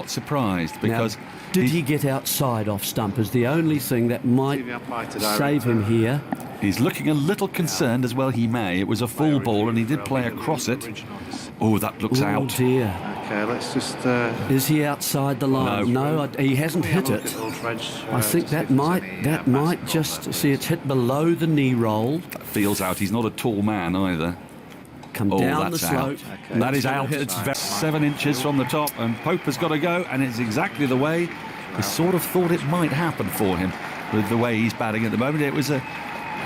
not surprised because... Now, did he get outside off stump is the only thing that might save him here. He's looking a little concerned as well he may. It was a full ball and he did play across it. Oh, that looks out. Oh dear. Okay, let's just... Is he outside the line? No, he hasn't hit it. I think that might just... See, it's hit below the knee roll. That feels out. He's not a tall man either. Come down the slope. Okay. That is out. It's 7 inches from the top, and Pope has got to go, and it's exactly the way we sort of thought it might happen for him with the way he's batting at the moment.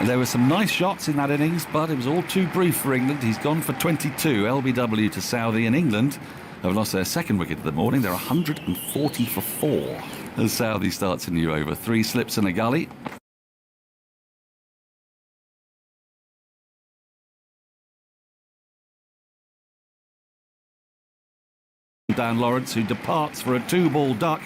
There were some nice shots in that innings, but it was all too brief for England. He's gone for 22. LBW to Southey, and England have lost their second wicket of the morning. They're 140 for 4 as Southey starts a new over. 3 slips and a gully. Dan Lawrence, who departs for a 2-ball duck,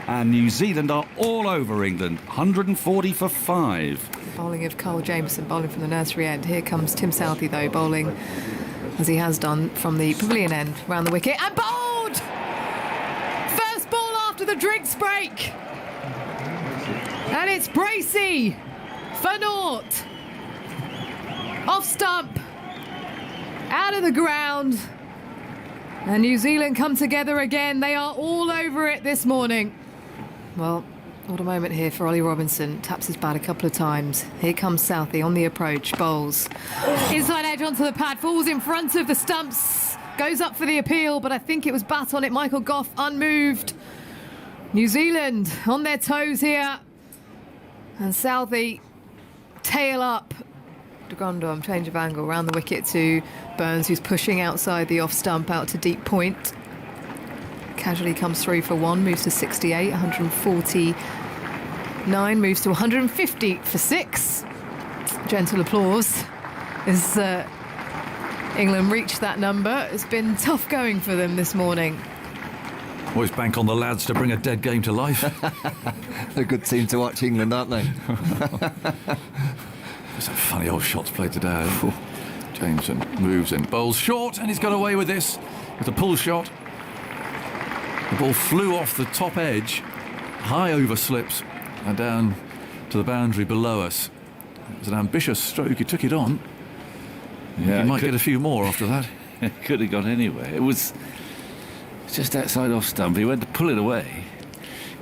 and New Zealand are all over England. 140 for 5. Bowling of Carl Jameson, bowling from the nursery end. Here comes Tim Southey, though, bowling as he has done from the pavilion end round the wicket, and bowled! First ball after the drinks break, and it's Bracey for naught. Off stump, out of the ground. And New Zealand come together again. They are all over it this morning. Well, what a moment here for Ollie Robinson. Taps his bat a couple of times. Here comes Southey on the approach. Bowls. Inside edge onto the pad. Falls in front of the stumps. Goes up for the appeal, but I think it was bat on it. Michael Gough unmoved. New Zealand on their toes here. And Southey tail up. De Grandhomme, change of angle, round the wicket to Burns, who's pushing outside the off stump out to deep point. Casually comes through for 1, moves to 68, 149, moves to 150 for 6. Gentle applause as England reached that number. It's been tough going for them this morning. Always bank on the lads to bring a dead game to life. They're a good team to watch, England, aren't they? Some funny old shots played today. Jameson moves and bowls short, and he's got away with this with a pull shot. The ball flew off the top edge, high over slips, and down to the boundary below us. It was an ambitious stroke. He took it on. Yeah, he might get a few more after that. It could have gone anywhere. It was just outside off stump. He went to pull it away.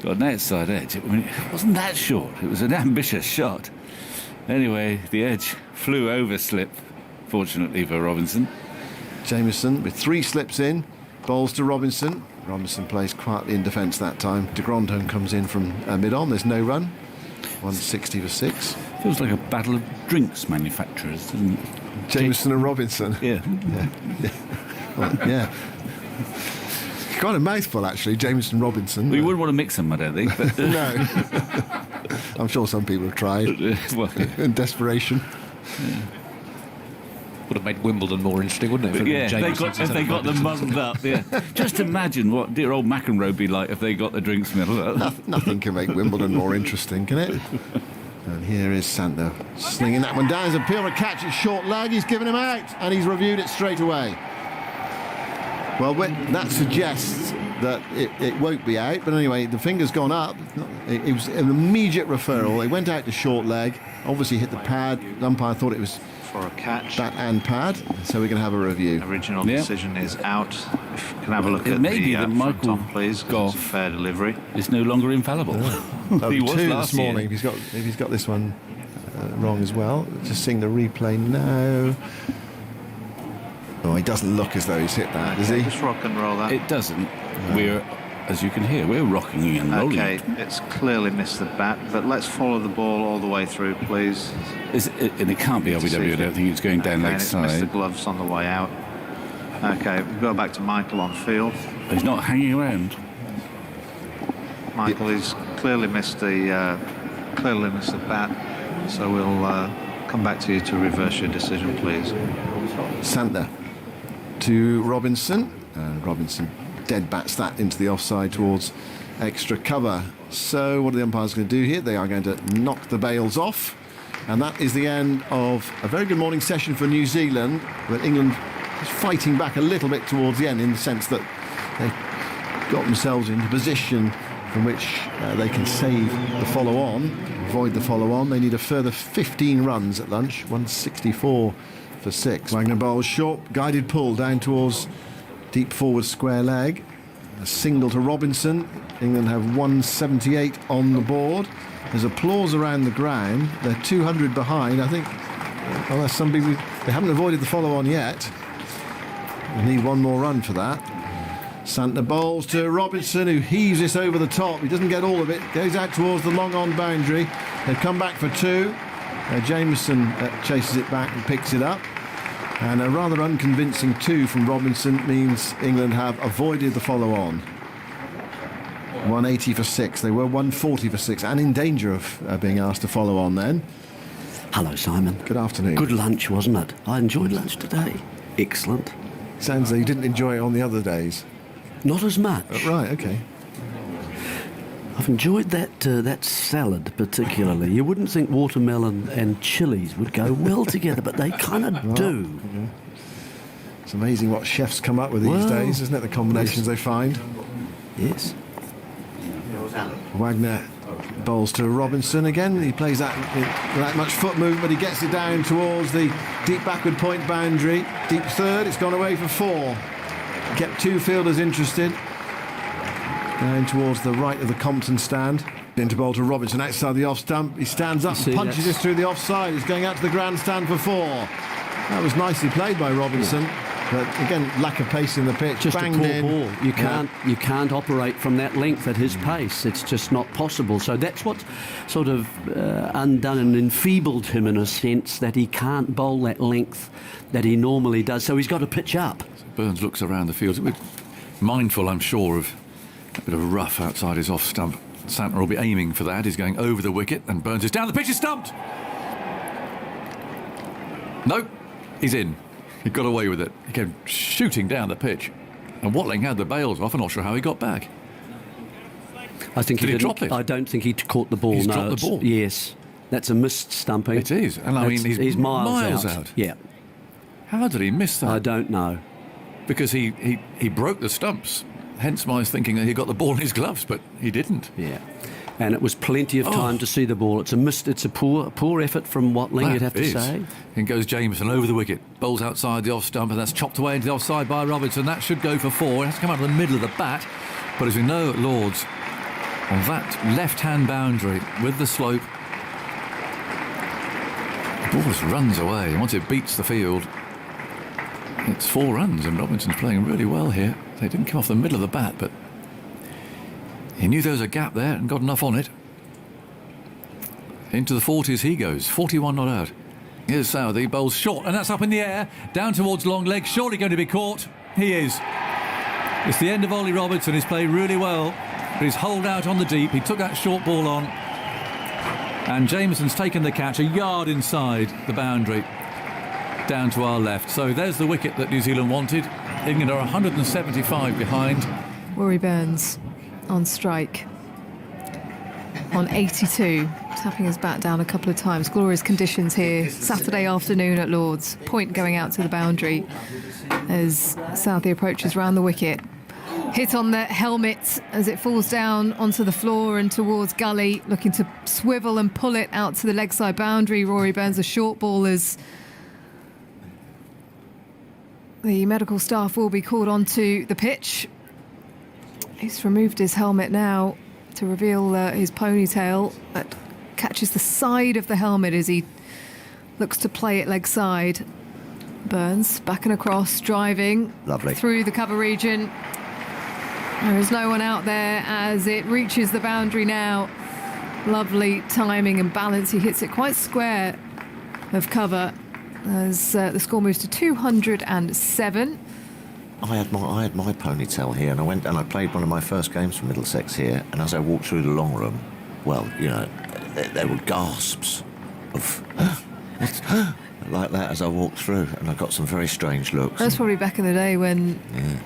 Got an outside edge. It wasn't that short. It was an ambitious shot. Anyway, the edge flew over slip, fortunately for Robinson. Jameson with 3 slips in, bowls to Robinson. Robinson plays quietly in defence that time. De Grandhomme comes in from mid-on. There's no run. 160 for 6. Feels like a battle of drinks manufacturers, doesn't it? Jameson and Robinson. Yeah. Well, yeah. Quite a mouthful, actually, Jameson Robinson. We wouldn't want to mix them, I don't think. But, no. I'm sure some people have tried. Well, in desperation. Yeah. Would have made Wimbledon more interesting, wouldn't it? Yeah, if they got them muddled up. Yeah. Just imagine what dear old McEnroe would be like if they got the drinks muddled up. Nothing can make Wimbledon more interesting, can it? And here is Santner slinging that one down. His appeal to catch it short leg. He's given him out, and he's reviewed it straight away. Well, that suggests that it won't be out, but anyway, the finger's gone up. It was an immediate referral. It went out to short leg, obviously hit the pad. The umpire thought it was for a catch. Bat and pad, so we're going to have a review. Original decision is out. If you can have a look at maybe that Michael Tom, please. Gough, fair delivery. Is no longer infallible. He was 2 this morning. If he's got this one wrong as well. Just seeing the replay now. Oh, he doesn't look as though he's hit that, does he? Just rock and roll that. It doesn't. No. We're, as you can hear, we're rocking and rolling. Okay, it's clearly missed the bat, but let's follow the ball all the way through, please. And it can't be LBW. I don't think it's going down leg side. Missed the gloves on the way out. Okay, we'll go back to Michael on field. He's not hanging around. Michael, he's clearly missed the bat, so we'll come back to you to reverse your decision, please. Santner to Robinson, and Robinson dead bats that into the offside towards extra cover. So what are the umpires going to do here? They are going to knock the bails off, and that is the end of a very good morning session for New Zealand, but England is fighting back a little bit towards the end in the sense that they got themselves into position from which they can save the follow-on, avoid the follow-on. They need a further 15 runs at lunch, 164 for 6. Wagner bowls short, guided pull down towards deep forward square leg. A single to Robinson. England have 178 on the board. There's applause around the ground. They're 200 behind. I think, well, there's some people, they haven't avoided the follow-on yet. They need one more run for that. Santner bowls to Robinson, who heaves this over the top. He doesn't get all of it. Goes out towards the long-on boundary. They come back for 2. Jameson chases it back and picks it up. And a rather unconvincing 2 from Robinson means England have avoided the follow-on. 180 for 6. They were 140 for 6 and in danger of being asked to follow on then. Hello, Simon. Good afternoon. Good lunch, wasn't it? I enjoyed lunch today. Excellent. Sounds like you didn't enjoy it on the other days. Not as much. Right, okay. I've enjoyed that salad particularly. You wouldn't think watermelon and chilies would go well together, but they kind of do. Okay. It's amazing what chefs come up with these days, isn't it? The combinations they find. Yes. Wagner bowls to Robinson again. He plays that without much foot movement, but he gets it down towards the deep backward point boundary. Deep third, it's gone away for 4. Kept 2 fielders interested. Down towards the right of the Compton stand. Into bowl to Robinson outside the off stump. He stands up and punches this through the offside. He's going out to the grandstand for 4. That was nicely played by Robinson. But again, lack of pace in the pitch. Just Banged a poor in. ball. You can't operate from that length at his pace. It's just not possible. So that's what sort of undone and enfeebled him in a sense, that he can't bowl that length that he normally does. So he's got to pitch up. Burns looks around the field. Mindful, I'm sure, of a bit of rough outside his off stump. Santner will be aiming for that. He's going over the wicket, and Burns is down. The pitch is stumped. No, he's in. He got away with it. He came shooting down the pitch, and Watling had the bails off. I'm not sure how he got back. I think Did he didn't, drop it? I don't think he caught the ball. He's no, dropped the ball. Yes, that's a missed stumping. It is, and I mean he's miles out. Yeah, how did he miss that? I don't know. Because he broke the stumps. Hence my thinking that he got the ball in his gloves, but he didn't. Yeah, and it was plenty of time to see the ball. It's a poor effort from Watling, you'd have to say. In goes Jameson over the wicket, bowls outside the off stump, and that's chopped away into the offside by Robinson. That should go for 4. It has to come out of the middle of the bat, but as we know at Lords, on that left-hand boundary with the slope, the ball just runs away, and once it beats the field, it's 4 runs, and Robinson's playing really well here. They didn't come off the middle of the bat, but he knew there was a gap there and got enough on it. Into the 40s he goes, 41 not out. Here's Southey, bowls short, and that's up in the air, down towards long leg, surely going to be caught. He is. It's the end of Ollie Robinson. He's played really well, but he's holed out on the deep. He took that short ball on, and Jameson's taken the catch a yard inside the boundary, down to our left. So there's the wicket that New Zealand wanted. England are 175 behind. Rory Burns on strike on 82, tapping his bat down a couple of times. Glorious conditions here Saturday afternoon at Lords. Point going out to the boundary as Southey approaches round the wicket. Hit on the helmet as it falls down onto the floor and towards Gully, looking to swivel and pull it out to the leg side boundary. Rory Burns, a short ball, as the medical staff will be called onto the pitch. He's removed his helmet now to reveal his ponytail that catches the side of the helmet as he looks to play it leg side. Burns back and across, driving through the cover region. There is no one out there as it reaches the boundary now. Lovely timing and balance. He hits it quite square of cover as the score moves to 207. I had my ponytail here, and I went and I played one of my first games for Middlesex here, and as I walked through the long room, well, you know, there were gasps of like that as I walked through, and I got some very strange looks. That's probably back in the day when... Yeah,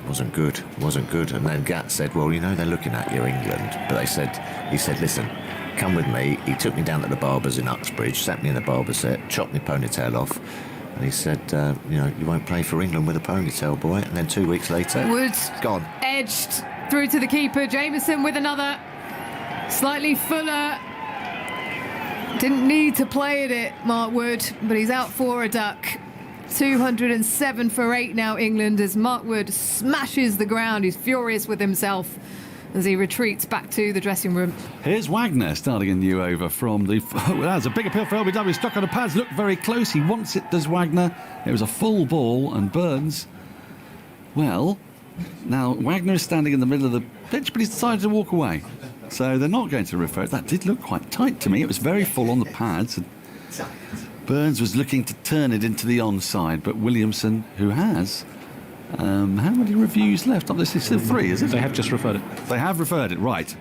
wasn't good. And then Gat said, well, you know, they're looking at you, England. But he said, listen, come with me. He took me down to the barber's in Uxbridge, sat me in the barber set, chopped my ponytail off, and he said, you know, you won't play for England with a ponytail, boy. And then 2 weeks later, Wood gone. edged through to the keeper. Jameson with another. Slightly fuller. Didn't need to play at it, Mark Wood, but he's out for a duck. 207 for 8 now, England, as Mark Wood smashes the ground. He's furious with himself as he retreats back to the dressing room. Here's Wagner starting a new over from the... Oh, that's a big appeal for LBW. Stuck on the pads, looked very close. He wants it, does Wagner. It was a full ball, and Burns... Well, now Wagner is standing in the middle of the pitch, but he's decided to walk away. So they're not going to refer it. That did look quite tight to me. It was very full on the pads. And Burns was looking to turn it into the onside, but Williamson, who has... how many reviews left? Oh, this is still 3, is it? They have just referred it. They have referred it, right.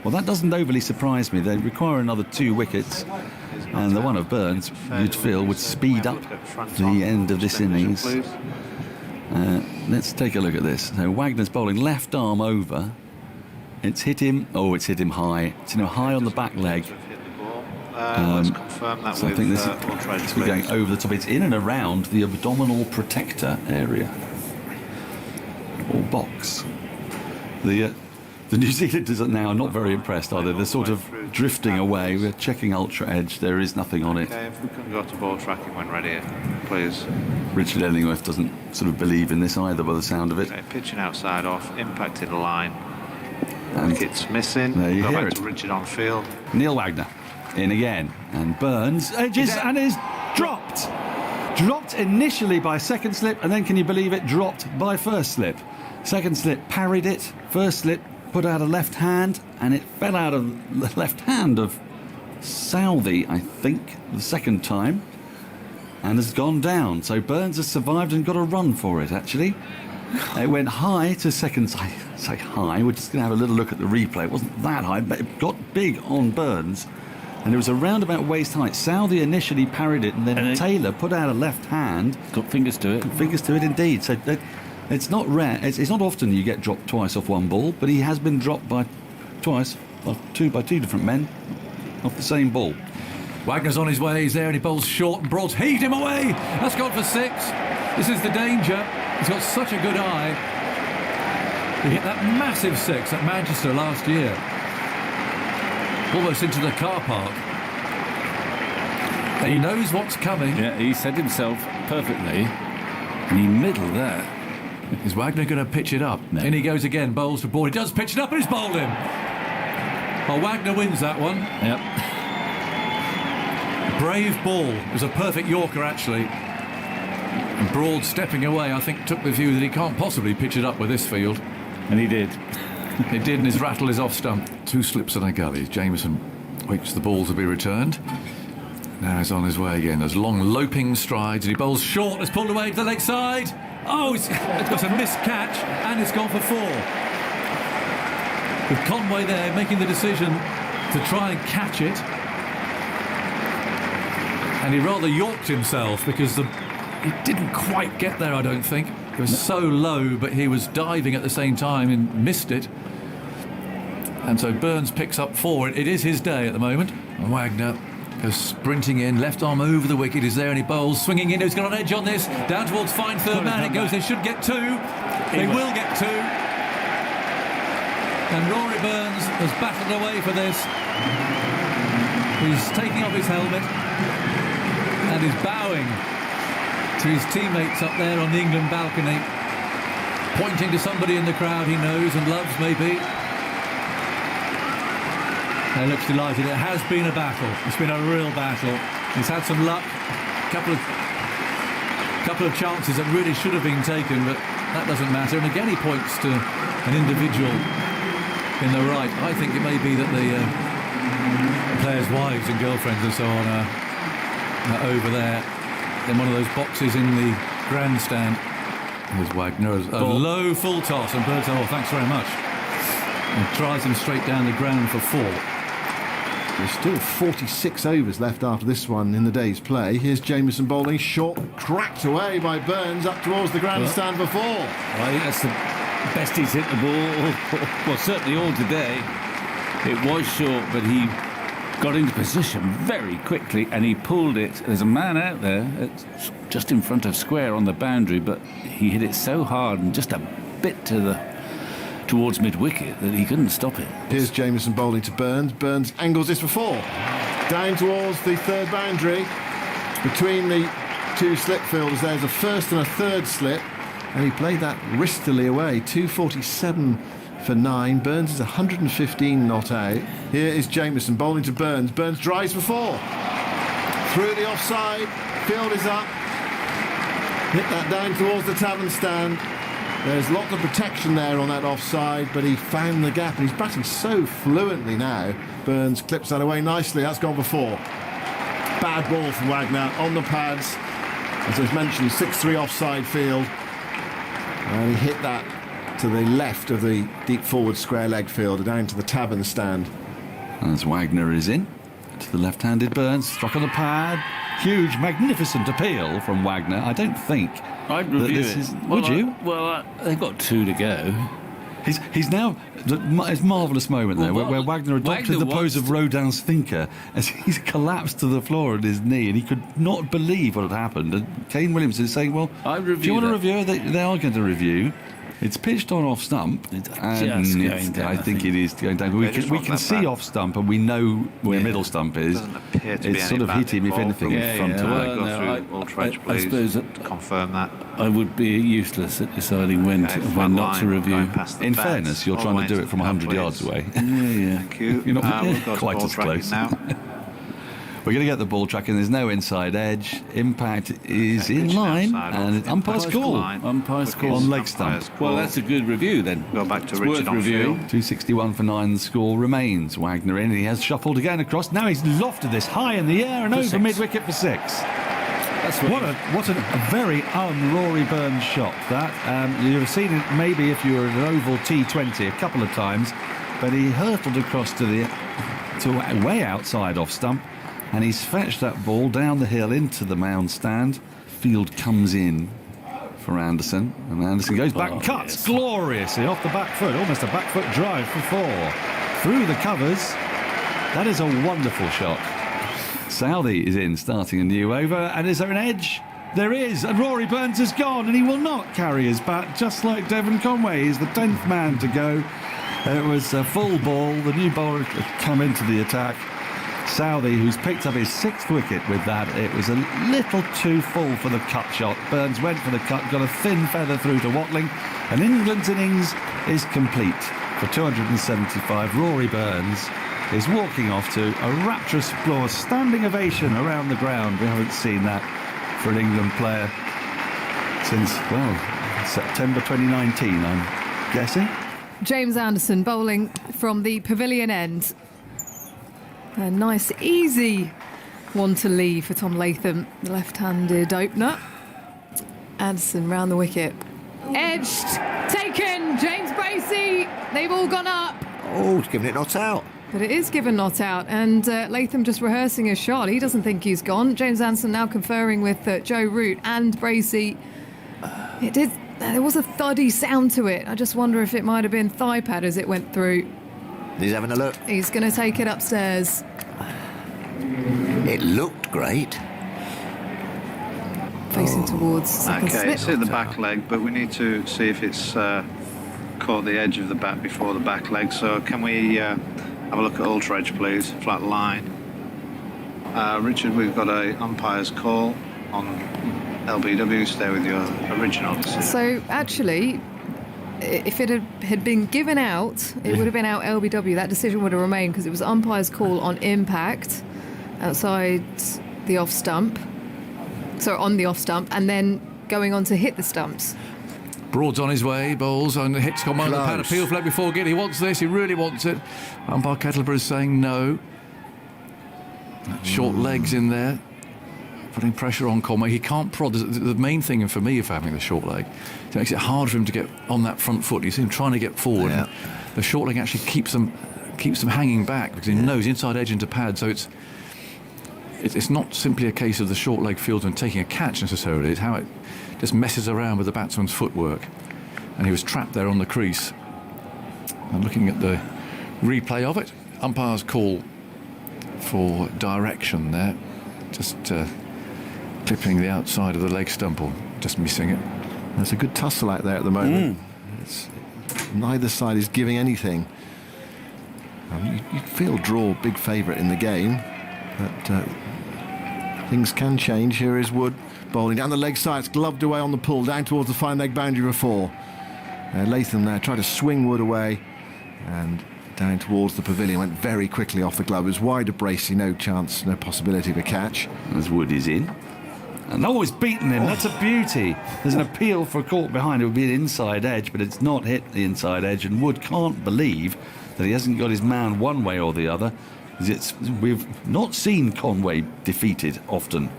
Well, that doesn't overly surprise me. They require another 2 wickets, and the one of Burns, you'd feel, would speed up the end of this innings. Let's take a look at this. So Wagner's bowling left arm over. It's hit him. Oh, it's hit him high. It's high on the back leg. Let's confirm that So I think this is going over the top. It's in and around the abdominal protector area. Or box. The New Zealanders are now not very impressed, are they? They're sort of drifting away. We're checking ultra edge. There is nothing on it. Okay, if we can go to ball tracking when ready, please. Richard Ellingworth doesn't sort of believe in this either by the sound of it. Okay, pitching outside off, impacted the line. And Wicket's missing. there you Go hear back it. to Richard on field. Neil Wagner in again, and Burns edges and is dropped. Dropped initially by second slip, and then can you believe it, dropped by first slip. Second slip parried it, first slip put out a left hand, and it fell out of the left hand of Southey, I think, the second time, and has gone down. So Burns has survived and got a run for it, actually. It went high to second, I say high, we're just going to have a little look at the replay. It wasn't that high, but it got big on Burns, and it was around about waist height. Southey initially parried it, and then Taylor put out a left hand. Got fingers to it. Fingers to it indeed. So it's not rare. It's not often you get dropped twice off one ball, but he has been dropped by two different men off the same ball. Wagner's on his way, he's there, and he bowls short, and Broad's heaved him away. That's gone for 6. This is the danger. He's got such a good eye. He hit that massive 6 at Manchester last year. Almost into the car park. He knows what's coming. Yeah, he set himself perfectly, and he middled that. Is Wagner going to pitch it up? No. In he goes again, bowls to Broad. He does pitch it up, and he's bowled him. Well, Wagner wins that one. Yep. Brave ball. It was a perfect Yorker, actually. And Broad stepping away, I think, took the view that he can't possibly pitch it up with this field. And he did. He did, and his rattle is off stump. 2 slips and a gully. Jameson waits the ball to be returned. Now he's on his way again. There's long loping strides, and he bowls short. It's pulled away to the leg side. Oh, it's got a missed catch, and it's gone for 4. With Conway there making the decision to try and catch it. And he rather yorked himself because he didn't quite get there, I don't think. It was so low, but he was diving at the same time and missed it. And so Burns picks up 4. It is his day at the moment. And Wagner goes sprinting in, left arm over the wicket, is there, and he bowls, swinging in. He's got an edge on this, down towards fine third man. It goes, they should get 2. They will get 2. And Rory Burns has battled away for this. He's taking off his helmet and is bowing to his teammates up there on the England balcony, pointing to somebody in the crowd he knows and loves, maybe. He looks delighted. It has been a battle. It's been a real battle. He's had some luck, couple of chances that really should have been taken, but that doesn't matter. And again, he points to an individual in the right. I think it may be that the players' wives and girlfriends and so on are over there in one of those boxes in the grandstand. There's Wagner, a low full toss, and Burns, oh, thanks very much. And tries him straight down the ground for 4. There's still 46 overs left after this one in the day's play. Here's Jameson bowling short, cracked away by Burns up towards the grandstand for 4. Well, I think that's the best he's hit the ball, well, certainly all today. It was short, but he got into position very quickly, and he pulled it. There's a man out there, it's just in front of square on the boundary, but he hit it so hard and just a bit to towards mid-wicket that he couldn't stop it. Here's Jameson bowling to Burns. Burns angles this for 4. Down towards the third boundary. Between the two slip fielders, there's a first and a third slip. And he played that wristily away. 247 for 9. Burns is 115 not out. Here is Jameson bowling to Burns. Burns drives for 4. Through the offside. Field is up. Hit that down towards the tavern stand. There's lots of protection there on that offside, but he found the gap and he's batting so fluently now. Burns clips that away nicely. That's gone for 4. Bad ball from Wagner on the pads. As I've mentioned, 6-3 offside field. And he hit that to the left of the deep forward square leg field, down to the tavern stand. As Wagner is in, to the left-handed Burns, struck on the pad. Huge, magnificent appeal from Wagner. I don't think I'd that review this it. is... Would you? They've got 2 to go. He's now... His marvellous moment there, Well, where Wagner adopted Wagner the pose of Rodin's thinker as he's collapsed to the floor on his knee, and he could not believe what had happened. And Kane Williamson is saying, well, I do you review want to that. review? They are going to review. It's pitched on off stump, It's and just going down, I I think think. it is going down. Yeah, just We from can that see back. off stump, and we know where Yeah. middle stump is. Doesn't appear to be It's any sort of hit him, if bad anything, ball in front from- of yeah. it. Go No, through Aldridge, I please. suppose that- to confirm that. I would be useless at deciding when Okay, flat when not to line, review. going past the In bats, fairness, you're all trying the to do way it from the 100 please. yards away. Yeah. Thank you. You're not We've got quite the ball as tracking close. now. We're going to get the ball tracking. There's no inside edge. Impact is Okay, in pitching line, outside and off umpire's the call. line. Umpire's Quick call. is On leg stump. umpire's Well, call. that's a good review then. Go back to It's Richard worth on reviewing. field. 261 for 9. The score remains. Wagner in. He has shuffled again across. Now he's lofted this high in the air and over 6. mid-wicket for 6. That's What a very un-Rory Burns shot that. You've seen it maybe if you were at an oval T20 a couple of times, but he hurtled across to way outside off stump, and he's fetched that ball down the hill into the mound stand. Field comes in for Anderson, and Anderson goes back and cuts yes. gloriously off the back foot, almost a back foot drive for 4. Through the covers. That is a wonderful shot. Southey is in, starting a new over, and is there an edge? There is, and Rory Burns is gone, and he will not carry his bat, just like Devon Conway. He's the 10th man to go. It was a full ball. The new bowler had come into the attack. Southey, who's picked up his 6th wicket with that. It was a little too full for the cut shot. Burns went for the cut, got a thin feather through to Watling, and England's innings is complete. For 275, Rory Burns is walking off to a rapturous applause, standing ovation around the ground. We haven't seen that for an England player since, well, September 2019, I'm guessing. James Anderson bowling from the pavilion end. A nice, easy one to leave for Tom Latham, the left-handed opener. Anderson round the wicket. Edged, taken, James Bracey. They've all gone up. Oh, he's giving it not out. But it is given not out, and Latham just rehearsing a shot. He doesn't think he's gone. James Anderson now conferring with Joe Root and Bracey. There was a thuddy sound to it. I just wonder if it might have been thigh pad as it went through. He's having a look. He's going to take it upstairs. It looked great. Facing towards second Okay, slip. it's hit the back leg, but we need to see if it's caught the edge of the bat before the back leg. So can we have a look at ultra edge, please? Flat line. Richard, we've got a umpire's call on LBW. Stay with your original decision. So actually, if it had been given out, it would have been out LBW. That decision would have remained because it was umpire's call on impact outside the off stump. So on the off stump, and then going on to hit the stumps. Broad's on his way, bowls, and hits come on the pad. Close. Appeal flag before Giddy. He wants this, he really wants it. Umpire Kettleborough is saying no. Short legs in there, putting pressure on Conway. He can't prod. The main thing for me of having the short leg, it makes it hard for him to get on that front foot. You see him trying to get forward. Yeah. The short leg actually keeps them hanging back because he knows inside edge into pad. So it's not simply a case of the short leg fieldsman taking a catch necessarily. It's how it just messes around with the batsman's footwork. And he was trapped there on the crease. And looking at the replay of it, umpire's call for direction there. Just clipping the outside of the leg stump or just missing it. There's a good tussle out there at the moment. It's Neither side is giving anything. You'd feel draw big favourite in the game, but things can change. Here is Wood bowling down the leg side. It's gloved away on the pull, down towards the fine leg boundary before. Latham there tried to swing Wood away and down towards the pavilion. Went very quickly off the glove. It was wide of Bracey, no chance, no possibility of a catch. As Wood is in. And he's beaten him. That's a beauty. There's an appeal for a caught behind. It would be an inside edge, but it's not hit the inside edge. And Wood can't believe that he hasn't got his man one way or the other. We've not seen Conway defeated often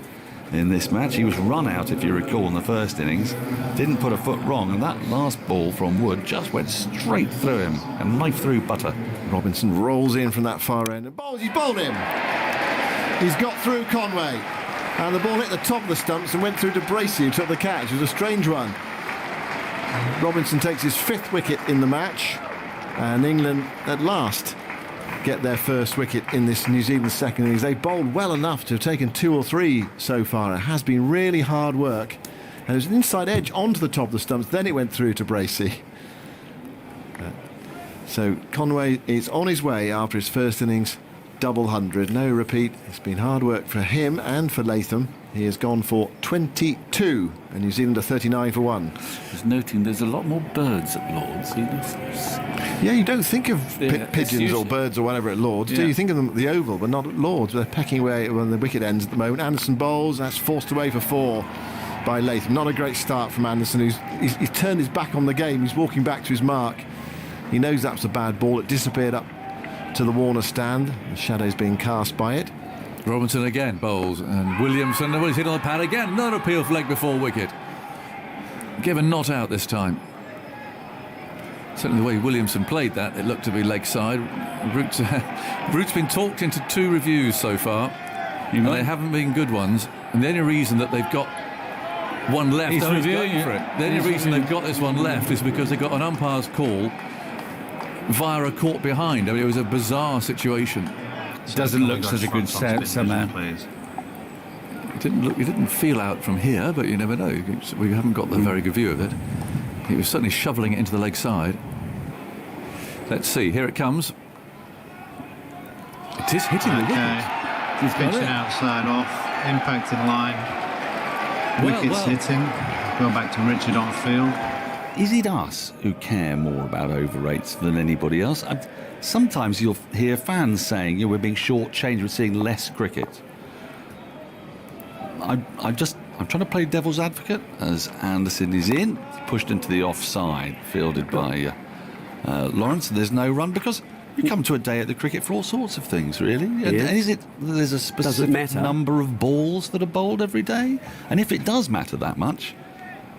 in this match. He was run out, if you recall, in the first innings. Didn't put a foot wrong, and that last ball from Wood just went straight through him, a knife through butter. Robinson rolls in from that far end and bowls. He's bowled him. He's got through Conway. And the ball hit the top of the stumps and went through to Bracey, who took the catch. It was a strange one. Robinson takes his 5th wicket in the match, and England at last get their first wicket in this New Zealand second innings. They bowled well enough to have taken 2 or 3 so far. It has been really hard work. And it was an inside edge onto the top of the stumps, then it went through to Bracey. So Conway is on his way after his first innings double 100. No repeat. It's been hard work for him and for Latham. He has gone for 22 and New Zealand are 39 for 1. Just noting there's a lot more birds at Lord's. Yeah, you don't think of pigeons usually, or birds or whatever at Lord's, do you? Think of them at the Oval, but not at Lord's. They're pecking away on the wicket ends at the moment. Anderson bowls, that's forced away for 4 by Latham. Not a great start from Anderson, he's turned his back on the game. He's walking back to his mark. He knows that was a bad ball. It disappeared up to the Warner stand. The shadow's being cast by it. Robinson again bowls, and Williamson was hit on the pad again. Another appeal for leg before wicket. Given not out this time. Certainly the way Williamson played that, it looked to be leg side. Root's been talked into 2 reviews so far, and they haven't been good ones. And the only reason that they've got one left, He's reviewing it. for it. The only reason they've got this one left is because they got an umpire's call via a caught behind. I mean, it was a bizarre situation. Doesn't look such a good set somehow. Please. It didn't feel out from here, but you never know. We haven't got the very good view of it. He was certainly shoveling it into the leg side. Let's see, here it comes. It is hitting the wicket. He's pitching outside off, impact in line, wickets hitting. Going back to Richard on field. Is it us who care more about overrates than anybody else? Sometimes you'll hear fans saying, we're being shortchanged, we're seeing less cricket. I'm trying to play devil's advocate as Anderson is in, pushed into the offside, fielded by Lawrence. There's no run because you come to a day at the cricket for all sorts of things, really. Yes. And is it there's a specific number of balls that are bowled every day? And if it does matter that much,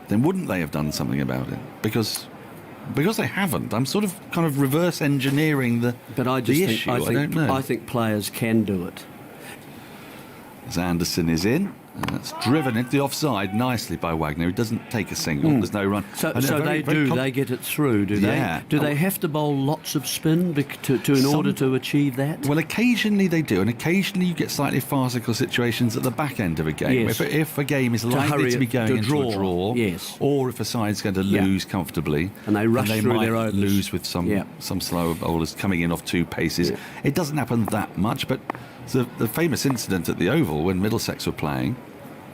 then wouldn't they have done something about it? Because they haven't. I'm sort of kind of reverse engineering the issue. I don't know. I think players can do it. As Anderson is in, and that's driven into the offside nicely by Wagner. He doesn't take a single. There's no run. So they get it through, do they? Yeah. Do they have to bowl lots of spin in order to achieve that? Well, occasionally they do, and occasionally you get slightly farcical situations at the back end of a game. Yes. If a game is likely to be going into a draw, yes, or if a side's going to lose comfortably, and they rush through might their overs, lose with some slower bowlers coming in off 2 paces. Yeah. It doesn't happen that much, but the famous incident at the Oval when Middlesex were playing,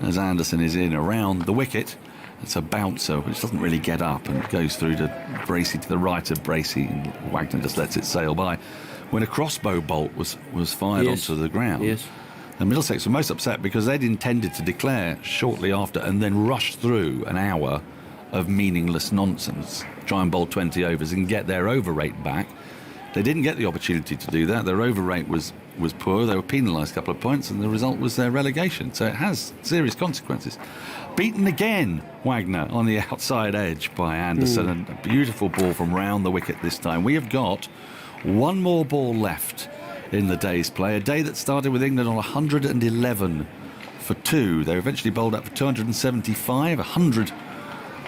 as Anderson is in around the wicket, it's a bouncer which doesn't really get up and goes through to Bracey, to the right of Bracey, and Wagner just lets it sail by. When a crossbow bolt was fired onto the ground, and Middlesex were most upset because they'd intended to declare shortly after and then rush through an hour of meaningless nonsense, try and bowl 20 overs and get their over rate back. They didn't get the opportunity to do that. Their over rate was poor. They were penalised a couple of points, and the result was their relegation. So it has serious consequences. Beaten again, Wagner, on the outside edge by Anderson. And a beautiful ball from round the wicket this time. We have got one more ball left in the day's play. A day that started with England on 111 for 2. They eventually bowled up for 275, 100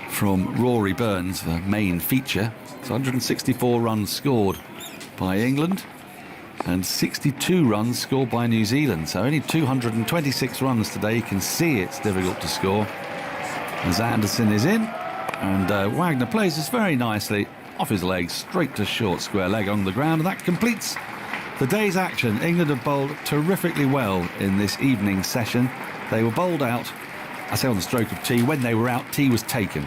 from Rory Burns, the main feature. It's 164 runs scored by England and 62 runs scored by New Zealand. So only 226 runs today. You can see it's difficult to score as Anderson is in, and Wagner plays this very nicely off his legs, straight to short square leg on the ground, and that completes the day's action. England have bowled terrifically well in this evening session. They were bowled out, I say on the stroke of tea. When they were out, tea was taken.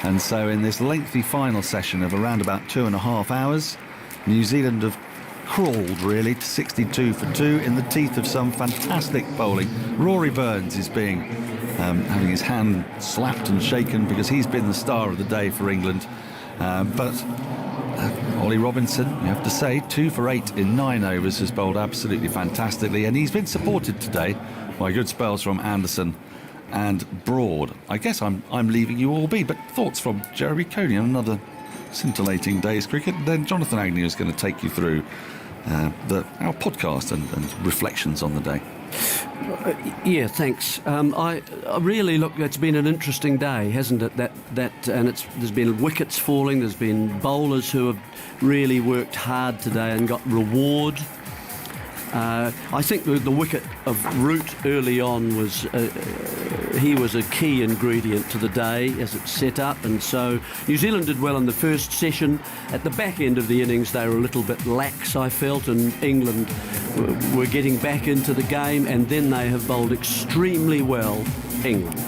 And so in this lengthy final session of around about 2.5 hours, New Zealand have crawled really to 62 for 2 in the teeth of some fantastic bowling. Rory Burns is having his hand slapped and shaken because he's been the star of the day for England. But Ollie Robinson, you have to say, 2 for 8 in 9 overs, has bowled absolutely fantastically, and he's been supported today by good spells from Anderson and Broad. I guess I'm leaving you all be, but thoughts from Jeremy Coney on another scintillating day's cricket. Then Jonathan Agnew is going to take you through our podcast and reflections on the day. Yeah, thanks. I really look. It's been an interesting day, hasn't it? There's been wickets falling. There's been bowlers who have really worked hard today and got reward. I think the wicket of Root early on was he was a key ingredient to the day as it set up, and so New Zealand did well in the first session. At the back end of the innings they were a little bit lax, I felt, and England were getting back into the game, and then they have bowled extremely well, England.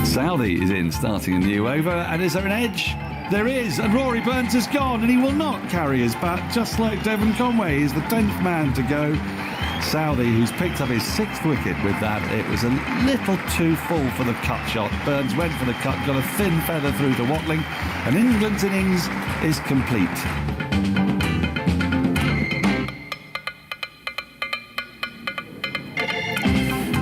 Southee is in, starting a new over, and is there an edge? There is, and Rory Burns has gone, and he will not carry his bat, just like Devon Conway. He's the 10th man to go. Southee, who's picked up his 6th wicket with that. It was a little too full for the cut shot. Burns went for the cut, got a thin feather through to Watling, and England's innings is complete.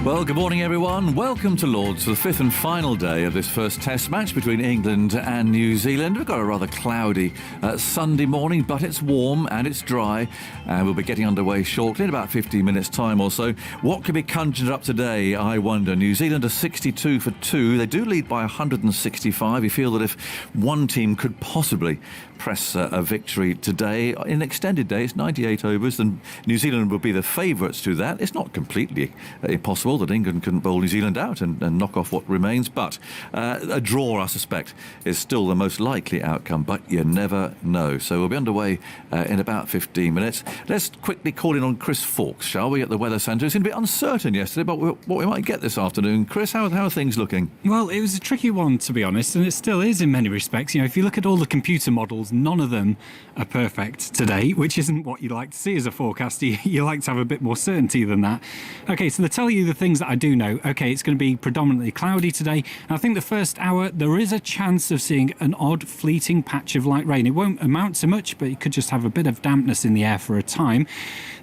Well, good morning, everyone. Welcome to Lords for the 5th and final day of this first Test match between England and New Zealand. We've got a rather cloudy Sunday morning, but it's warm and it's dry, and we'll be getting underway shortly in about 15 minutes' time or so. What can be conjured up today, I wonder? New Zealand are 62 for 2. They do lead by 165. You feel that if one team could possibly press a victory today, in an extended day, it's 98 overs, then New Zealand would be the favourites to that. It's not completely impossible that England can bowl New Zealand out and knock off what remains, but a draw, I suspect, is still the most likely outcome, but you never know. So we'll be underway in about 15 minutes. Let's quickly call in on Chris Fawkes, shall we, at the Weather Centre. It seemed a bit uncertain yesterday about what we might get this afternoon. Chris, how are things looking? Well, it was a tricky one, to be honest, and it still is in many respects. You know, if you look at all the computer models, none of them are perfect today, which isn't what you like to see as a forecaster. You like to have a bit more certainty than that. Okay, so to tell you the things that I do know, okay, it's going to be predominantly cloudy today. And I think the first hour, there is a chance of seeing an odd fleeting patch of light rain. It won't amount to much, but you could just have a bit of dampness in the air for a time.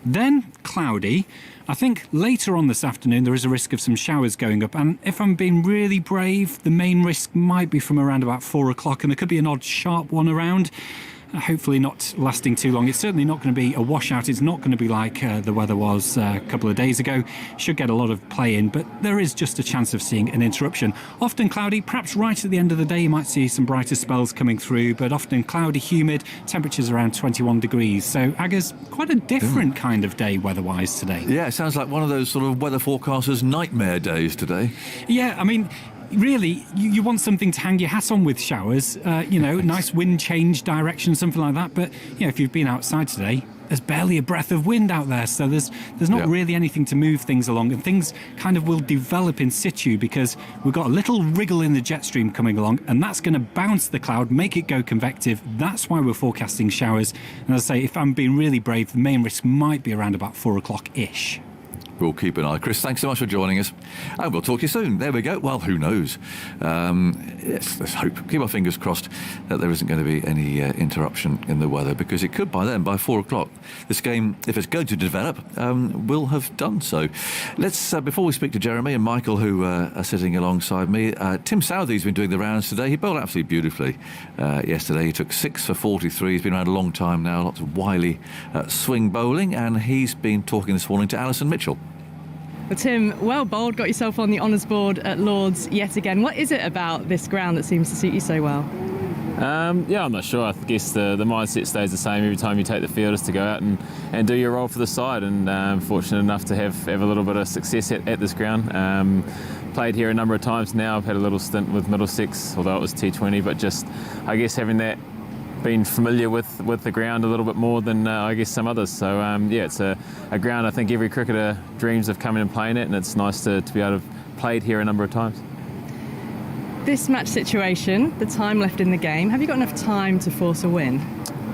Then cloudy. I think later on this afternoon there is a risk of some showers going up, and if I'm being really brave, the main risk might be from around about 4 o'clock, and there could be an odd sharp one around. Hopefully not lasting too long. It's certainly not going to be a washout. It's not going to be like the weather was a couple of days ago. Should get a lot of play in, but there is just a chance of seeing an interruption. Often cloudy, perhaps right at the end of the day you might see some brighter spells coming through, but often cloudy, humid, temperatures around 21 degrees. So Agger's quite a different kind of day weather-wise today. Yeah, it sounds like one of those sort of weather forecasters' nightmare days today. Yeah, I mean, really, you want something to hang your hat on with showers, nice wind change direction, something like that. But, if you've been outside today, there's barely a breath of wind out there. So there's not really anything to move things along. And things kind of will develop in situ because we've got a little wriggle in the jet stream coming along, and that's going to bounce the cloud, make it go convective. That's why we're forecasting showers. And as I say, if I'm being really brave, the main risk might be around about 4 o'clock-ish. We'll keep an eye. Chris, thanks so much for joining us. And we'll talk to you soon. There we go. Well, who knows? Yes, let's hope. Keep our fingers crossed that there isn't going to be any interruption in the weather, because it could by then, by 4 o'clock. This game, if it's going to develop, will have done so. Let's, before we speak to Jeremy and Michael, who are sitting alongside me, Tim Southee's been doing the rounds today. He bowled absolutely beautifully yesterday. He took 6 for 43. He's been around a long time now, lots of wily swing bowling, and he's been talking this morning to Alison Mitchell. Well, Tim, well bowled, got yourself on the honours board at Lord's yet again. What is it about this ground that seems to suit you so well? I'm not sure. I guess the mindset stays the same every time you take the fielders to go out and do your role for the side, and fortunate enough to have a little bit of success at this ground. Played here a number of times now. I've had a little stint with Middlesex, although it was T20, but just I guess having that, been familiar with the ground a little bit more than I guess some others. So it's a ground I think every cricketer dreams of coming and playing it, and it's nice to be able to play it here a number of times. This match situation, the time left in the game, have you got enough time to force a win?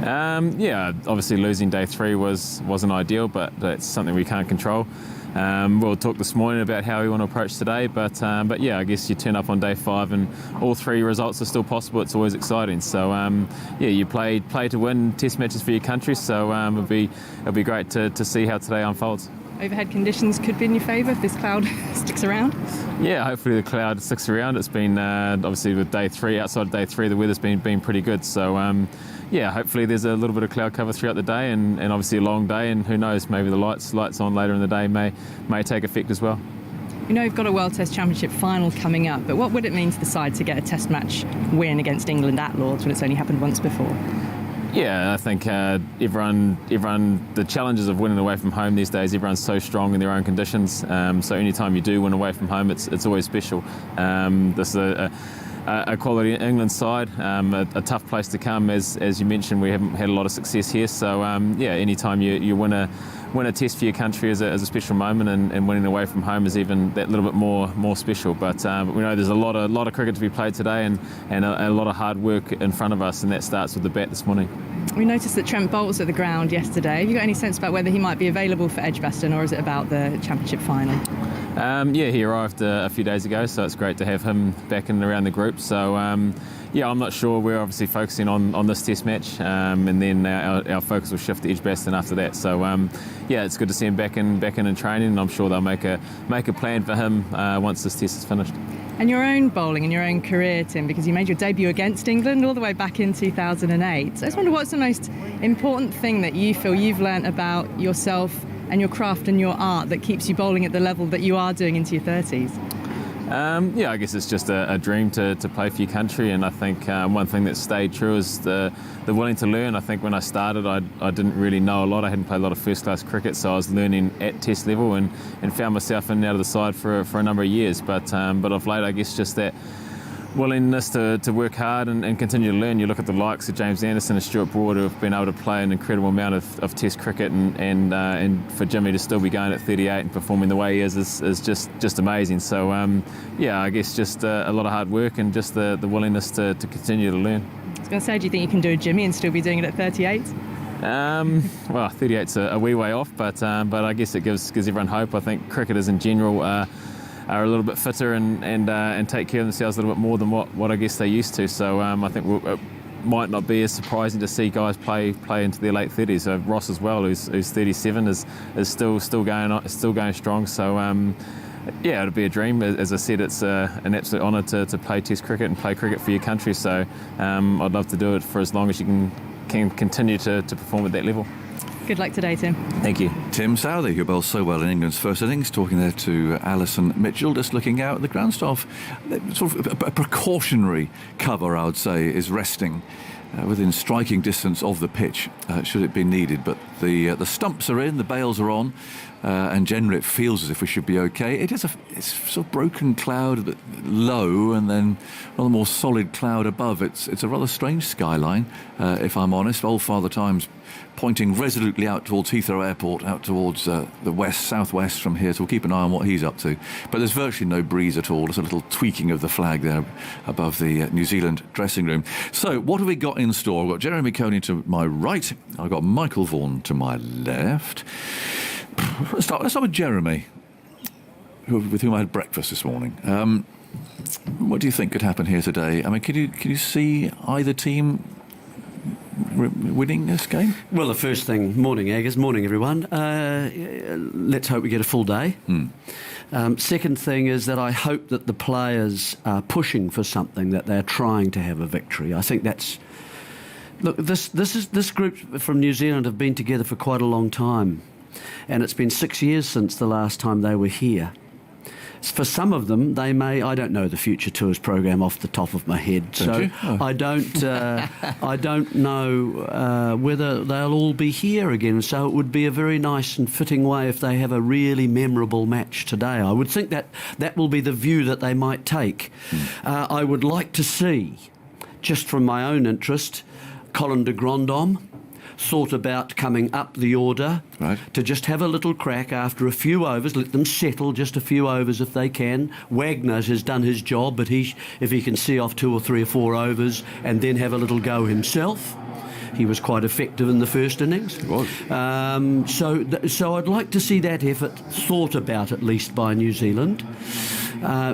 Obviously losing day 3 wasn't ideal, but it's something we can't control. We'll talk this morning about how we want to approach today, but I guess you turn up on day 5 and all 3 results are still possible. It's always exciting. So you play to win Test matches for your country. So it'll be great to see how today unfolds. Overhead conditions could be in your favour if this cloud sticks around? Yeah, hopefully the cloud sticks around. It's been obviously with day 3, outside of day 3, the weather's been pretty good. So hopefully there's a little bit of cloud cover throughout the day, and obviously a long day, and who knows, maybe the lights on later in the day may take effect as well. You know you've got a World Test Championship final coming up, but what would it mean to the side to get a Test match win against England at Lord's when it's only happened once before? Yeah, I think everyone, the challenges of winning away from home these days, everyone's so strong in their own conditions. So any time you do win away from home, it's always special. This is a quality England side, a tough place to come. As you mentioned, we haven't had a lot of success here. So any time you win a test for your country is a special moment, and winning away from home is even that little bit more special. But we know there's a lot of cricket to be played today, and a lot of hard work in front of us, and that starts with the bat this morning. We noticed that Trent Boult was at the ground yesterday. Have you got any sense about whether he might be available for Edgbaston, or is it about the championship final? He arrived a few days ago, so it's great to have him back in and around the group. So I'm not sure. We're obviously focusing on this Test match, and then our focus will shift to Edgbaston after that. So it's good to see him back in training, and I'm sure they'll make a plan for him once this Test is finished. And your own bowling and your own career, Tim, because you made your debut against England all the way back in 2008. So I just wonder, what's the most important thing that you feel you've learnt about yourself and your craft and your art that keeps you bowling at the level that you are doing into your 30s? I guess it's just a dream to play for your country, and I think one thing that stayed true is the willing to learn. I think when I started, I didn't really know a lot. I hadn't played a lot of first-class cricket, so I was learning at Test level and found myself in and out of the side for a number of years. But of late, I guess just that willingness to work hard and continue to learn. You look at the likes of James Anderson and Stuart Broad, who have been able to play an incredible amount of Test cricket, and for Jimmy to still be going at 38 and performing the way he is just amazing. So I guess just a lot of hard work and just the willingness to continue to learn. I was going to say, do you think you can do a Jimmy and still be doing it at 38? 38's a wee way off, but I guess it gives everyone hope. I think cricketers in general are a little bit fitter and take care of themselves a little bit more than what I guess they used to. So I think it might not be as surprising to see guys play into their late 30s. So Ross as well, who's 37, is still going strong. So it'll be a dream. As I said, it's an absolute honour to play Test cricket and play cricket for your country. So I'd love to do it for as long as you can continue to perform at that level. Good luck today, Tim. Thank you. Tim Southey, who bowled so well in England's first innings, talking there to Alison Mitchell, just looking out at the ground staff. Sort of a precautionary cover, I would say, is resting within striking distance of the pitch, should it be needed. But the stumps are in, the bails are on, and generally it feels as if we should be okay. It's sort of broken cloud, a bit low, and then a rather more solid cloud above. It's a rather strange skyline, if I'm honest. Old Father Time's pointing resolutely out towards Heathrow Airport, out towards the southwest from here, so we'll keep an eye on what he's up to. But there's virtually no breeze at all. There's a little tweaking of the flag there above the New Zealand dressing room. So what have we got in store? We've got Jeremy Coney to my right. I've got Michael Vaughan to my left. Let's start with Jeremy, with whom I had breakfast this morning. What do you think could happen here today? I mean, can you see either team winning this game? Well, the first thing, morning Aggers, morning everyone. Let's hope we get a full day. Second thing is that I hope that the players are pushing for something, that they're trying to have a victory. I think that's... Look, this group from New Zealand have been together for quite a long time. and it's been 6 years since the last time they were here. For some of them, they may. I don't know the Future Tours program off the top of my head, I don't. I don't know whether they'll all be here again. So it would be a very nice and fitting way if they have a really memorable match today. I would think that will be the view that they might take. I would like to see, just from my own interest, Colin de Grandhomme thought about coming up the order to just have a little crack after a few overs, let them settle just a few overs if they can. Wagner has done his job, but if he can see off 2 or 3 or 4 overs and then have a little go himself. He was quite effective in the first innings. He was. So I'd like to see that effort thought about at least by New Zealand,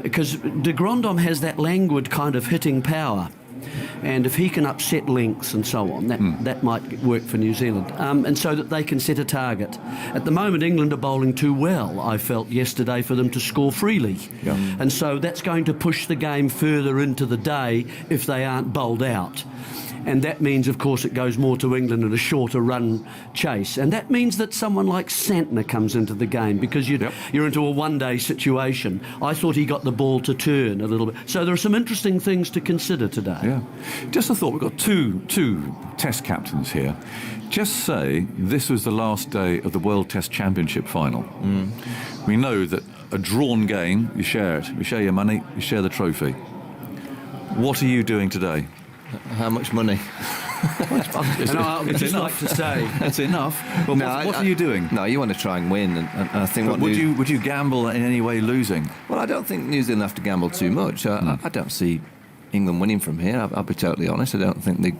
because de Grandhomme has that languid kind of hitting power. And if he can upset lengths and so on, that might work for New Zealand. And so that they can set a target. At the moment, England are bowling too well, I felt yesterday, for them to score freely. Yeah. And so that's going to push the game further into the day if they aren't bowled out. And that means, of course, it goes more to England in a shorter run chase. And that means that someone like Santner comes into the game, because you're into a one-day situation. I thought he got the ball to turn a little bit. So there are some interesting things to consider today. Yeah. Just a thought, we've got two Test captains here. Just say this was the last day of the World Test Championship final. We know that a drawn game, you share it. You share your money, you share the trophy. What are you doing today? How much money? I would just like to say that's enough. Well, what are you doing? No, you want to try and win, and I think. But would you gamble in any way losing? Well, I don't think New Zealand have to gamble too much. I don't see England winning from here. I'll be totally honest. I don't think they.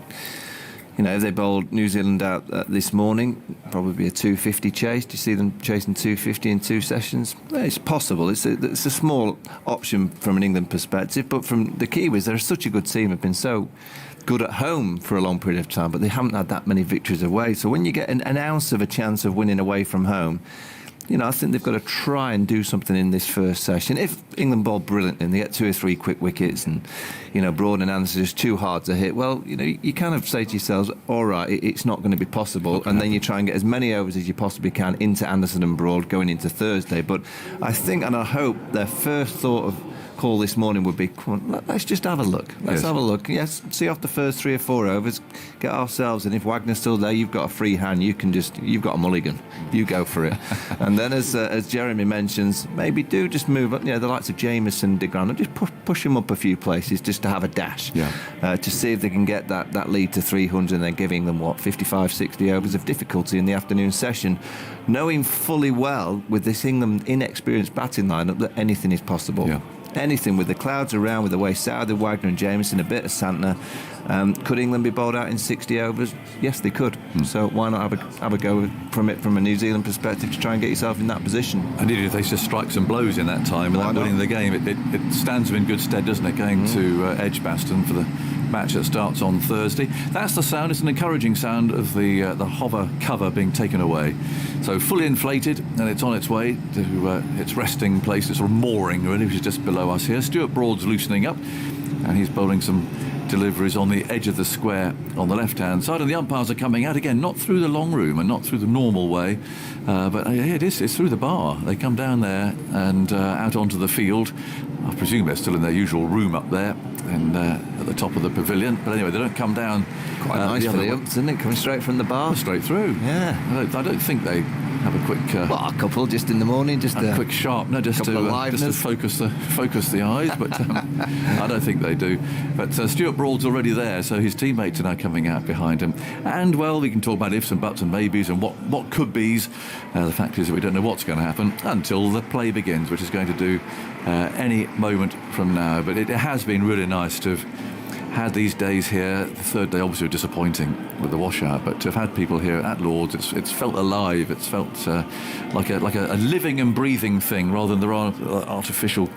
If they bowled New Zealand out this morning, probably be a 250 chase. Do you see them chasing 250 in 2 sessions? It's possible. It's a small option from an England perspective, but from the Kiwis, they're such a good team. Have been so good at home for a long period of time, but they haven't had that many victories away. So when you get an ounce of a chance of winning away from home, I think they've got to try and do something in this first session. If England bowl brilliantly and they get 2 or 3 quick wickets and, Broad and Anderson is too hard to hit, well, you kind of say to yourselves, all right, it's not going to be possible. And then you try and get as many overs as you possibly can into Anderson and Broad going into Thursday. But I think and I hope their first thought of call this morning would be, come on, let's just have a look. Let's have a look. Yes, see off the first 3 or 4 overs, get ourselves, and if Wagner's still there, you've got a free hand, you've got a mulligan. You go for it. And then as Jeremy mentions, maybe do just move up, the likes of Jamieson, de Grandhomme, just push them up a few places just to have a dash. To see if they can get that lead to 300, and they're giving them 55, 60 overs of difficulty in the afternoon session, knowing fully well with this England inexperienced batting lineup that anything is possible. Yeah. Anything with the clouds around, with the way Southey, Wagner and Jamieson, a bit of Santner. Could England be bowled out in 60 overs? Yes, they could. So why not have a go from a New Zealand perspective to try and get yourself in that position? And if they just strike some blows in that time without winning the game, it stands them in good stead, doesn't it, going to Edgbaston for the match that starts on Thursday. That's the sound. It's an encouraging sound of the hover cover being taken away. So fully inflated, and it's on its way to its resting place. It's sort of mooring, really, which is just below us here. Stuart Broad's loosening up, and he's bowling some deliveries on the edge of the square on the left-hand side, and the umpires are coming out again, not through the long room and not through the normal way, but it's through the bar. They come down there and out onto the field. I presume they're still in their usual room up there and at the top of the pavilion, but anyway, they don't come down. Quite nice for the umps, isn't it, coming straight from the bar? Straight through. Yeah. I don't think they have a quick a couple just in the morning, just a quick sharp, just to focus the eyes, but I don't think they do. But Stuart Broad's already there, so his teammates are now coming out behind him, and well, we can talk about ifs and buts and maybes and what could be's. The fact is that we don't know what's going to happen until the play begins, which is going to do any moment from now. But it has been really nice to have had these days here. The third day obviously was disappointing with the washout, but to have had people here at Lord's, it's felt alive. It's felt like a living and breathing thing rather than the artificial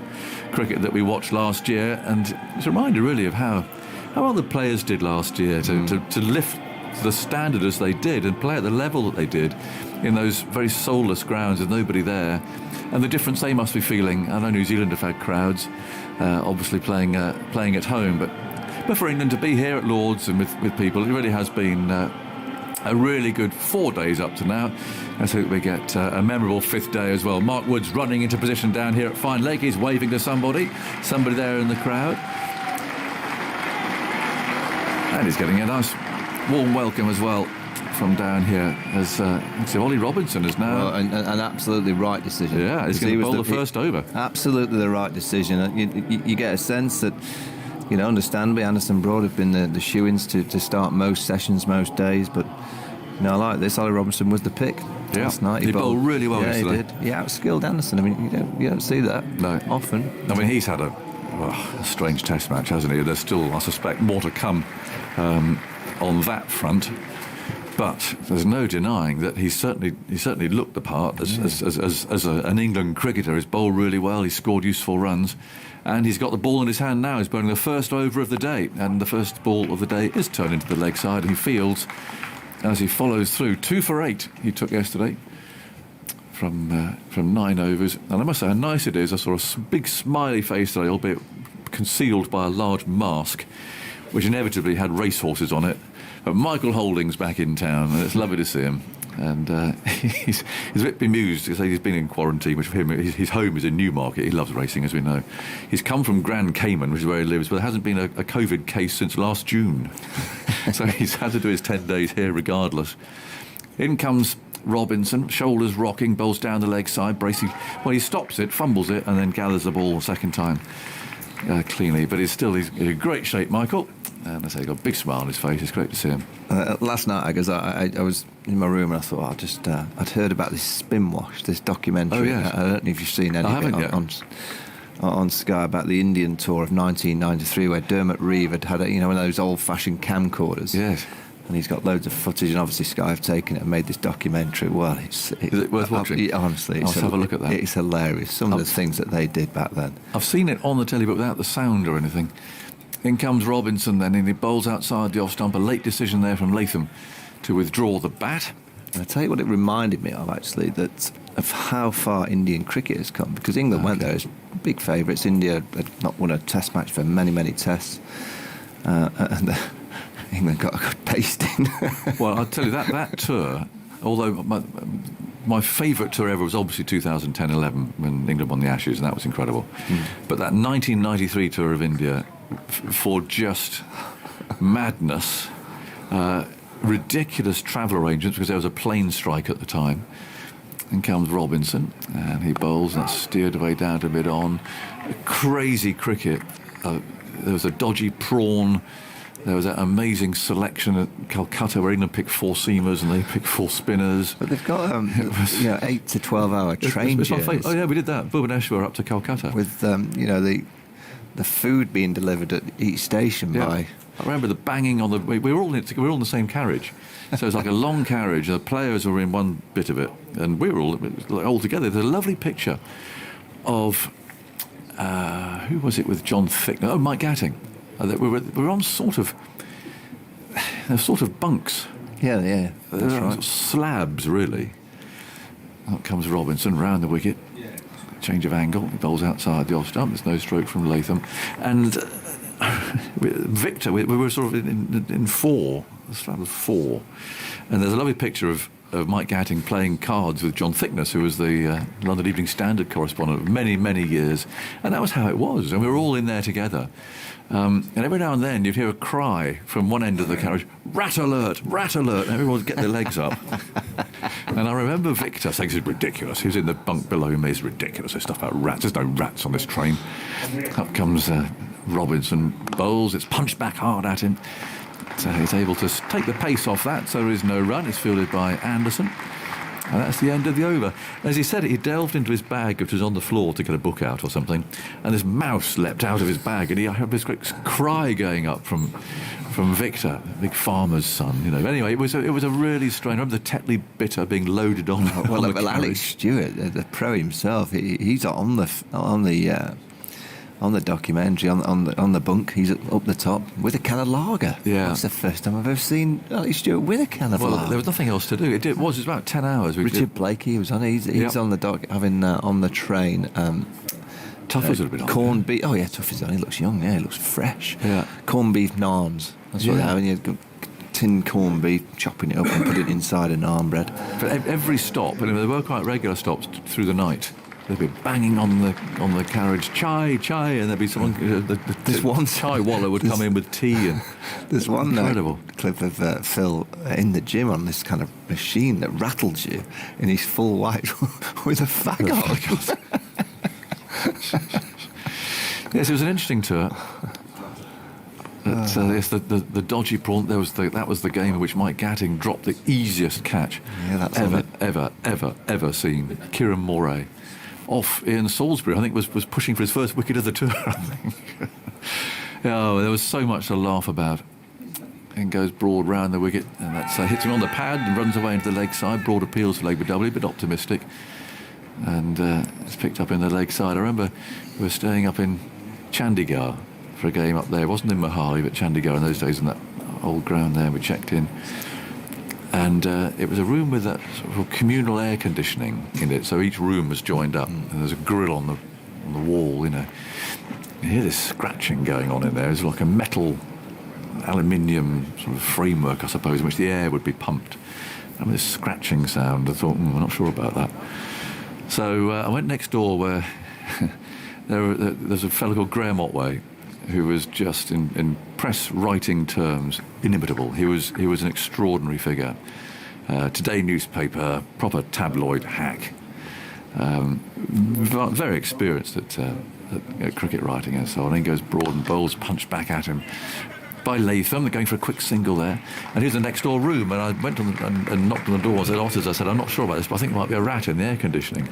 cricket that we watched last year. And it's a reminder really of how well the players did last year to lift the standard as they did and play at the level that they did in those very soulless grounds with nobody there, and the difference they must be feeling. I know New Zealand have had crowds obviously playing at home, but for England to be here at Lord's and with people, it really has been a really good 4 days up to now. Let's hope we get a memorable 5th day as well. Mark Woods running into position down here at Fine Lake. He's waving to somebody there in the crowd. And he's getting a nice warm welcome as well from down here as Ollie Robinson is now... Well, an absolutely right decision. Yeah, he's going to bowl the first over. Absolutely the right decision. You get a sense that, understandably, Anderson Broad have been the shoo-ins to start most sessions, most days, but, I like this. Ollie Robinson was the pick last night. He bowled really well yesterday. He did. He outskilled Anderson. I mean, you don't see that often. I mean, he's had a strange test match, hasn't he? There's still, I suspect, more to come on that front. But there's no denying that he certainly looked the part as an England cricketer. He's bowled really well. He's scored useful runs, and he's got the ball in his hand now. He's bowling the first over of the day, and the first ball of the day is turned into the leg side. He fields as he follows through. 2 for 8 he took yesterday from 9 overs, and I must say how nice it is. I saw a big smiley face today, albeit concealed by a large mask, which inevitably had racehorses on it. But Michael Holding's back in town, and it's lovely to see him. And he's a bit bemused because he's been in quarantine, which for him, his home is in Newmarket. He loves racing, as we know. He's come from Grand Cayman, which is where he lives, but there hasn't been a COVID case since last June. So he's had to do his 10 days here regardless. In comes Robinson, shoulders rocking, bowls down the leg side, bracing. Well, he stops it, fumbles it, and then gathers the ball a second time cleanly. But he's in great shape, Michael. And I say, he's got a big smile on his face. It's great to see him. Last night, I was in my room and I thought, I'd heard about this Spin Wash, this documentary. Oh, yes. I don't know if you've seen any of it on Sky about the Indian tour of 1993, where Dermot Reeve had one of those old-fashioned camcorders. Yes. And he's got loads of footage, and obviously Sky have taken it and made this documentary. Well, is it worth watching? Honestly, I'll have a look at that. It's hilarious. Some of the things that they did back then. I've seen it on the telly, but without the sound or anything. In comes Robinson then, and he bowls outside the off stump. A late decision there from Latham to withdraw the bat. And I'll tell you what it reminded me of, actually, that of how far Indian cricket has come, because England went there as big favourites. India had not won a test match for many, many tests. And England got a good pasting. Well, I'll tell you, that tour, although my favourite tour ever was obviously 2010-11 when England won the Ashes, and that was incredible. But that 1993 tour of India, for just madness, ridiculous travel arrangements, because there was a plane strike at the time. In comes Robinson, and he bowls, and that's steered away down to mid-on. Crazy cricket. There was a dodgy prawn. There was that amazing selection at Calcutta where England picked 4 seamers and they picked 4 spinners. But they've got 8 to 12 hour train journeys. Oh yeah, we did that. Bhubaneswar up to Calcutta with the food being delivered at each station by. I remember the banging on the. We were all in the same carriage, so it was like a long carriage. The players were in one bit of it, and we were all together. There's a lovely picture of who was it with John Thickness? Oh, Mike Gatting. We were on sort of bunks. Yeah, that's right. Slabs, really. Out comes Robinson round the wicket. Change of angle. He bowls outside the off stump. There's no stroke from Latham. And Victor, we were sort of in 4. The slab was 4. And there's a lovely picture of Mike Gatting playing cards with John Thickness, who was the London Evening Standard correspondent of many, many years. And that was how it was. And we were all in there together. And every now and then you'd hear a cry from one end of the carriage, rat alert, rat alert, and everyone would get their legs up. And I remember Victor saying, this is ridiculous. He was in the bunk below me, it's ridiculous, there's stuff about rats, there's no rats on this train. Up comes Robinson, bowls, it's punched back hard at him. So he's able to take the pace off that, so there is no run. It's fielded by Anderson. And that's the end of the over. As he said it, he delved into his bag, which was on the floor, to get a book out or something, and this mouse leapt out of his bag, and he had this great cry going up from Victor, the big farmer's son. Anyway, it was a really strange. I remember the Tetley bitter being loaded on. Well, Alex Stewart, the pro himself, he's on the documentary, on the bunk. He's up the top with a can of lager. Yeah, that's the first time I've ever seen Alex Stewart with a can of lager. There was nothing else to do. It was about 10 hours. Richard Blakey was on. He's on the dock having on the train. Tuffers would have been on. Corned beef. Oh yeah, Tuffers on. He looks young. Yeah, he looks fresh. Yeah, corned beef naans. That's what they're having. tin corned beef, chopping it up and putting it inside a naan bread. But every stop, and there were quite regular stops through the night. They'd be banging on the carriage, chai, and there'd be someone. This one chai wallah would come in with tea, and there's one incredible clip of Phil in the gym on this kind of machine that rattles you in his full white with a faggot. Yes, it was an interesting tour. Yes, the dodgy prawn. That was the game in which Mike Gatting dropped the easiest catch ever seen. Kieran Moray, off in Salisbury, I think was pushing for his first wicket of the tour. I think. Oh, there was so much to laugh about. And goes Broad round the wicket, and that's hits him on the pad and runs away into the leg side. Broad appeals for leg but doubly, but optimistic, and it's picked up in the leg side. I remember we were staying up in Chandigarh for a game up there. It wasn't in Mohali, but Chandigarh in those days, in that old ground there. We checked in, and it was a room with that sort of communal air conditioning in it. So each room was joined up, and there's a grill on the wall. You hear this scratching going on in there. It's like a metal, aluminium sort of framework, I suppose, in which the air would be pumped. And this scratching sound, I thought, I'm not sure about that. So I went next door where there's a fellow called Graham Otway, who was just, in press writing terms, inimitable. He was an extraordinary figure. Today newspaper, proper tabloid hack. Very experienced at cricket writing and so on. He goes Broad and bowls punched back at him by Latham. They're going for a quick single there. And here's the next door room. And I went and knocked on the door and said, Otters, I said, I'm not sure about this, but I think there might be a rat in the air conditioning.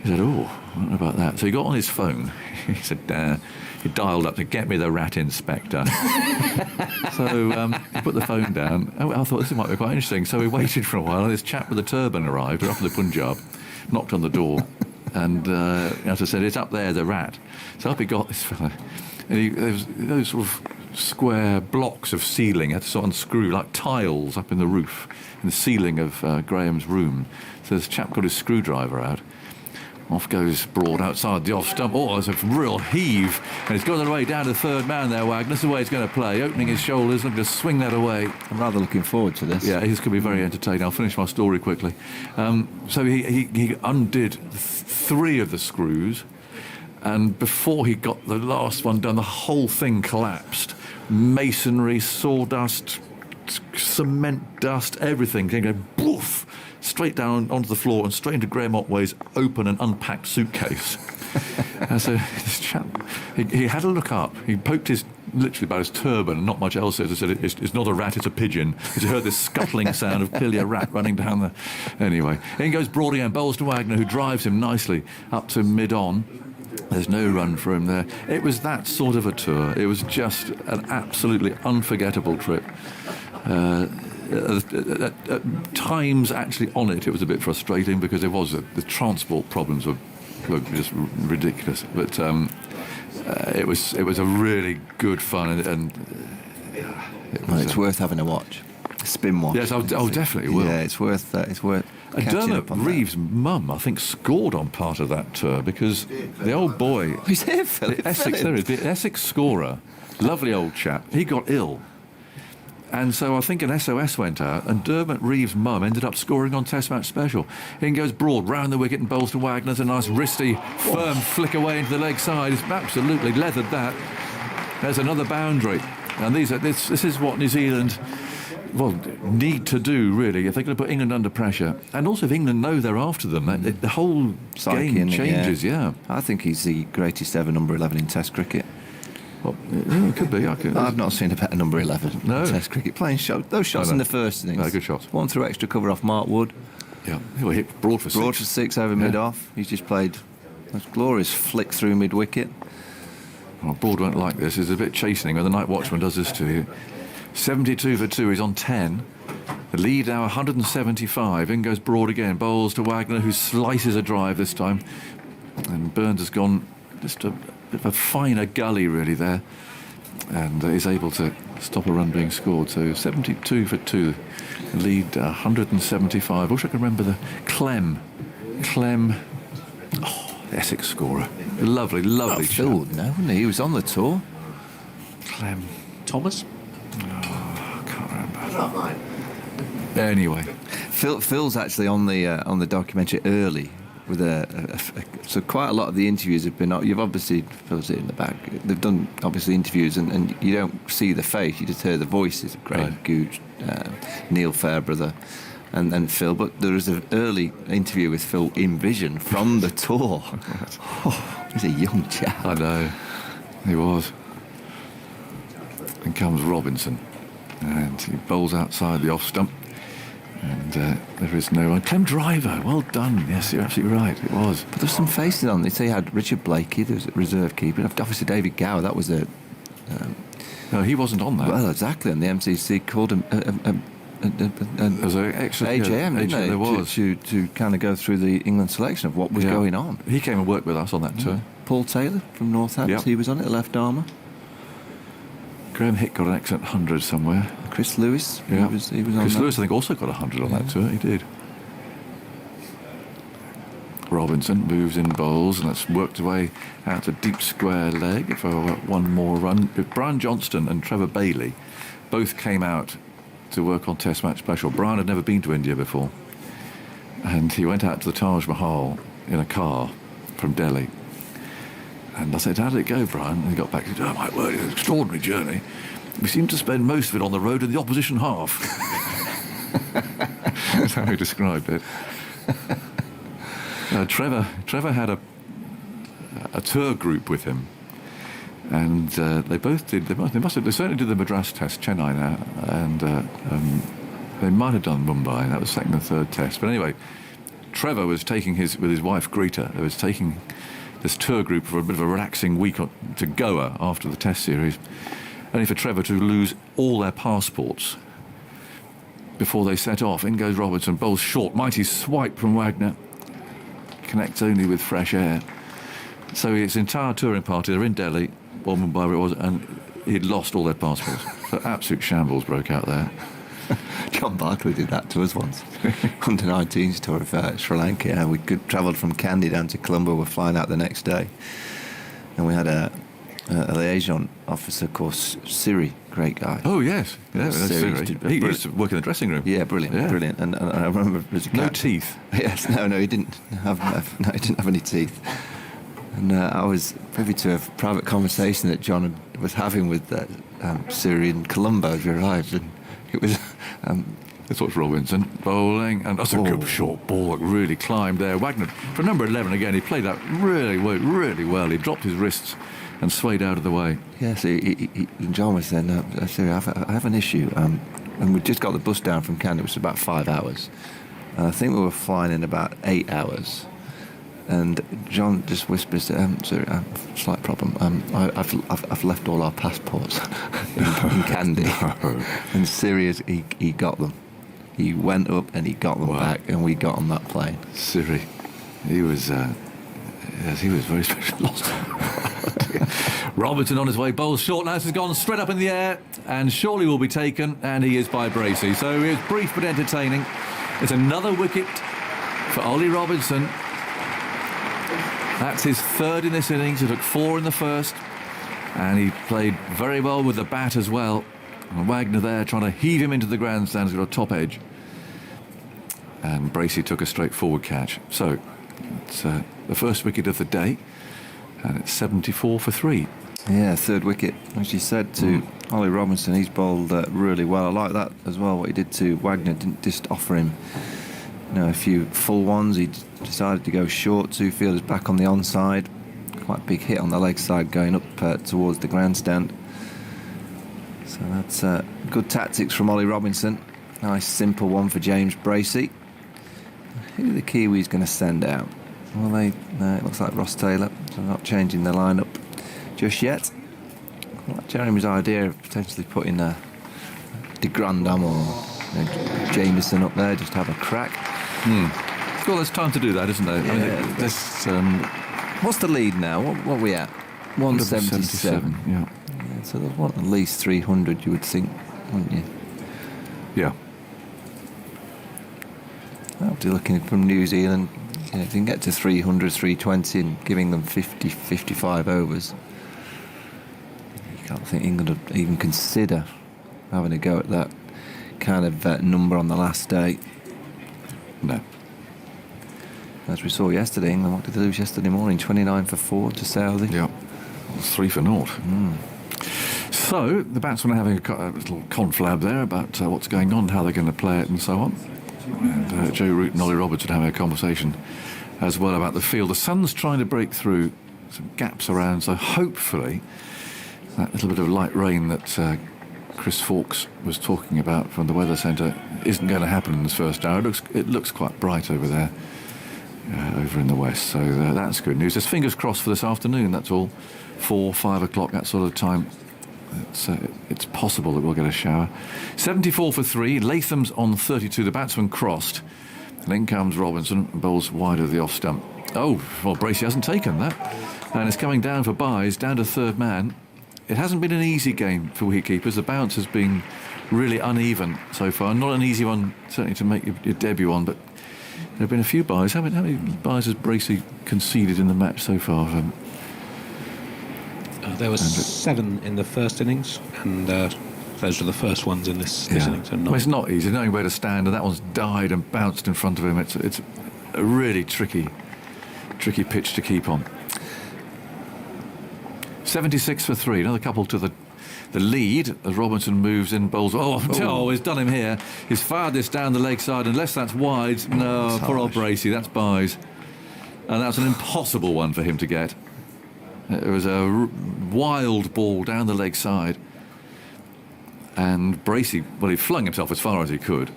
He said, oh, I don't know about that. So he got on his phone. He said, he dialed up to get me the rat inspector. So he put the phone down. I thought this might be quite interesting. So we waited for a while, and this chap with a turban arrived. We're up in the Punjab, knocked on the door, and as I said, it's up there, the rat. So up he got, this fella. And there was those sort of square blocks of ceiling, had to sort of unscrew like tiles up in the roof, in the ceiling of Graham's room. So this chap got his screwdriver out. Off goes Broad outside the off stump. Oh, there's a real heave. And he's got it away down to the third man there, Wagner. That's the way he's going to play. Opening his shoulders, looking to swing that away. I'm rather looking forward to this. Yeah, this could be very entertaining. I'll finish my story quickly. So he undid three of the screws. And before he got the last one done, the whole thing collapsed. Masonry, sawdust, cement dust, everything came going boof, straight down onto the floor and straight into Graham Otway's open and unpacked suitcase. And so this chap, he had to look up. He poked literally about his turban and not much else. As I said, it's not a rat, it's a pigeon. He heard this scuttling sound of clearly a rat running down the... Anyway, in goes Broad again, bowls to Wagner, who drives him nicely up to mid-on. There's no run for him there. It was that sort of a tour. It was just an absolutely unforgettable trip. At times, actually, on it was a bit frustrating because there was the transport problems were just ridiculous. But it was a really good fun, and it's worth having a watch. Spin watch. Yes, I'll definitely will. Yeah, it's worth. Dermot Reeves' mum, I think, scored on part of that tour because the old boy, he's here, Philip. The Essex scorer, lovely old chap, he got ill. And so I think an SOS went out, and Dermot Reeves' mum ended up scoring on Test Match Special. In goes Broad, round the wicket and bowls to Wagner. There's a nice wristy, firm flick away into the leg side. He's absolutely leathered that. There's another boundary. And this is what New Zealand... need to do, really, if they're going to put England under pressure. And also if England know they're after them, the whole game changes, yeah. I think he's the greatest ever number 11 in Test cricket. Well, it could be. I've not seen a better number 11 in Test cricket. Playing those shots in the first innings. No, good shots. One through extra cover off Mark Wood. Yeah, he hit Broad for six. Broad for six over mid-off. He's just played a glorious flick through mid-wicket. Well, Broad won't like this. It's a bit chastening when the night watchman does this to you. 72 for 2, he's on 10. The lead now 175. In goes Broad again, bowls to Wagner, who slices a drive this time. And Burns has gone just a bit of a finer gully, really, there. And is able to stop a run being scored. So 72 for 2. The lead 175. I wish I could remember the Clem, the Essex scorer. Lovely chap. Phil would know, wouldn't he? He was on the tour. Clem. Thomas? I can't remember. Anyway, Phil's actually on the documentary early with so quite a lot of the interviews have been. You've obviously Phil's in the back. They've done obviously interviews and you don't see the face. You just hear the voices of Graham Gooch, Neil Fairbrother, and Phil. But there was an early interview with Phil in Vision from the tour. He's a young chap. I know he was. And comes Robinson, and he bowls outside the off stump. And there is no one. Clem Driver, well done. Yes, you're absolutely right. It was. But there's some faces on. They say you had Richard Blakey, there was a reserve keeper. Obviously David Gower, that was a... no, he wasn't on that. Well, exactly. And the MCC called him... There's an extra AJM, didn't they? There was. To kind of go through the England selection of what was going on. He came and worked with us on that tour. Paul Taylor from Northampton, he was on it, left armour. Graham Hick got an excellent 100 somewhere. Chris Lewis, he was on Chris that. Lewis, I think, also got 100 on that tour. He did. Robinson moves in bowls and that's worked away out to deep square leg for one more run. Brian Johnston and Trevor Bailey both came out to work on Test Match Special. Brian had never been to India before, and he went out to the Taj Mahal in a car from Delhi. And I said, "How did it go, Brian?" And he got back and said, "Oh my word, it was an extraordinary journey. We seemed to spend most of it on the road in the opposition half." That's how he described it. Trevor had a tour group with him, and they both did. They certainly did the Madras Test, Chennai now, and they might have done Mumbai. That was second and third test. But anyway, Trevor was taking with his wife Greta. They was taking this tour group for a bit of a relaxing week to Goa after the Test series, only for Trevor to lose all their passports before they set off. In goes Robinson, bowls short, mighty swipe from Wagner, connects only with fresh air. So his entire touring party, they're in Delhi, or Mumbai, it was, and he'd lost all their passports. So absolute shambles broke out there. John Barclay did that to us once. Under 19s tour of Sri Lanka. And we travelled from Kandy down to Colombo. We're flying out the next day. And we had a liaison officer called Siri, great guy. Oh, yes. Yeah, Siri. He used to work in the dressing room. Yeah, brilliant. And I remember as a no cat, teeth. Yes, no, he didn't have any teeth. And I was privy to a private conversation that John was having with Siri in Colombo as we arrived. And it was... This was Robinson bowling, and that's a good short ball that really climbed there. Wagner, for number 11 again, he played that really well. He dropped his wrists and swayed out of the way. Yes, John was saying, Siri, I have an issue. And we just got the bus down from Canada, which was about 5 hours. And I think we were flying in about 8 hours. And John just whispers, "Siri, slight problem. I've left all our passports in Kandy." No. And Siri, he got them. He went up and he got them back, and we got on that plane. Siri, he was very special. Lost. Robertson on his way, bowls short. Now this has gone straight up in the air, and surely will be taken, and he is by Bracey. So it was brief but entertaining. It's another wicket for Ollie Robinson. That's his third in this innings. He took 4 in the first, and he played very well with the bat as well. And Wagner there trying to heave him into the grandstand. He's got a top edge, and Bracey took a straightforward catch. So it's the first wicket of the day, and it's 74 for 3. Yeah, third wicket, as you said, to Ollie Robinson. He's bowled really well. I like that as well, what he did to Wagner. Didn't just offer him a few full ones. He decided to go short. 2 fielders back on the onside. Quite a big hit on the leg side going up towards the grandstand. So that's good tactics from Ollie Robinson. Nice simple one for James Bracey. Who are the Kiwis going to send out? Well, it looks like Ross Taylor. So not changing the lineup just yet. I like Jeremy's idea of potentially putting De Grandam or Jameson up there, just to have a crack. Well, there's time to do that, isn't there? Yeah. I mean, what's the lead now? What are we at? 177. Yeah. So there's at least 300, you would think, wouldn't you? Yeah. After looking from New Zealand, if you can get to 300, 320 and giving them 50, 55 overs, you can't think England would even consider having a go at that. kind of number on the last day. No. As we saw yesterday, England, what did they lose yesterday morning? 29 for 4 to Saudi. Yeah, 3 for naught. So the batsmen are having a little conflab there about what's going on, how they're going to play it and so on. And Joe Root and Ollie Robertson having a conversation as well about the field. The sun's trying to break through some gaps around, so hopefully that little bit of light rain that Chris Fawkes was talking about from the Weather Centre isn't going to happen in this first hour. It looks quite bright over there, over in the west, so that's good news. There's fingers crossed for this afternoon, that's all. 4, 5 o'clock, that sort of time. It's possible that we'll get a shower. 74 for 3, Latham's on 32, the batsman crossed. And in comes Robinson, bowls wide of the off stump. Oh, well, Bracey hasn't taken that. And it's coming down for Byes, down to third man. It hasn't been an easy game for wicketkeepers. The bounce has been really uneven so far. Not an easy one, certainly, to make your debut on, but there have been a few byes. How many byes has Bracey conceded in the match so far? There were 7 in the first innings, and those are the first ones in this innings. Well, it's not easy, knowing where to stand, and that one's died and bounced in front of him. It's a really tricky pitch to keep on. 76 for 3, another couple to the lead as Robinson moves in, bowls. Oh, he's done him here. He's fired this down the leg side, unless that's wide. No, poor old Bracey, that's Byes. And that's an impossible one for him to get. It was a wild ball down the leg side. And Bracey, well, he flung himself as far as he could.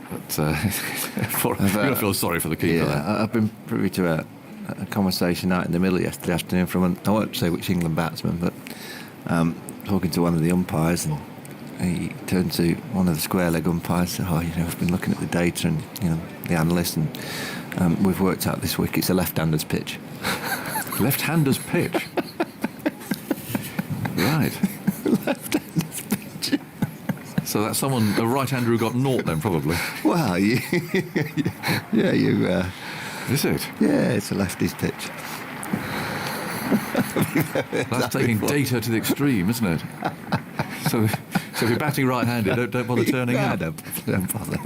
But you've got to feel sorry for the keeper. Yeah, I've been privy to a conversation out in the middle yesterday afternoon from, I won't say which England batsman, but talking to one of the umpires, and he turned to one of the square leg umpires and said, I've been looking at the data and, the analyst, and we've worked out this week it's a left-hander's pitch. Left-hander's pitch? Right. Left-hander's pitch. So that's a right-hander who got naught then, probably. Well, is it? Yeah, it's a lefty's pitch. That's taking data to the extreme, isn't it? So if you're batting right-handed, don't bother turning up. Don't bother.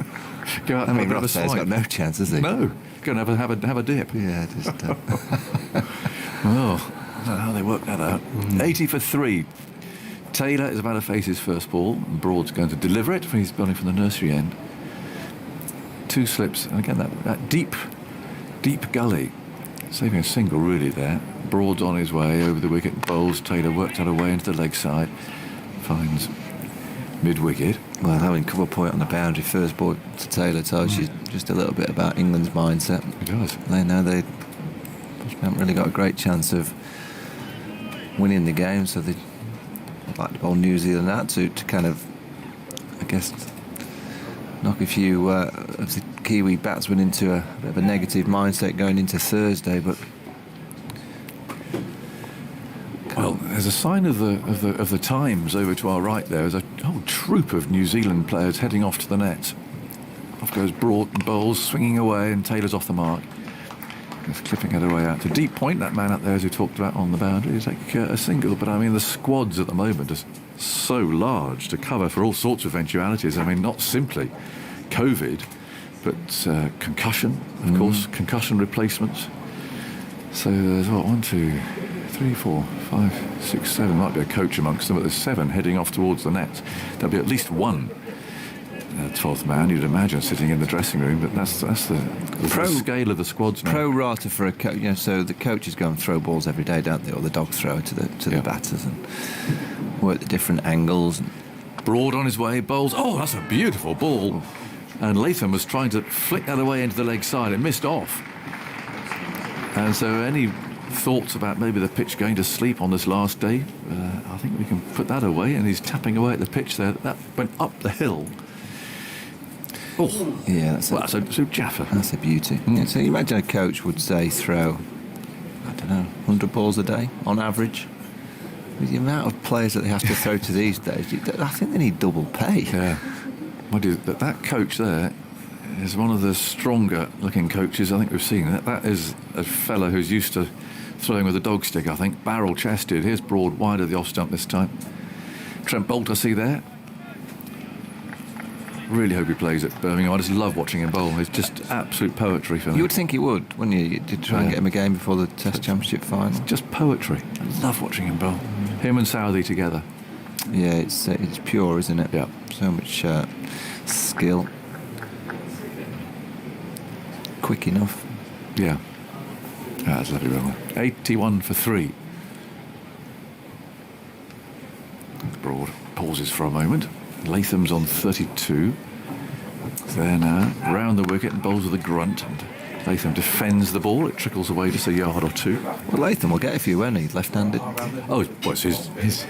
Go out and have a swipe. Roth's got no chance, has he? No. Go and have a dip. Yeah, just... Oh, I don't know how they work that out. 80 for 3. Taylor is about to face his first ball, and Broad's going to deliver it. He's bowling from the nursery end. 2 slips, and again that deep gully, saving a single really there. Broad's on his way over the wicket, bowls. Taylor worked out a way into the leg side, finds mid-wicket. Well, having cover point on the boundary first ball to Taylor tells you just a little bit about England's mindset. It does. They know they haven't really got a great chance of winning the game, so they'd like to bowl New Zealand out to kind of, I guess, knock a few of the Kiwi batsmen into a bit of a negative mindset going into Thursday. But well, there's a sign of the times over to our right there. There's a whole troop of New Zealand players heading off to the net. Off goes Broad and bowls, swinging away, and Taylor's off the mark. Just clipping it away out to deep point. That man up there, as we talked about on the boundary, is like a single. But I mean, the squads at the moment are so large to cover for all sorts of eventualities. I mean, not simply COVID, but concussion, of course, concussion replacements. So there's 1, 2, 3, 4, 5, 6, 7. Might be a coach amongst them, but there's 7 heading off towards the net. There'll be at least one 12th man, you'd imagine, sitting in the dressing room, but that's the scale of the squads now. Pro rata for a coach, so the coaches go and throw balls every day, don't they, or the dog throw to the batters and work the different angles. Broad on his way, bowls. Oh, that's a beautiful ball. And Latham was trying to flick that away into the leg side. It missed off. And so any thoughts about maybe the pitch going to sleep on this last day, I think we can put that away. And he's tapping away at the pitch there. That went up the hill. Oh, yeah, that's a Jaffa. That's a beauty. Yeah, so you imagine a coach would say throw, I don't know, 100 balls a day on average. With the amount of players that they have to throw to these days, I think they need double pay. Yeah. That coach there is one of the stronger looking coaches I think we've seen. That is a fella who's used to throwing with a dog stick, I think. Barrel chested. Here's Broad wide of the off stump this time. Trent Boult, I see there. really hope he plays at Birmingham. I just love watching him bowl. It's just absolute poetry for me. You would think he would, wouldn't you? You'd try and get him a game before the Test Championship final. Just poetry. I love watching him bowl. Him and Southey together. Yeah, it's pure, isn't it? Yeah. So much skill. Quick enough. Yeah. That's lovely, Rowan. 81 for 3. Broad pauses for a moment. Latham's on 32. It's there now, round the wicket and bowls with a grunt. And Latham defends the ball. It trickles away just a yard or two. Well, Latham will get a few, won't he? Left-handed. Oh, what's his it's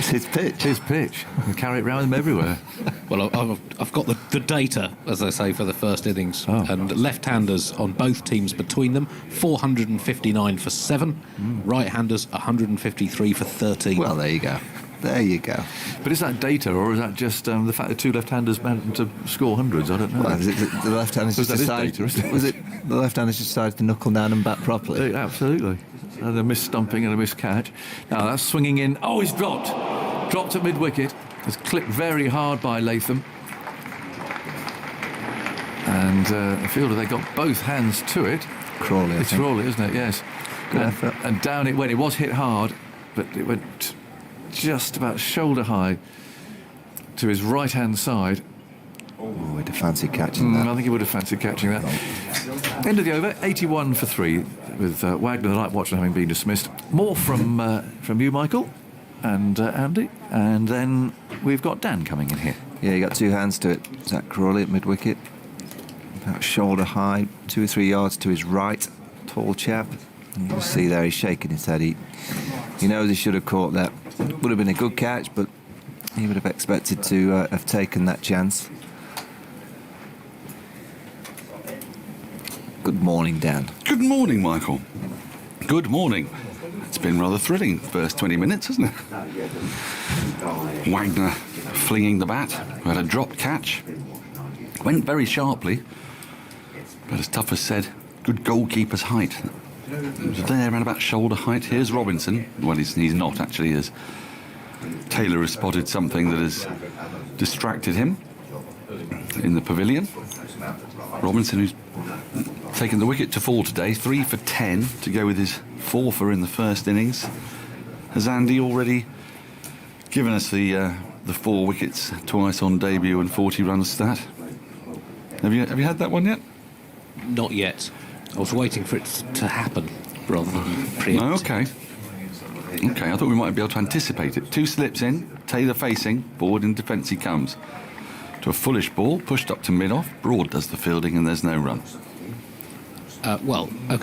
his pitch. His pitch. He'll carry it round him everywhere. Well, I've got the data, as they say, for the first innings. And left-handers on both teams between them, 459 for 7. Right-handers, 153 for 13. Well, there you go. There you go. But is that data, or is that just the fact that two left-handers managed to score hundreds? I don't know. Well, the left-handers just decided. Was it the left-handers just decided to knuckle down and bat properly? Absolutely. And a miss-stumping and a miss-catch. Now that's swinging in. Oh, he's dropped at mid-wicket. It's clipped very hard by Latham. And the fielder, they got both hands to it. Crawley, It's Crawley, isn't it? Yes. Good effort. And down it went. It was hit hard, but it went just about shoulder high to his right-hand side. Oh, he'd have fancied catching that. I think he would have fancied catching that. End of the over, 81 for 3, with Wagner, the night watchman, having been dismissed. More from you, Michael, and Andy, and then we've got Dan coming in here. Yeah, he got two hands to it. Zach Crawley at mid-wicket. About shoulder high, 2 or 3 yards to his right. Tall chap. And you can see there he's shaking his head. He knows he should have caught that. Would have been a good catch, but he would have expected to have taken that chance. Good morning, Dan. Good morning, Michael. Good morning. It's been rather thrilling first 20 minutes, hasn't it? Wagner flinging the bat, who had a dropped catch. Went very sharply, but as Tough has said, good goalkeeper's height. It was there around about shoulder height. Here's Robinson. Well, he's not actually, as Taylor has spotted something that has distracted him in the pavilion. Robinson, who's taken the wicket to fall today, 3 for 10 to go with his 4-for in the first innings. Has Andy already given us the 4 wickets twice on debut and 40 runs stat? Have you had that one yet? Not yet. I was waiting for it to happen rather than preempt. Okay, I thought we might be able to anticipate it. 2 slips in, Taylor facing, forward in defence he comes. To a fullish ball, pushed up to mid-off. Broad does the fielding and there's no run. Let's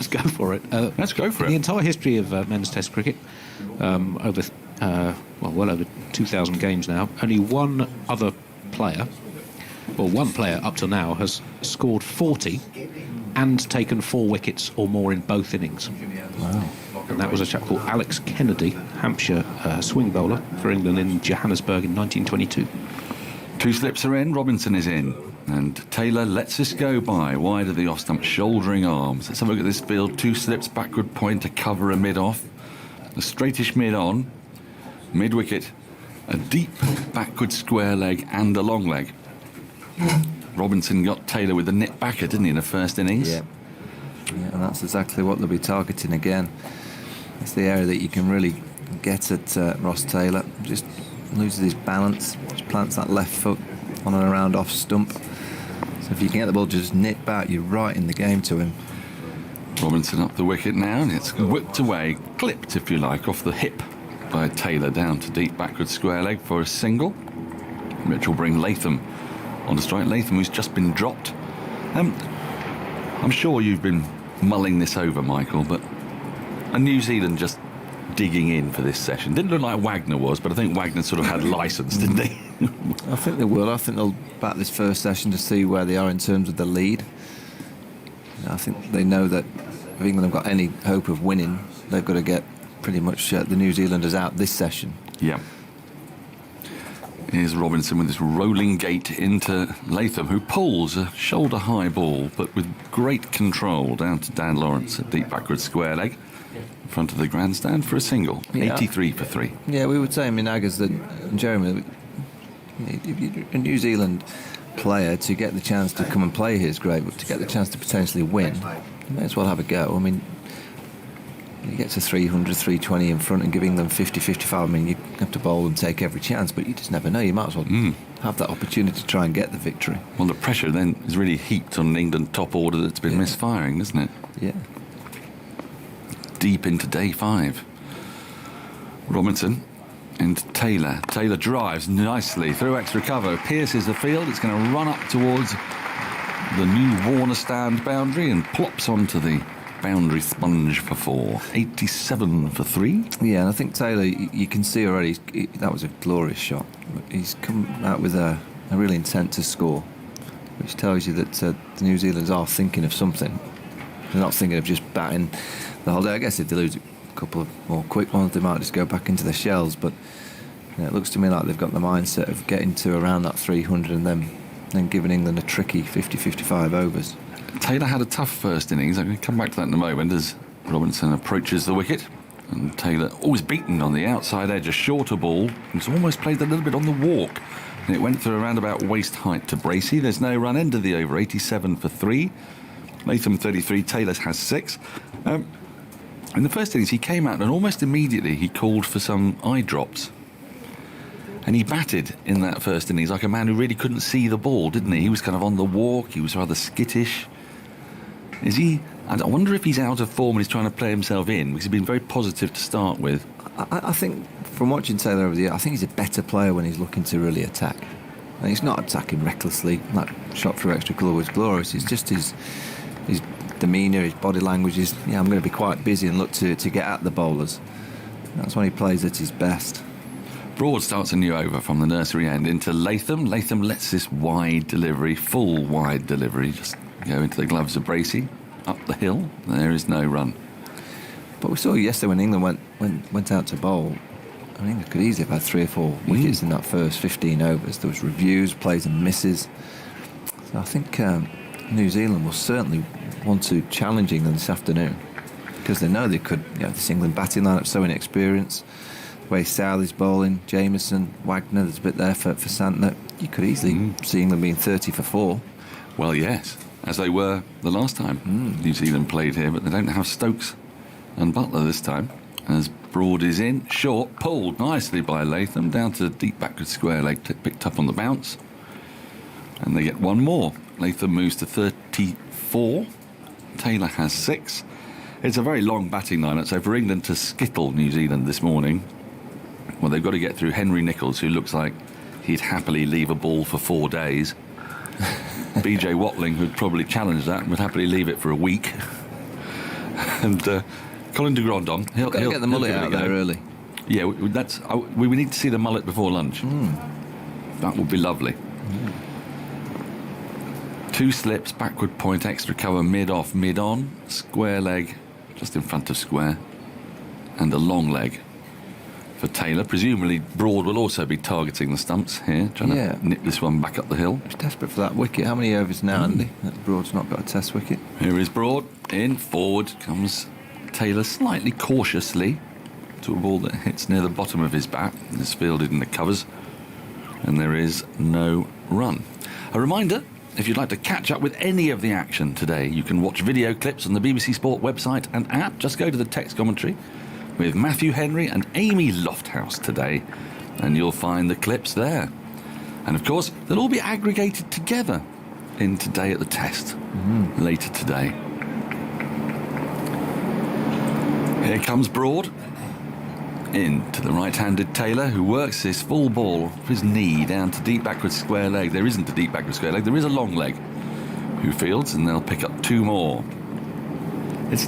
go for it. Let's go for it. The entire history of men's Test cricket, over 2,000 games now, only one player up to now has scored 40 and taken 4 wickets or more in both innings. Wow. And that was a chap called Alex Kennedy, Hampshire swing bowler for England in Johannesburg in 1922. 2 slips are in, Robinson is in. And Taylor lets this go by, wide of the off stump, shouldering arms. Let's have a look at this field. 2 slips, backward point to cover a mid-off. A straightish mid-on. Mid-wicket. A deep backward square leg and a long leg. Robinson got Taylor with the nip backer, didn't he, in the first innings? Yeah, and that's exactly what they'll be targeting again. It's the area that you can really get at Ross Taylor. Just loses his balance, just plants that left foot on and around off stump. So if you can get the ball just nip back, you're right in the game to him. Robinson up the wicket now, and it's whipped away, clipped, if you like, off the hip by Taylor down to deep backward square leg for a single, which will bring Latham on to strike. Latham, who's just been dropped. I'm sure you've been mulling this over, Michael, but New Zealand just digging in for this session. Didn't look like Wagner was, but I think Wagner sort of had licence, didn't he? I think they will. I think they'll bat this first session to see where they are in terms of the lead. I think they know that if England have got any hope of winning, they've got to get pretty much the New Zealanders out this session. Yeah. Here's Robinson with this rolling gait into Latham, who pulls a shoulder-high ball, but with great control down to Dan Lawrence at deep backward square leg in front of the grandstand for a single. 83 for 3. Yeah, we would say, Aggers, that Jeremy, If you're a New Zealand player, to get the chance to come and play here is great, but to get the chance to potentially win, you may as well have a go. I mean, you get to 300, 320 in front and giving them 50, 55. I mean, you have to bowl and take every chance, but you just never know. You might as well have that opportunity to try and get the victory. Well, the pressure then is really heaped on an England top order that's been misfiring, isn't it? Yeah. Deep into day 5. Robinson into Taylor. Taylor drives nicely through extra cover, pierces the field. It's going to run up towards the new Warner stand boundary and plops onto the boundary sponge for 4. 87 for 3. Yeah, and I think Taylor, you can see already, that was a glorious shot. He's come out with a real intent to score, which tells you that the New Zealanders are thinking of something. They're not thinking of just batting the whole day. I guess if they lose a couple of more quick ones, they might just go back into their shells, but it looks to me like they've got the mindset of getting to around that 300 and then giving England a tricky 50-55 overs. Taylor had a tough first innings. I'm going to come back to that in a moment as Robinson approaches the wicket. And Taylor always beaten on the outside edge, a shorter ball. He's almost played a little bit on the walk. And it went through around about waist height to Bracey. There's no run, end of the over, 87 for 3. Latham 33, Taylor has 6. In the first innings, he came out and almost immediately he called for some eye drops. And he batted in that first innings like a man who really couldn't see the ball, didn't he? He was kind of on the walk, he was rather skittish. Is he? I wonder if he's out of form and he's trying to play himself in, because he's been very positive to start with. I think, from watching Taylor over the year, I think he's a better player when he's looking to really attack. And he's not attacking recklessly. That shot through extra colour was glorious. It's just his demeanour, his body language is, I'm going to be quite busy and look to get at the bowlers. That's when he plays at his best. Broad starts a new over from the nursery end into Latham. Latham lets this wide delivery, full wide delivery, just go into the gloves of Bracey. Up the hill, there is no run. But we saw yesterday when England went out to bowl, I think they could easily have had 3 or 4 wickets in that first 15 overs. There was reviews, plays and misses. So I think New Zealand will certainly want to challenge England this afternoon, because they know they could. This England batting lineup so inexperienced. The way Southey's bowling, Jameson, Wagner, there's a bit there for Santner. You could easily see England being 30 for 4. Well, yes, as they were the last time New Zealand played here, but they don't have Stokes and Butler this time. As Broad is in, short, pulled nicely by Latham, down to deep backward square leg, picked up on the bounce. And they get one more. Latham moves to 34. Taylor has 6. It's a very long batting lineup, so for England to skittle New Zealand this morning, well, they've got to get through Henry Nicholls, who looks like he'd happily leave a ball for 4 days. BJ Watling would probably challenge that and would happily leave it for a week. And Colin de Grandon, he'll get the mullet out there early. Yeah, we need to see the mullet before lunch. That would be lovely. 2 slips, backward point, extra cover, mid-off, mid-on, square leg, just in front of square, and a long leg for Taylor. Presumably Broad will also be targeting the stumps here, trying to nip this one back up the hill. He's desperate for that wicket. How many overs now, Andy? Broad's not got a test wicket. Here is Broad, in, forward comes Taylor slightly cautiously to a ball that hits near the bottom of his bat. It's fielded in the covers, and there is no run. A reminder, if you'd like to catch up with any of the action today, you can watch video clips on the BBC Sport website and app. Just go to the text commentary with Matthew Henry and Amy Lofthouse today, and you'll find the clips there. And of course, they'll all be aggregated together in Today at the Test later today. Here comes Broad in to the right-handed Taylor, who works his full ball off his knee down to deep backward square leg. There isn't a deep backward square leg, there is a long leg, who fields, and they'll pick up 2 more. It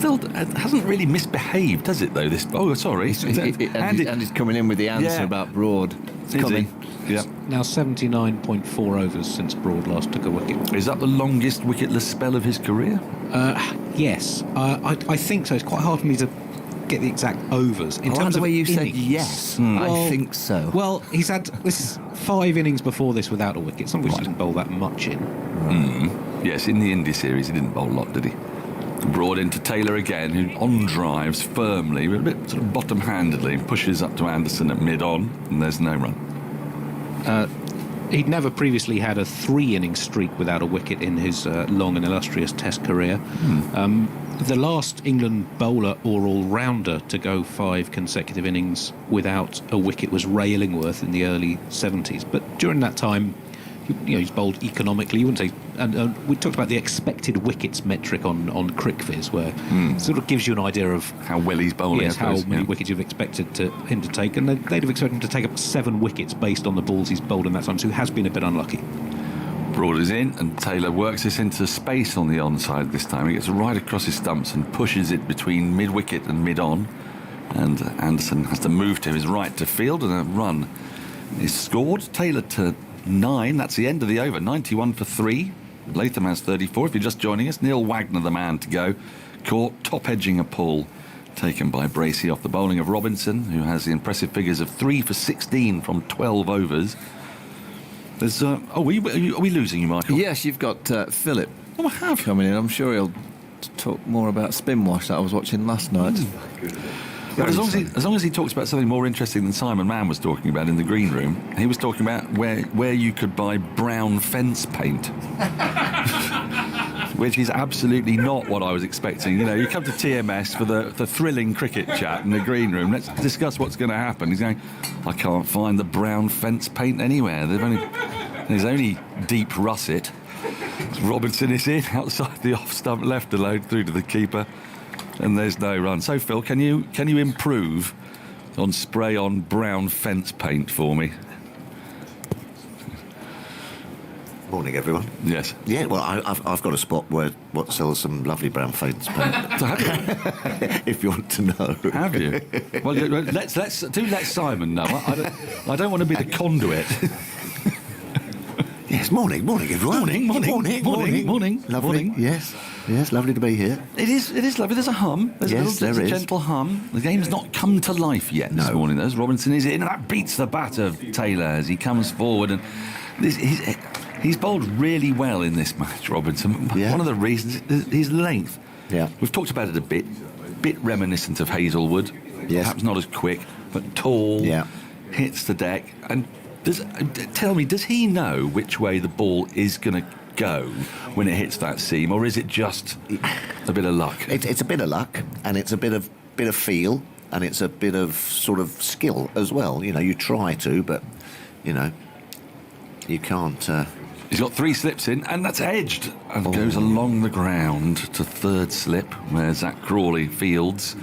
hasn't really misbehaved, has it, though? This. Oh, sorry. Andy's coming in with the answer about Broad. It's coming. Yeah. Now 79.4 overs since Broad last took a wicket. Is that the longest wicketless spell of his career? Yes. I think so. It's quite hard for me to get the exact overs. In I terms like the of way you innings, said yes. I think so. Well, he's had 5 innings before this without a wicket. Some of which he didn't bowl that much in. Yes, in the India series he didn't bowl a lot, did he? Broad into Taylor again, who on drives firmly, but a bit sort of bottom-handedly, pushes up to Anderson at mid-on, and there's no run. He'd never previously had a 3-inning streak without a wicket in his long and illustrious Test career. The last England bowler or all-rounder to go 5 consecutive innings without a wicket was Ray Illingworth in the early 70s. But during that time, he's bowled economically. You wouldn't say, and we talked about the expected wickets metric on CricViz, where it sort of gives you an idea of how well he's bowling. Yes, how many wickets you've expected him to take, and they'd have expected him to take up 7 wickets based on the balls he's bowled in that time. So he has been a bit unlucky. Broad is in, and Taylor works this into space on the onside this time. He gets right across his stumps and pushes it between mid-wicket and mid-on. And Anderson has to move to his right to field, and a run is scored. Taylor to 9. That's the end of the over. 91 for 3. Latham has 34. If you're just joining us, Neil Wagner, the man to go. Caught top-edging a pull taken by Bracey off the bowling of Robinson, who has the impressive figures of 3 for 16 from 12 overs. There's, are we losing you, Michael? Yes, you've got Philip I have. coming in. I'm sure he'll talk more about spin wash that I was watching last night. But as long as he talks about something more interesting than Simon Mann was talking about in the green room, he was talking about where you could buy brown fence paint, which is absolutely not what I was expecting. You come to TMS for the thrilling cricket chat in the green room. Let's discuss what's going to happen. He's going, I can't find the brown fence paint anywhere. There's only deep russet. Robinson is in outside the off stump, left alone through to the keeper. And there's no run. So, Phil, can you improve on spray on brown fence paint for me? Morning, everyone. Yes. Yeah, well, I've got a spot where what sells some lovely brown fence paint. So have you? If you want to know. Have you? Well, let's let Simon know. I don't want to be the conduit. Yes, morning, everyone. Morning. Lovely. Morning. Yes, lovely to be here. It is lovely. There's a hum. There's a gentle hum. The game's not come to life yet this morning. Though. Robinson is in, and that beats the bat of Taylor as he comes forward. And he's bowled really well in this match, Robinson. Yeah. One of the reasons is his length. Yeah. We've talked about it a bit reminiscent of Hazelwood. Yes. Perhaps not as quick, but tall. Yeah. Hits the deck. And tell me, does he know which way the ball is going to go when it hits that seam, or is it just a bit of luck? It's a bit of luck, and it's a bit of feel, and it's a bit of sort of skill as well. You try to, but you can't. He's got 3 slips in, and that's edged and goes along the ground to 3rd slip, where Zach Crawley fields.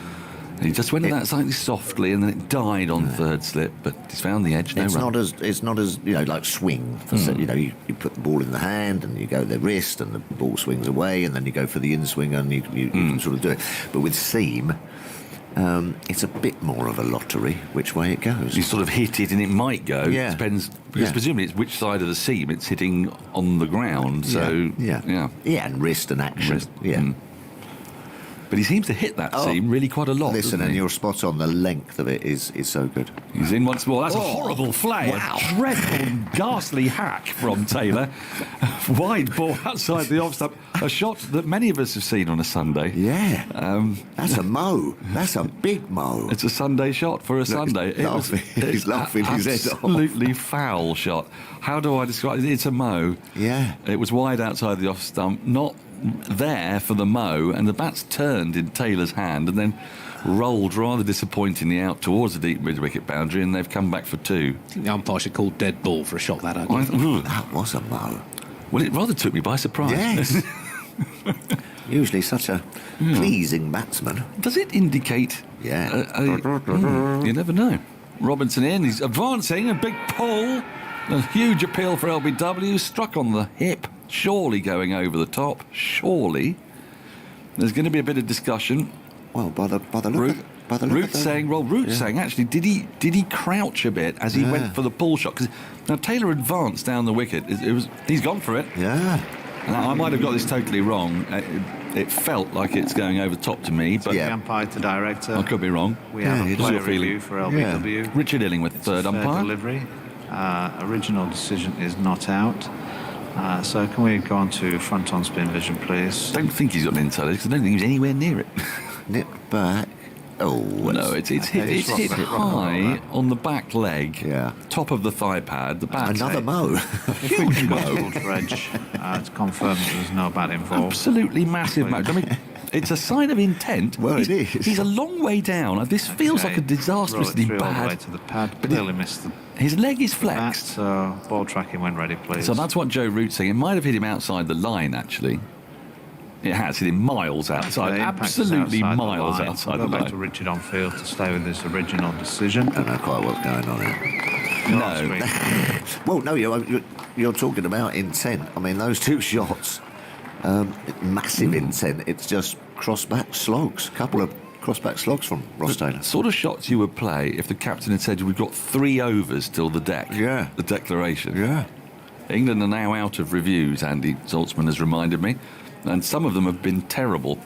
He just went in that slightly softly, and then it died on 3rd slip, but he's found the edge. It's not as like swing. You put the ball in the hand, and you go the wrist, and the ball swings away, and then you go for the in-swing, and you can sort of do it. But with seam, it's a bit more of a lottery which way it goes. You sort of hit it, and it might go. Yeah. Depends, because presumably it's which side of the seam it's hitting on the ground. So yeah, and wrist and action. Yeah. But he seems to hit that seam really quite a lot. Listen, and you're spot on. The length of it is so good. He's in once more. That's a horrible flag. Wow. A dreadful, ghastly hack from Taylor. Wide ball outside the off stump. A shot that many of us have seen on a Sunday. Yeah. That's a mo. That's a big mo. It's a Sunday shot for a Sunday. He's laughing his head off. Absolutely foul shot. How do I describe it? It's a mo. Yeah. It was wide outside the off stump. Not there for the mo, and the bat's turned in Taylor's hand and then rolled rather disappointingly out towards the deep mid-wicket boundary, and they've come back for 2. I think the umpire should call dead ball for a shot that ugly. That was a mo. Well, it rather took me by surprise. Yes. Usually such a pleasing batsman. Does it indicate? Yeah. You never know. Robinson in, he's advancing, a big pull, a huge appeal for LBW, struck on the hip. Surely going over the top. Surely. There's going to be a bit of discussion. Well, by the look Root's saying, actually, did he crouch a bit as he went for the pull shot? Because now Taylor advanced down the wicket. He's gone for it. Yeah. Now, I might have got this totally wrong. It felt like it's going over the top to me, but The umpire to director. I could be wrong. We have a What's player your feeling? review for LBW. Yeah. Richard Illingworth, third Fair umpire. delivery. Original decision is not out. So can we go on to front on spin vision, please? I don't think he's got an insider because I don't think he was anywhere near it. Nip back. Oh, No, it's hit high on the back leg, Yeah. top of the thigh pad, the back. Another Mo. If we can go to ultra edge, it's confirmed there's no bat involved. Absolutely massive match. I mean, it's a sign of intent. Well, he's, it is. He's a long way down. This feels like a disastrously Roll it through all the way bad. to the pad. But Clearly missed the his leg is bat, flexed. so ball tracking when ready, please. So that's what Joe Root's saying. It might have hit him outside the line, actually. It has hit him miles outside. The impact is absolutely outside the miles line. outside We'll the go back line. to Richard on field to stay with his original decision. I don't know quite what's going on here. No. Well, no, you're talking about intent. I mean, those two shots, massive intent. It's just cross-back slogs. A couple of cross-back slogs from Ross Taylor. Sort of shots you would play if the captain had said, we've got 3 overs till the deck. Yeah. The declaration. Yeah. England are now out of reviews, Andy Zaltzman has reminded me, and some of them have been terrible.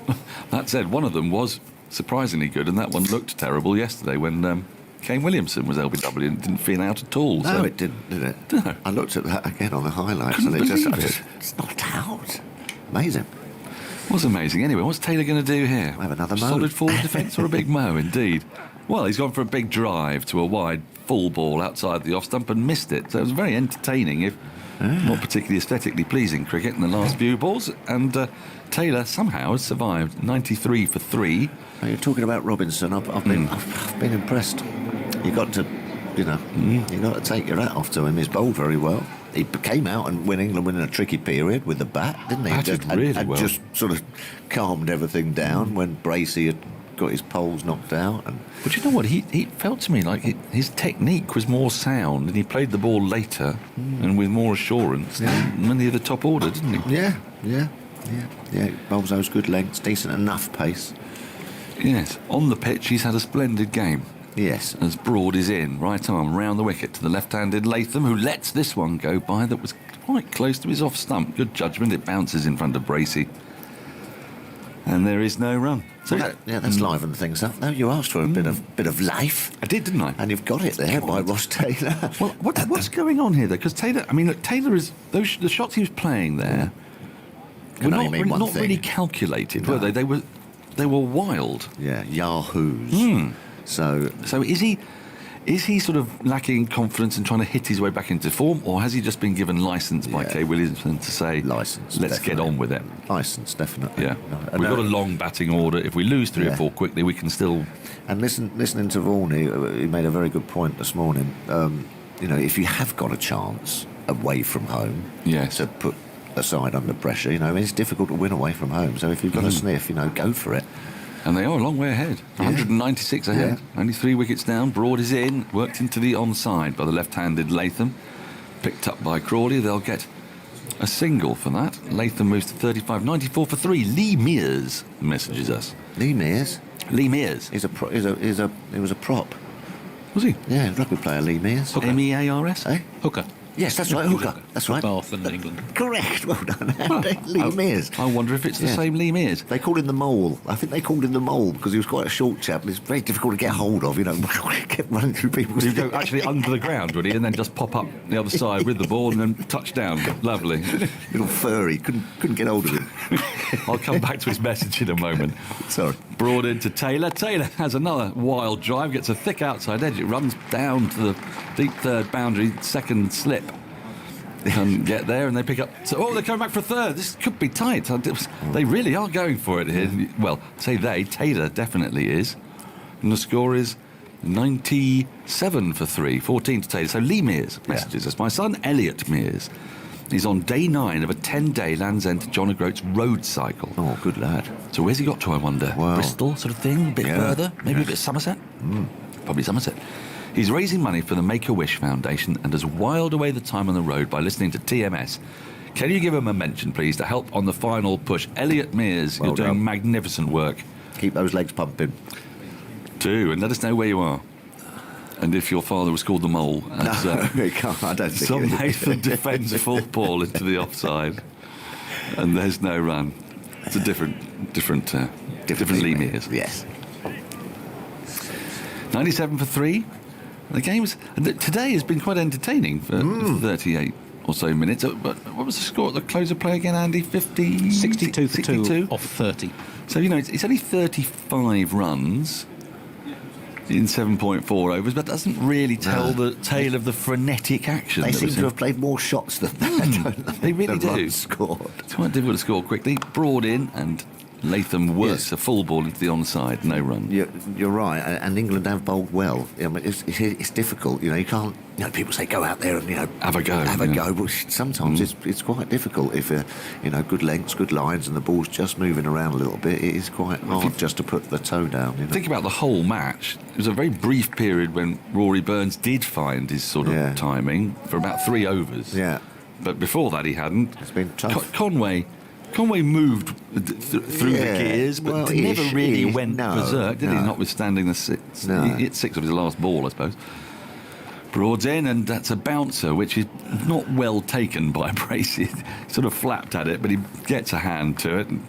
That said, one of them was surprisingly good, and that one looked terrible yesterday when Kane Williamson was LBW and didn't feel out at all. No, so it didn't, did it? No. I looked at that again on the highlights, Couldn't and believe it. it's not out. Amazing. Was amazing. Anyway, what's Taylor going to do here? Have another Mo. Solid forward defence or a big Mo, indeed. Well, he's gone for a big drive to a wide full ball outside the off stump and missed it. So it was very entertaining, if not particularly aesthetically pleasing cricket in the last few balls. And Taylor somehow has survived 93 for 3. Now, you're talking about Robinson. I've been impressed. You got to, you got to take your hat off to him. He's bowled very well. He came out and when England were in a tricky period with the bat, didn't he? Batted really well. Just sort of calmed everything down when Bracey had got his poles knocked out. And But you know what? He felt to me like his technique was more sound, and he played the ball later and with more assurance than many of the top order, didn't he? Yeah. Bowls those good lengths, decent enough pace. Yes. On the pitch, he's had a splendid game. Yes. As Broad is in, right arm round the wicket to the left-handed Latham, who lets this one go by that was quite close to his off stump. Good judgment. It bounces in front of Bracey. And there is no run. So That's livened things up. No, you asked for a bit of life. I did, didn't I? And you've got it there by Ross Taylor. Well, what's going on here, though? Because Taylor, I mean, look, Taylor is the shots he was playing there were only not, mean one not thing. really calculated, No. were they? They were wild. Yeah, yahoos. So Is he sort of lacking confidence and trying to hit his way back into form, or has he just been given licence by Kay Williamson to say, licence, let's get on with it? Licence, definitely. Yeah. No, We've got a long batting order. If we lose 3 or 4 quickly, we can still... And listening to Varney, he made a very good point this morning. If you have got a chance away from home to put aside under pressure, it's difficult to win away from home. So if you've got a sniff, go for it. And they are a long way ahead. 196 ahead. Only 3 wickets down. Broad is in. Worked into the onside by the left-handed Latham. Picked up by Crawley. They'll get a single for that. Latham moves to 35. 94 for 3. Lee Mears messages us. Lee Mears? Lee Mears. He was a prop. Was he? Yeah, rugby player Lee Mears. M-E-A-R-S? Eh? Hooker. Yes, that's right, hooker. That's right. Bath in England. Correct. Well done, Andy. Lee Mears. I wonder if it's the Yeah. same Lee Mears. They called him the Mole. I think they called him the Mole because he was quite a short chap and it's very difficult to get hold of, kept running through people's... He'd go actually under the ground, would he? And then just pop up the other side with the ball and then touch down. Lovely. Little furry. Couldn't get hold of him. I'll come back to his message in a moment. Sorry. Broad into Taylor. Taylor has another wild drive, gets a thick outside edge. It runs down to the deep third boundary, second slip. Can get there and they pick up. So, they're coming back for a third. This could be tight. They really are going for it here. Well, say they. Taylor definitely is. And the score is 97 for 3. 14 to Taylor. So Lee Mears messages us. My son Elliot Mears is on day 9 of a 10-day Land's End to John O'Groats road cycle. Oh, good lad. So where's he got to, I wonder? Wow. Bristol sort of thing? A bit further? Maybe a bit Somerset? Probably Somerset. He's raising money for the Make-A-Wish Foundation and has whiled away the time on the road by listening to TMS. Can you give him a mention, please, to help on the final push? Elliot Mears, Well you're doing done. magnificent work. Keep those legs pumping. Do, and let us know where you are. And if your father was called the Mole. As, he can't. I don't think Tom he- Nathan defends a full ball into the offside. And there's no run. It's a different Lee Mears. Yes. 97 for 3. The game's today has been quite entertaining for 38 or so minutes. But what was the score at the close of play again, Andy? 62 for 2 off 30. So, it's only 35 runs. in 7.4 overs, but doesn't really tell the tale of the frenetic action. They that seem was to in- have played more shots than that, don't they? They really The do. runs scored. It's quite difficult to score quickly. Broad in, and Latham works a full ball into the onside, no run. You're right, and England have bowled well. I mean, it's difficult, you can't. People say go out there and Have a go, have a yeah. go. But sometimes it's quite difficult if good lengths, good lines, and the ball's just moving around a little bit. It is quite hard just to put the toe down. Think about the whole match. It was a very brief period when Rory Burns did find his sort of timing for about 3 overs. Yeah. But before that, he hadn't. It's been tough. Conway moved through the gears, but well, never really ish. went No, berserk, did he? no. Notwithstanding the 6. No. He hit 6 of his last ball, I suppose. Broads in, and that's a bouncer, which is not well taken by Bracey. He sort of flapped at it, but he gets a hand to it and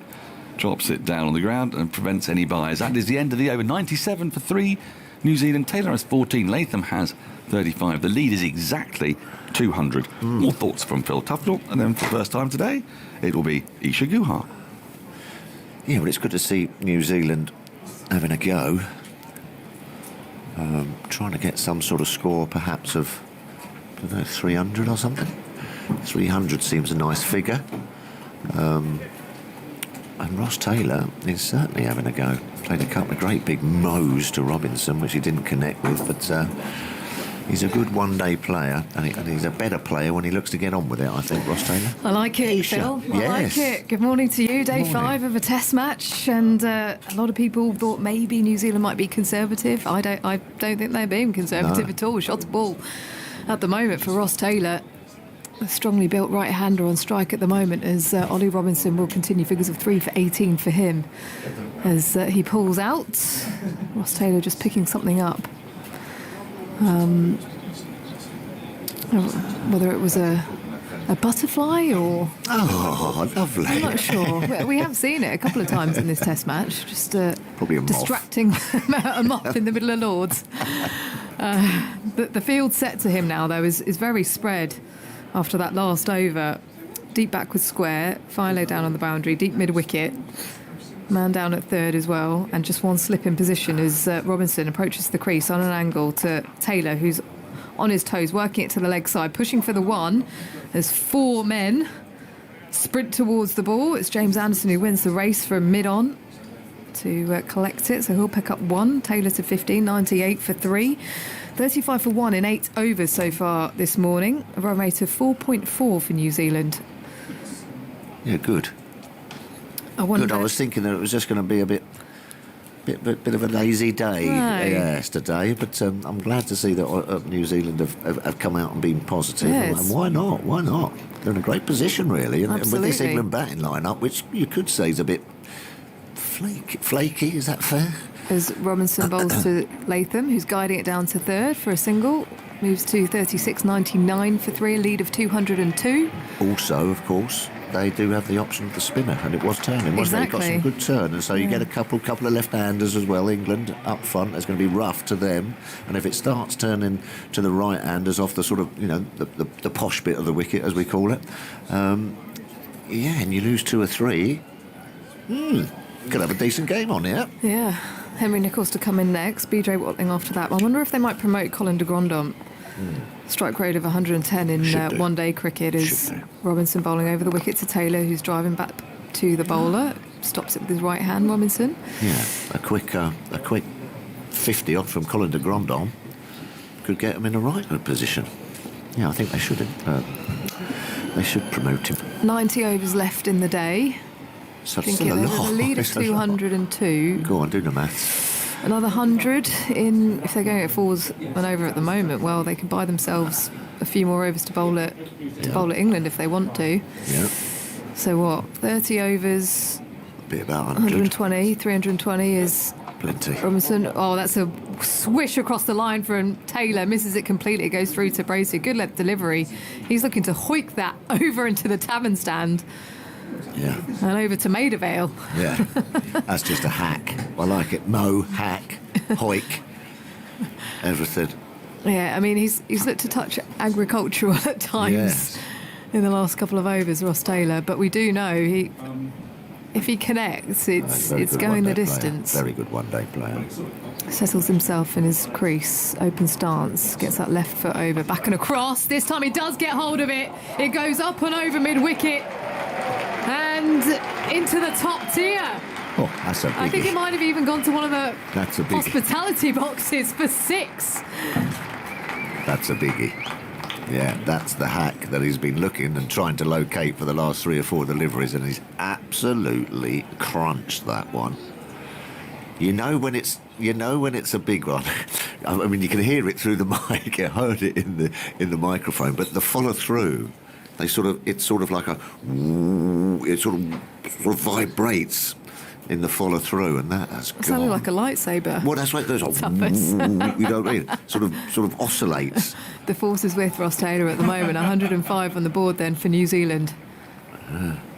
drops it down on the ground and prevents any byes. That is the end of the over. 97 for 3. New Zealand. Taylor has 14. Latham has 35. The lead is exactly 200. More thoughts from Phil Tufnell, and then for the first time today, it will be Isha Guha. Yeah, well, it's good to see New Zealand having a go. Trying to get some sort of score, perhaps of, I don't know, 300 or something. 300 seems a nice figure. And Ross Taylor is certainly having a go. Played a couple of great big mows to Robinson, which he didn't connect with, but he's a good one-day player, and he's a better player when he looks to get on with it, I think, Ross Taylor. I like it, Isha. Phil. I Yes. like it. Good morning to you. Day Morning. 5 of a test match, and a lot of people thought maybe New Zealand might be conservative. I don't think they're being conservative at all. Shot to ball at the moment for Ross Taylor. A strongly built right-hander on strike at the moment, as Ollie Robinson will continue figures of 3 for 18 for him as he pulls out. Ross Taylor just picking something up. Whether it was a butterfly or... Oh, lovely. I'm not sure. We have seen it a couple of times in this test match, just Probably a moth. distracting a moth in the middle of Lords. The field set to him now, though, is very spread after that last over. Deep backward square, Philo down on the boundary, deep mid-wicket. Man down at third as well, and just one slip in position as Robinson approaches the crease on an angle to Taylor, who's on his toes, working it to the leg side, pushing for the 1. There's 4 men sprint towards the ball. It's James Anderson who wins the race from mid-on to collect it, so he'll pick up 1. Taylor to 15, 98 for 3. 35 for 1 in 8 overs so far this morning. A run rate of 4.4 for New Zealand. Yeah, good. I wonder... Good. I was thinking that it was just going to be a bit of a lazy day yesterday, but I'm glad to see that New Zealand have come out and been positive. Yes. And why not? Why not? They're in a great position, really. And with this Absolutely. England batting line-up, which you could say is a bit flaky, is that fair? As Robinson bowls to Latham, who's guiding it down to third for a single. Moves to 36.99 for 3, a lead of 202. Also, of course, they do have the option of the spinner, and it was turning, wasn't it? It got some Exactly. good turn, and so you get a couple of left-handers as well. England up front, it's going to be rough to them, and if it starts turning to the right-handers off the sort of, the posh bit of the wicket, as we call it, and you lose 2 or 3, could have a decent game on here. Yeah. Henry Nichols to come in next. BJ Watling after that. I wonder if they might promote Colin de Grandhomme. Strike rate of 110 in one-day cricket is Robinson bowling over the wicket to Taylor, who's driving back to the bowler. Stops it with his right hand, Robinson. Yeah, a quick 50 off from Colin de Grandhomme could get him in a right good position. Yeah, I think they should promote him. 90 overs left in the day. So Think still a there's lot. a lead of It's a lot. 202. Go on, do the maths. Another 100 in, if they're going at 4s and over at the moment, well, they can buy themselves a few more overs to bowl at England if they want to. Yeah. So what, 30 overs, Be about 100. 120, 320 is Plenty. Robinson. Oh, that's a swish across the line from Taylor. Misses it completely. It goes through to Bracey. Good left delivery. He's looking to hoik that over into the tavern stand. Yeah. And over to Maidavale. Yeah. That's just a hack. I like it. Mo, hack, hoik, everything. Yeah, I mean, he's looked to touch agricultural at times Yes. in the last couple of overs, Ross Taylor. But we do know if he connects, it's Very good going the one-day player. distance. Very good one-day player. Settles himself in his crease, open stance, gets that left foot over, back and across. This time he does get hold of it. It goes up and over mid-wicket and into the top tier. Oh, that's a biggie. I think it might have even gone to one of the That's a biggie. hospitality boxes for 6. That's a biggie. Yeah, that's the hack that he's been looking and trying to locate for the last 3 or 4 deliveries, and he's absolutely crunched that one. You know when it's a big one. I mean, you can hear it through the mic. I heard it in the microphone, but the follow through, it's sort of like it sort of vibrates in the follow through, and that has It sounded like a lightsaber. Well, that's what it goes. You don't mean sort of oscillates. The force is with Ross Taylor at the moment. 105 on the board then for New Zealand.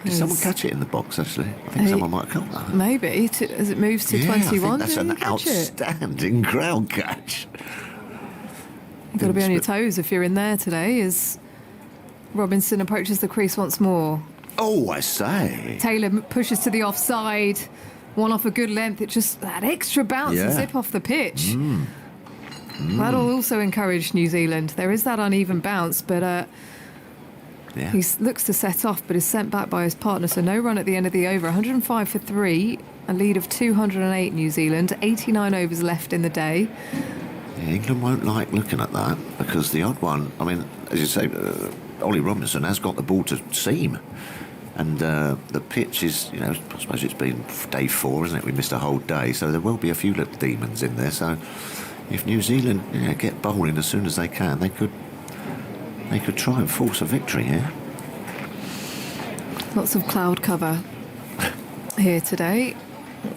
Did someone catch it in the box, actually? I think someone might have caught that. Maybe, as it moves to 21. I think that's did an you catch it? outstanding ground catch. You've got to be on your toes if you're in there today, as Robinson approaches the crease once more. Oh, I say. Taylor pushes to the offside. One off a good length. It just that extra bounce and zip off the pitch. That'll also encourage New Zealand. There is that uneven bounce, but he looks to set off, but is sent back by his partner. So no run at the end of the over. 105 for 3. A lead of 208 New Zealand. 89 overs left in the day. Yeah, England won't like looking at that because the odd one, I mean, as you say, Ollie Robinson has got the ball to seam. And the pitch is, I suppose it's been day 4, isn't it? We missed a whole day, so there will be a few little demons in there. So if New Zealand get bowling as soon as they can, they could try and force a victory here. Lots of cloud cover here today.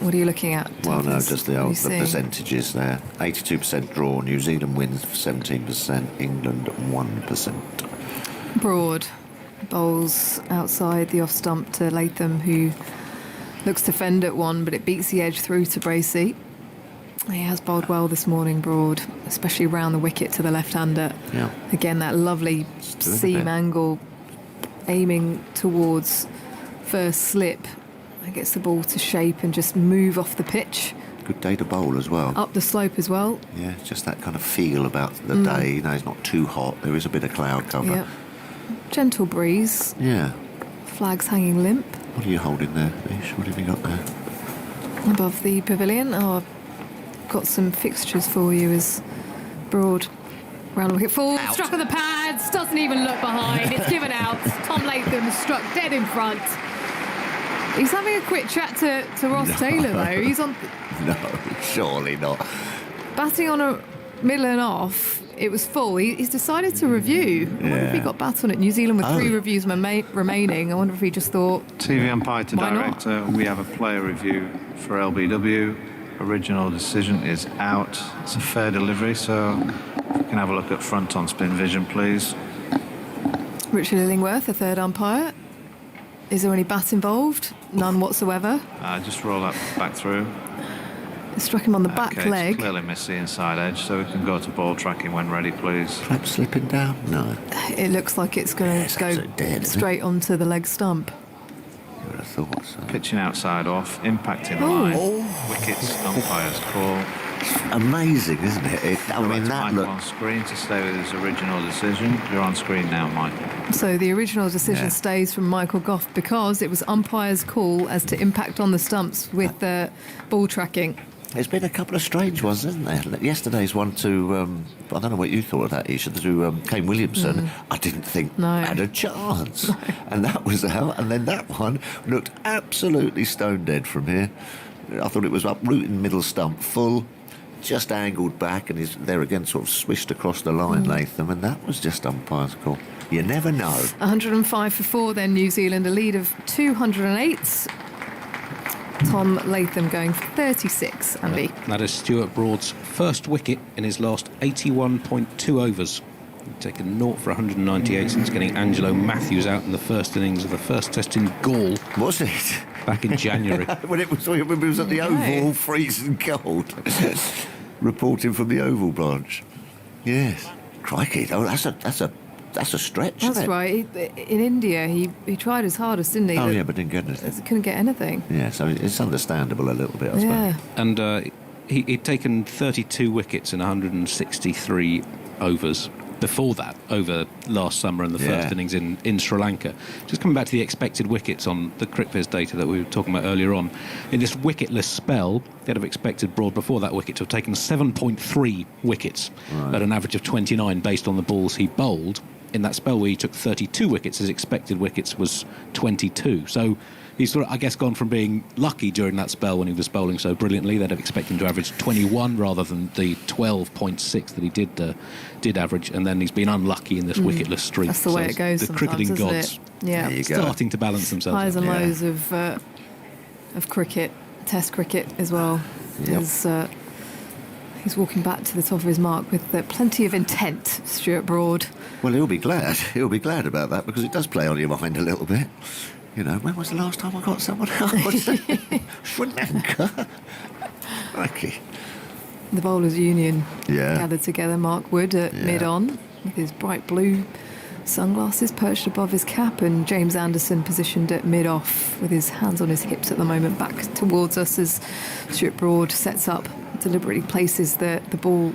What are you looking at? Well, no, just the seeing? percentages there. 82% draw. New Zealand wins 17%. England 1%. Broad bowls outside the off stump to Latham, who looks to fend at one, but it beats the edge through to Bracey. He has bowled well this morning, Broad, especially round the wicket to the left-hander. Yeah. Again, that lovely seam angle, aiming towards first slip. It gets the ball to shape and just move off the pitch. Good day to bowl as well. Up the slope as well. Yeah, just that kind of feel about the day. It's not too hot. There is a bit of cloud cover. Yeah. Gentle breeze. Yeah. Flags hanging limp. What are you holding there, Ish? What have you got there? Above the pavilion. Oh, I've got some fixtures for you as Broad round the wicket full. Struck on the pads. Doesn't even look behind. It's given out. Tom Latham struck dead in front. He's having a quick chat to Ross Taylor, though. He's on... No, surely not. Batting on a middle and off. It was full. He's decided to review. I wonder if he got bat on it. New Zealand with 3 reviews remaining. I wonder if he just thought... TV umpire to director, we have a player review for LBW. Original decision is out. It's a fair delivery, so if we can have a look at front on spin vision, please. Richard Illingworth, a third umpire. Is there any bat involved? None whatsoever. Just roll that back through. It struck him on the back leg. It's clearly missed the inside edge, so we can go to ball tracking when ready, please. Perhaps slipping down? No. It looks like it's going to go straight onto the leg stump. You would have thought so. Pitching outside off, impacting line. Wickets, umpire's call. Amazing, isn't it? I mean, that Michael on screen to stay with his original decision. You're on screen now, Michael. So the original decision stays from Michael Gough because it was umpire's call as to impact on the stumps with the ball tracking. There's been a couple of strange ones, isn't there? Yesterday's one to, I don't know what you thought of that, Isha, to Kane Williamson. I didn't think had a chance. No. And that was out. And then that one looked absolutely stone dead from here. I thought it was uprooting middle stump full, just angled back, and he's there again sort of swished across the line, Latham, and that was just umpire's call. You never know. 105 for 4 then, New Zealand, a lead of 208. Tom Latham going for 36, Andy. That is Stuart Broad's first wicket in his last 81.2 overs. Taken 0 for 198 since getting Angelo Matthews out in the first innings of the first test in Gaul. Was it? Back in January. when it was at the Oval, freezing cold. Reporting from the Oval branch. Yes. Crikey, that's a that's a stretch. That's isn't it? right. In India, he tried his hardest, didn't he? Oh yeah, but didn't get anything. Couldn't get anything. Yeah, so it's understandable a little bit, I suppose. Yeah. And he'd taken 32 wickets in 163 overs before that, over last summer and the first innings in Sri Lanka. Just coming back to the expected wickets on the CricViz data that we were talking about earlier on. In this wicketless spell, they'd have expected Broad before that wicket to have taken 7.3 wickets at an average of 29 based on the balls he bowled. In that spell where he took 32 wickets, his expected wickets was 22. So he's sort of, I guess, gone from being lucky during that spell when he was bowling so brilliantly. They'd have expected him to average 21 rather than the 12.6 that he did average, and then he's been unlucky in this wicketless streak. That's the way it goes. The cricketing gods, Yeah, starting to balance themselves. Highs and lows of cricket, Test cricket as well. Yep. He's walking back to the top of his mark with plenty of intent, Stuart Broad. Well, he'll be glad. He'll be glad about that because it does play on your mind a little bit. You know, when was the last time I got someone out? Sri Lanka. Crikey. The Bowlers' Union Yeah. gathered together. Mark Wood at mid-on with his bright blue sunglasses perched above his cap, and James Anderson positioned at mid-off with his hands on his hips at the moment, back towards us as Stuart Broad sets up, deliberately places the ball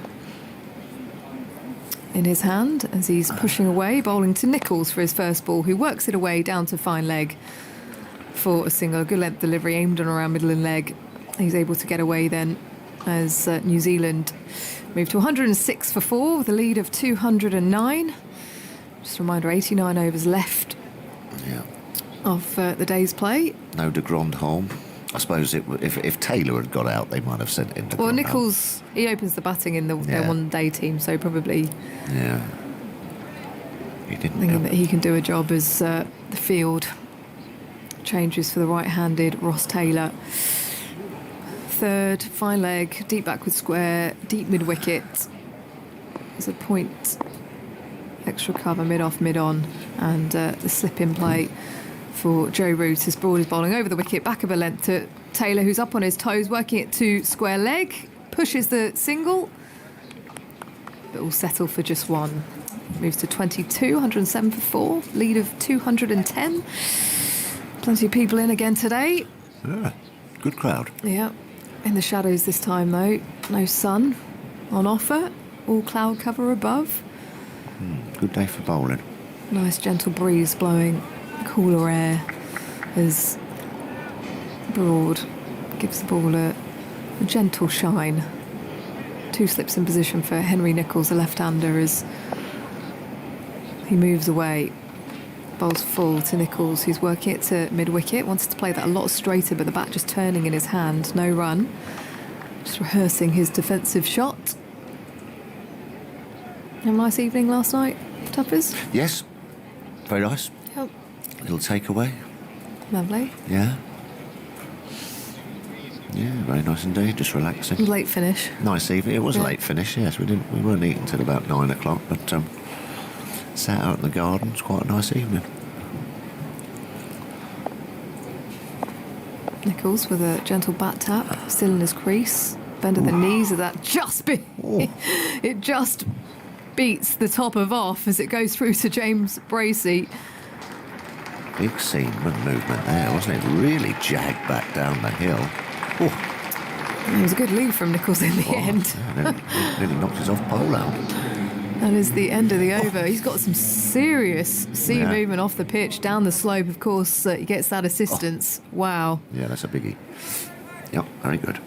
in his hand as he's pushing away, bowling to Nicholls for his first ball, who works it away down to fine leg for a single. Good length delivery aimed on around middle and leg. He's able to get away then as New Zealand move to 106 for 4 with a lead of 209. Just a reminder, 89 overs left of the day's play. No de Grandhomme. I suppose if Taylor had got out, they might have sent in de Well, Grandhomme. Nicholls, he opens the batting in their one-day team, so probably he didn't thinking that he can do a job as the field changes for the right-handed Ross Taylor. Third, fine leg, deep backward square, deep mid-wicket. There's a point, extra cover, mid-off, mid-on, and the slip-in play for Joe Root as Broad is bowling over the wicket, back of a length to Taylor, who's up on his toes, working it to square leg, pushes the single, but will settle for just one. Moves to 22, 107 for 4, lead of 210. Plenty of people in again today. Yeah, good crowd. Yeah, in the shadows this time though. No sun on offer, all cloud cover above. Good day for bowling. Nice gentle breeze blowing cooler air as Broad gives the ball a gentle shine. 2 slips in position for Henry Nicholls, the left-hander, as he moves away. Bowls full to Nicholls, who's working it to mid-wicket. Wanted to play that a lot straighter, but the bat just turning in his hand. No run. Just rehearsing his defensive shot. Have a nice evening last night, Tuppers? Yes, very nice. Yep. Little takeaway. Lovely. Yeah. Yeah, very nice indeed. Just relaxing. Late finish. Nice evening. It was a late finish. Yes, we weren't eating till about 9 o'clock, but sat out in the garden. It's quite a nice evening. Nicholls with a gentle bat tap, still in his crease. Bend at the knees of that it just beats the top of off as it goes through to James Bracey. Big seamman movement there, wasn't it? Really jagged back down the hill. It was a good lead from Nicholls in the end. Yeah, nearly knocked his off pole out. That is the end of the over. He's got some serious sea movement off the pitch, down the slope, of course. He gets that assistance. Wow. Yeah, that's a biggie. Yep, very good.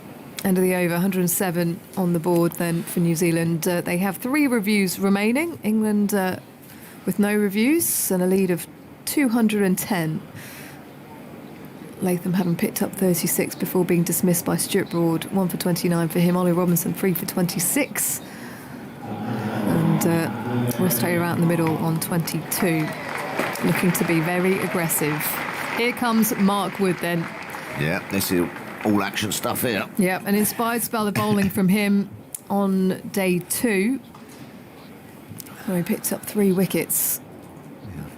End of the over, 107 on the board then for New Zealand. They have 3 reviews remaining. England with no reviews and a lead of 210. Latham having picked up 36 before being dismissed by Stuart Broad. 1 for 29 for him. Ollie Robinson 3 for 26. And Ross Taylor out in the middle on 22. Looking to be very aggressive. Here comes Mark Wood then. Yeah, this is all action stuff here. Yeah, an inspired spell of bowling from him on day 2, where he picked up 3 wickets.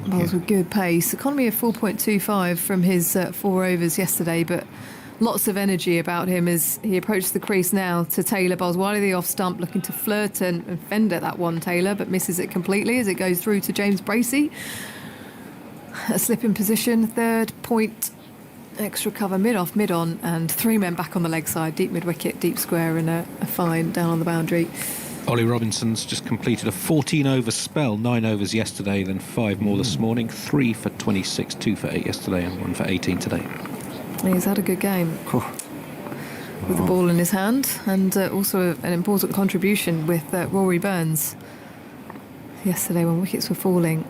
Bowls with good pace. Economy of 4.25 from his 4 overs yesterday, but lots of energy about him as he approaches the crease now to Taylor. Bowls wide of the off stump, looking to flirt and fend at that one, Taylor, but misses it completely as it goes through to James Bracey. A slip in position, third point, extra cover mid-off, mid-on, and 3 men back on the leg side, deep mid-wicket, deep square, and a fine down on the boundary. Ollie Robinson's just completed a 14-over spell, 9 overs yesterday, then 5 more this morning, 3 for 26, 2 for 8 yesterday, and 1 for 18 today. He's had a good game with the ball in his hand, and also an important contribution with Rory Burns yesterday when wickets were falling.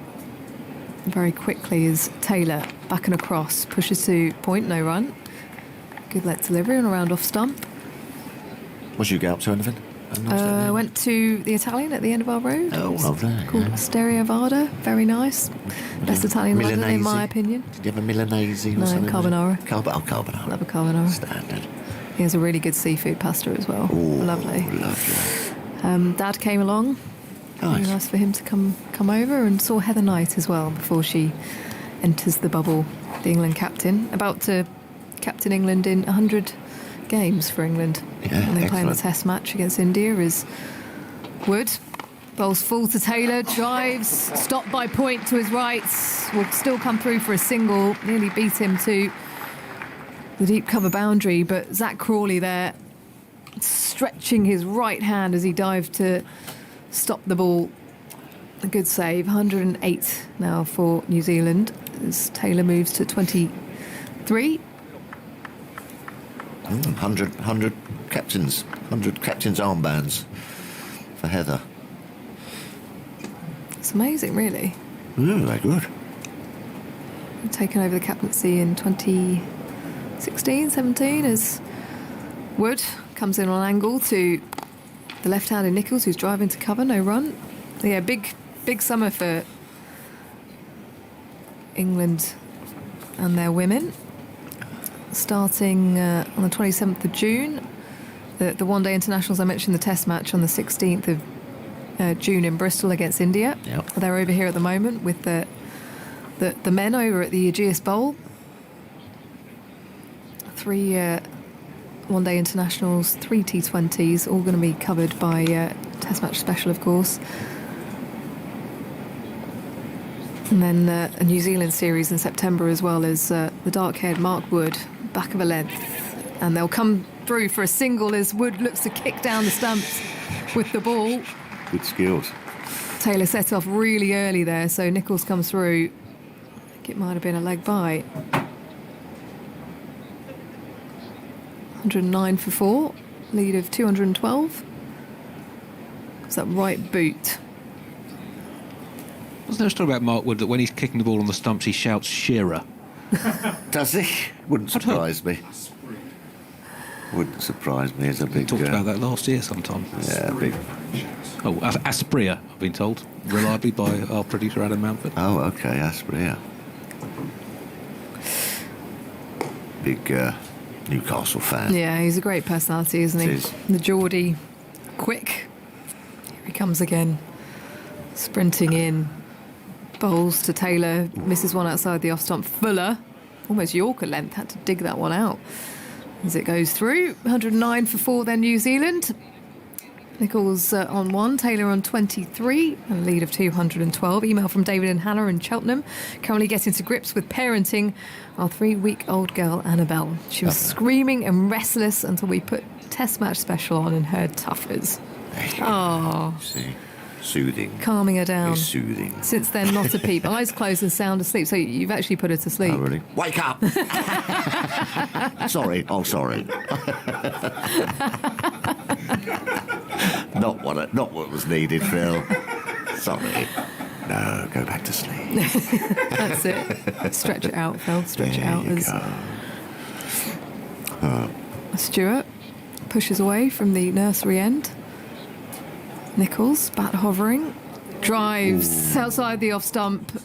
Very quickly as Taylor back and across, pushes to point, no run. Good let delivery on a round off stump. Was you get up to anything? Went to the Italian at the end of our road. Oh, well, there. Called Osteria Vada. Very nice. Best Italian in London, in my opinion. Did you have a Milanese or No, something? carbonara. Carbonara. Love a carbonara. Standard. He has a really good seafood pasta as well. Ooh, lovely. Lovely. Dad came along. Nice. Really nice for him to come over, and saw Heather Knight as well before she enters the bubble, the England captain, about to captain England in 100 games for England. Yeah, and they're playing the excellent. test match against India is Wood. Bowls full to Taylor, drives, stopped by point to his right, will still come through for a single, nearly beat him to the deep cover boundary, but Zach Crawley there stretching his right hand as he dived to stop the ball. A good save. 108 now for New Zealand as Taylor moves to 23. 100 captains, 100 captains' armbands for Heather. It's amazing, really. Very good. Taken over the captaincy in 2016, 17 as Wood comes in on angle to the left-handed Nicholls, who's driving to cover, no run. Yeah, big summer for England and their women. Starting on the 27th of June, the one-day internationals, I mentioned the test match on the 16th of June in Bristol against India. Yep. They're over here at the moment with the men over at the Ageas Bowl. 3 one-day internationals, 3 T20s, all going to be covered by Test Match Special, of course. And then a New Zealand series in September as well as the dark-haired Mark Wood, back of a length. And they'll come through for a single as Wood looks to kick down the stumps with the ball. Good skills. Taylor set off really early there, so Nicholls comes through. I think it might have been a leg by. 109 for 4, lead of 212. It's that right boot. Wasn't there a story about Mark Wood that when he's kicking the ball on the stumps, he shouts Shearer? Does he? Wouldn't surprise me. Wouldn't surprise me as a big... Talked about that last year sometime. Yeah, big... Oh, Aspria, I've been told, reliably by our producer Adam Mountford. Oh, okay, Aspria. Big Newcastle fan. Yeah, he's a great personality, isn't he? Is. The Geordie, quick. Here he comes again, sprinting in. Bowls to Taylor, misses one outside the off-stump. Fuller, almost Yorker length, had to dig that one out. As it goes through, 109 for 4 then New Zealand. Nicholls on 1, Taylor on 23, and a lead of 212. Email from David and Hannah in Cheltenham. Currently getting to grips with parenting our 3-week-old girl, Annabelle. She was screaming and restless until we put Test Match Special on and heard Tuffers. Oh, See? Soothing. calming her down. It's soothing. Since then, not a peep. Eyes closed and sound asleep. So you've actually put her to sleep. Oh, really? Wake up! Sorry. Oh, sorry. Not what was needed, Phil. Sorry. No, go back to sleep. That's it. Stretch it out, Phil. Stretch it out. There you go. Stewart pushes away from the nursery end. Nicholls, bat hovering, drives outside the off stump,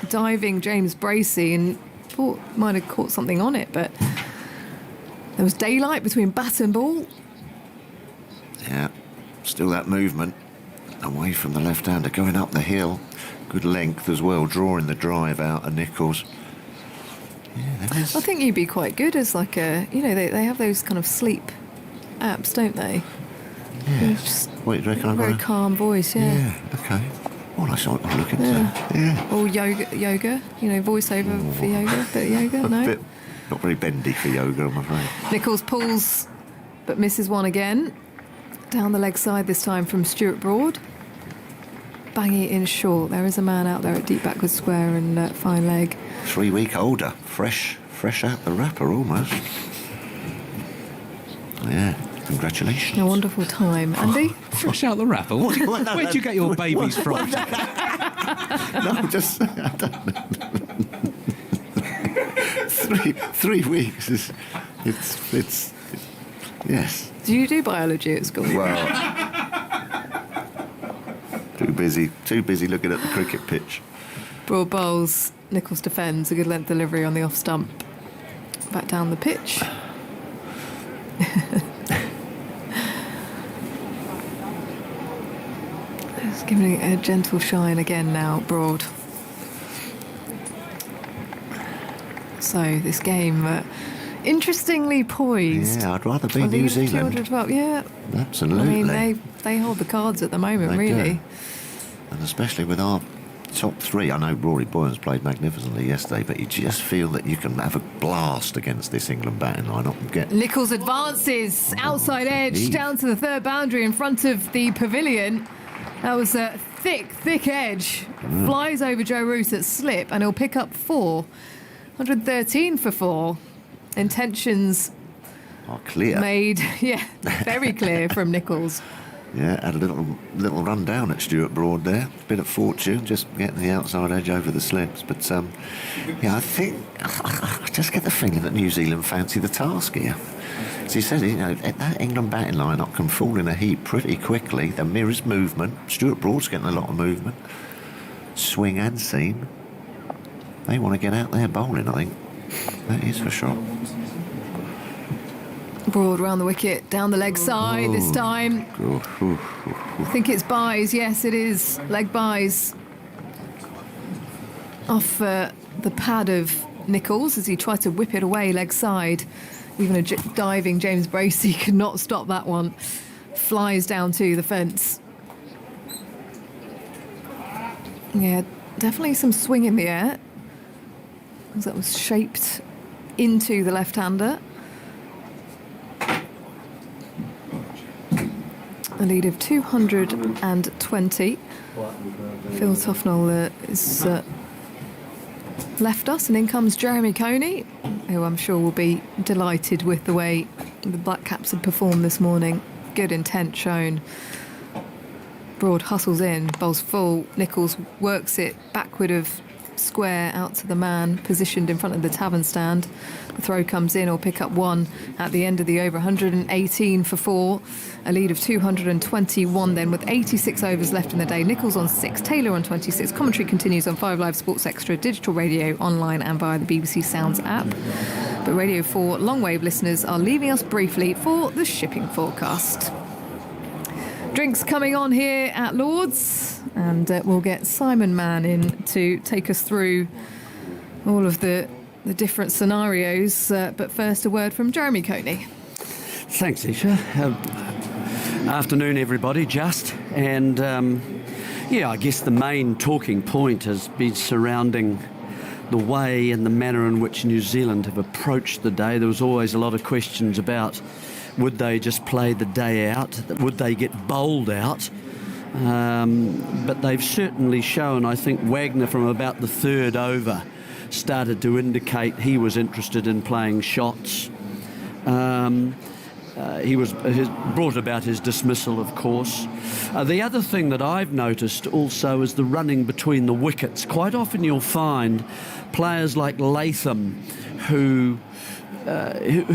diving James Bracey, and thought might have caught something on it, but there was daylight between bat and ball. Yeah. Still that movement away from the left-hander, going up the hill. Good length as well, drawing the drive out of Nicholls. Yeah, there is. I think you'd be quite good as like a, they have those kind of sleep apps, don't they? Yeah. Just What, do you reckon I've very got a- calm voice, yeah. Yeah, okay. Well, I saw it look into. Yeah. Or yoga, voiceover for yoga, bit of yoga, no? Bit, not very bendy for yoga, I'm afraid. Nichols pulls, but misses one again. Down the leg side this time from Stuart Broad. Banging it in short. There is a man out there at deep backward square and fine leg. 3-week-older, fresh out the wrapper almost. Yeah, congratulations. A wonderful time. Andy? Fresh out the wrapper. Where'd you get your babies from? No, just I don't know. 3 weeks is it's yes. Do you do biology at school? Well, too busy looking at the cricket pitch. Broad bowls. Nichols defends. A good length delivery on the off stump. Back down the pitch. Just giving it a gentle shine again now, Broad. So this game, interestingly poised. Yeah, I'd rather be I New think Zealand. 212, yeah. Absolutely. I mean, they hold the cards at the moment, They really. do. And especially with our top three. I know Rory Boyens played magnificently yesterday, but you just feel that you can have a blast against this England batting lineup and get... Nichols advances, outside edge, Eve. down to the third boundary in front of the pavilion. That was a thick edge. Flies over Joe Root at slip, and he'll pick up 4. 113 for 4. Intentions Oh, clear. made, very clear from Nichols. Yeah, had a little run down at Stuart Broad there. Bit of fortune, just getting the outside edge over the slips. But, I think... I just get the feeling that New Zealand fancy the task here. As he said, that England batting line-up can fall in a heap pretty quickly. The mirrors movement. Stuart Broad's getting a lot of movement. Swing and seam. They want to get out there bowling, I think. That is for sure. Broad round the wicket, down the leg side this time. I think it's buys, yes it is. Leg buys. Off the pad of Nichols as he tried to whip it away leg side. Even a diving James Bracey could not stop that one. Flies down to the fence. Yeah, definitely some swing in the air. As that was shaped into the left-hander. A lead of 220. Phil Tufnell is left us, and in comes Jeremy Coney, who I'm sure will be delighted with the way the Black Caps had performed this morning. Good intent shown. Broad hustles in, bowls full. Nichols works it backward of square out to the man positioned in front of the tavern stand. The throw comes in, or pick up 1 at the end of the over. 118 for 4. A lead of 221 then, with 86 overs left in the day. Nichols on 6, Taylor on 26. Commentary continues on 5 Live Sports Extra, digital radio, online and via the BBC Sounds app. But Radio 4 long-wave listeners are leaving us briefly for the shipping forecast. Drinks coming on here at Lord's, and we'll get Simon Mann in to take us through all of the different scenarios. But first, a word from Jeremy Coney. Thanks, Isha. Afternoon, everybody, and I guess the main talking point has been surrounding the way and the manner in which New Zealand have approached the day. There was always a lot of questions about would they just play the day out, would they get bowled out, but they've certainly shown, I think Wagner from about the third over started to indicate he was interested in playing shots. He brought about his dismissal, of course. The other thing that I've noticed also is the running between the wickets. Quite often you'll find players like Latham who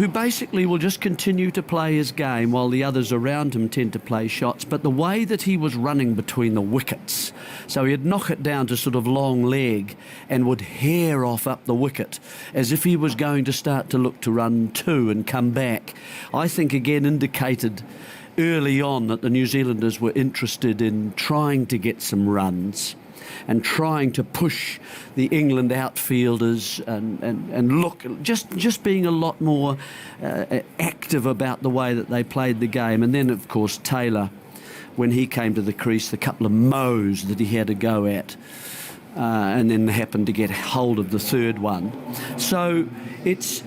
basically will just continue to play his game while the others around him tend to play shots. But the way that he was running between the wickets, so he'd knock it down to sort of long leg and would hair off up the wicket as if he was going to start to look to run 2 and come back, I think again indicated early on that the New Zealanders were interested in trying to get some runs. and trying to push the England outfielders and look, just being a lot more active about the way that they played the game. And then, of course, Taylor, when he came to the crease, the couple of mows that he had to go at, and then happened to get hold of the third one. So it's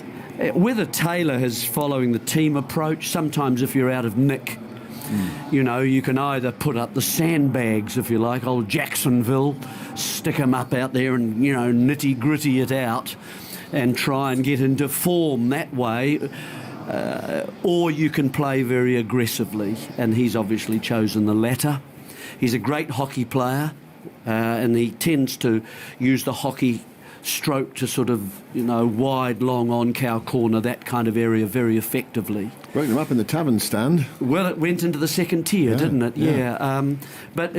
whether Taylor is following the team approach. Sometimes if you're out of nick, you know, you can either put up the sandbags, if you like, old Jacksonville, stick them up out there and, you know, nitty-gritty it out and try and get into form that way, or you can play very aggressively, and he's obviously chosen the latter. He's a great hockey player, and he tends to use the hockey stroke to sort of, you know, wide, long on cow corner, that kind of area very effectively. Broke them up in the tavern stand. Well, it went into the second tier, didn't it? Yeah. But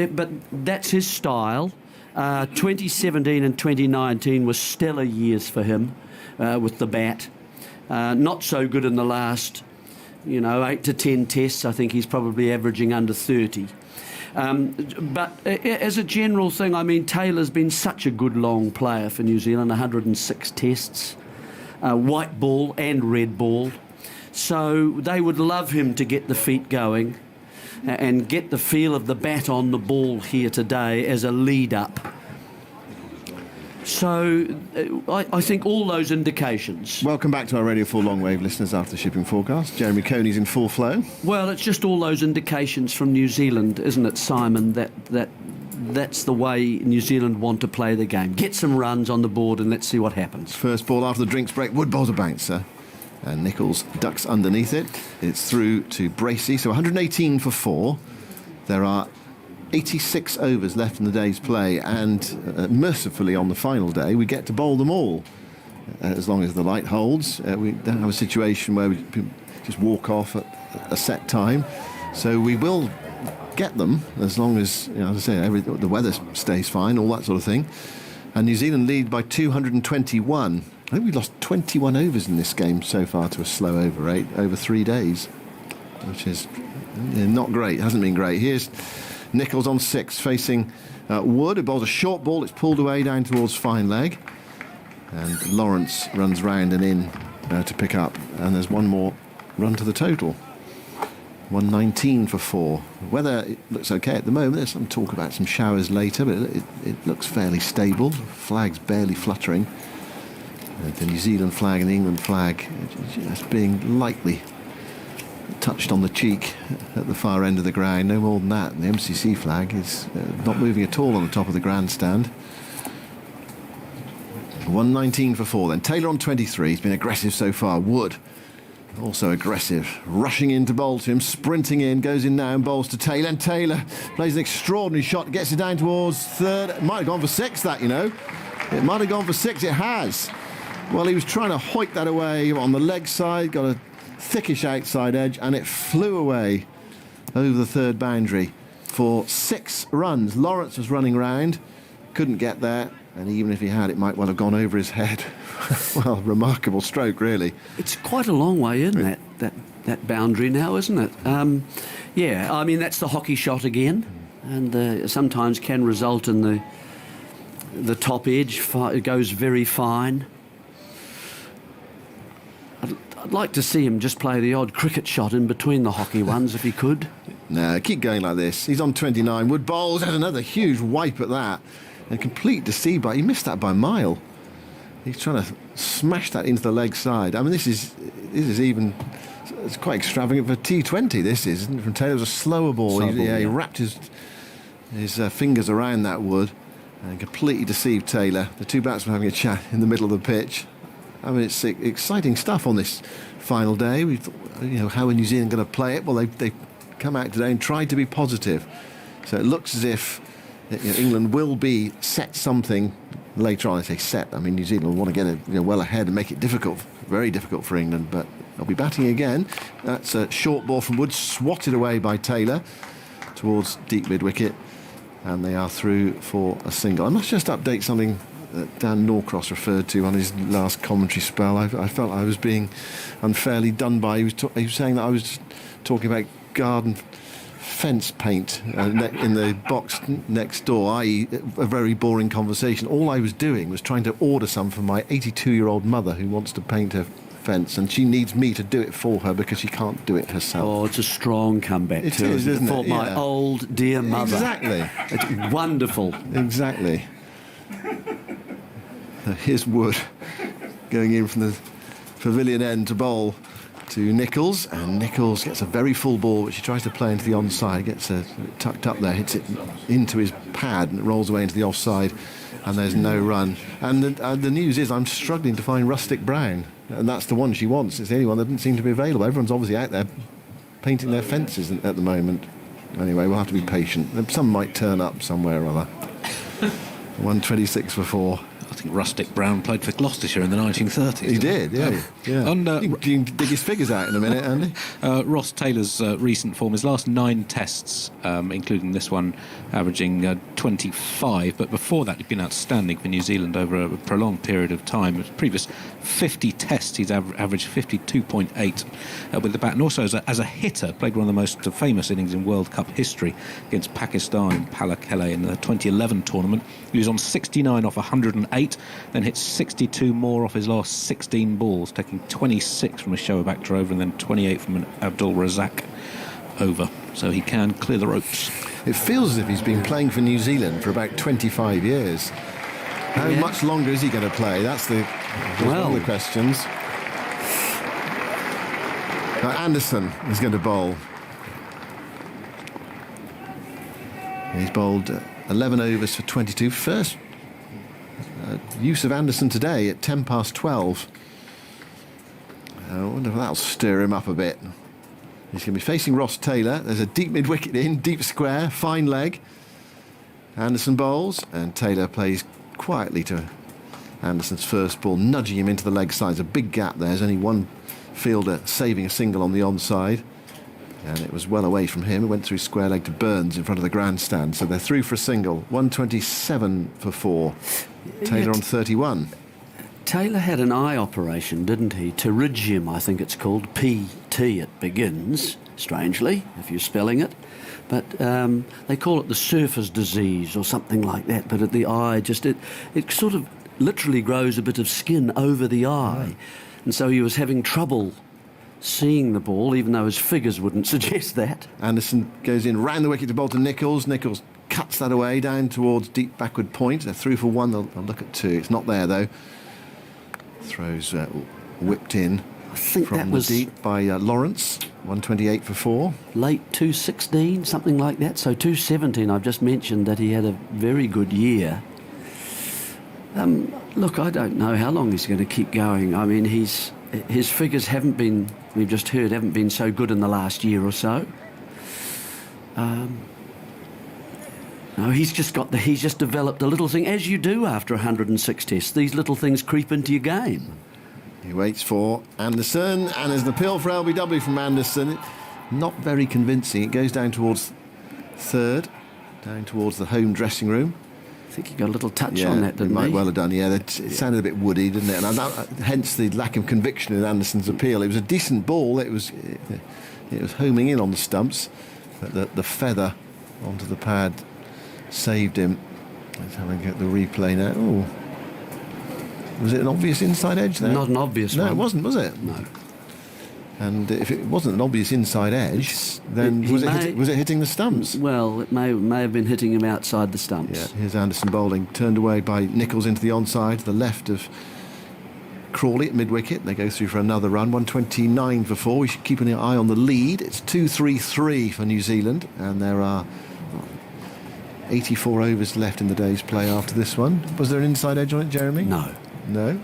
that's his style. 2017 and 2019 were stellar years for him with the bat. Not so good in the last, 8 to 10 tests. I think he's probably averaging under 30. But as a general thing, I mean, Taylor's been such a good long player for New Zealand, 106 tests, white ball and red ball. So they would love him to get the feet going and get the feel of the bat on the ball here today as a lead-up. So I think all those indications. Welcome back to our Radio 4 Longwave listeners after the shipping forecast. Jeremy Coney's in full flow. Well, it's just all those indications from New Zealand, isn't it, Simon, that's the way New Zealand want to play the game. Get some runs on the board and let's see what happens. First ball after the drinks break. Wood bowls a bouncer. And Nichols ducks underneath it. It's through to Bracey. So 118 for 4. There are 86 overs left in the day's play, and mercifully on the final day we get to bowl them all as long as the light holds. We don't have a situation where we just walk off at a set time, so we will get them as long as, as I say, the weather stays fine, all that sort of thing. And New Zealand lead by 221. I think we've lost 21 overs in this game so far to a slow over rate over 3 days, which is not great. Hasn't been great. Here's Nichols on 6 facing Wood, who bowls a short ball. It's pulled away down towards fine leg, and Lawrence runs round and in to pick up, and there's one more run to the total. 119 for 4. Weather looks okay at the moment. There's some talk about some showers later, but it looks fairly stable. Flag's barely fluttering. The New Zealand flag and the England flag just being lightly touched on the cheek at the far end of the ground, no more than that. And the MCC flag is not moving at all on the top of the grandstand. 119 for 4 then. Taylor on 23. He's been aggressive so far. Wood also aggressive, rushing in to bowl to him, sprinting in, goes in now and bowls to Taylor, and Taylor plays an extraordinary shot, gets it down towards third. It might have gone for 6, that, it might have gone for 6. It has. Well, he was trying to hoik that away on the leg side, got a thickish outside edge, and it flew away over the third boundary for 6 runs. Lawrence was running round, couldn't get there, and even if he had, it might well have gone over his head. Well, remarkable stroke, really. It's quite a long way in that boundary now, isn't it? Yeah, I mean, that's the hockey shot again, and sometimes can result in the top edge. It goes very fine. I'd like to see him just play the odd cricket shot in between the hockey ones if he could. No, keep going like this. He's on 29. Wood bowls, has another huge wipe at that. And complete deceived by, he missed that by a mile. He's trying to smash that into the leg side. I mean, this is even, it's quite extravagant for T20, this is, isn't it? From Taylor, it was a slower ball. He wrapped his fingers around that Wood and completely deceived Taylor. The two batsmen having a chat in the middle of the pitch. I mean, it's exciting stuff on this final day. We thought, how are New Zealand going to play it? Well, they come out today and tried to be positive. So it looks as if England will be set something later on. I say set. I mean, New Zealand will want to get it well ahead and make it difficult, very difficult for England. But they'll be batting again. That's a short ball from Wood, swatted away by Taylor towards deep mid wicket, and they are through for a single. I must just update something that Dan Norcross referred to on his last commentary spell. I felt I was being unfairly done by. He was saying that I was talking about garden fence paint in the box next door, i.e. a very boring conversation. All I was doing was trying to order some for my 82-year-old mother who wants to paint her fence, and she needs me to do it for her because she can't do it herself. Oh, it's a strong comeback It too, is, isn't it? for my Yeah. old dear mother. Exactly. It's wonderful. Exactly. Here's Wood going in from the pavilion end to bowl to Nichols, and Nichols gets a very full ball which he tries to play into the onside, gets tucked up there, hits it into his pad and it rolls away into the offside, and there's no run. And the news is I'm struggling to find Rustic Brown, and that's the one she wants. It's the only one that doesn't seem to be available. Everyone's obviously out there painting their fences at the moment. Anyway, we'll have to be patient. Some might turn up somewhere or other. 126 for 4. I think Rustic Brown played for Gloucestershire in the 1930s. He did, yeah. And, you can dig his figures out in a minute, Andy. Ross Taylor's recent form, his last 9 tests, including this one, averaging 25. But before that, he'd been outstanding for New Zealand over a prolonged period of time. His previous 50 tests, he's averaged 52.8 with the bat. And also as a hitter, played one of the most famous innings in World Cup history against Pakistan in Palakkale in the 2011 tournament. He was on 69 off 108, then hit 62 more off his last 16 balls, taking 26 from a Shoaib Akhtar over and then 28 from an Abdul Razak over. So he can clear the ropes. It feels as if he's been playing for New Zealand for about 25 years. How much longer is he going to play? That's one of the questions. Now Anderson is going to bowl. He's bowled 11 overs for 22. First use of Anderson today at 10 past 12. I wonder if that'll stir him up a bit. He's going to be facing Ross Taylor. There's a deep mid-wicket in, deep square, fine leg. Anderson bowls, and Taylor plays quietly to Anderson's first ball, nudging him into the leg side. There's a big gap there. There's only one fielder saving a single on the onside. And it was well away from him. It went through square leg to Burns in front of the grandstand. So they're through for a single. 127 for 4. Taylor on 31. Taylor had an eye operation, didn't he? Pterygium, I think it's called. PT it begins, strangely, if you're spelling it. But they call it the surfer's disease or something like that. But at the eye, it sort of literally grows a bit of skin over the eye. And so he was having trouble seeing the ball, even though his figures wouldn't suggest that. Anderson goes in round the wicket to bowl to Nichols. Nichols cuts that away down towards deep backward point. They're through for 1. They'll look at 2. It's not there, though. Throws whipped in I think from that the was deep by Lawrence. 128 for 4. Late 216, something like that. So 217, I've just mentioned that he had a very good year. Look, I don't know how long he's going to keep going. I mean, his figures haven't been, we've just heard, haven't been so good in the last year or so. No, he's just developed a little thing, as you do after 106 tests. These little things creep into your game. He waits for Anderson, and there's an appeal for LBW from Anderson. Not very convincing. It goes down towards third, down towards the home dressing room. I think he got a little touch on that, didn't he? Might well have done, yeah. It sounded a bit woody, didn't it? And hence the lack of conviction in Anderson's appeal. It was a decent ball. It was homing in on the stumps, but the feather onto the pad saved him. Let's have a get the replay now. Oh, was it an obvious inside edge there? Not an obvious one. No, it wasn't, was it? No. And if it wasn't an obvious inside edge, then was it hitting the stumps? Well, it may have been hitting him outside the stumps. Yeah, here's Anderson bowling, turned away by Nichols into the onside, to the left of Crawley at mid-wicket. They go through for another run, 129 for 4. We should keep an eye on the lead. It's 2-3-3 for New Zealand, and there are 84 overs left in the day's play after this one. Was there an inside edge on it, Jeremy? No. No?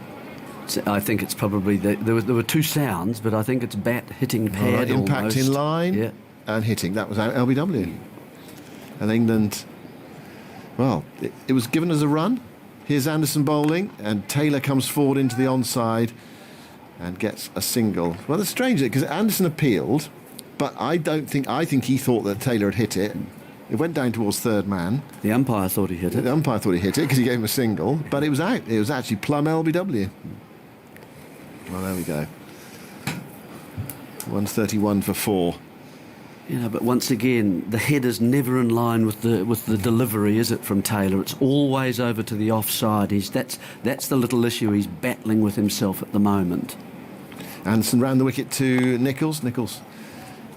I think it's probably there were 2 sounds, but I think it's bat hitting pad. Impact almost. in line and hitting. That was LBW. And England, well, it was given as a run. Here's Anderson bowling, and Taylor comes forward into the onside and gets a single. Well, it's strange because Anderson appealed, but I think he thought that Taylor had hit it. It went down towards third man. The umpire thought he hit it. The umpire thought he hit it because he gave him a single, but it was out. It was actually plumb LBW. Well, there we go. 131 for 4. But once again, the head is never in line with the delivery, is it, from Taylor? It's always over to the offside. That's the little issue he's battling with himself at the moment. Anderson round the wicket to Nicholls. Nicholls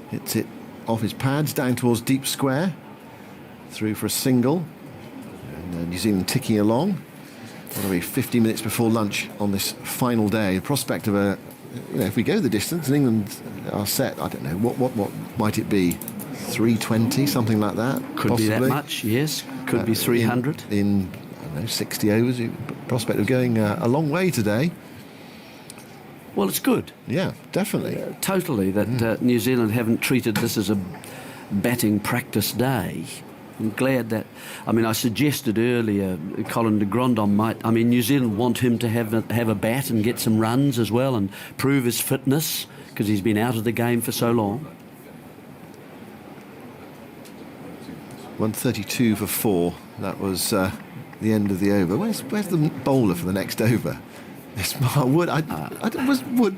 hits it off his pads down towards deep square, through for a single, and New Zealand ticking along. That'll be 50 minutes before lunch on this final day. The prospect of if we go the distance and England are set, I don't know, what might it be? 320, something like that? Could possibly. Be that much, yes. Could be 300. In I don't know, 60 overs. Prospect of going a long way today. Well, it's good. Yeah, definitely. Totally, that New Zealand haven't treated this as a batting practice day. I'm glad that... I suggested earlier Colin de Grandon might... New Zealand want him to have a bat and get some runs as well and prove his fitness, because he's been out of the game for so long. 132 for 4. That was the end of the over. Where's the bowler for the next over? It's Wood.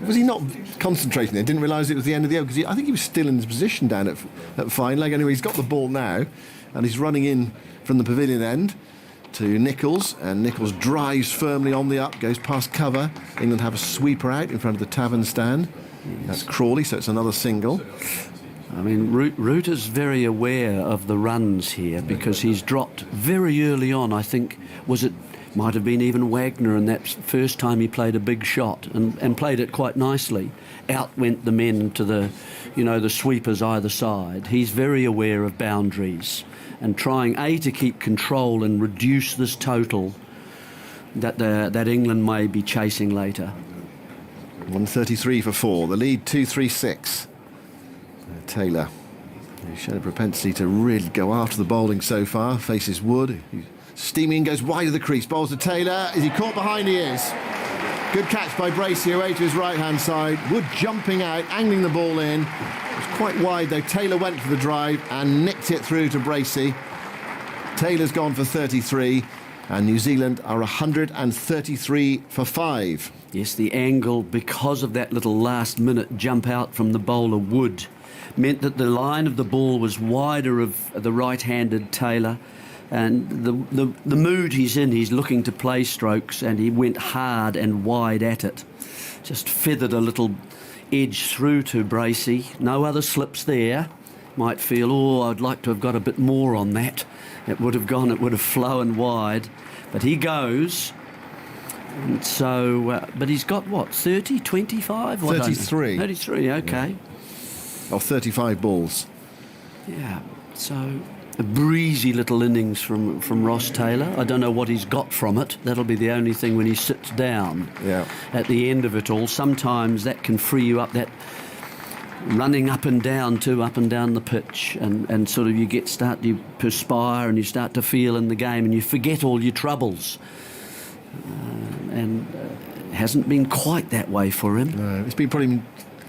Was he not concentrating there? Didn't realise it was the end of the over, because I think he was still in his position down at fine leg. Anyway, he's got the ball now, and he's running in from the pavilion end to Nicholls, and Nicholls drives firmly on the up, goes past cover. England have a sweeper out in front of the tavern stand. That's Crawley, so it's another single. Root is very aware of the runs here, because he's dropped very early on. I think, might have been even Wagner, and that first time he played a big shot and played it quite nicely. Out went the men to the sweepers either side. He's very aware of boundaries and trying to keep control and reduce this total that England may be chasing later. 133 for 4. The lead 236. Taylor, who's shown a propensity to really go after the bowling so far, faces Wood. Steaming, goes wide of the crease, bowls to Taylor. Is he caught behind? He is. Good catch by Bracey away to his right-hand side. Wood jumping out, angling the ball in. It was quite wide though. Taylor went for the drive and nicked it through to Bracey. Taylor's gone for 33, and New Zealand are 133 for 5. Yes, the angle, because of that little last-minute jump out from the bowler Wood, meant that the line of the ball was wider of the right-handed Taylor. And the mood he's in, he's looking to play strokes, and he went hard and wide at it. Just feathered a little edge through to Bracey. No other slips there. Might feel, I'd like to have got a bit more on that. It would have flown wide. But he goes. And so, but he's got what, 30, 25? 33. 33, okay. Yeah. Of 35 balls. Yeah, so... a breezy little innings from Ross Taylor. I don't know what he's got from it. That'll be the only thing when he sits down at the end of it all. Sometimes that can free you up, that running up and down the pitch, and sort of you perspire and you start to feel in the game and you forget all your troubles. It hasn't been quite that way for him. No, it's been probably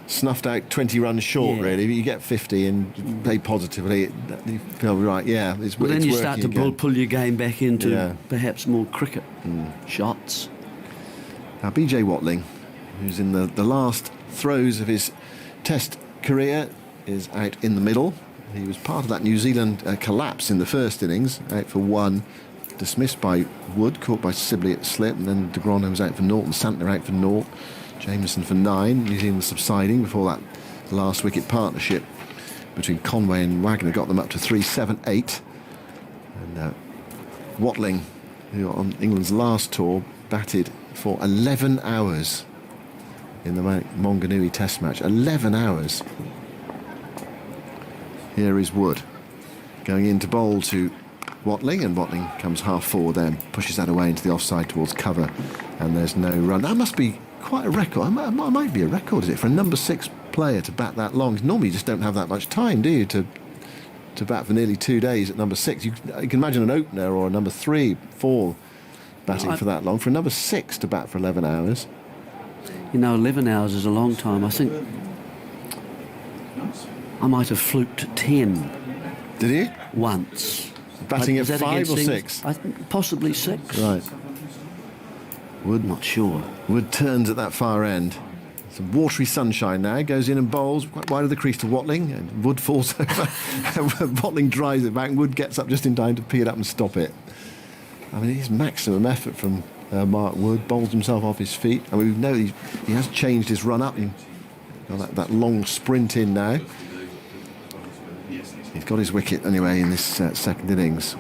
snuffed out 20 runs short, really. But you get 50 and play positively, you feel right, it's well, then it's you start to pull your game back into perhaps more cricket shots. Now, BJ Watling, who's in the last throes of his Test career, is out in the middle. He was part of that New Zealand collapse in the first innings, out for 1, dismissed by Wood, caught by Sibley at slip, and then de Grandon was out for 0, and Santner out for 0. Jameson for 9. New Zealand subsiding before that last wicket partnership between Conway and Wagner got them up to 3, 7, 8. And Watling, who on England's last tour, batted for 11 hours in the Maunganui Test match. 11 hours. Here is Wood going in to bowl to Watling, and Watling comes half forward, then pushes that away into the offside towards cover, and there's no run. That must be quite a record. It might be a record, is it, for a number 6 player to bat that long? Normally you just don't have that much time, do you, to bat for nearly 2 days at number 6. You can imagine an opener or a number 3, 4 batting for that long. For a number 6 to bat for 11 hours. 11 hours is a long time. I think I might have fluked 10. Did you? Once. Batting at 5 or 6? Possibly 6. Right. Wood, not sure. Wood turns at that far end. Some watery sunshine now. Goes in and bowls quite wide of the crease to Watling, and Wood falls over. Watling drives it back, and Wood gets up just in time to pee it up and stop it. I mean, it's maximum effort from Mark Wood. Bowls himself off his feet. I mean, we know he has changed his run up and got that long sprint in now. He's got his wicket anyway in this second innings.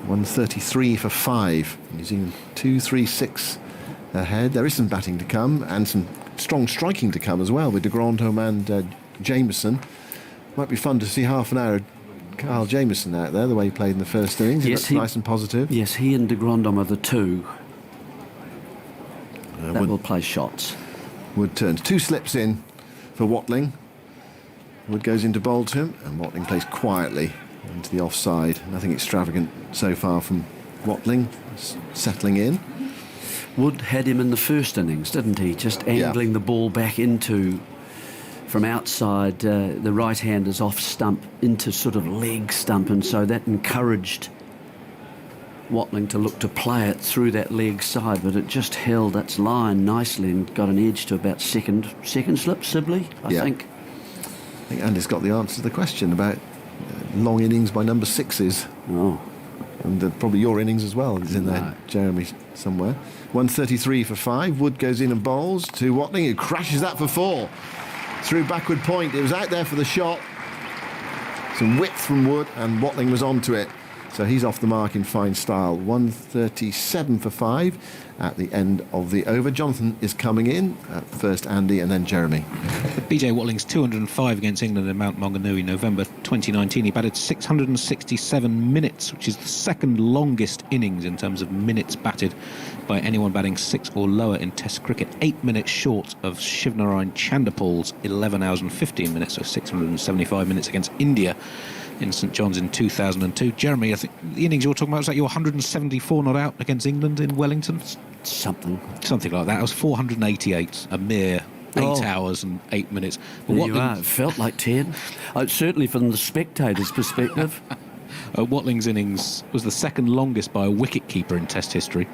133 for 5. New Zealand 2-3-6 ahead. There is some batting to come and some strong striking to come as well with de Grandhomme and Jameson. Might be fun to see half an hour of Kyle Jameson out there, the way he played in the first innings. Yes, nice and positive. Yes, he and de Grandhomme are the two that will play shots. Wood turns 2 slips in for Watling. Wood goes into bowl to him, and Watling plays quietly into the offside. Nothing extravagant so far from Watling, settling in. Wood had him in the first innings, didn't he? Just angling the ball back into, from outside the right-hander's off stump into sort of leg stump, and so that encouraged Watling to look to play it through that leg side, but it just held its line nicely and got an edge to about second slip, Sibley, I think. I think Andy's got the answer to the question about long innings by number 6s. Oh. And probably your innings as well is in there, Jeremy, somewhere. 133 for 5. Wood goes in and bowls to Watling, who crashes that for 4. Through backward point. It was out there for the shot. Some width from Wood, and Watling was onto it. So he's off the mark in fine style. 137 for 5 at the end of the over. Jonathan is coming in. First Andy and then Jeremy. BJ Watling's 205 against England in Mount Maunganui, November 2019. He batted 667 minutes, which is the second longest innings in terms of minutes batted by anyone batting 6 or lower in Test cricket. 8 minutes short of Shivnarine Chanderpaul's 11 hours and 15 minutes, so 675 minutes against India in St John's in 2002. Jeremy, I think the innings you're talking about, was that your 174 not out against England in Wellington? Something like that. It was 488, a mere 8 hours and 8 minutes. But it felt like 10. Certainly from the spectator's perspective. Watling's innings was the second longest by a wicket-keeper in Test history.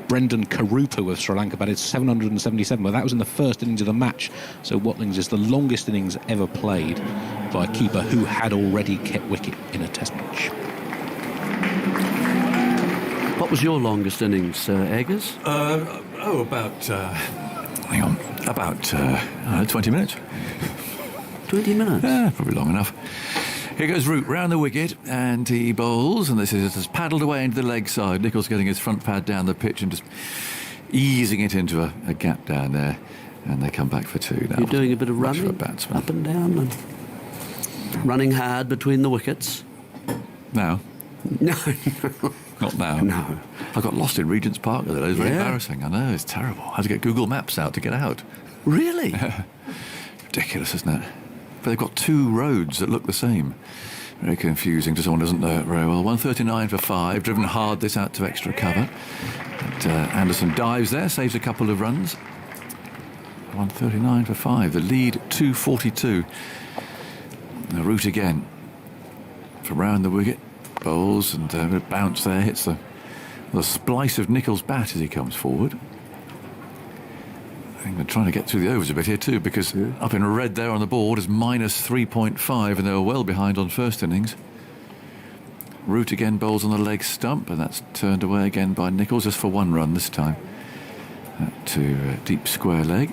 Brendan Karupu of Sri Lanka batted 777, but that was in the first innings of the match. So Watling's is the longest innings ever played by a keeper who had already kept wicket in a Test match. What was your longest innings, Aggers? About 20 minutes. 20 minutes? Yeah, probably long enough. Here goes Root round the wicket, and he bowls, and this is paddled away into the leg side. Nicholls getting his front pad down the pitch and just easing it into a gap down there, and they come back for 2 now. You're doing a bit of running, batsman. up and down, and running hard between the wickets. Now? No. Not now. No. I got lost in Regent's Park the other day. It was very embarrassing. I know, it's terrible. I had to get Google Maps out to get out. Really? Ridiculous, isn't it? But they've got 2 roads that look the same. Very confusing to someone who doesn't know it very well. 139 for 5, driven hard this out to extra cover. But Anderson dives there, saves a couple of runs. 139 for 5, the lead 242. The Root again. From round the wicket, bowls, and a bounce there, hits the splice of Nicholls' bat as he comes forward. I think they're trying to get through the overs a bit here too, because up in red there on the board is minus 3.5, and they were well behind on first innings. Root again bowls on the leg stump, and that's turned away again by Nicholls, just for 1 run this time. To deep square leg.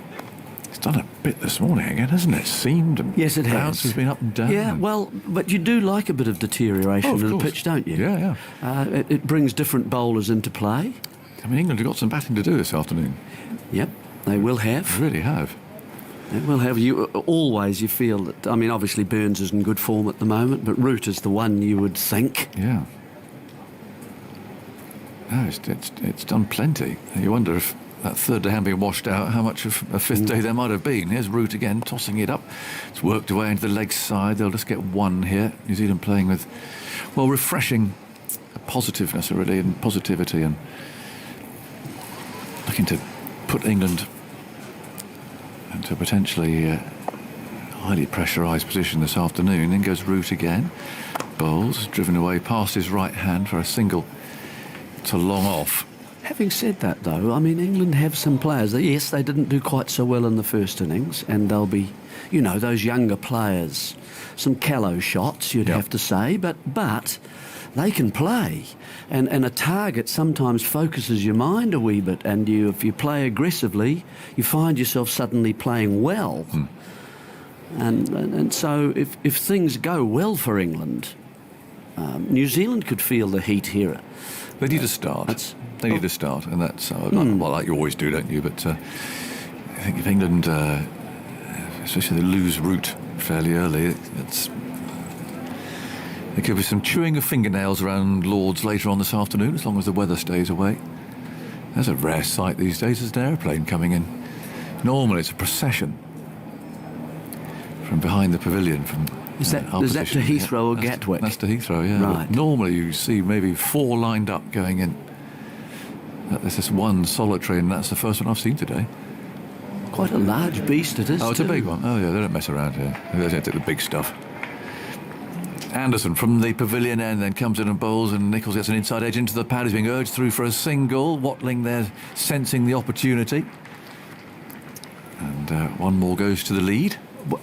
It's done a bit this morning again, hasn't it? Seamed and yes, it has. Bounce has been up and down. Yeah, well, but you do like a bit of deterioration in the pitch, don't you? Yeah, yeah. It brings different bowlers into play. I mean, England have got some batting to do this afternoon. Yep. They will have. They really have. They will have. You feel that, I mean, obviously Burns is in good form at the moment, but Root is the one you would think. Yeah. No, it's done plenty. You wonder if that third day hadn't been washed out, how much of a fifth day there might have been. Here's Root again, tossing it up. It's worked away into the leg side. They'll just get 1 here. New Zealand playing with, well, refreshing positiveness, really, and positivity, and looking to put England into a potentially highly pressurised position this afternoon. Then goes Root again. Bowls, driven away past his right hand for a single to long off. Having said that, though, I mean, England have some players. Yes, they didn't do quite so well in the first innings, and they'll be, you know, those younger players, some callow shots, you'd have to say, but they can play. And a target sometimes focuses your mind a wee bit, and if you play aggressively, you find yourself suddenly playing well. And so if things go well for England, New Zealand could feel the heat here. They need to start. They need to start, and that's well, like you always do, don't you? But I think if England, especially they lose root fairly early, there could be some chewing of fingernails around Lord's later on this afternoon, as long as the weather stays away. There's a rare sight these days. There's an aeroplane coming in. Normally it's a procession from behind the pavilion. Is that to Heathrow or Gatwick? That's to Heathrow, yeah. Right. But normally you see maybe 4 lined up going in. There's this one solitary, and that's the first one I've seen today. Quite a large beast it is. Oh, it's a big one. Oh, yeah, they don't mess around here. They don't take the big stuff. Anderson from the pavilion end then comes in and bowls, and Nicholls gets an inside edge into the pad. He's being urged through for a single. Watling there sensing the opportunity. And one more goes to the lead.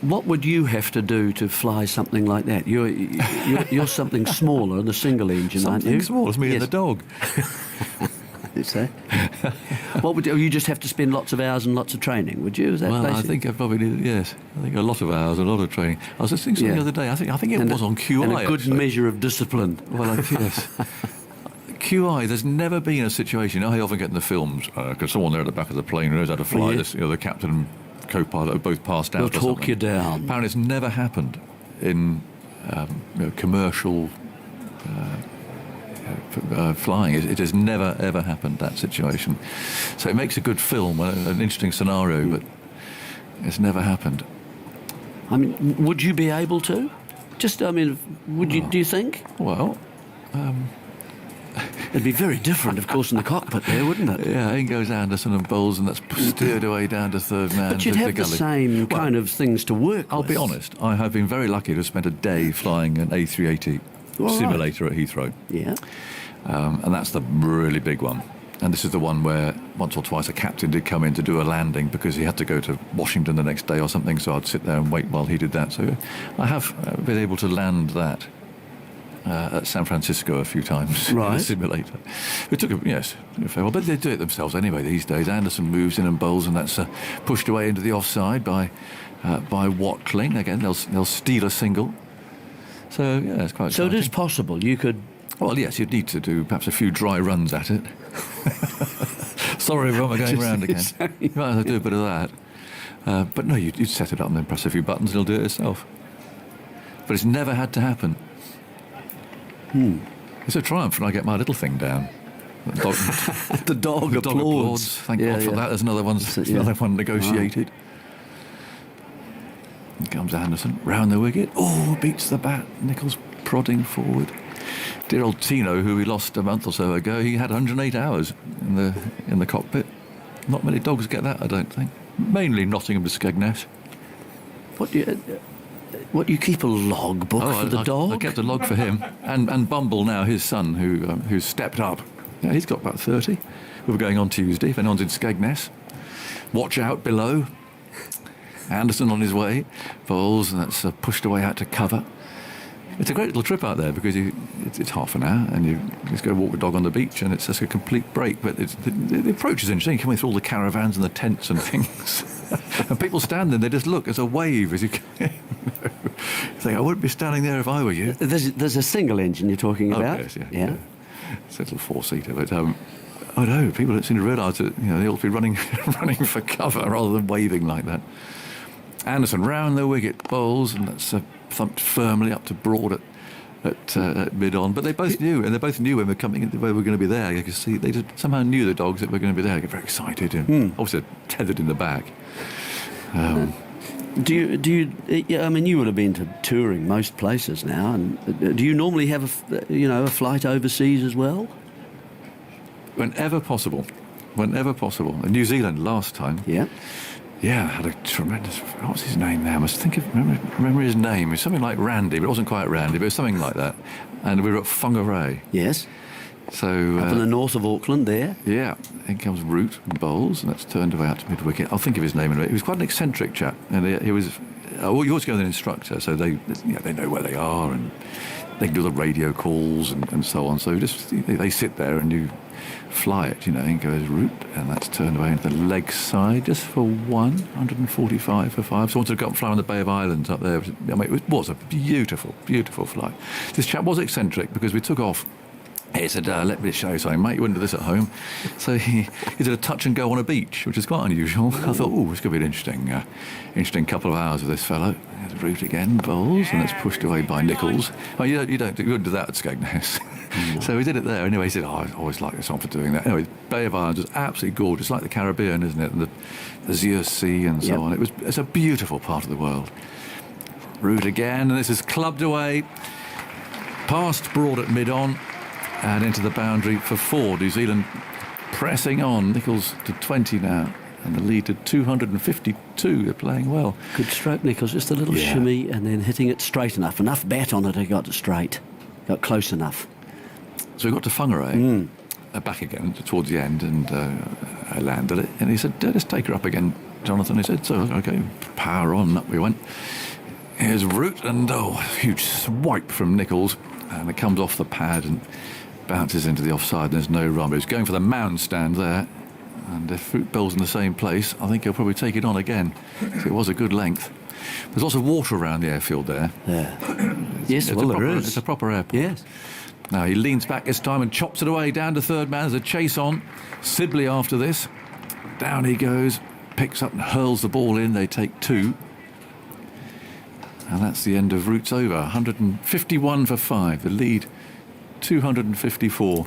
What would you have to do to fly something like that? You're something smaller in the single engine, aren't you? Something small, it's me and the dog. What would you just have to spend lots of hours and lots of training? Would you? Is that I think I probably need. Yes, I think a lot of hours, a lot of training. I was just thinking the other day. I think it was on QI. And a good actually. measure of discipline. Well, yes. QI. There's never been a situation. I often get in the films because someone there at the back of the plane who knows how to fly. Yeah. This, the captain and co-pilot have both passed out. They'll talk you down. Apparently, it's never happened in commercial. Flying. It has never ever happened, that situation. So it makes a good film, an interesting scenario, but it's never happened. I mean, would you be able to? Would you? Do you think? Well, it'd be very different, of course, in the cockpit there, wouldn't it? Yeah, in goes Anderson and bowls, and that's steered away down to third man. But you'd have the same kind of things to work I'll with. be honest, I have been very lucky to have spent a day flying an A380 simulator at Heathrow. Yeah. And that's the really big one. And this is the one where once or twice a captain did come in to do a landing because he had to go to Washington the next day or something, so I'd sit there and wait while he did that. So I have been able to land that at San Francisco a few times in a simulator. It took a fair while, but they do it themselves anyway these days. Anderson moves in and bowls, and that's pushed away into the offside by Watling. Again, they'll steal a single. So, yeah, it's quite exciting. So it is possible. You could... Well, yes, you'd need to do perhaps a few dry runs at it. Sorry, we're going round again. You might have to do a bit of that. But no, you'd set it up and then press a few buttons and it'll do it itself. But it's never had to happen. It's a triumph when I get my little thing down. The dog applauds. Thank God for that. There's another one negotiated. Here comes Anderson, round the wicket. Oh, beats the bat. Nicholls prodding forward. Dear old Tino, who we lost a month or so ago, he had 108 hours in the cockpit. Not many dogs get that, I don't think. Mainly Nottingham to Skegness. What do you keep a log book for the dog? I kept a log for him and Bumble now, his son, who's stepped up. Yeah, he's got about 30. We were going on Tuesday. If anyone's in Skegness, watch out below. Anderson on his way, bowls, and that's pushed away out to cover. It's a great little trip out there because it's half an hour and you just go walk the dog on the beach and it's just a complete break. But the approach is interesting. You're coming through all the caravans and the tents and things. And people stand there, they just look. It's a wave as you come. Think, I wouldn't be standing there if I were you. There's a single engine you're talking about. Yes, yeah. It's a little four-seater. But I know people don't seem to realise that they ought to be running for cover rather than waving like that. Anderson round the wicket, bowls, and that's thumped firmly up to Broad at mid-on. But they both knew, and they both knew when we were going to be there. You could see they just somehow knew the dogs that were going to be there. They get very excited, and obviously tethered in the back. Do you? I mean, you would have been to touring most places now, and do you normally have a flight overseas as well? Whenever possible. In New Zealand last time. Yeah. Yeah, had a tremendous... What's his name now? I must remember his name. It was something like Randy, but it wasn't quite Randy, but it was something like that. And we were at Whangarei. Yes. So Up in the north of Auckland there. yeah, in comes Root and bowls, and that's turned away out to mid-wicket. I'll think of his name in a minute. He was quite an eccentric chap, and he was... well, you always go with an instructor, so they know where they are, and they can do the radio calls and so on. So they sit there and you fly it, and goes Root, and that's turned away into the leg side just for 145 for 5. So I wanted to go and fly on the Bay of Islands up there. I mean, it was a beautiful, beautiful flight. This chap was eccentric because we took off. He said, let me show you something, mate. You wouldn't do this at home. So he did a touch and go on a beach, which is quite unusual. I thought, it's going to be an interesting couple of hours with this fellow. There's Root again, bowls, and it's pushed away by Nichols. Oh, you wouldn't do that at Skegness. So he did it there. Anyway, he said, I always like this one for doing that. Anyway, Bay of Islands was absolutely gorgeous, like the Caribbean, isn't it? And the Azure Sea and so on. It's a beautiful part of the world. Root again, and this is clubbed away, past Broad at mid-on, and into the boundary for 4. New Zealand pressing on. Nichols to 20 now, and the lead to 252. They're playing well. Good stroke, Nichols. Just a little shimmy and then hitting it straight enough. Enough bat on it, he got it straight. Got close enough. So we got to Whangarei, back again towards the end, and I landed it. And he said, just take her up again, Jonathan. He said, so, OK, power on. Up we went. Here's Root, and huge swipe from Nichols. And it comes off the pad and bounces into the offside. There's no run. He's going for the mound stand there, and if Root bowls in the same place, I think he'll probably take it on again. So it was a good length. There's lots of water around the airfield there. Yes, there is. It's a proper airport. Yes. Now he leans back this time and chops it away down to third man. There's a chase on. Sibley after this. Down he goes, picks up and hurls the ball in. They take 2. And that's the end of Root's over. 151 for 5. The lead 254.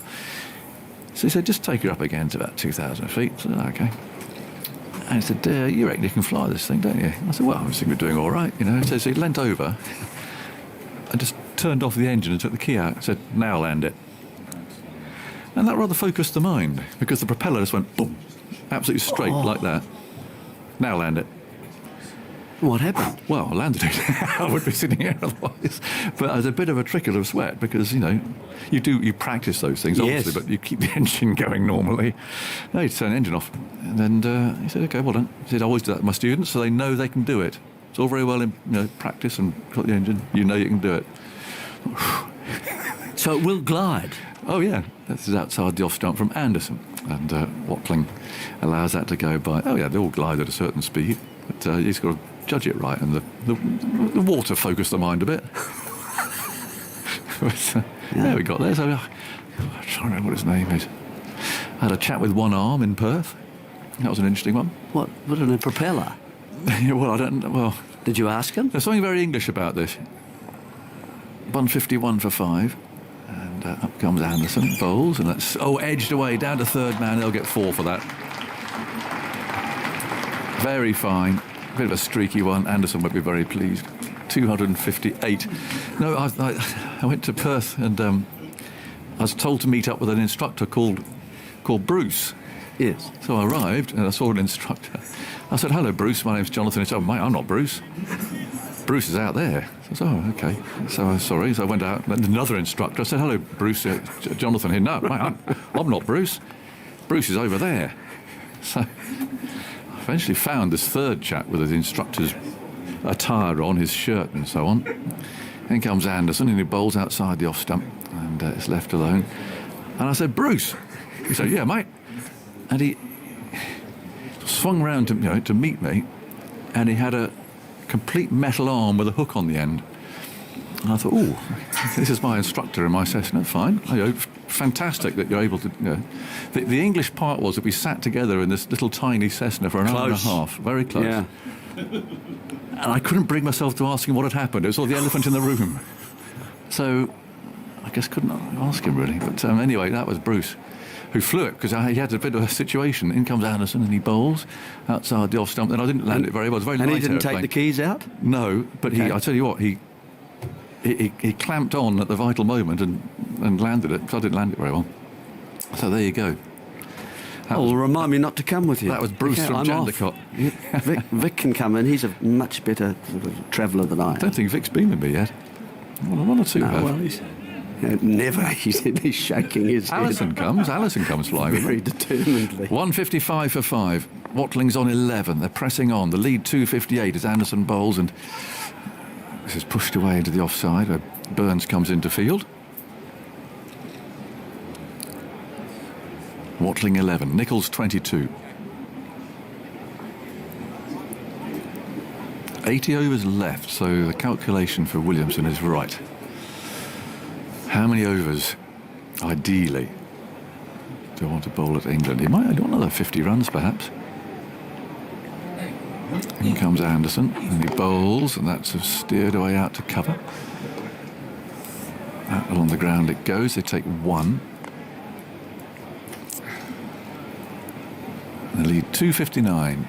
So he said, just take her up again to about 2,000 feet. I said, OK. And he said, you reckon you can fly this thing, don't you? I said, well, I think we're doing all right, So he leant over and just turned off the engine and took the key out and said, now land it. And that rather focused the mind, because the propeller just went boom, absolutely straight like that. Now land it. What happened? Well, I landed it. I would be sitting here otherwise. But there's a bit of a trickle of sweat because, you practice those things, obviously, but you keep the engine going normally. No, you turn the engine off. And then he said, OK, well done. He said, I always do that with my students, so they know they can do it. It's all very well in practice and got the engine. You know you can do it. So it will glide? Oh, yeah. This is outside the off stump from Anderson. And Watling allows that to go by. Oh, yeah, they all glide at a certain speed. But he's got to judge it right, and the water focused the mind a bit. But, yeah, we got there. So I'm trying to remember what his name is. I had a chat with One Arm in Perth. That was an interesting one. What in a propeller? Well, I don't know. Well, did you ask him? There's something very English about this. 151 for 5. And up comes Anderson, bowls, and that's edged away down to third man. They'll get 4 for that. Very fine. Bit of a streaky one. Anderson would be very pleased. 258. No, I went to Perth and I was told to meet up with an instructor called Bruce. Yes. So I arrived and I saw an instructor. I said, hello, Bruce, my name's Jonathan. He said, oh, mate, I'm not Bruce. Bruce is out there. So I said, oh, OK. So sorry. So I went out, and another instructor. I said, hello, Bruce, Jonathan here. No, mate, I'm not Bruce. Bruce is over there. So I eventually found this third chap with his instructor's attire on, his shirt and so on. Then comes Anderson, and he bowls outside the off stump, and it's left alone. And I said, Bruce. He said, yeah, mate. And he swung round to meet me, and he had a complete metal arm with a hook on the end. And I thought, this is my instructor in my Cessna. Fine. Fantastic that you're able to. The English part was that we sat together in this little tiny Cessna for an hour and a half, very close. Yeah. And I couldn't bring myself to ask him what had happened. It was all the elephant in the room. So I guess couldn't ask him really. But anyway, that was Bruce, who flew it because he had a bit of a situation. In comes Anderson and he bowls outside the off stump. And I didn't land it very well. It was very light. And he didn't take the keys out? No, but okay. I tell you what, he clamped on at the vital moment and landed it. So I didn't land it very well. So there you go. Remind me not to come with you. That was Bruce from Jandakot. Vic can come in. He's a much better traveller than I am. I don't think Vic's been with me yet. One or two. No, well, he's Never. He's shaking his head. Allison comes flying. Very determinedly. 155 for 5. Watling's on 11. They're pressing on. The lead 258 as Anderson bowls, and this is pushed away into the offside where Burns comes into field. Watling 11. Nicholls 22. 80 overs left, so the calculation for Williamson is right. How many overs, ideally, do I want to bowl at England? He might do another 50 runs, perhaps. In comes Anderson, and he bowls, and that's steered away out to cover. Out along the ground it goes. They take 1. The lead 259.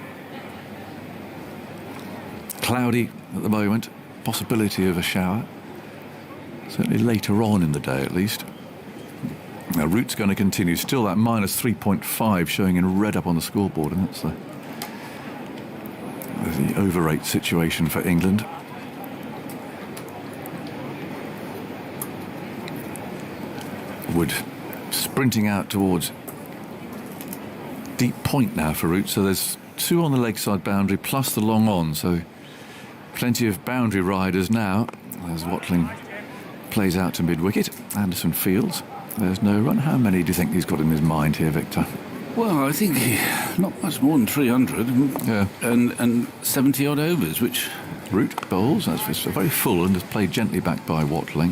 Cloudy at the moment, possibility of a shower. Certainly later on in the day, at least. Now, Root's going to continue. Still that minus 3.5 showing in red up on the scoreboard, and that's the overrate situation for England. Wood sprinting out towards deep point now for Root, so there's 2 on the leg side boundary plus the long on, so plenty of boundary riders now as Watling plays out to mid-wicket. Anderson fields. There's no run. How many do you think he's got in his mind here, Victor? Well, I think not much more than 300. Yeah. And 70 odd overs, which Root bowls. That's very full and is played gently back by Watling.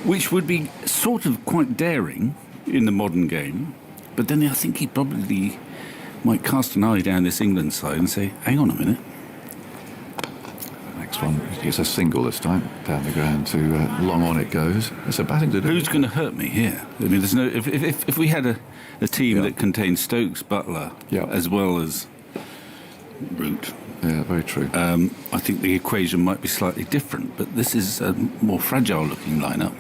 Which would be sort of quite daring in the modern game, but then I think he probably might cast an eye down this England side and say, hang on a minute. Next one is a single this time, down the ground to long on it goes. It's a batting to do. Who's going to hurt me here? I mean, there's no. If we had a team that contained Stokes, Butler, as well as Root. Yeah, very true. I think the equation might be slightly different, but this is a more fragile looking lineup.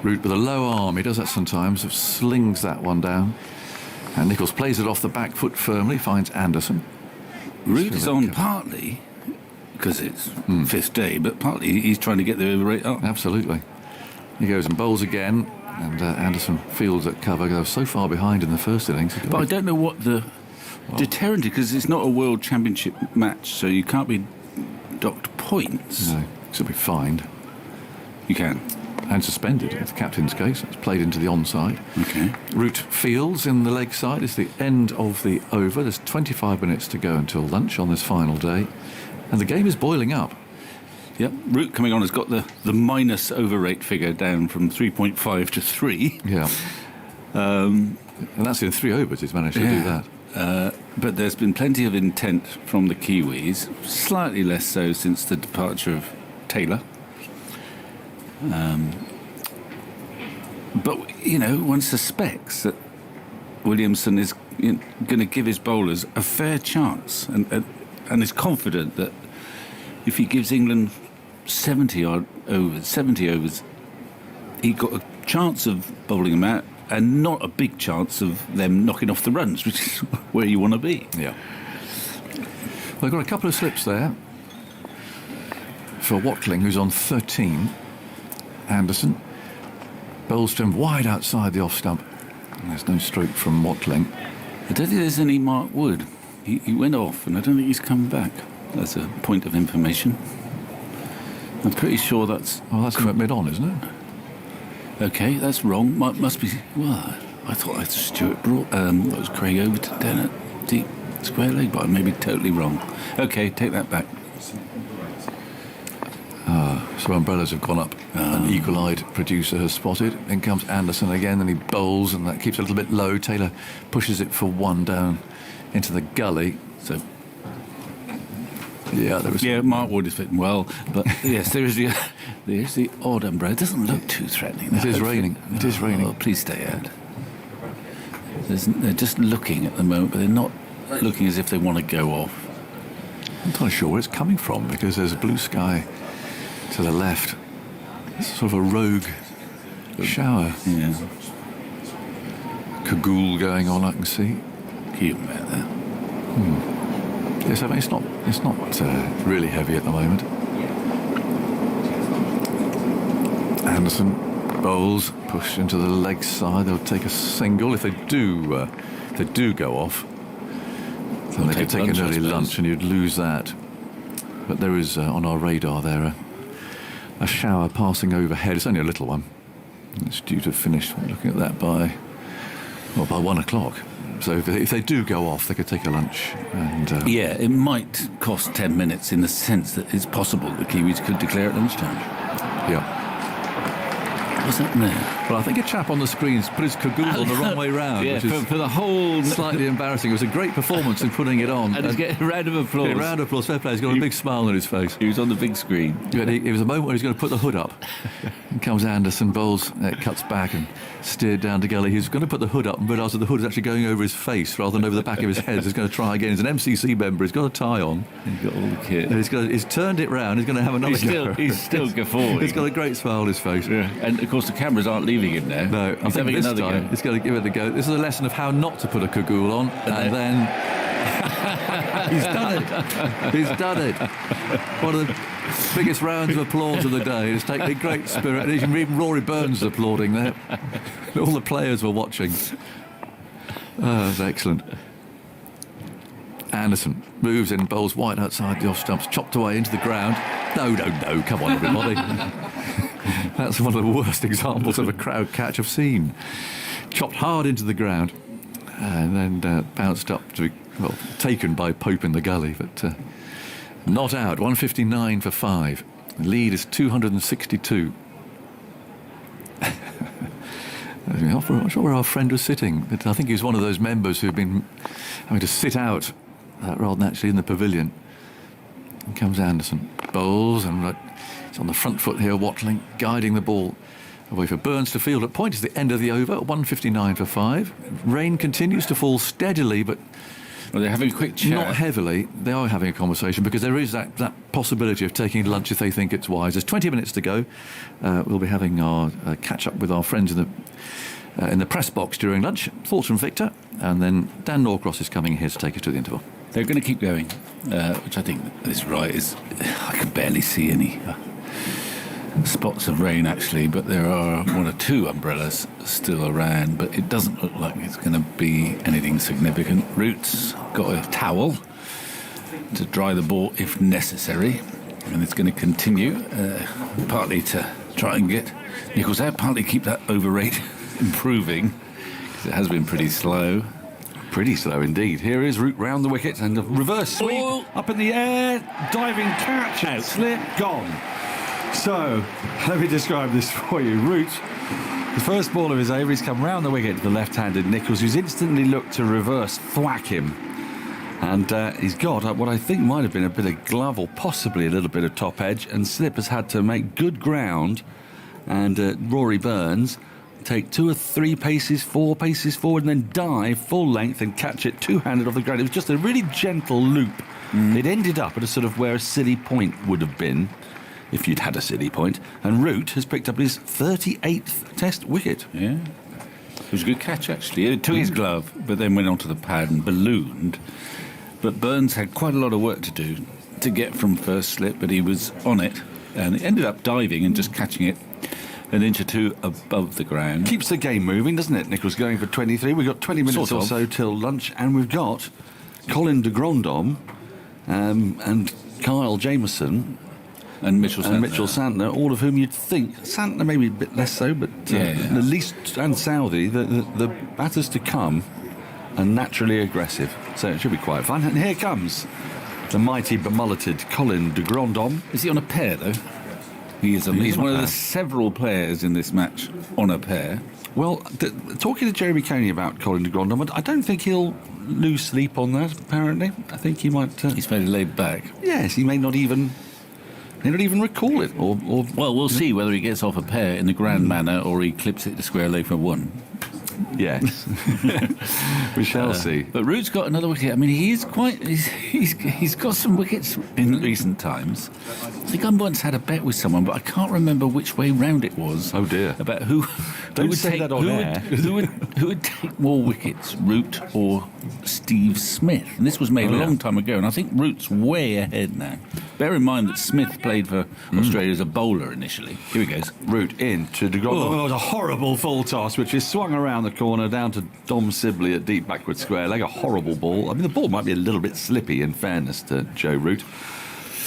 Root with a low arm, he does that sometimes, slings that one down. And Nicholls plays it off the back foot firmly, finds Anderson. Root is on partly because it's fifth day, but partly he's trying to get the overrate up. Absolutely. He goes and bowls again, and Anderson fields at cover. Goes so far behind in the first innings. But I don't know what the deterrent is, because it's not a World Championship match, so you can't be docked points. No, should be fined. You can. And suspended, in the captain's case. It's played into the onside. Okay. Root fields in the leg side. It's the end of the over. There's 25 minutes to go until lunch on this final day. And the game is boiling up. Yep. Root coming on has got the minus overrate figure down from 3.5 to 3. Yeah. And that's in 3 overs he's managed to do that. But there's been plenty of intent from the Kiwis, slightly less so since the departure of Taylor. But, you know, one suspects that Williamson is going to give his bowlers a fair chance and is confident that if he gives England 70 overs, he got a chance of bowling them out and not a big chance of them knocking off the runs, which is where you want to be. Yeah. Well, they've got a couple of slips there for Watling, who's on 13. Anderson bowls to him wide outside the off stump. And there's no stroke from Watling. I don't think there's any Mark Wood. He went off, and I don't think he's come back. That's a point of information. I'm pretty sure that's... Well, that's him at mid-on, isn't it? Okay, that's wrong. Must be... Well, I thought I had Stuart brought... That was Craig Overton down at deep square leg, but I may be totally wrong. Okay, take that back. So umbrellas have gone up. An eagle-eyed producer has spotted. In comes Anderson again, and he bowls, and that keeps a little bit low. Taylor pushes it for 1 down into the gully. So, yeah, there was... Yeah, Mark Wood is fitting well, but yes, there's the odd umbrella. It doesn't look too threatening. It is raining. It is raining. Oh, please stay out. They're just looking at the moment, but they're not looking as if they want to go off. I'm not sure where it's coming from, because there's a blue sky to the left. It's sort of a rogue shower. Yeah. Cagoule going on, I can see. Cute about that. Yes, I mean, it's not really heavy at the moment. Anderson Bowles push into the leg side. They'll take a single if they do go off. Then they could take an early lunch, and you'd lose that. But there is on our radar there a shower passing overhead. It's only a little one. It's due to finish. Looking at that by 1 o'clock. So if they do go off, they could take a lunch. And yeah, it might cost 10 minutes in the sense that it's possible the Kiwis could declare at lunchtime. Yeah. What's that there? Well, I think a chap on the screen's put his cagoule the wrong way round. Yeah, which is for the whole... slightly embarrassing. It was a great performance in putting it on. And he's getting a round of applause. A round of applause. Fair play. He's got a big smile on his face. He was on the big screen. It was a moment where he's going to put the hood up. And comes Anderson, Bowles cuts back and steered down to gully. He's going to put the hood up and realised that the hood is actually going over his face rather than over the back of his head. He's going to try again. He's an MCC member. He's got a tie on. He's got all the kit. And he's turned it round. He's going to have another go. He's still guffawing. He's got a great smile on his face. Yeah. And, of course, the cameras aren't leaving him now. No, he's having this another time go. he's going to give it a go. This is a lesson of how not to put a cagoule on. And then... He's done it. He's done it. One of the biggest rounds of applause of the day. It's taken a great spirit. And even Rory Burns is applauding there. All the players were watching. Oh, that's excellent. Anderson moves in, Bowles wide outside the off stumps, chopped away into the ground. No, come on, everybody. That's one of the worst examples of a crowd catch I've seen. Chopped hard into the ground and then bounced up to be taken by Pope in the gully, but not out. 159 for 5. The lead is 262. I'm not sure where our friend was sitting, but I think he was one of those members who've been having to sit out rather than actually in the pavilion. And comes Anderson. Bowles, and it's on the front foot here, Watling, guiding the ball away for Burns to field. At point is the end of the over, 159 for 5. Rain continues to fall steadily, but they're having a quick chat. Not heavily. They are having a conversation because there is that possibility of taking lunch if they think it's wise. There's 20 minutes to go. We'll be having our catch up with our friends in the press box during lunch. Thoughts from Victor, and then Dan Norcross is coming here to take us to the interval. They're going to keep going, which I think is right. I can barely see any spots of rain actually, but there are 1 or 2 umbrellas still around, but it doesn't look like it's going to be anything significant. Roots got a towel to dry the ball if necessary, and it's going to continue partly to try and get Nicholls out, partly keep that over rate improving, because it has been pretty slow. Pretty slow indeed. Here is Root round the wicket and a reverse sweep up in the air, diving catch, out, slip, gone. So, let me describe this for you. Root, the first ball of his over, he's come round the wicket to the left-handed Nicholls, who's instantly looked to reverse thwack him. And he's got what I think might have been a bit of glove or possibly a little bit of top edge, and Slip has had to make good ground, and Rory Burns take 2 or 3 paces, 4 paces forward, and then dive full length and catch it two-handed off the ground. It was just a really gentle loop. It ended up at a sort of where a silly point would have been if you'd had a silly point, and Root has picked up his 38th Test wicket. Yeah, it was a good catch actually. It took his glove, but then went onto the pad and ballooned. But Burns had quite a lot of work to do to get from first slip, but he was on it, and he ended up diving and just catching it an inch or 2 above the ground. Keeps the game moving, doesn't it? Nicholls going for 23. We've got 20 minutes or so till lunch, and we've got Colin de Grandhomme and Kyle Jamieson and Mitchell Santner, all of whom you'd think, Santner maybe a bit less so, but at least, and Southey, the batters to come are naturally aggressive. So it should be quite fun. And here comes the mighty bemulleted Colin de Grandhomme. Is he on a pair, though? He is. He's one of the several players in this match on a pair. Well, talking to Jeremy Coney about Colin de Grandhomme, I don't think he'll lose sleep on that, apparently. I think he might... He's fairly laid back. Yes, he may not even recall it. Or well, we'll see whether he gets off a pair in the grand manner or he clips it to square leg for 1. Yes. We shall see. But Root's got another wicket. I mean, he's got some wickets in recent times. I think I once had a bet with someone, but I can't remember which way round it was. Oh dear. About who would take that on air. Who would take more wickets, Root or Steve Smith? And this was made a long time ago, and I think Root's way ahead now. Bear in mind that Smith played for Australia as a bowler initially. Here he goes. Root in to de Grandhomme. It was a horrible full toss, which is swung around the corner down to Dom Sibley at deep backward square leg. A horrible ball. I mean, the ball might be a little bit slippy, in fairness to Joe Root.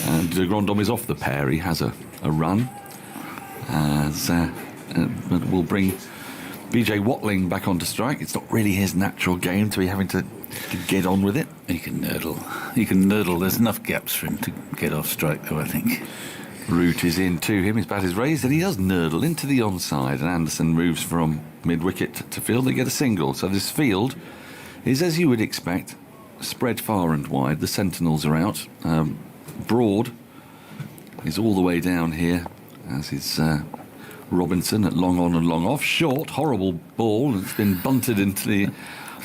And de Grandhomme is off the pair. He has a run. But will bring BJ Watling back onto strike. It's not really his natural game to be having to get on with it. He can nurdle. There's enough gaps for him to get off strike, though, I think. Root is in to him. His bat is raised, and he does nurdle into the onside. And Anderson moves from mid-wicket to field. They get a single. So this field is, as you would expect, spread far and wide. The sentinels are out. Broad is all the way down here, as is Robinson at long on and long off. Short, horrible ball. It's been bunted into the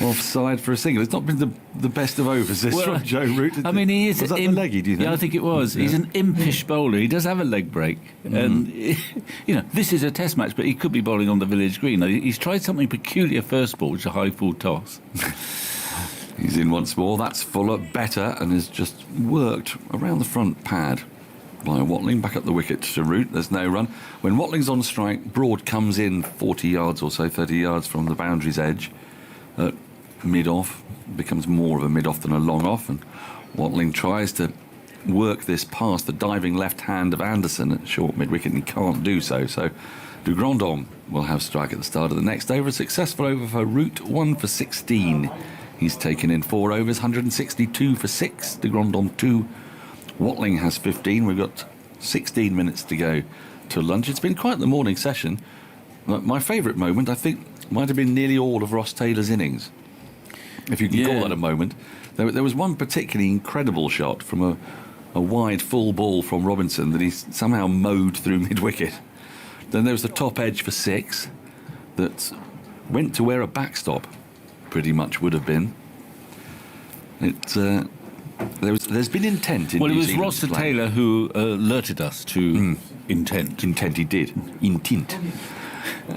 offside for a single. It's not been the best of overs, this, from Joe Root. I mean, he is... Was that the leggy, do you think? Yeah, I think it was. Yeah. He's an impish bowler. He does have a leg break. And, this is a test match, but he could be bowling on the village green. He's tried something peculiar first ball, which is a high full toss. He's in once more. That's Fuller, better, and has just worked around the front pad by Watling. Back up the wicket to Root. There's no run. When Watling's on strike, Broad comes in 40 yards or so, 30 yards from the boundary's edge. Mid-off, becomes more of a mid-off than a long-off, and Watling tries to work this past the diving left hand of Anderson at short mid-wicket, and he can't do so. So de Grandhomme will have strike at the start of the next over. A successful over for Root, 1 for 16. He's taken in 4 overs, 162 for 6. De Grandhomme 2. Watling has 15. We've got 16 minutes to go to lunch. It's been quite the morning session. My favourite moment, I think, might have been nearly all of Ross Taylor's innings, if you can call that a moment. There was one particularly incredible shot from a wide full ball from Robinson that he somehow mowed through mid-wicket. Then there was the top edge for 6 that went to where a backstop pretty much would have been. There's been intent in Well, it New was Zealand's Ross play. Taylor who alerted us to intent. Intent he did. Intent.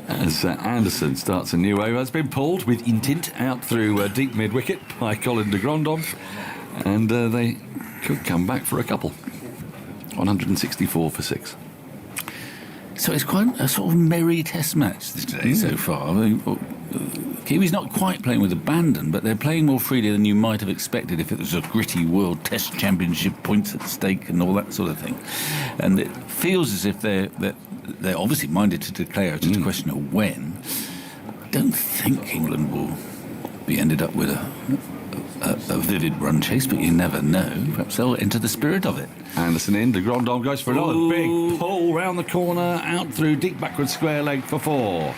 As Anderson starts a new over. It's been pulled with intent out through deep mid-wicket by Colin de Grandhomme. And they could come back for a couple. 164 for 6. So it's quite a sort of merry test match today so far. I mean, Kiwis not quite playing with abandon, but they're playing more freely than you might have expected if it was a gritty World Test Championship, points at stake and all that sort of thing. And it feels as if they're obviously minded to declare. It's just a question of when. I don't think England will be ended up with a vivid run chase, but you never know. Perhaps they'll enter the spirit of it. Anderson in, de Grandhomme goes for another big pull round the corner, out through deep backward square leg for 4.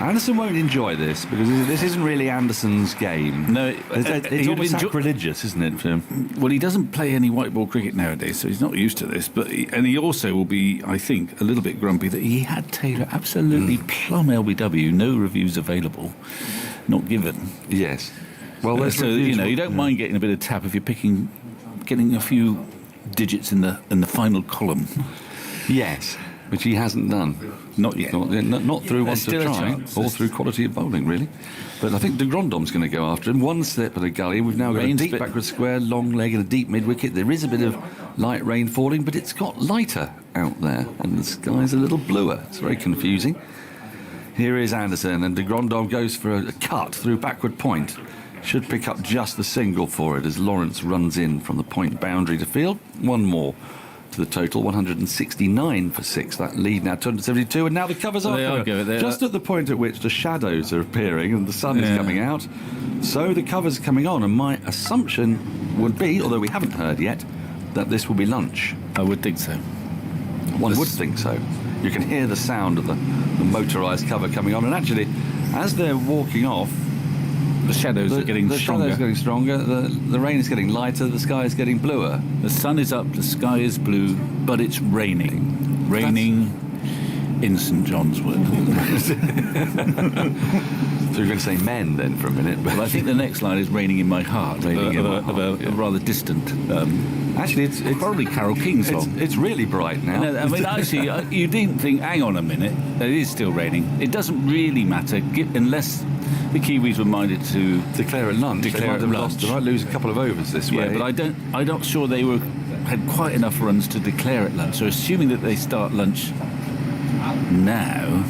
Anderson won't enjoy this because this isn't really Anderson's game. No, it's almost sacrilegious, isn't it, for him? Well, he doesn't play any white ball cricket nowadays, so he's not used to this. But he also will be, I think, a little bit grumpy that he had Taylor absolutely plumb LBW, no reviews available, not given. Yes. Well, so you don't mind getting a bit of tap if you're getting a few digits in the final column. Yes, which he hasn't done. Not yet. Not through one to still a try, chance. or through quality of bowling, really. But I think de Grandhomme's going to go after him. One slip at a gully. We've now got a deep backward square, long leg and a deep mid-wicket. There is a bit of light rain falling, but it's got lighter out there, and the sky's a little bluer. It's very confusing. Here is Anderson, and de Grandhomme goes for a cut through backward point. Should pick up just the single for it as Lawrence runs in from the point boundary to field. One more to the total, 169 for 6. That lead now 272, and now the covers are just at the point at which the shadows are appearing and the sun is coming out. So the cover's coming on, and my assumption would be, although we haven't heard yet, that this will be lunch. I would think so. One would think so. You can hear the sound of the motorised cover coming on, and actually, as they're walking off, the shadows are getting stronger. The shadows are getting stronger. The rain is getting lighter. The sky is getting bluer. The sun is up. The sky is blue, but it's raining. Raining in St John's Wood. So you're going to say men then for a minute? But I think the next line is raining in my heart. A rather distant. Actually, it's probably Carole King's song. It's really bright now. No, I mean, actually, you didn't think. Hang on a minute. It is still raining. It doesn't really matter unless the Kiwis were minded to declare it lunch. They might lose a couple of overs this way. Yeah, but I'm not sure they were had quite enough runs to declare at lunch. So assuming that they start lunch now,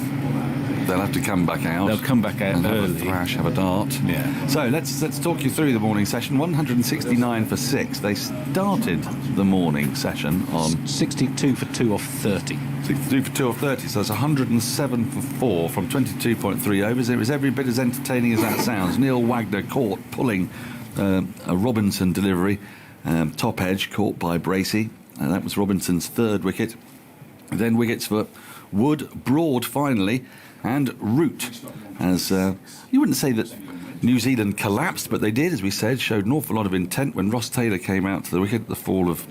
they'll have to come back out. They'll come back out and early. have a thrash, have a dart. Yeah. So let's talk you through the morning session. 169 for 6. They started the morning session on 62 for 2 off 30. 62 for 2 off 30. So that's 107 for 4 from 22.3 overs. It was every bit as entertaining as that sounds. Neil Wagner caught pulling a Robinson delivery, top edge caught by Bracey. That was Robinson's third wicket. Then wickets for Wood, Broad finally, and Root. As you wouldn't say that New Zealand collapsed, but they did, as we said, showed an awful lot of intent when Ross Taylor came out to the wicket at the fall of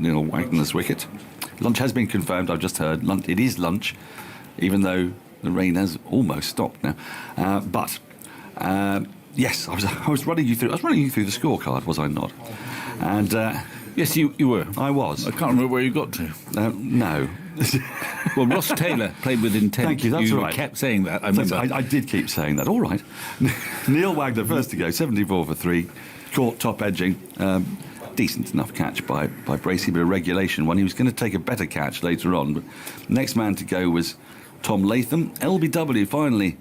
Neil Wagner's wicket. Lunch has been confirmed, I've just heard. It is lunch, even though the rain has almost stopped now. Yes, I was running you through the scorecard, was I not? And yes, you were. I was. I can't remember where you got to. No. Well, Ross Taylor played with intent. Thank you, that's you right. kept saying that, I remember. I did keep saying that, all right. Neil Wagner first to go, 74 for 3, caught top edging. Decent enough catch by Bracey, but a regulation one. He was going to take a better catch later on, but next man to go was Tom Latham. LBW finally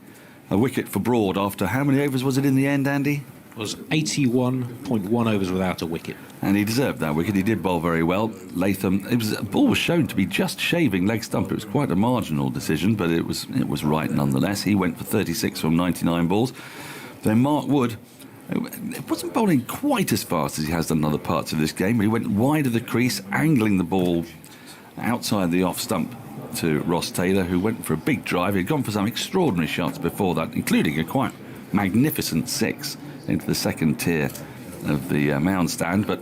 a wicket for Broad after how many overs was it in the end, Andy? It was 81.1 overs without a wicket. And he deserved that wicket. He did bowl very well. Latham, the ball was shown to be just shaving leg stump. It was quite a marginal decision, but it was right nonetheless. He went for 36 from 99 balls. Then Mark Wood, it wasn't bowling quite as fast as he has done in other parts of this game, but he went wide of the crease, angling the ball outside the off stump to Ross Taylor, who went for a big drive. He'd gone for some extraordinary shots before that, including a quite magnificent 6 into the second tier of the mound stand, but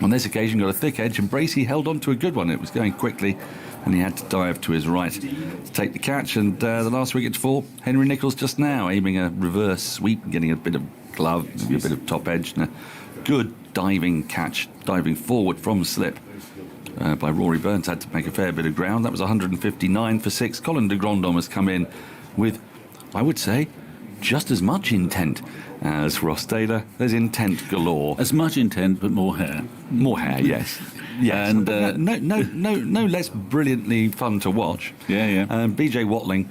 on this occasion got a thick edge, and Bracey held on to a good one. It was going quickly, and he had to dive to his right to take the catch. And the last wicket for Henry Nicholls just now, aiming a reverse sweep, getting a bit of glove, maybe a bit of top edge, and a good diving catch, diving forward from slip by Rory Burns. Had to make a fair bit of ground. That was 159 for 6. Colin de Grandhomme has come in with, I would say, just as much intent as Ross Taylor. There's intent galore. As much intent, but more hair. More hair, yes. Yes, and no less brilliantly fun to watch. Yeah. BJ Watling,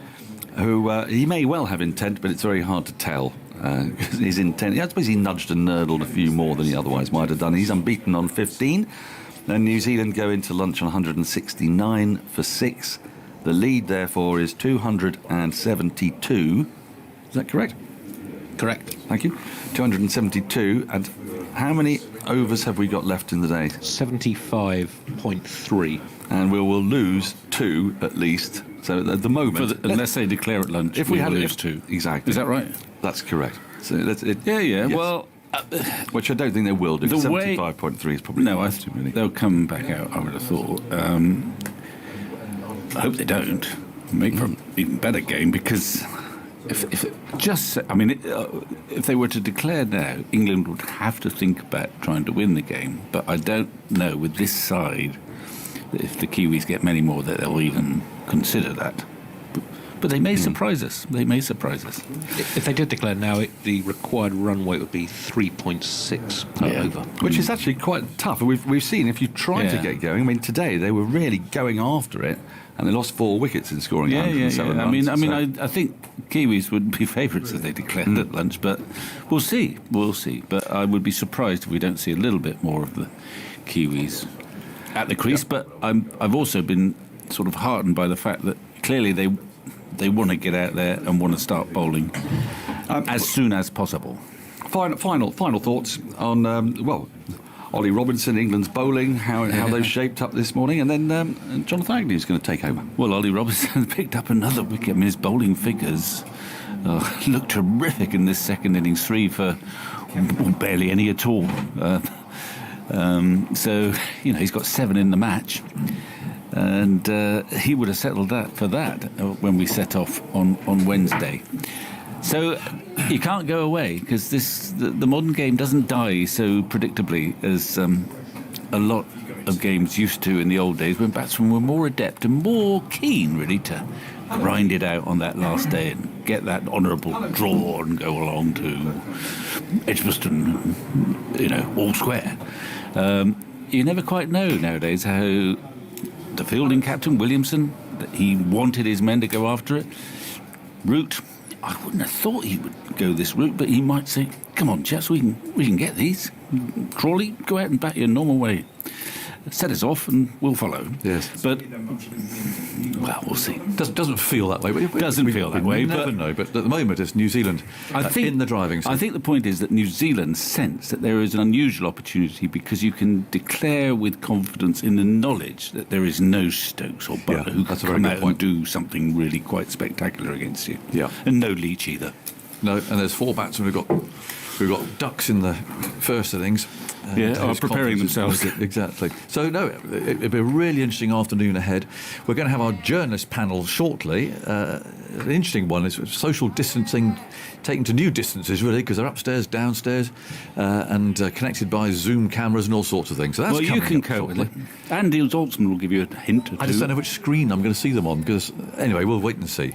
who he may well have intent, but it's very hard to tell. His intent, I suppose he nudged and nurdled a few more than he otherwise might have done. He's unbeaten on 15. Then New Zealand go into lunch on 169 for 6. The lead, therefore, is 272. Is that correct? Correct. Thank you. 272. And how many overs have we got left in the day? 75.3. And we will lose 2 at least. So at the moment, unless they declare at lunch, if we will lose 2. Exactly. Is that right? That's correct. So yeah. Yes. Well, which I don't think they will do. 75.3 is probably too many. They'll come back out, I would have thought. I hope they don't. Make for an even better game, because if they were to declare now, England would have to think about trying to win the game. But I don't know with this side that if the Kiwis get many more, that they'll even consider that. But they may surprise us. They may surprise us. If they did declare now, the required run weight would be 3.6 per over. Which is actually quite tough. We've seen if you try to get going. I mean, today they were really going after it, and they lost 4 wickets in scoring 107 runs. I think Kiwis would be favourites if they declared at lunch, but we'll see. But I would be surprised if we don't see a little bit more of the Kiwis at the crease. But I've also been sort of heartened by the fact that clearly they want to get out there and want to start bowling as soon as possible. Final thoughts on Ollie Robinson, England's bowling, how they've shaped up this morning, and then Jonathan Agnew is going to take over. Well, Ollie Robinson picked up another wicket. I mean, his bowling figures look terrific in this second innings. 3 for barely any at all. So he's got 7 in the match. And he would have settled that when we set off on Wednesday. So you can't go away, because the modern game doesn't die so predictably as a lot of games used to in the old days, when batsmen were more adept and more keen really to grind it out on that last day and get that honourable draw and go along to Edgbaston, all square. you never quite know nowadays how the fielding captain, Williamson, that he wanted his men to go after it. Root, I wouldn't have thought he would go this route, but he might say, come on, chaps, we can get these. Crawley, go out and bat your normal way. Set us off and we'll follow. Yes. But, well, we'll see. Doesn't feel that way. Doesn't feel that way. We never know, but at the moment it's New Zealand in the driving seat. I think the point is that New Zealand sense that there is an unusual opportunity because you can declare with confidence in the knowledge that there is no Stokes or Butler who can come out and do something really quite spectacular against you. Yeah. And no Leach either. No, and there's 4 batsmen we've got ducks in the first innings. Preparing themselves. Exactly. So, no, it'll be a really interesting afternoon ahead. We're going to have our journalist panel shortly. An interesting one is social distancing taken to new distances, really, because they're upstairs, downstairs, and connected by Zoom cameras and all sorts of things. So that's you can cope with it. Andy Zaltzman will give you a hint or two. I just don't know which screen I'm going to see them on, because, anyway, we'll wait and see.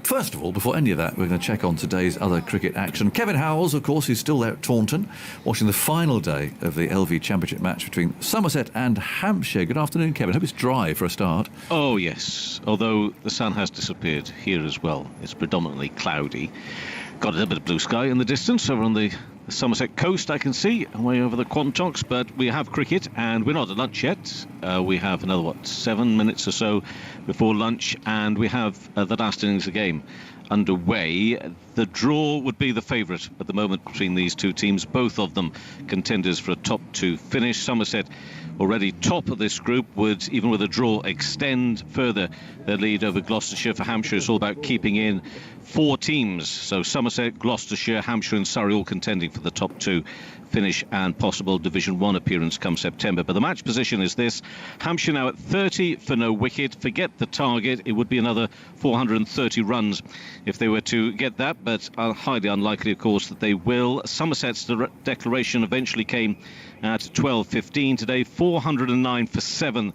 First of all, before any of that, we're going to check on today's other cricket action. Kevin Howells, of course, is still there at Taunton, watching the final day of the LV Championship match between Somerset and Hampshire. Good afternoon, Kevin. Hope it's dry for a start. Oh, yes, although the sun has disappeared here as well. It's predominantly cloudy. Got a little bit of blue sky in the distance over on the Somerset coast, I can see, away over the Quantocks, but we have cricket and we're not at lunch yet. We have another, 7 minutes or so before lunch, and we have the last innings of the game underway. The draw would be the favourite at the moment between these two teams, both of them contenders for a top 2 finish. Somerset already top of this group would, even with a draw, extend further their lead over Gloucestershire. For Hampshire, it's all about keeping in 4 teams, so Somerset, Gloucestershire, Hampshire and Surrey all contending for the top 2 finish and possible Division 1 appearance come September. But the match position is this: Hampshire now at 30 for no wicket. Forget the target, it would be another 430 runs if they were to get that, but highly unlikely, of course, that they will. Somerset's declaration eventually came at 12:15 today, 409 for 7.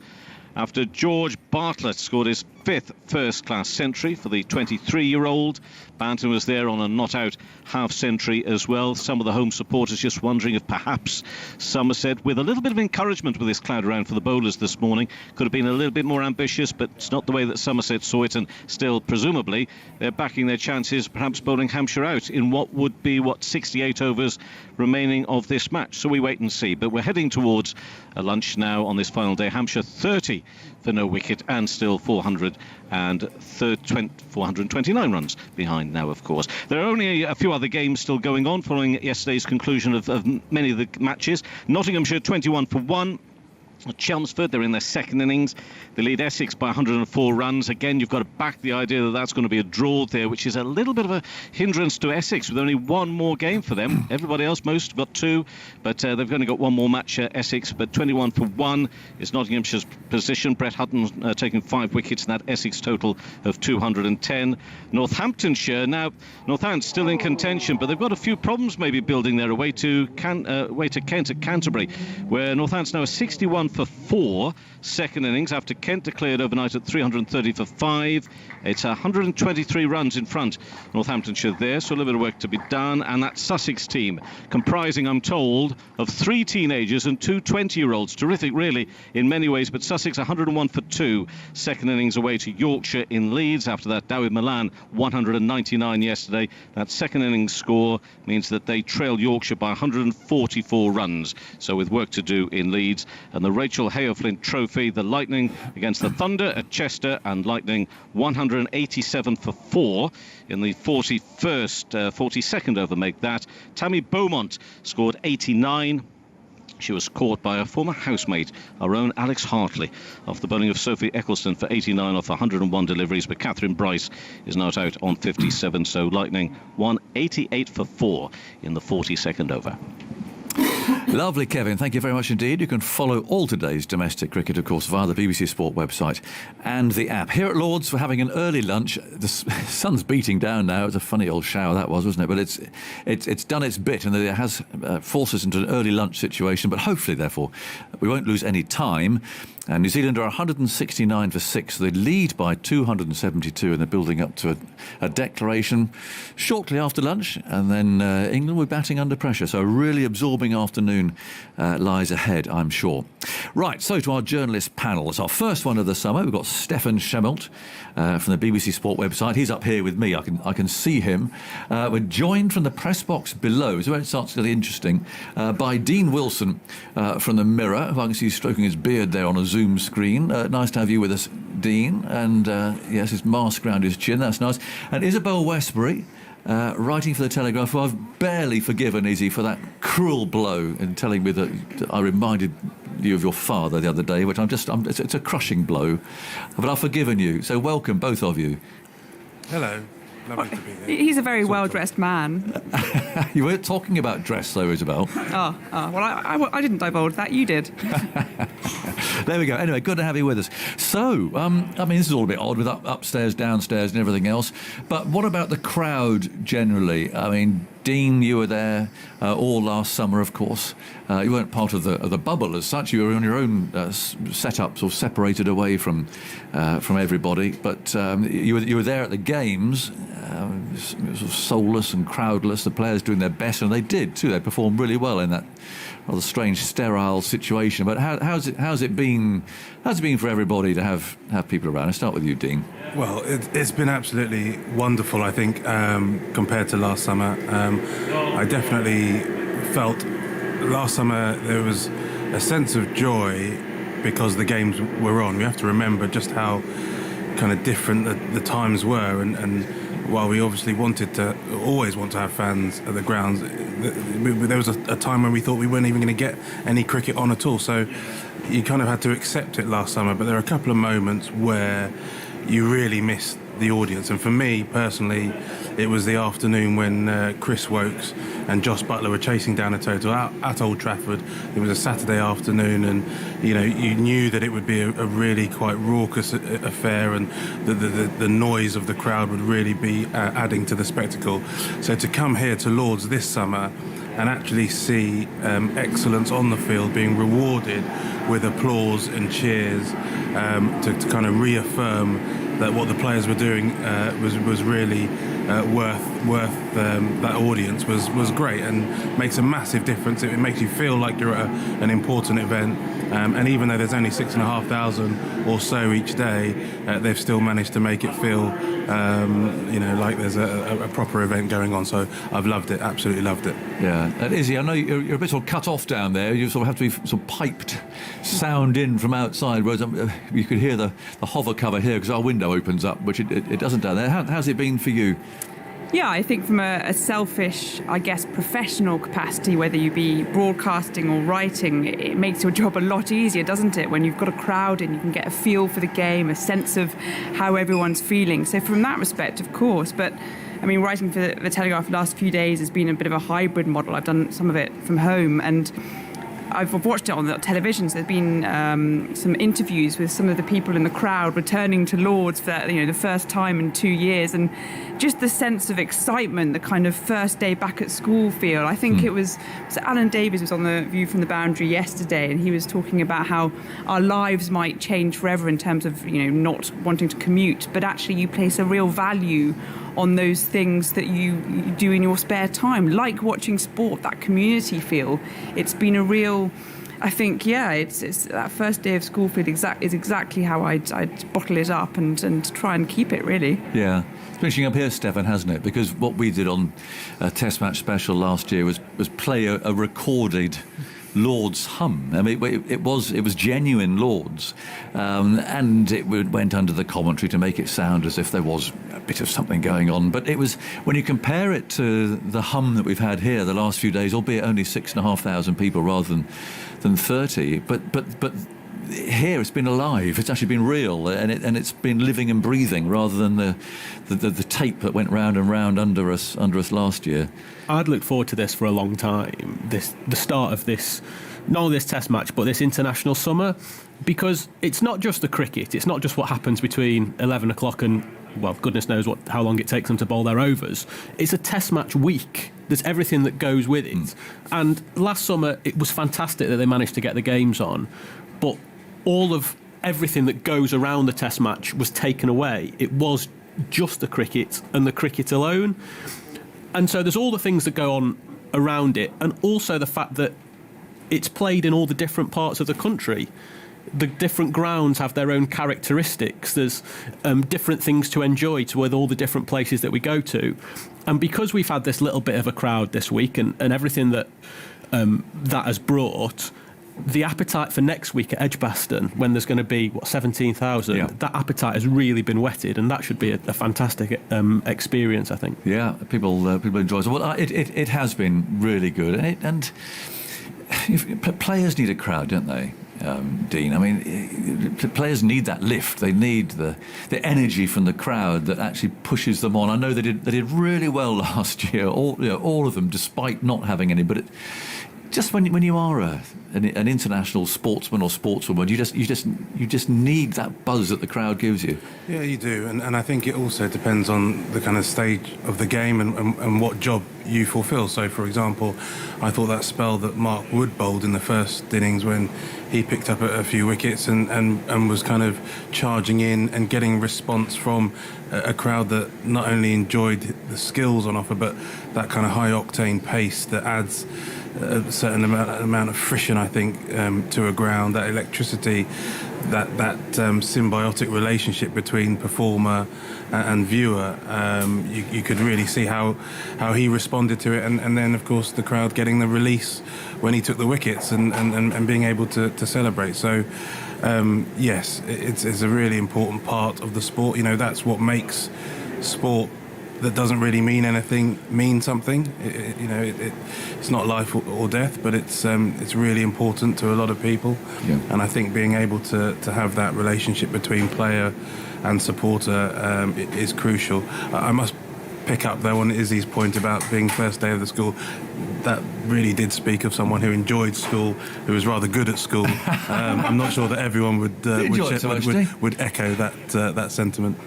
After George Bartlett scored his 5th first-class century for the 23-year-old. Banton was there on a not-out half-century as well. Some of the home supporters just wondering if perhaps Somerset, with a little bit of encouragement with this cloud around for the bowlers this morning, could have been a little bit more ambitious, but it's not the way that Somerset saw it, and still, presumably, they're backing their chances, perhaps bowling Hampshire out in what would be, 68 overs remaining of this match. So we wait and see. But we're heading towards a lunch now on this final day. Hampshire 30 for no wicket and still 429 runs behind now, of course. There are only a few other games still going on following yesterday's conclusion of many of the matches. Nottinghamshire 21 for 1. Chelmsford, they're in their second innings. They lead Essex by 104 runs. Again, you've got to back the idea that that's going to be a draw there, which is a little bit of a hindrance to Essex with only one more game for them. Everybody else, most have got 2, but they've only got one more match, Essex. But 21 for 1 is Nottinghamshire's position. Brett Hutton taking 5 wickets in that Essex total of 210. Northamptonshire, now Northampton's still in contention, but they've got a few problems maybe building their way to Kent at Canterbury, where Northampton's now 61 for 4 second innings after Kent declared overnight at 330 for 5. It's 123 runs in front, Northamptonshire there, so a little bit of work to be done. And that Sussex team, comprising, I'm told, of 3 teenagers and 2 20-year-olds. Terrific, really, in many ways, but Sussex 101 for 2 second innings away to Yorkshire in Leeds. After that, Dawid Malan 199 yesterday. That second innings score means that they trail Yorkshire by 144 runs, so with work to do in Leeds. And the Rachel Hayoflint Trophy, the Lightning against the Thunder at Chester, and Lightning 187 for 4 in the 42nd over, make that. Tammy Beaumont scored 89. She was caught by a former housemate, our own Alex Hartley, off the bowling of Sophie Eccleston for 89 off 101 deliveries, but Catherine Bryce is not out on 57, so Lightning 188 for 4 in the 42nd over. Lovely, Kevin. Thank you very much indeed. You can follow all today's domestic cricket, of course, via the BBC Sport website and the app. Here at Lord's, we're having an early lunch. The sun's beating down now. It's a funny old shower that was, wasn't it? But it's done its bit, and it has forced us into an early lunch situation. But hopefully, therefore, we won't lose any time. And New Zealand are 169 for 6. So they lead by 272, and they're building up to a declaration shortly after lunch. And then England will be batting under pressure. So a really absorbing afternoon afternoon lies ahead, I'm sure. Right, so to our journalist panel. It's our first one of the summer. We've got Stefan Schemmelt from the BBC Sport website. He's up here with me. I can see him. We're joined from the press box below, so it starts to get interesting, by Dean Wilson from the Mirror, who I can see stroking his beard there on a Zoom screen. Nice to have you with us, Dean. And yes, his mask around his chin, that's nice. And Isabel Westbury, writing for the Telegraph, who I've barely forgiven, Izzy, for that cruel blow and telling me that I reminded you of your father the other day, which it's a crushing blow, but I've forgiven you. So welcome, both of you. Hello. Lovely to be here. He's a very well-dressed man. You weren't talking about dress, though, Isabel. Well, I didn't divulge that. You did. There we go. Anyway, good to have you with us. So, I mean, this is all a bit odd with upstairs, downstairs and everything else. But what about the crowd generally? I mean, Dean, you were there all last summer, of course. You weren't part of the bubble as such. You were on your own setup, sort of separated away from everybody. But you were there at the games, sort of soulless and crowdless. The players doing their best, and they did too. They performed really well in that rather strange, sterile situation. But how's it been for everybody to have people around? I'll start with you, Dean. Well, it's been absolutely wonderful, I think, compared to last summer. I definitely felt last summer there was a sense of joy because the games were on. We have to remember just how kind of different the times were, and while we obviously always want to have fans at the grounds, there was a time when we thought we weren't even going to get any cricket on at all. So you kind of had to accept it last summer. But there are a couple of moments where you really missed the audience. And for me personally, it was the afternoon when Chris Wokes and Josh Buttler were chasing down a total at Old Trafford. It was a Saturday afternoon, and you knew that it would be a really quite raucous affair, and the noise of the crowd would really be adding to the spectacle. So to come here to Lord's this summer and actually see excellence on the field being rewarded with applause and cheers, to kind of reaffirm that what the players were doing was really worth that audience was great, and makes a massive difference. It makes you feel like you're at an important event, and even though there's only 6,500 or so each day, they've still managed to make it feel like there's a proper event going on. So I've loved it, absolutely loved it. Yeah, and Izzy, I know you're a bit sort of cut off down there. You sort of have to be sort of piped sound in from outside, whereas you could hear the hover cover here because our window opens up, which it doesn't down there. How's it been for you? Yeah, I think from a selfish, I guess, professional capacity, whether you be broadcasting or writing, it makes your job a lot easier, doesn't it? When you've got a crowd and you can get a feel for the game, a sense of how everyone's feeling. So from that respect, of course. But I mean, writing for the Telegraph the last few days has been a bit of a hybrid model. I've done some of it from home, and I've watched it on the television. So there's been some interviews with some of the people in the crowd returning to Lord's for the first time in 2 years, and just the sense of excitement, the kind of first day back at school feel. I think it was Alan Davies was on the View from the Boundary yesterday, and he was talking about how our lives might change forever in terms of not wanting to commute, but actually you place a real value on those things that you do in your spare time, like watching sport, that community feel. It's been a real, I think, it's that first day of school feel is exactly how I'd bottle it up and try and keep it, really. Yeah. It's finishing up here, Stefan, hasn't it? Because what we did on a Test Match Special last year was play a recorded Lord's hum. I mean, it was genuine Lord's, and it went under the commentary to make it sound as if there was a bit of something going on. But it was, when you compare it to the hum that we've had here the last few days, albeit only 6,500 people rather than 30, but here it's been alive. It's actually been real, and it's been living and breathing rather than the tape that went round and round under us last year. I'd looked forward to this for a long time. The start of this, not only this Test match, but this international summer, because it's not just the cricket. It's not just what happens between 11 o'clock and, well, goodness knows how long it takes them to bowl their overs. It's a Test match week. There's everything that goes with it. And last summer, it was fantastic that they managed to get the games on, but all of everything that goes around the Test match was taken away. It was just the cricket and the cricket alone. And so there's all the things that go on around it, and also the fact that it's played in all the different parts of the country. The different grounds have their own characteristics. There's different things to enjoy with all the different places that we go to. And because we've had this little bit of a crowd this week and everything that that has brought, the appetite for next week at Edgbaston, when there's going to be, 17,000, that appetite has really been whetted, and that should be a fantastic experience, I think. Yeah, people enjoy it. Well, it has been really good. And players need a crowd, don't they? Dean, I mean, players need that lift. They need the energy from the crowd that actually pushes them on. I know they did really well last year, all of them, despite not having any. But just when you are an international sportsman or sportswoman, you just need that buzz that the crowd gives you. Yeah, you do, and I think it also depends on the kind of stage of the game and what job you fulfil. So, for example, I thought that spell that Mark Wood bowled in the first innings when he picked up a few wickets and was kind of charging in and getting response from a crowd that not only enjoyed the skills on offer, but that kind of high octane pace that adds a certain amount of friction, I think, to a ground, that electricity, that symbiotic relationship between performer and viewer. You could really see how he responded to it, and then of course the crowd getting the release when he took the wickets and being able to celebrate. So yes, it's a really important part of the sport. You know, that's what makes sport that doesn't really mean anything mean something. It's not life or death, but it's really important to a lot of people. Yeah. And I think being able to have that relationship between player and supporter is crucial. I must pick up though on Izzy's point about being first day of the school. That really did speak of someone who enjoyed school, who was rather good at school. I'm not sure that everyone would echo that sentiment.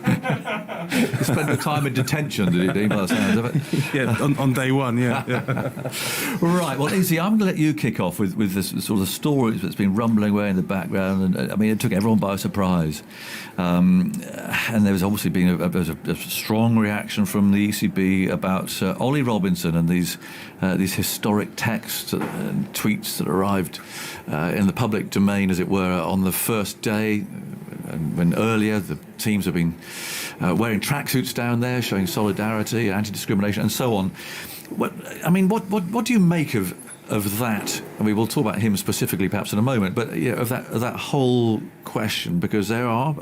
He spent the time in detention, did he, Dean, by the sounds of it? Yeah, on day one, yeah. Right, well, Izzy, I'm going to let you kick off with this sort of story that's been rumbling away in the background. And I mean, it took everyone by surprise. And there was obviously been a strong reaction from the ECB about Ollie Robinson and these historic texts and tweets that arrived in the public domain, as it were, on the first day. And when earlier the teams have been wearing tracksuits down there, showing solidarity, anti-discrimination, and so on. What do you make of that? I mean, we'll talk about him specifically perhaps in a moment, but of that whole question, because there are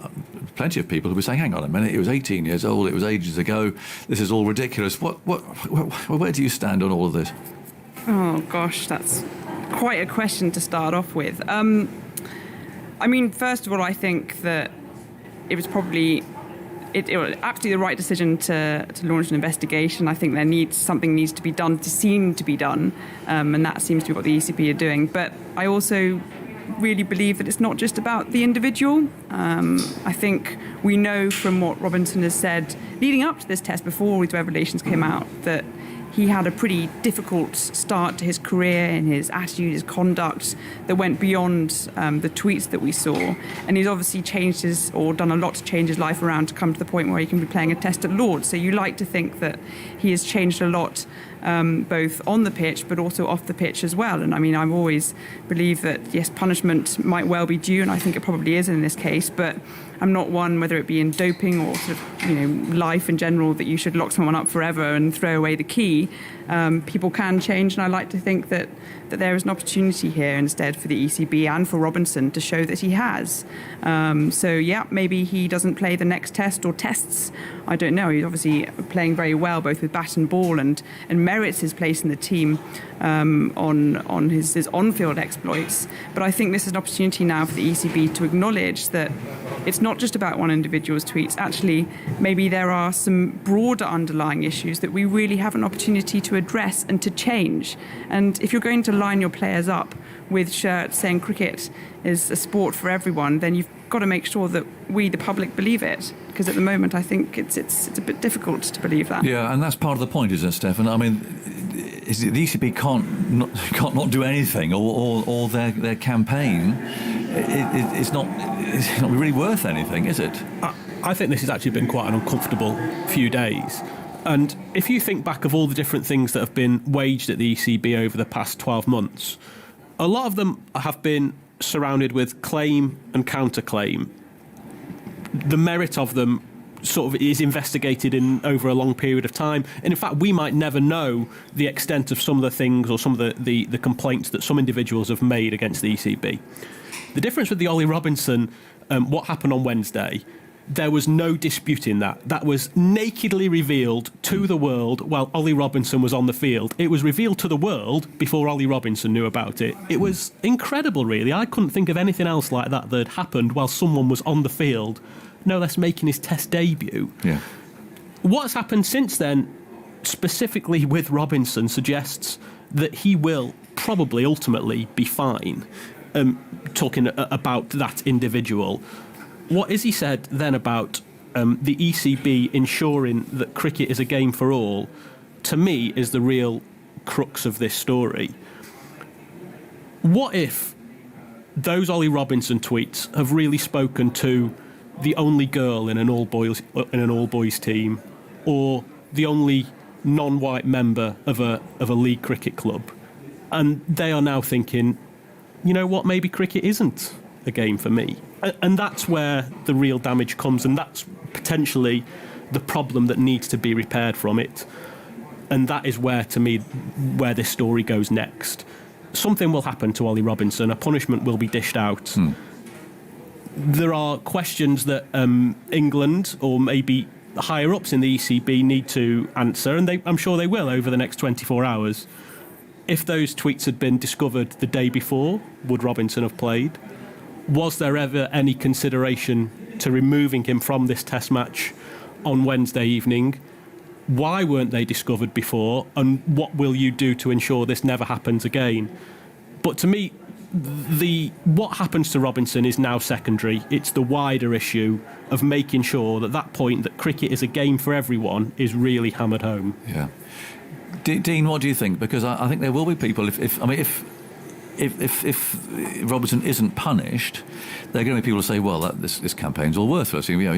plenty of people who were saying, "Hang on a minute, he was 18 years old. It was ages ago. This is all ridiculous." Where do you stand on all of this? Oh gosh, that's quite a question to start off with. I mean, first of all, I think that it was probably it was absolutely the right decision to launch an investigation. I think something needs to be done, to be done, and that seems to be what the ECB are doing. But I also really believe that it's not just about the individual. I think we know from what Robinson has said leading up to this test, before these revelations came out, that he had a pretty difficult start to his career in his attitude, his conduct, that went beyond the tweets that we saw. And he's obviously done a lot to change his life around to come to the point where he can be playing a test at Lord's. So you like to think that he has changed a lot, both on the pitch but also off the pitch as well. And I mean, I've always believed that, yes, punishment might well be due, and I think it probably is in this case, but I'm not one, whether it be in doping or sort of, life in general, that you should lock someone up forever and throw away the key. People can change, and I like to think that there is an opportunity here instead for the ECB and for Robinson to show that he has. Maybe he doesn't play the next test or tests. I don't know. He's obviously playing very well, both with bat and ball, and merits his place in the team on his on-field exploits. But I think this is an opportunity now for the ECB to acknowledge that it's not just about one individual's tweets. Actually, maybe there are some broader underlying issues that we really have an opportunity to address and to change. And if you're going to line your players up with shirts saying cricket is a sport for everyone, then you've got to make sure that we, the public, believe it. Because at the moment, I think it's a bit difficult to believe that. Yeah, and that's part of the point, isn't it, Stefan? I mean, the ECB can't not do anything, or their campaign it's not really worth anything, is it? I think this has actually been quite an uncomfortable few days. And if you think back of all the different things that have been waged at the ECB over the past 12 months, a lot of them have been surrounded with claim and counterclaim. The merit of them sort of is investigated in over a long period of time, and in fact we might never know the extent of some of the things or some of the complaints that some individuals have made against the ECB. The difference with the Ollie Robinson, what happened on Wednesday, there was no disputing that. That was nakedly revealed to the world while Ollie Robinson was on the field. It was revealed to the world before Ollie Robinson knew about it. It was incredible, really. I couldn't think of anything else like that had happened while someone was on the field, no less making his Test debut. Yeah. What's happened since then, specifically with Robinson, suggests that he will probably ultimately be fine. Talking about that individual. What Izzy said then about the ECB ensuring that cricket is a game for all, to me, is the real crux of this story. What if those Ollie Robinson tweets have really spoken to the only girl in an all-boys team, or the only non-white member of a league cricket club, and they are now thinking, you know what, maybe cricket isn't a game for me. And that's where the real damage comes, and that's potentially the problem that needs to be repaired from it. And that is where, to me, where this story goes next. Something will happen to Ollie Robinson, a punishment will be dished out. There are questions that England, or maybe higher-ups in the ECB, need to answer, and I'm sure they will over the next 24 hours. If those tweets had been discovered the day before, would Robinson have played? Was there ever any consideration to removing him from this Test match on Wednesday evening? Why weren't they discovered before? And what will you do to ensure this never happens again? But to me, what happens to Robinson is now secondary. It's the wider issue of making sure that point that cricket is a game for everyone is really hammered home. Yeah. Dean, what do you think? Because I think there will be people, if Robinson isn't punished, there are going to be people who say, well, this campaign's all worthless. You're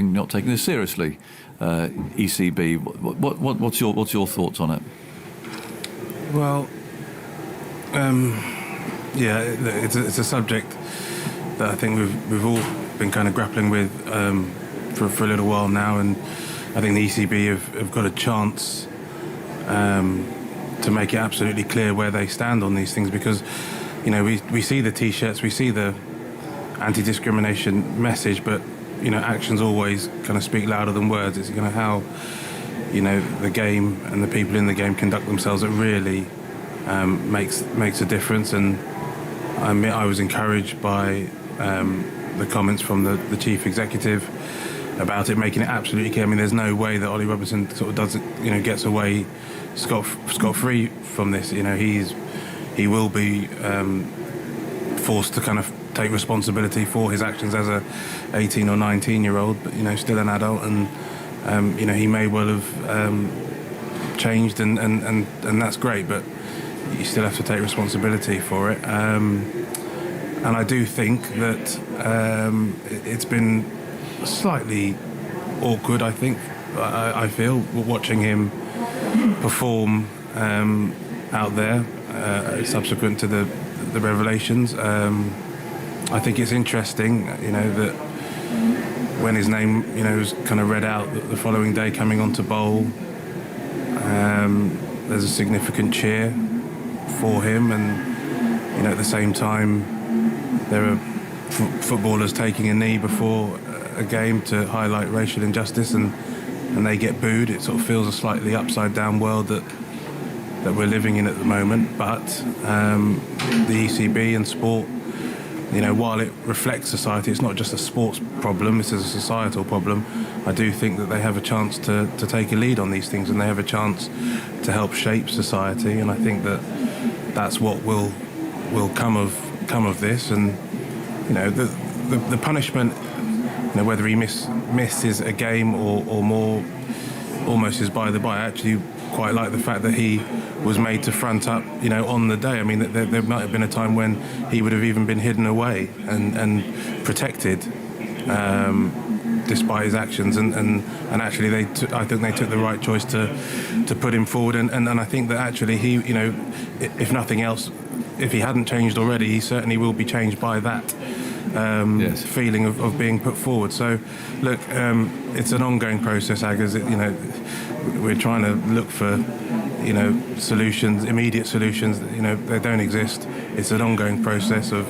not taking this seriously. ECB, what's your thoughts on it? Well, it's a subject that I think we've all been kind of grappling with for a little while now, and I think the ECB have got a chance to make it absolutely clear where they stand on these things, because we see the T-shirts, we see the anti-discrimination message, but actions always kind of speak louder than words. It's how the game and the people in the game conduct themselves that really makes a difference. And I admit I was encouraged by the comments from the chief executive about it, making it absolutely clear. I mean, there's no way that Ollie Robinson sort of does it, gets away scot-free from this. He will be forced to kind of take responsibility for his actions as a 18 or 19-year-old, but still an adult, and he may well have changed, and that's great, but you still have to take responsibility for it. And I do think that it's been slightly awkward, I think. I feel, watching him perform out there subsequent to the revelations. I think it's interesting, that when his name, was kind of read out the following day coming onto bowl, there's a significant cheer for him, and at the same time there are footballers taking a knee before a game to highlight racial injustice, and they get booed. It sort of feels a slightly upside down world that we're living in at the moment. But the ECB and sport, while it reflects society, it's not just a sports problem, it's a societal problem. I do think that they have a chance to take a lead on these things, and they have a chance to help shape society, and I think that's what will come of this. And the punishment, whether he misses a game or more, almost is by the by. I actually quite like the fact that he was made to front up, on the day. I mean, there might have been a time when he would have even been hidden away and protected, despite his actions. And actually, I think they took the right choice to put him forward. And I think that actually he, if nothing else, if he hadn't changed already, he certainly will be changed by that feeling of being put forward. So, look, it's an ongoing process, Aggers. We're trying to look for, solutions, immediate solutions. They don't exist. It's an ongoing process of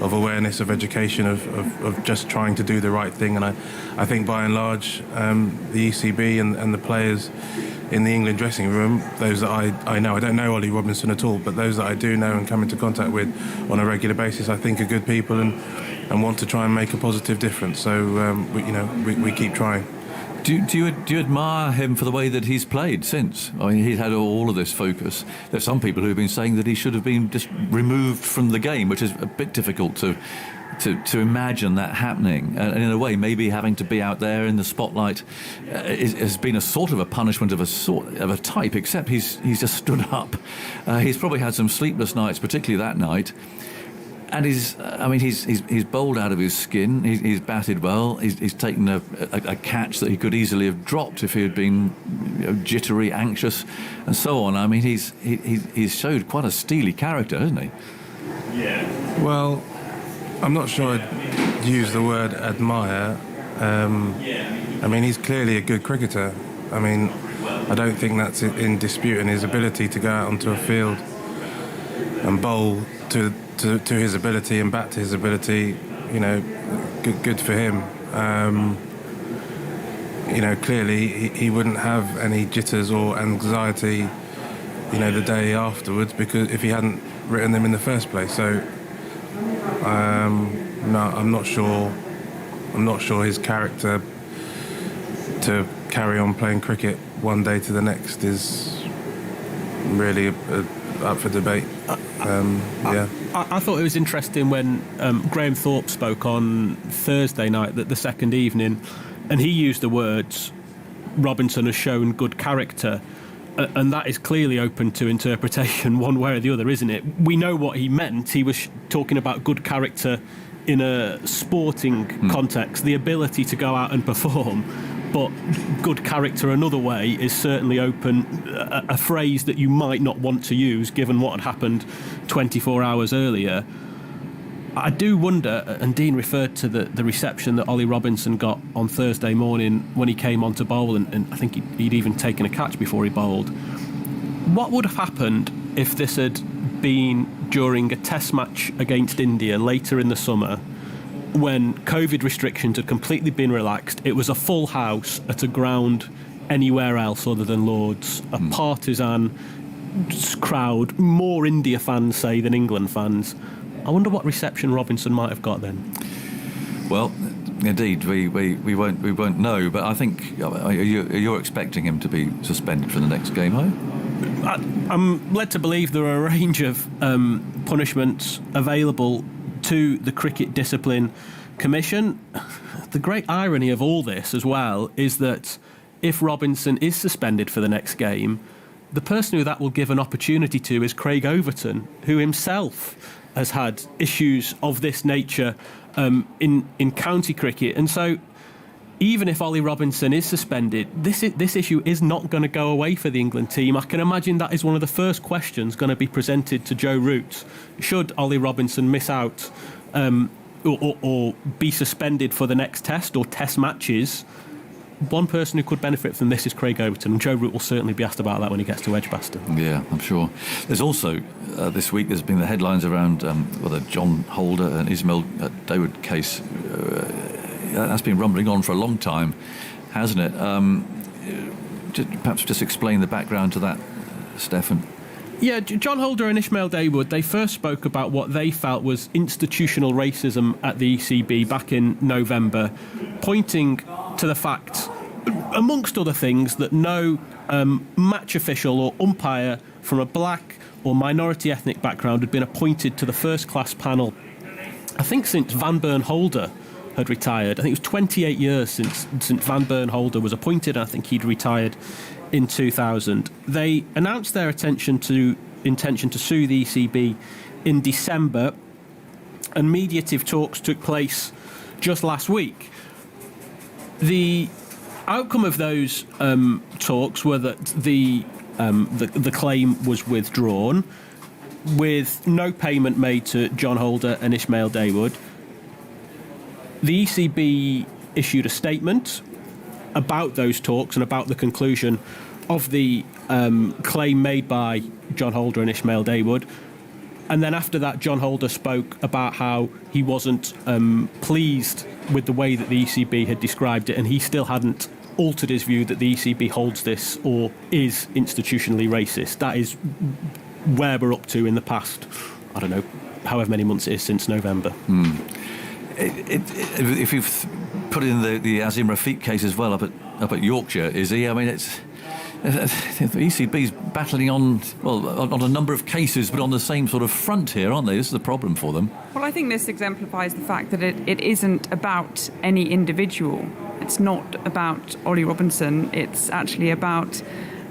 awareness, of education, of just trying to do the right thing. And I think by and large, the ECB and the players in the England dressing room, those that I know, I don't know Ollie Robinson at all, but those that I do know and come into contact with on a regular basis, I think are good people and want to try and make a positive difference. So we keep trying. Do you admire him for the way that he's played since? I mean, he's had all of this focus. There's some people who've been saying that he should have been just removed from the game, which is a bit difficult to imagine that happening. And in a way, maybe having to be out there in the spotlight has been a sort of a punishment of a type. Except he's just stood up. He's probably had some sleepless nights, particularly that night. And he's bowled out of his skin. He's batted well. He's taken a catch that he could easily have dropped if he had been jittery, anxious, and so on. I mean, he's showed quite a steely character, hasn't he? Yeah. Well, I'm not sure I'd use the word admire. I mean, he's clearly a good cricketer. I mean, I don't think that's in dispute, and his ability to go out onto a field and bowl to his ability and bat to his ability, good for him. Clearly he wouldn't have any jitters or anxiety, the day afterwards, because if he hadn't written them in the first place. So, no, I'm not sure his character to carry on playing cricket one day to the next is really up for debate. I thought it was interesting when Graham Thorpe spoke on Thursday night, the second evening, and he used the words, Robinson has shown good character, and that is clearly open to interpretation one way or the other, isn't it? We know what he meant. He was talking about good character in a sporting context, the ability to go out and perform. But good character another way is certainly open, a phrase that you might not want to use given what had happened 24 hours earlier. I do wonder, and Dean referred to the reception that Ollie Robinson got on Thursday morning when he came on to bowl, and I think he'd even taken a catch before he bowled. What would have happened if this had been during a test match against India later in the summer, when COVID restrictions had completely been relaxed? It was a full house at a ground anywhere else other than Lord's, a partisan crowd, more India fans, say, than England fans. I wonder what reception Robinson might have got then. Well, indeed, we won't know, but I think you're expecting him to be suspended for the next game, are you? I'm led to believe there are a range of punishments available to the Cricket Discipline Commission. The great irony of all this as well is that if Robinson is suspended for the next game, the person who that will give an opportunity to is Craig Overton, who himself has had issues of this nature in county cricket. And so even if Ollie Robinson is suspended, this issue is not going to go away for the England team. I can imagine that is one of the first questions going to be presented to Joe Root. Should Ollie Robinson miss out or be suspended for the next test or test matches? One person who could benefit from this is Craig Overton, and Joe Root will certainly be asked about that when he gets to Edgbaston. Yeah, I'm sure. There's also, this week, there's been the headlines around the John Holder and Ismail Dawood case. That's been rumbling on for a long time, hasn't it? Perhaps just explain the background to that, Stefan. Yeah, John Holder and Ismail Dawood, they first spoke about what they felt was institutional racism at the ECB back in November, pointing to the fact, amongst other things, that no match official or umpire from a black or minority ethnic background had been appointed to the first-class panel, I think since Van Bern-Holder had retired. I think it was 28 years since Van Bern-Holder was appointed, and I think he'd retired in 2000. They announced their intention to sue the ECB in December, and mediative talks took place just last week. The outcome of those talks were that the claim was withdrawn. with no payment made to John Holder and Ishmael Daywood. The ECB issued a statement about those talks and about the conclusion of the claim made by John Holder and Ishmael Daywood. And then after that, John Holder spoke about how he wasn't pleased with the way that the ECB had described it, and he still hadn't altered his view that the ECB holds this or is institutionally racist. That is where we're up to in the past, I don't know, however many months it is since November. If you've put in the Azim Rafiq case as well up at Yorkshire, is he? I mean, it's the ECB's battling on a number of cases, but on the same sort of front here, aren't they? This is the problem for them. Well, I think this exemplifies the fact that it isn't about any individual. It's not about Ollie Robinson. It's actually about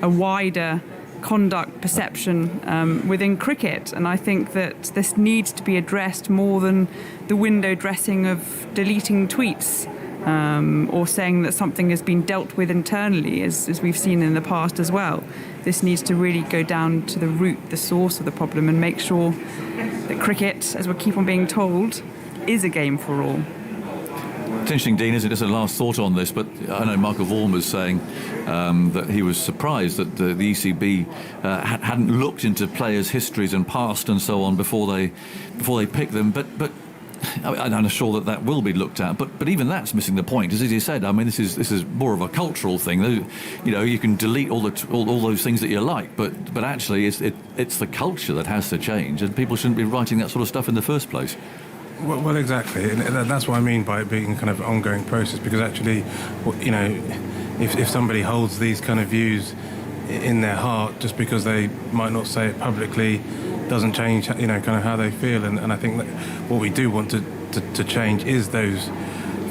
a wider conduct perception within cricket, and I think that this needs to be addressed more than the window dressing of deleting tweets or saying that something has been dealt with internally, as we've seen in the past as well. This needs to really go down to the root, the source of the problem, and make sure that cricket, as we keep on being told, is a game for all. It's interesting, Dean, isn't it? Just a last thought on this, but I know Michael Vaughan was saying that he was surprised that the ECB hadn't looked into players' histories and past and so on before they picked them. But I'm sure that will be looked at. But even that's missing the point, as you said. I mean, this is more of a cultural thing. You know, you can delete all those things that you like, but actually, it's the culture that has to change, and people shouldn't be writing that sort of stuff in the first place. Well, exactly, and that's what I mean by it being kind of an ongoing process. Because actually, you know, if somebody holds these kind of views in their heart, just because they might not say it publicly, doesn't change, you know, kind of how they feel. And I think that what we do want to change is those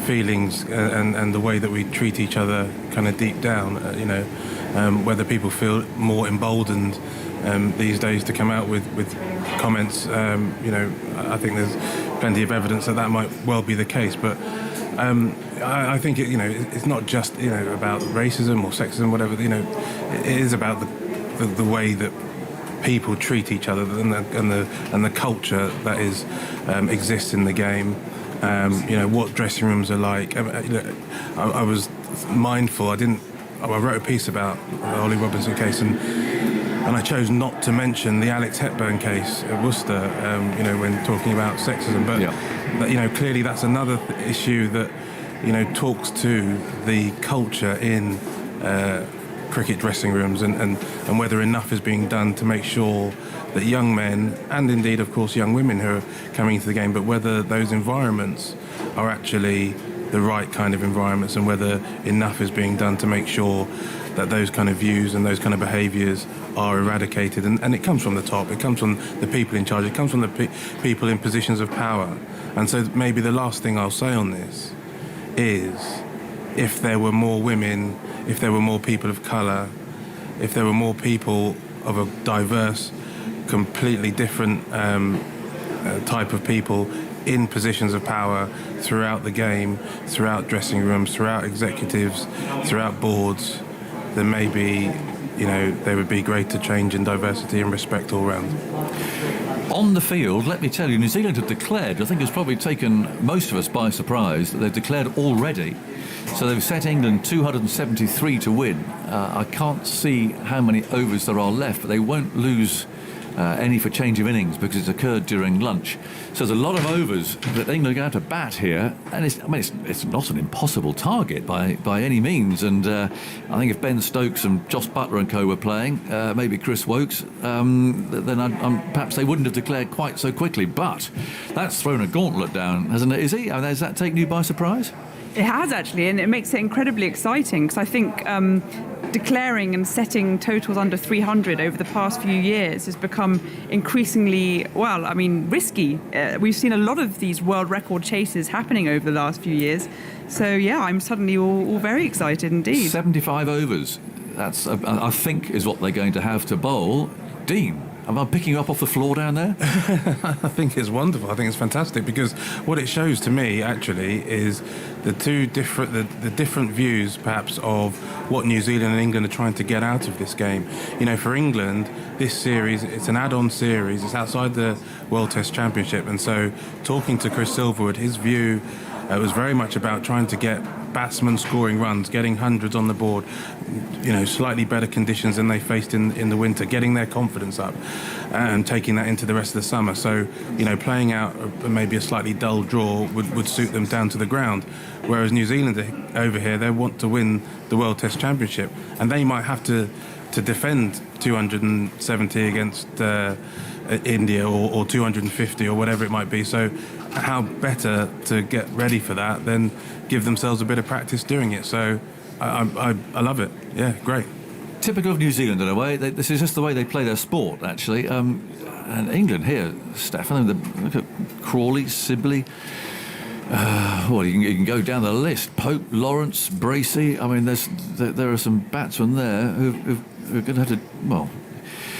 feelings and the way that we treat each other, kind of deep down. You know, whether people feel more emboldened these days to come out with comments. You know, I think there's plenty of evidence that might well be the case, but I think it's not just about racism or sexism, whatever. You know, it is about the way that people treat each other and the culture that exists in the game. You know, what dressing rooms are like. I was mindful. I wrote a piece about the Ollie Robinson case, and I chose not to mention the Alex Hepburn case at Worcester, you know, when talking about sexism. But you know, clearly that's another issue that, you know, talks to the culture in cricket dressing rooms and whether enough is being done to make sure that young men, and indeed, of course, young women who are coming into the game, but whether those environments are actually the right kind of environments, and whether enough is being done to make sure that those kind of views and those kind of behaviours are eradicated. And it comes from the top, it comes from the people in charge, it comes from the people in positions of power. And so maybe the last thing I'll say on this is, if there were more women, if there were more people of colour, if there were more people of a diverse, completely different type of people in positions of power throughout the game, throughout dressing rooms, throughout executives, throughout boards, then maybe, you know, there would be greater change in diversity and respect all round. On the field, let me tell you, New Zealand have declared, I think it's probably taken most of us by surprise, that they've declared already. So they've set England 273 to win. I can't see how many overs there are left, but they won't lose any for change of innings because it's occurred during lunch. So there's a lot of overs that England are going to have to bat here, and it's not an impossible target by any means. And I think if Ben Stokes and Joss Butler and co were playing, maybe Chris Wokes, then perhaps they wouldn't have declared quite so quickly. But that's thrown a gauntlet down, hasn't it? Is he? Has that taken you by surprise? It has, actually, and it makes it incredibly exciting, because I think declaring and setting totals under 300 over the past few years has become increasingly, risky. We've seen a lot of these world record chases happening over the last few years. So, yeah, I'm suddenly all very excited indeed. 75 overs. That's, I think, is what they're going to have to bowl. Dean, Am I picking you up off the floor down there? I think it's wonderful. I think it's fantastic because what it shows to me actually is the different views perhaps of what New Zealand and England are trying to get out of this game. You know, for England, this series, it's an add-on series. It's outside the World Test Championship, and so talking to Chris Silverwood, his view was very much about trying to get batsmen scoring runs, getting hundreds on the board, you know, slightly better conditions than they faced in the winter, getting their confidence up and taking that into the rest of the summer. So, you know, playing out maybe a slightly dull draw would suit them down to the ground. Whereas New Zealand over here, they want to win the World Test Championship, and they might have to defend 270 against India or 250 or whatever it might be. So how better to get ready for that than give themselves a bit of practice doing it. So I love it. Yeah, great. Typical of New Zealand in a way. This is just the way they play their sport, actually. And England here, Stefan, look at Crawley, Sibley. Well, you can go down the list. Pope, Lawrence, Bracey. I mean, there are some batsmen there who are going to have to, well,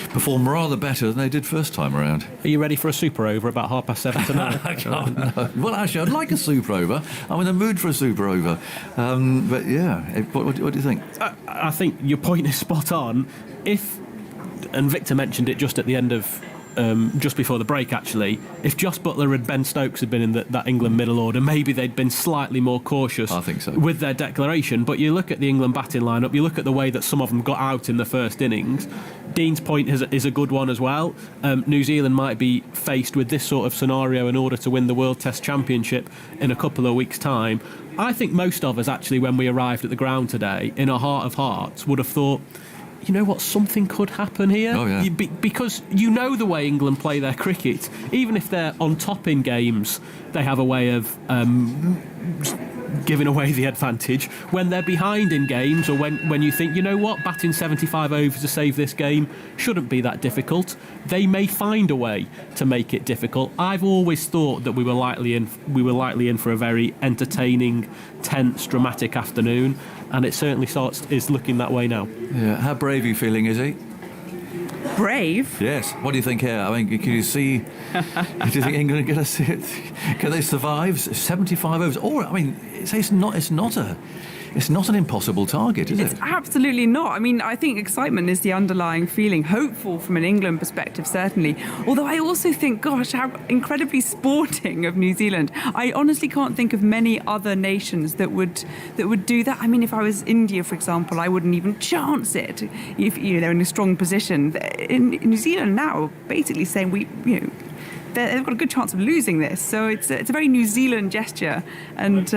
perform rather better than they did first time around. Are you ready for a super over about 7:30 tonight? No. Well, actually, I'd like a super over. I'm in the mood for a super over. But yeah, what do you think? I think your point is spot on. And Victor mentioned it just at the end of, just before the break actually, if Joss Buttler and Ben Stokes had been in that England middle order, maybe they'd been slightly more cautious, I think so, with their declaration. But you look at the England batting lineup, you look at the way that some of them got out in the first innings. Dean's point is a good one as well. New Zealand might be faced with this sort of scenario in order to win the World Test Championship in a couple of weeks' time. I think most of us actually, when we arrived at the ground today, in our heart of hearts, would have thought, you know what, something could happen here. Oh, yeah. Because you know the way England play their cricket. Even if they're on top in games, they have a way of giving away the advantage. When they're behind in games, or when you think, you know what, batting 75 overs to save this game shouldn't be that difficult, they may find a way to make it difficult. I've always thought that we were likely in for a very entertaining, tense, dramatic afternoon, and it certainly is looking that way now. Yeah. How brave are you feeling, Izzy? Brave? Yes. What do you think here? I mean, can you see? Do you think England are going to see it? Can they survive 75 overs? Or, I mean, it's not an impossible target, is it? It's absolutely not. I mean, I think excitement is the underlying feeling. Hopeful from an England perspective, certainly. Although I also think, gosh, how incredibly sporting of New Zealand. I honestly can't think of many other nations that would do that. I mean, if I was India, for example, I wouldn't even chance it. If they're in a strong position. In New Zealand now, basically saying they've got a good chance of losing this. So it's a very New Zealand gesture. And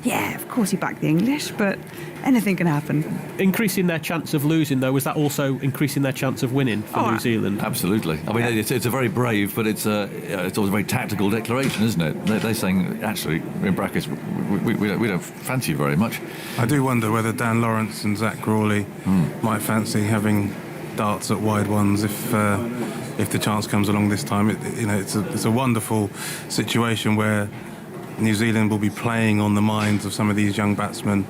yeah, of course you back the English, but anything can happen. Increasing their chance of losing, though, was that also increasing their chance of winning for New Zealand? Absolutely. I mean, it's a very brave, but it's always a very tactical declaration, isn't it? They're saying, actually, in brackets, we don't fancy you very much. I do wonder whether Dan Lawrence and Zach Crawley might fancy having darts at wide ones if the chance comes along this time. It's a wonderful situation where New Zealand will be playing on the minds of some of these young batsmen.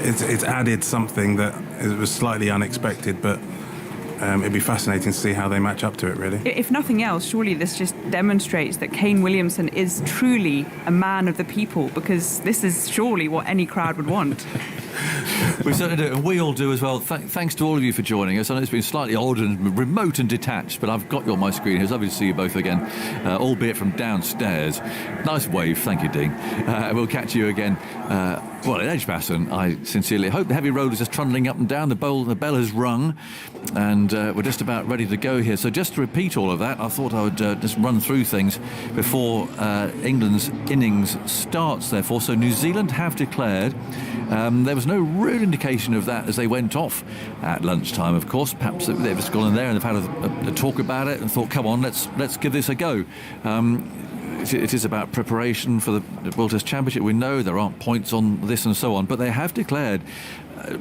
It's added something that was slightly unexpected, but it'd be fascinating to see how they match up to it, really. If nothing else, surely this just demonstrates that Kane Williamson is truly a man of the people, because this is surely what any crowd would want. We certainly do, and we all do as well. Thanks to all of you for joining us. I know it's been slightly odd and remote and detached, but I've got you on my screen here. It's lovely to see you both again, albeit from downstairs. Nice wave, thank you, Dean. We'll catch you again, in Edgbaston. I sincerely hope. The heavy road is just trundling up and down. The bell has rung, and we're just about ready to go here. So just to repeat all of that, I thought I would just run through things before England's innings starts, therefore. So New Zealand have declared. There was no real indication of that as they went off at lunchtime, of course. Perhaps they've just gone in there and they've had a talk about it and thought, come on, let's give this a go. It is about preparation for the World Test Championship. We know there aren't points on this and so on, but they have declared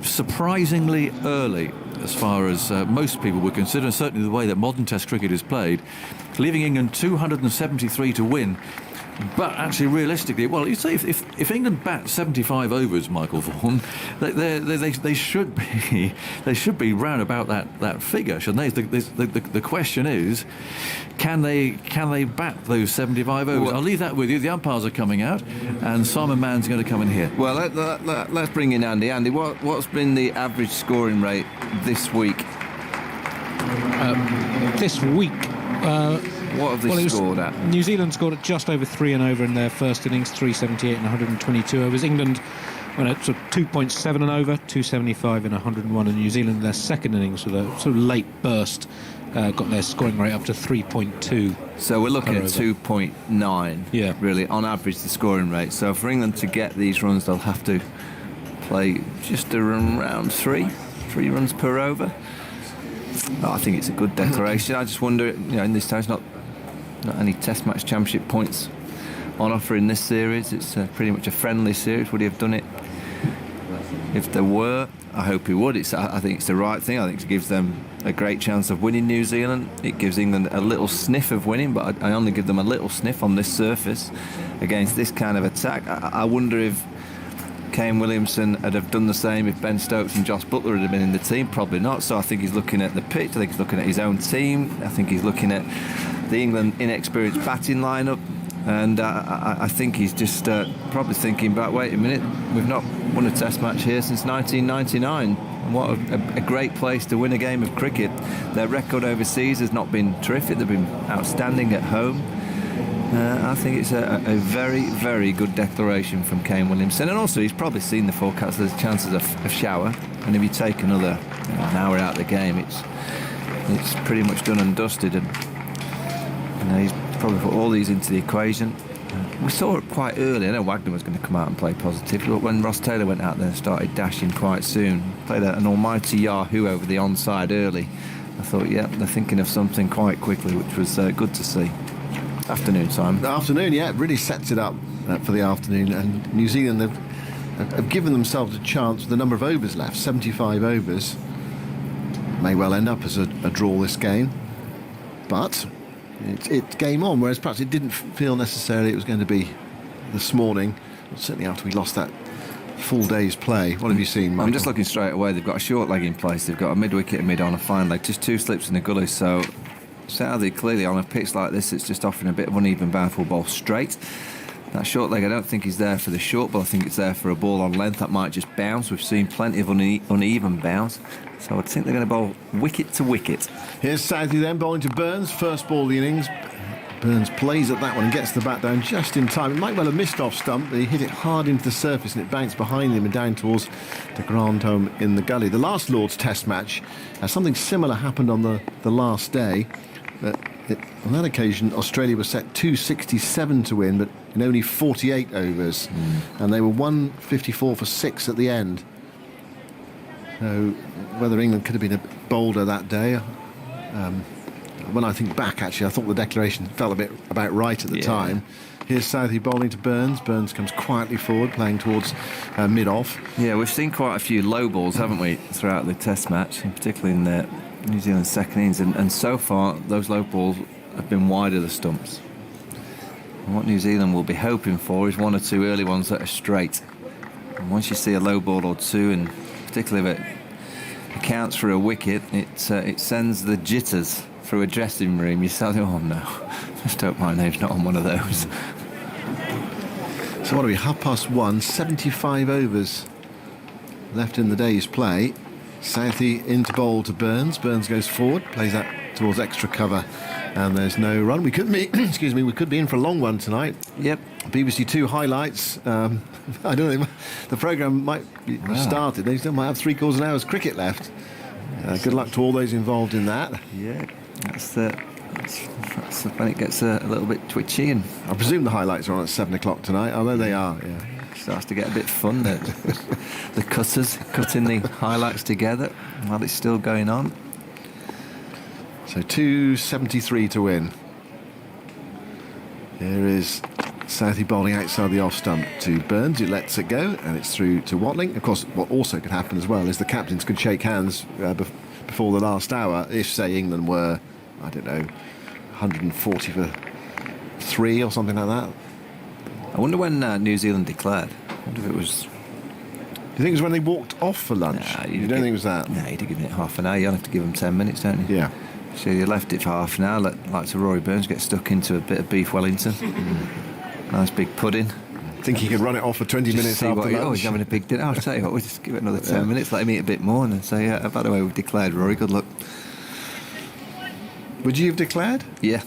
surprisingly early, as far as most people would consider, certainly the way that modern Test cricket is played, leaving England 273 to win. But actually, realistically, well, you say if England bat 75 overs, Michael Vaughan, they should be round about that figure, shouldn't they? The question is, can they bat those 75 overs? Well, I'll leave that with you. The umpires are coming out, and Simon Mann's going to come in here. Well, let's bring in Andy. Andy, what's been the average scoring rate this week? This week. What have they scored at? New Zealand scored at just over 3 and over in their first innings, 378 and 122 overs. England went at sort of 2.7 and over, 275 and 101. And New Zealand in their second innings with a sort of late burst got their scoring rate up to 3.2. So we're looking at 2.9, yeah, really, on average, the scoring rate. So for England to get these runs, they'll have to play just around 3 runs per over. Oh, I think it's a good declaration. I just wonder, in this time, it's not any Test Match Championship points on offer in this series. It's pretty much a friendly series. Would he have done it if there were? I hope he would. I think it's the right thing. I think it gives them a great chance of winning New Zealand. It gives England a little sniff of winning, but I only give them a little sniff on this surface against this kind of attack. I wonder if Kane Williamson would have done the same if Ben Stokes and Josh Buttler had been in the team. Probably not. So I think he's looking at the pitch. I think he's looking at his own team. I think he's looking at the England inexperienced batting lineup, and I think he's just probably thinking back, wait a minute, we've not won a Test match here since 1999. And what a great place to win a game of cricket. Their record overseas has not been terrific. They've been outstanding at home. I think it's a very, very good declaration from Kane Williamson. And also, he's probably seen the forecast. There's chances of shower. And if you take another an hour out of the game, it's pretty much done and dusted. And he's probably put all these into the equation. We saw it quite early. I know Wagner was going to come out and play positive, but when Ross Taylor went out there and started dashing quite soon, played an almighty Yahoo over the onside early, I thought, yeah, they're thinking of something quite quickly, which was good to see. Afternoon time. The afternoon, yeah, it really sets it up for the afternoon. And New Zealand have given themselves a chance with the number of overs left, 75 overs. May well end up as a draw this game. But it's game on, whereas perhaps it didn't feel necessarily it was going to be this morning. Certainly after we lost that full day's play. What have you seen, Michael? I'm just looking straight away. They've got a short leg in place. They've got a mid-wicket, a mid-on, a fine leg. Just 2 slips in the gully, so Southey clearly on a pitch like this, it's just offering a bit of uneven bound for a ball straight. That short leg, I don't think is there for the short ball. I think it's there for a ball on length that might just bounce. We've seen plenty of uneven bounce, so I think they're going to bowl wicket to wicket. Here's Southey then bowling to Burns, first ball of the innings. Burns plays at that one and gets the bat down just in time. It might well have missed off stump, but he hit it hard into the surface and it bounced behind him and down towards the grand home in the gully. The last Lord's Test match, something similar happened on the last day. On that occasion, Australia was set 267 to win, but in only 48 overs. And they were 154 for 6 at the end. So whether England could have been a bit bolder that day, when I think back, actually, I thought the declaration felt a bit about right at the time. Here's Southey bowling to Burns. Burns comes quietly forward, playing towards mid-off. Yeah, we've seen quite a few low balls, haven't we, throughout the Test match, and particularly in the New Zealand's second innings. And so far, those low balls have been wide of the stumps. And what New Zealand will be hoping for is 1 or 2 early ones that are straight. And once you see a low ball or 2, and particularly if it accounts for a wicket, it sends the jitters through a dressing room. You say, oh no, just hope my name's not on one of those. So what are we, 1:30, 75 overs left in the day's play. Southey into bowl to Burns. Burns goes forward, plays that towards extra cover, and there's no run. We could be, excuse me, we could be in for a long one tonight. Yep. BBC Two highlights. I don't know. The programme might be started. They still might have 3/4 an hour's cricket left. Good luck to all those involved in that. Yeah, that's when it gets a little bit twitchy. And I presume the highlights are on at 7 o'clock tonight. Although they are, yeah. Starts to get a bit fun. The cutters cutting the highlights together while it's still going on. So 273 to win. Here is Southey bowling outside the off stump to Burns, who lets it go, and it's through to Watling. Of course, what also could happen as well is the captains could shake hands before the last hour if, say, England were, I don't know, 140 for 3 or something like that. I wonder when New Zealand declared. I wonder if it was. Do you think it was when they walked off for lunch? You don't think it was that? No, you'd have given it half an hour. You have to give them 10 minutes, don't you? Yeah. So you left it for half an hour. Like to Rory Burns get stuck into a bit of beef Wellington. Nice big pudding. Think he could run it off for 20 minutes after lunch? Oh, he's having a big dinner. I'll tell you what, we'll just give it another 10 minutes, let him eat a bit more, and then say, yeah, by the way, we've declared, Rory, good luck. Would you have declared? Yeah.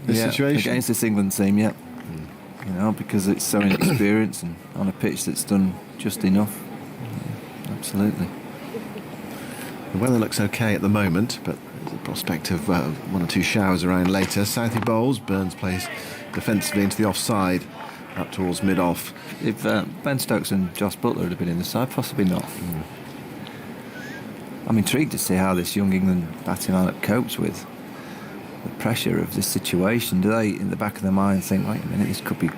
This situation? Against this England team, yeah. You know, because it's so inexperienced and on a pitch that's done just enough. Yeah, absolutely. The weather looks okay at the moment, but there's a prospect of one or two showers around later. Southey bowls, Burns plays defensively into the offside, up towards mid-off. If Ben Stokes and Josh Butler had been in the side, possibly not. I'm intrigued to see how this young England batting lineup copes with the pressure of this situation. Do they, in the back of their mind, think, wait a minute, this could be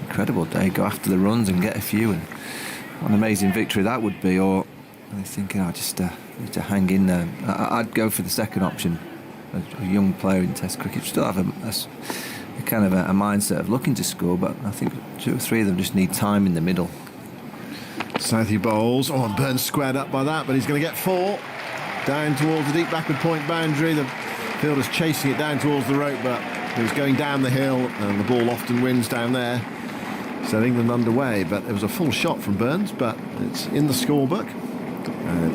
incredible day, go after the runs and get a few, and what an amazing victory that would be? Or are they thinking, I just need to hang in there? I'd go for the second option, a young player in Test cricket. Still have a kind of a mindset of looking to score, but I think 2 or 3 of them just need time in the middle. Southey bowls. Oh, and Burns squared up by that, but he's going to get 4 down towards the deep backward point boundary. The fielder's chasing it down towards the rope, but it was going down the hill, and the ball often wins down there. So England underway, but it was a full shot from Burns, but it's in the scorebook.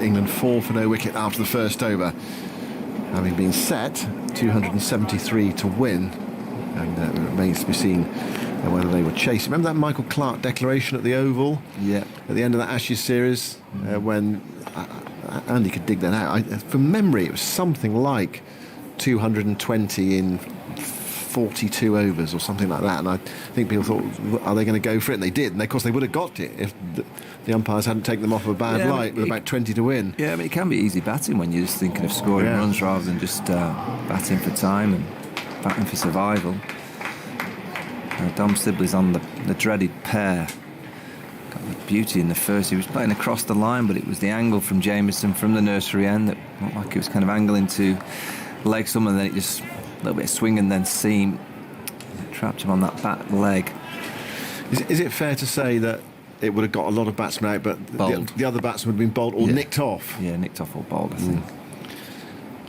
England 4 for no wicket after the first over, having been set 273 to win. And it remains to be seen whether they were chasing. Remember that Michael Clarke declaration at the Oval? Yeah. At the end of that Ashes series, when Andy could dig that out. From memory, it was something like 220 in 42 overs or something like that. And I think people thought, are they going to go for it? And they did. And of course, they would have got it if the umpires hadn't taken them off a bad light with about 20 to win. Yeah, I mean, it can be easy batting when you're just thinking of scoring runs rather than just batting for time and batting for survival. Dom Sibley's on the dreaded pair. Got the beauty in the first. He was playing across the line, but it was the angle from Jameson from the nursery end that looked like it was kind of angling to leg someone, and then it just a little bit of swing and then seam. Trapped him on that back leg. Is it fair to say that it would have got a lot of batsmen out, but the other batsman would have been bowled or nicked off? Yeah, nicked off or bowled, I think.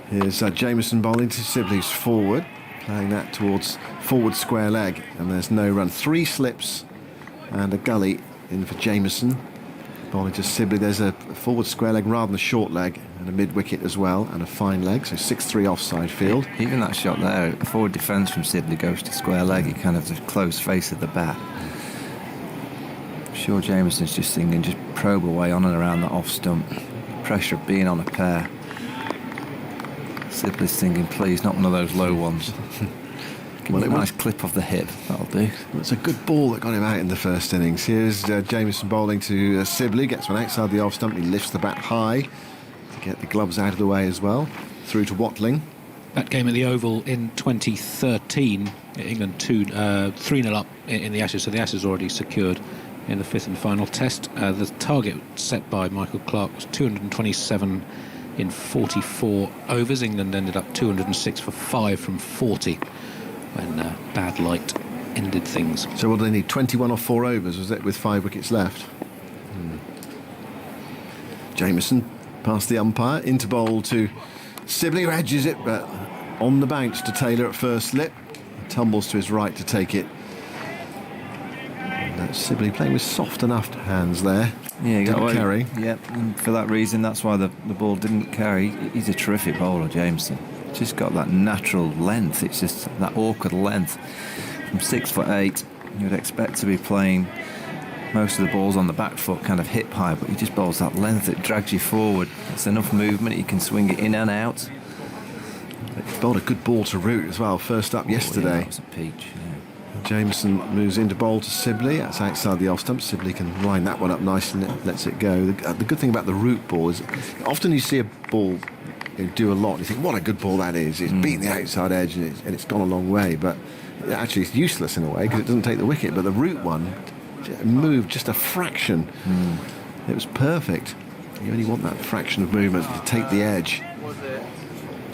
Here's Jameson bowling to Sibley's forward, playing that towards forward square leg, and there's no run. 3 slips and a gully in for Jameson. Bowling to Sibley, there's a forward square leg rather than a short leg, and a mid wicket as well, and a fine leg, so 6-3 offside field. Even that shot there, forward defence from Sibley goes to square leg, he kind of the close face of the bat. I'm sure Jameson's just thinking, just probe away on and around that off stump. Pressure of being on a pair. Sibley's thinking, please, not one of those low ones. Give me a nice clip of the hip, that'll do. It's a good ball that got him out in the first innings. Here's Jameson bowling to Sibley, gets one outside the off stump, he lifts the bat high to get the gloves out of the way as well, through to Watling. That game at the Oval in 2013, England 3-0 up in the Ashes, so the Ashes already secured in the 5th and final test. The target set by Michael Clarke was 227 in 44 overs. England ended up 206 for 5 from 40 when bad light ended things. So what do they need? 21 or 4 overs, was it, with 5 wickets left? Jameson past the umpire, into bowl to Sibley, who edges it, but on the bounce to Taylor at first slip. Tumbles to his right to take it. And Sibley playing with soft enough hands there. Yeah, he got away. Carry. Yeah, and for that reason, that's why the ball didn't carry. He's a terrific bowler, Jameson. Just got that natural length. It's just that awkward length. From 6'8", you would expect to be playing most of the balls on the back foot, kind of hip high, but he just bowls that length. It drags you forward. It's enough movement. You can swing it in and out. He bowled a good ball to Root as well. First up yesterday. Yeah, that was a peach. Yeah. Jameson moves into bowl to Sibley. That's outside the off stump. Sibley can line that one up nicely and lets it go. The good thing about the Root ball is often you see a ball do a lot. You think, what a good ball that is. It's beating the outside edge and it's gone a long way. But actually, it's useless in a way because it doesn't take the wicket. But the Root one moved just a fraction. It was perfect. You only want that fraction of movement to take the edge.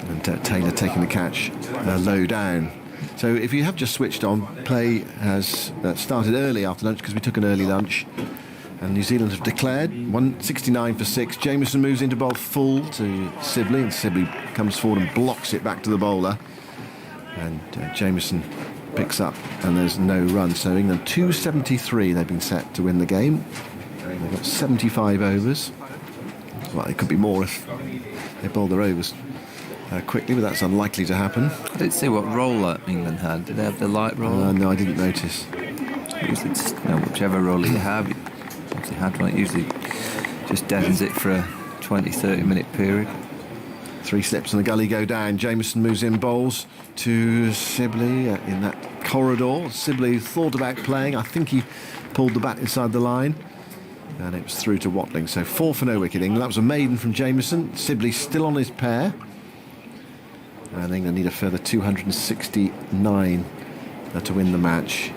And Taylor taking the catch low down. So if you have just switched on, play has started early after lunch because we took an early lunch. And New Zealand have declared 169 for 6. Jameson moves into bowl full to Sibley, and Sibley comes forward and blocks it back to the bowler. And Jameson picks up, and there's no run. So England 273, they've been set to win the game. They've got 75 overs. Well, it could be more if they bowl their overs quickly, but that's unlikely to happen. I didn't see what roller England had. Did they have the light roller? No, I didn't notice. Usually, just, whichever roller you have, if you had one, it usually just deadens it for a 20-30 minute period. 3 slips and the gully go down. Jameson moves in bowls to Sibley in that corridor. Sibley thought about playing. I think he pulled the bat inside the line. And it was through to Watling. So 4 for no wicket England. That was a maiden from Jameson. Sibley still on his pair. And England need a further 269 to win the match.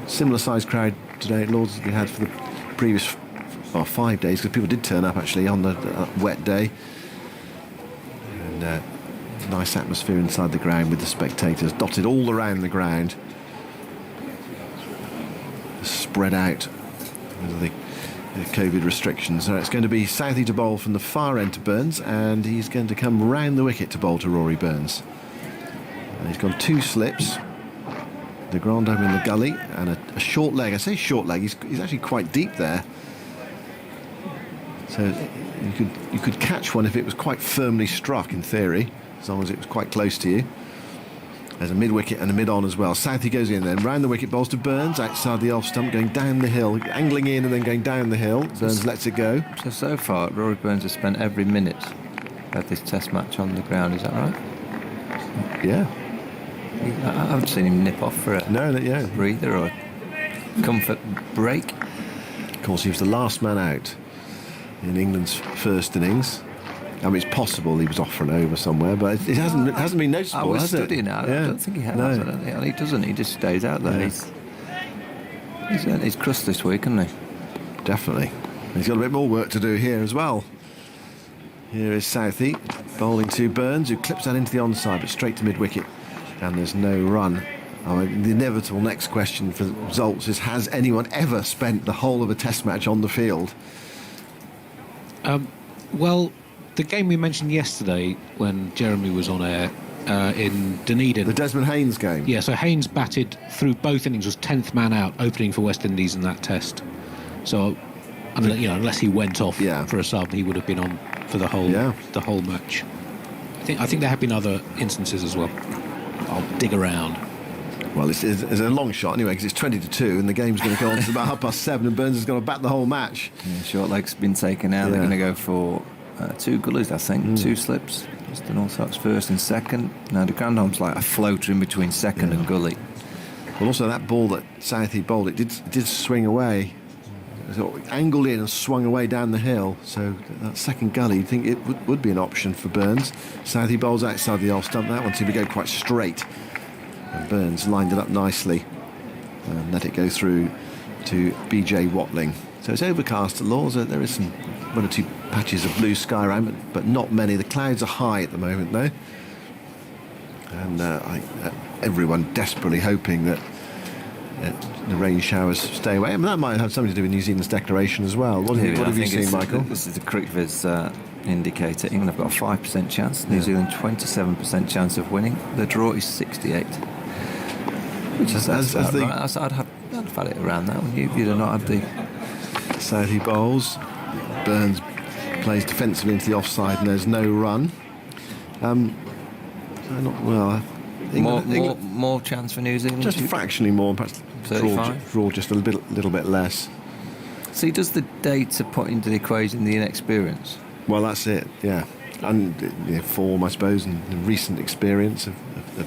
Similar sized crowd today at Lords as we had for the previous 5 days, because people did turn up actually on the wet day. And nice atmosphere inside the ground with the spectators dotted all around the ground, spread out with the COVID restrictions. So it's going to be Southey to bowl from the far end to Burns, and he's going to come round the wicket to bowl to Rory Burns. And he's gone 2 slips. The ground over in the gully and a short leg. I say short leg, he's actually quite deep there. So you could catch one if it was quite firmly struck in theory, as long as it was quite close to you. There's a mid-wicket and a mid-on as well. Southey goes in then, round the wicket, bowls to Burns, outside the off stump, going down the hill, angling in and then going down the hill. Burns lets it go. So far, Rory Burns has spent every minute of this test match on the ground, is that right? Yeah. I haven't seen him nip off for a breather or a comfort break. Of course, he was the last man out in England's first innings. I mean, it's possible he was off for an over somewhere, but it hasn't been noticeable. I was has studying it? it. Yeah. I don't think he has. No. I don't think, and he doesn't. He just stays out there. Yeah. He's earned his crust this week, hasn't he? Definitely. He's got a bit more work to do here as well. Here is Southey bowling to Burns, who clips that into the onside, but straight to mid-wicket, and there's no run. I mean, the inevitable next question for results is: has anyone ever spent the whole of a Test match on the field? Well, the game we mentioned yesterday when Jeremy was on air in Dunedin. The Desmond Haynes game. Yeah, so Haynes batted through both innings, was 10th man out, opening for West Indies in that Test. So, unless he went off for a sub, he would have been on for the whole match. I think there have been other instances as well. I'll dig around. Well, it's a long shot anyway, because it's 20-2 and the game's going to go on to about 7:30 and Burns is going to bat the whole match. Yeah, short leg's been taken out. They're going to go for 2 gullies, I think, 2 slips. Mr. Northock's first and second. Now the Grandhome's like a floater in between second and gully. Well, also that ball that Southey bowled, it did swing away. It sort of angled in and swung away down the hill. So that second gully, you'd think it would be an option for Burns. Southey bowls outside the off stump. That one seemed to go quite straight. And Burns lined it up nicely and let it go through to BJ Watling. So it's overcast at Lords. There is some 1 or 2 patches of blue sky around, but not many. The clouds are high at the moment, though. And everyone desperately hoping that the rain showers stay away. I mean, that might have something to do with New Zealand's declaration as well. What have you seen, Michael? This is the Cricketers indicator. England have got a 5% chance. New Zealand 27% chance of winning. The draw is 68. Which is right. I'd have had it around that one. You'd have not had the... Southey bowls. Burns plays defensively into the offside and there's no run. More chance for New Zealand? Just fractionally more, perhaps. 35? Draw just a little bit less. See, does the data put into the equation the inexperience? Well, that's it, yeah. And form, I suppose, and recent experience of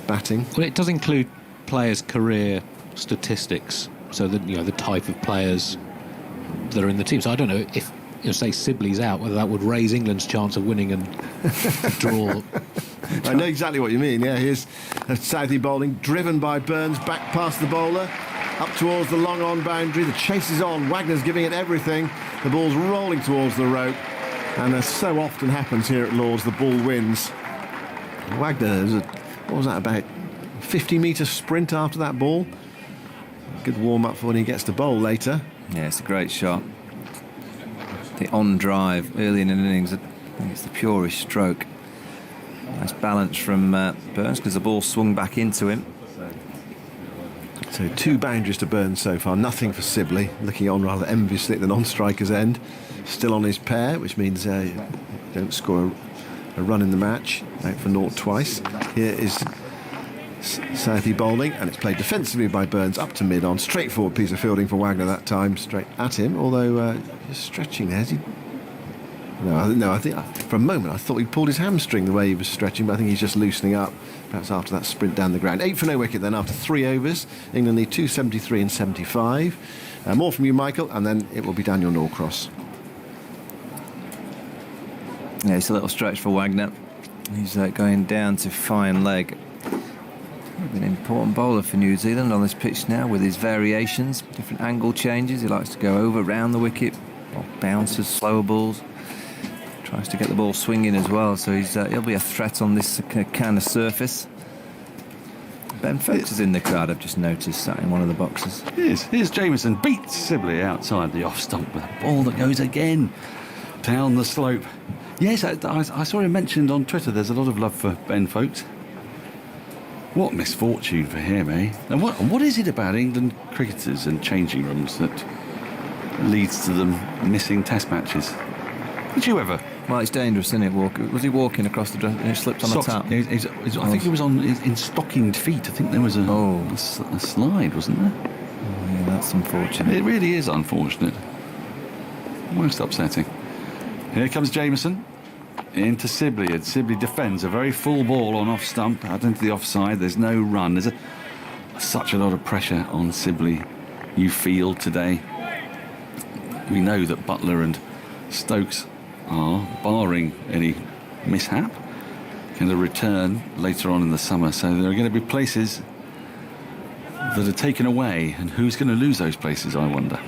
batting. Well, it does include players' career statistics, so that the type of players that are in the team. So I don't know if say Sibley's out, whether that would raise England's chance of winning and draw. I know exactly what you mean. Yeah, here's Southey bowling, driven by Burns, back past the bowler, up towards the long on boundary. The chase is on. Wagner's giving it everything. The ball's rolling towards the rope, and as so often happens here at Lords, the ball wins. Wagner, what was that, about 50-metre sprint after that ball. Good warm-up for when he gets to bowl later. Yeah, it's a great shot. The on drive early in an innings, I think it's the purest stroke. Nice balance from Burns because the ball swung back into him. So 2 boundaries to Burns so far, nothing for Sibley, looking on rather enviously at the non-striker's end. Still on his pair, which means don't score a run in the match, out for naught twice. Here is Southey bowling, and it's played defensively by Burns up to mid-on. Straightforward piece of fielding for Wagner that time, straight at him, although just stretching there. No, I think for a moment I thought he pulled his hamstring the way he was stretching, but I think he's just loosening up, perhaps after that sprint down the ground. 8 for no wicket then after 3 overs. England need 273 and 75. More from you, Michael, and then it will be Daniel Norcross. Yeah, it's a little stretch for Wagner. He's going down to fine leg. An important bowler for New Zealand on this pitch now with his variations, different angle changes. He likes to go over, round the wicket, or bounces, slower balls. Tries to get the ball swinging as well, so he'll be a threat on this kind of surface. Ben Foakes is in the crowd, I've just noticed, sat in one of the boxes. Here's Jamieson, beats Sibley outside the off stump with a ball that goes again down the slope. Yes, I saw him mentioned on Twitter. There's a lot of love for Ben Foakes. What misfortune for him, eh? And what is it about England cricketers and changing rooms that leads to them missing test matches? Did you ever? Well, it's dangerous, isn't it? Was he walking across the dress and he slipped on the tap? I think he was in stockinged feet. I think there was a slide, wasn't there? Oh, yeah, that's unfortunate. It really is unfortunate. Most upsetting. Here comes Jamieson into Sibley, and Sibley defends a very full ball on off stump out into the offside. There's no run. There's such a lot of pressure on Sibley, you feel, today. We know that Buttler and Stokes are, barring any mishap, going to return later on in the summer. So there are going to be places that are taken away, and who's going to lose those places, I wonder.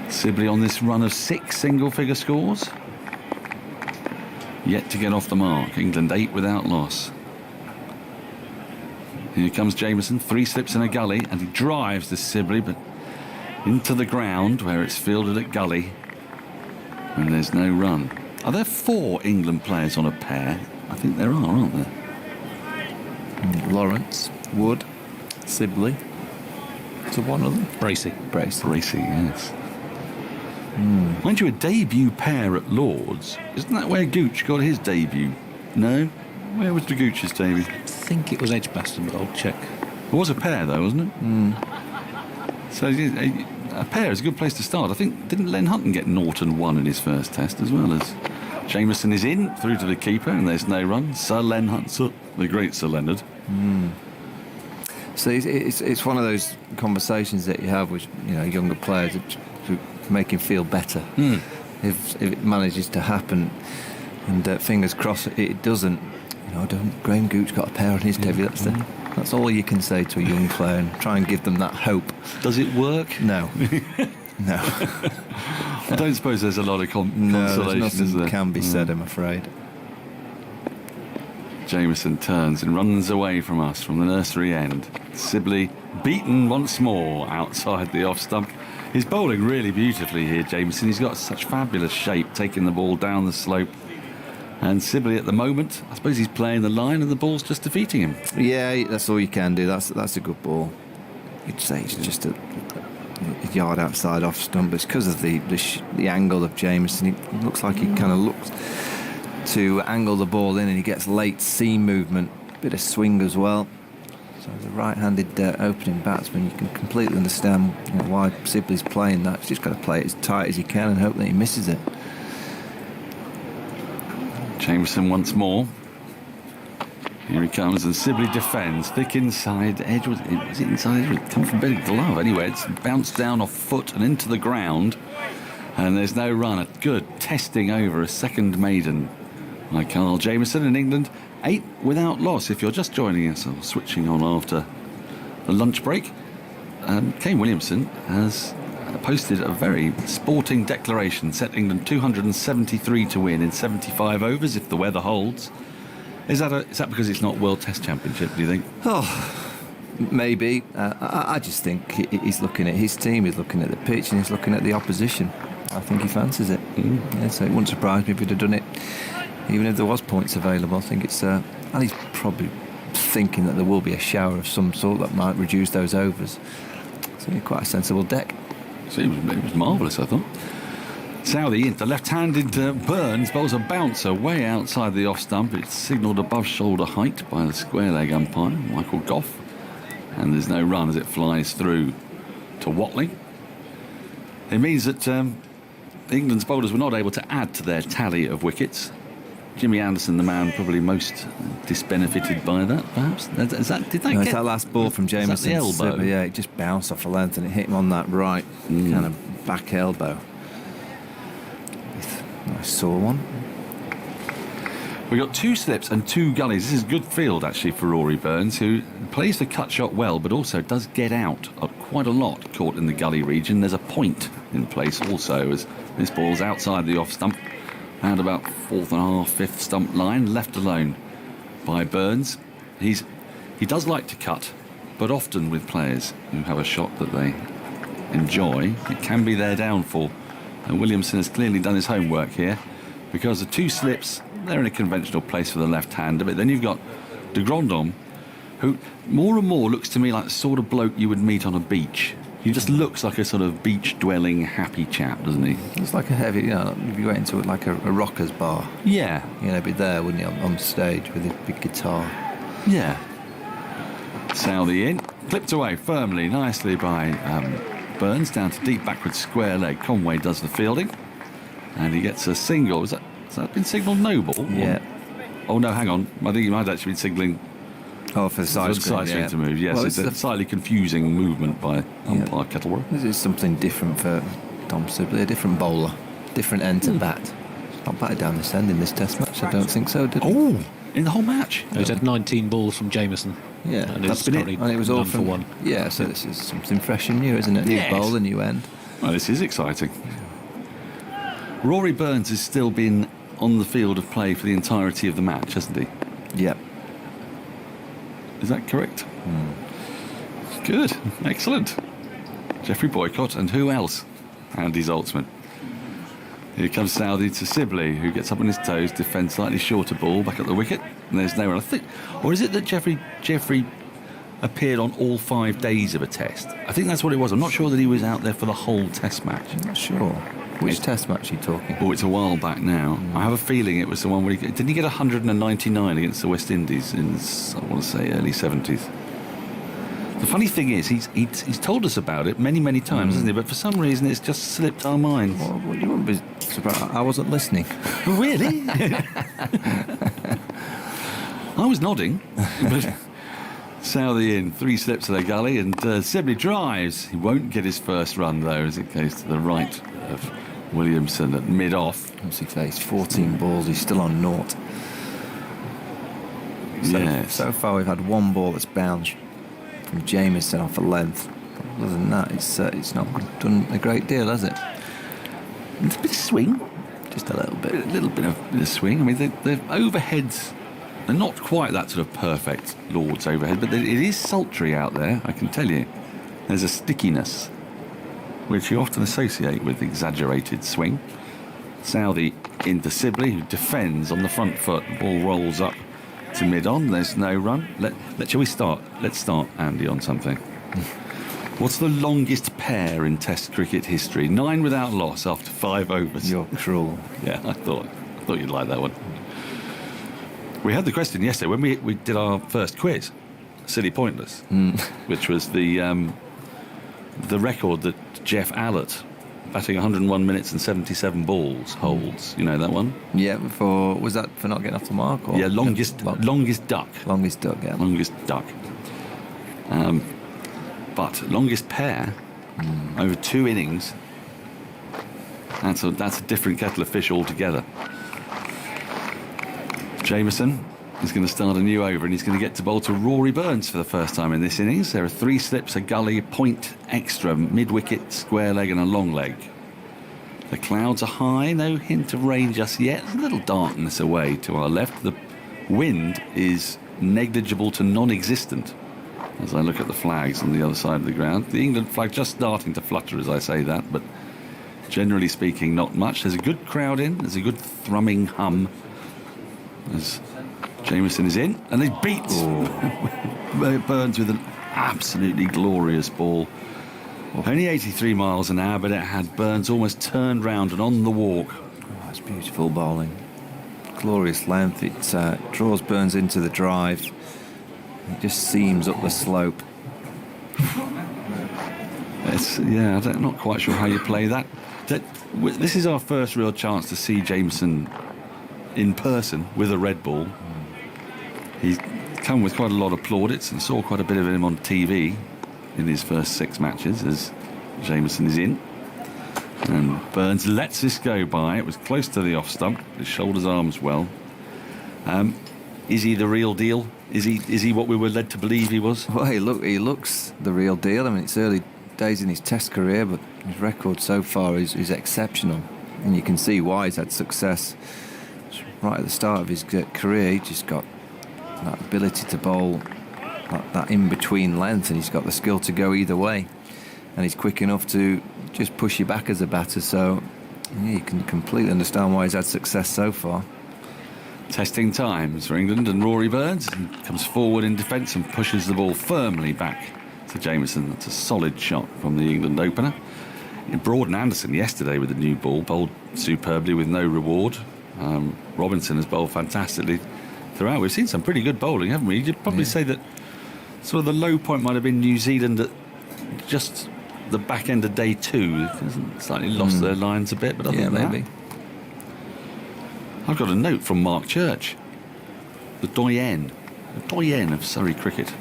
Sibley on this run of 6 single-figure scores. Yet to get off the mark. England 8 without loss. Here comes Jamieson, 3 slips in a gully, and he drives this Sibley, but into the ground where it's fielded at gully, and there's no run. Are there 4 England players on a pair? I think there are, aren't there? Lawrence, Wood, Sibley. So one of them? Bracey, yes. Mind you, a debut pair at Lord's. Isn't that where Gooch got his debut? No? Where was the Gooch's debut? I think it was Edgbaston, but I'll check. It was a pair, though, wasn't it? So a pair is a good place to start. I think, didn't Len Hutton get Norton 1 in his first test, as well as Jamieson is in, through to the keeper, and there's no run. Sir Len Hutton, the great Sir Leonard. So it's one of those conversations that you have with younger players to make him feel better. If it manages to happen, and fingers crossed it doesn't. Graham Gooch got a pair on his debut. That's all you can say to a young player, and try and give them that hope. Does it work? No. No. I don't suppose there's a lot of consolation, is there? Can be said, I'm afraid. Jamieson turns and runs away from us from the nursery end. Sibley beaten once more outside the off stump. He's bowling really beautifully here, Jamieson. He's got such fabulous shape, taking the ball down the slope. And Sibley at the moment, I suppose he's playing the line and the ball's just defeating him. Yeah, that's all you can do. That's a good ball. You'd say it's just a yard outside off stump. It's because of the angle of Jamieson. It looks like he kind of looks to angle the ball in, and he gets late seam movement, bit of swing as well. So as a right-handed opening batsman, you can completely understand why Sibley's playing that. He's just got to play it as tight as he can and hope that he misses it. Jamieson once more. Here he comes, and Sibley defends. Thick inside edge. Was it inside edge? It come from Billy Glove. Anyway, it's bounced down off foot and into the ground. And there's no run. A good testing over, a second maiden by Carl Jamieson in England. 8 without loss. If you're just joining us or switching on after the lunch break, Kane Williamson has posted a very sporting declaration, set England 273 to win in 75 overs if the weather holds. Is that because it's not World Test Championship, do you think? Oh, maybe. I just think he's looking at his team, he's looking at the pitch, and he's looking at the opposition. I think he fancies it. Yeah, so it wouldn't surprise me if he'd have done it, even if there was points available. I think it's... and he's probably thinking that there will be a shower of some sort that might reduce those overs. So quite a sensible deck. So it was marvellous, I thought. Southey into left-handed Burns bowls a bouncer way outside the off stump. It's signalled above shoulder height by the square leg umpire, Michael Goff. And there's no run as it flies through to Watling. It means that England's bowlers were not able to add to their tally of wickets. Jimmy Anderson, the man probably most disbenefited by that, perhaps. It's that last ball from Jameson. The elbow? Yeah, it just bounced off a length and it hit him on that right kind of back elbow. I saw one. We've got 2 slips and 2 gullies. This is good field, actually, for Rory Burns, who plays the cut shot well, but also does get out quite a lot caught in the gully region. There's a point in place also as this ball's outside the off stump, and about 4th and a half, 5th stump line, left alone by Burns. He does like to cut, but often with players who have a shot that they enjoy, it can be their downfall. And Williamson has clearly done his homework here, because the 2 slips, they're in a conventional place for the left-hander, but then you've got de Grandhomme, who more and more looks to me like the sort of bloke you would meet on a beach. He just looks like a sort of beach-dwelling, happy chap, doesn't he? It's like a heavy, if you went into it like a rockers bar. Yeah. Be there, wouldn't you, on stage with his big guitar. Yeah. Southey in, clipped away firmly, nicely by Burns, down to deep backward square leg. Conway does the fielding, and he gets a single. Has that been signalled no ball? Yeah. Oh no, hang on. I think he might actually be signalling. Oh, for the side screen to move. Yes, well, it's a slightly confusing movement by umpire Kettleborough. This is something different for Tom Sibley, a different bowler, different end to bat. It's not batted down this end in this Test match. I don't think so. Did he? In the whole match. He's had 19 balls from Jameson. Yeah, and that's been it. And it was all for 1. Yeah, so this is something fresh and new, isn't it? New bowl, a new end. Well, this is exciting. Rory Burns has still been on the field of play for the entirety of the match, hasn't he? Yep. Is that correct? Good, excellent. Geoffrey Boycott, and who else? Andy Zaltzman. Here comes Southey to Sibley, who gets up on his toes, defends slightly shorter ball back at the wicket, and there's no one. I think, or is it that Geoffrey appeared on all 5 days of a test? I think that's what it was. I'm not sure that he was out there for the whole Test match. I'm not sure. Which Test match are you talking? Oh, it's a while back now. I have a feeling it was the one where didn't he get 199 against the West Indies in, I want to say, early 70s. The funny thing is, he's told us about it many times, hasn't he? But for some reason, it's just slipped our minds. Well, you wouldn't be surprised. I wasn't listening. Really? I was nodding. But Southey in, 3 slips of the gully, and Sibley drives. He won't get his first run, though, as it goes to the right of Williamson at mid-off. As he faced 14 balls, he's still on naught. So far, we've had 1 ball that's bounced from Jameson off a length. Other than that, it's not done a great deal, has it? It's a bit of swing. Just a little bit. A little bit of swing. I mean, the overheads are not quite that sort of perfect Lord's overhead, but it is sultry out there, I can tell you. There's a stickiness, which you often associate with exaggerated swing. Southey into Sibley, who defends on the front foot. The ball rolls up to mid-on. There's no run. Shall we start? Let's start, Andy, on something. What's the longest pair in Test cricket history? 9 without loss after 5 overs. You're cruel. Yeah, I thought you'd like that one. We had the question yesterday when we did our first quiz, Silly Pointless, which was the record that Jeff Allott, batting 101 minutes and 77 balls, holds. You know that one? Yeah, was that for not getting off the mark? Or? Yeah, longest duck. Longest duck, yeah. Longest duck. But longest pair over 2 innings, that's a different kettle of fish altogether. Jameson is going to start a new over, and he's going to get to bowl to Rory Burns for the first time in this innings. There are 3 slips, a gully, a point extra, mid-wicket, square leg and a long leg. The clouds are high, no hint of rain just yet. There's a little darkness away to our left. The wind is negligible to non-existent. As I look at the flags on the other side of the ground, the England flag just starting to flutter as I say that, but generally speaking, not much. There's a good crowd in. There's a good thrumming hum as Jameson is in, and he beats Burns with an absolutely glorious ball. Only 83 miles an hour, but it had Burns almost turned round and on the walk. Oh, it's beautiful bowling. Glorious length. It draws Burns into the drive. It just seams up the slope. I'm not quite sure how you play that. This is our first real chance to see Jameson in person with a red ball. He's come with quite a lot of plaudits and saw quite a bit of him on TV in his first 6 matches as Jameson is in. And Burns lets this go by. It was close to the off stump. His shoulders, arms well. Is he the real deal? Is he what we were led to believe he was? Well, he looks the real deal. I mean, it's early days in his Test career, but his record so far is exceptional, and you can see why he's had success. Right at the start of his career, he just got that ability to bowl that in-between length, and he's got the skill to go either way, and he's quick enough to just push you back as a batter. So you can completely understand why he's had success so far. Testing times for England, and Rory Burns comes forward in defence and pushes the ball firmly back to Jameson. That's a solid shot from the England opener. Broad and Anderson yesterday with the new ball bowled superbly with no reward. Robinson has bowled fantastically throughout. We've seen some pretty good bowling, haven't we? You'd probably say that sort of the low point might have been New Zealand at just the back end of day 2. Slightly lost their lines a bit, but other than maybe. that, I've got a note from Mark Church, the doyen of Surrey cricket,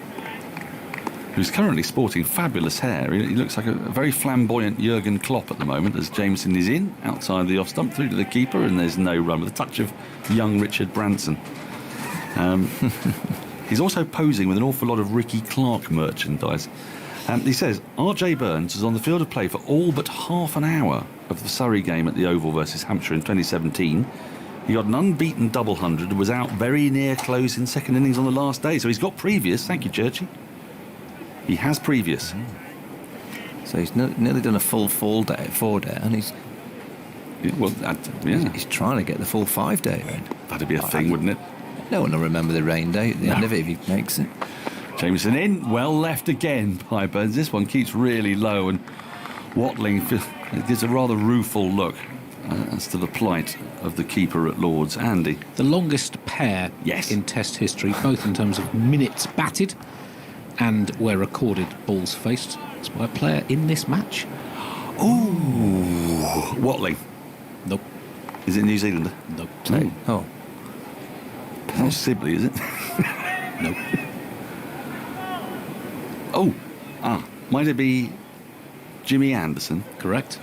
who's currently sporting fabulous hair. He looks like a very flamboyant Jurgen Klopp at the moment as Jameson is in, outside the off-stump, through to the keeper, and there's no run, with a touch of young Richard Branson. He's also posing with an awful lot of Ricky Clark merchandise. He says, RJ Burns was on the field of play for all but half an hour of the Surrey game at the Oval versus Hampshire in 2017. He got an unbeaten double hundred and was out very near close in second innings on the last day. So he's got previous. Thank you, Churchy. He has previous. So he's nearly done a full 4-day, and he's trying to get the full 5-day. That'd be a thing, wouldn't it? No one will remember the rain day at the end of it if he makes it. Jameson in, well left again by Burns. This one keeps really low, and Watling gives a rather rueful look as to the plight of the keeper at Lord's. Andy. The longest pair in Test history, both in terms of minutes batted and where recorded balls faced. It's by a player in this match. Ooh, Watling. Nope. Is it New Zealander? Nope. No. Oh. Not Sibley, is it? Nope. Might it be Jimmy Anderson? Correct.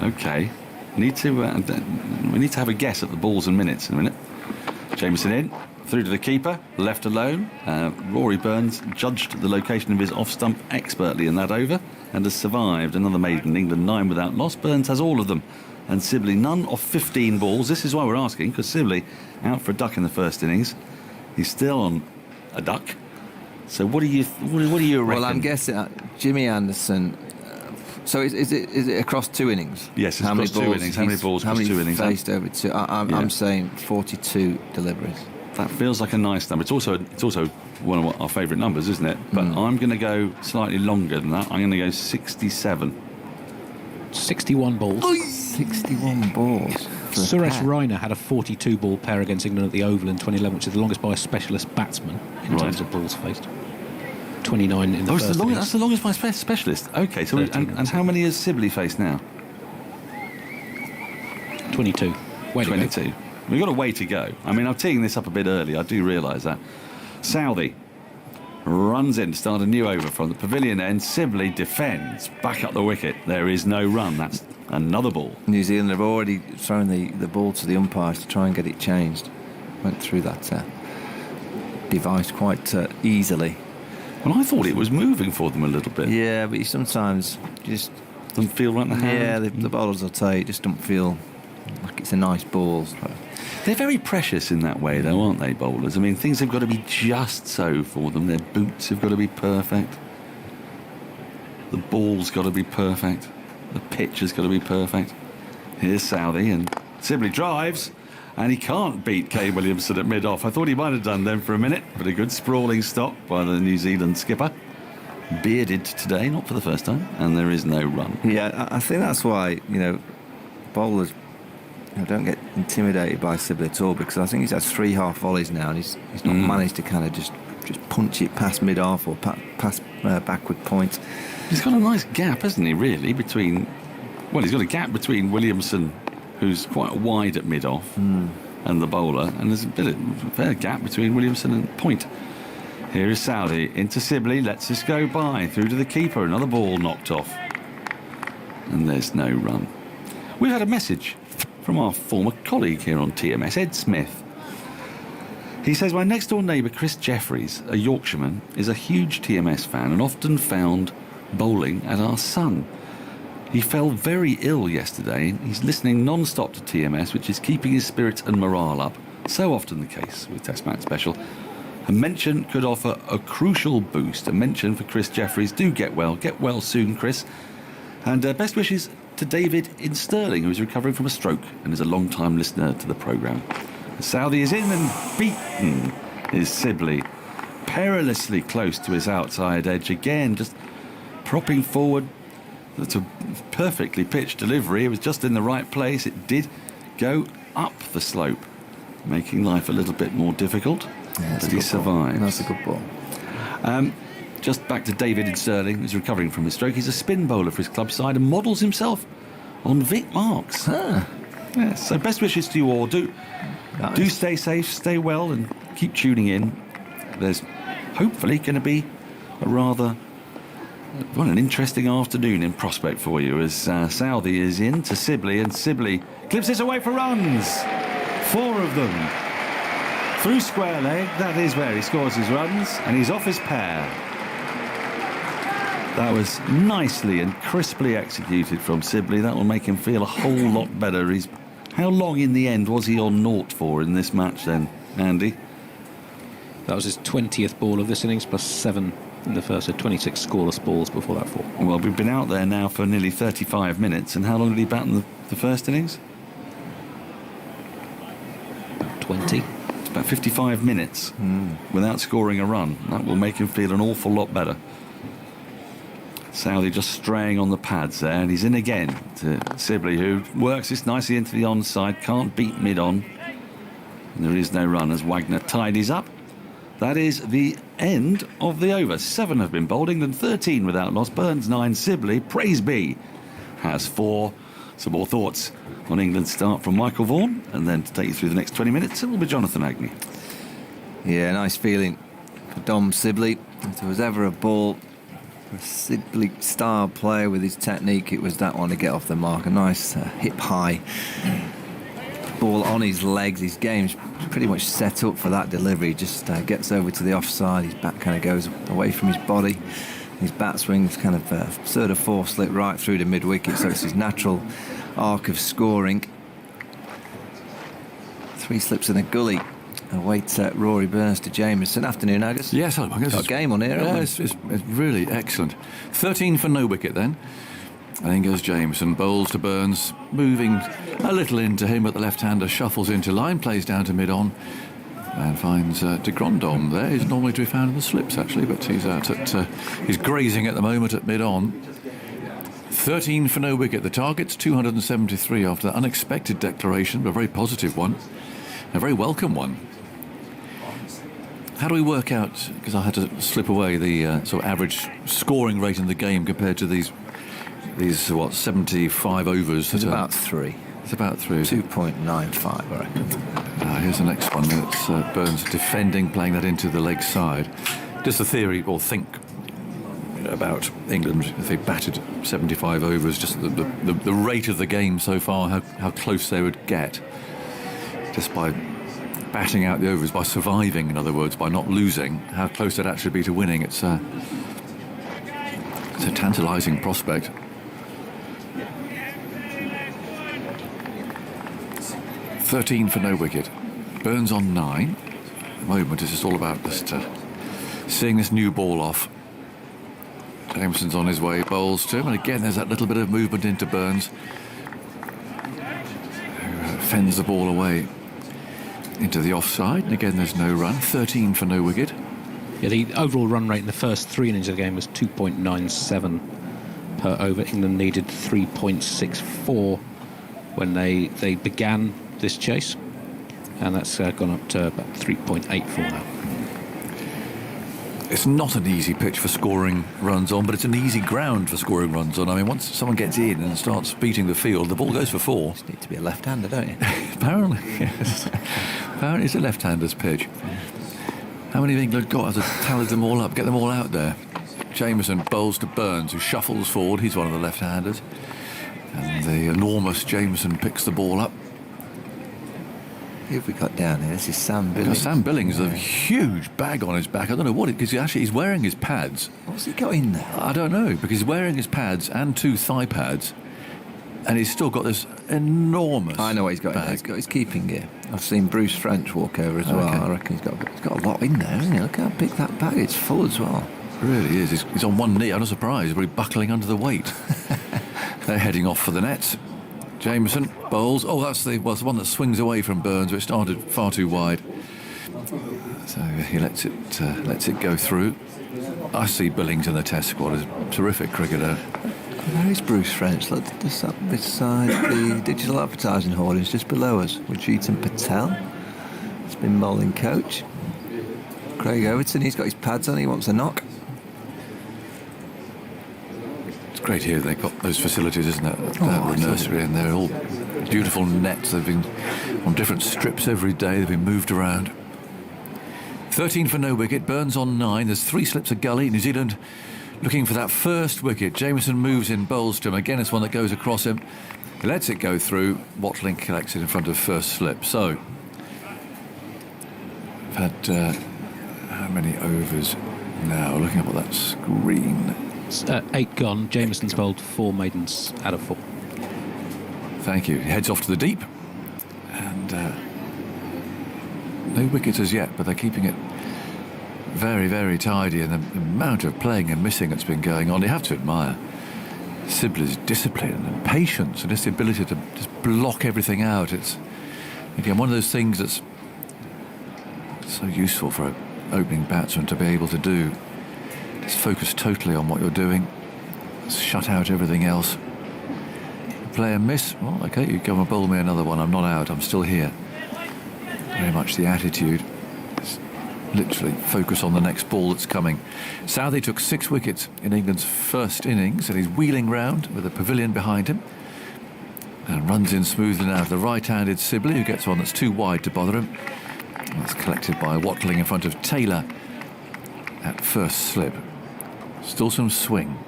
Okay. We need to have a guess at the balls and minutes in a minute. Jameson in, through to the keeper, left alone. Rory Burns judged the location of his off-stump expertly in that over and has survived another maiden. England 9 without loss. Burns has all of them, and Sibley none of 15 balls. This is why we're asking, because Sibley out for a duck in the first innings. He's still on a duck. So what do you reckon? Well, I'm guessing Jimmy Anderson. So is it across 2 innings? Yes, it's across 2 innings. How many balls across 2 innings? Faced over 2. I'm saying 42 deliveries. That feels like a nice number. It's also one of our favourite numbers, isn't it? But I'm going to go slightly longer than that. I'm going to go 67. 61 balls. 61 balls. Suresh Raina had a 42-ball pair against England at the Oval in 2011, which is the longest by a specialist batsman in terms of balls faced. 29 in the first innings. That's the longest by a specialist. Okay, so and how many has Sibley faced now? 22. 22. We've got a way to go. I mean, I'm teeing this up a bit early. I do realise that. Southey runs in to start a new over from the pavilion end. Sibley defends, back up the wicket. There is no run. That's another ball. New Zealand have already thrown the ball to the umpires to try and get it changed. Went through that device quite easily. Well, I thought it was moving for them a little bit. Yeah, but sometimes just doesn't feel right in the hand. Yeah, the bowlers will tell you, it just don't feel like it's a nice ball. They're very precious in that way, though, aren't they, bowlers? I mean, things have got to be just so for them. Their boots have got to be perfect. The ball's got to be perfect. The pitch has got to be perfect. Here's Southey, and Sibley drives, and he can't beat Kay Williamson at mid-off. I thought he might have done then for a minute, but a good sprawling stop by the New Zealand skipper. Bearded today, not for the first time, and there is no run. Yeah, I think that's why, bowlers don't get intimidated by Sibley at all, because I think he's had 3 half volleys now, and he's not managed to kind of just punch it past mid-off or past backward point. He's got a nice gap, hasn't he, really, between... Well, he's got a gap between Williamson, who's quite wide at mid-off, and the bowler, and there's a fair gap between Williamson and point. Here is Southey, into Sibley, lets this go by, through to the keeper, another ball knocked off. And there's no run. We've had a message from our former colleague here on TMS, Ed Smith. He says, my next-door neighbour, Chris Jeffries, a Yorkshireman, is a huge TMS fan and often found bowling at our Sun. He fell very ill yesterday. He's listening non-stop to TMS, which is keeping his spirits and morale up. So often the case with Test Match Special. A mention could offer a crucial boost. A mention for Chris Jeffries. Do get well. Get well soon, Chris. And best wishes to David in Stirling, who is recovering from a stroke and is a long-time listener to the programme. Southey is in and beaten is Sibley. Perilously close to his outside edge again, just propping forward. That's a perfectly pitched delivery. It was just in the right place. It did go up the slope, making life a little bit more difficult. Yeah, but he survived. That's a good ball. Just back to David in Stirling, who's recovering from his stroke. He's a spin bowler for his club side and models himself on Vic Marks. Yes, so best wishes to you all. Do stay safe, stay well, and keep tuning in. There's hopefully going to be a rather... What an interesting afternoon in prospect for you as Southey is in to Sibley, and Sibley clips this away for runs. 4 of them. Through square leg, that is where he scores his runs, and he's off his pair. That was nicely and crisply executed from Sibley. That will make him feel a whole lot better. How long in the end was he on naught for in this match then, Andy? That was his 20th ball of this innings, plus 7 in the first, so 26 scoreless balls before that 4. Well, we've been out there now for nearly 35 minutes, and how long did he bat in the first innings? 20. It's about 55 minutes without scoring a run. That will make him feel an awful lot better. Southey just straying on the pads there, and he's in again to Sibley, who works this nicely into the onside, can't beat mid-on. And there is no run as Wagner tidies up. That is the end of the over. 7 have been bowled, England 13 without loss, Burns 9, Sibley, praise be, has 4. Some more thoughts on England's start from Michael Vaughan, and then to take you through the next 20 minutes, it will be Jonathan Agnew. Yeah, nice feeling for Dom Sibley. If there was ever a ball for a Sibley style player with his technique, it was that one to get off the mark. A nice hip high ball on his legs. His game's pretty much set up for that delivery. Just gets over to the offside. His bat kind of goes away from his body. His bat swing's kind of third or fourth slip right through the mid wicket, so it's his natural arc of scoring. 3 slips in a gully. Await Rory Burns to Jameson. Afternoon, Agus. Yes, hello, Agus. Got a game on here, haven't we? It's really excellent. 13 for no wicket then. And in goes Jameson, bowls to Burns, moving a little into him, but the left-hander shuffles into line, plays down to mid-on, and finds de Grandhomme there. He's normally to be found in the slips, actually, but he's out at he's grazing at the moment at mid-on. 13 for no wicket. The target's 273 after that unexpected declaration, but a very positive one, a very welcome one. How do we work out, because I had to slip away, the sort of average scoring rate in the game compared to these 75 overs? It's about 3. It's about 3. 2.95, I reckon. Here's the next one. It's Burns defending, playing that into the leg side. Just a theory, or think about England if they batted 75 overs, just the rate of the game so far, how close they would get just by batting out the overs, by surviving, in other words, by not losing, how close they'd actually be to winning. It's a tantalising prospect. 13 for no wicket. Burns on 9. At the moment, it's just all about just seeing this new ball off. Jameson's on his way, bowls to him, and again there's that little bit of movement into Burns, who fends the ball away into the offside, and again there's no run. 13 for no wicket. Yeah, the overall run rate in the first 3 innings of the game was 2.97 per over. England needed 3.64 when they began this chase, and that's gone up to about 3.84 now. It's not an easy pitch for scoring runs on, but it's an easy ground for scoring runs on. I mean, once someone gets in and starts beating the field, the ball goes for 4. You just need to be a left-hander, don't you? Apparently, yes. Apparently it's a left-hander's pitch. How many have England got? Has it tallied them all up? Get them all out there. Jameson bowls to Burns, who shuffles forward. He's one of the left-handers. And the enormous Jameson picks the ball up. Who have we got down here? This is Sam Billings. Sam Billings has a huge bag on his back. I don't know what it is. He's wearing his pads. What's he got in there? I don't know, because he's wearing his pads and 2 thigh pads. And he's still got this enormous I know what he's got. bag. He's got his keeping gear. I've seen Bruce French walk over as well. I reckon he's got a lot in there, hasn't he? Look how big that bag is. It's full as well. It really is. He's on one knee. I'm not surprised. He's probably buckling under the weight. They're heading off for the nets. Jameson bowls. Oh, that's the one that swings away from Burns, which started far too wide. So he lets it go through. I see Billings in the Test squad as a terrific cricketer. Where is Bruce French? Look, this up beside the digital advertising hoardings just below us. With Patel. He's been bowling coach. Craig Overton, he's got his pads on. He wants a knock. It's great here they've got those facilities, isn't it? The nursery, and they're all beautiful nets. They've been on different strips every day. They've been moved around. 13 for no wicket. Burns on 9. There's 3 slips of gully. New Zealand looking for that first wicket. Jameson moves in, bowls to him. Again, it's one that goes across him. He lets it go through. Watling collects it in front of first slip. So, we've had how many overs now? Looking up at that screen. It's 8 gone. Jameson's bowled 4 maidens out of 4. Thank you. He heads off to the deep. And no wickets as yet, but they're keeping it very, very tidy, and the amount of playing and missing that's been going on. You have to admire Sibley's discipline and patience and his ability to just block everything out. It's, again, one of those things that's so useful for an opening batsman to be able to do. Just focus totally on what you're doing. Shut out everything else. Play and miss. Well, OK, you come and bowl me another one. I'm not out. I'm still here. Very much the attitude. Literally focus on the next ball that's coming. Southey took 6 wickets in England's first innings, and he's wheeling round with a pavilion behind him and runs in smoothly now to the right-handed Sibley, who gets one that's too wide to bother him. That's collected by Watling in front of Taylor at first slip. Still some swing.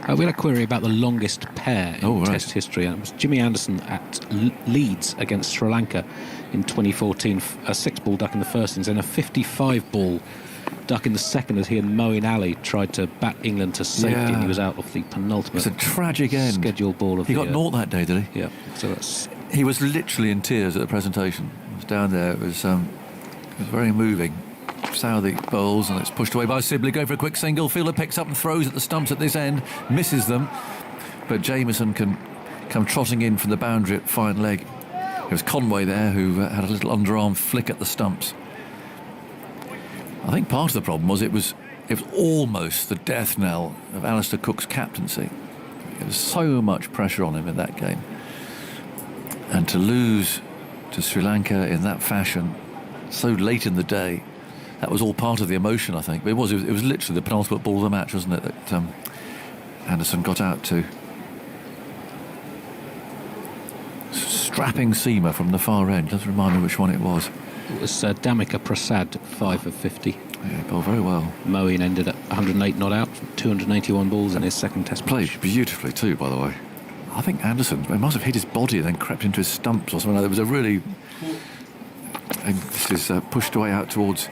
We had a query about the longest pair in Test history, and it was Jimmy Anderson at Leeds against Sri Lanka in 2014. A 6-ball duck in the first innings and a 55-ball duck in the second, as he and Moeen Ali tried to bat England to safety, and he was out off the penultimate. It's a tragic end. Scheduled ball of he the got naught that day, did he? Yeah. So that's. He was literally in tears at the presentation. He was down there. It was very moving. Southey bowls, and it's pushed away by Sibley. Go for a quick single. Fielder picks up and throws at the stumps at this end. Misses them. But Jameson can come trotting in from the boundary at fine leg. It was Conway there who had a little underarm flick at the stumps. I think part of the problem was it was almost the death knell of Alistair Cook's captaincy. There was so much pressure on him in that game. And to lose to Sri Lanka in that fashion so late in the day, that was all part of the emotion, I think. But it was literally the penultimate ball of the match, wasn't it, that Anderson got out to. Strapping seamer from the far end. Doesn't remind me which one it was. It was Damika Prasad, 5 of 50. Yeah, bowled very well. Moeen ended at 108 not out, 281 balls in his second Test match. Played beautifully too, by the way. I think Anderson must have hit his body and then crept into his stumps or something. There was a really. And this is pushed away out towards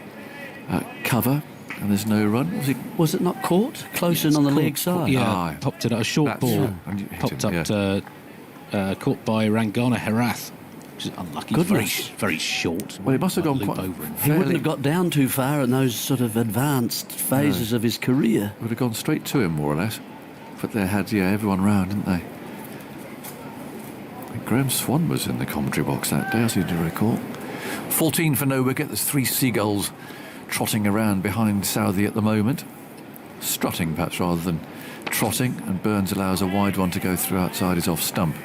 cover, and there's no run. Was it not caught? Close in on the leg side. Yeah, popped it at a short ball. Popped up to caught by Rangana Herath, which is unlucky. Goodness. Very short. Well, he must have gone loop quite over him. He wouldn't have got down too far in those sort of advanced phases of his career. Would have gone straight to him, more or less. But they had, everyone round, didn't they? I think Graham Swan was in the commentary box that day, I seem to recall. 14 for no wicket. There's 3 seagulls trotting around behind Southey at the moment. Strutting, perhaps, rather than trotting. And Burns allows a wide one to go through outside his off stump.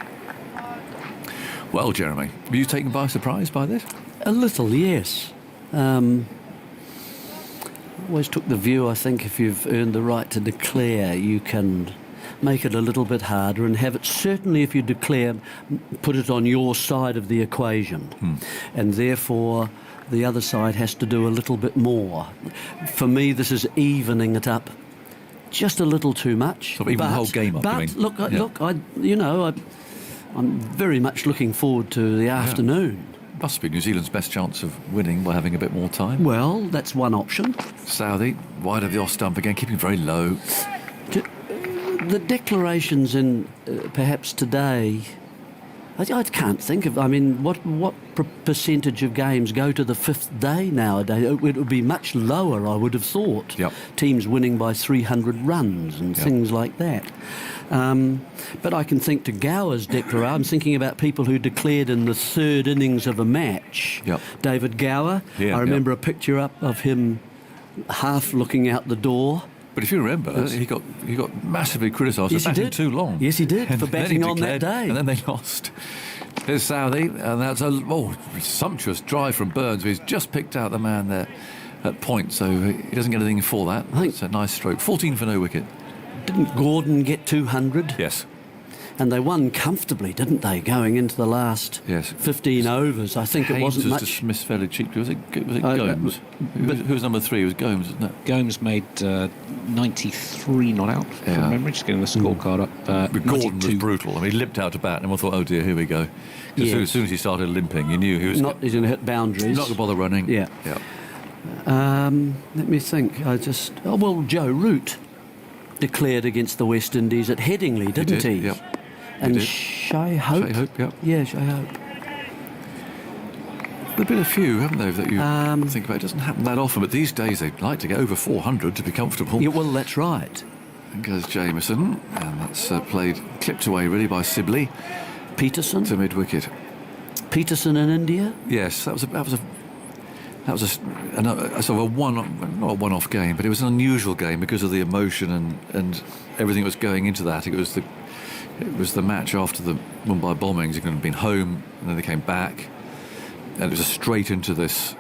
Well, Jeremy, were you taken by surprise by this? A little, yes. Always took the view, I think, if you've earned the right to declare, you can make it a little bit harder and have it, certainly if you declare, put it on your side of the equation. And therefore, the other side has to do a little bit more. For me, this is evening it up just a little too much. So even the whole game up, but you mean? look, I'm very much looking forward to the afternoon. Must be New Zealand's best chance of winning by having a bit more time. Well, that's one option. Southey, wide of the off stump again, keeping very low. The declarations in perhaps today, I can't think of. I mean, what percentage of games go to the 5th day nowadays? It would be much lower, I would have thought. Yep. Teams winning by 300 runs and things like that. But I can think to Gower's declaration. I'm thinking about people who declared in the 3rd innings of a match. Yep. David Gower. Yeah, I remember a picture up of him half looking out the door. But if you remember, he got massively criticised for batting too long. Yes, he did, for batting on that day. And then they lost. There's Southey, and that's a sumptuous drive from Burns, who's just picked out the man there at point, so he doesn't get anything for that. It's a nice stroke. 14 for no wicket. Didn't Gordon get 200? Yes. And they won comfortably, didn't they, going into the last 15 overs? I think Haynes it wasn't was much. Dismissed fairly cheaply. Was it Gomes? Who was number 3? It was Gomes, wasn't it? Gomes made 93 not out from memory. Just getting the scorecard up. But Gordon was brutal. I mean, he limped out to bat, and we thought, oh dear, here we go. As soon as he started limping, you knew he was he's going to hit boundaries. Not going to bother running. Yeah. Let me think. Joe Root declared against the West Indies at Headingley, didn't he? Yep. And Shai Hope. Yeah, Shai Hope. There have been a few, haven't there, that you think about. It doesn't happen that often, but these days they'd like to get over 400 to be comfortable. Yeah, well, that's right. And goes Jameson, and that's clipped away really by Sibley. Peterson to mid-wicket. Peterson in India. Yes, that was a sort of not a one-off game, but it was an unusual game because of the emotion and everything that was going into that. It was the match after the Mumbai bombings. They could have been home, and then they came back, and it was straight into this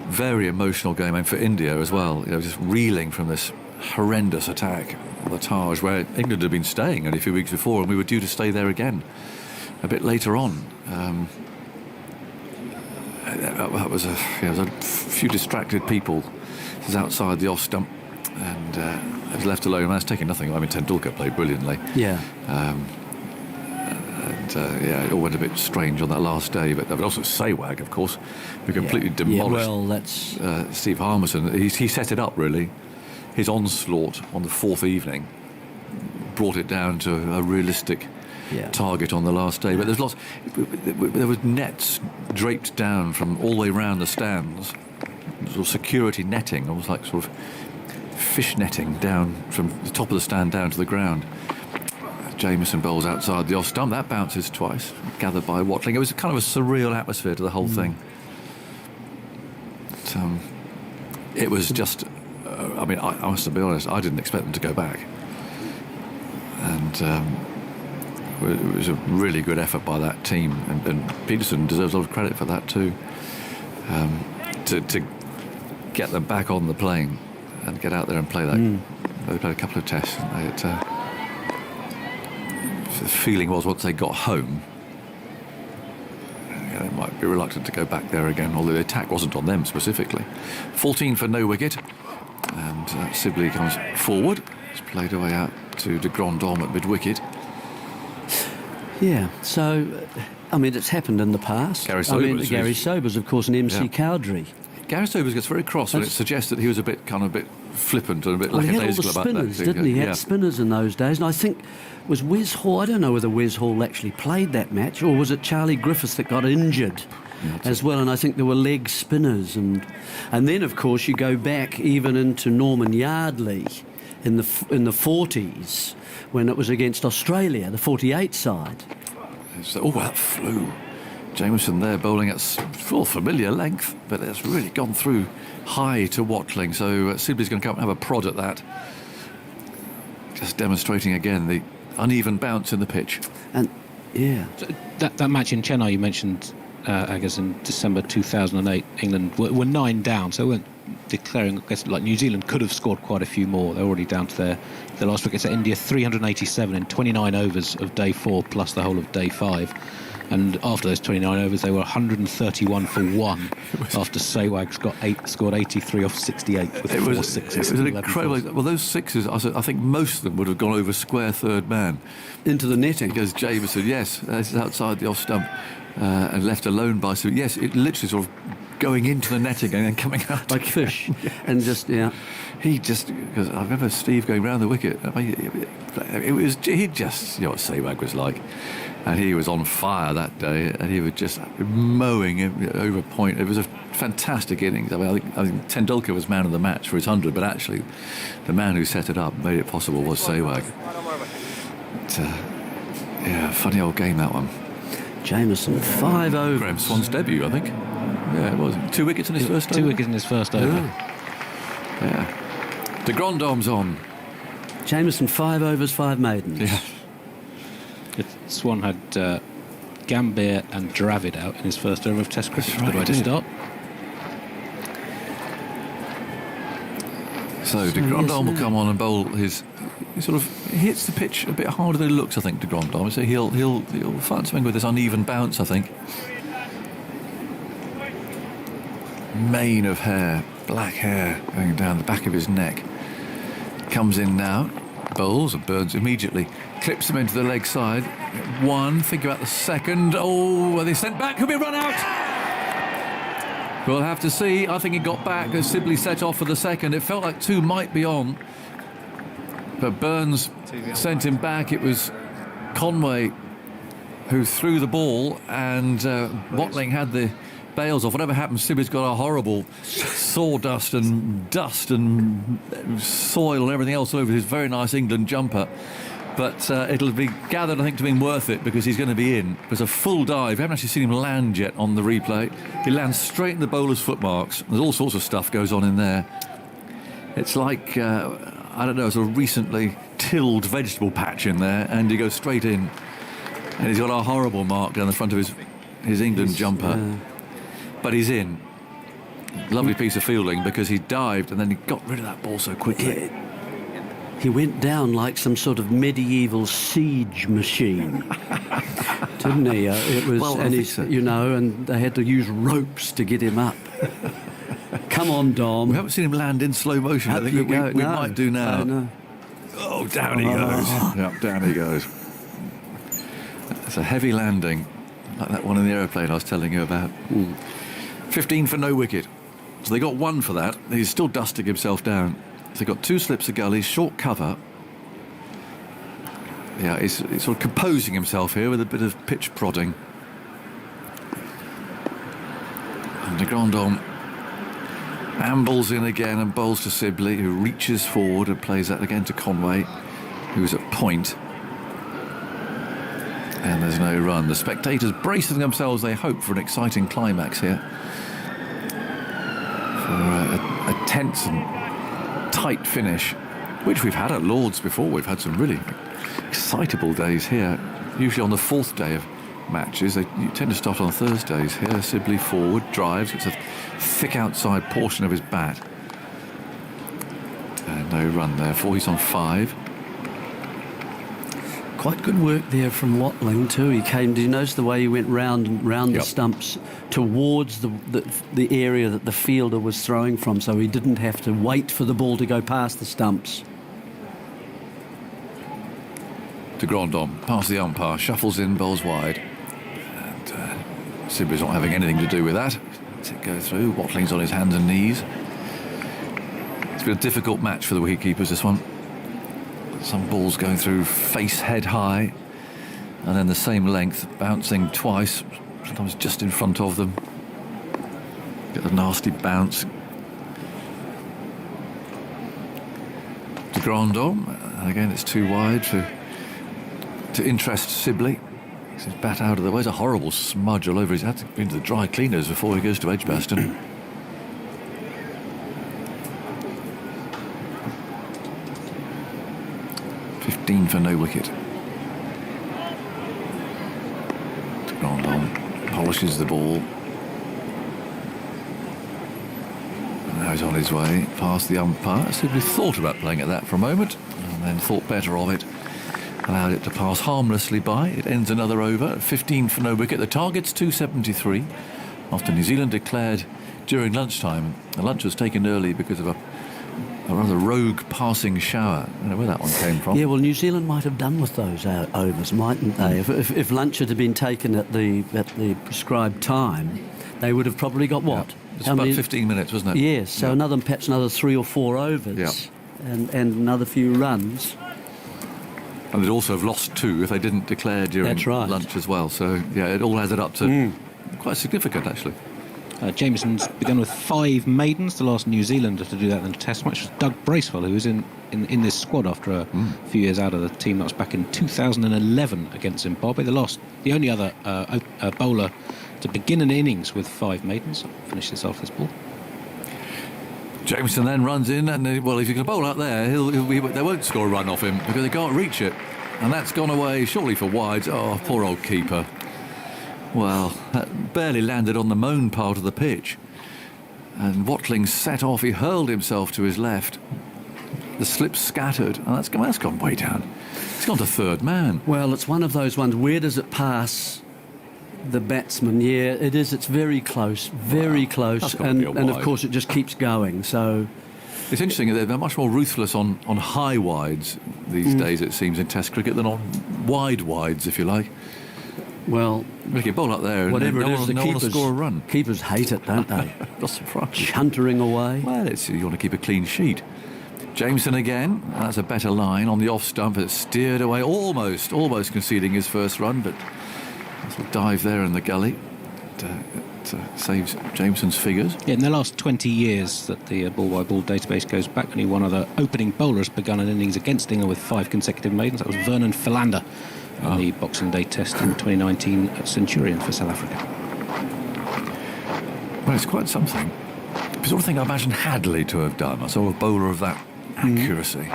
very emotional game, and for India as well. Just reeling from this horrendous attack on the Taj, where England had been staying only a few weeks before, and we were due to stay there again a bit later on. That was a few distracted people. This is outside the off stump, and I was left alone. I was taking nothing. I mean, Tendulkar played brilliantly. Yeah. It all went a bit strange on that last day. But there was also Sehwag, of course, who completely demolished. Yeah, well, that's Steve Harmison. He set it up really. His onslaught on the 4th evening brought it down to a realistic target on the last day. But there was nets draped down from all the way around the stands, sort of security netting, almost like sort of fish netting down from the top of the stand down to the ground. Jameson bowls outside the off stump. That bounces twice, gathered by Watling. It was kind of a surreal atmosphere to the whole thing. But, it was just. I must be honest. I didn't expect them to go back, and it was a really good effort by that team. And Peterson deserves a lot of credit for that too. To get them back on the plane and get out there and play that. They played a couple of tests. The feeling was once they got home, they might be reluctant to go back there again, although the attack wasn't on them specifically. 14 for no wicket, and Sibley comes forward. It's played away out to de Grandhomme at mid-wicket. Yeah, so, I mean, it's happened in the past. Gary Sobers. Gary Sobers, of course, and MC Cowdrey. Gareth Sobers gets very cross when it suggests that he was a bit flippant and a bit Well, he had all the lackadaisical about that. spinners, didn't he? He had spinners in those days. And I think, was Wes Hall, I don't know whether Wes Hall actually played that match, or was it Charlie Griffiths that got injured as well? And I think there were leg spinners. And then, of course, you go back even into Norman Yardley in the 40s, when it was against Australia, the 48 side. Oh, that flew. Jameson there bowling at full familiar length, but it's really gone through high to Watling. So Sibley's going to come and have a prod at that. Just demonstrating again the uneven bounce in the pitch. And yeah, so that match in Chennai you mentioned, I guess in December 2008, England were 9 down, so they weren't declaring. I guess like New Zealand could have scored quite a few more. They're already down to their last wickets. India 387 in 29 overs of day 4 plus the whole of day 5. And after those 29 overs, they were 131 for 1 after Sehwag scored 83 off 68 with 4 sixes. It was an incredible. Well, those sixes, I think most of them would have gone over square third man. Into the netting. Because Jameson, yes, outside the off stump and left alone by... So, yes, it literally sort of going into the netting and then coming out. Like fish. And just, yeah. Because I remember Steve going round the wicket. I mean, he just, you know what Sehwag was like. And he was on fire that day, and he was just mowing over point. It was a fantastic innings. I mean, I think Tendulkar was man of the match for his 100, but actually, the man who set it up, made it possible, was Sehwag. Yeah, funny old game, that one. Jameson, 5 overs. Graham Swan's debut, I think. Yeah, it was. 2 wickets in his first over. 2 wickets in his first over. Yeah. De Grandom's on. Jameson, 5 overs, 5 maidens. Yeah. Swan had Gambhir and Dravid out in his first over of Test cricket. Good way to start. So de Grandom will come on and bowl his. He sort of hits the pitch a bit harder than it looks, I think, de Grandom. So he'll find something with this uneven bounce, I think. Mane of hair, black hair going down the back of his neck. Comes in now, bowls and Burns immediately. Clips them into the leg side. 1, think about the second. Oh, are they sent back? Could be run out. We'll have to see. I think he got back as Sibley set off for the second. It felt like 2 might be on. But Burns sent him back. It was Conway who threw the ball, and Watling had the bails off. Whatever happened, Sibley's got a horrible sawdust and dust and soil and everything else all over his very nice England jumper. But it'll be gathered, I think, to being worth it because he's going to be in. There's a full dive. We haven't actually seen him land yet on the replay. He lands straight in the bowler's footmarks. There's all sorts of stuff goes on in there. It's like, I don't know, it's a recently tilled vegetable patch in there, and he goes straight in. And he's got a horrible mark down the front of his England jumper. But he's in. Lovely piece of fielding because he dived and then he got rid of that ball so quickly. He went down like some sort of medieval siege machine, didn't he? It was, well, and he's, you know, and they had to use ropes to get him up. Come on, Dom. We haven't seen him land in slow motion. I think we might do now. No. Oh, down he goes. Yep, down he goes. It's a heavy landing, like that one in the aeroplane I was telling you about. 15 for no wicket. So they got 1 for that. He's still dusting himself down. So they've got 2 slips of gullies, short cover. Yeah, he's sort of composing himself here with a bit of pitch prodding. And de Grandom ambles in again and bowls to Sibley, who reaches forward and plays that again to Conway, who's at point. And there's no run. The spectators bracing themselves, they hope, for an exciting climax here. For a tense and tight finish, which we've had at Lord's before. We've had some really excitable days here. Usually on the 4th day of matches, you tend to start on Thursdays here. Sibley forward, drives. It's a thick outside portion of his bat. And no run there. He's on 5. Quite good work there from Watling too. He came. Did you notice the way he went round and round the stumps towards the area that the fielder was throwing from, so he didn't have to wait for the ball to go past the stumps. De Grandom past the umpire, shuffles in, bowls wide, and Sibley's not having anything to do with that. Lets it go through. Watling's on his hands and knees. It's been a difficult match for the wicketkeepers, this one. Some balls going through face head high, and then the same length, bouncing twice, sometimes just in front of them. Get a nasty bounce. De Grandhomme, and again it's too wide to interest Sibley. His bat out of the way. There's a horrible smudge all over. He's had to go into the dry cleaners before he goes to Edgbaston. For no wicket. De Grandhomme polishes the ball. And now he's on his way past the umpire. Simply thought about playing at that for a moment and then thought better of it. Allowed it to pass harmlessly by. It ends another over. 15 for no wicket. The target's 273 after New Zealand declared during lunchtime. The lunch was taken early because of a rather rogue passing shower. I don't know where that one came from. Yeah, well, New Zealand might have done with those overs, mightn't they? If lunch had been taken at the prescribed time, they would have probably got what? Yeah. It's about 15 minutes, wasn't it? Yes, so perhaps another 3 or 4 overs and another few runs. And they'd also have lost 2 if they didn't declare during lunch as well. So, yeah, it all added up to quite significant, actually. Jameson's begun with 5 maidens. The last New Zealander to do that in a Test match was Doug Bracewell, who was in this squad after a few years out of the team. That was back in 2011 against Zimbabwe. The only other bowler to begin an innings with 5 maidens. I'll finish this off, this ball. Jameson then runs in, and if you can bowl out there, they won't score a run off him because they can't reach it. And that's gone away, surely for wides. Oh, poor old keeper. Well, that barely landed on the mown part of the pitch. And Watling set off. He hurled himself to his left. The slip scattered, and that's gone way down. It's gone to third man. Well, it's one of those ones. Where does it pass the batsman? Yeah, it is. It's very close, very close. And of course, it just keeps going. So it's interesting. They're much more ruthless on high wides these days, it seems, in Test cricket than on wide wides, if you like. Well, you get a ball up there, whatever and it is, no one will score a run. Keepers hate it, don't they? Not surprised. Chuntering away. Well, you want to keep a clean sheet. Jameson again. That's a better line on the off stump. It's steered away, almost conceding his first run, but a little dive there in the gully. It saves Jameson's figures. Yeah, in the last 20 years that the ball-by-ball database goes back, only one other opening bowler has begun an innings against England with 5 consecutive maidens. That was Vernon Philander in the Boxing Day Test in 2019 at Centurion for South Africa. Well, it's quite something. The sort of thing I imagine Hadley to have done. I saw a bowler of that accuracy.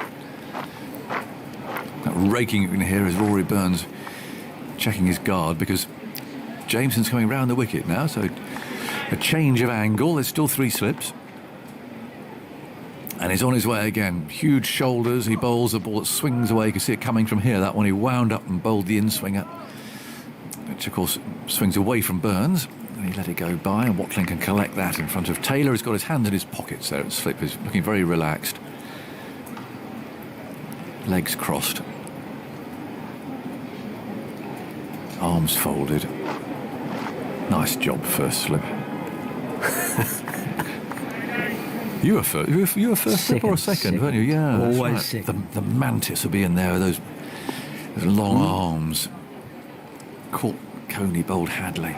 That raking you can hear is Rory Burns checking his guard because Jameson's coming round the wicket now, so a change of angle. There's still 3 slips. And he's on his way again. Huge shoulders. He bowls a ball that swings away. You can see it coming from here. That one he wound up and bowled the in-swinger, which of course swings away from Burns. And he let it go by, and Watling can collect that in front of Taylor. He's got his hands in his pockets there at slip. He's looking very relaxed. Legs crossed. Arms folded. Nice job, first slip. You were first slip or a second, weren't you? Yeah, always right. second. The mantis will be in there with those long arms. Caught Coney, bowled Hadley.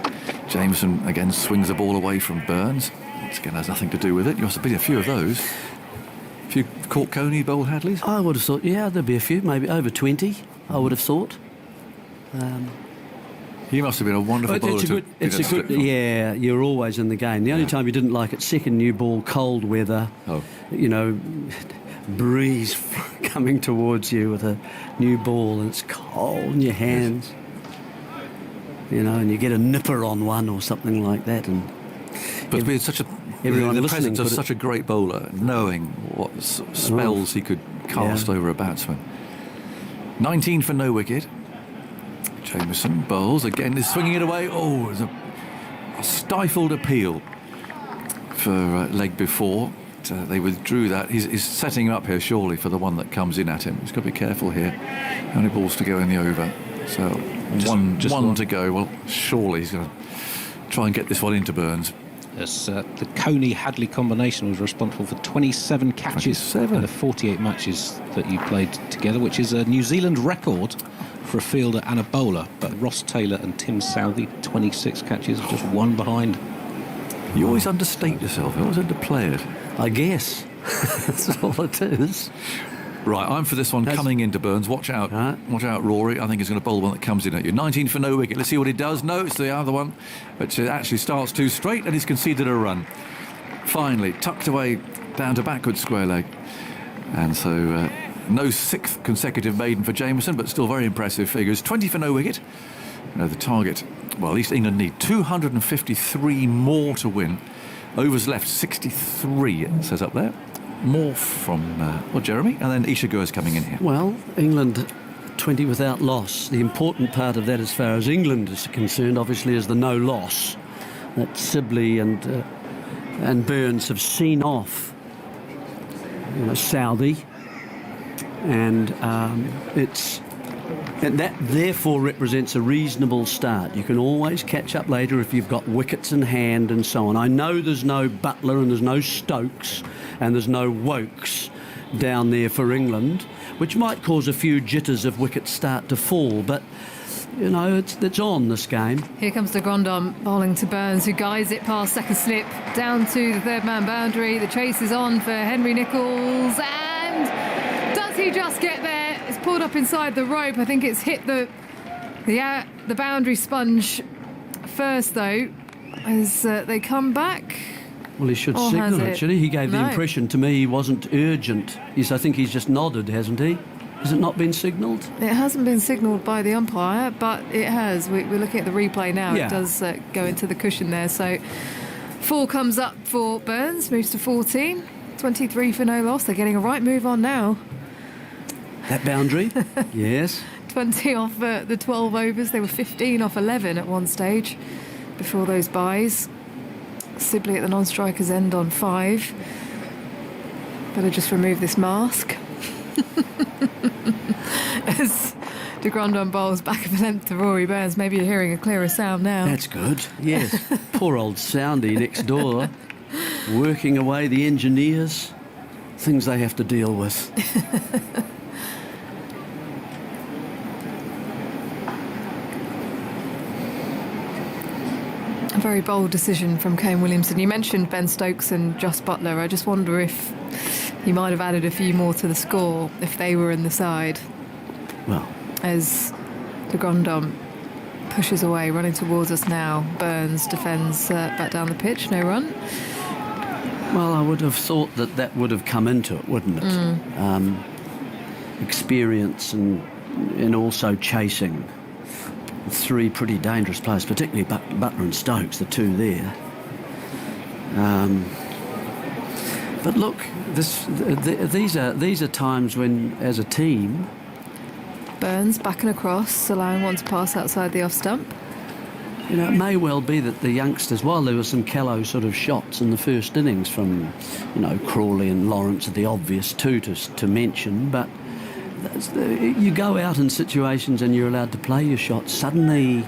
Jameson again swings the ball away from Burns. This again has nothing to do with it. You must have been a few of those. A few caught Coney, bowled Hadleys? I would have thought, yeah, there'd be a few, maybe over 20, I would have thought. He must have been a wonderful bowler. It's a good. Yeah, you're always in the game. The only time you didn't like it, second new ball, cold weather. Oh. You know, breeze coming towards you with a new ball, and it's cold in your hands. Yes. You know, and you get a nipper on one or something like that, and. But being such a the presence of such a great bowler, knowing what spells he could cast over a batsman. 19 for no wicket. Jameson bowls again, is swinging it away. Oh, there's a stifled appeal for leg before. They withdrew that. He's setting up here surely for the one that comes in at him. He's got to be careful here. How many balls to go in the over? So just one to go. Well, surely he's going to try and get this one into Burns. as the Coney-Hadley combination was responsible for 27 catches in the 48 matches that you played together, which is a New Zealand record for a fielder and a bowler. But Ross Taylor and Tim Southey, 26 catches, just one behind. You always understate yourself. You always underplay it. I guess. That's all it is. Right, I'm for this one coming into Burns. Watch out. Watch out, Rory. I think he's going to bowl one that comes in at you. 19 for no wicket. Let's see what he does. No, it's the other one, which actually starts too straight, and he's conceded a run. Finally, tucked away down to backward square leg. And so no 6th consecutive maiden for Jameson, but still very impressive figures. 20 for no wicket. The target, well, at least England need 253 more to win. Overs left 63, it says up there. More from Jeremy, and then Isha Guer's coming in here. Well, England 20 without loss. The important part of that, as far as England is concerned, obviously, is the no loss that Sibley and Burns have seen off. Southey, and that therefore represents a reasonable start. You can always catch up later if you've got wickets in hand and so on. I know there's no Butler and there's no Stokes and there's no Wokes down there for England, which might cause a few jitters if wickets start to fall, but it's on this game. Here comes de Grandhomme bowling to Burns, who guides it past second slip down to the third man boundary. The chase is on for Henry Nicholls, and does he just get there? It's pulled up inside the rope. I think it's hit the boundary sponge first, though, as they come back. Well, he should signal, actually. He gave the impression to me he wasn't urgent. I think he's just nodded, hasn't he? Has it not been signalled? It hasn't been signalled by the umpire, but it has. We're looking at the replay now. Yeah. It does go into the cushion there. So 4 comes up for Burns, moves to 14. 23 for no loss. They're getting a right move on now. That boundary? Yes. 20 off the 12 overs. They were 15 off 11 at one stage before those byes. Sibley at the non-striker's end on 5. Better just remove this mask. As de Grandhomme bowls back of a length to Rory Burns. Maybe you're hearing a clearer sound now. That's good, yes. Poor old Soundy next door, working away the engineers. Things they have to deal with. A very bold decision from Kane Williamson. You mentioned Ben Stokes and Just Buttler. I just wonder if he might have added a few more to the score if they were in the side. Well, as de Grandhomme pushes away, running towards us now. Burns defends back down the pitch, no run. Well, I would have thought that would have come into it, wouldn't it? Experience and also chasing. 3 pretty dangerous players, particularly Butler and Stokes, the 2 there. But look, these are times when, as a team, Burns back and across, allowing one to pass outside the off stump. It may well be that the youngsters, while there were some callow sort of shots in the first innings from, Crawley and Lawrence are the obvious 2 to mention, but you go out in situations and you're allowed to play your shots, suddenly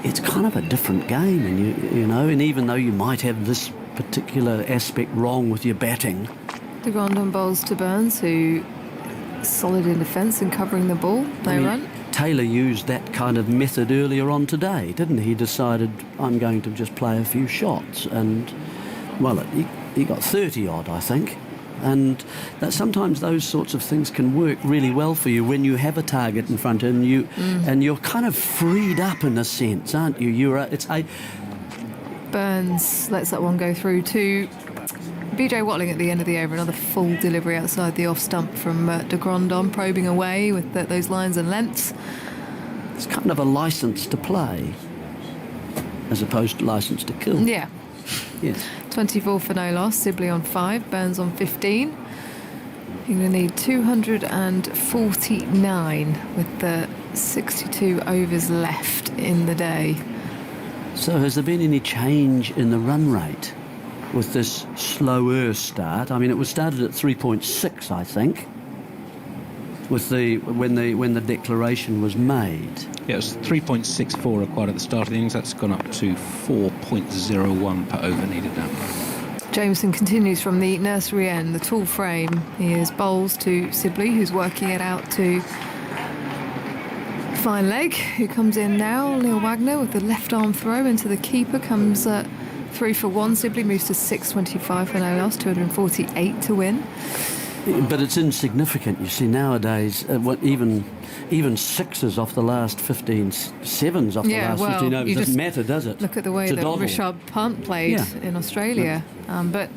it's kind of a different game, and and even though you might have this particular aspect wrong with your batting. De Grandhomme bowls to Burns, who is solid in defence and covering the ball, run. Taylor used that kind of method earlier on today, didn't he? He decided, I'm going to just play a few shots, and he got 30 odd, I think. And that sometimes those sorts of things can work really well for you when you have a target in front of you, and you're kind of freed up in a sense, aren't you? Burns lets that one go through to BJ Watling at the end of the over. Another full delivery outside the off stump from de Grandhomme, probing away with those lines and lengths. It's kind of a licence to play as opposed to licence to kill. Yeah. Yes. 24 for no loss. Sibley on 5, Burns on 15. You're going to need 249 with the 62 overs left in the day. So has there been any change in the run rate with this slower start? I mean, it was started at 3.6, I think, with when the declaration was made. Yeah, it was 3.64 required at the start of the innings. That's gone up to 4.0 0.01 per over needed now. Jameson continues from the nursery end, the tall frame. He is bowls to Sibley, who's working it out to fine leg, who comes in now. Neil Wagner with the left arm throw into the keeper, comes 3 for 1. Sibley moves to 625 for no loss, 248 to win. But it's insignificant. You see, nowadays, even sixes off the last 15, sevens off the last 15 overs doesn't matter, does it? Look at the way that Rishabh Pant played in Australia. But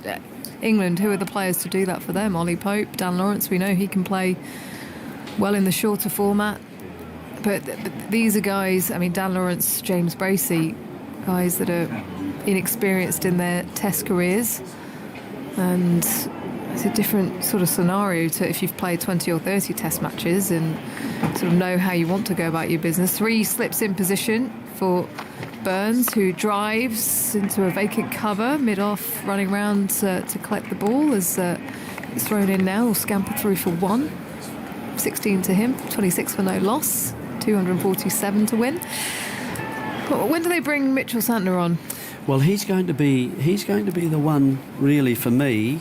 England, who are the players to do that for them? Ollie Pope, Dan Lawrence, we know he can play well in the shorter format. But these are guys, I mean, Dan Lawrence, James Bracey, guys that are inexperienced in their test careers. And it's a different sort of scenario to if you've played 20 or 30 test matches and sort of know how you want to go about your business. 3 slips in position for Burns, who drives into a vacant cover mid-off, running round to collect the ball as it's thrown in now. Will scamper through for 1. 16 to him, 26 for no loss, 247 to win. When do they bring Mitchell Santner on? Well, he's going to be the one really for me,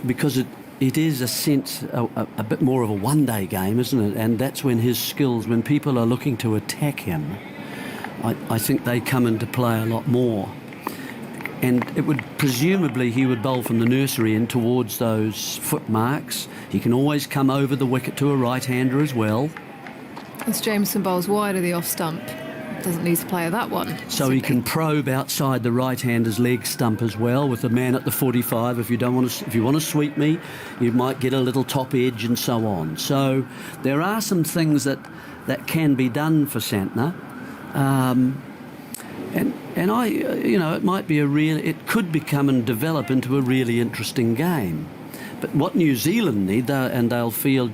because it is a sense a bit more of a one-day game, isn't it? And that's when his skills, when people are looking to attack him, I think they come into play a lot more. And it would presumably he would bowl from the nursery in towards those foot marks. He can always come over the wicket to a right-hander as well. As Jameson bowls wide of the off stump, doesn't need to play at that one. So he can probe outside the right-hander's leg stump as well with the man at the 45. If you want to sweep me, you might get a little top edge and so on. So there are some things that can be done for Santner. And I, it might be it could become and develop into a really interesting game. But what New Zealand need, and they'll feel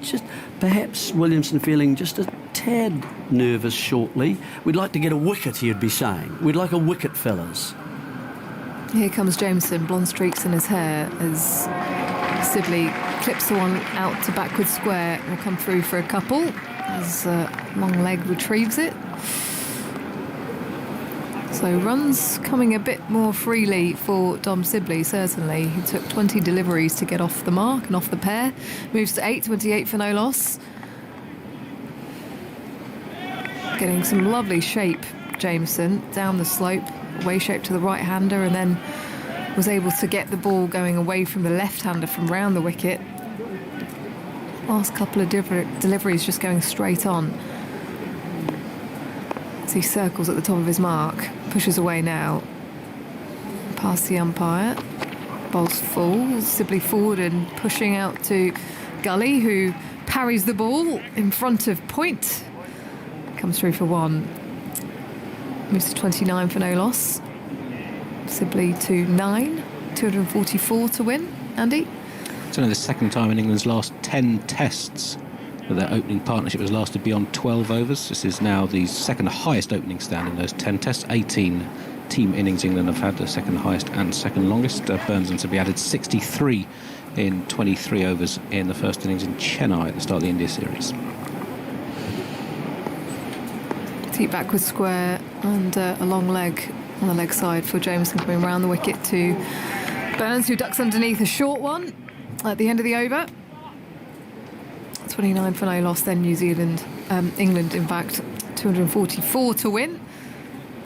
just perhaps Williamson feeling just a tad nervous shortly. We'd like to get a wicket, he'd be saying. We'd like a wicket, fellas. Here comes Jameson, blonde streaks in his hair as Sibley clips the one out to backward square. Will come through for a couple as long leg retrieves it. So runs coming a bit more freely for Dom Sibley, certainly. He took 20 deliveries to get off the mark and off the pair. Moves to 828 for no loss. Getting some lovely shape, Jameson, down the slope, away shape to the right-hander, and then was able to get the ball going away from the left-hander from round the wicket. Last couple of deliveries just going straight on. As he circles at the top of his mark, pushes away now, past the umpire, bowls full, Sibley forward and pushing out to Gully, who parries the ball in front of point, comes through for 1, moves to 29 for no loss, Sibley to 9, 244 to win. Andy? It's only the second time in England's last 10 tests that their opening partnership has lasted beyond 12 overs. This is now the second highest opening stand in those 10 tests. 18 team innings England have had, the second highest and second longest. Burns and Sibley added 63 in 23 overs in the first innings in Chennai at the start of the India series. Deep backward square and a long leg on the leg side for Jameson, coming round the wicket to Burns, who ducks underneath a short one at the end of the over. 29 for no loss, then England, in fact, 244 to win.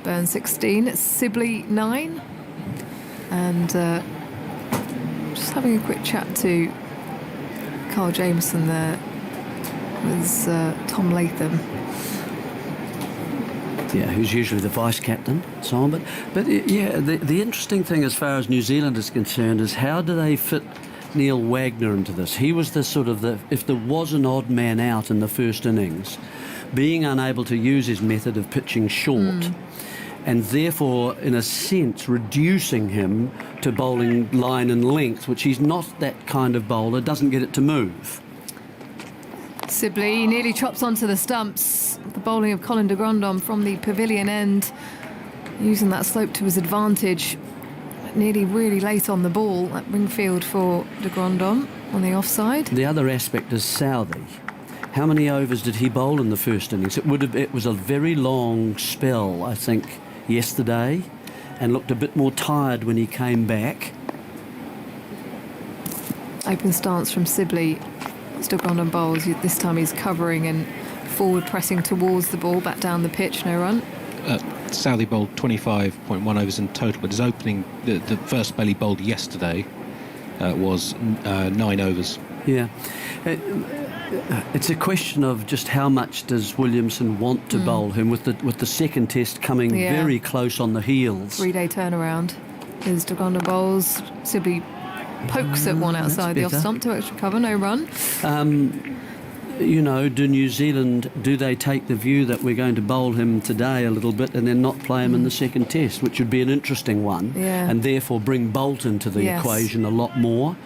Burns 16, Sibley 9. And just having a quick chat to Carl Jameson there with Tom Latham. Yeah, who's usually the vice-captain, so on. But the interesting thing as far as New Zealand is concerned is how do they fit Neil Wagner into this? He was if there was an odd man out in the first innings, being unable to use his method of pitching short, and therefore, in a sense, reducing him to bowling line and length, which he's not that kind of bowler, doesn't get it to move. Sibley nearly chops onto the stumps. The bowling of Colin de Grandhomme from the pavilion end, using that slope to his advantage. Nearly really late on the ball at Wingfield for de Grandhomme on the offside. The other aspect is Southey. How many overs did he bowl in the first innings? It was a very long spell, I think, yesterday, and looked a bit more tired when he came back. Open stance from Sibley. Still gone on bowls. This time he's covering and forward pressing towards the ball, back down the pitch, no run. Southey bowled 25.1 overs in total, but his opening, the first spell he bowled yesterday was 9 overs. Yeah. It's a question of just how much does Williamson want to bowl him with the second test coming very close on the heels. 3-day turnaround. Is Daganda bowls. Sibley pokes at one outside the off stump to extra cover, no run. Do New Zealand, do they take the view that we're going to bowl him today a little bit and then not play him in the second test, which would be an interesting one, and therefore bring Bolt into the equation a lot more?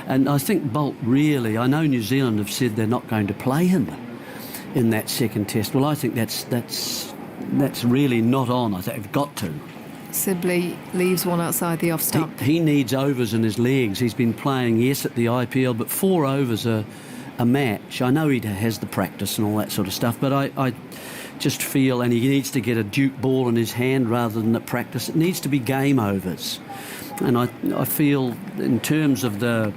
And I think Bolt really, I know New Zealand have said they're not going to play him in that second test. Well, I think that's really not on. I think they've got to. Sibley leaves one outside the off stump. He needs overs in his legs. He's been playing, yes, at the IPL, but 4 overs a match. I know he has the practice and all that sort of stuff, but I just feel, and he needs to get a Duke ball in his hand rather than at practice. It needs to be game overs. And I feel in terms of the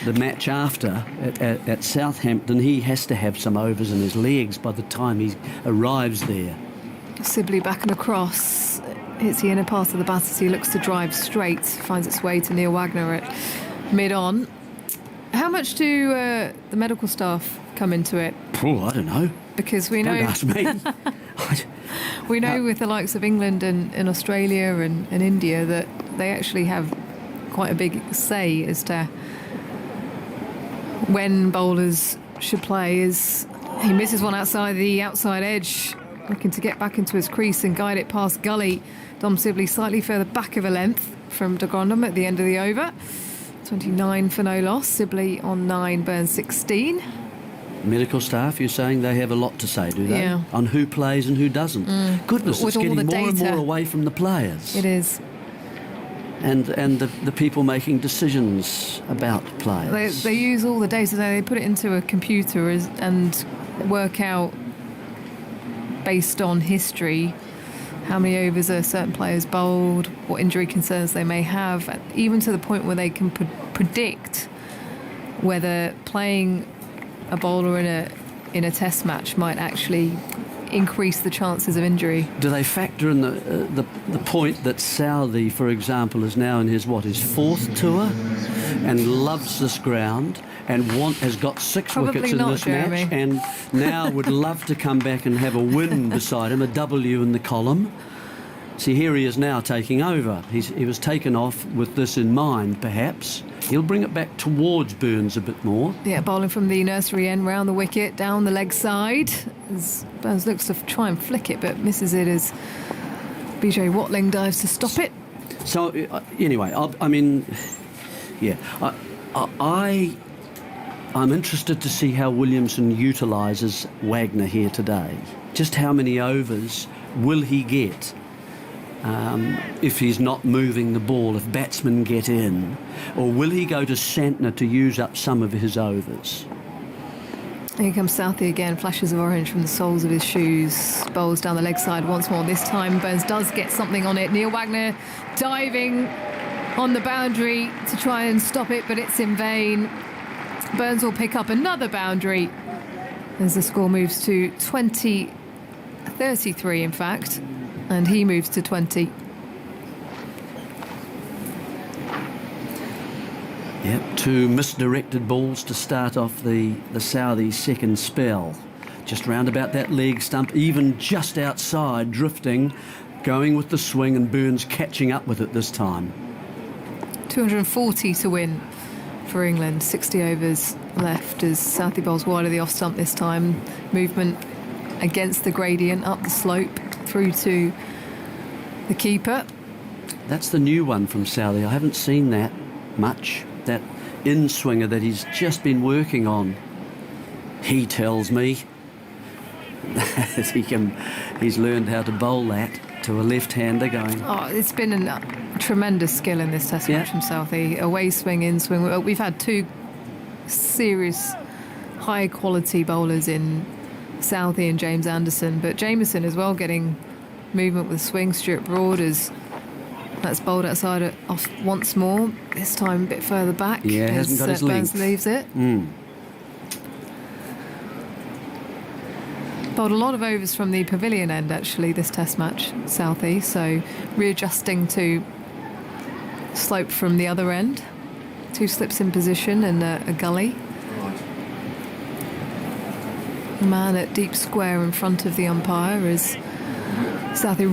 match after at Southampton, he has to have some overs in his legs by the time he arrives there. Sibley back and across. Hits the inner part of the bat as he looks to drive straight. Finds its way to Neil Wagner at mid-on. How much do the medical staff come into it? Oh, I don't know. Because we know... Don't ask me. We know with the likes of England and Australia and India that they actually have quite a big say as to when bowlers should play. As he misses one outside the outside edge, looking to get back into his crease and guide it past gully. Dom Sibley slightly further back of a length from de Grandhomme at the end of the over. 29 for no loss. Sibley on 9, Burns 16. Medical staff, you're saying they have a lot to say, do they? Yeah. On who plays and who doesn't. Goodness, With it's all getting the more and data. more away from the players. It is. And the people making decisions about players. They use all the data. They put it into a computer and work out, based on history, how many overs a certain player's bowled, what injury concerns they may have, even to the point where they can predict whether playing a bowler in a test match might actually increase the chances of injury. Do they factor in the point that Southey, for example, is now in his 4th tour and loves this ground and has got 6 Probably wickets in not, this Jeremy. match and now would love to come back and have a win beside him, a W in the column? See, here he is now taking over. He was taken off with this in mind, perhaps. He'll bring it back towards Burns a bit more. Yeah, bowling from the nursery end, round the wicket, down the leg side. As Burns looks to try and flick it, but misses it as BJ Watling dives to stop it. So, anyway, I'm interested to see how Williamson utilises Wagner here today. Just how many overs will he get? If he's not moving the ball, if batsmen get in, or will he go to Santner to use up some of his overs? Here comes Southey again, flashes of orange from the soles of his shoes, bowls down the leg side once more. This time Burns does get something on it. Neil Wagner diving on the boundary to try and stop it, but it's in vain. Burns will pick up another boundary as the score moves to 20-33 in fact. And he moves to 20. Yep, 2 misdirected balls to start off the Southey second spell. Just round about that leg stump, even just outside, drifting, going with the swing, and Burns catching up with it this time. 240 to win for England. 60 overs left as Southey bowls wide of the off stump this time. Movement against the gradient, up the slope, through to the keeper. That's the new one from Southey. I haven't seen that much. That in-swinger that he's just been working on. He tells me he's learned how to bowl that to a left-hander going. Oh, it's been a tremendous skill in this test match from Southey. Away swing, in swing. We've had 2 serious high-quality bowlers in Southey and James Anderson, but Jameson as well getting movement with swing. Stuart Broad has That's bowled outside off once more, this time a bit further back. Yeah, hasn't got his Burns length. leaves it. Bowled a lot of overs from the pavilion end, actually, this test match, Southey, so readjusting to slope from the other end. 2 slips in position and a gully. The man at deep square in front of the umpire as Southey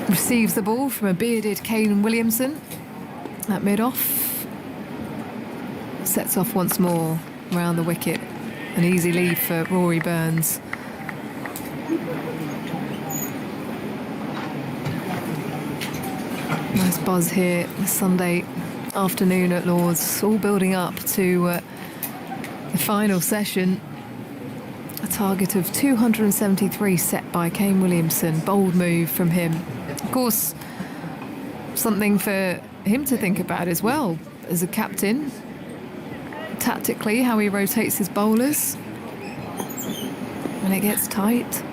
receives the ball from a bearded Kane Williamson at mid-off. Sets off once more around the wicket. An easy lead for Rory Burns. Nice buzz here this Sunday afternoon at Lord's, all building up to the final session. A target of 273 set by Kane Williamson. Bold move from him. Of course, something for him to think about as well as a captain. Tactically, how he rotates his bowlers when it gets tight.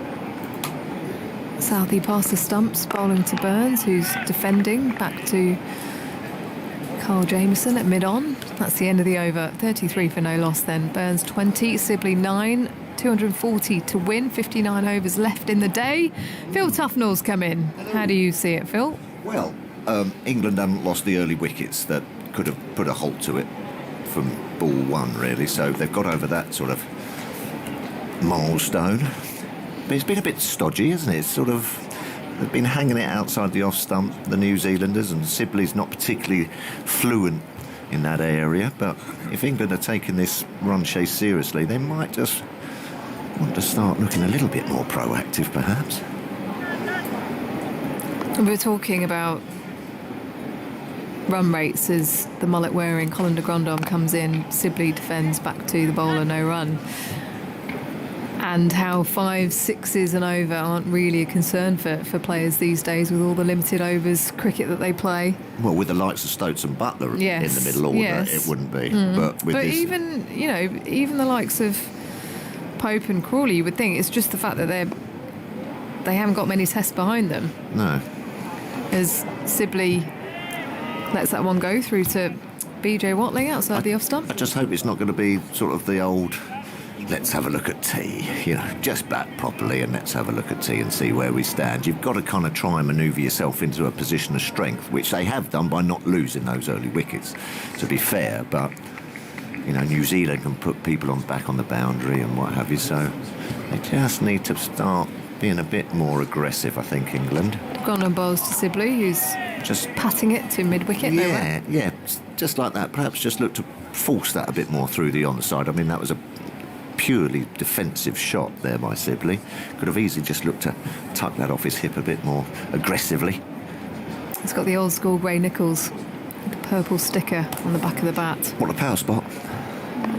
Southey past the stumps, bowling to Burns, who's defending. Back to Carl Jamieson at mid-on. That's the end of the over. 33 for no loss then. Burns 20, Sibley 9, 240 to win. 59 overs left in the day. Phil Tufnell's come in. How do you see it, Phil? Well, England haven't lost the early wickets that could have put a halt to it from ball 1, really. So they've got over that sort of milestone. But it's been a bit stodgy, hasn't it? It's sort of, they've been hanging it outside the off stump, the New Zealanders, and Sibley's not particularly fluent in that area. But if England are taking this run chase seriously, they might just want to start looking a little bit more proactive, perhaps. We're talking about run rates as the mullet-wearing Colin de Grandhomme comes in. Sibley defends back to the bowler, no run. And how 5 6s and over aren't really a concern for players these days with all the limited overs cricket that they play. Well, with the likes of Stokes and Butler Yes, in the middle order, yes. it wouldn't be. But with this, even, even the likes of Pope and Crawley, you would think it's just the fact that they haven't got many tests behind them. No. As Sibley lets that one go through to BJ Watling outside the off stump. I just hope it's not going to be sort of the old, let's have a look at tea, just bat properly and let's have a look at tea and see where we stand. You've got to kind of try and manoeuvre yourself into a position of strength, which they have done by not losing those early wickets, to be fair. But, New Zealand can put people back on the boundary and what have you, so they just need to start being a bit more aggressive, I think, England. Gone on bowls to Sibley, who's just patting it to mid-wicket. Yeah, just like that. Perhaps just look to force that a bit more through the onside. I mean, that was a purely defensive shot there by Sibley. Could have easily just looked to tuck that off his hip a bit more aggressively. It's got the old school Gray Nichols, the purple sticker on the back of the bat. What a power spot.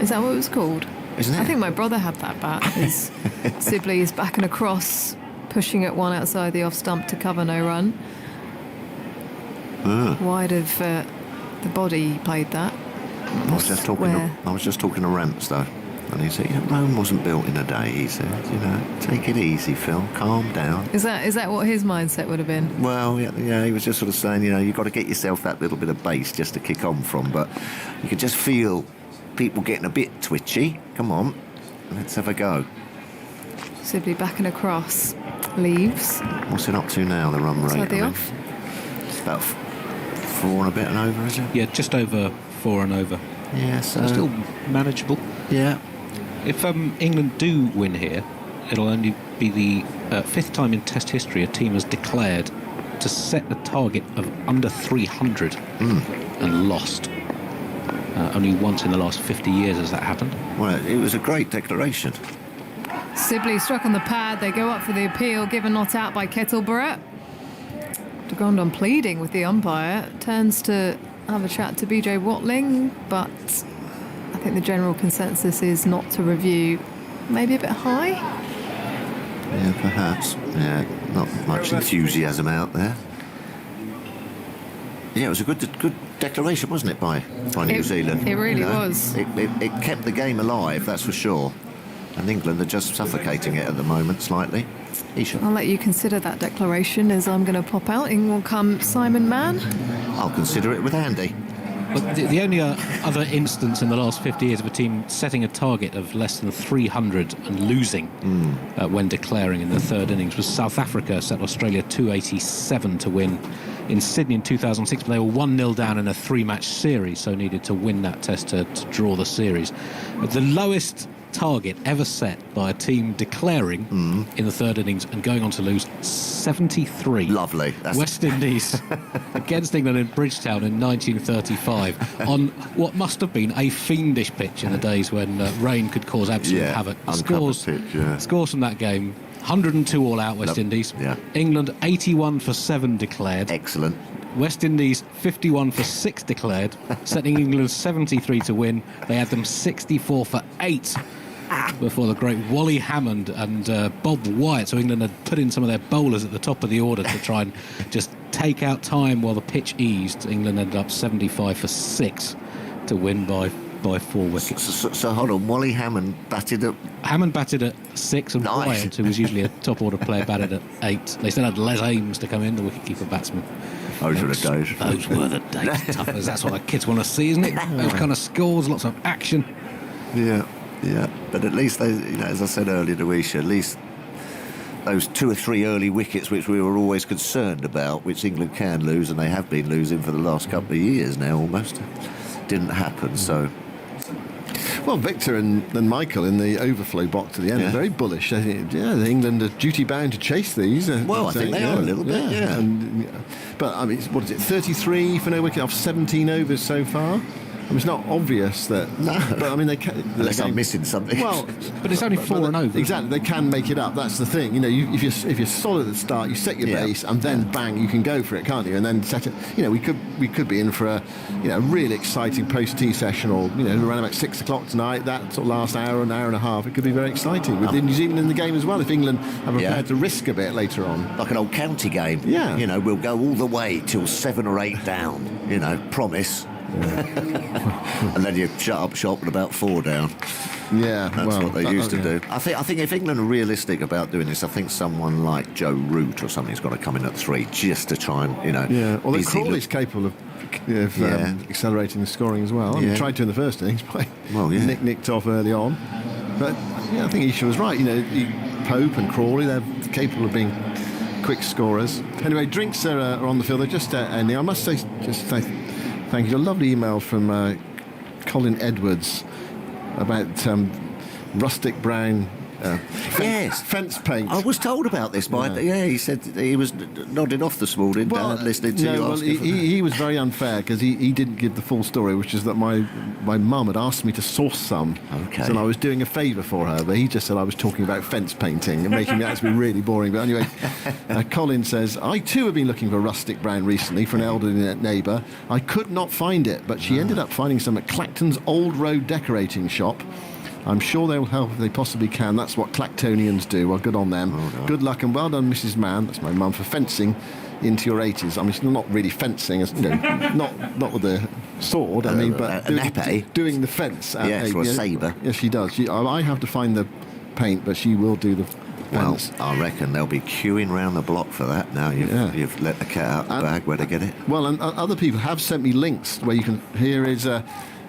Is that what it was called? Isn't it? I think my brother had that bat. As Sibley is back and across, pushing at one outside the off stump to cover no run. Wide of the body, he played that. I was just talking to Ramps though, and he said, Rome wasn't built in a day. He said, take it easy, Phil, calm down. Is that what his mindset would have been? Well, yeah, he was just sort of saying, you've got to get yourself that little bit of base just to kick on from, but you could just feel people getting a bit twitchy. Come on, let's have a go. Sibley back and across, leaves. What's it up to now, the run rate? Outside the off? It's about 4 and a bit and over, is it? Yeah, just over 4 and over. Yeah, so still manageable. Yeah. If England do win here, it'll only be the 5th time in Test history a team has declared to set a target of under 300 and lost. Only once in the last 50 years has that happened. Well, it was a great declaration. Sibley struck on the pad. They go up for the appeal, given not out by Kettleborough. De Grandhomme pleading with the umpire. Turns to have a chat to BJ Watling, but I think the general consensus is not to review. Maybe a bit high? Yeah, perhaps. Yeah, not much enthusiasm out there. Yeah, it was a good declaration, wasn't it, by New Zealand? It really was. It kept the game alive, that's for sure. And England are just suffocating it at the moment, slightly. Isha. I'll let you consider that declaration as I'm going to pop out. In will come Simon Mann. I'll consider it with Andy. But the only other instance in the last 50 years of a team setting a target of less than 300 and losing when declaring in the third innings was South Africa. Set Australia 287 to win in Sydney in 2006, but they were 1-0 down in a 3-match series, so needed to win that test to draw the series. But the lowest target ever set by a team declaring in the third innings and going on to lose 73. Lovely. West Indies against England in Bridgetown in 1935 on what must have been a fiendish pitch in the days when rain could cause absolute havoc. Scores from that game: 102 all out West Indies. Yeah. England 81 for 7 declared. Excellent. West Indies 51 for 6 declared, setting England 73 to win. They had them 64 for 8 before the great Wally Hammond and Bob Wyatt. So England had put in some of their bowlers at the top of the order to try and just take out time while the pitch eased. England ended up 75 for 6 to win by 4 wickets. So hold on, Wally Hammond batted at... Hammond batted at 6 and Wyatt, who was usually a top order player, batted at 8. They still had Les Ames to come in, the wicketkeeper batsman. Those were the days. Those were the days. Tough as that's what the kids want to see, isn't it? Those kind of scores, lots of action. Yeah. But at least, as I said earlier to Isha, at least those 2 or 3 early wickets which we were always concerned about, which England can lose, and they have been losing for the last couple of years now almost, didn't happen, so... Well, Victor and Michael in the overflow box at the end are very bullish. I think, England are duty-bound to chase these. Well, I think they are a little bit, yeah. But, I mean, what is it, 33 for no wicket off 17 overs so far? I mean, it's not obvious that... No. But, I mean, they can... Unless I'm missing something. Well... But it's only 4 and over. Exactly, they can make it up. That's the thing. If you're solid at the start, you set your base, and then bang, you can go for it, can't you? And then set it... we could be in for a really exciting post-tea session, or around about 6 o'clock tonight. That sort of last hour, an hour and a half, it could be very exciting with New Zealand in the game as well. If England are prepared to risk a bit later on, like an old county game. Yeah. We'll go all the way till 7 or 8 down. Promise. And then you shut up shop at about 4 down. Yeah, that's what they used to do. I think if England are realistic about doing this, I think someone like Joe Root or something's got to come in at 3 just to try and Although Crawley's capable of accelerating the scoring as well. I mean, tried to in the first innings, but nicked off early on. But I think Isha was right. Pope and Crawley, they're capable of being quick scorers. Anyway, drinks are on the field. They're just ending. I must say, thank you. A lovely email from Colin Edwards about rustic brown fence paint. I was told about this by... he said he was nodding off this morning listening to you. He was very unfair because he didn't give the full story, which is that my mum had asked me to source some. Okay. So I was doing a favour for her, but he just said I was talking about fence painting and making it actually really boring. But anyway, Colin says, I too have been looking for rustic brown recently for an elderly neighbour. I could not find it, but she ended up finding some at Clacton's Old Road decorating shop. I'm sure they will help if they possibly can. That's what Clactonians do. Well, good on them. Good luck and well done, Mrs. Mann. That's my mum, for fencing into your 80s. I mean, she's not really fencing, not with a sword. I mean, but doing the fence. Yes, or a sabre. Yes, she does. I have to find the paint, but she will do the fence. Well, I reckon they'll be queuing round the block for that now. You've let the cat out the bag where to get it. Well, and other people have sent me links where you can. Here is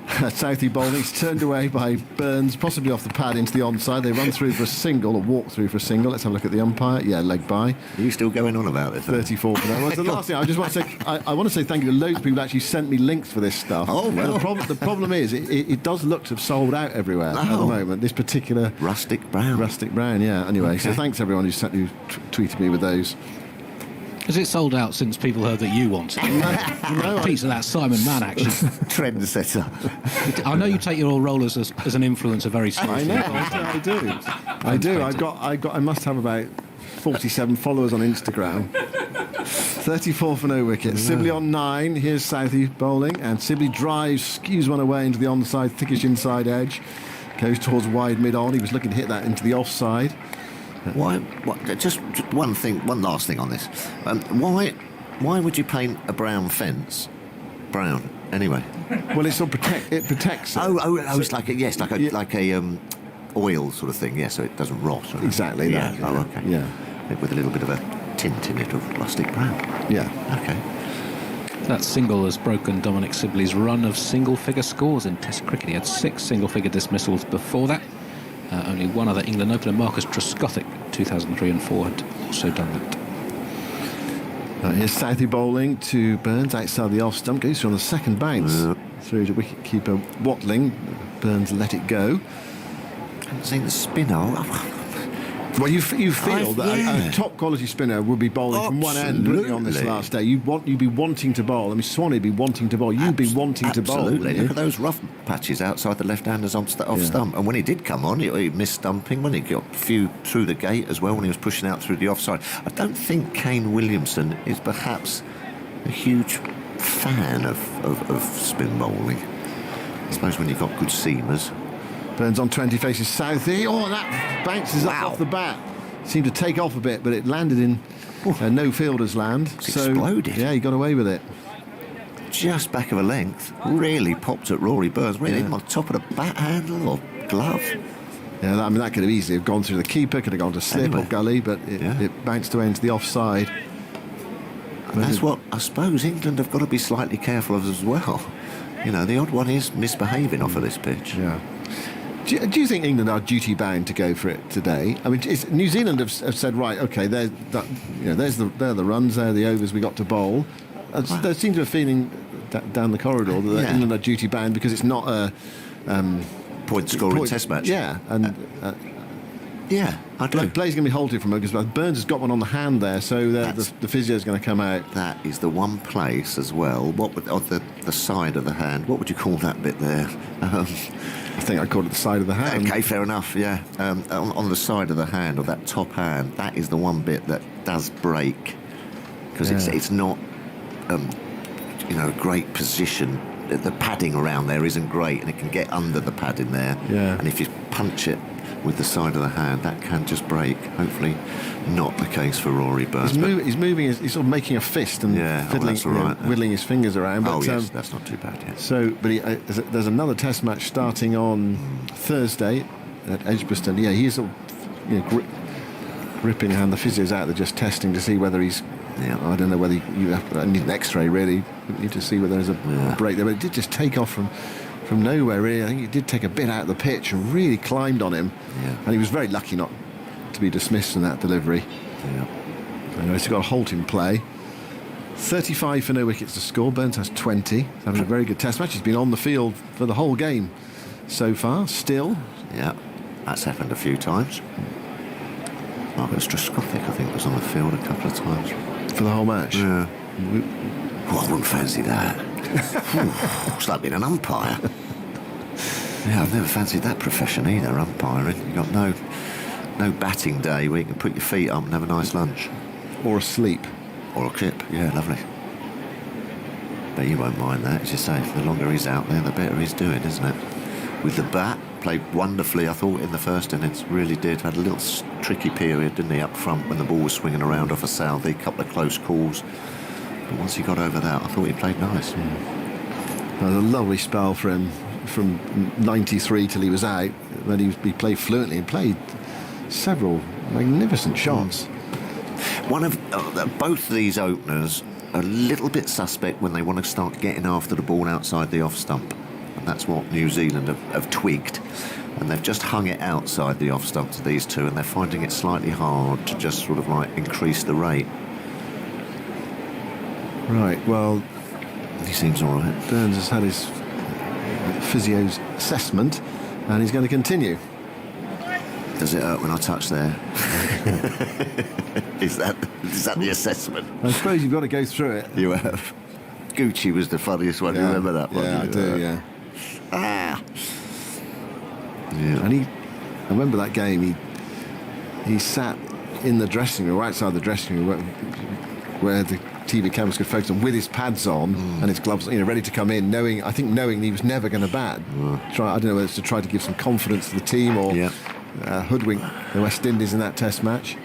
Southie bowling. It's turned away by Burns, possibly off the pad into the onside. They run through for a single, or walk through for a single. Let's have a look at the umpire. Yeah, leg by. Are you still going on about this? 34 for that. Well, the last thing I just want to say, I want to say thank you to loads of people who actually sent me links for this stuff. Oh, well. The problem is, it does look to have sold out everywhere at the moment. This particular rustic brown. Yeah. Anyway, so thanks everyone who tweeted me with those. Has it sold out since people heard that you want it? No, piece of that Simon Mann action. Trendsetter. I know you take your role as an influencer very seriously. I do. I must have about 47 followers on Instagram. 34 for no wicket. Sibley on 9. Here's Southie bowling, and Sibley drives, skews one away into the onside, thickish inside edge. Goes towards wide mid-on. He was looking to hit that into the offside. Just one last thing on this. Why would you paint a brown fence brown anyway? Well, it protects it. Oh, it's like a oil sort of thing, yeah, so it doesn't rot. Or Exactly yeah. that. Oh, okay. Yeah. With a little bit of a tint in it of rustic brown. Yeah. Okay. That single has broken Dominic Sibley's run of single-figure scores in Test cricket. He had 6 single-figure dismissals before that. Only one other England opener, Marcus Trescothick, 2003 and 4, had also done that. Here's Southey bowling to Burns outside the off stump. Goes through on the second bounce through to wicket-keeper Watling. Burns let it go. I haven't seen the spinner. Well, you feel that a top quality spinner would be bowling from one end, wouldn't you, on this last day? You'd be wanting to bowl. I mean, Swanee would be wanting to bowl. You'd be wanting to bowl. Absolutely. Look at those rough patches outside the left-handers off stump. And when he did come on, he missed stumping. When he got a few through the gate as well, when he was pushing out through the offside. I don't think Kane Williamson is perhaps a huge fan of spin bowling. I suppose when you've got good seamers. Burns on 20, faces Southey. Oh, that bounces up off the bat. Seemed to take off a bit, but it landed in no fielder's land. So exploded. Yeah, he got away with it. Just back of a length. Really popped at Rory Burns. Really on top of the bat handle or glove. Yeah, I mean, that could have easily have gone through the keeper, could have gone to slip or gully, but it bounced away into the offside. And that's what I suppose England have got to be slightly careful of as well. You know, the odd one is misbehaving off of this pitch. Yeah. Do you think England are duty bound to go for it today? I mean, New Zealand have said, right, okay, they're the runs, they're the overs we got to bowl. There seems to be a feeling down the corridor that England are duty bound because it's not a point scoring test match. Yeah, and yeah, I do. Play's going to be halted from it because Burns has got one on the hand there, so the physio's going to come out. That is the one place as well. What would, on the side of the hand? What would you call that bit there? I think I called it the side of the hand. Okay, fair enough. Yeah, on the side of the hand, or that top hand, that is the one bit that does break because it's not a great position. The padding around there isn't great, and it can get under the padding there. Yeah. And if you punch it with the side of the hand, that can just break. Hopefully, not the case for Rory Burns. He's moving. He's sort of making a fist and fiddling, whittling his fingers around. But, yes, that's not too bad. Yeah. So, but there's another Test match starting on Thursday at Edgbaston. Yeah, he's sort of gripping hand. The physio's out there just testing to see whether he's. Yeah, I don't know whether you need an X-ray really. You need to see whether there's a break there. But it did just take off from nowhere, really. I think he did take a bit out of the pitch and really climbed on him. Yeah. And he was very lucky not to be dismissed in that delivery. Yeah. Anyway, he's got a halt in play. 35 for no wickets to score. Burns has 20. He's having a very good Test match. He's been on the field for the whole game so far, still. Yeah, that's happened a few times. Marcus Trescothick, I think, was on the field a couple of times. For the whole match? Yeah. Well, I wouldn't fancy that. It's like being an umpire. Yeah, I've never fancied that profession either, umpiring. You've got no batting day where you can put your feet up and have a nice lunch. Or a sleep. Or a kip, yeah, lovely. But you won't mind that, as you say. The longer he's out there, the better he's doing, isn't it? With the bat, played wonderfully, I thought, in the first innings. Really did. Had a little tricky period, didn't he, up front when the ball was swinging around off a Southey. A couple of close calls. But once he got over that, I thought he played nice. It was a lovely spell for him from 93 till he was out. Then he played fluently and played several magnificent shots. One of both these openers are a little bit suspect when they want to start getting after the ball outside the off stump. And that's what New Zealand have twigged. And they've just hung it outside the off stump to these two, and they're finding it slightly hard to just sort of like increase the rate. Right, well, he seems all right. Burns has had his physio's assessment, and he's going to continue. Does it hurt when I touch there? Is that the assessment? I suppose you've got to go through it. You have. Gucci was the funniest one. You remember that one? Yeah, I do, yeah. Yeah. And I remember that game, he sat in the dressing room, outside the dressing room, where the TV cameras could focus on, with his pads on and his gloves, ready to come in, knowing he was never going to bat. I don't know whether it's to try to give some confidence to the team or hoodwink the West Indies in that Test match.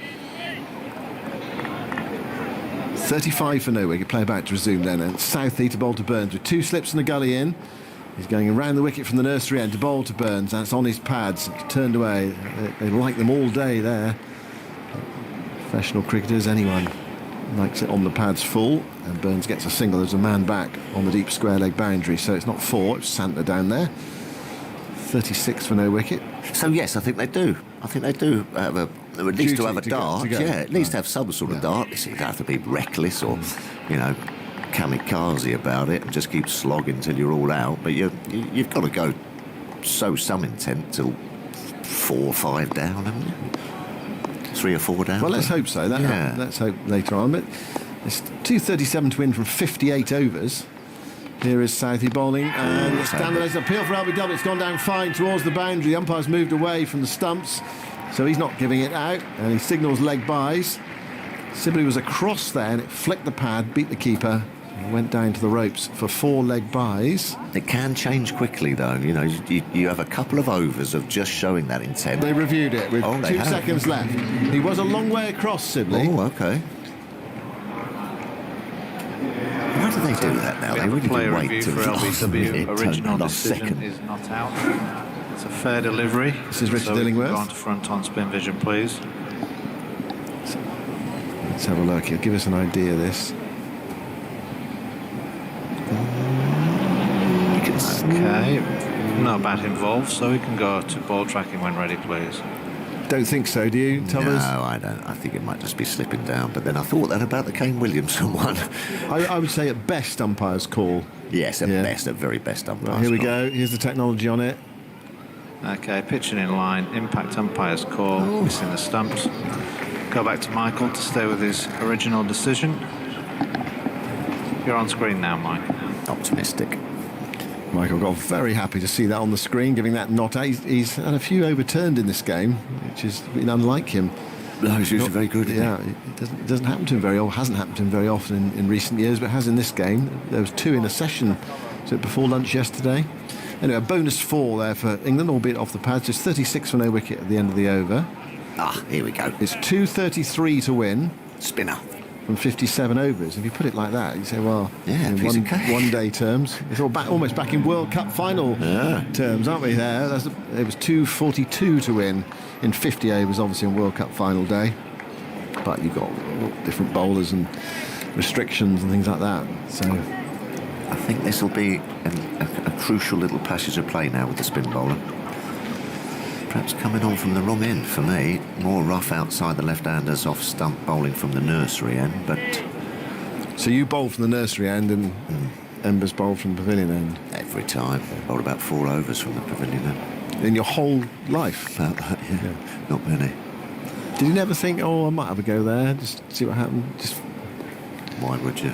35 for no wicket, play about to resume then, and Southey to bowl to Burns with 2 slips and a gully in. He's going around the wicket from the nursery end to bowl to Burns. That's on his pads. It's turned away. They like them all day there. Professional cricketers, anyone likes it on the pads full. And Burns gets a single. There's a man back on the deep square leg boundary. So it's not 4, it's Santner down there. 36 for no wicket. So yes, I think they do. I think they do have at least to have a dart. Yeah, at least have some sort of dart. You don't have to be reckless or, kamikaze about it and just keep slogging till you're all out. But you've got to go show some intent till 4 or 5 down, haven't you? 3 or 4 down. Well, let's hope so. Let's hope later on. But it's 237 to win from 58 overs. Here is Southey bowling, and there's an appeal for LBW. It's gone down fine towards the boundary. The umpire's moved away from the stumps, so he's not giving it out, and he signals leg byes. Sibley was across there, and it flicked the pad, beat the keeper, and went down to the ropes for 4 leg byes. It can change quickly, though. You have a couple of overs of just showing that intent. They reviewed it with 2 seconds left. He was a long way across, Sibley. Oh, okay. Why do they do that now? They really do wait till the last minute. Original last decision second. is not out. It's a fair delivery. This is Richard so Illingworth. Go on to front on spin vision, please. Let's have a look. He'll give us an idea of this. Okay. No bat involved, so we can go to ball tracking when ready, please. Don't think so, do you, Thomas? No, I don't. I think it might just be slipping down. But then I thought that about the Kane Williamson one. I would say at best umpire's call. Yes, at best, at very best umpire's Right, here we call. go. Here's the technology on it. Okay, pitching in line, impact umpire's call, missing the stumps. Go back to Michael to stay with his original decision. You're on screen now, Mike. Optimistic. Michael got very happy to see that on the screen, giving that not out. He's had a few overturned in this game, which has been unlike him. No, he's usually very good. Yeah, it doesn't happen to him very often. Hasn't happened to him very often in recent years, but has in this game. There was 2 in a session, so before lunch yesterday. Anyway, a bonus 4 there for England, albeit off the pads. Just 36 for no wicket at the end of the over. Here we go. It's 233 to win. Spinner. From 57 overs. If you put it like that, you say, well, yeah, in one day terms, it's all almost back in World Cup final terms, aren't we? There, it was 242 to win in 50 overs, obviously on World Cup final day. But you've got different bowlers and restrictions and things like that. So I think this will be a crucial little passage of play now with the spin bowler. Perhaps coming on from the wrong end for me. More rough outside the left-handers, off stump bowling from the nursery end, but... So you bowl from the nursery end and Embers bowl from the pavilion end? Every time. Bowled about 4 overs from the pavilion end. In your whole life? About that, yeah. Not many. Did you never think, oh, I might have a go there, just see what happened? Why would you?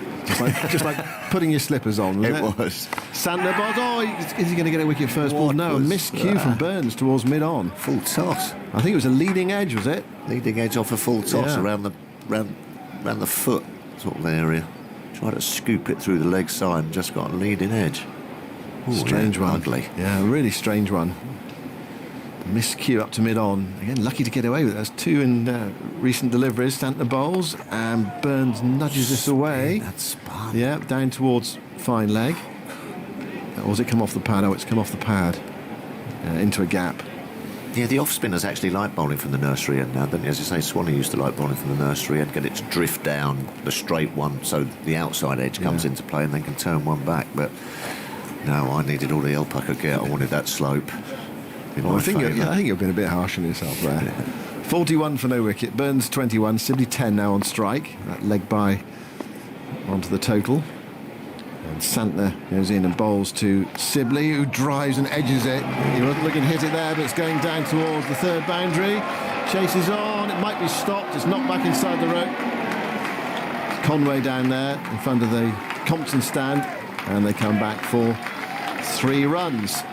Just like putting your slippers on, wasn't it? It was. Santner bowls. Oh, is he going to get a wicket first ball? No, a missed cue from Burns towards mid-on. Full toss. I think it was a leading edge, was it? Leading edge off a full toss Yeah. around the foot sort of area. Tried to scoop it through the leg side and just got a leading edge. Ooh, Strange one. Ugly. Yeah, a really strange one. Miscue up to mid-on. Again, lucky to get away with it. That's 2 in recent deliveries. Santner bowls, and Burns nudges this away. That's spun. Yeah, down towards fine leg. Or has it come off the pad? Oh, it's come off the pad. Into a gap. Yeah, the off-spinners actually like bowling from the nursery end now, don't they? As you say, Swanee used to like bowling from the nursery end, get it to drift down the straight one so the outside edge comes into play and they can turn one back. But no, I needed all the help I could get. I wanted that slope. Well, I think you've been a bit harsh on yourself there. 41 for no wicket. Burns 21. Sibley 10 now on strike. That leg by onto the total. And Santner goes in and bowls to Sibley, who drives and edges it. He wasn't looking to hit it there, but it's going down towards the third boundary. Chases on. It might be stopped. It's knocked back inside the rope. Conway down there in front of the Compton stand, and they come back for 3 runs.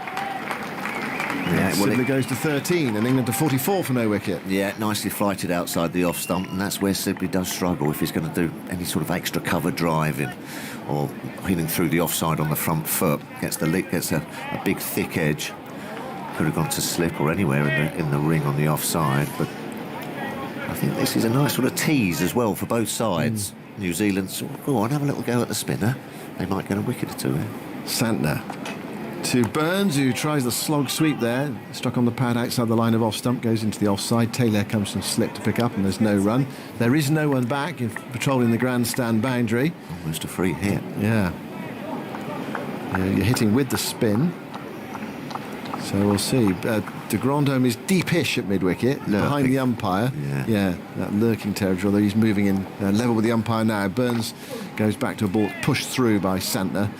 Yeah, well, Sibley goes to 13 and England to 44 for no wicket. Yeah, nicely flighted outside the off stump, and that's where Sibley does struggle if he's going to do any sort of extra cover driving or hitting through the offside on the front foot. Gets a big thick edge. Could have gone to slip or anywhere in the ring on the offside, but I think this is a nice sort of tease as well for both sides. New Zealand, go on, have a little go at the spinner. They might get a wicket or 2 here. Santner to Burns, who tries the slog sweep there. Struck on the pad outside the line of off stump, goes into the offside. Taylor comes from slip to pick up, and there's no run. There is no one back patrolling the grandstand boundary. Almost a free hit. Yeah. You're hitting with the spin. So we'll see. De Grandhomme is deepish at mid-wicket, behind the umpire. Yeah, that lurking territory, although he's moving in level with the umpire now. Burns goes back to a ball pushed through by Santner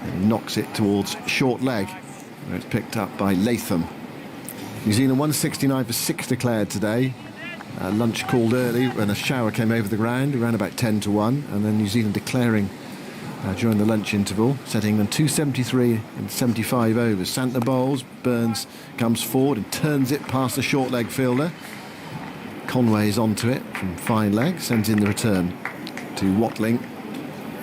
and knocks it towards short leg, where it's picked up by Latham. New Zealand 169 for 6 declared today. Lunch called early when a shower came over the ground, around about 10 to 1, and then New Zealand declaring during the lunch interval, setting them 273 and 75 overs. Santner bowls, Burns comes forward and turns it past the short leg fielder. Conway's onto it from fine leg, sends in the return to Watling,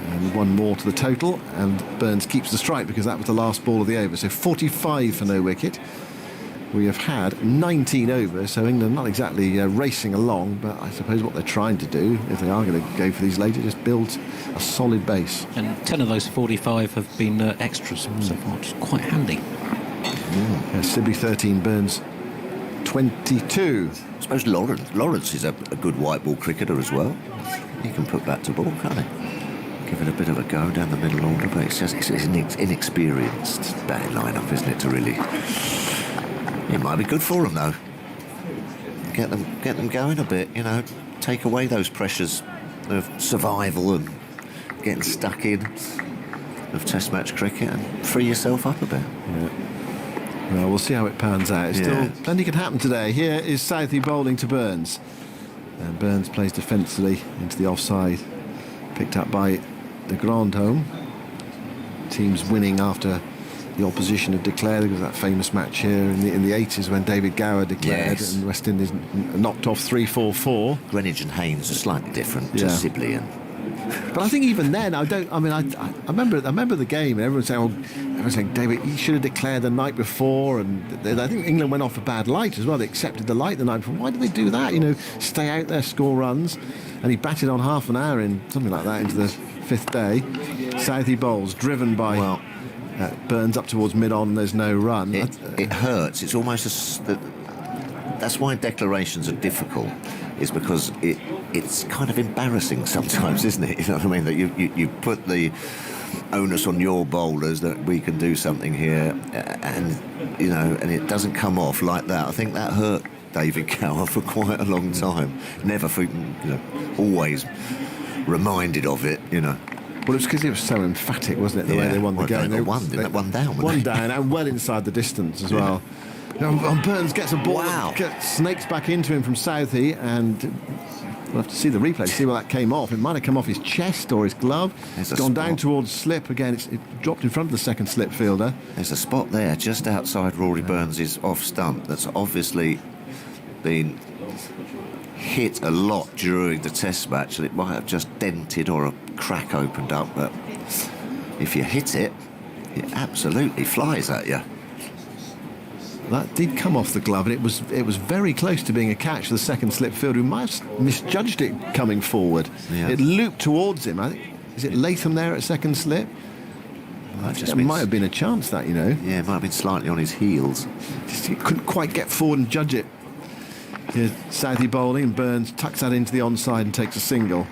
and one more to the total, and Burns keeps the strike because that was the last ball of the over. So 45 for no wicket. We have had 19 overs, so England not exactly racing along, but I suppose what they're trying to do, if they are going to go for these later, just build a solid base. And 10 of those 45 have been extras so far, which is quite handy. Yeah, Sibley 13, Burns 22. I suppose Lawrence is a good white ball cricketer as well. He can put that to ball, can't he? Give it a bit of a go down the middle order, but it's an inexperienced batting lineup, isn't it, to really... It might be good for them, though. Get them going a bit, take away those pressures of survival and getting stuck in of Test match cricket and free yourself up a bit. Yeah. Well, we'll see how it pans out. Still, plenty could happen today. Here is Southey bowling to Burns. And Burns plays defensively into the offside. Picked up by de Grandhomme. Team's winning after the opposition had declared. There was that famous match here in the 80s when David Gower declared and West Indies knocked off 3-4-4. Greenwich and Haynes are slightly different to Sibley. But I think even then, I remember the game and everyone saying, David, he should have declared the night before, and I think England went off a bad light as well. They accepted the light the night before. Why did they do that? Stay out there, score runs. And he batted on half an hour in something like that into the 5th day. Southey bowls, driven by Burns up towards mid-on, there's no run. It hurts. It's almost that's why declarations are difficult, is because it's kind of embarrassing sometimes, isn't it? You know what I mean? That you put the onus on your bowlers that we can do something here, and and it doesn't come off like that. I think that hurt David Gower for quite a long time. Never, always reminded of it. Well, it was because it was so emphatic, wasn't it, the way they won the game? They won down. One down, and well inside the distance as well. And Burns gets a ball, snakes back into him from Southey, and we'll have to see the replay to see where that came off. It might have come off his chest or his glove. It's gone down towards slip again. It dropped in front of the second slip fielder. There's a spot there just outside Rory Burns' off stump that's obviously been hit a lot during the Test match, and it might have just dented or a crack opened up, but if you hit it, it absolutely flies at you. That did come off the glove, and it was very close to being a catch. The second slip fielder, who might have misjudged it coming forward. It looped towards him. I think, is it Latham there at second slip? There might have been a chance that, Yeah, it might have been slightly on his heels. He couldn't quite get forward and judge it. Here's Southey bowling, and Burns tucks that into the onside and takes a single.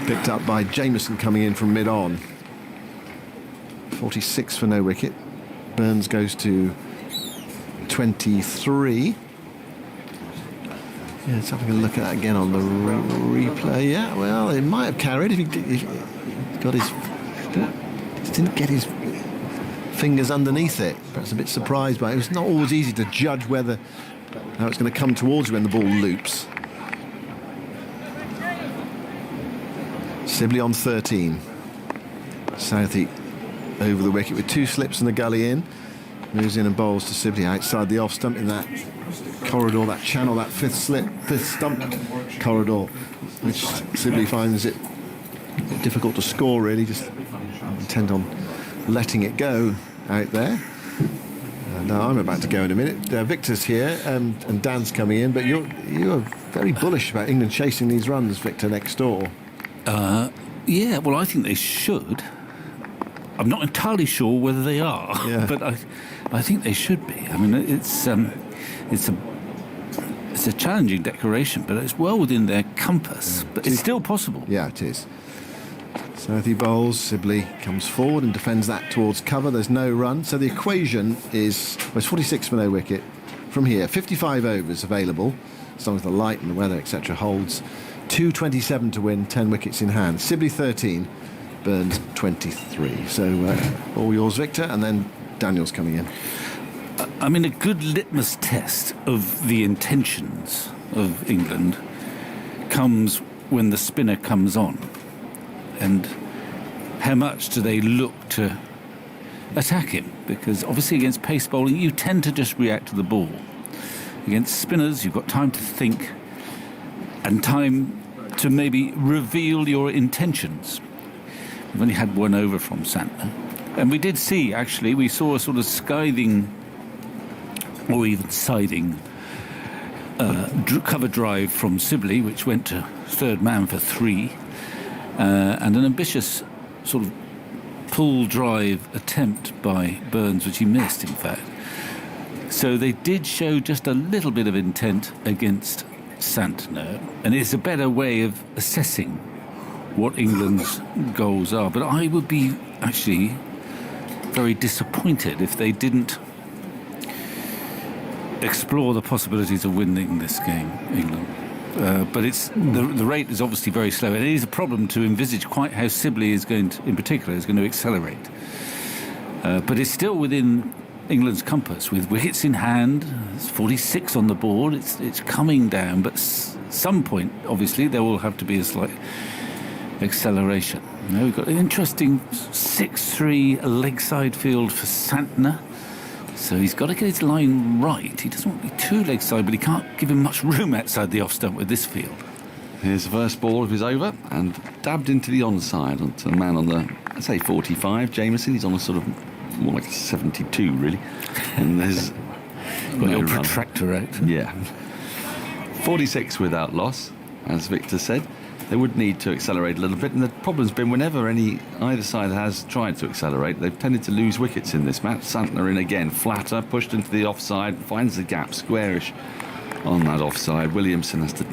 Picked up by Jameson coming in from mid-on. 46 for no wicket. Burns goes to 23. Yeah, let's have a look at that again on the replay. Yeah, well, it might have carried if he got his... Just didn't get his fingers underneath it. Perhaps a bit surprised by it. It's not always easy to judge how it's going to come towards you when the ball loops. Sibley on 13. Southey over the wicket with 2 slips and the gully in. Moves in and bowls to Sibley outside the off stump in that corridor, that channel, that fifth stump corridor, which Sibley finds it difficult to score, really, just intent on letting it go out there. Now I'm about to go in a minute. Victor's here and Dan's coming in, but you are very bullish about England chasing these runs, Victor, next door. Yeah, well, I think they should. I'm not entirely sure whether they are, but I think they should be. I mean, it's a challenging declaration, but it's well within their compass. But it's still possible. Yeah, it is. Southey bowls, Sibley comes forward and defends that towards cover. There's no run, so the equation is 46 for no wicket from here. 55 overs available, as long as the light and the weather, etc., holds. 2:27 to win, 10 wickets in hand. Sibley 13, Burns 23. So all yours, Victor, and then Daniel's coming in. I mean, a good litmus test of the intentions of England comes when the spinner comes on. And how much do they look to attack him? Because obviously against pace bowling, you tend to just react to the ball. Against spinners, you've got time to think and time to maybe reveal your intentions. We've only had one over from Santner. And we did see, actually, we saw a sort of scything or even scything cover drive from Sibley, which went to third man for 3. And an ambitious sort of pull drive attempt by Burns, which he missed, in fact. So they did show just a little bit of intent against Santner, and it's a better way of assessing what England's goals are. But I would be actually very disappointed if they didn't explore the possibilities of winning this game, England. But it's the rate is obviously very slow. It is a problem to envisage quite how Sibley is going to, in particular, is going to accelerate. But it's still within England's compass with wickets in hand. It's 46 on the board. It's coming down, but some point, obviously, there will have to be a slight acceleration. Now we've got an interesting 6-3 leg side field for Santner. So he's got to get his line right. He doesn't want to be too leg side, but he can't give him much room outside the off stump with this field. Here's the first ball of his over and dabbed into the onside onto the man on the, I'd say 45, Jameson. He's on a sort of more like a 72, really. And there's got a little protractor out. Yeah. 46 without loss, as Victor said. They would need to accelerate a little bit, and the problem's been whenever either side has tried to accelerate, they've tended to lose wickets in this match. Santner in again, flatter, pushed into the offside, finds the gap, squarish on that offside. Williamson has to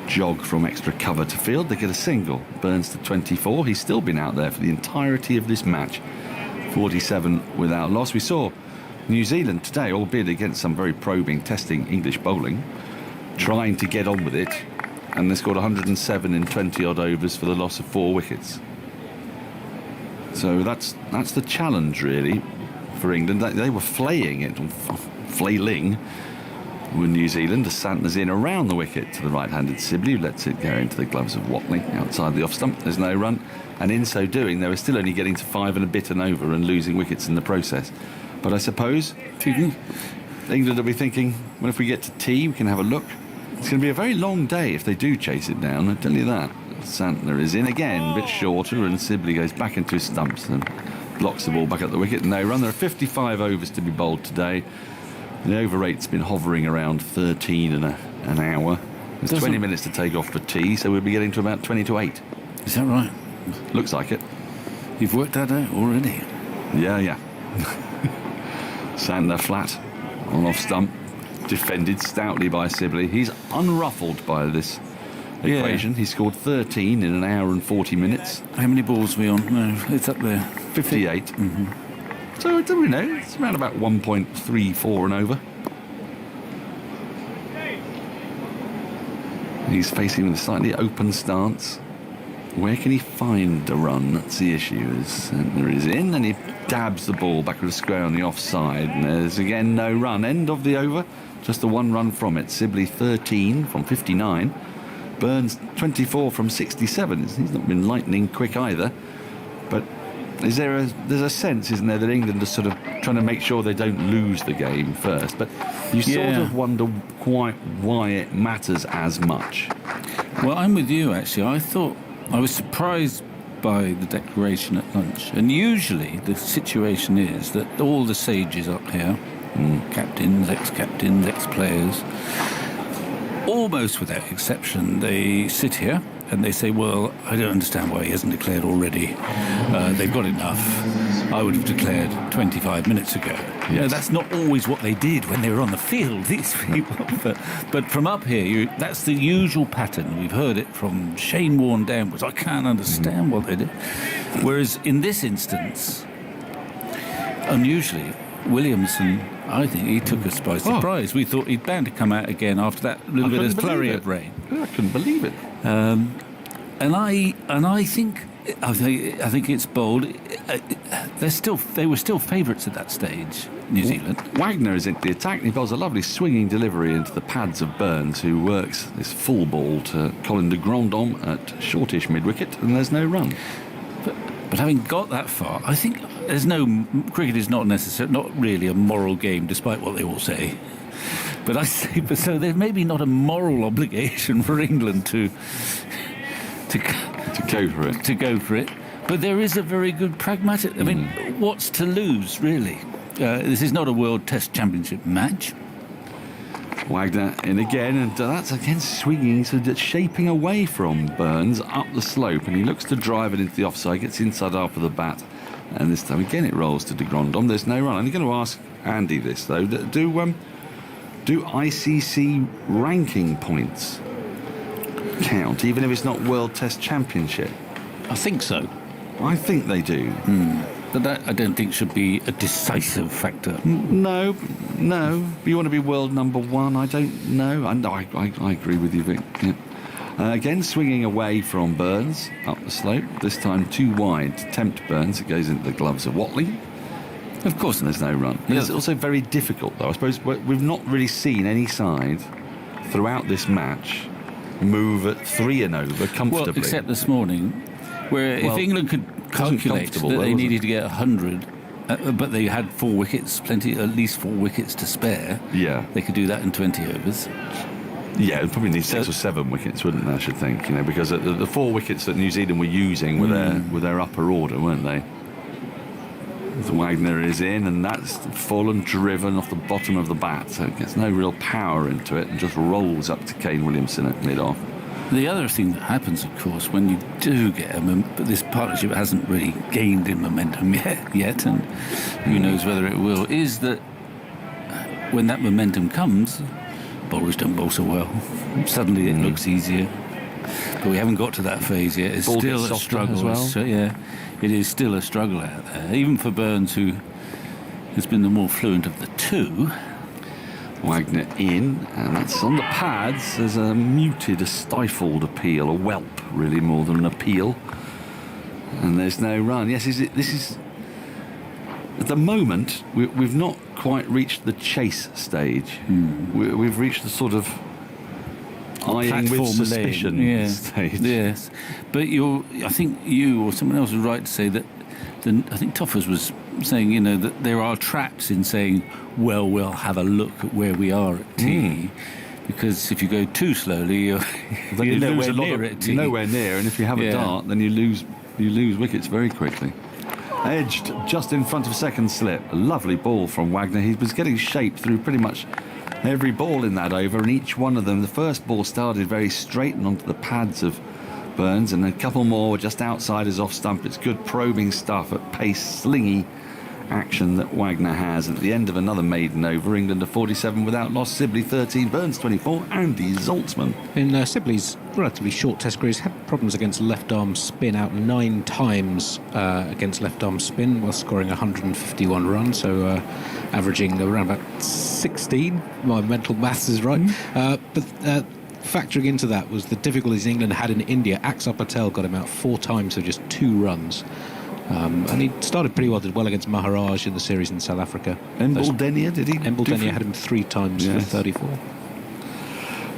jog from extra cover to field. They get a single. Burns to 24. He's still been out there for the entirety of this match. 47 without loss. We saw New Zealand today, albeit against some very probing, testing English bowling, trying to get on with it. And they scored 107 in 20-odd overs for the loss of 4 wickets. So that's the challenge, really, for England. They were flailing with New Zealand. As Santner's in around the wicket to the right-handed Sibley, who lets it go into the gloves of Watley outside the off-stump. There's no run. And in so doing, they were still only getting to 5 and a bit and over and losing wickets in the process. But I suppose England will be thinking, well, if we get to tea, we can have a look. It's going to be a very long day if they do chase it down, I tell you that. Santner is in again, a bit shorter, and Sibley goes back into his stumps and blocks the ball back at the wicket. No run. There are 55 overs to be bowled today. The over rate's been hovering around 13 in an hour. There's 20 minutes to take off for tea, so we'll be getting to about 20 to 8. Is that right? Looks like it. You've worked that out already? Yeah. Santner flat on off stump. Defended stoutly by Sibley. He's unruffled by this equation. He scored 13 in an hour and 40 minutes. How many balls are we on? No, it's up there. 58. Mm-hmm. So, it's around about 1.34 and over. He's facing with a slightly open stance. Where can he find a run? That's the issue. Santner is in, and he dabs the ball back with a square on the offside. And there's again no run. End of the over. Just the 1 run from it. Sibley 13 from 59. Burns 24 from 67. He's not been lightning quick either. But there's a sense, isn't there, that England are sort of trying to make sure they don't lose the game first. But you sort of wonder quite why it matters as much. Well, I'm with you, actually. I was surprised by the declaration at lunch. And usually the situation is that all the sages up here, captains, ex-captains, ex-players, almost without exception, they sit here and they say, well, I don't understand why he hasn't declared already. They've got enough. I would have declared 25 minutes ago. You know, that's not always what they did when they were on the field, these people. But from up here, that's the usual pattern. We've heard it from Shane Warne downwards. I can't understand what they did. Whereas in this instance, unusually, Williamson, I think he took us by surprise. We thought he'd bound to come out again after that little bit of flurry of rain. I couldn't believe it. And I think it's bold. They were still favourites at that stage, New Zealand. Wagner is into the attack, and he bowls a lovely swinging delivery into the pads of Burns, who works this full ball to Colin de Grandhomme at shortish mid-wicket, and there's no run. But having got that far, I think cricket is not really a moral game, despite what they all say. But I say, so there's maybe not a moral obligation for England to go for it. But there is a very good pragmatic. I mean, what's to lose, really? This is not a World Test Championship match. Wagner in again, and that's again swinging, so that's shaping away from Burns up the slope, and he looks to drive it into the offside, gets inside after the bat, and this time again it rolls to de Grandhomme. There's no run. I'm going to ask Andy this though: do ICC ranking points count, even if it's not World Test Championship? I think so. I think they do. But that, I don't think, should be a decisive factor. No. You want to be world number one? I don't know. I agree with you, Vic. Yeah. Again, swinging away from Burns up the slope. This time too wide to tempt Burns. It goes into the gloves of Watling. Of course, and there's no run. Yeah. It's also very difficult, though. I suppose we've not really seen any side throughout this match move at 3 and over comfortably. Well, except this morning, where if England could calculate that they needed to get 100, but they had 4 wickets, at least 4 wickets to spare. Yeah, they could do that in 20 overs. Yeah, it'd probably need 6 or 7 wickets, wouldn't they? I should think, because the 4 wickets that New Zealand were using were their upper order, weren't they? Wagner is in, and that's fallen driven off the bottom of the bat, so it gets no real power into it and just rolls up to Kane Williamson at mid-off. The other thing that happens, of course, when you do get but this partnership hasn't really gained in momentum yet, and who knows whether it will, is that when that momentum comes, bowlers don't bowl so well. Suddenly it looks easier. But we haven't got to that phase yet. It's still a struggle as well. So, it is still a struggle out there, even for Burns, who has been the more fluent of the two. Wagner in, and that's on the pads. There's a muted, a stifled appeal, a whelp really more than an appeal, and there's no run. Yes, this is at the moment we've not quite reached the chase stage. We've reached the sort of eyeing with suspicion stage. Yes, but I think you or someone else was right to say that. I think Toffers was saying, that there are traps in saying, well, we'll have a look at where we are at tea, because if you go too slowly, you're nowhere near at tea. Nowhere near, and if you have a dart, then you lose wickets very quickly. Edged just in front of second slip. A lovely ball from Wagner. He was getting shaped through pretty much every ball in that over, and each one of them, the first ball started very straight and onto the pads of Burns, and a couple more were just outside his off stump. It's good probing stuff at pace, slingy action that Wagner has. At the end of another maiden over, England are 47 without loss. Sibley 13, Burns 24, Andy Zaltzman. In Sibley's relatively short test career, he's had problems against left arm spin, out 9 times against left arm spin while scoring 151 runs, so averaging around about 16. My mental maths is right. But factoring into that was the difficulties England had in India. Axar Patel got him out 4 times, so just 2 runs. And he started pretty well, did well against Maharaj in the series in South Africa. Embol Denia, did he? Embol Denia had him 3 times for 34.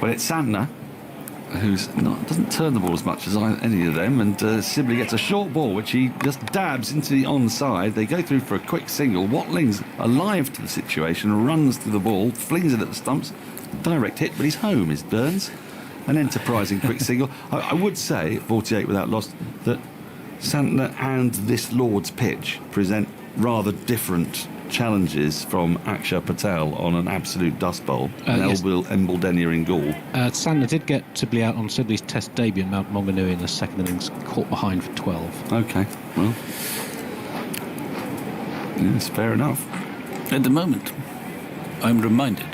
Well, it's Santner, doesn't turn the ball as much as any of them, and Sibley gets a short ball, which he just dabs into the onside. They go through for a quick single. Watling's alive to the situation, runs to the ball, flings it at the stumps. Direct hit, but he's home, is Burns. An enterprising quick single. I would say, 48 without loss, that Santner and this Lord's pitch present rather different challenges from Axar Patel on an absolute dust bowl, and Embol Denia in Gaul. Santner did get Sibley out on Sibley's test debut in Mount Maunganui in the second innings, caught behind for 12. Okay, well, Yes, fair enough. At the moment, I'm reminded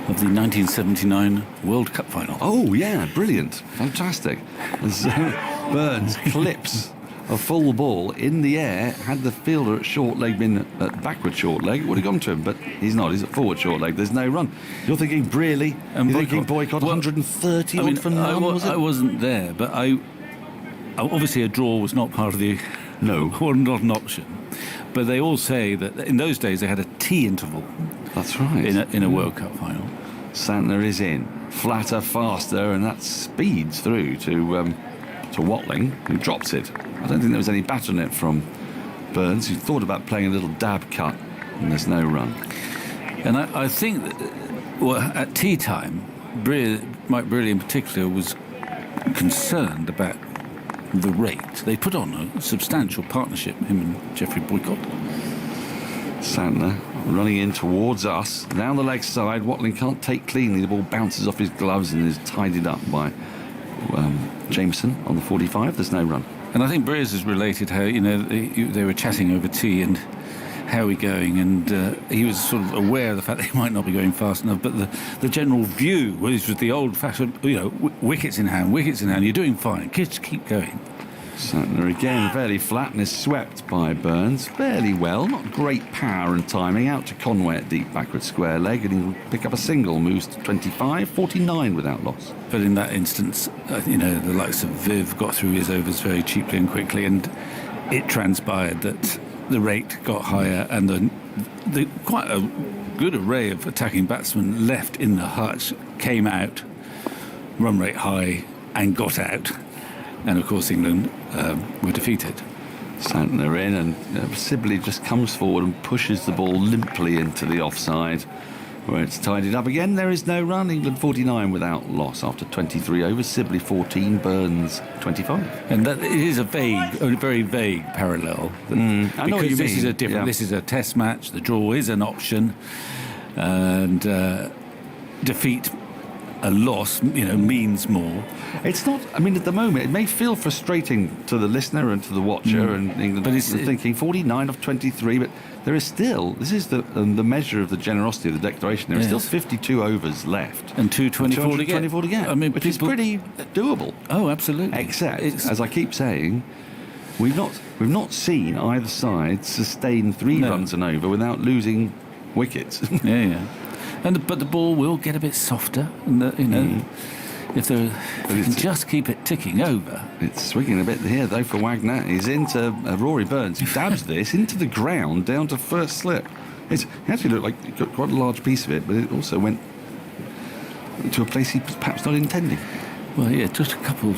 of the 1979 World Cup final. Oh, yeah, brilliant. Fantastic. As Burns clips a full ball in the air, had the fielder at short leg been at backward short leg, it would have gone to him, but he's not. He's at forward short leg. There's no run. You're thinking Brearley, and you're thinking Boycott, 130 odd for none, was it? I wasn't there, but obviously a draw was not part of the... No. Well, not an option. But they all say that in those days they had a tea interval. That's right. In a World Cup final. Santner is in. Flatter, faster, and that speeds through to Watling, who drops it. I don't think there was any bat on it from Burns, who thought about playing a little dab cut, and there's no run. And I think that, at tea time, Mike Brearley in particular was concerned about the rate. They put on a substantial partnership, him and Geoffrey Boycott. Santner running in towards us, down the leg side. Watling can't take cleanly. The ball bounces off his gloves and is tidied up by Jameson on the 45. There's no run. And I think Brears has related how, they were chatting over tea and how are we going, and he was sort of aware of the fact that he might not be going fast enough, but the general view was the old-fashioned, wickets in hand, you're doing fine, kids keep going. Santner again fairly flat and is swept by Burns fairly well, not great power and timing, out to Conway at deep backward square leg, and he'll pick up a single, moves to 25, 49 without loss. But in that instance, the likes of Viv got through his overs very cheaply and quickly, and it transpired that the rate got higher, and the quite a good array of attacking batsmen left in the hutch came out, run rate high, and got out. And of course England were defeated. Santner in, and Sibley just comes forward and pushes the ball limply into the offside, where it's tidied up again. There is no run. England 49 without loss after 23 overs. Sibley 14, Burns 25. And that it is a very vague parallel. I know what you this mean. Is a different. Yeah. This is a test match. The draw is an option, and defeat. A loss, means more. It's not. I mean, at the moment, it may feel frustrating to the listener and to the watcher, and England. But it's thinking 49 of 23. But there is still. This is the measure of the generosity of the declaration. There are still 52 overs left, and 224 to get. 224 to get. I mean, which is pretty doable. Oh, absolutely. Except, as I keep saying, we've not seen either side sustain 3 runs and over without losing wickets. Yeah. But the ball will get a bit softer, and if they can just keep it ticking over. It's swinging a bit here though for Wagner. He's into Rory Burns. He dabs this into the ground down to first slip. It actually looked like he got quite a large piece of it, but it also went to a place he was perhaps not intending. Well, yeah, just a couple.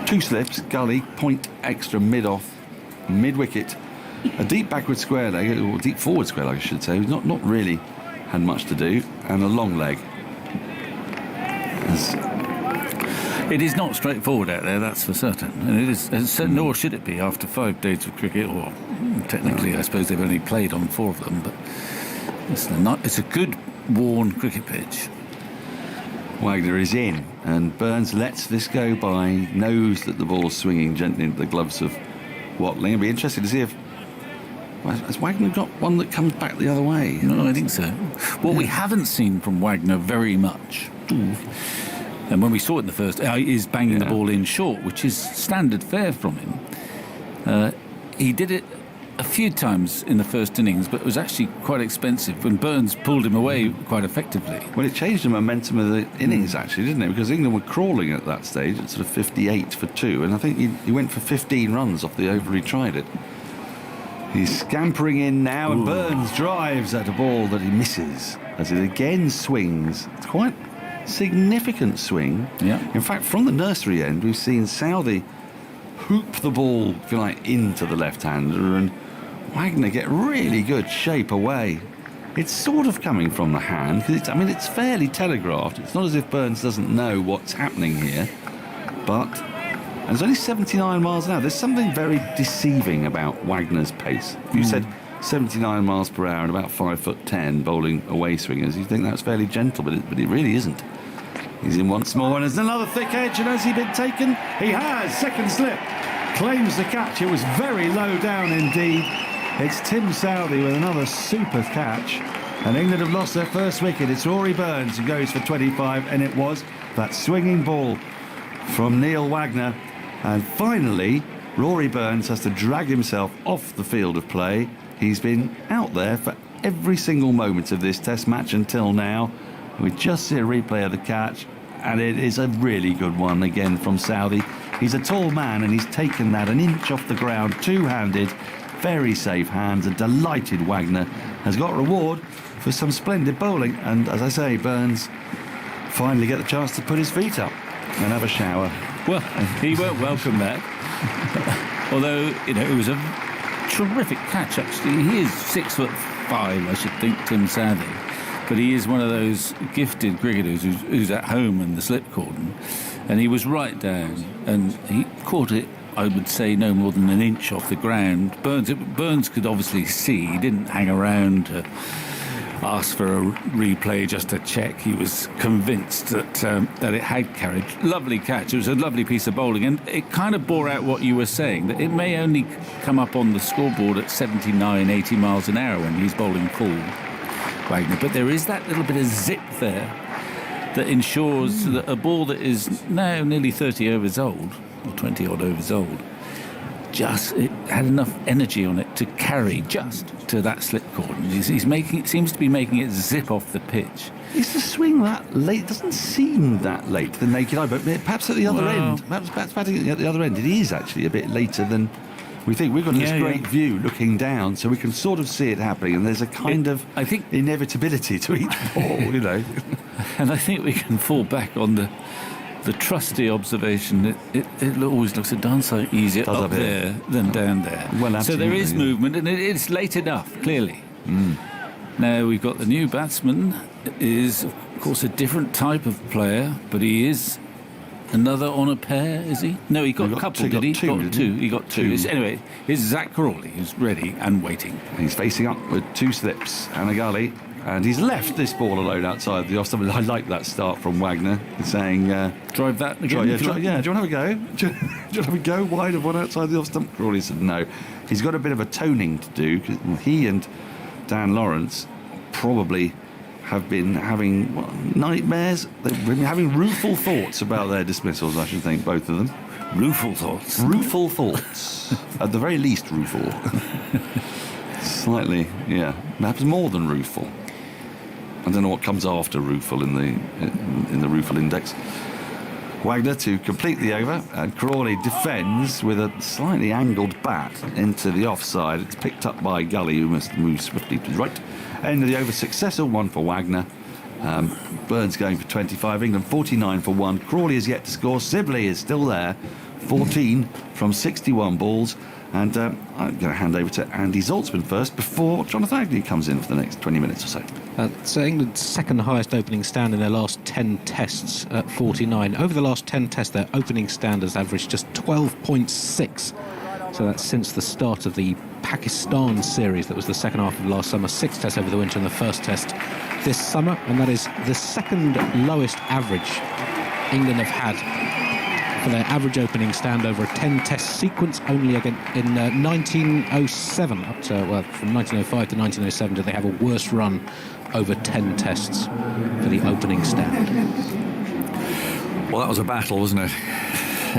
2 slips, gully, point extra mid-off, mid-wicket, a deep backward square leg, or deep forward square leg I should say. Not really had much to do, and a long leg. It is not straightforward out there, that's for certain. And it is, nor should it be after 5 days of cricket, or technically I suppose they've only played on 4 of them, but it's a good worn cricket pitch. Wagner is in, and Burns lets this go by, knows that the ball's swinging gently into the gloves of Watling. It'll be interesting to see if has Wagner got one that comes back the other way? No, I think so. What we haven't seen from Wagner very much, and when we saw it in the first, is banging the ball in short, which is standard fare from him. He did it a few times in the first innings, but it was actually quite expensive when Burns pulled him away quite effectively. Well, it changed the momentum of the innings, actually, didn't it? Because England were crawling at that stage at sort of 58 for 2, and I think he went for 15 runs off the over he tried it. He's scampering in now, and Burns drives at a ball that he misses as it again swings. It's quite a significant swing. Yeah. In fact, from the nursery end, we've seen Southey hoop the ball, if you like, into the left-hander, and Wagner get really good shape away. It's sort of coming from the hand, because it's fairly telegraphed. It's not as if Burns doesn't know what's happening here, but... And it's only 79 miles an hour. There's something very deceiving about Wagner's pace. If you said 79 miles per hour and about 5'10" bowling away swingers, you think that's fairly gentle, but it really isn't. He's in once more, and there's another thick edge, and has he been taken? He has. Second slip. claims the catch. It was very low down indeed. It's Tim Southey with another super catch. And England have lost their first wicket. It's Rory Burns who goes for 25, and it was that swinging ball from Neil Wagner. And finally, Rory Burns has to drag himself off the field of play. He's been out there for every single moment of this Test match until now. We just see a replay of the catch, and it is a really good one again from Southey. He's a tall man, and he's taken that an inch off the ground, two-handed, very safe hands. A delighted Wagner has got reward for some splendid bowling, and as I say, Burns finally get the chance to put his feet up and have a shower. Well, he won't welcome that. Although, you know, it was a terrific catch, actually. He is 6'5", I should think, Tim Southey. But he is one of those gifted cricketers who's at home in the slip cordon. And he was right down, and he caught it, I would say, no more than an inch off the ground. Burns could obviously see. He didn't hang around to ask for a replay just to check. He was convinced that it had carried. Lovely catch. It was a lovely piece of bowling, and it kind of bore out what you were saying, that it may only come up on the scoreboard at 79, 80 miles an hour when he's bowling full, Wagner. But there is that little bit of zip there that ensures that a ball that is now nearly 30 overs old, or 20 odd overs old, it had enough energy on it to carry just to that slip cordon. He's making it, seems to be making it zip off the pitch. Is the swing that late? It doesn't seem that late to the naked eye, but perhaps at the other end. Perhaps batting at the other end, it is actually a bit later than we think. We've got this great view looking down, so we can sort of see it happening, and there's a kind of, I think, inevitability to each ball, you know. And I think we can fall back on the trusty observation. It always looks a darn sight easier up there than down there. Well, so there is movement, and it's late enough, clearly. Now we've got the new batsman, is of course a different type of player, but he is another on a pair, is he? No, he got a couple, did he? He got two. Anyway, here's Zach Crawley, who's ready and waiting. He's facing up with two slips and a gully, and he's left this ball alone outside the off stump. I like that start from Wagner, saying, drive that again. Do you want to have a go? Do you want to have a go wide of one outside the off stump? Crawley said no. He's got a bit of a toning to do, because he and Dan Lawrence probably have been having nightmares. They've been having rueful thoughts about their dismissals, I should think, both of them. Rueful thoughts? Rueful thoughts. At the very least, rueful. Slightly, yeah. Perhaps more than rueful. I don't know what comes after rueful in the rueful index. Wagner to complete the over, and Crawley defends with a slightly angled bat into the offside. It's picked up by Gully, who must move swiftly to the right. End of the over, successful one for Wagner. Burns going for 25, England 49 for 1. Crawley is yet to score. Sibley is still there, 14 from 61 balls. And I'm going to hand over to Andy Zaltzman first before Jonathan Agnew comes in for the next 20 minutes or so. It's England's second highest opening stand in their last 10 tests at 49. Over the last 10 tests, their opening stand has averaged just 12.6. So that's since the start of the Pakistan series. That was the second half of last summer. 6 tests over the winter and the first test this summer. And that is the second lowest average England have had for their average opening stand over a 10-test sequence. Only again in 1907, up to, from 1905 to 1907, did they have a worse run over 10 tests for the opening stand. Well, that was a battle, wasn't it?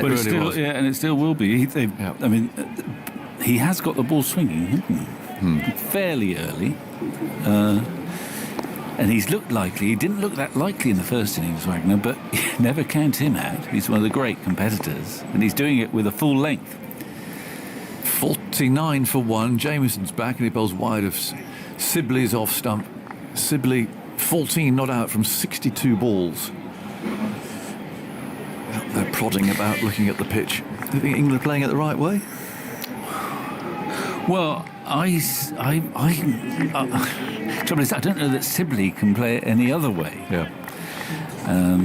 But it really was. Yeah, and it still will be. I mean, he has got the ball swinging, hasn't he? Fairly early. And he's looked likely. He didn't look that likely in the first innings, Wagner, but never count him out. He's one of the great competitors, and he's doing it with a full length. 49 for 1. Jamieson's back, and he bowls wide of Sibley's off stump. Sibley 14 not out from 62 balls. They're prodding about, looking at the pitch. Do you think England are playing it the right way? Well, trouble is, I don't know that Sibley can play it any other way. Yeah. I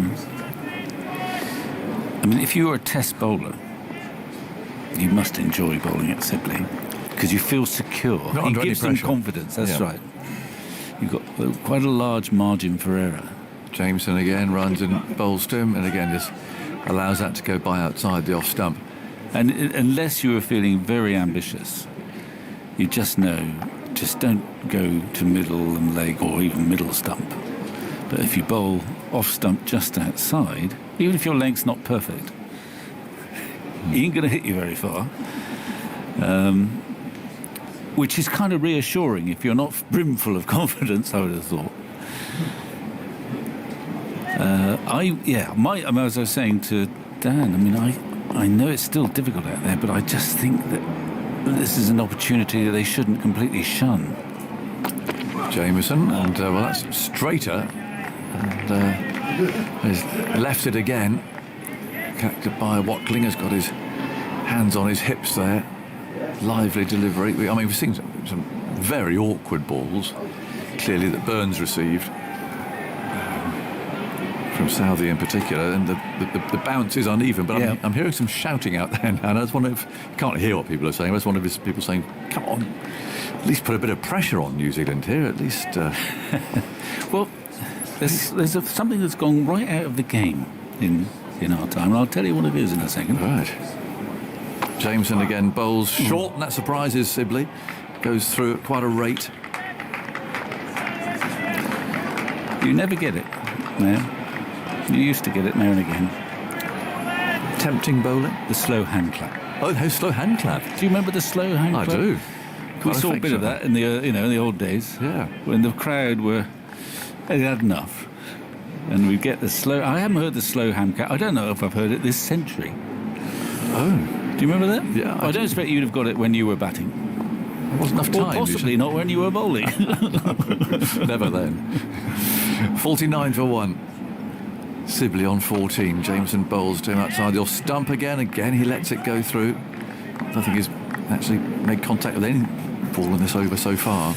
mean, if you're a test bowler, you must enjoy bowling at Sibley because you feel secure. He gives them confidence. That's right. You've got quite a large margin for error. Jameson again runs and bowls to him, and again just allows that to go by outside the off stump. And unless you are feeling very ambitious, you just know, just don't go to middle and leg or even middle stump. But if you bowl off stump just outside, even if your length's not perfect, he ain't going to hit you very far. Which is kind of reassuring if you're not brimful of confidence, I would have thought. As I was saying to Dan, I mean, I know it's still difficult out there, but I just think that this is an opportunity that they shouldn't completely shun. Jameson, and that's straighter, and he's left it again. Captured by Watling, has got his hands on his hips there. Lively delivery. I mean, we've seen some very awkward balls, clearly, that Burns received from Southey in particular, and the bounce is uneven, but I'm hearing some shouting out there now, and I just wonder if, I can't hear what people are saying, I just wonder if it's people saying, come on, at least put a bit of pressure on New Zealand here, at least... Well, there's something that's gone right out of the game in our time, and I'll tell you what it is in a second. Right. Jameson again bowls short, and that surprises Sibley. Goes through at quite a rate. You never get it now. You used to get it now and again. Tempting bowling. The slow hand clap. Oh, no, slow hand clap. Do you remember the slow hand clap? I do. We saw a bit of that in the in the old days. Yeah. When the crowd they had enough, and we get the slow. I haven't heard the slow hand clap. I don't know if I've heard it this century. Oh. Do you remember that? Yeah. I don't expect you'd have got it when you were batting. There wasn't enough time. Or possibly not when you were bowling. Never then. 49 for 1. Sibley on 14. Jameson bowls to him outside the off stump again. Again, he lets it go through. I don't think he's actually made contact with any ball in this over so far.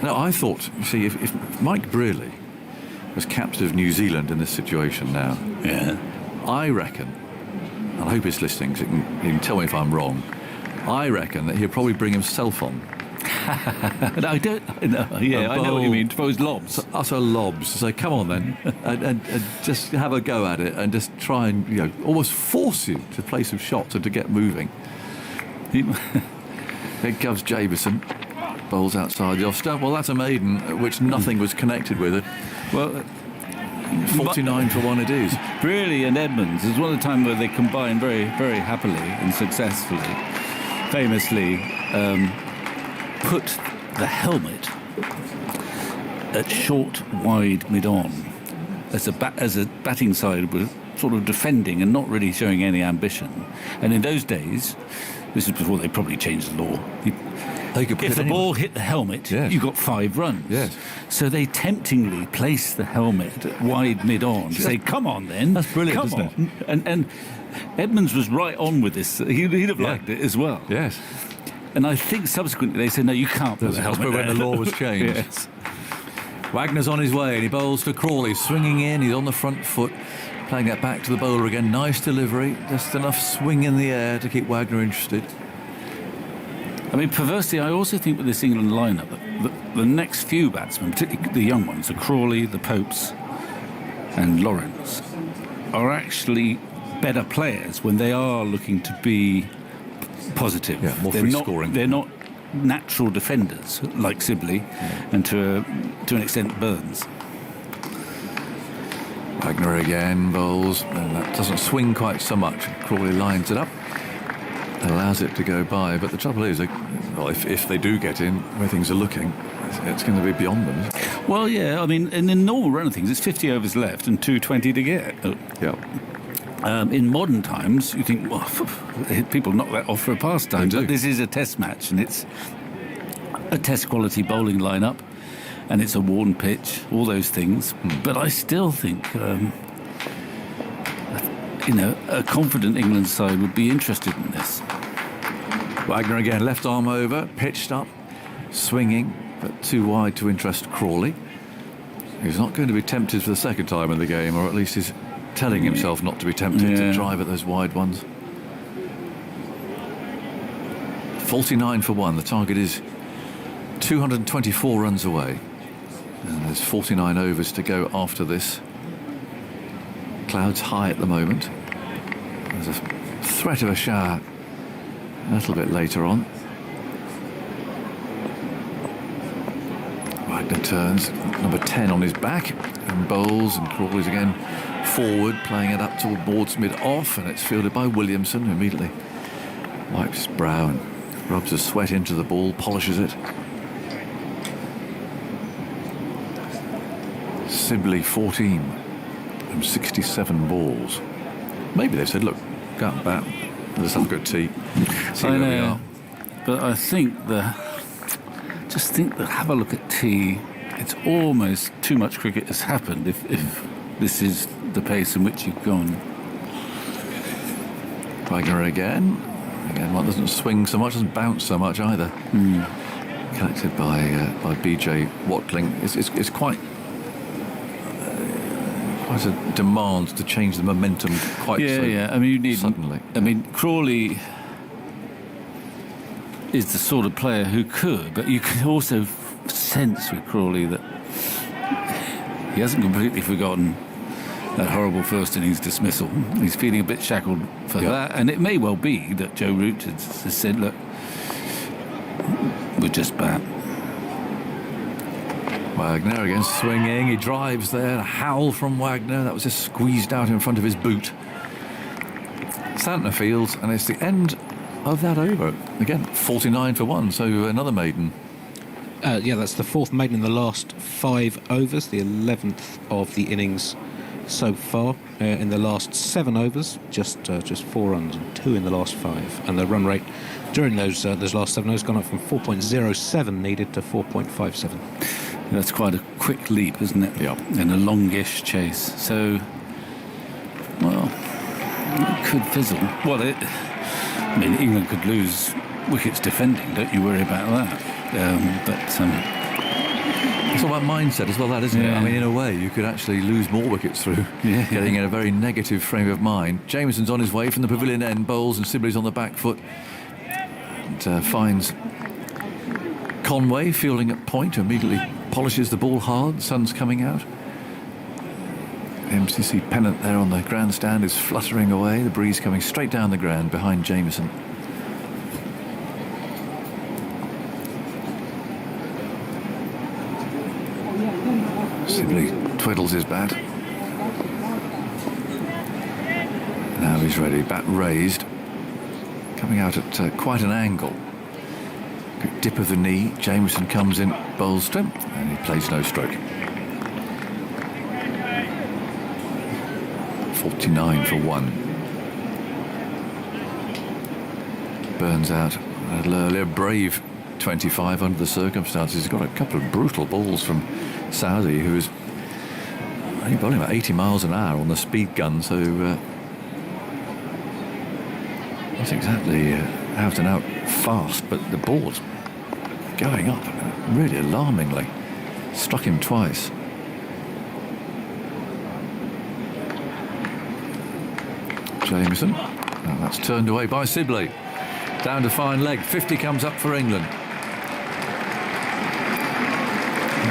Now, I thought, you see, if Mike Brearley was captain of New Zealand in this situation now, I reckon, and I hope he's listening, so he can tell me if I'm wrong, I reckon that he'll probably bring himself on. I know what you mean. Throws lobs. Utter lobs. So come on then, and just have a go at it, and just try and almost force you to play some shots and to get moving. Here comes Jameson, bowls outside the off stump. Well, that's a maiden which nothing was connected with it. Well, 49 for 1 it is. Brearley and Edmonds is one of the times where they combine very, very happily and successfully. Famously. Put the helmet at short, wide, mid-on as a batting side were sort of defending and not really showing any ambition. And in those days, this is before they probably changed the law. If the ball hit the helmet, you got 5 runs. Yes. So they temptingly placed the helmet at wide, mid-on to say, "Come on, then, that's brilliant, come isn't on." And Edmonds was right on with this. He'd have liked it as well. Yes. And I think subsequently they said, no, you can't put the helmet when the law was changed. Yes. Wagner's on his way and he bowls to Crawley, swinging in, he's on the front foot, playing that back to the bowler again. Nice delivery, just enough swing in the air to keep Wagner interested. I mean, perversely, I also think with this England lineup, the next few batsmen, particularly the young ones, the Crawley, the Popes and Lawrence, are actually better players when they are looking to be positive. Yeah, more free scoring. They're not natural defenders like Sibley and to an extent Burns. Wagner again bowls, and that doesn't swing quite so much. Crawley lines it up, allows it to go by, but the trouble is, if they do get in where things are looking, it's going to be beyond them. Well, yeah, I mean, in the normal run of things, it's 50 overs left and 220 to get. Yeah. In modern times, you think, well, people knock that off for a pastime. But this is a test match, and it's a test quality bowling lineup, and it's a worn pitch, all those things. But I still think, a confident England side would be interested in this. Wagner again, left arm over, pitched up, swinging, but too wide to interest Crawley. He's not going to be tempted for the second time in the game, or at least he's telling himself not to be tempted to drive at those wide ones. 49 for 1. The target is 224 runs away. And there's 49 overs to go after this. Clouds high at the moment. There's a threat of a shower a little bit later on. Wagner turns, number 10 on his back, and bowls, and Crawley's again forward, playing it up towards mid-off, and it's fielded by Williamson, who immediately wipes his brow and rubs the sweat into the ball, polishes it. Sibley 14 from 67 balls. Maybe they said, look, go out and bat, let's have a good tea, see where we are. But I think have a look at tea. It's almost too much cricket has happened if this is the pace in which you've gone. Wagner again. Again, one doesn't swing so much, doesn't bounce so much either. Collected by BJ Watling. It's quite a demand to change the momentum quite I mean, you need suddenly. I mean, Crawley is the sort of player who could, but you can also sense with Crawley that he hasn't completely forgotten that horrible first innings dismissal. He's feeling a bit shackled for that, and it may well be that Joe Root has said, look, we're just bat. Wagner again swinging, he drives there, a howl from Wagner, that was just squeezed out in front of his boot. Santner fields, and it's the end of that over. Again, 49 for 1, so another maiden. That's the fourth maiden in the last 5 overs, the 11th of the innings so far. In the last 7 overs, just 4 runs and 2 in the last 5, and the run rate during those last 7 overs gone up from 4.07 needed to 4.57. That's quite a quick leap, isn't it? Yeah. And a longish chase. So, well, it could fizzle. Well, I mean, England could lose wickets defending. Don't you worry about that. It's all about mindset as well, that, isn't it? I mean, in a way, you could actually lose more wickets through getting in a very negative frame of mind. Jamieson's on his way from the pavilion end, bowls, and Sibley's on the back foot. And finds Conway fielding at point, immediately polishes the ball hard. The sun's coming out. MCC pennant there on the grandstand is fluttering away. The breeze coming straight down the ground behind Jamieson. Sibley twiddles his bat. Now he's ready. Bat raised. Coming out at quite an angle. Good dip of the knee. Jamieson comes in, bowls to him, and he plays no stroke. 49 for 1. Burns out a little earlier. Brave 25 under the circumstances. He's got a couple of brutal balls from Saudi, who is only bowling about 80 miles an hour on the speed gun, so not exactly out and out fast, but the ball's going up really alarmingly. Struck him twice. Jamieson, and that's turned away by Sibley. Down to fine leg. 50 comes up for England.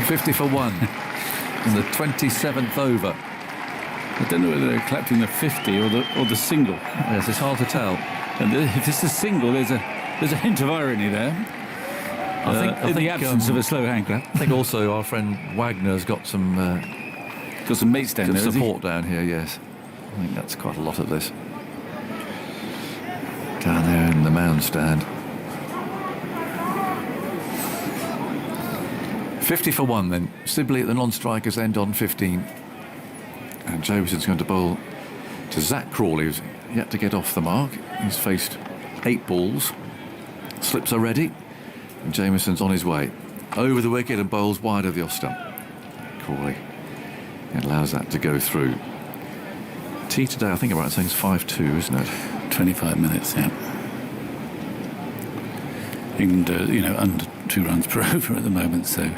50 for 1 in the 27th over. I don't know whether they're collecting the 50 or the single. Yes, it's hard to tell. And if it's a single, there's a hint of irony there. I think in the absence of a slow hankler. I think also our friend Wagner's got some mates down there. Support down here. Yes, I think that's quite a lot of this. Down there in the mound stand. 50 for 1 then. Sibley at the non-strikers end on 15. And Jamieson's going to bowl to Zach Crawley, who's yet to get off the mark. He's faced 8 balls. Slips are ready. And Jamieson's on his way. Over the wicket and bowls wide of the off stump. Crawley allows that to go through. Tea today, I think I'm right saying it's 5-2, isn't it? 25 minutes, yeah. England, under 2 runs per over at the moment, so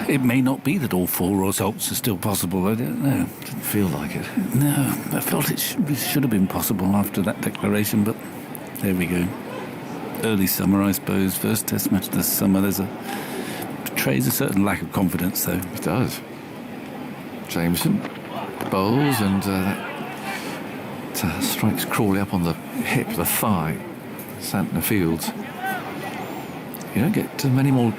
it may not be that all 4 results are still possible. I don't know. Didn't feel like it. No, I felt it should have been possible after that declaration, but there we go. Early summer, I suppose. First Test match this summer. Betrays a certain lack of confidence, though. It does. Jamieson bowls, and that strikes Crawley up on the hip, the thigh. Santner Fields. You don't get many more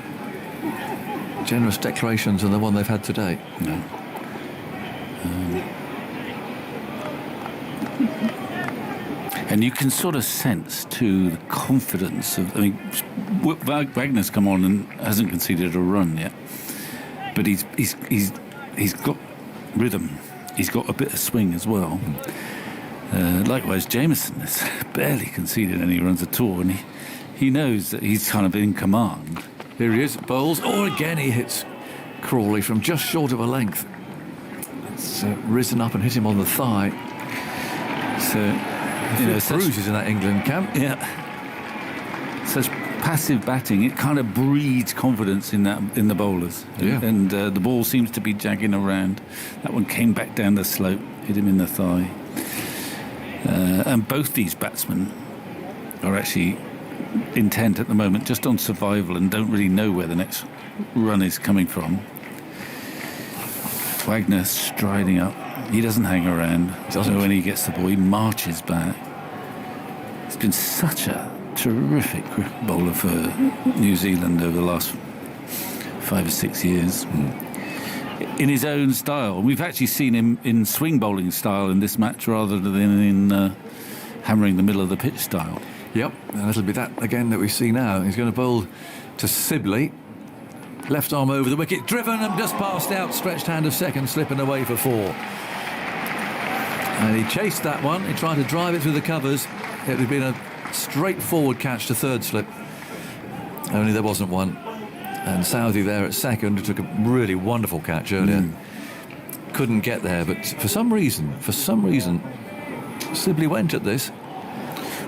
generous declarations than the one they've had today. No. And you can sort of sense, too, the confidence of... I mean, Wagner's come on and hasn't conceded a run yet. But he's got rhythm. He's got a bit of swing as well. Likewise, Jameson has barely conceded any runs at all. And he knows that he's kind of in command. Here he is, bowls. Oh, again he hits Crawley from just short of a length. It's risen up and hit him on the thigh. So... bruises in that England camp. Yeah. Such passive batting, it kind of breeds confidence in the bowlers. Yeah. And the ball seems to be jagging around. That one came back down the slope, hit him in the thigh. And both these batsmen are actually intent at the moment just on survival and don't really know where the next run is coming from. Wagner striding up. He doesn't hang around. So when he gets the ball, he marches back. He's been such a terrific bowler for New Zealand over the last 5 or 6 years. In his own style. We've actually seen him in swing bowling style in this match rather than in hammering the middle of the pitch style. Yep, and it'll be that again that we see now. He's going to bowl to Sibley. Left arm over the wicket, driven and just past the outstretched hand of second, slipping away for 4. And he chased that one. He tried to drive it through the covers. It would have been a straightforward catch to third slip. Only there wasn't one. And Southey there at second, who took a really wonderful catch earlier. Couldn't get there, but for some reason, Sibley went at this.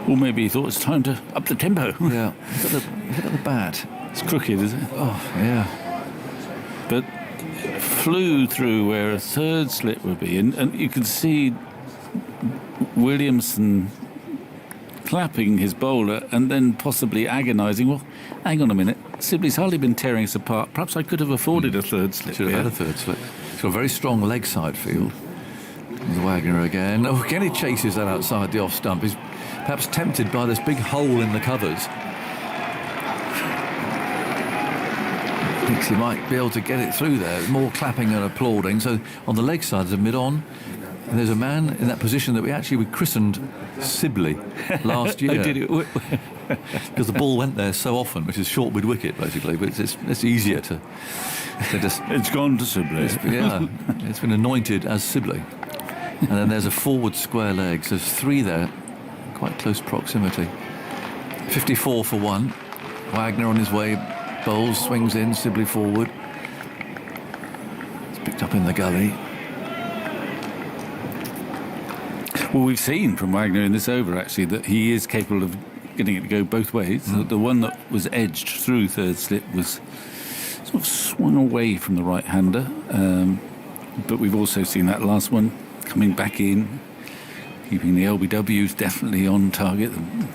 Well, maybe he thought it's time to up the tempo. Yeah, look at the bat. It's crooked, is it? Oh, yeah. But flew through where a third slip would be, and you can see Williamson clapping his bowler and then possibly agonising. Well, hang on a minute. Sibley's hardly been tearing us apart. Perhaps I could have afforded a third slip. Should have had a third slip. He's got a very strong leg side field. There's Wagner again. Oh, again he chases that outside the off stump. He's perhaps tempted by this big hole in the covers. Thinks he might be able to get it through there. More clapping and applauding. So on the leg side, there's a mid-on. And there's a man in that position that we christened Sibley last year. Oh, did it? Because the ball went there so often, which is short mid-wicket, basically. But it's easier to just... It's gone to Sibley. It's been anointed as Sibley. And then there's a forward square leg. So there's 3 there. Quite close proximity. 54 for 1. Wagner on his way. Bowles, swings in, Sibley forward. It's picked up in the gully. Well, we've seen from Wagner in this over, actually, that he is capable of getting it to go both ways. The one that was edged through third slip was sort of swung away from the right-hander. But we've also seen that last one coming back in, keeping the LBWs definitely on target, and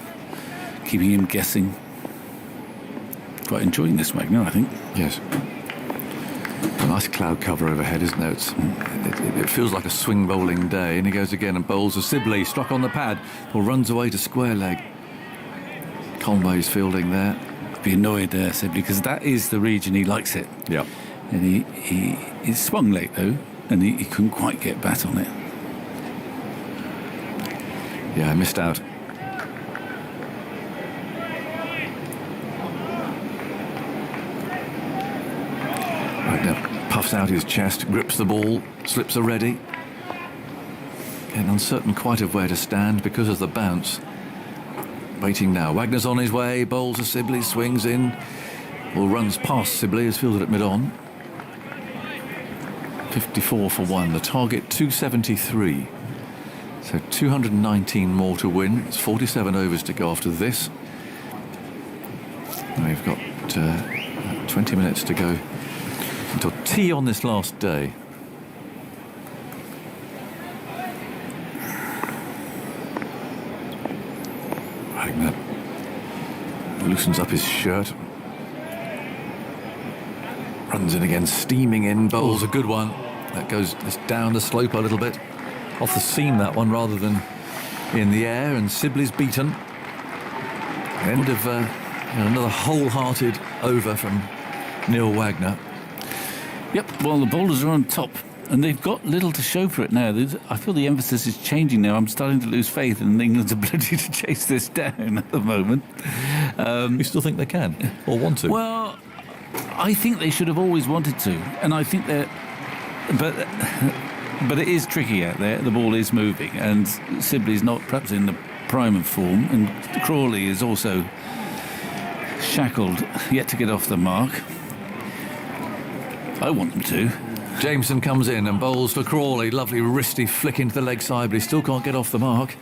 keeping him guessing. Quite enjoying this, Wagner, I think. Yes. A nice cloud cover overhead, isn't it? It feels like a swing bowling day. And he goes again and bowls a Sibley, struck on the pad, or runs away to square leg. Conway's fielding there. Be annoyed there, Sibley, because that is the region he likes it. Yeah. And he swung late, though, and he couldn't quite get bat on it. Yeah, I missed out. Puffs out his chest, grips the ball, slips a ready. And uncertain quite of where to stand because of the bounce. Waiting now. Wagner's on his way, bowls a Sibley, swings in. Ball runs past Sibley, is fielded at mid-on. 54 for 1. The target 273. So 219 more to win. It's 47 overs to go after this. And we've got 20 minutes to go until tea on this last day. Wagner loosens up his shirt. Runs in again, steaming in, bowls a good one. That goes down the slope a little bit. Off the seam, that one, rather than in the air, and Sibley's beaten. End of another wholehearted over from Neil Wagner. Yep, well, the bowlers are on top, and they've got little to show for it now. I feel the emphasis is changing now. I'm starting to lose faith in England's ability to chase this down at the moment. You still think they can, or want to? Well, I think they should have always wanted to, and I think that... But it is tricky out there. The ball is moving, and Sibley's not perhaps in the prime of form, and Crawley is also shackled, yet to get off the mark. I want them to. Jameson comes in and bowls for Crawley. Lovely wristy flick into the leg side, but he still can't get off the mark.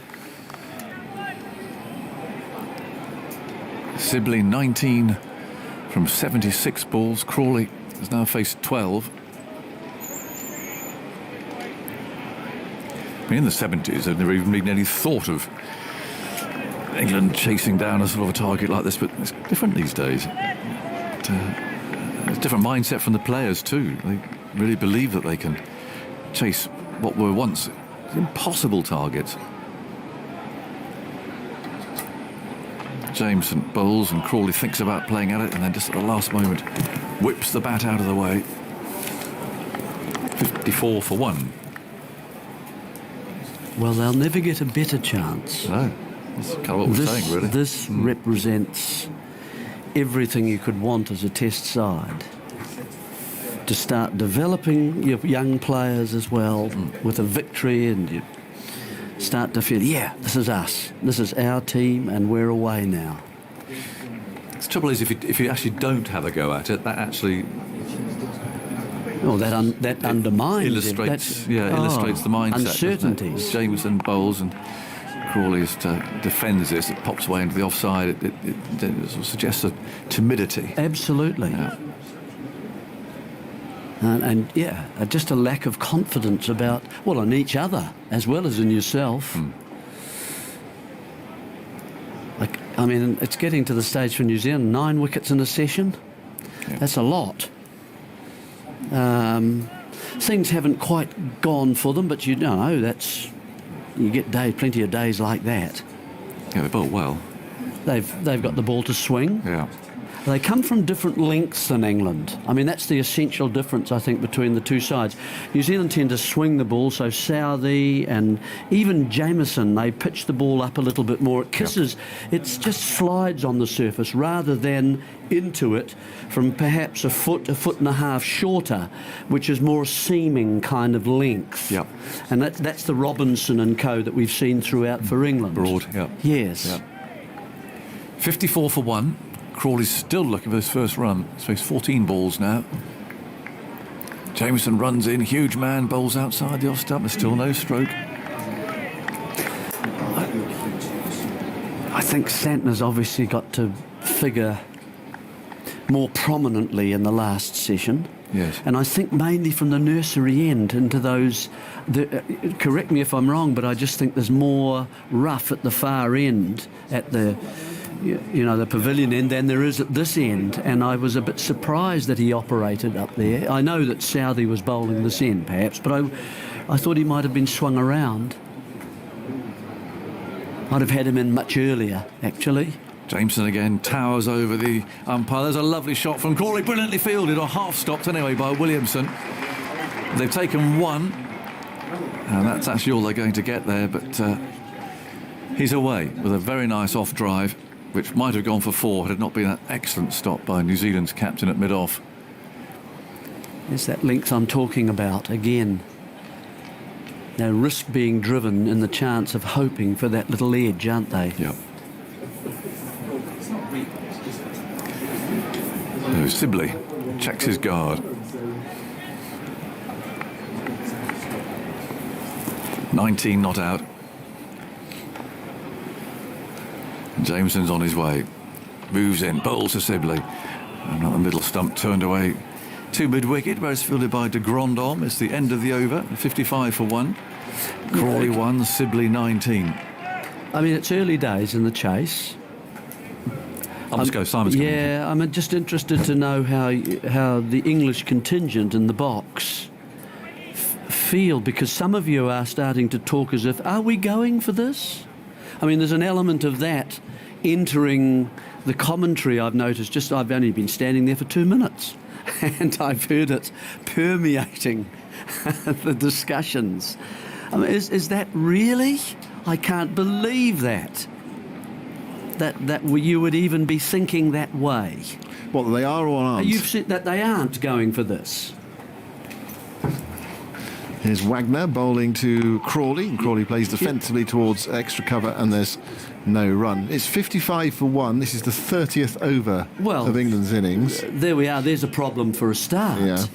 Sibley 19 from 76 balls. Crawley has now faced 12. I mean, in the 70s, there'd never even been any thought of England chasing down a sort of a target like this, but it's different these days. It's a different mindset from the players too. They really believe that they can chase what were once impossible targets. Jameson bowls and Crawley thinks about playing at it, and then just at the last moment whips the bat out of the way. 54 for 1. Well, they'll never get a better chance. No, that's kind of what we're saying, really. This represents everything you could want as a test side. To start developing your young players as well with a victory, and you start to feel, yeah, this is us. This is our team, and we're away now. The trouble is, if you actually don't have a go at it, that actually... Oh, that undermines illustrates the mindset. Uncertainties. Jameson bowls and Crawley defends this. It pops away into the offside. It sort of suggests a timidity. Absolutely. Yeah. And just a lack of confidence about, well, in each other as well as in yourself. I mean, it's getting to the stage for New Zealand, 9 wickets in a session. Yeah. That's a lot. Things haven't quite gone for them, but you know, you get plenty of days like that. Yeah, they bowl well. They've got the ball to swing. Yeah. They come from different lengths than England. I mean, that's the essential difference, I think, between the two sides. New Zealand tend to swing the ball, so Southey and even Jameson, they pitch the ball up a little bit more. It kisses, it just slides on the surface rather than into it from perhaps a foot and a half shorter, which is more seaming kind of length. Yep. And that's the Robinson and co that we've seen throughout for England. Broad, yeah. Yes. Yep. 54 for 1. Crawley's still looking for his first run. He's faced 14 balls now. Jameson runs in, huge man, bowls outside the off stump. There's still no stroke. I think Santner's obviously got to figure more prominently in the last session. Yes. And I think mainly from the nursery end into those... correct me if I'm wrong, but I just think there's more rough at the far end, at the... the pavilion end than there is at this end, and I was a bit surprised that he operated up there. I know that Southey was bowling this end perhaps, but I thought he might have been swung around. I'd have had him in much earlier, actually. Jameson again towers over the umpire. There's a lovely shot from Crawley, brilliantly fielded, or half stopped anyway by Williamson. They've taken 1, and that's actually all they're going to get there, but he's away with a very nice off drive, which might have gone for 4 had it not been an excellent stop by New Zealand's captain at mid-off. It's that length I'm talking about again. They risk being driven in the chance of hoping for that little edge, aren't they? Yeah. No, Sibley checks his guard. 19 not out. Jameson's on his way. Moves in, bowls to Sibley. And at the middle stump turned away to mid-wicket, where it's fielded by de Grandhomme. It's the end of the over, 55 for 1. Crawley 1, Sibley 19. I mean, it's early days in the chase. Simon's coming. Yeah, I'm just interested to know how the English contingent in the box feel, because some of you are starting to talk as if, are we going for this? I mean, there's an element of that entering the commentary, I've noticed. I've only been standing there for 2 minutes, and I've heard it permeating the discussions. I mean, is that really? I can't believe that you would even be thinking that way. What, they are or aren't? You've said that they aren't going for this. Here's Wagner bowling to Crawley, and Crawley plays defensively towards extra cover, and there's no run. It's 55 for 1. This is the 30th over of England's innings. There we are. There's a problem for a start. Yeah.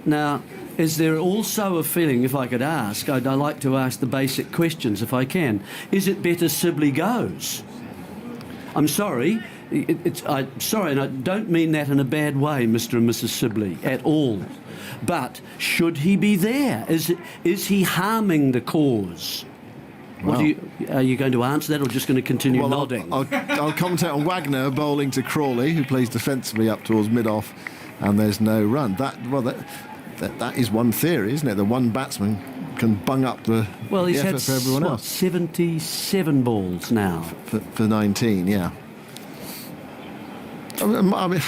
Now, is there also a feeling, if I could ask, I'd like to ask the basic questions if I can. Is it better Sibley goes? I'm sorry. I'm sorry, and I don't mean that in a bad way, Mr. and Mrs. Sibley, at all. But should he be there? Is he harming the cause? Well, are you going to answer that, or just going to continue nodding? I'll commentate on Wagner bowling to Crawley, who plays defensively up towards mid-off, and there's no run. That is one theory, isn't it? The one batsman can bung up the he's effort had for everyone else. 77 balls now. For 19, yeah. I mean,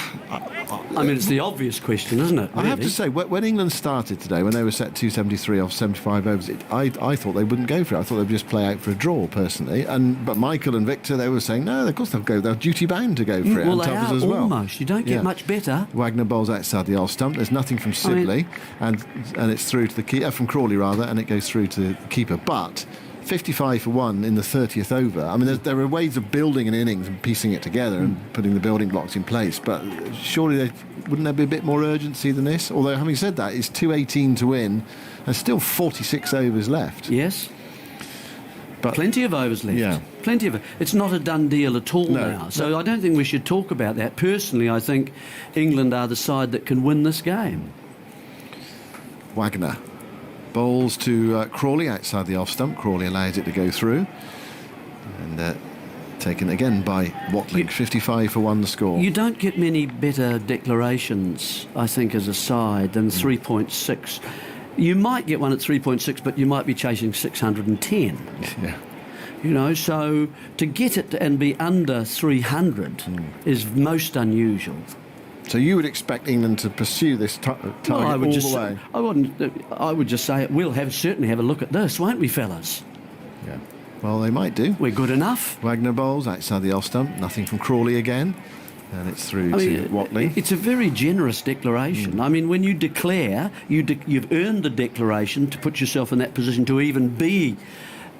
it's the obvious question, isn't it? I have to say, when England started today, when they were set 273 off 75 overs, I thought they wouldn't go for it. I thought they'd just play out for a draw, personally. But Michael and Victor, they were saying, no, of course they'll go. They're duty bound to go for it. Well, and they Tubbs are as well. almost. You don't get much better. Wagner bowls outside the off stump. There's nothing from Sibley, and it's through to the keeper, from Crawley rather, and it goes through to the keeper. But 55 for 1 in the 30th over. I mean, there are ways of building an innings and piecing it together and putting the building blocks in place, but surely wouldn't there be a bit more urgency than this? Although, having said that, it's 218 to win and still 46 overs left. Yes. But plenty of overs left. Yeah. Plenty of it. It's not a done deal at all now. So I don't think we should talk about that. Personally, I think England are the side that can win this game. Wagner bowls to Crawley outside the off stump. Crawley allows it to go through, and taken again by Watling. 55 for 1 the score. You don't get many better declarations, I think, as a side than 3.6. You might get one at 3.6, but you might be chasing 610. Yeah. You know, so to get it and be under 300 is most unusual. So you would expect England to pursue this target all the way? I would just say we'll certainly have a look at this, won't we, fellas? Yeah. Well, they might do. We're good enough. Wagner bowls outside the off stump. Nothing from Crawley again. And it's through to Watling. It's a very generous declaration. I mean, when you declare, you've earned the declaration to put yourself in that position to even be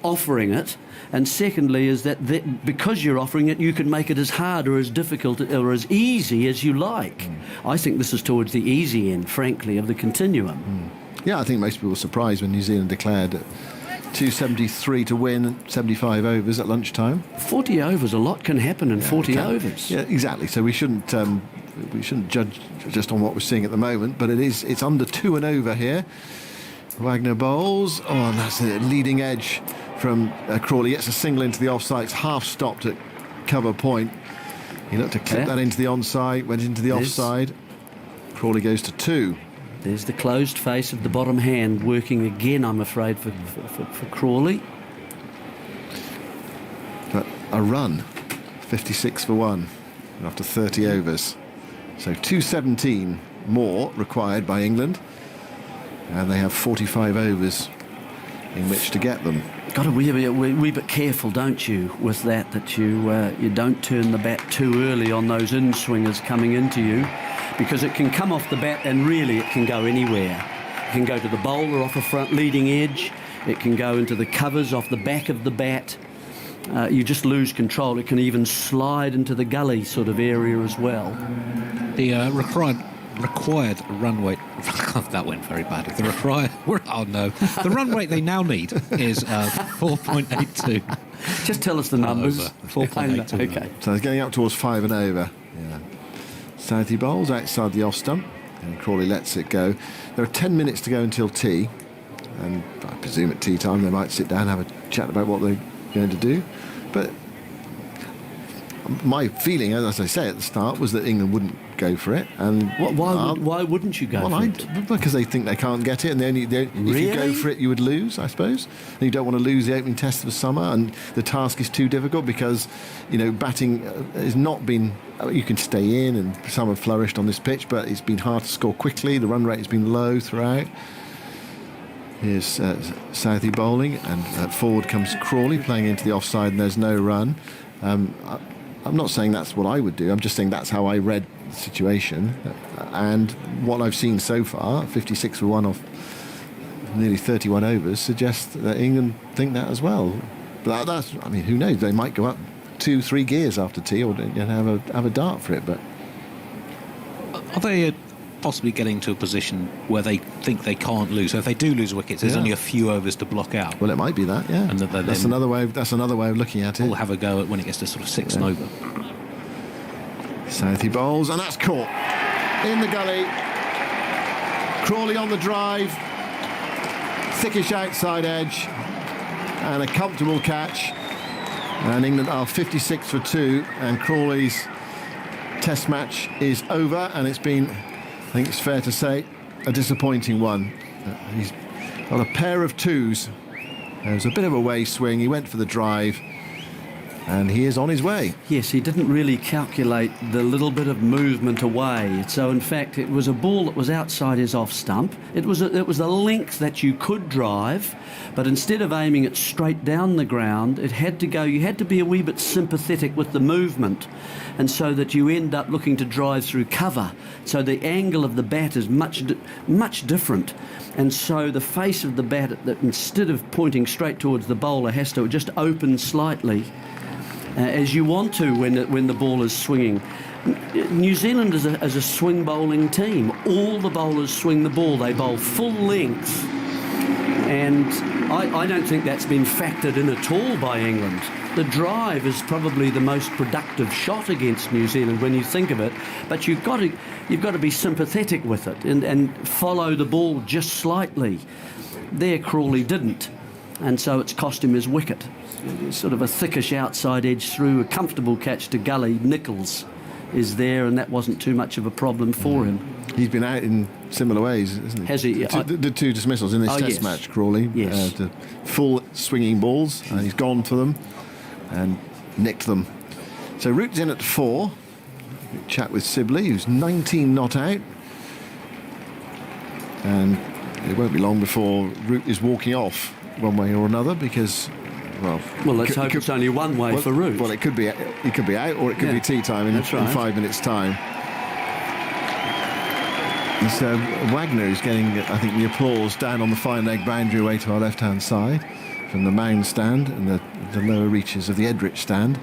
offering it. And secondly is that because you're offering it, you can make it as hard or as difficult or as easy as you like. I think this is towards the easy end, frankly, of the continuum. Yeah, I think most people were surprised when New Zealand declared 273 to win, 75 overs at lunchtime. 40 overs, a lot can happen in 40 overs. Yeah, exactly. So we shouldn't judge just on what we're seeing at the moment, but it's under 2 and over here. Wagner bowls. Oh, and that's a leading edge from Crawley. Gets a single into the offside. It's half stopped at cover point. He looked to clip that into the onside, went into the offside. Crawley goes to 2. There's the closed face of the bottom hand working again, I'm afraid, for Crawley. But a run, 56 for 1 after 30 overs. So 217 more required by England. And they have 45 overs in which to get them. Got to be a wee bit careful, don't you, with that you don't turn the bat too early on those in-swingers coming into you, because it can come off the bat and really it can go anywhere. It can go to the bowler off a front leading edge. It can go into the covers off the back of the bat. You just lose control. It can even slide into the gully sort of area as well. The required run rate. That went very badly. The run rate they now need is 4.82. Just tell us the numbers. 4.82. Okay. So they're getting up towards 5 and over. Yeah. Southey bowls outside the off stump, and Crawley lets it go. There are 10 minutes to go until tea, and I presume at tea time they might sit down and have a chat about what they're going to do. But my feeling, as I say at the start, was that England wouldn't go for it. And why wouldn't you go for it? Because they think they can't get it, and if you go for it, you would lose, I suppose. And you don't want to lose the opening test of the summer, and the task is too difficult because, batting has not been. You can stay in, and some have flourished on this pitch, but it's been hard to score quickly. The run rate has been low throughout. Here's Southey bowling, and forward comes Crawley playing into the offside, and there's no run. I'm not saying that's what I would do. I'm just saying that's how I read the situation. And what I've seen so far, 56 for 1 off nearly 31 overs, suggests that England think that as well. But that's, who knows? They might go up 2-3 gears after tea, or have a dart for it. But are they possibly getting to a position where they think they can't lose? So if they do lose wickets, there's only a few overs to block out. Well, it might be that, yeah. And that's another way. That's another way of looking at it. We'll have a go at when it gets to sort of 6 and over. Southey bowls, and that's caught in the gully. Crawley on the drive, thickish outside edge, and a comfortable catch. And England are 56 for 2, and Crawley's Test match is over, and it's been, I think it's fair to say, a disappointing one. He's got a pair of twos. There was a bit of a way swing. He went for the drive, and he is on his way. Yes, he didn't really calculate the little bit of movement away. So, in fact, it was a ball that was outside his off stump. It was a length that you could drive, but instead of aiming it straight down the ground, it had to go. You had to be a wee bit sympathetic with the movement, and so that you end up looking to drive through cover. So the angle of the bat is much different. And so the face of the bat, that instead of pointing straight towards the bowler, has to just open slightly, as you want to when the ball is swinging. New Zealand is a swing bowling team. All the bowlers swing the ball. They bowl full length. And I don't think that's been factored in at all by England. The drive is probably the most productive shot against New Zealand when you think of it, but you've got to be sympathetic with it and follow the ball just slightly. There, Crawley didn't, and so it's cost him his wicket. Sort of a thickish outside edge through, a comfortable catch to gully. Nichols is there, and that wasn't too much of a problem for him. He's been out in similar ways, isn't he? Has he? The 2 dismissals in this Test match, Crawley. Yes. The full swinging balls, and he's gone for them and nicked them. So Root's in at 4. Chat with Sibley, who's 19 not out. And it won't be long before Root is walking off one way or another, because... Well, let's hope it's only one way for Root. Well, he could be out, or it could be tea time in 5 minutes' time. So Wagner is getting, I think, the applause down on the fine leg boundary away to our left-hand side from the Mound stand and the lower reaches of the Edrich stand.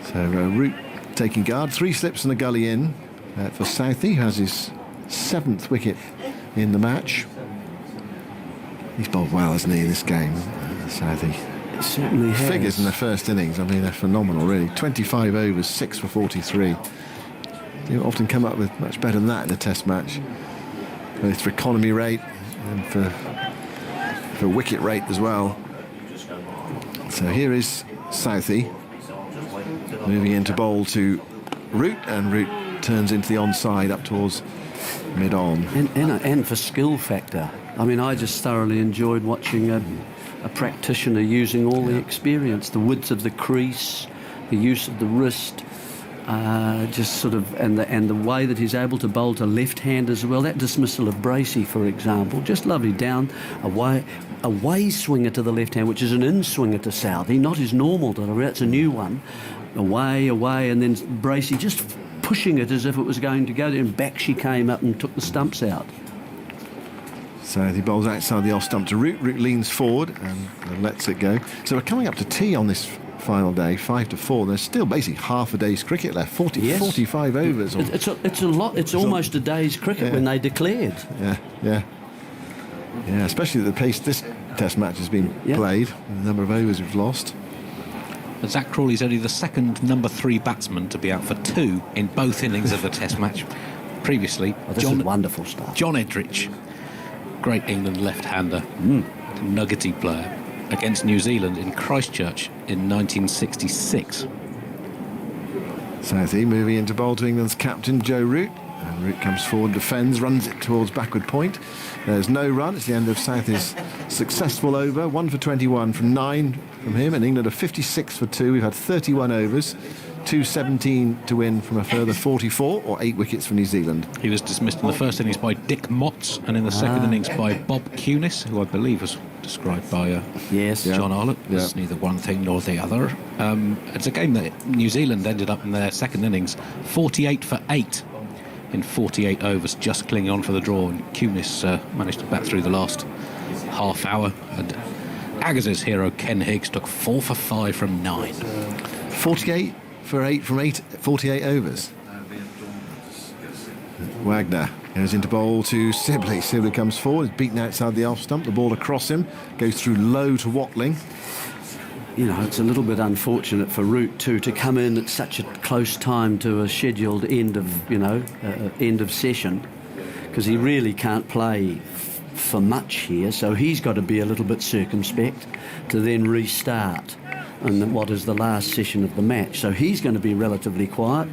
So Root taking guard, 3 slips and a gully in for Southey, who has his 7th wicket in the match. He's bowled well, hasn't he, in this game, Southey? It certainly has. Figures in the first innings, they're phenomenal, really. 25 overs, 6 for 43. You often come up with much better than that in a Test match, both for economy rate and for wicket rate as well. So here is Southey moving into bowl to Root, and Root turns into the onside up towards mid-on. And for skill factor. I just thoroughly enjoyed watching a practitioner using all the experience, the width of the crease, the use of the wrist, just sort of, and the way that he's able to bowl to left hand as well. That dismissal of Bracey, for example, just lovely down, away swinger to the left hand, which is an in swinger to Southey, not his normal delivery. That's a new one. Away, and then Bracey just pushing it as if it was going to go there, and back she came up and took the stumps out. So he bowls outside the off stump to Root. Root leans forward and lets it go. So we're coming up to tea on this final day, 5 to 4. There's still basically half a day's cricket left, 45 overs. It's a lot. It's almost a day's cricket when they declared. Yeah, especially at the pace this Test match has been played, the number of overs we've lost. But Zach Crawley's only the second number 3 batsman to be out for 2 in both innings of the Test match. Previously, this is wonderful stuff. John Edrich, great England left-hander, nuggety player, against New Zealand in Christchurch in 1966. Southey moving into bowl to England's captain, Joe Root. And Root comes forward, defends, runs it towards backward point. There's no run. It's the end of Southey's successful over. 1 for 21 from 9 from him, and England are 56 for 2. We've had 31 overs. 217 to win from a further 44, or 8 wickets for New Zealand. He was dismissed in the first innings by Dick Motts and in the second innings by Bob Cunis, who I believe was described by John Arlott as neither one thing nor the other. It's a game that New Zealand ended up in their second innings 48 for 8 in 48 overs, just clinging on for the draw, and Cunis managed to bat through the last half hour, and Agaz's hero Ken Higgs took 4 for 5 from 9. 48 for 8 from 48 overs. Wagner goes into bowl to Sibley. Sibley comes forward, is beaten outside the off stump. The ball across him goes through low to Watling. You know, it's a little bit unfortunate for Root too to come in at such a close time to a scheduled end of, end of session, because he really can't play for much here. So he's got to be a little bit circumspect to then restart in what is the last session of the match. So he's going to be relatively quiet.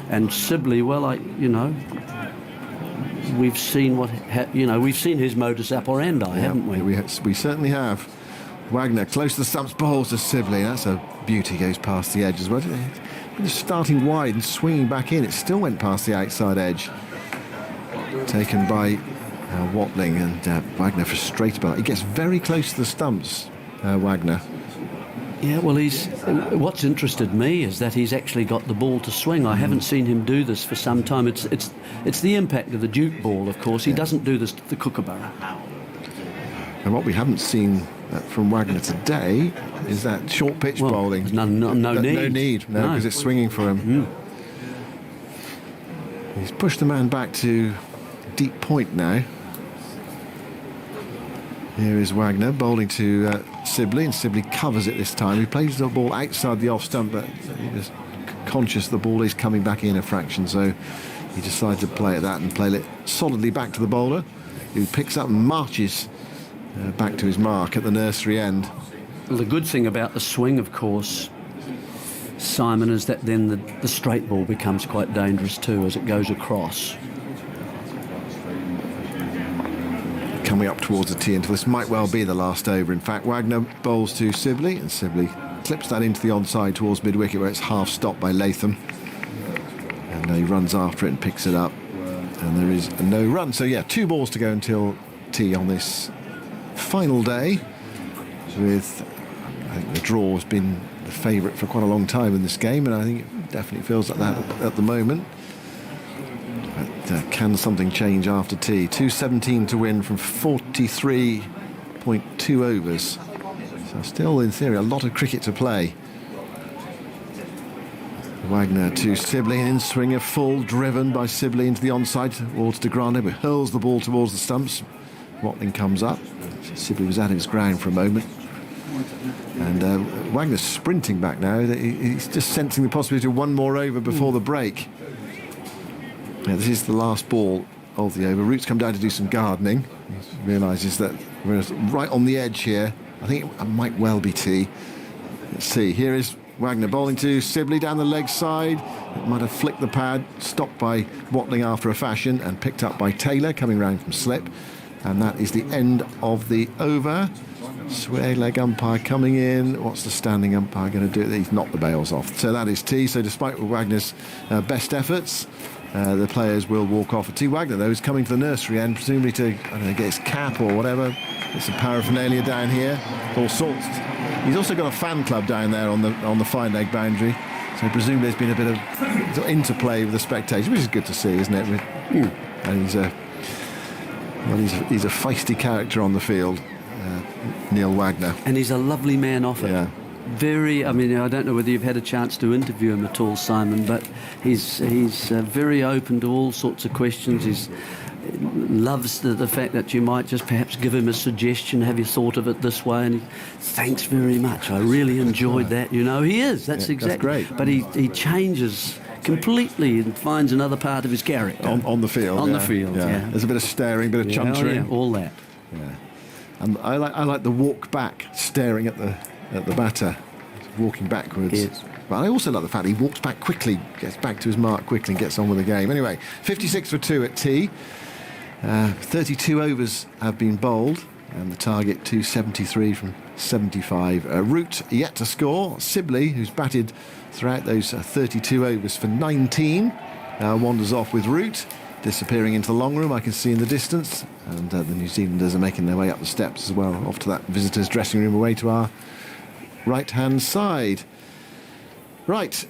And Sibley, we've seen we've seen his modus operandi, haven't we? We certainly have. Wagner close to the stumps, bowls to Sibley. That's a beauty, goes past the edge as well. Just starting wide and swinging back in, it still went past the outside edge. Taken by Watling, and Wagner frustrated by it. He gets very close to the stumps, Wagner. Yeah, well, what's interested me is that he's actually got the ball to swing. I haven't seen him do this for some time. It's the impact of the Duke ball, of course. He doesn't do this to the Kookaburra. And what we haven't seen from Wagner today is that short pitch bowling. No need, because it's swinging for him. He's pushed the man back to deep point now. Here is Wagner bowling to Sibley, and Sibley covers it this time. He plays the ball outside the off stump, but he's conscious the ball is coming back in a fraction, so he decides to play at that and play it solidly back to the bowler, who picks up and marches back to his mark at the nursery end. Well, the good thing about the swing, of course, Simon, is that then the straight ball becomes quite dangerous too as it goes across. Coming up towards the tee until this might well be the last over. In fact, Wagner bowls to Sibley, and Sibley clips that into the onside towards mid-wicket, where it's half stopped by Latham. And he runs after it and picks it up. And there is no run. So, 2 balls to go until tea on this final day. With, I think the draw has been the favourite for quite a long time in this game, and I think it definitely feels like that at the moment. But can something change after tea? 217 to win from 43.2 overs. So still, in theory, a lot of cricket to play. Wagner to Sibley, an in-swinger, full, driven by Sibley into the onside towards de Grande, who hurls the ball towards the stumps. Watling comes up. Sibley was out of his ground for a moment. And Wagner's sprinting back now. He's just sensing the possibility of one more over before the break. Yeah, this is the last ball of the over. Root's come down to do some gardening. He realises that we're right on the edge here. I think it might well be tea. Let's see. Here is Wagner bowling to Sibley down the leg side. It might have flicked the pad, stopped by Watling after a fashion, and picked up by Taylor coming round from slip. And that is the end of the over. Sway leg umpire coming in. What's the standing umpire going to do? He's knocked the bails off. So that is tea. So despite Wagner's best efforts, the players will walk off. T. Wagner, though, is coming to the nursery end, presumably to get his cap or whatever. Get some paraphernalia down here, all sorts. He's also got a fan club down there on the fine leg boundary. So presumably there's been a bit of interplay with the spectators, which is good to see, isn't it? And he's a feisty character on the field, Neil Wagner. And he's a lovely man off it. Yeah. I don't know whether you've had a chance to interview him at all, Simon, but he's very open to all sorts of questions. He loves the fact that you might just perhaps give him a suggestion. Have you thought of it this way? And he, thanks very much. I really enjoyed that. He is. That's exactly great. But he changes completely and finds another part of his character on the field. On the field, yeah. There's a bit of staring, bit of chuntering, all that. Yeah. And I like the walk back, staring at the batter, walking backwards. Yes. But I also like the fact he walks back quickly, gets back to his mark quickly and gets on with the game. Anyway, 56 for 2 at tea. 32 overs have been bowled, and the target 273 from 75. Root yet to score. Sibley, who's batted throughout those 32 overs for 19, wanders off with Root, disappearing into the long room, I can see in the distance. And the New Zealanders are making their way up the steps as well, off to that visitors' dressing room away to our right-hand side. Right.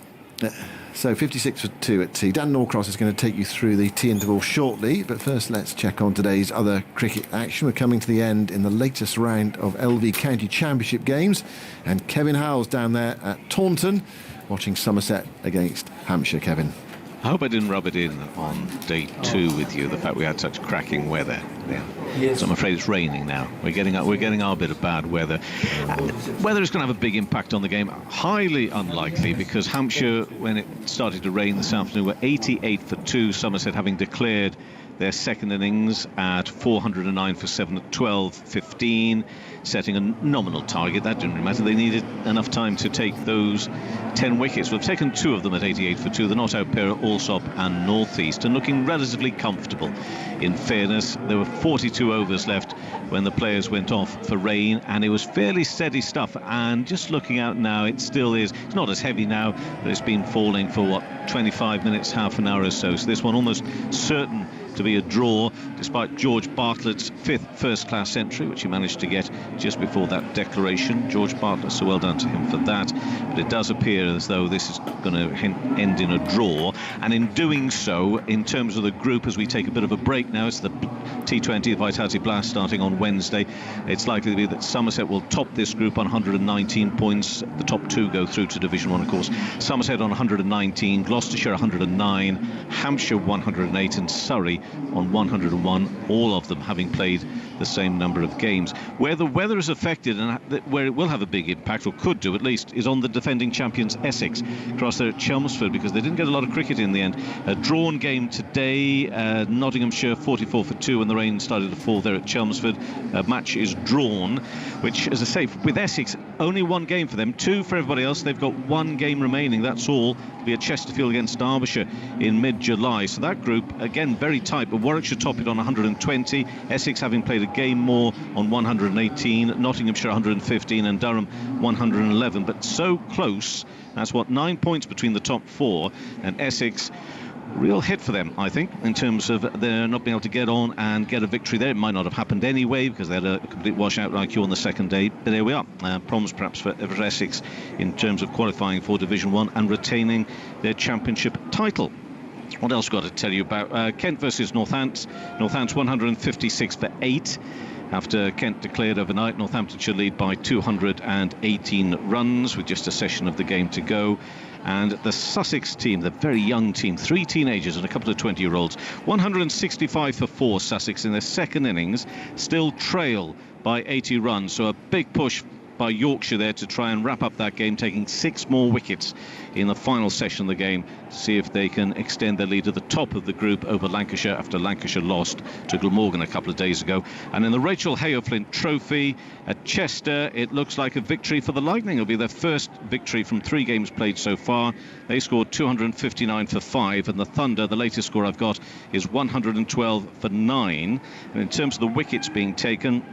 So 56 for 2 at tea. Dan Norcross is going to take you through the tea interval shortly, but first let's check on today's other cricket action. We're coming to the end in the latest round of LV County Championship games, and Kevin Howell's down there at Taunton watching Somerset against Hampshire. Kevin. I hope I didn't rub it in on day 2 with you, the fact we had such cracking weather. Yeah. Yes. So I'm afraid it's raining now. We're getting our bit of bad weather. Whether it's going to have a big impact on the game, highly unlikely, because Hampshire, when it started to rain this afternoon, were 88 for 2. Somerset having declared their second innings at 409 for 7 at 12:15, setting a nominal target. That didn't really matter. They needed enough time to take those 10 wickets. We've taken 2 of them at 88 for 2, the not-out pair, Allsop and North East, and looking relatively comfortable. In fairness, there were 42 overs left when the players went off for rain, and it was fairly steady stuff. And just looking out now, it still is. It's not as heavy now, but it's been falling for 25 minutes, half an hour or so. So this one almost certain to be a draw, despite George Bartlett's 5th first-class century, which he managed to get just before that declaration. George Bartlett, so well done to him for that. But it does appear as though this is going to end in a draw. And in doing so, in terms of the group, as we take a bit of a break now, it's the T20, the Vitality Blast, starting on Wednesday. It's likely to be that Somerset will top this group on 119 points. The top 2 go through to Division 1, of course. Somerset on 119, Gloucestershire 109, Hampshire 108, and Surrey on 101, all of them having played the same number of games. Where the weather is affected, and where it will have a big impact, or could do at least, is on the defending champions Essex across there at Chelmsford, because they didn't get a lot of cricket in the end. A drawn game today, Nottinghamshire 44 for 2 when the rain started to fall there at Chelmsford. A match is drawn, which, as I say, with Essex, only 1 game for them, 2 for everybody else. They've got 1 game remaining, that's all. It'll be at Chesterfield against Derbyshire in mid-July. So that group, again, very tight, but Warwickshire top it on 120, Essex having played a game more on 118, Nottinghamshire 115, and Durham 111, but so close. That's 9 points between the top 4, and Essex, real hit for them, I think, in terms of their not being able to get on and get a victory there. It might not have happened anyway, because they had a complete washout like you on the second day, but there we are. Problems perhaps for Essex in terms of qualifying for Division 1 and retaining their championship title. What else got to tell you about? Kent versus Northants. Northants 156 for 8. After Kent declared overnight, Northamptonshire lead by 218 runs with just a session of the game to go. And the Sussex team, the very young team, 3 teenagers and a couple of 20-year-olds, 165 for 4, Sussex in their second innings, still trail by 80 runs. So a big push by Yorkshire there to try and wrap up that game, taking 6 more wickets in the final session of the game to see if they can extend their lead to the top of the group over Lancashire after Lancashire lost to Glamorgan a couple of days ago. And in the Rachel Hayo-Flint Trophy at Chester, it looks like a victory for the Lightning. It'll be their first victory from 3 games played so far. They scored 259 for 5, and the Thunder, the latest score I've got, is 112 for 9. And in terms of the wickets being taken,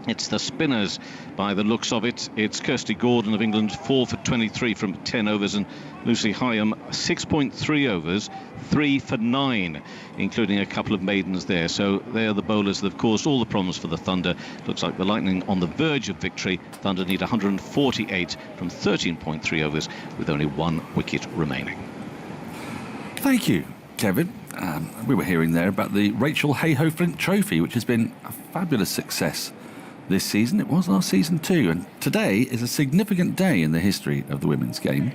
it's the spinners by the looks of it. It's Kirsty Gordon of England, 4 for 23 from 10 overs, and Lucy Hyam, 6.3 overs, 3 for 9, including a couple of maidens there. So they're the bowlers that have caused all the problems for the Thunder. Looks like the Lightning on the verge of victory. Thunder need 148 from 13.3 overs with only 1 wicket remaining. Thank you, Kevin. We were hearing there about the Rachel Hayo-Flint Trophy, which has been a fabulous success this season. It was last season too, and today is a significant day in the history of the women's game,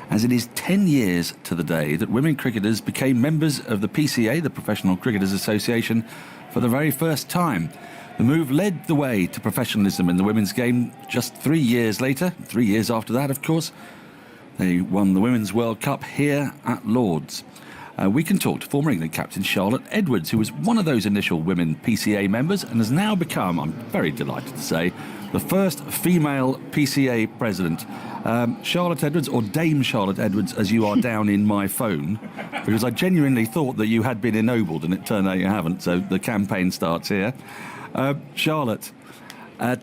as it is 10 years to the day that women cricketers became members of the PCA, the Professional Cricketers Association, for the very first time. The move led the way to professionalism in the women's game just 3 years later. 3 years after that, of course, they won the Women's World Cup here at Lord's. we can talk to former England captain Charlotte Edwards, who was one of those initial women PCA members and has now become, I'm very delighted to say, the first female PCA president. Charlotte Edwards, or Dame Charlotte Edwards, as you are down in my phone, because I genuinely thought that you had been ennobled, and it turned out you haven't, so the campaign starts here. Charlotte,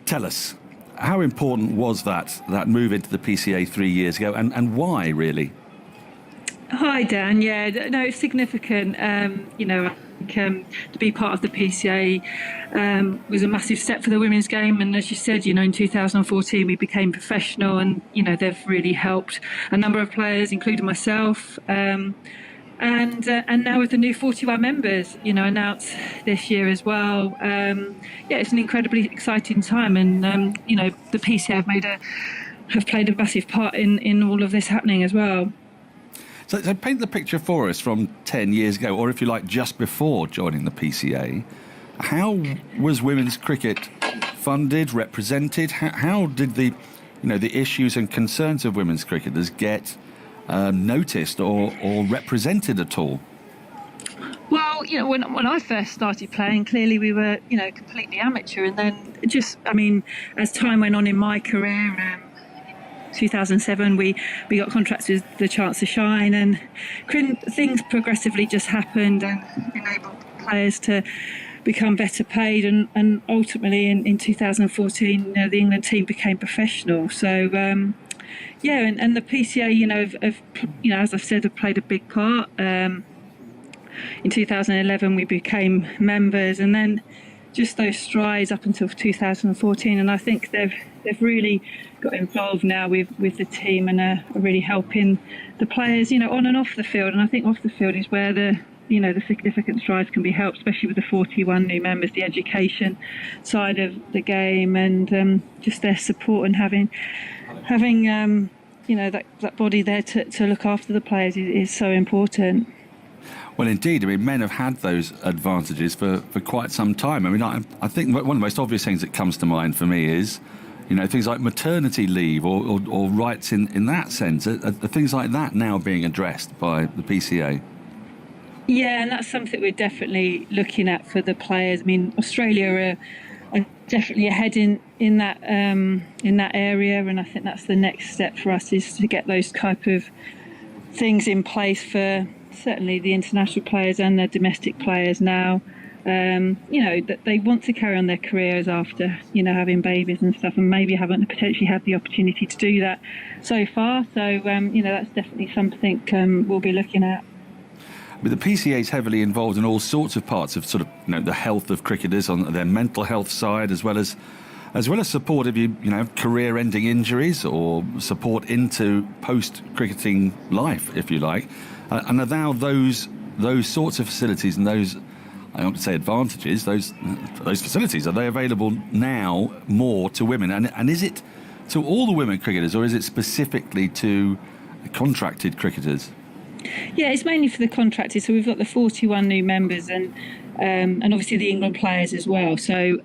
tell us, how important was that move into the PCA 3 years ago, and why, really? Hi, Dan. Yeah, no, it's significant. To be part of the PCA was a massive step for the women's game, and as you said, in 2014 we became professional, and they've really helped a number of players, including myself. And now with the new 41 members, announced this year as well. It's an incredibly exciting time, and the PCA have played a massive part in all of this happening as well. So paint the picture for us from 10 years ago, or if you like, just before joining the PCA. How was women's cricket funded, represented? How did the issues and concerns of women's cricketers get noticed or represented at all? Well, when I first started playing, clearly we were, completely amateur, and then as time went on in my career. 2007 we got contracts with the Chance to Shine, and things progressively just happened and enabled players to become better paid, and ultimately in 2014 the England team became professional. So and the PCA as I've said, have played a big part. In 2011 we became members, and then just those strides up until 2014, and I think they've really got involved now with the team and are really helping the players, on and off the field. And I think off the field is where the significant strides can be helped, especially with the 41 new members, the education side of the game, and just their support and having that body there to look after the players is so important. Well, indeed. Men have had those advantages for quite some time. I think one of the most obvious things that comes to mind for me is, things like maternity leave or rights in that sense. Are things like that now being addressed by the PCA? Yeah, and that's something we're definitely looking at for the players. Australia are definitely ahead in that area, and I think that's the next step for us, is to get those type of things in place for certainly the international players and the domestic players now. That they want to carry on their careers after, having babies and stuff, and maybe haven't potentially had the opportunity to do that so far. So, that's definitely something we'll be looking at. But the PCA is heavily involved in all sorts of parts of the health of cricketers, on their mental health side, as well as support of career-ending injuries or support into post-cricketing life, if you like. And are now those sorts of facilities and those, I want to say, advantages, those facilities, are they available now more to women? And is it to all the women cricketers, or is it specifically to contracted cricketers? Yeah, it's mainly for the contracted. So we've got the 41 new members, and obviously the England players as well. So,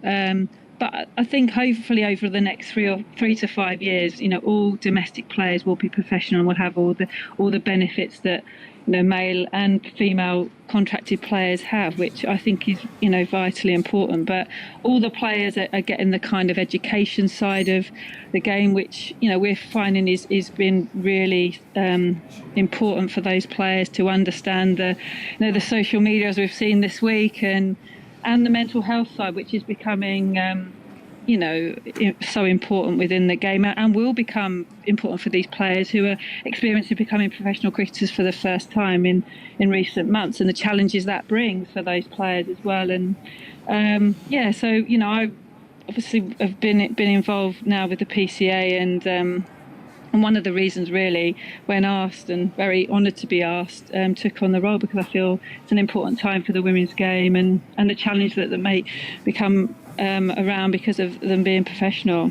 but I think hopefully over the next 3 to 5 years, all domestic players will be professional and will have all the benefits that male and female contracted players have, which I think is vitally important. But all the players are getting the kind of education side of the game, which we're finding is been really important for those players to understand the social media, as we've seen this week, and the mental health side, which is becoming so important within the game, and will become important for these players who are experiencing becoming professional cricketers for the first time in recent months, and the challenges that brings for those players as well. And so I obviously have been involved now with the PCA, and one of the reasons, really, when asked, and very honoured to be asked, took on the role, because I feel it's an important time for the women's game, and the challenge that may become around because of them being professional.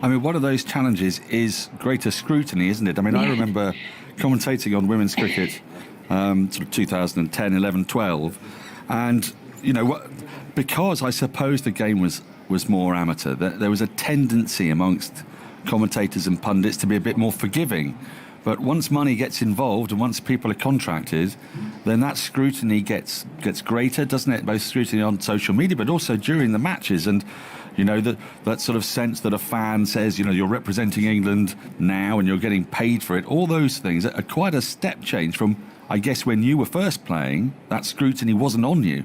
One of those challenges is greater scrutiny, isn't it? I remember commentating on women's cricket sort of 2010, 11, 12, and because I suppose the game was more amateur, there was a tendency amongst commentators and pundits to be a bit more forgiving But once money gets involved and once people are contracted, then that scrutiny gets greater, doesn't it? Both scrutiny on social media, but also during the matches. And, you know, that sort of sense that a fan says, you know, you're representing England now and you're getting paid for it. All those things are quite a step change from, I guess, when you were first playing, that scrutiny wasn't on you.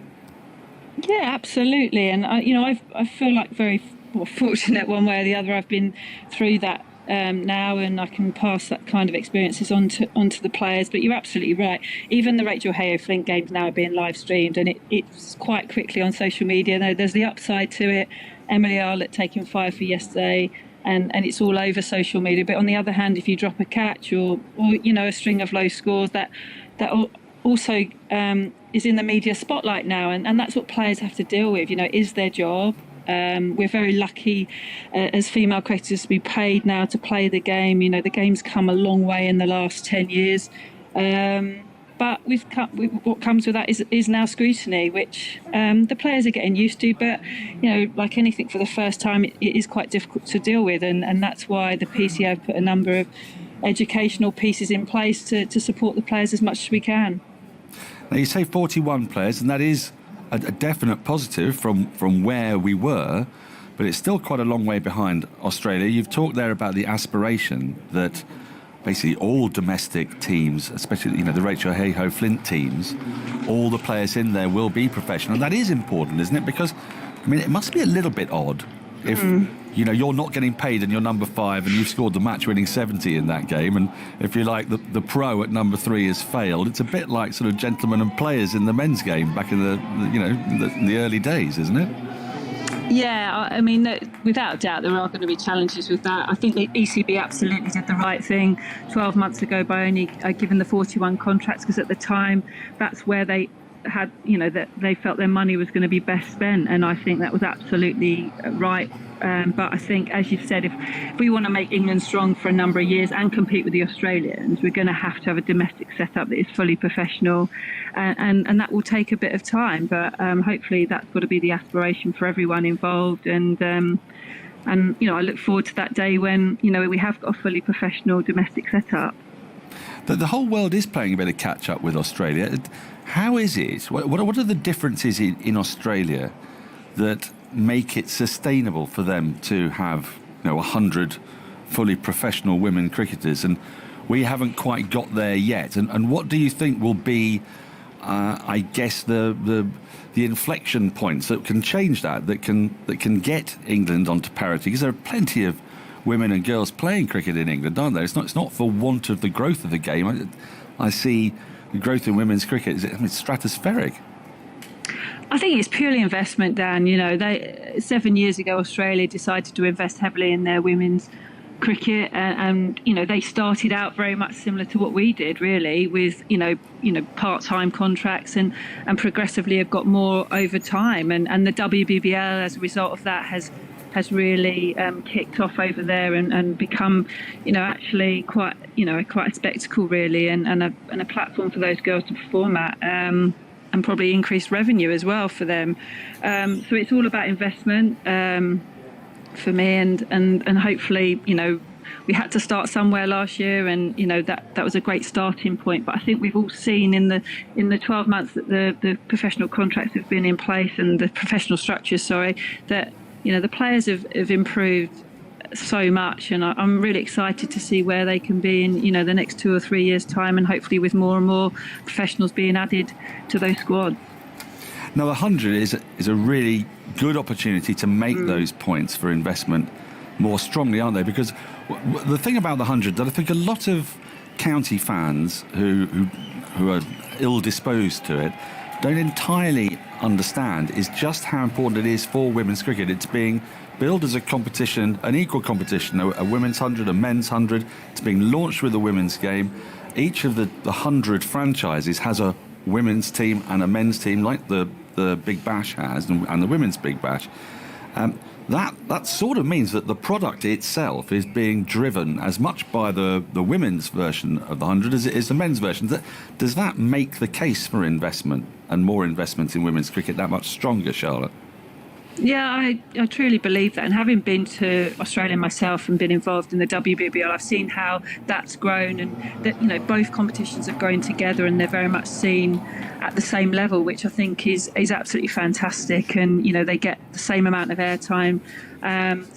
Yeah, absolutely. And, I feel like very fortunate one way or the other. I've been through that now, and I can pass that kind of experiences onto the players. But you're absolutely right. Even the Rachel Heo-Flint games now are being live streamed, and it's quite quickly on social media. There's the upside to it. Emily Arlett taking 5 for yesterday, and it's all over social media. But on the other hand, if you drop a catch or a string of low scores, that also is in the media spotlight now, and that's what players have to deal with. You know, is their job. We're very lucky as female cricketers to be paid now to play the game. You know, the game's come a long way in the last 10 years. But what comes with that is now scrutiny, which the players are getting used to. But, you know, like anything for the first time, it is quite difficult to deal with. And that's why the PCA have put a number of educational pieces in place to support the players as much as we can. Now, you say 41 players, and that is a definite positive from where we were, but it's still quite a long way behind Australia. You've talked there about the aspiration that basically all domestic teams, especially, you know, the Rachel Heo-Flint teams, all the players in there will be professional. That is important, isn't it? Because, I mean, it must be a little bit odd if, you know, you're not getting paid and you're number 5 and you've scored the match-winning 70 in that game, and if you like, the pro at number 3 has failed. It's a bit like sort of gentlemen and players in the men's game back in the early days, isn't it? Yeah, I mean, without doubt, there are going to be challenges with that. I think the ECB absolutely did the right thing 12 months ago by only giving the 41 contracts, because at the time, that's where they had, you know, that they felt their money was going to be best spent, and I think that was absolutely right. But I think, as you've said, if we want to make England strong for a number of years and compete with the Australians, we're going to have a domestic setup that is fully professional, and that will take a bit of time. But hopefully, that's got to be the aspiration for everyone involved. And you know, I look forward to that day when, you know, we have got a fully professional domestic setup. The whole world is playing a bit of catch up with Australia. How is it? What are the differences in Australia that make it sustainable for them to have, you know, 100 fully professional women cricketers, and we haven't quite got there yet? And what do you think will be, I guess, the inflection points that can change that can get England onto parity? Because there are plenty of women and girls playing cricket in England, aren't there? It's not for want of the growth of the game. I see the growth in women's cricket is stratospheric. I think it's purely investment, Dan. You know, 7 years ago, Australia decided to invest heavily in their women's cricket, and you know, they started out very much similar to what we did, really, with you know part-time contracts, and progressively have got more over time, and the WBBL as a result of that has really kicked off over there and become, you know, actually quite a spectacle, really, and a platform for those girls to perform at, and probably increased revenue as well for them. So it's all about investment for me, and hopefully, you know, we had to start somewhere last year, and you know that was a great starting point. But I think we've all seen in the 12 months that the professional contracts have been in place, and the professional structures, that you know the players have improved so much, and I'm really excited to see where they can be in, you know, the next 2 or 3 years' time, and hopefully with more and more professionals being added to those squads. Now, the 100 is a really good opportunity to make those points for investment more strongly, aren't they? Because the thing about the 100 that I think a lot of county fans who are ill-disposed to it don't entirely understand is just how important it is for women's cricket. It's being billed as a competition, an equal competition, a women's 100, a men's 100. It's being launched with a women's game. Each of the 100 franchises has a women's team and a men's team, like the Big Bash has, and the women's Big Bash. That sort of means that the product itself is being driven as much by the women's version of the 100 as it is the men's version. Does that make the case for investment and more investment in women's cricket that much stronger, Charlotte? Yeah, I truly believe that. And having been to Australia myself and been involved in the WBBL, I've seen how that's grown, and that, you know, both competitions have grown together and they're very much seen at the same level, which I think is absolutely fantastic. And, you know, they get the same amount of airtime.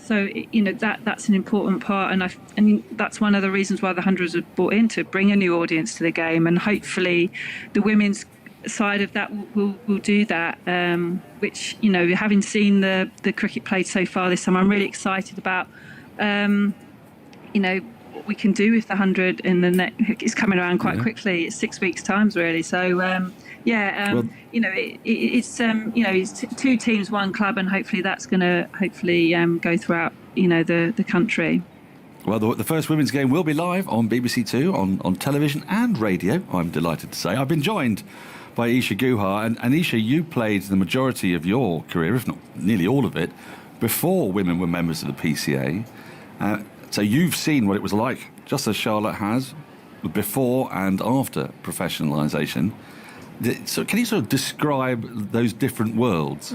So, you know, that's an important part. And that's one of the reasons why the Hundreds have brought in, to bring a new audience to the game. And hopefully the women's side of that will do that, which, you know, having seen the cricket played so far this summer, I'm really excited about you know, what we can do with the 100 in the next. It's coming around quite quickly. It's 6 weeks times really, so you know, it's you know, it's two teams, one club, and hopefully that's going to go throughout, you know, the country. Well, the first women's game will be live on BBC Two, on television and radio, I'm delighted to say. I've been joined by Isha Guha. And Isha, you played the majority of your career, if not nearly all of it, before women were members of the PCA. So you've seen what it was like, just as Charlotte has, before and after professionalisation. So can you sort of describe those different worlds?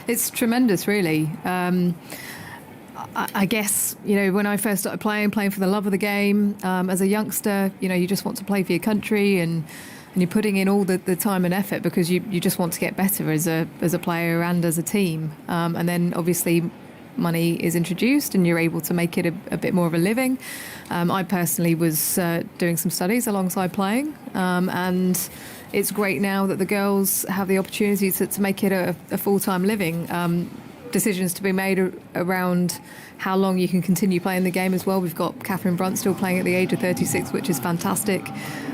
It's tremendous, really. I guess, you know, when I first started playing for the love of the game, as a youngster, you know, you just want to play for your country, and you're putting in all the time and effort because you just want to get better as a player and as a team. And then obviously money is introduced and you're able to make it a bit more of a living. I personally was doing some studies alongside playing, and it's great now that the girls have the opportunity to make it a full-time living. Decisions to be made around how long you can continue playing the game as well. We've got Catherine Brunt still playing at the age of 36, which is fantastic.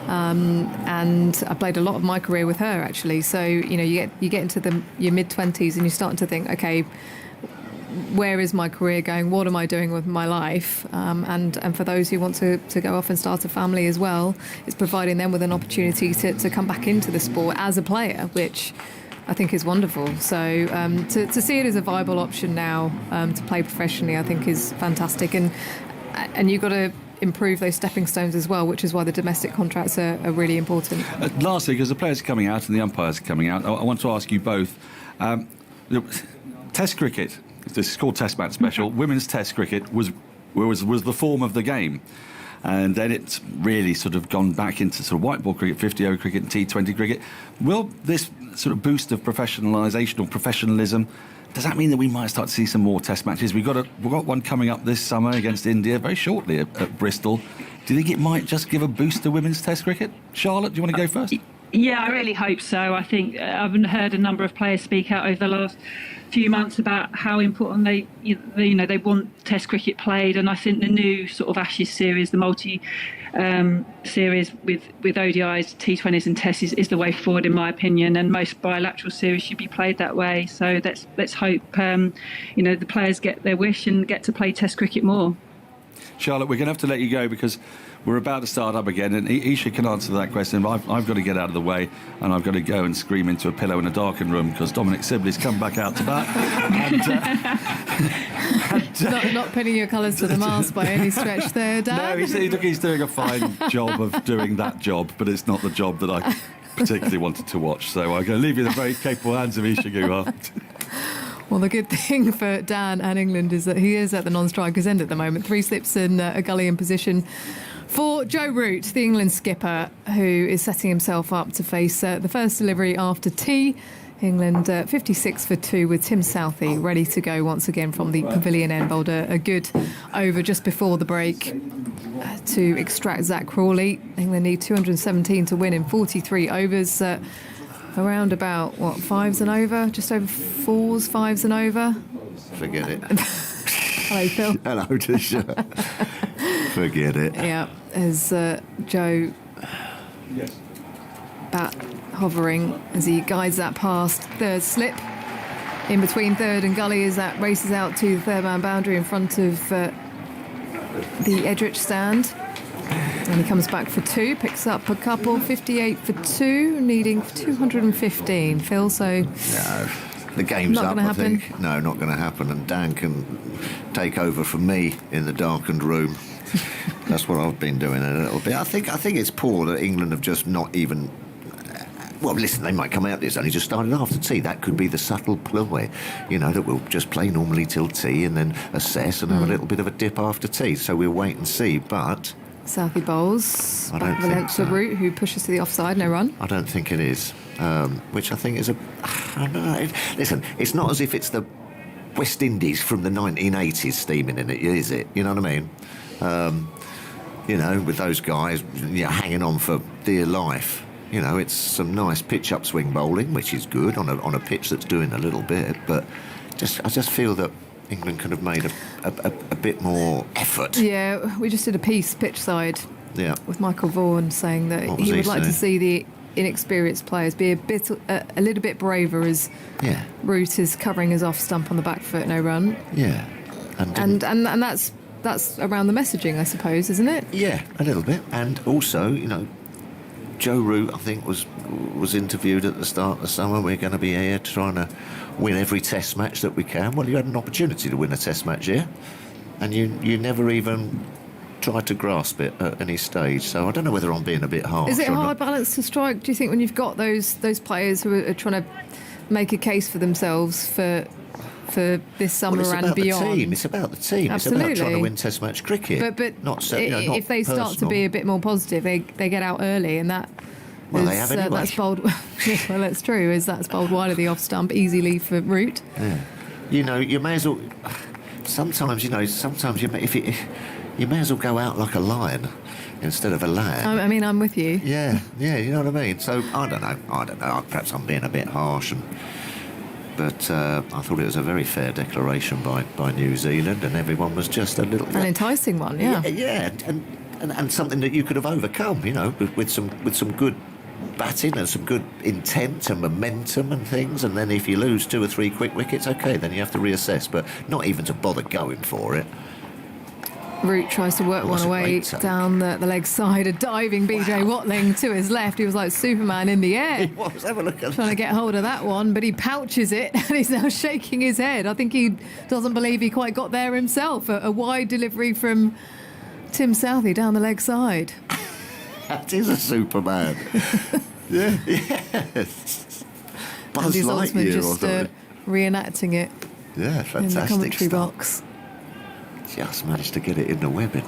And I played a lot of my career with her, actually. So, you know, you get into your mid-20s and you're starting to think, okay, where is my career going? What am I doing with my life? And for those who want to go off and start a family as well, it's providing them with an opportunity to come back into the sport as a player, which I think is wonderful. So to see it as a viable option now to play professionally, I think is fantastic. And you've got to improve those stepping stones as well, which is why the domestic contracts are really important. Lastly, because the players are coming out and the umpires are coming out, I want to ask you both. Test cricket, this is called Test Match Special. Women's Test cricket was the form of the game. And then it's really sort of gone back into sort of white ball cricket, 50-over cricket and T20 cricket. Will this sort of boost of professionalisation or professionalism, does that mean that we might start to see some more Test matches? We've got one coming up this summer against India very shortly at Bristol. Do you think it might just give a boost to women's Test cricket? Charlotte, do you want to go first? Yeah, I really hope so. I think I've heard a number of players speak out over the last few months about how important they want Test cricket played, and I think the new sort of Ashes series, the multi series with ODIs, T20s and Tests is the way forward, in my opinion, and most bilateral series should be played that way. So let's hope the players get their wish and get to play Test cricket more. Charlotte, we're going to have to let you go because we're about to start up again, and Isha can answer that question, but I've got to get out of the way, and I've got to go and scream into a pillow in a darkened room because Dominic Sibley's come back out to bat. Not pinning your colours to the mast by any stretch there, Dan. No, he's doing a fine job of doing that job, but it's not the job that I particularly wanted to watch. So I'm going to leave you in the very capable hands of Isha Guha. Well, the good thing for Dan and England is that he is at the non-striker's end at the moment. 3 slips in a gully in position for Joe Root, the England skipper, who is setting himself up to face the first delivery after tea. England 56 for 2 with Tim Southey ready to go once again from the pavilion end. Bowled a good over just before the break to extract Zach Crawley. England need 217 to win in 43 overs. Around about, fives and over? Just over fours, fives and over? Forget it. Hello, Phil. Hello, Tisha. Forget it. Yeah, as Joe bat hovering as he guides that past third slip. In between third and gully as that races out to the third man boundary in front of the Edrich stand. And he comes back for 2, picks up a couple, 58 for 2, needing 215. Phil, so... No, the game's not up, gonna I happen. think. No, not going to happen. And Dan can take over from me in the darkened room. That's what I've been doing a little bit. I think it's poor that England have just not even... well, listen, they might come out. It's only just started after tea. That could be the subtle ploy, that we'll just play normally till tea and then assess and have a little bit of a dip after tea. So we'll wait and see. But Southey bowls. I don't think Valencia so. Root, who pushes to the offside, no run. I don't think it is, which I think is a. I don't know. Listen, it's not as if it's the West Indies from the 1980s steaming in it, is it? You know what I mean? With those guys hanging on for dear life. It's some nice pitch upswing bowling, which is good on a pitch that's doing a little bit. But I just feel that England could have made a bit more effort. Yeah, we just did a piece pitch side with Michael Vaughan saying that What was he he would like to saying? see the inexperienced players be a little bit braver as Root is covering his off stump on the back foot, no run. Yeah, and that's around the messaging, I suppose, isn't it? Yeah, a little bit. And also, Joe Root, I think, was interviewed at the start of the summer. We're going to be here trying to win every Test match that we can. Well, you had an opportunity to win a Test match here, and you never even tried to grasp it at any stage. So I don't know whether I'm being a bit harsh. Is it a or hard not. balance to strike, do you think, when you've got those players who are trying to make a case for themselves for this summer Well, it's and about beyond? The team. It's about the team. Absolutely. It's about trying to win Test match cricket. But not if they start to personal. be a bit more positive, they get out early, and that. Well, they have anyway. That's bowled. Well, that's true. That's bowled wide of the off stump, easily for Root. Yeah. You may as well. Sometimes you may as well go out like a lion instead of a lamb. I mean, I'm with you. Yeah, you know what I mean. So I don't know. Perhaps I'm being a bit harsh, but I thought it was a very fair declaration by New Zealand, and everyone was just a little. An enticing one, yeah. Yeah, and something that you could have overcome, with some good batting and some good intent and momentum and things. And then if you lose 2 or 3 quick wickets, okay, then you have to reassess. But not even to bother going for it. Root tries to work one away down the leg side, a diving BJ Watling to his left. He was like Superman in the air. He was. Have a look at trying to get hold of that one, but he pouches it and he's now shaking his head. I think he doesn't believe he quite got there himself. A wide delivery from Tim Southey down the leg side. That is a Superman. Yes. Buzz Andy Zaltzman Lightyear or just something. Reenacting it Yeah, in fantastic the commentary stuff. box. Just managed to get it in the webbing.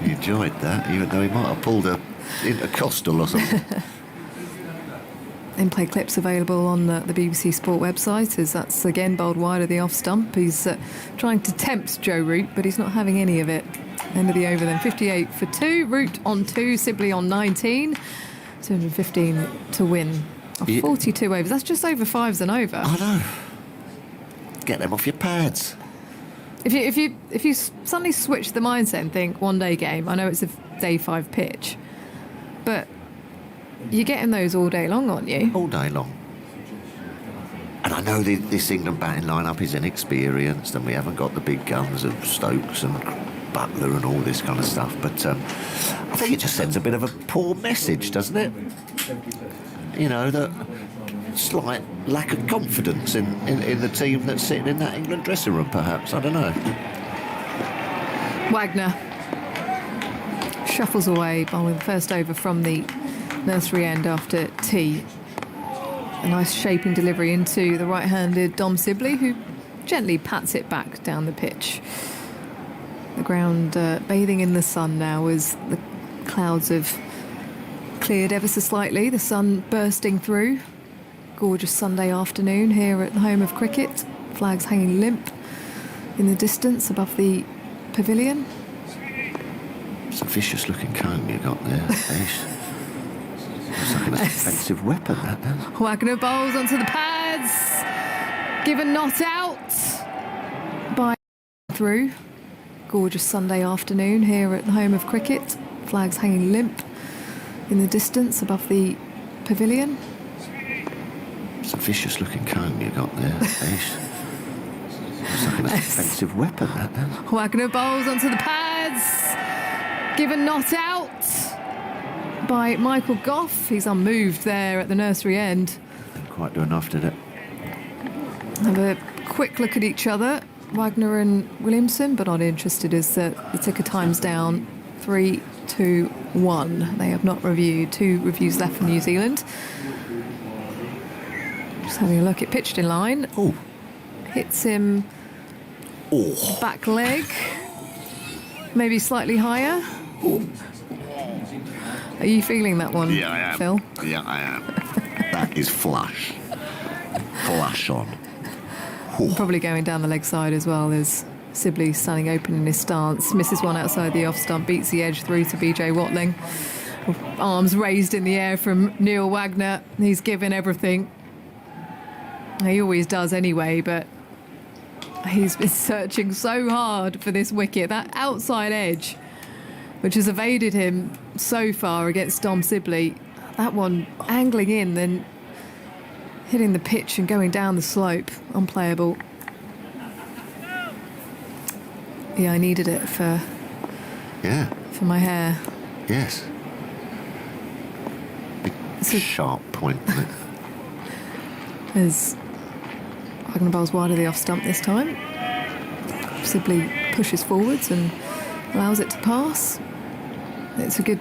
He enjoyed that, even though he might have pulled a intercostal or something. In-play clips available on the BBC Sport website, as that's again bowled wide of the off stump. He's trying to tempt Joe Root, but he's not having any of it. End of the over then, 58 for 2. Root on 2, Sibley on 19. 215 to win. 42 overs. That's just over 5s and over. I know. Get them off your pads. If you suddenly switch the mindset and think one day game, I know it's a day 5 pitch, but you're getting those all day long, aren't you? All day long. And I know this England batting lineup is inexperienced, and we haven't got the big guns of Stokes and Butler and all this kind of stuff, but I think it just sends a bit of a poor message, doesn't it? That slight lack of confidence in the team that's sitting in that England dressing room, perhaps. I don't know. Wagner shuffles away, bowling the first over from the nursery end after tea. A nice shaping delivery into the right-handed Dom Sibley, who gently pats it back down the pitch. The ground bathing in the sun now as the clouds have cleared ever so slightly, the sun bursting through. Gorgeous Sunday afternoon here at the home of cricket. Flags hanging limp in the distance above the pavilion. It's a vicious looking comb you got there, Ace. It's like an offensive weapon, that now. Wagner bowls onto the pads. Given not out by through. Gorgeous Sunday afternoon here at the home of cricket. Flags hanging limp in the distance above the pavilion. It's a vicious looking comb you got there, Ace. It's like an offensive weapon, that now. Wagner bowls onto the pads. Given not out by Michael Gough. He's unmoved there at the nursery end. Didn't quite do enough, did it? Have a quick look at each other, Wagner and Williamson, but not interested as the ticker times down. 3 2-1. They have not reviewed. 2 reviews left for New Zealand. Just having a look. It pitched in line. Oh. Hits him back leg. Maybe slightly higher. Are you feeling that one, Yeah, I am. Phil? Yeah, I am. That is flush. Flush on. Probably going down the leg side as well. Is Sibley standing open in his stance. Misses one outside the off stump. Beats the edge through to BJ Watling. Arms raised in the air from Neil Wagner. He's given everything. He always does anyway, but he's been searching so hard for this wicket. That outside edge, which has evaded him so far against Dom Sibley. That one angling in, then hitting the pitch and going down the slope. Unplayable. Yeah, I needed it for my hair. Yes. Big sharp point, isn't it? As Wagner bowls wide of the off stump this time. Sibley pushes forwards and allows it to pass. It's a good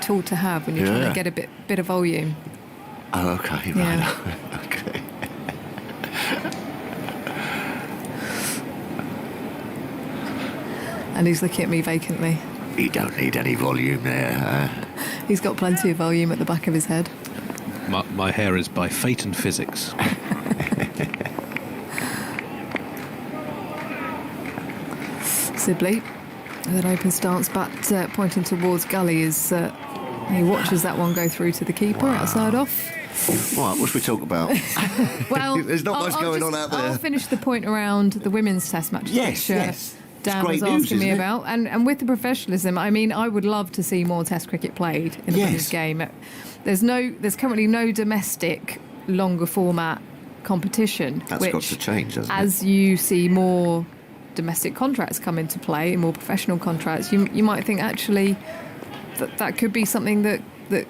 tool to have when you're trying to get a bit of volume. Oh, okay. Yeah. Right. Okay. And he's looking at me vacantly. You don't need any volume there, huh? He's got plenty of volume at the back of his head. My hair is by fate and physics. Sibley with an open stance, but pointing towards gully as he watches that one go through to the keeper outside off. Right, what should we talk about? Well, there's not much going on out there. I'll finish the point around the women's test match. Yes, which, yes. Dan was great news, asking me isn't it? about, and with the professionalism, I mean, I would love to see more Test cricket played in the women's game. There's currently no domestic longer format competition. That's which, got to change, hasn't it? as you see more domestic contracts come into play, more professional contracts, you might think actually that could be something that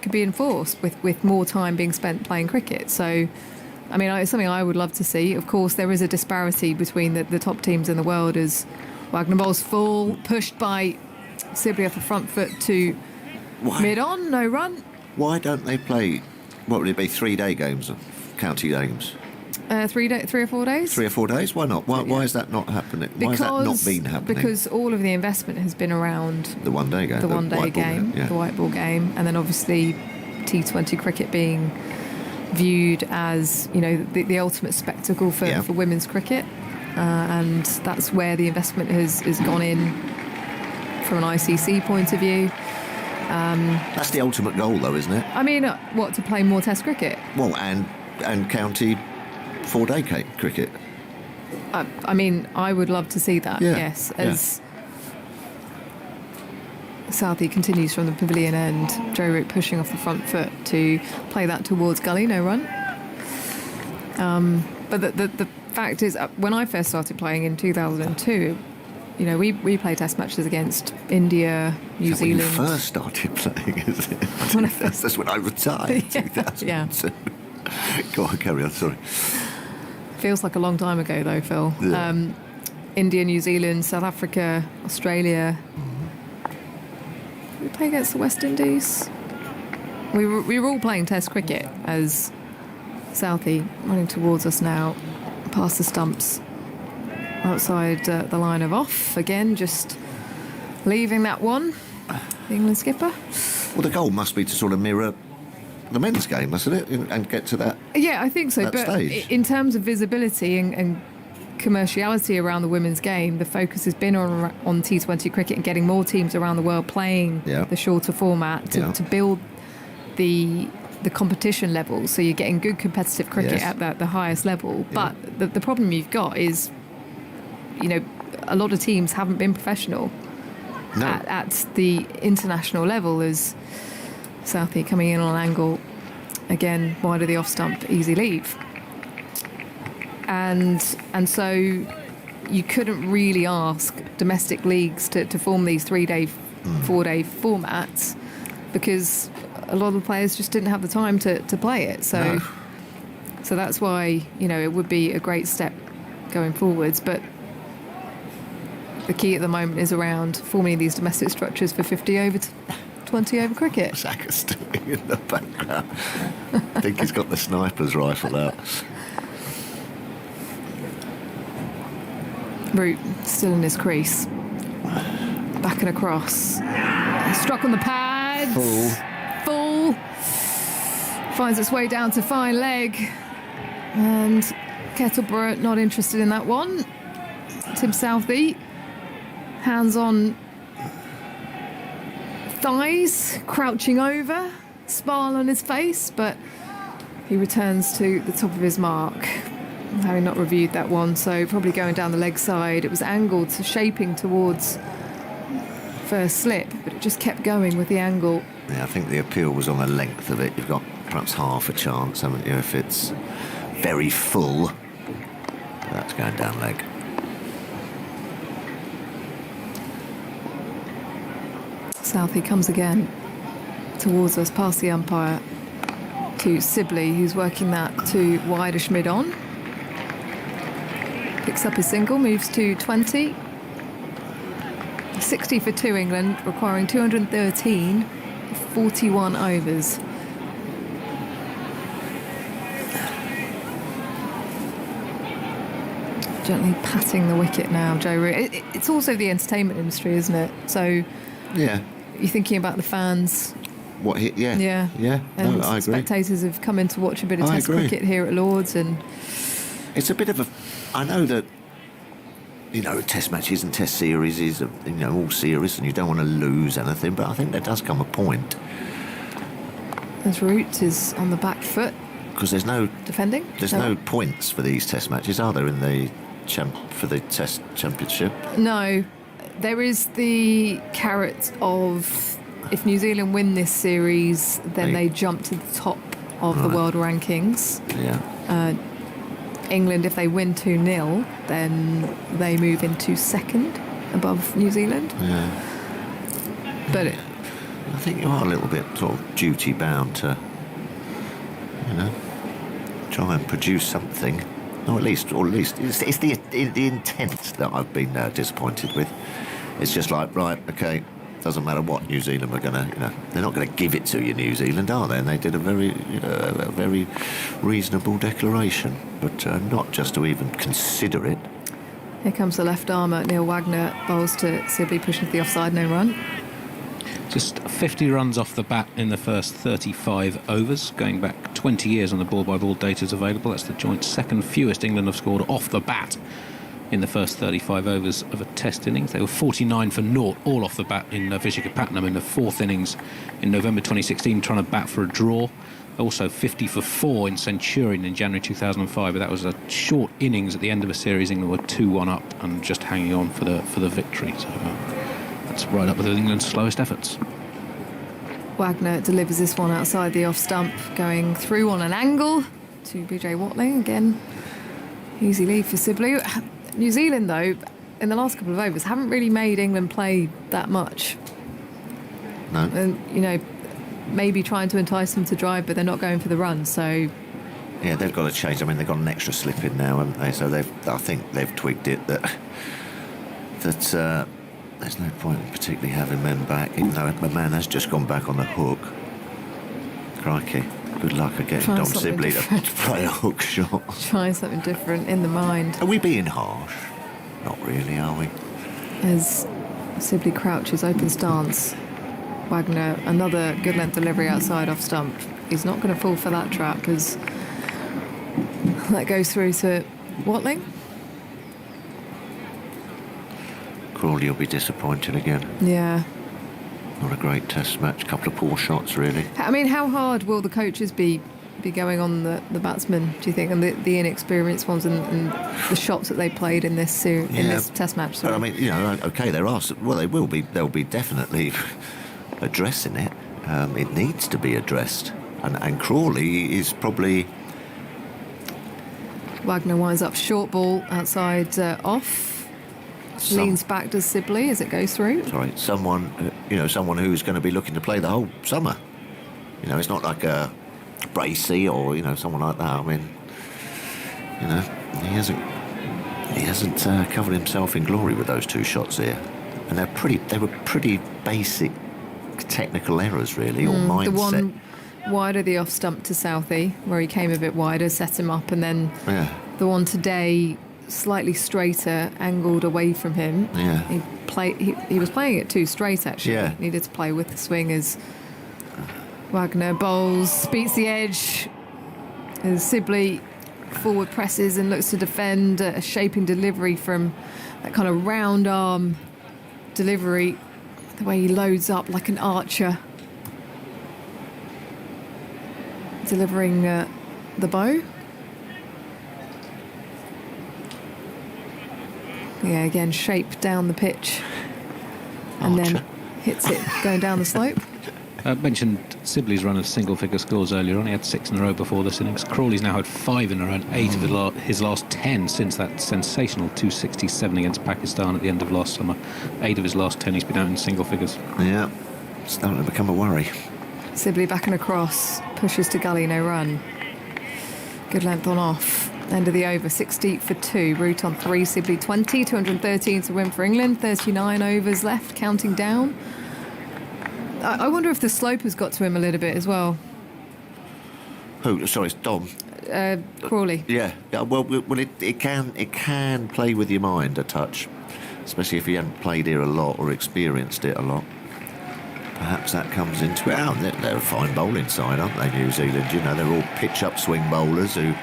could be enforced with more time being spent playing cricket. So, I mean, it's something I would love to see. Of course, there is a disparity between the top teams in the world as Wagner bowls full, pushed by Sibley off the front foot to mid-on, no run. Why don't they play, what would it be, 3-day games, county games? 3 or 4 days? 3 or 4 days? Why not? Why is that not happening? Why has that not been happening? Because all of the investment has been around the one-day game. The one-day white ball game, yeah. the white ball game, and then obviously T20 cricket being viewed as, you know, the ultimate spectacle for women's cricket. And that's where the investment has gone in from an ICC point of view. That's the ultimate goal, though, isn't it? I mean, what, to play more Test cricket? Well, and county 4-day cricket. I mean, I would love to see that, yes. As Southey continues from the pavilion end, Joe Root pushing off the front foot to play that towards gully, no run. But the fact is, when I first started playing in 2002, you know, we played Test matches against India, New Zealand. When you first started playing, is it? That's when I retired, 2002. Yeah. Go on, carry on, sorry. Feels like a long time ago, though, Phil. Yeah. India, New Zealand, South Africa, Australia. Did we play against the West Indies? We were all playing Test cricket as Southey running towards us now, past the stumps, outside the line of off. Again, just leaving that one, the England skipper. Well, the goal must be to sort of mirror the men's game, mustn't it? And get to that. Yeah, I think so. That But stage. in terms of visibility and commerciality around the women's game, the focus has been on T20 cricket and getting more teams around the world playing the shorter format to build the competition level. So you're getting good competitive cricket at the highest level. But the problem you've got is, you know, a lot of teams haven't been professional at the international level. As Southey coming in on an angle, again, wide of the off stump, easy leave. And so you couldn't really ask domestic leagues to form these 3-day, 4-day formats because a lot of the players just didn't have the time to play it. So that's why, you know, it would be a great step going forwards. But the key at the moment is around forming these domestic structures for 50 over 20 over cricket. Saka's still in the background. I think he's got the sniper's rifle out. Root still in his crease. Back and across. Struck on the pads. Full. Finds its way down to fine leg. And Kettleborough not interested in that one. Tim Southey. Hands on thighs, crouching over. Smile on his face, but he returns to the top of his mark. Having not reviewed that one, so probably going down the leg side. It was angled, shaping towards first slip, but it just kept going with the angle. Yeah, I think the appeal was on the length of it. You've got perhaps half a chance, haven't you, if it's very full. That's going down leg. Southey comes again towards us, past the umpire, to Sibley, who's working that to wideish mid-on. Picks up his single, moves to 20. 60 for 2 England, requiring 213 for 41 overs. Gently patting the wicket now, Joe Root. It's also the entertainment industry, isn't it? So yeah, you're thinking about the fans. What? Yeah. Yeah. And No, I agree. spectators have come in to watch a bit of I Test agree. cricket here at Lord's, and It's a bit of a... I know that, you know, Test matches and Test series is, you know, all serious and you don't want to lose anything, but I think there does come a point. as Root is on the back foot, Because there's no points for these Test matches, are there, in the for the Test Championship? No, there is the carrot of if New Zealand win this series, then they jump to the top of the world rankings. Yeah. England, if they win 2-0, then they move into second above New Zealand. Yeah. But I think you are a little bit sort of duty bound to, you know, try and produce something. Or at least it's the intent that I've been disappointed with. It's just like, right, okay, doesn't matter what New Zealand are gonna, you know, they're not gonna give it to you, New Zealand, are they? And they did a very reasonable declaration, but not just to even consider it. here comes the left armer, Neil Wagner, bowls to Sibley, pushing for the offside, no run. Just 50 runs off the bat in the first 35 overs, going back 20 years on the ball-by-ball data is available. That's the joint second fewest England have scored off the bat in the first 35 overs of a Test innings. They were 49 for naught, all off the bat in Visakhapatnam in the fourth innings in November 2016, trying to bat for a draw. Also 50 for 4 in Centurion in January 2005, but that was a short innings at the end of a series. England were 2-1 up and just hanging on for the victory. So that's right up with England's slowest efforts. Wagner delivers this one outside the off stump, going through on an angle to BJ Watling. Again, easy lead for Sibley. New Zealand, though, in the last couple of overs, haven't really made England play that much. No. And, you know, maybe trying to entice them to drive, but they're not going for the run, so... Yeah, they've got to change. I mean, they've got an extra slip in now, haven't they? So I think they've twigged it that there's no point in particularly having men back, even though the man has just gone back on the hook. Crikey. Good luck at getting Try Dom something Sibley to different. play a hook shot. Trying something different in the mind. Are we being harsh? Not really, are we? As Sibley crouches, open stance. Wagner, another good length delivery outside off stump. He's not going to fall for that trap as that goes through to Watling. Crawley will be disappointed again. Yeah. Not a great Test match. Couple of poor shots, really. I mean, how hard will the coaches be going on the batsmen, do you think, and the inexperienced ones and the shots that they played in this series, in this Test match? But I mean, you know, okay, there are. Well, they will be. They'll be definitely addressing it. It needs to be addressed, and Crawley is probably. Wagner winds up short ball outside off. Leans back to Sibley as it goes through. Sorry, someone who's going to be looking to play the whole summer. You know, it's not like a Bracey or, you know, someone like that. I mean, you know, he hasn't He hasn't covered himself in glory with those 2 shots here. And they were pretty basic technical errors, really, or mindset. The one wider, the off stump to Southey, where he came a bit wider, set him up, and then the one today, slightly straighter, angled away from him. Yeah. He was playing it too straight, actually. Yeah. Needed to play with the swing as Wagner bowls, beats the edge, as Sibley forward presses and looks to defend, a shaping delivery from that kind of round arm delivery, the way he loads up like an archer, delivering the bow. Yeah, again, shape down the pitch and then hits it going down the slope. I mentioned Sibley's run of single-figure scores earlier on. He had 6 in a row before this innings. Crawley's now had 5 in a row, and 8 of his last 10 since that sensational 267 against Pakistan at the end of last summer. 8 of his last 10 he's been out in single figures. Yeah, starting to become a worry. Sibley back and across, pushes to gully, no run. Good length on off. End of the over, 60 for 2. Root on 3, Sibley 20, 213 to win for England. 39 overs left, counting down. I wonder if the slope has got to him a little bit as well. Who? Sorry, it's Dom. Crawley. Yeah. Well, it can play with your mind a touch, especially if you haven't played here a lot or experienced it a lot. Perhaps that comes into it. Oh, they're a fine bowling side, aren't they, New Zealand? You know, they're all pitch-up swing bowlers who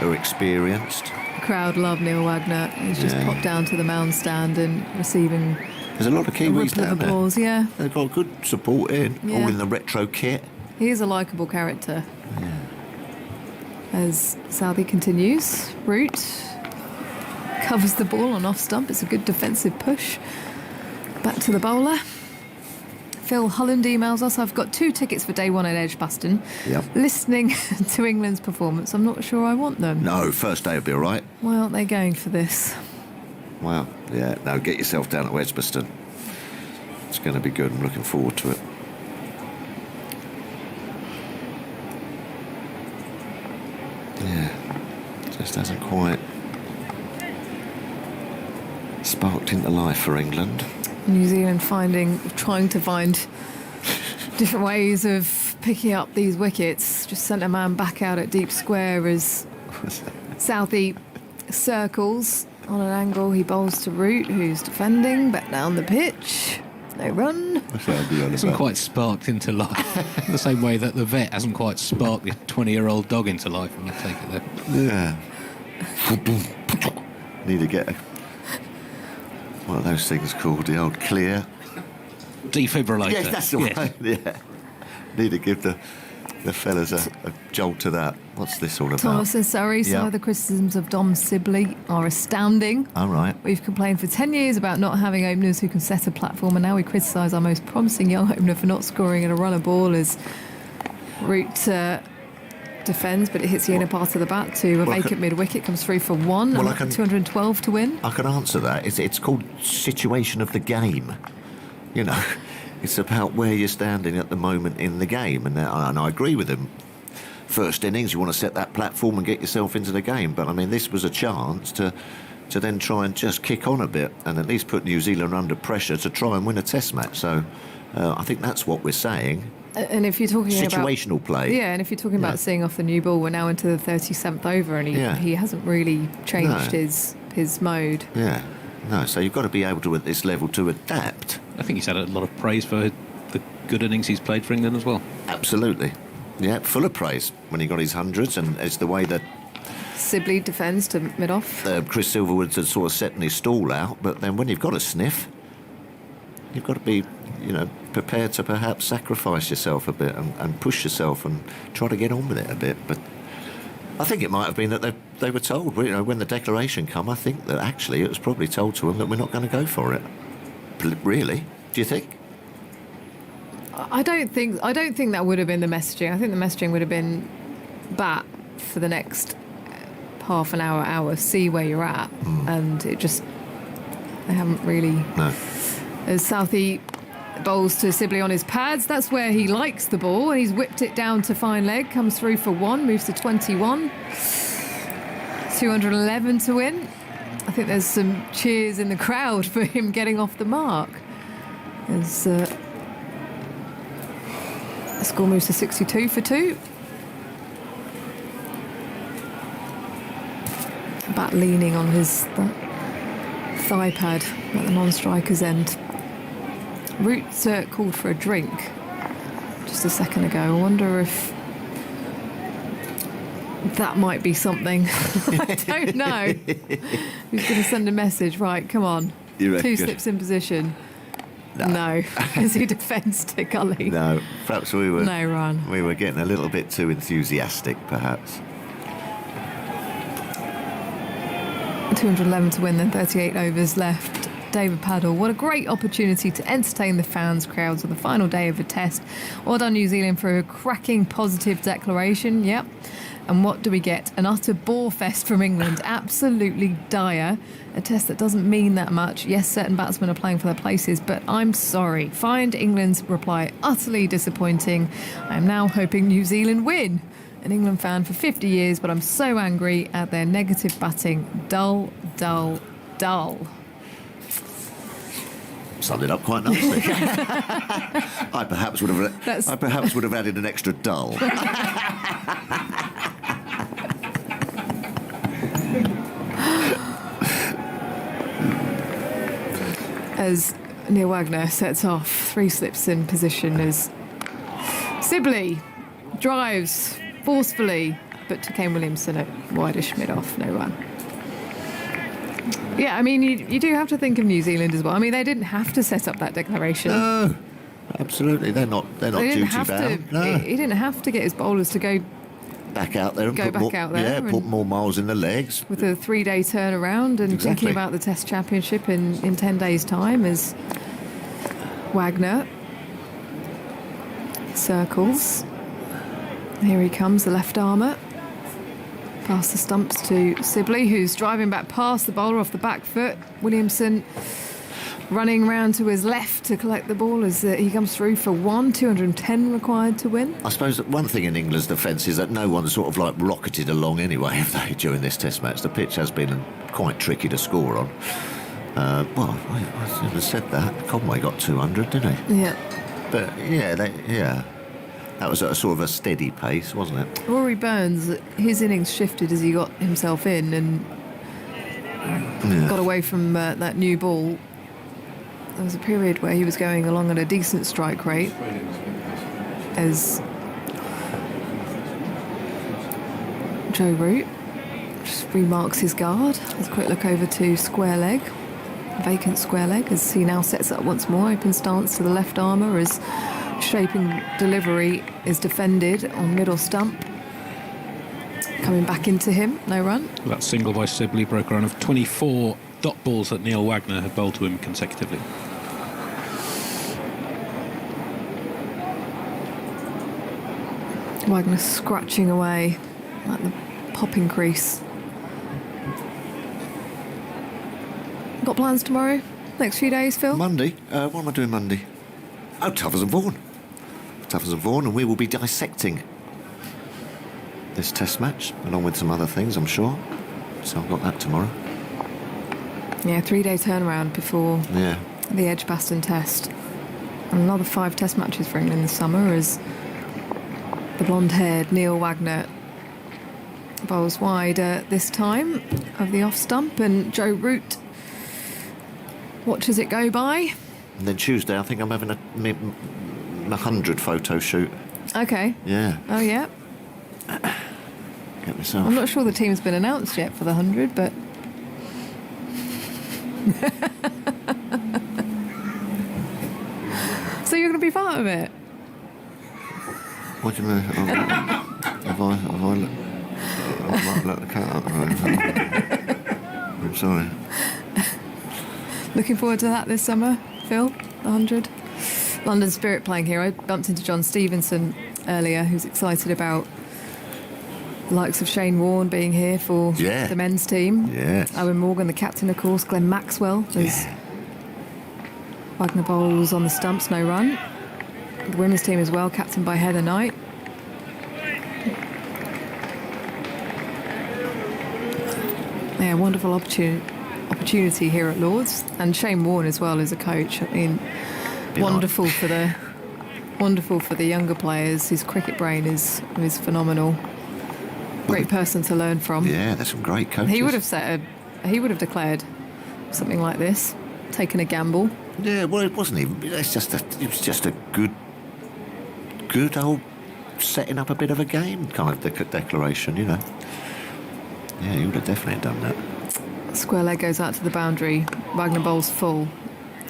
are experienced. The crowd love Neil Wagner. He's just popped down to the mound stand and receiving. There's a lot of Kiwis down there. Applause, yeah. They've got good support in, Yeah. all in the retro kit. He is a likeable character. As Southey continues, Root covers the ball on off stump. It's a good defensive push. Back to the bowler. Phil Holland emails us, I've got 2 tickets for day 1 at Edgbaston. Yep. Listening to England's performance, I'm not sure I want them. No, first day will be all right. Why aren't they going for this? Wow. Yeah, no, get yourself down to Edgbaston. It's going to be good. I'm looking forward to it. Yeah, just hasn't quite sparked into life for England. New Zealand trying to find different ways of picking up these wickets. Just sent a man back out at deep square as Southey circles on an angle. He bowls to Root, who's defending, back down the pitch. No run. Hasn't quite sparked into life. The same way that the vet hasn't quite sparked the 20-year-old dog into life, when I take it there. Yeah. Need to get what are those things called? The old clear defibrillator. Yes, that's the one. Yeah. Need to give the fellas a jolt to that. What's this all about? Thomas and Surrey, some of the criticisms of Dom Sibley are astounding. All right. We've complained for 10 years about not having openers who can set a platform, and now we criticise our most promising young opener for not scoring in a run of ball as Root defends, but it hits the inner part of the bat to a vacant mid-wicket, comes through for 1, 212 to win. I can answer that. It's called situation of the game. You know, it's about where you're standing at the moment in the game, and I agree with him. First innings, you want to set that platform and get yourself into the game, but I mean, this was a chance to then try and just kick on a bit and at least put New Zealand under pressure to try and win a test match. So I think that's what we're saying. And if you're talking situational play. Yeah, and if you're talking about seeing off the new ball, we're now into the 37th over, and he hasn't really changed his mode. Yeah, no, so you've got to be able to, at this level, to adapt. I think he's had a lot of praise for the good innings he's played for England as well. Absolutely. Yeah, full of praise when he got his hundreds, and it's the way that Sibley defends to mid-off. Chris Silverwood's had sort of setting his stall out, but then when you've got a sniff, you've got to be, prepared to perhaps sacrifice yourself a bit and push yourself and try to get on with it a bit. But I think it might have been that they were told, when the declaration come, I think that actually it was probably told to them that we're not going to go for it. Really? Do you think? I don't think that would have been the messaging. I think the messaging would have been bat for the next half an hour, see where you're at, and they haven't really. No. As Southey bowls to Sibley on his pads, that's where he likes the ball, and he's whipped it down to fine leg, comes through for 1, moves to 21, 211 to win. I think there's some cheers in the crowd for him getting off the mark. As the score moves to 62 for 2. Bat leaning on his thigh pad at the non-striker's end. Root called for a drink just a second ago. I wonder if that might be something. I don't know. Who's going to send a message? Right, come on. You reckon? 2 slips in position. No. As he defends to Gully. No, perhaps we were. No run. We were getting a little bit too enthusiastic, perhaps. 211 to win, then 38 overs left. David Paddle, what a great opportunity to entertain the fans, crowds on the final day of the test. Well done, New Zealand, for a cracking positive declaration. Yep. And what do we get? An utter bore fest from England. Absolutely dire. A test that doesn't mean that much. Yes, certain batsmen are playing for their places, but I'm sorry. Find England's reply utterly disappointing. I am now hoping New Zealand win. An England fan for 50 years, but I'm so angry at their negative batting. Dull, dull, dull. Summed it up quite nicely. I perhaps would have added an extra dull. As Neil Wagner sets off, 3 slips in position as Sibley drives forcefully, but to Kane Williamson at wideish mid-off, no run. Yeah, I mean, you do have to think of New Zealand as well. I mean, they didn't have to set up that declaration. No, absolutely, they're not duty bound. No. He didn't have to get his bowlers to go back out there and put more miles in the legs. With a 3-day turnaround and thinking about the Test Championship in 10 days' time as Wagner circles. Here he comes, the left armour. Past the stumps to Sibley, who's driving back past the bowler off the back foot. Williamson running round to his left to collect the ball as he comes through for 210 required to win. I suppose that one thing in England's defence is that no one's sort of like rocketed along anyway, have they, during this Test match? The pitch has been quite tricky to score on. Well, I should have said that. Conway got 200, didn't he? Yeah. But yeah, that was at a sort of a steady pace, wasn't it? Rory Burns, his innings shifted as he got himself in and got away from that new ball. There was a period where he was going along at a decent strike rate as Joe Root just remarks his guard. Let's quick look over to square leg, vacant square leg, as he now sets up once more. Open stance to the left armour as shaping delivery is defended on middle stump. Coming back into him, no run. That single by Sibley broke a run of 24 dot balls that Neil Wagner had bowled to him consecutively. Wagner scratching away at the popping crease. Got plans tomorrow? Next few days, Phil? Monday? What am I doing Monday? Oh, Tuffers and Vaughan. Tuffers and Vaughan, and we will be dissecting this Test match, along with some other things, I'm sure. So I've got that tomorrow. Yeah, 3-day turnaround before the Edgbaston Test. And another 5 Test matches for England this summer as the blonde-haired Neil Wagner bowls wide this time of the off-stump, and Joe Root watches it go by. And then Tuesday, I think I'm having a 100 photo shoot. Okay. Yeah. Oh, yeah. Get myself. I'm not sure the team's been announced yet for the 100, but... So you're going to be part of it? What do you mean? Have I let the cat out? I'm sorry. Looking forward to that this summer, Phil, the 100. London Spirit playing here. I bumped into John Stevenson earlier, who's excited about the likes of Shane Warne being here for the men's team. Yeah. Owen Morgan, the captain, of course. Glenn Maxwell. There's Wagner bowls on the stumps, no run. The women's team as well, captained by Heather Knight. Yeah, wonderful opportunity opportunity here at Lords. And Shane Warne as well as a coach. I mean, wonderful for the younger players. His cricket brain is phenomenal. Great person to learn from. Yeah, there's some great coaches. He would have declared something like this, taken a gamble. Yeah, well, it wasn't even. It was just a good old setting up a bit of a game kind of declaration, you know. Yeah, he would have definitely done that. Square leg goes out to the boundary. Wagner bowls full.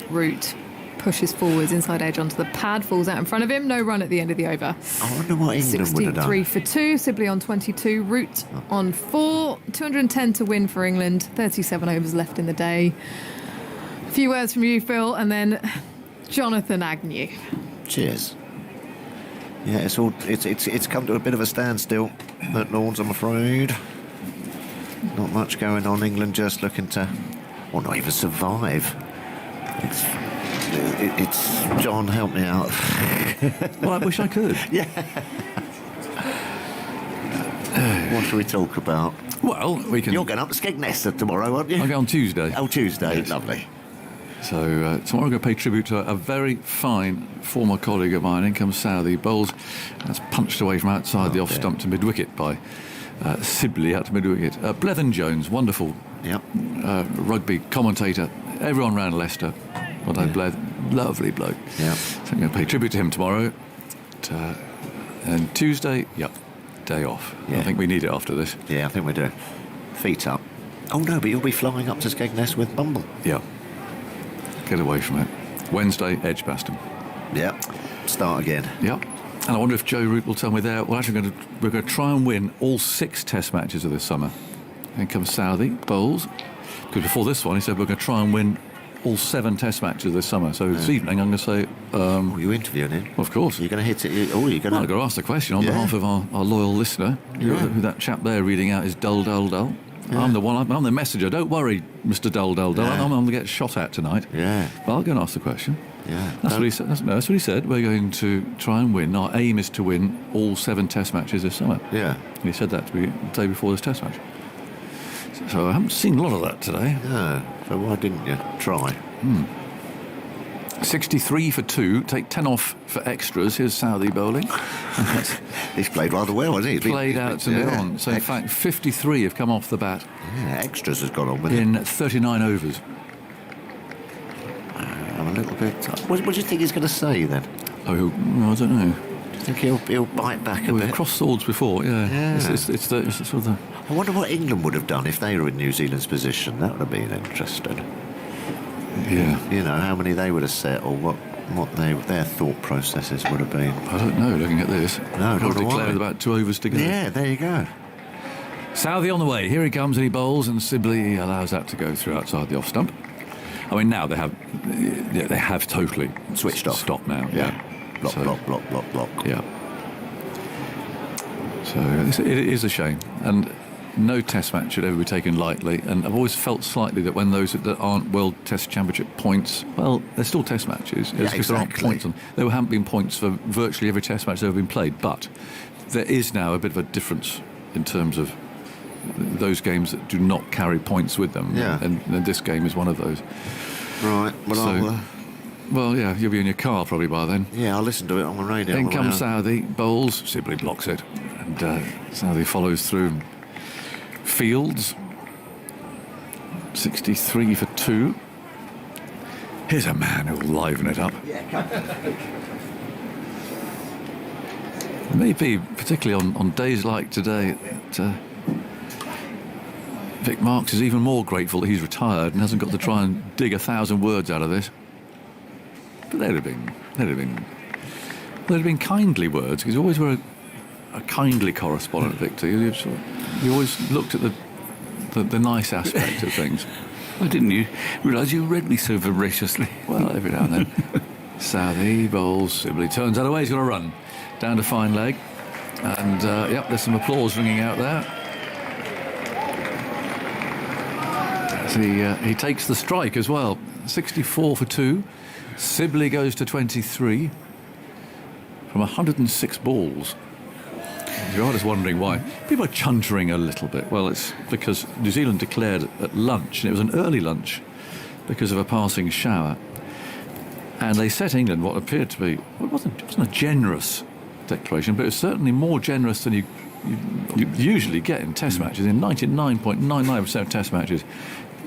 Root pushes forwards, inside edge onto the pad, falls out in front of him. No run at the end of the over. I wonder what England would have done. 63 for 2, Sibley on 22, Root on 4, 210 to win for England, 37 overs left in the day. A few words from you, Phil, and then Jonathan Agnew. Cheers. Yeah, it's come to a bit of a standstill at Lords, I'm afraid. Not much going on. England just looking to, or not even survive. It's John, help me out. Well, I wish I could. Yeah. What should we talk about? Well, we can. You're going up to Skegness tomorrow, aren't you? I'll go on Tuesday. Oh, Tuesday. Yes. Lovely. So tomorrow I'm going to pay tribute to a very fine former colleague of mine. In comes Southey. Bowls. That's punched away from outside the off stump to mid-wicket by Sibley out to mid-wicket. Blethen Jones, wonderful rugby commentator. Everyone round Leicester. Well done, Bleth. Lovely bloke. Yeah. So I'm going to pay tribute to him tomorrow. And Tuesday, day off. Yeah. I think we need it after this. Yeah, I think we do. Feet up. Oh, no, but you'll be flying up to Skegness with Bumble. Yeah. Get away from it. Wednesday, Edgbaston. Yeah. Start again. Yeah. And I wonder if Joe Root will tell me there. We're going to try and win all 6 Test matches of this summer. Then comes Southey, bowls. Because before this one, he said we're going to try and win all 7 Test matches this summer. So this evening, I'm going to say. Are you interviewing him? Of course. You're going to hit it. You're going to. Well, I've got to ask the question on behalf of our loyal listener. Who that chap there reading out is Dull Dull Dull. Yeah. I'm the messenger. Don't worry, Mr. Dull Dull Dull. I'm going to get shot at tonight. Yeah. But I'll go and ask the question. Yeah. That's what he said. That's what he said. We're going to try and win. Our aim is to win all 7 Test matches this summer. Yeah. And he said that to me the day before this Test match. So I haven't seen a lot of that today. No. So why didn't you try? 63 for 2. Take 10 off for extras. Here's Southey bowling. He's played rather well, hasn't he? Played out to mid on. So in fact, 53 have come off the bat. Yeah, extras has gone on with in 39 overs. I'm a little bit. What do you think he's going to say then? Oh, I don't know. Do you think he'll bite back a bit? We've crossed swords before, yeah. It's the sort of the. I wonder what England would have done if they were in New Zealand's position. That would have been interesting. Yeah. You know, how many they would have set, or what their thought processes would have been. I don't know, looking at this. No, I've declared with about 2 overs to go. Yeah, there you go. Southey on the way. Here he comes and he bowls, and Sibley allows that to go through outside the off stump. I mean, now they have totally switched off. Stopped now. Yeah. Block. Yeah. So it is a shame, and no Test match should ever be taken lightly. And I've always felt slightly that when those that aren't World Test Championship points, well, they're still Test matches. Yeah, because there aren't points on. There haven't been points for virtually every Test match that's ever been played, but there is now a bit of a difference in terms of those games that do not carry points with them. Yeah. And this game is one of those. Right. Well, well, yeah, you'll be in your car probably by then. Yeah, I'll listen to it on the radio. Then comes Southey, bowls, Sibley blocks it, and Southey follows through. Fields, 63 for 2. Here's a man who'll liven it up. Maybe, particularly on days like today, that Vic Marks is even more grateful that he's retired and hasn't got to try and dig 1,000 words out of this. But they'd have been kindly words, because you always were a kindly correspondent, Victor. You always looked at the nice aspect of things. Why didn't you realise you read me so voraciously? Well, every now and then. Southey bowls, Sibley turns that away. He's got to run down to fine leg, and there's some applause ringing out there. As he takes the strike as well. 64 for 2. Sibley goes to 23 from 106 balls. You're just wondering why. People are chuntering a little bit. Well, it's because New Zealand declared at lunch, and it was an early lunch because of a passing shower. And they set England what appeared to be, well, it wasn't a generous declaration, but it was certainly more generous than you usually get in Test matches. In 99.99% of Test matches,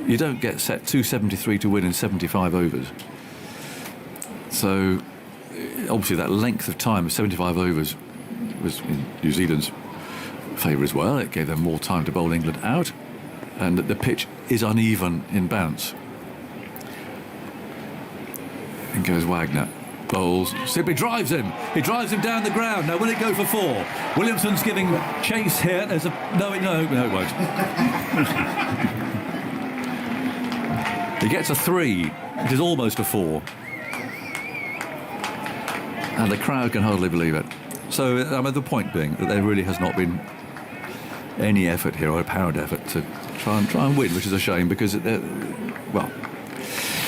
you don't get set 273 to win in 75 overs. So, obviously, that length of time of 75 overs was in New Zealand's favour as well. It gave them more time to bowl England out, and the pitch is uneven in bounce. In goes Wagner. Bowls. Simply drives him. He drives him down the ground. Now, will it go for 4? Williamson's giving chase here. There's a... No, it won't. He gets a 3. It is almost a 4. And the crowd can hardly believe it. So, the point being that there really has not been any effort here, or apparent effort, to try and win, which is a shame, because,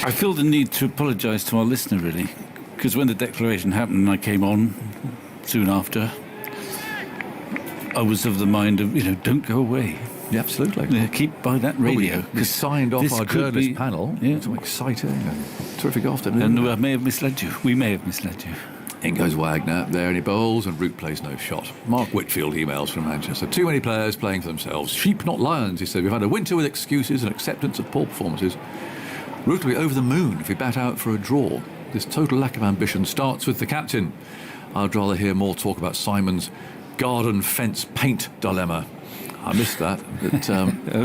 I feel the need to apologise to our listener, really, because when the declaration happened and I came on soon after, I was of the mind of, don't go away. Yeah, absolutely. Keep by that radio. We signed off our journalist panel. Yeah. It's exciting and terrific afternoon. And I may have misled you. We may have misled you. In goes Wagner, there, and he bowls, and Root plays no shot. Mark Whitfield emails from Manchester. Too many players playing for themselves. Sheep, not lions, he said. We've had a winter with excuses and acceptance of poor performances. Root will be over the moon if we bat out for a draw. This total lack of ambition starts with the captain. I'd rather hear more talk about Simon's garden fence paint dilemma. I missed that.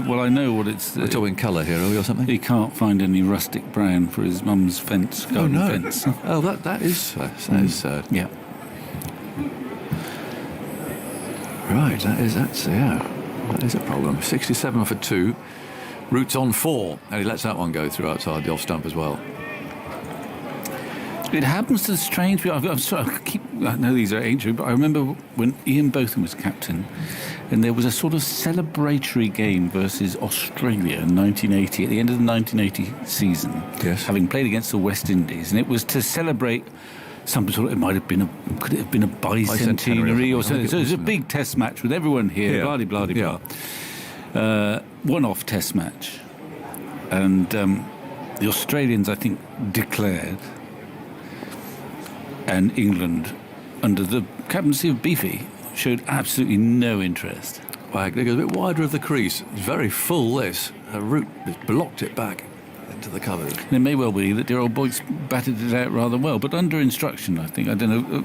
Well, I know what it's... It's all in colour here, or something? He can't find any rustic brown for his mum's fence, garden fence. Oh, that is... yeah. Right, that is a problem. 67 for 2. Root's on 4, and he lets that one go through outside the off stump as well. It happens to strange people. I know these are ancient, but I remember when Ian Botham was captain, and there was a sort of celebratory game versus Australia in 1980, at the end of the 1980 season, having played against the West Indies, and it was to celebrate some sort of, could it have been a bicentenary or something? So it was a big test match with everyone here, blah. One-off test match, and the Australians, I think, declared, and England, under the captaincy of Beefy, showed absolutely no interest. Wagner goes a bit wider of the crease. It's very full, this. Root has blocked it back into the covers. And it may well be that dear old Boyce batted it out rather well, but under instruction, I think. I don't know.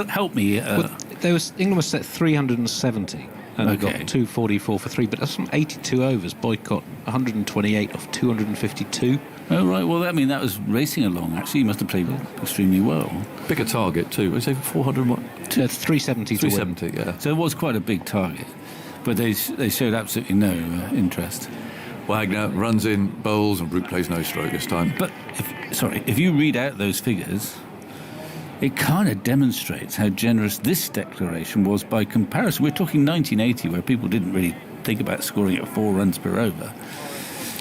Help me. England was set 370. And they got 244 for 3, but that's from 82 overs. Boyd got 128 off 252. Oh, right. Well, that was racing along, actually. He must have played extremely well. Bigger target, too. Would you say 400 what? 370 to 370, win. yeah. So it was quite a big target. But they showed absolutely no interest. Wagner runs in, bowls, and Root plays no stroke this time. But, if you read out those figures, it kind of demonstrates how generous this declaration was by comparison. We're talking 1980, where people didn't really think about scoring at 4 runs per over.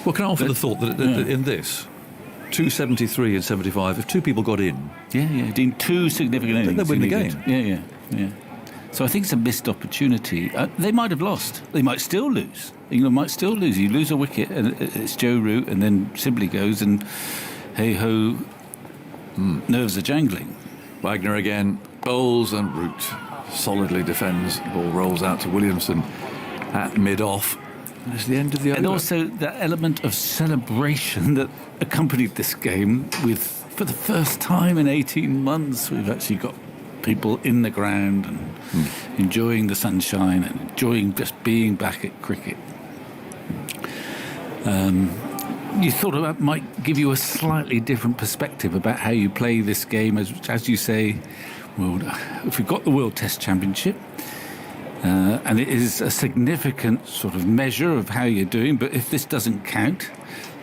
Well, can I offer the thought that in this, 273 and 75, if 2 people got in... in 2 significant innings. They'd win the game. Yeah. So I think it's a missed opportunity. They might have lost. They might still lose. England might still lose. You lose a wicket, and it's Joe Root, and then Sibley goes, and hey-ho, nerves are jangling. Wagner again, bowls, and Root solidly defends. The ball rolls out to Williamson at mid-off. And it's the end of the over. And also that element of celebration that accompanied this game with, for the first time in 18 months, we've actually got people in the ground and enjoying the sunshine and enjoying just being back at cricket. You thought that might give you a slightly different perspective about how you play this game. As you say, well, if we've got the World Test Championship, and it is a significant sort of measure of how you're doing, but if this doesn't count,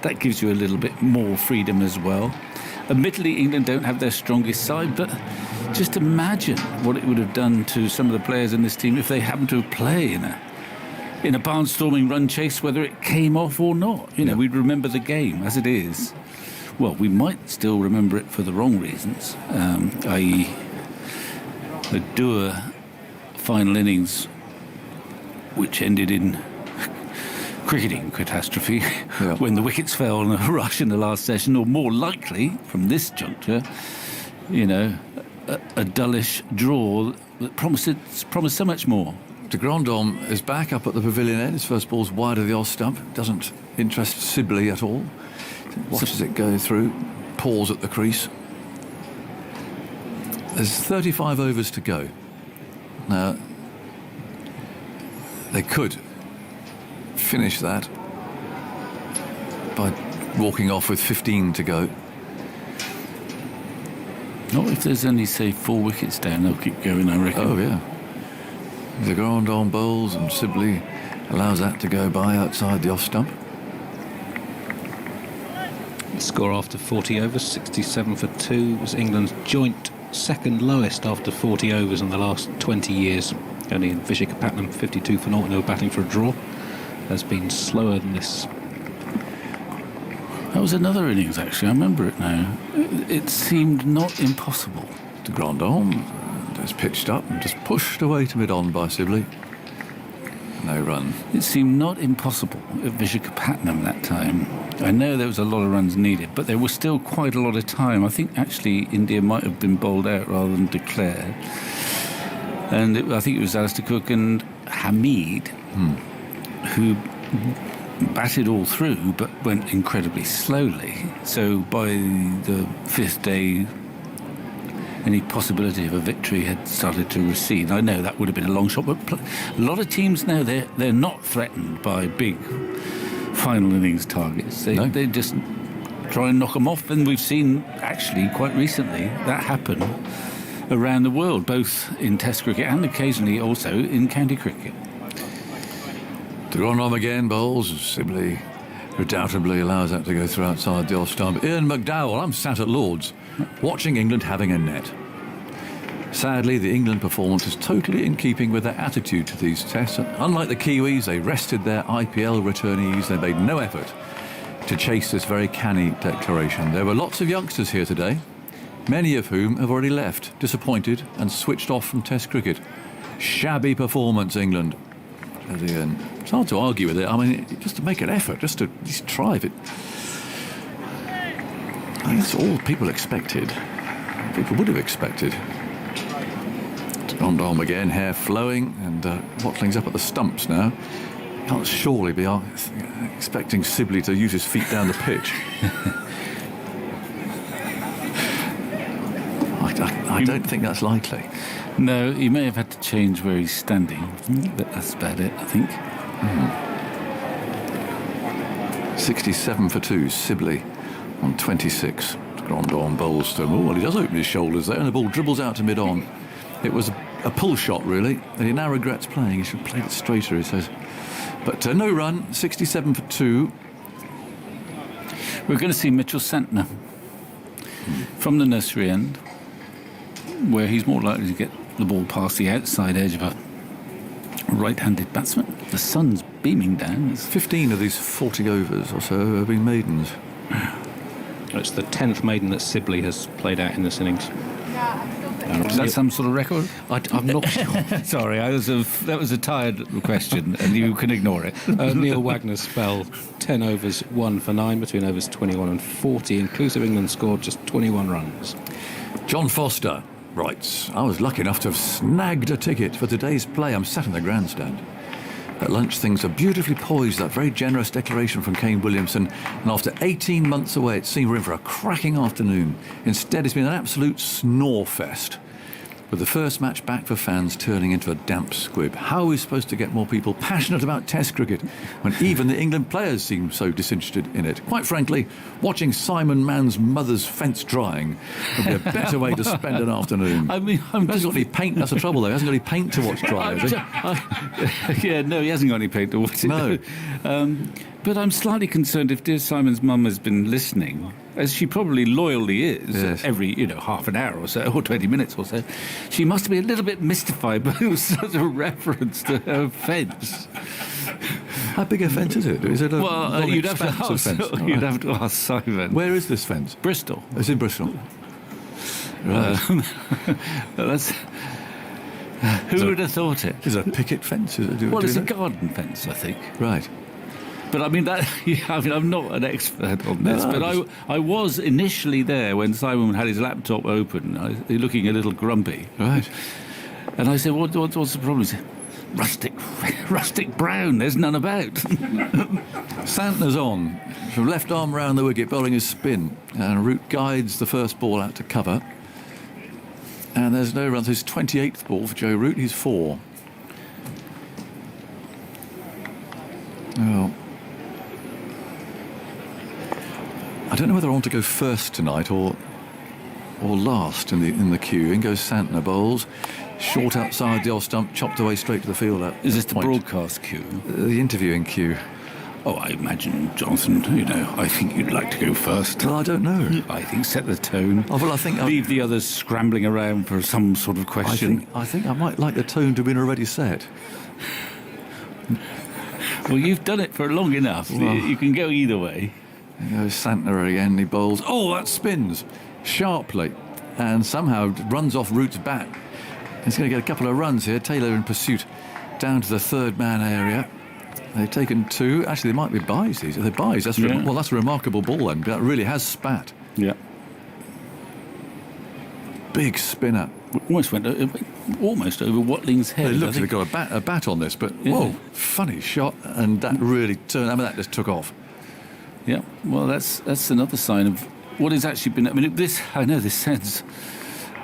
that gives you a little bit more freedom as well. Admittedly, England don't have their strongest side, but just imagine what it would have done to some of the players in this team if they happened to play in a barnstorming run chase, whether it came off or not. We'd remember the game as it is. Well, we might still remember it for the wrong reasons, i.e. a doer final innings, which ended in cricketing catastrophe when the wickets fell in a rush in the last session, or more likely, from this juncture, a dullish draw that promised so much more. De Grandhomme is back up at the pavilion end. His first ball's wide of the off stump. Doesn't interest Sibley at all. Watches it go through. Pause at the crease. There's 35 overs to go. Now, they could finish that by walking off with 15 to go. Not if there's only, say, 4 wickets down, they'll keep going, I reckon. Oh, yeah. De Grandhomme bowls and Sibley allows that to go by outside the off stump. The score after 40 overs, 67 for 2, was England's joint second lowest after 40 overs in the last 20 years. Only in Visakhapatnam, 52 for 0, and they were batting for a draw. Has been slower than this. That was another innings, actually. I remember it now. It seemed not impossible. De Grandhomme has pitched up and just pushed away to mid-on by Sibley. No run. It seemed not impossible at Visakhapatnam that time. I know there was a lot of runs needed, but there was still quite a lot of time. I think actually India might have been bowled out rather than declared. And I think it was Alistair Cook and Hamid who batted all through but went incredibly slowly. So by the 5th day, any possibility of a victory had started to recede. I know that would have been a long shot, but a lot of teams now, they're not threatened by big final innings targets. They just try and knock them off, and we've seen actually quite recently that happen around the world, both in Test cricket and occasionally also in county cricket. De Grandhomme again bowls. Sibley redoubtably allows that to go through outside the off stump. Ian McDowell, I'm sat at Lord's watching England having a net. Sadly, the England performance is totally in keeping with their attitude to these tests. Unlike the Kiwis, they rested their IPL returnees. They made no effort to chase this very canny declaration. There were lots of youngsters here today, many of whom have already left, disappointed and switched off from Test cricket. Shabby performance, England. It's hard to argue with it. I mean, just to make an effort, just to at least try it. I think that's all people expected. People would have expected. Grandhomme again, hair flowing and wattling's up at the stumps now. Can't surely be expecting Sibley to use his feet down the pitch. I don't think that's likely. No, he may have had to change where he's standing, but that's about it, I think. 67 for 2, Sibley on 26. Grandhomme bowls to him. Oh, well, he does open his shoulders there, and the ball dribbles out to mid-on. It was a pull shot, really, and he now regrets playing. He should have played it straighter, he says. But no run, 67 for 2. We're going to see Mitchell Santner from the nursery end, where he's more likely to get the ball past the outside edge of a right-handed batsman. The sun's beaming down. 15 of these 40 overs or so have been maidens. It's the 10th maiden that Sibley has played out in this innings. Is that some sort of record? I'm not sure. Sorry, that was a tired question, and you can ignore it. Neil Wagner's spell, 10 overs, 1 for 9 between overs 21 and 40. Inclusive, England scored just 21 runs. John Foster writes, I was lucky enough to have snagged a ticket for today's play. I'm sat in the grandstand. At lunch, things are beautifully poised, that very generous declaration from Kane Williamson. And after 18 months away, it seemed we're in for a cracking afternoon. Instead, it's been an absolute snore fest, with the first match back for fans turning into a damp squib. How are we supposed to get more people passionate about Test cricket when even the England players seem so disinterested in it? Quite frankly, watching Simon Mann's mother's fence drying would be a better way to spend an afternoon. I mean, he hasn't got any paint. That's the trouble, though. He hasn't got any paint to watch dry, has he? Yeah, no, he hasn't got any paint to watch it. No. But I'm slightly concerned if dear Simon's mum has been listening, as she probably loyally is, yes, every, half an hour or so, or 20 minutes or so. She must be a little bit mystified by such a reference to her fence. How big a fence is it? Is it a you'd have to ask Simon. Where is this fence? Bristol. It's in Bristol. Right. Who would have thought it? Is it a picket fence? Well, it's a garden fence, I think. Right. But I mean, I'm not an expert on this, but I was initially there when Simon had his laptop open, looking a little grumpy. Right. And I said, what's the problem? He said, rustic brown, there's none about. Santner's on. From left arm round the wicket, bowling his spin. And Root guides the first ball out to cover. And there's no runs. His 28th ball for Joe Root. He's 4. Well, I don't know whether I want to go first tonight or last in the queue. In goes Santner, bowls. Short outside the off stump, chopped away straight to the fielder. Is this the broadcast queue? The interviewing queue. Oh, I imagine, Johnson, I think you'd like to go first. Well, I don't know. I think set the tone. Oh, well, I think leave the others scrambling around for some sort of question. I think I might like the tone to have been already set. Well, you've done it for long enough. Well, you can go either way. There goes Santner again. He bowls. Oh, that spins sharply and somehow runs off Root's bat. He's going to get a couple of runs here. Taylor in pursuit down to the third man area. They've taken 2. Actually, they might be byes. They're byes. That's that's a remarkable ball then. That really has spat. Yeah. Big spinner. Almost went over Watling's head. It looks like they've got a bat on this, but whoa, funny shot, and that really turned. I mean, that just took off. Yeah. Well, that's another sign of what has actually been. I mean, I know this sounds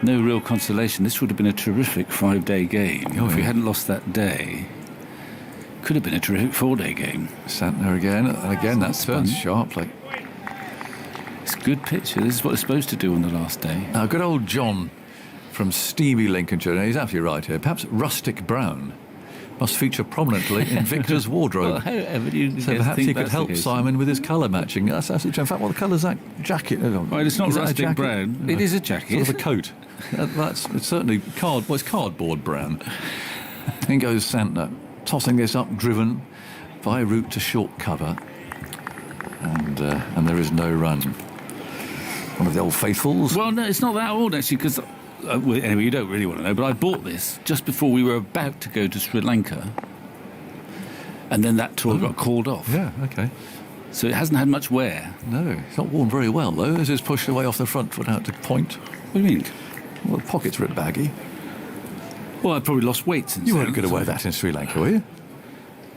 no real consolation. This would have been a terrific 5-day game if we hadn't lost that day. Could have been a terrific 4-day game. Santner again, and again that turns sharply. It's a good picture. This is what they're supposed to do on the last day. Now, good old John from Stevie, Lincolnshire. Now, he's absolutely right here. Perhaps rustic brown must feature prominently in Victor's wardrobe. Well, however do you so perhaps he could help Simon with his colour matching. That's absolutely true. In fact, what colour's that jacket? Well, it's not rustic brown. It is a jacket. Sort of a coat. It's certainly it's cardboard brown. In goes Santner, tossing this up, driven by Root to short cover, and there is no run. One of the old faithfuls. Well, no, it's not that old actually, because anyway, you don't really want to know, but I bought this just before we were about to go to Sri Lanka, and then that tour got called off. Yeah, okay. So it hasn't had much wear. No, it's not worn very well though. As it's pushed away off the front foot out to point. What do you mean? Well, the pockets were a bit baggy. Well, I probably lost weight since you weren't going to wear that in Sri Lanka, were you?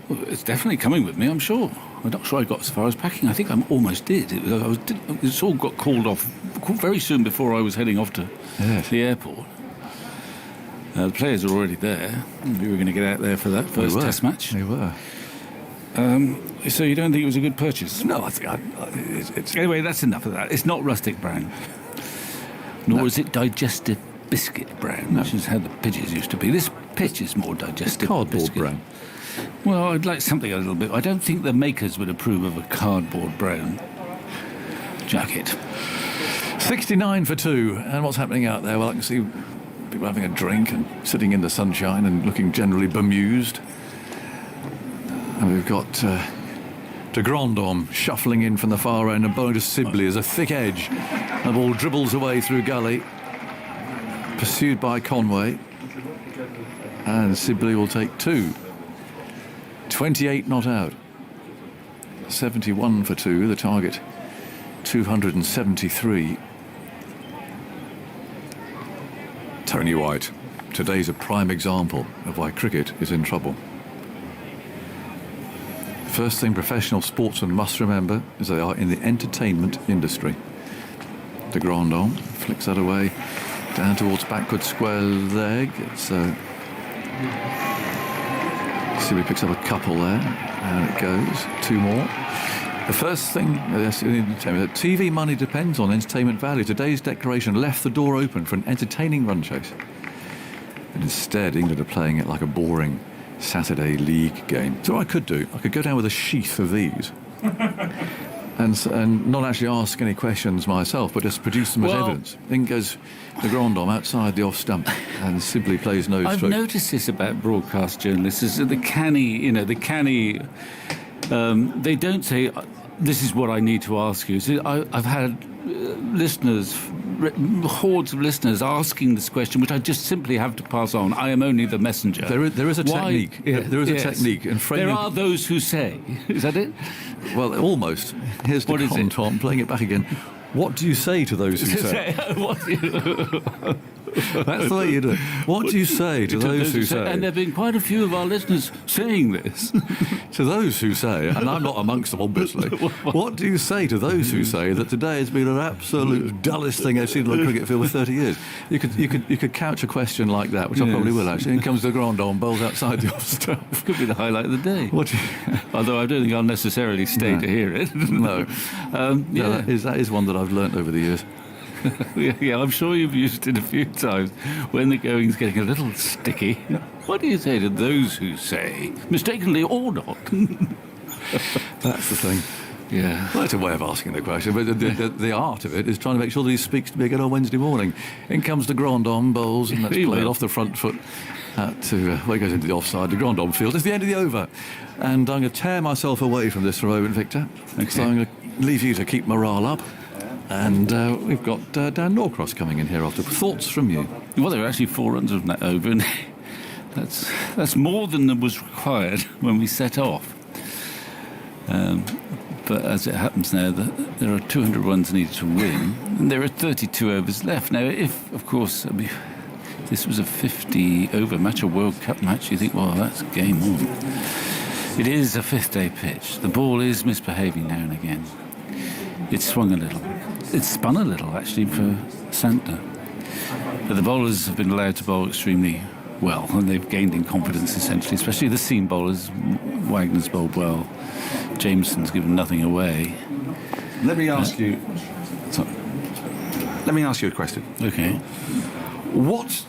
Well, it's definitely coming with me, I'm sure. I'm not sure I got as far as packing. I think I almost did. It all got called off very soon before I was heading off to the airport. The players are already there. We were going to get out there for that first test match. They were. So you don't think it was a good purchase? No, I think it's... Anyway, that's enough of that. It's not rustic brown. Nor is it digestive biscuit brown, which is how the pitches used to be. This pitch is more digestive. It's cardboard brown. Well, I'd like something a little bit. I don't think the makers would approve of a cardboard brown jacket. 69 for 2. And what's happening out there? Well, I can see people having a drink and sitting in the sunshine and looking generally bemused. And we've got de Grandhomme shuffling in from the far end and bowling to Sibley as a thick edge. The ball dribbles away through gully, pursued by Conway. And Sibley will take 2. 28 not out. 71 for 2, the target 273. Tony White, today's a prime example of why cricket is in trouble. First thing professional sportsmen must remember is they are in the entertainment industry. De Grandhomme flicks that away down towards backward square leg. It's Sibley picks up a couple there, and it goes 2 more. The first thing, TV money depends on entertainment value. Today's declaration left the door open for an entertaining run chase. And instead, England are playing it like a boring Saturday league game. So what I could do, I could go down with a sheath of these and not actually ask any questions myself, but just produce them as evidence. In goes de Grandhomme outside the off stump, and Sibley plays no stroke. I've noticed this about broadcast journalists, is that the canny, they don't say, this is what I need to ask you. So I've had listeners, hordes of listeners asking this question, which I just simply have to pass on. I am only the messenger. There is a technique. There is a technique. And there are those who say, is that it? Well, almost. Here's the con, Tom, playing it back again. What do you say to those who say? That's the way you do it. What do you say to those who say? And there have been quite a few of our listeners saying this. To those who say, and I'm not amongst them, obviously, what do you say to those who say that today has been an absolute dullest thing I've seen on the cricket field for 30 years? You could couch a question like that, which I probably will, actually. In comes the Grand Homme, bowls outside the off stump. Could be the highlight of the day. Although I don't think I'll necessarily stay to hear it. No. That is one that I've learnt over the years. Yeah, I'm sure you've used it a few times when the going's getting a little sticky. What do you say to those who say, mistakenly or not? That's the thing. Yeah. Well, that's a way of asking the question, but the art of it is trying to make sure that he speaks to me again on Wednesday morning. In comes the Grand Homme, bowls, and that's played off the front foot where it goes into the offside. The Grand Homme field. It's the end of the over. And I'm going to tear myself away from this for a moment, Victor. Okay. So I'm going to leave you to keep morale up. And we've got Dan Norcross coming in here after. Thoughts from you? Well, there were actually 4 runs of that over, and that's more than was required when we set off. But as it happens now, there are 200 runs needed to win, and there are 32 overs left. Now, if, of course, this was a 50-over match, a World Cup match, you think, well, that's game on. It is a fifth-day pitch. The ball is misbehaving now and again. It's swung a little. It's spun a little, actually, for Santner. But the bowlers have been allowed to bowl extremely well, and they've gained in confidence, essentially, especially the seam bowlers. Wagner's bowled well. Jameson's given nothing away. Let me ask you... Let me ask you a question. Okay. What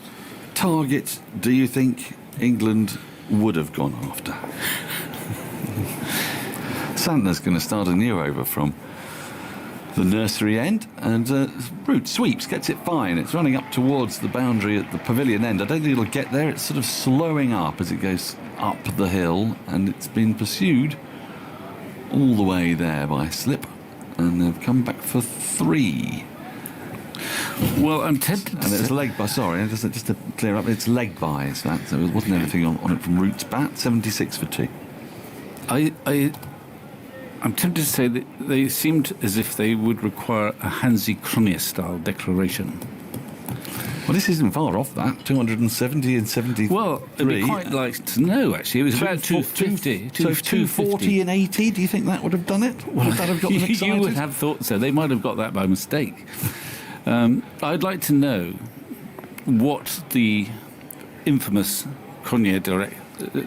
target do you think England would have gone after? Santner's going to start a new over from the nursery end, and Root sweeps, gets it fine. It's running up towards the boundary at the pavilion end. I don't think it'll get there. It's sort of slowing up as it goes up the hill, and it's been pursued all the way there by Slip, and they've come back for 3. Well, I'm tempted to... And it's leg by, sorry, just to clear up, it's leg by, so there wasn't anything on it from Root's bat. 76 for 2. I'm tempted to say that they seemed as if they would require a Hansi Cronje-style declaration. Well, this isn't far off that. 270 and 73. Well, it'd be quite like to know, actually. It was about 250. So 240 and 80, do you think that would have done it? Would that have got them excited? You would have thought so. They might have got that by mistake. I'd like to know what the infamous Cronje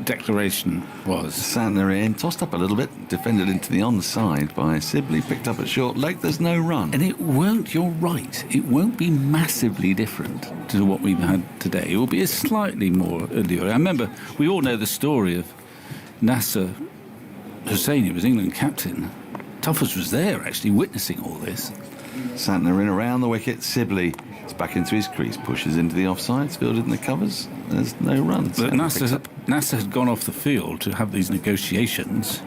declaration was. Santner in, tossed up a little bit, defended into the onside by Sibley, picked up at short leg. There's no run. And it won't, you're right, it won't be massively different to what we've had today. It will be a slightly more alluring. I remember, we all know the story of Nasser Hussain, who was England captain. Tuffers was there, actually, witnessing all this. Santner in around the wicket. Sibley is back into his crease, pushes into the offside, fielded in the covers. There's no runs. But Nasser had gone off the field to have these negotiations.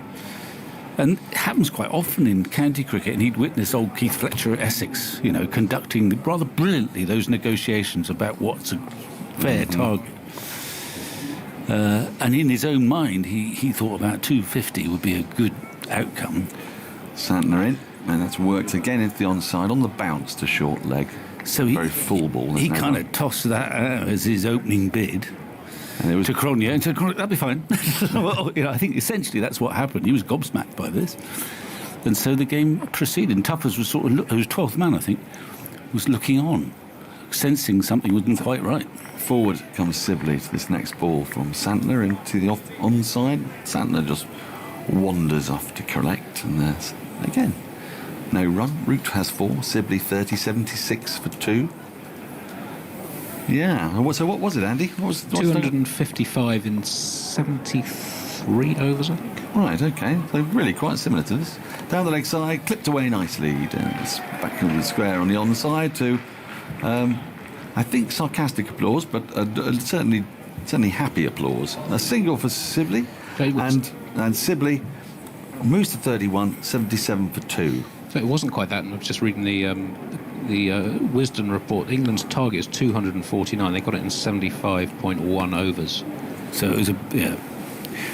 And it happens quite often in county cricket, and he'd witnessed old Keith Fletcher at Essex, conducting rather brilliantly those negotiations about what's a fair target. And in his own mind, he thought about 250 would be a good outcome. Santner in, and that's worked again into the onside on the bounce to short leg. So very full ball. He kind of tossed that out as his opening bid. And it was to Cronje, and said, that'll be fine. Well, I think essentially that's what happened. He was gobsmacked by this. And so the game proceeded. And Tuffers was sort of, who was 12th man, I think, was looking on, sensing something wasn't quite right. Forward comes Sibley to this next ball from Santner into the onside. Santner just wanders off to collect, and there's, again, no run. Root has 4, Sibley 30, 76 for 2. Yeah, so what was it, Andy? What's 255 in 73 overs, I think. Right, okay. So really quite similar to this. Down the leg side, clipped away nicely. It's back into the square on the onside to, I think, sarcastic applause, but certainly happy applause. A single for Sibley, and Sibley moves to 31, 77 for 2. So it wasn't quite that. And I was just reading the Wisden report. England's target is 249. They got it in 75.1 overs. So it was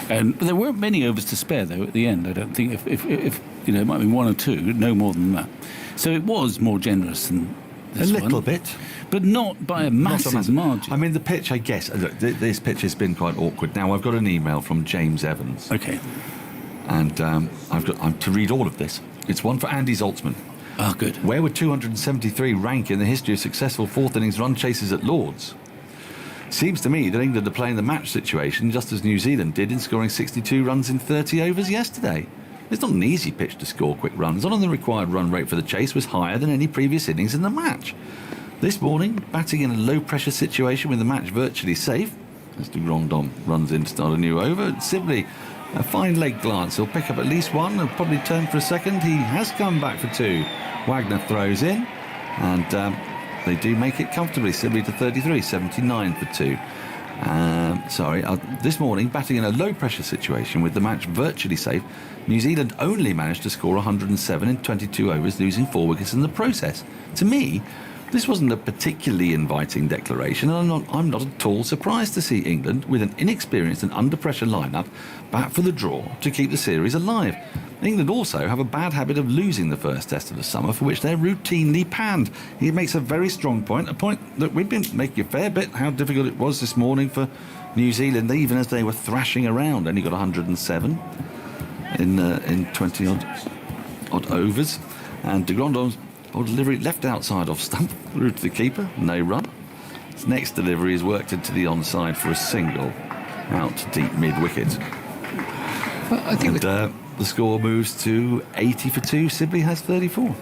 and there weren't many overs to spare though at the end. I don't think if you know, it might have been one or two, no more than that. So it was more generous than this a little one. bit, but not by a massive margin. I mean, the pitch, I guess. Look, this pitch has been quite awkward. Now I've got an email from James Evans. Okay, and I'm to read all of this. It's one for Andy Zaltzman. Oh, good. Where would 273 rank in the history of successful fourth innings run chases at Lords? Seems to me that England are playing the match situation just as New Zealand did in scoring 62 runs in 30 overs yesterday. It's not an easy pitch to score quick runs on, and the required run rate for the chase was higher than any previous innings in the match. This morning, batting in a low-pressure situation with the match virtually safe, as de Grandhomme runs in to start a new over, Sibley, a fine leg glance. He'll pick up at least one and probably turn for a second. He has come back for two. Wagner throws in, and they do make it comfortably. Sibley to 33, 79 for two. This morning, batting in a low-pressure situation with the match virtually safe, New Zealand only managed to score 107 in 22 overs, losing 4 wickets in the process. To me, this wasn't a particularly inviting declaration, and I'm not at all surprised to see England, with an inexperienced and under-pressure lineup, bat for the draw to keep the series alive. England also have a bad habit of losing the first test of the summer, for which they're routinely panned. He makes a very strong point, a point that we've been making a fair bit, how difficult it was this morning for New Zealand, even as they were thrashing around. Only got 107 in 20-odd overs. And de Grandhomme's delivery left outside off stump, through to the keeper, no run. His next delivery is worked into the onside for a single, out to deep mid-wicket. Well, I think the score moves to 80 for 2. Sibley has 34.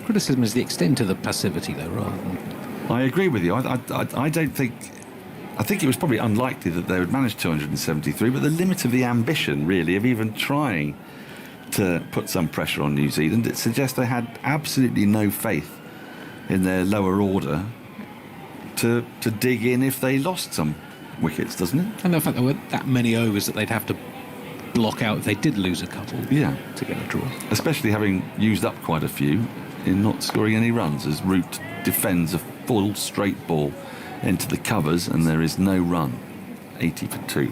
Criticism is the extent of the passivity, though, rather than... I agree with you. I don't think... I think it was probably unlikely that they would manage 273, but the limit of the ambition, really, of even trying to put some pressure on New Zealand, it suggests they had absolutely no faith in their lower order to dig in if they lost some wickets, doesn't it? And the fact there weren't that many overs that they'd have to block out if they did lose a couple to get a draw. Especially having used up quite a few in not scoring any runs, as Root defends a full straight ball into the covers and there is no run. 80 for 2.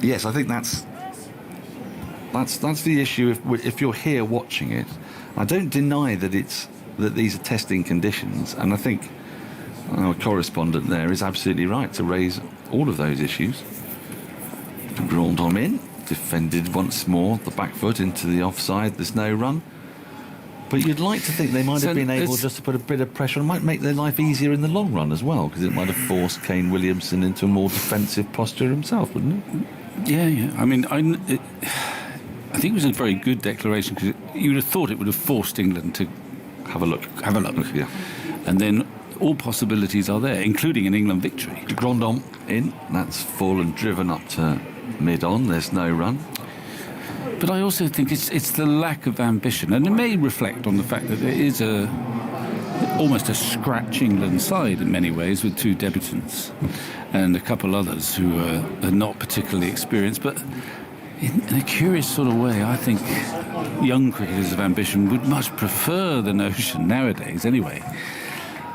Yes, I think that's the issue if you're here watching it. I don't deny that these are testing conditions, and I think our correspondent there is absolutely right to raise all of those issues. Grandhomme in, defended once more, the back foot into the offside, there's no run. But you'd like to think they might have been able just to put a bit of pressure. It might make their life easier in the long run as well, because it might have forced Kane Williamson into a more defensive posture himself, wouldn't it? Yeah. I mean, I think it was a very good declaration, because you would have thought it would have forced England to have a look. Yeah. And then all possibilities are there, including an England victory. Grandhomme in, that's full and driven up to mid-on, there's no run. But I also think it's the lack of ambition, and it may reflect on the fact that there is almost a scratch England side in many ways, with 2 debutants and a couple others who are not particularly experienced. But in a curious sort of way, I think young cricketers of ambition would much prefer the notion nowadays, anyway,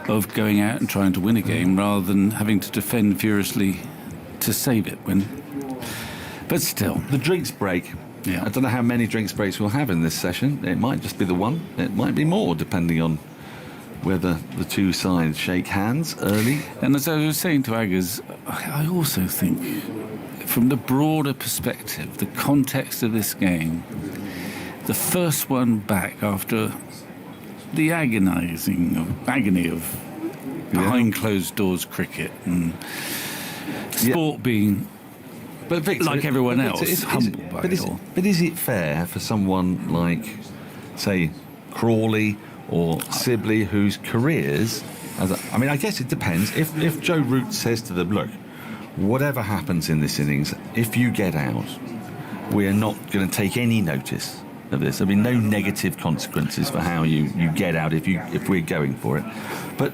of going out and trying to win a game rather than having to defend furiously to save it. But still, the drinks break. Yeah. I don't know how many drinks breaks we'll have in this session. It might just be the one. It might be more, depending on whether the 2 sides shake hands early. And as I was saying to Aggers, I also think, from the broader perspective, the context of this game, the first one back after the agony of behind closed doors cricket and sport being... But Victor, like everyone else, humble by it all. But is it fair for someone like, say, Crawley or Sibley, whose careers... I guess it depends. If Joe Root says to them, look, whatever happens in this innings, if you get out, we are not going to take any notice of this. There'll be no negative consequences for how you get out if we're going for it. But,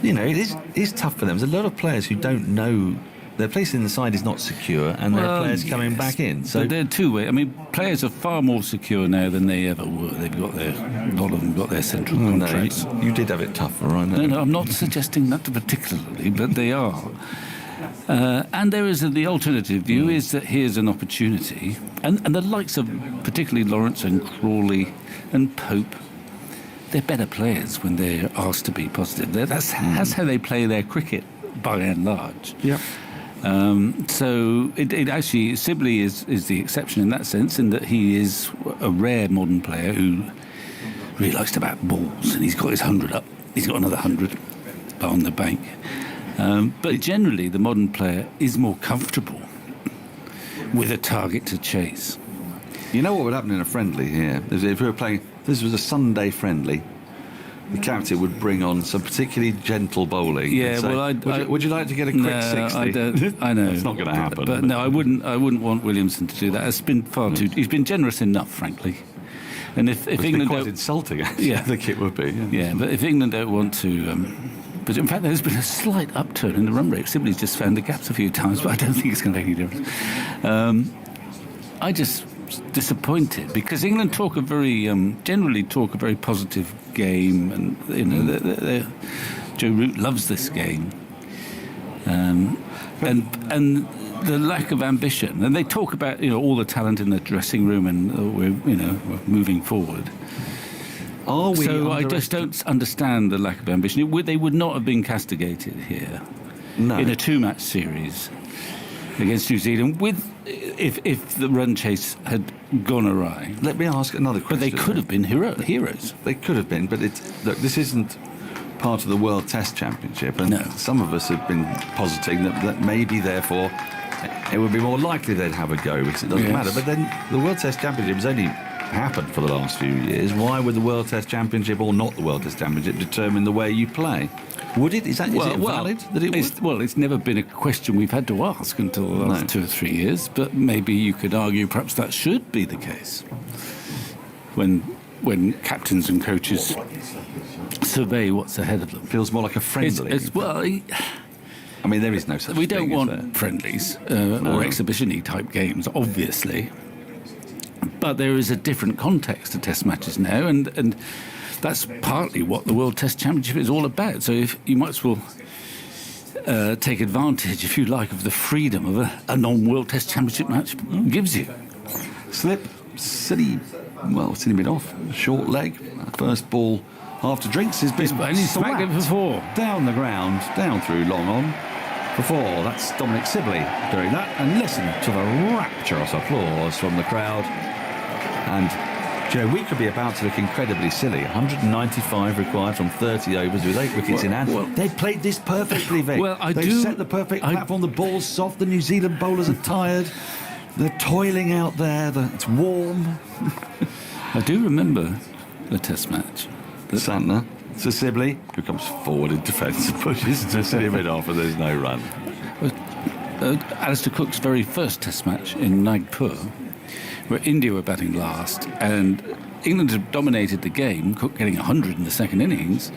it is tough for them. There's a lot of players who don't know their place in the side is not secure, and their players coming back in. So they're two-way. I mean, players are far more secure now than they ever were. They've got a lot of them got their central contracts. No, you did have it tougher, right? No, I'm not suggesting that particularly, but they are. And there is the alternative view is that here's an opportunity, and the likes of particularly Lawrence and Crawley and Pope, they're better players when they're asked to be positive. That's how they play their cricket by and large. Yep. So it actually, Sibley is the exception in that sense, in that he is a rare modern player who really likes to bat balls, and he's got his 100 up. He's got another 100 on the bank. But generally, the modern player is more comfortable with a target to chase. You know what would happen in a friendly here? If we were playing, this was a Sunday friendly, the captain would bring on some particularly gentle bowling. Yeah, say, would you like to get a quick 60? I know it's not going to happen. But no, I wouldn't want Williamson to do that. It's been far too. He's been generous enough, frankly. And if England quite insulting, actually, I think it would be. Yeah, but if England don't want to. But in fact, there's been a slight upturn in the run rate. Sibley's just found the gaps a few times, but I don't think it's going to make any difference. I just disappointed because England generally talk a very positive game, and you know, Joe Root loves this game, and the lack of ambition. And they talk about all the talent in the dressing room, and we're moving forward. So I just don't understand the lack of ambition. They would not have been castigated here in a 2-match series against New Zealand if the run chase had gone awry. Let me ask another question. But they could have been heroes. They could have been, but look, this isn't part of the World Test Championship, and some of us have been positing that maybe, therefore, it would be more likely they'd have a go, because it doesn't matter. But then the World Test Championship has only happened for the last few years. Why would the World Test Championship, or not the World Test Championship, determine the way you play? Would it? Is it valid that it would? It's never been a question we've had to ask until the last 2 or 3 years, but maybe you could argue perhaps that should be the case when captains and coaches survey what's ahead of them. Feels more like a friendly. I mean, there is no such thing. We don't want friendlies or exhibition-y type games, obviously. But there is a different context to Test matches now, and that's partly what the World Test Championship is all about. So if you might as well take advantage, if you like, of the freedom of a non-World Test Championship match gives you. Slip, silly bit off, short leg, first ball after drinks has been smacked it for 4. Down the ground, down through long on. For 4, that's Dominic Sibley doing that, and listen to the rapturous applause from the crowd. And we could be about to look incredibly silly. 195 required from 30 overs with 8 wickets in hand. They've played this perfectly, Vic. They've set the perfect platform. The ball's soft. The New Zealand bowlers are tired. They're toiling out there. It's warm. I do remember the Test match. Santner to Sibley, who comes forward in defence and pushes to set him off, and there's no run. Alistair Cook's very first Test match in Nagpur, where India were batting last, and England had dominated the game, Cook getting 100 in the second innings,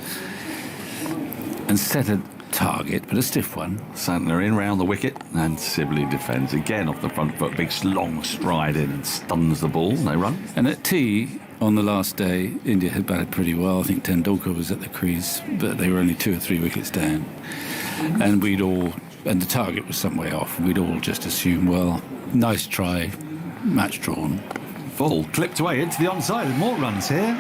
and set a target, but a stiff one. Santner in round the wicket, and Sibley defends again off the front foot, big long stride in and stuns the ball, no run. And at tea, on the last day, India had batted pretty well. I think Tendulkar was at the crease, but they were only 2 or 3 wickets down. And the target was some way off. We'd all just assumed, well, nice try, match drawn. Ball clipped away into the onside with more runs here.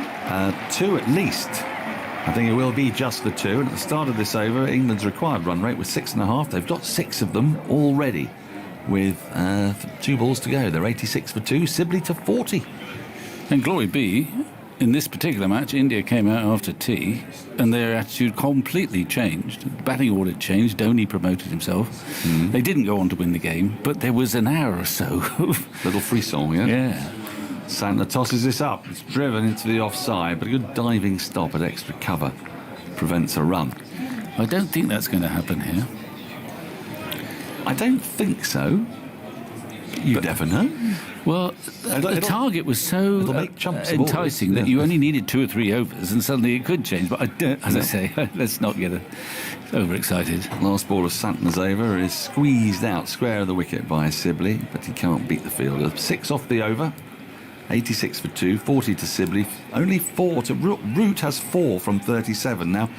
2 at least. I think it will be just the 2. And at the start of this over, England's required run rate was 6.5. They've got 6 of them already with 2 balls to go. They're 86 for 2, Sibley to 40. And glory be, in this particular match, India came out after tea, and their attitude completely changed. The batting order changed. Dhoni promoted himself. They didn't go on to win the game, but there was an hour or so. Little frisson, yeah? Yeah. Santner tosses this up. It's driven into the offside, but a good diving stop at extra cover prevents a run. I don't think that's going to happen here. I don't think so. You never know. Well, the target was so make chumps of all enticing this. that you only needed 2 or 3 overs, and suddenly it could change. But as I say, let's not get overexcited. Last ball of Santner's is squeezed out square of the wicket by Sibley, but he can't beat the fielder. 6 off the over, 86 for 2, 40 to Sibley, only 4 to Root has 4 from 37. Now,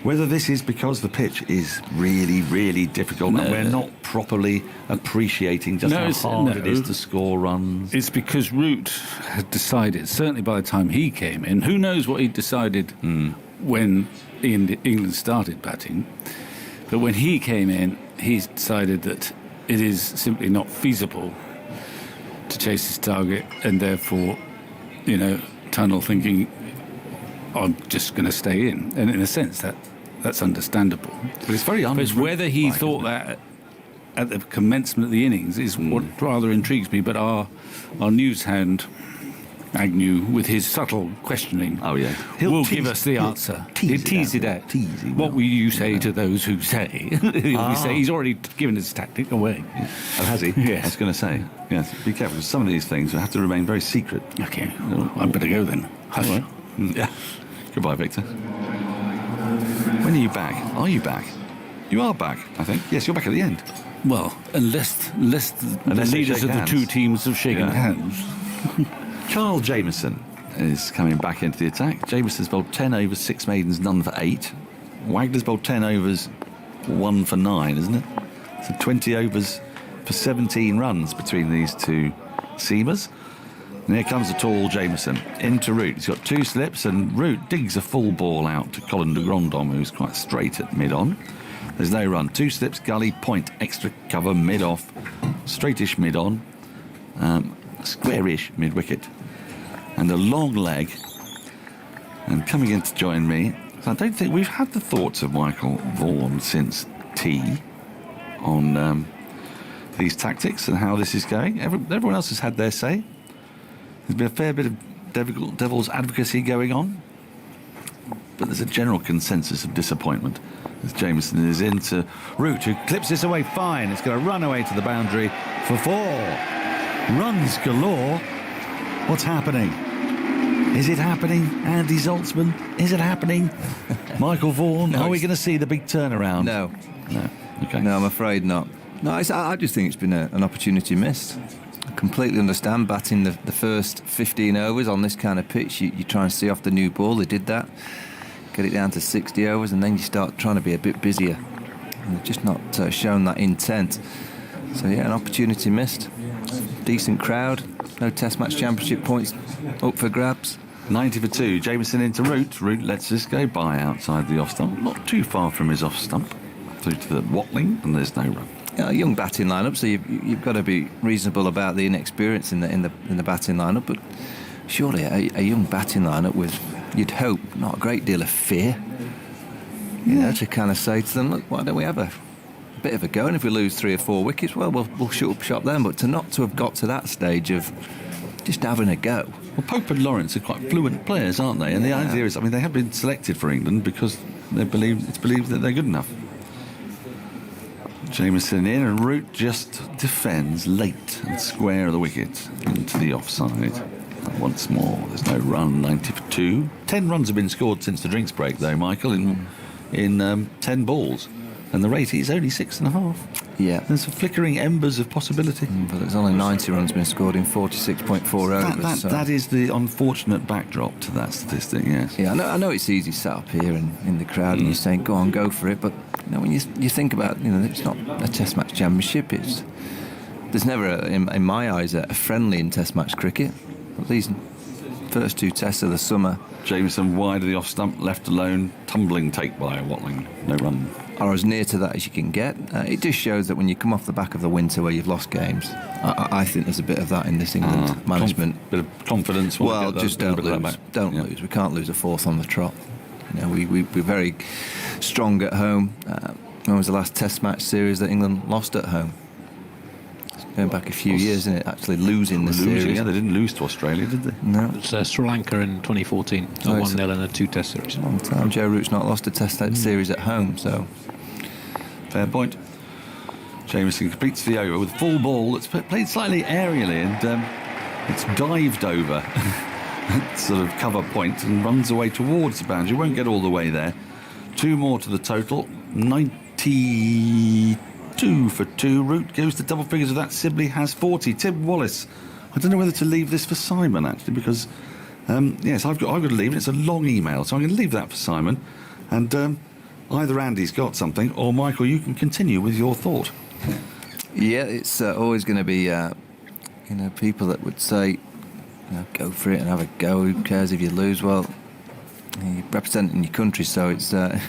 whether this is because the pitch is really, really difficult and we're not properly appreciating just how hard it is to score runs. It's because Root had decided, certainly by the time he came in, who knows what he decided when England started batting, but when he came in, he's decided that it is simply not feasible to chase his target, and therefore, tunnel thinking, I'm just going to stay in. And in a sense, that's understandable. But it's very But whether he thought that at the commencement of the innings is what rather intrigues me. But our news hound, Agnew, with his subtle questioning, will give us the answer. He'll tease it out. What will you say to those who say? He'll say he's already given his tactic away. Oh, has he? Yes. I was going to say, yes, be careful. Some of these things have to remain very secret. Okay, well, I better go then. Hush. Right. Yeah. Goodbye, Victor. When are you back? Are you back? You are back, I think. Yes, you're back at the end. Well, unless the leaders of the two teams have shaken hands. Carl Jamieson is coming back into the attack. Jamieson's bowled 10 overs, 6 maidens, none for 8. Wagner's bowled 10 overs, 1 for 9, isn't it? So 20 overs for 17 runs between these two seamers. And here comes the tall Jamieson into Root. He's got 2 slips, and Root digs a full ball out to Colin de Grandhomme, who's quite straight at mid-on. There's no run. 2 slips, gully, point, extra cover, mid-off, straightish mid-on, squarish mid-wicket, and a long leg. And coming in to join me, so I don't think we've had the thoughts of Michael Vaughan since tea on these tactics and how this is going. Everyone else has had their say. There's been a fair bit of devil's advocacy going on, but there's a general consensus of disappointment as Jamieson is into Root, who clips this away fine. It's going to run away to the boundary for 4. Runs galore. What's happening? Is it happening? Andy Zaltzman? Is it happening? Michael Vaughan? Are we going to see the big turnaround? No. Okay. No, I'm afraid not. No, I just think it's been an opportunity missed. I completely understand batting the first 15 overs on this kind of pitch. You try and see off the new ball. They did that. Get it down to 60 overs, and then you start trying to be a bit busier. And they've just not shown that intent. So, yeah, an opportunity missed. Decent crowd. No Test Match Championship points up for grabs. 90 for 2. Jamieson into Root. Root lets this go by outside the off stump. Not too far from his off stump. Through to the Watling, and there's no run. A young batting lineup, so you've got to be reasonable about the inexperience in the batting lineup. But surely a young batting lineup with, you'd hope, not a great deal of fear. You know, to kind of say to them, look, why don't we have a bit of a go? And if we lose 3 or 4 wickets, well, we'll shut up shop then. But to not to have got to that stage of just having a go. Well, Pope and Lawrence are quite fluent players, aren't they? And the idea is, I mean, they have been selected for England because it's believed that they're good enough. Jamieson in, and Root just defends late and square of the wicket into the offside. And once more, there's no run. 90 for 2. 10 runs have been scored since the drinks break, though, Michael, in 10 balls, and the rate is only 6.5. Yeah, there's flickering embers of possibility. But there's only 90 runs been scored in 46.4 overs. That is the unfortunate backdrop to that statistic. Yes. Yeah, I know it's easy sat up here and in the crowd, and you're saying, "Go on, go for it," but when you think about, it's not a Test Match Championship. There's never, in my eyes, a friendly in Test Match cricket. But these first 2 tests of the summer, Jamieson wide of the off stump, left alone, tumbling take by Watling, no run. Are as near to that as you can get. It just shows that when you come off the back of the winter where you've lost games, I think there's a bit of that in this England management. Bit of confidence. Well, just don't lose. Don't lose. We can't lose a 4th on the trot. We're very strong at home. When was the last Test Match series that England lost at home? It's going back a few years, isn't it? Actually losing the series. Yeah, they didn't lose to Australia, did they? No. It's Sri Lanka in 2014. 1-0 in a 2 Test series. A long time. Joe Root's not lost a Test series at home, so... Fair point. Jameson completes the over with full ball that's played slightly aerially, and it's dived over sort of cover point and runs away towards the boundary. Won't get all the way there. 2 more to the total. 92 for 2. Root goes to double figures of that. Sibley has 40. Tim Wallace. I don't know whether to leave this for Simon, actually, because yes, I've got to leave it. It's a long email, so I'm going to leave that for Simon. And either Andy's got something, or Michael, you can continue with your thought. Yeah, it's always going to be, people that would say, go for it and have a go. Who cares if you lose? Well, you're representing your country, so it's you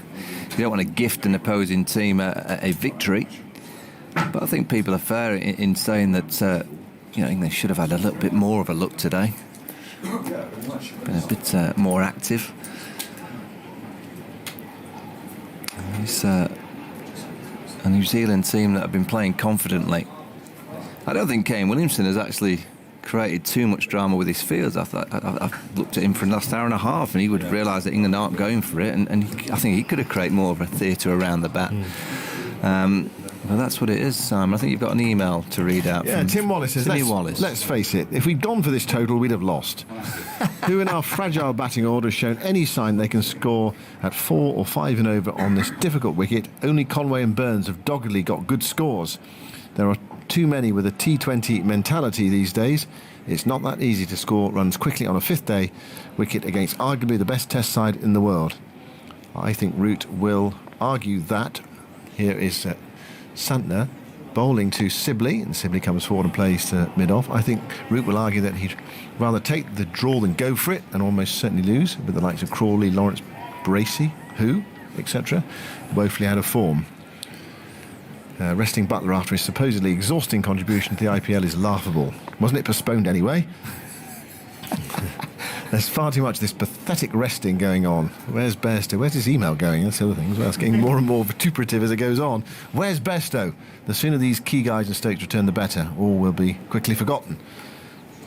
don't want to gift an opposing team a victory. But I think people are fair in saying that England should have had a little bit more of a look today. Been a bit more active. It's a New Zealand team that have been playing confidently. I don't think Kane Williamson has actually created too much drama with his fields. I've looked at him for the last hour and a half, and he would realise that England aren't going for it, and I think he could have created more of a theatre around the bat. Well, that's what it is, Simon. I think you've got an email to read out. Yeah, from Tim Wallace says, let's face it, if we'd gone for this total, we'd have lost. Who in our fragile batting order has shown any sign they can score at 4 or 5 and over on this difficult wicket? Only Conway and Burns have doggedly got good scores. There are too many with a T20 mentality these days. It's not that easy to score runs quickly on a 5th day wicket against arguably the best test side in the world. I think Root will argue that. Here is Santner bowling to Sibley, and Sibley comes forward and plays to mid-off. I think Root will argue that he'd rather take the draw than go for it, and almost certainly lose, with the likes of Crawley, Lawrence, Bracey, etc. woefully out of form. Resting Butler after his supposedly exhausting contribution to the IPL is laughable. Wasn't it postponed anyway? There's far too much of this pathetic resting going on. Where's Bairstow? Where's his email going? That's the other thing as well. It's getting more and more vituperative as it goes on. Where's Bairstow? The sooner these key guys in Stokes return, the better. All will be quickly forgotten.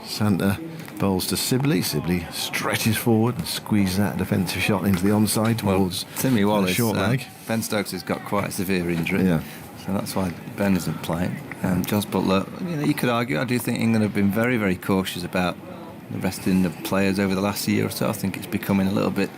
Santner bowls to Sibley. Sibley stretches forward and squeezes that defensive shot into the onside towards Timmy Wallace. Short leg. Ben Stokes has got quite a severe injury. Yeah. So that's why Ben isn't playing. Jos Buttler, you could argue, I do think England have been very, very cautious about the resting of players over the last year or so. I think it's becoming a little bit...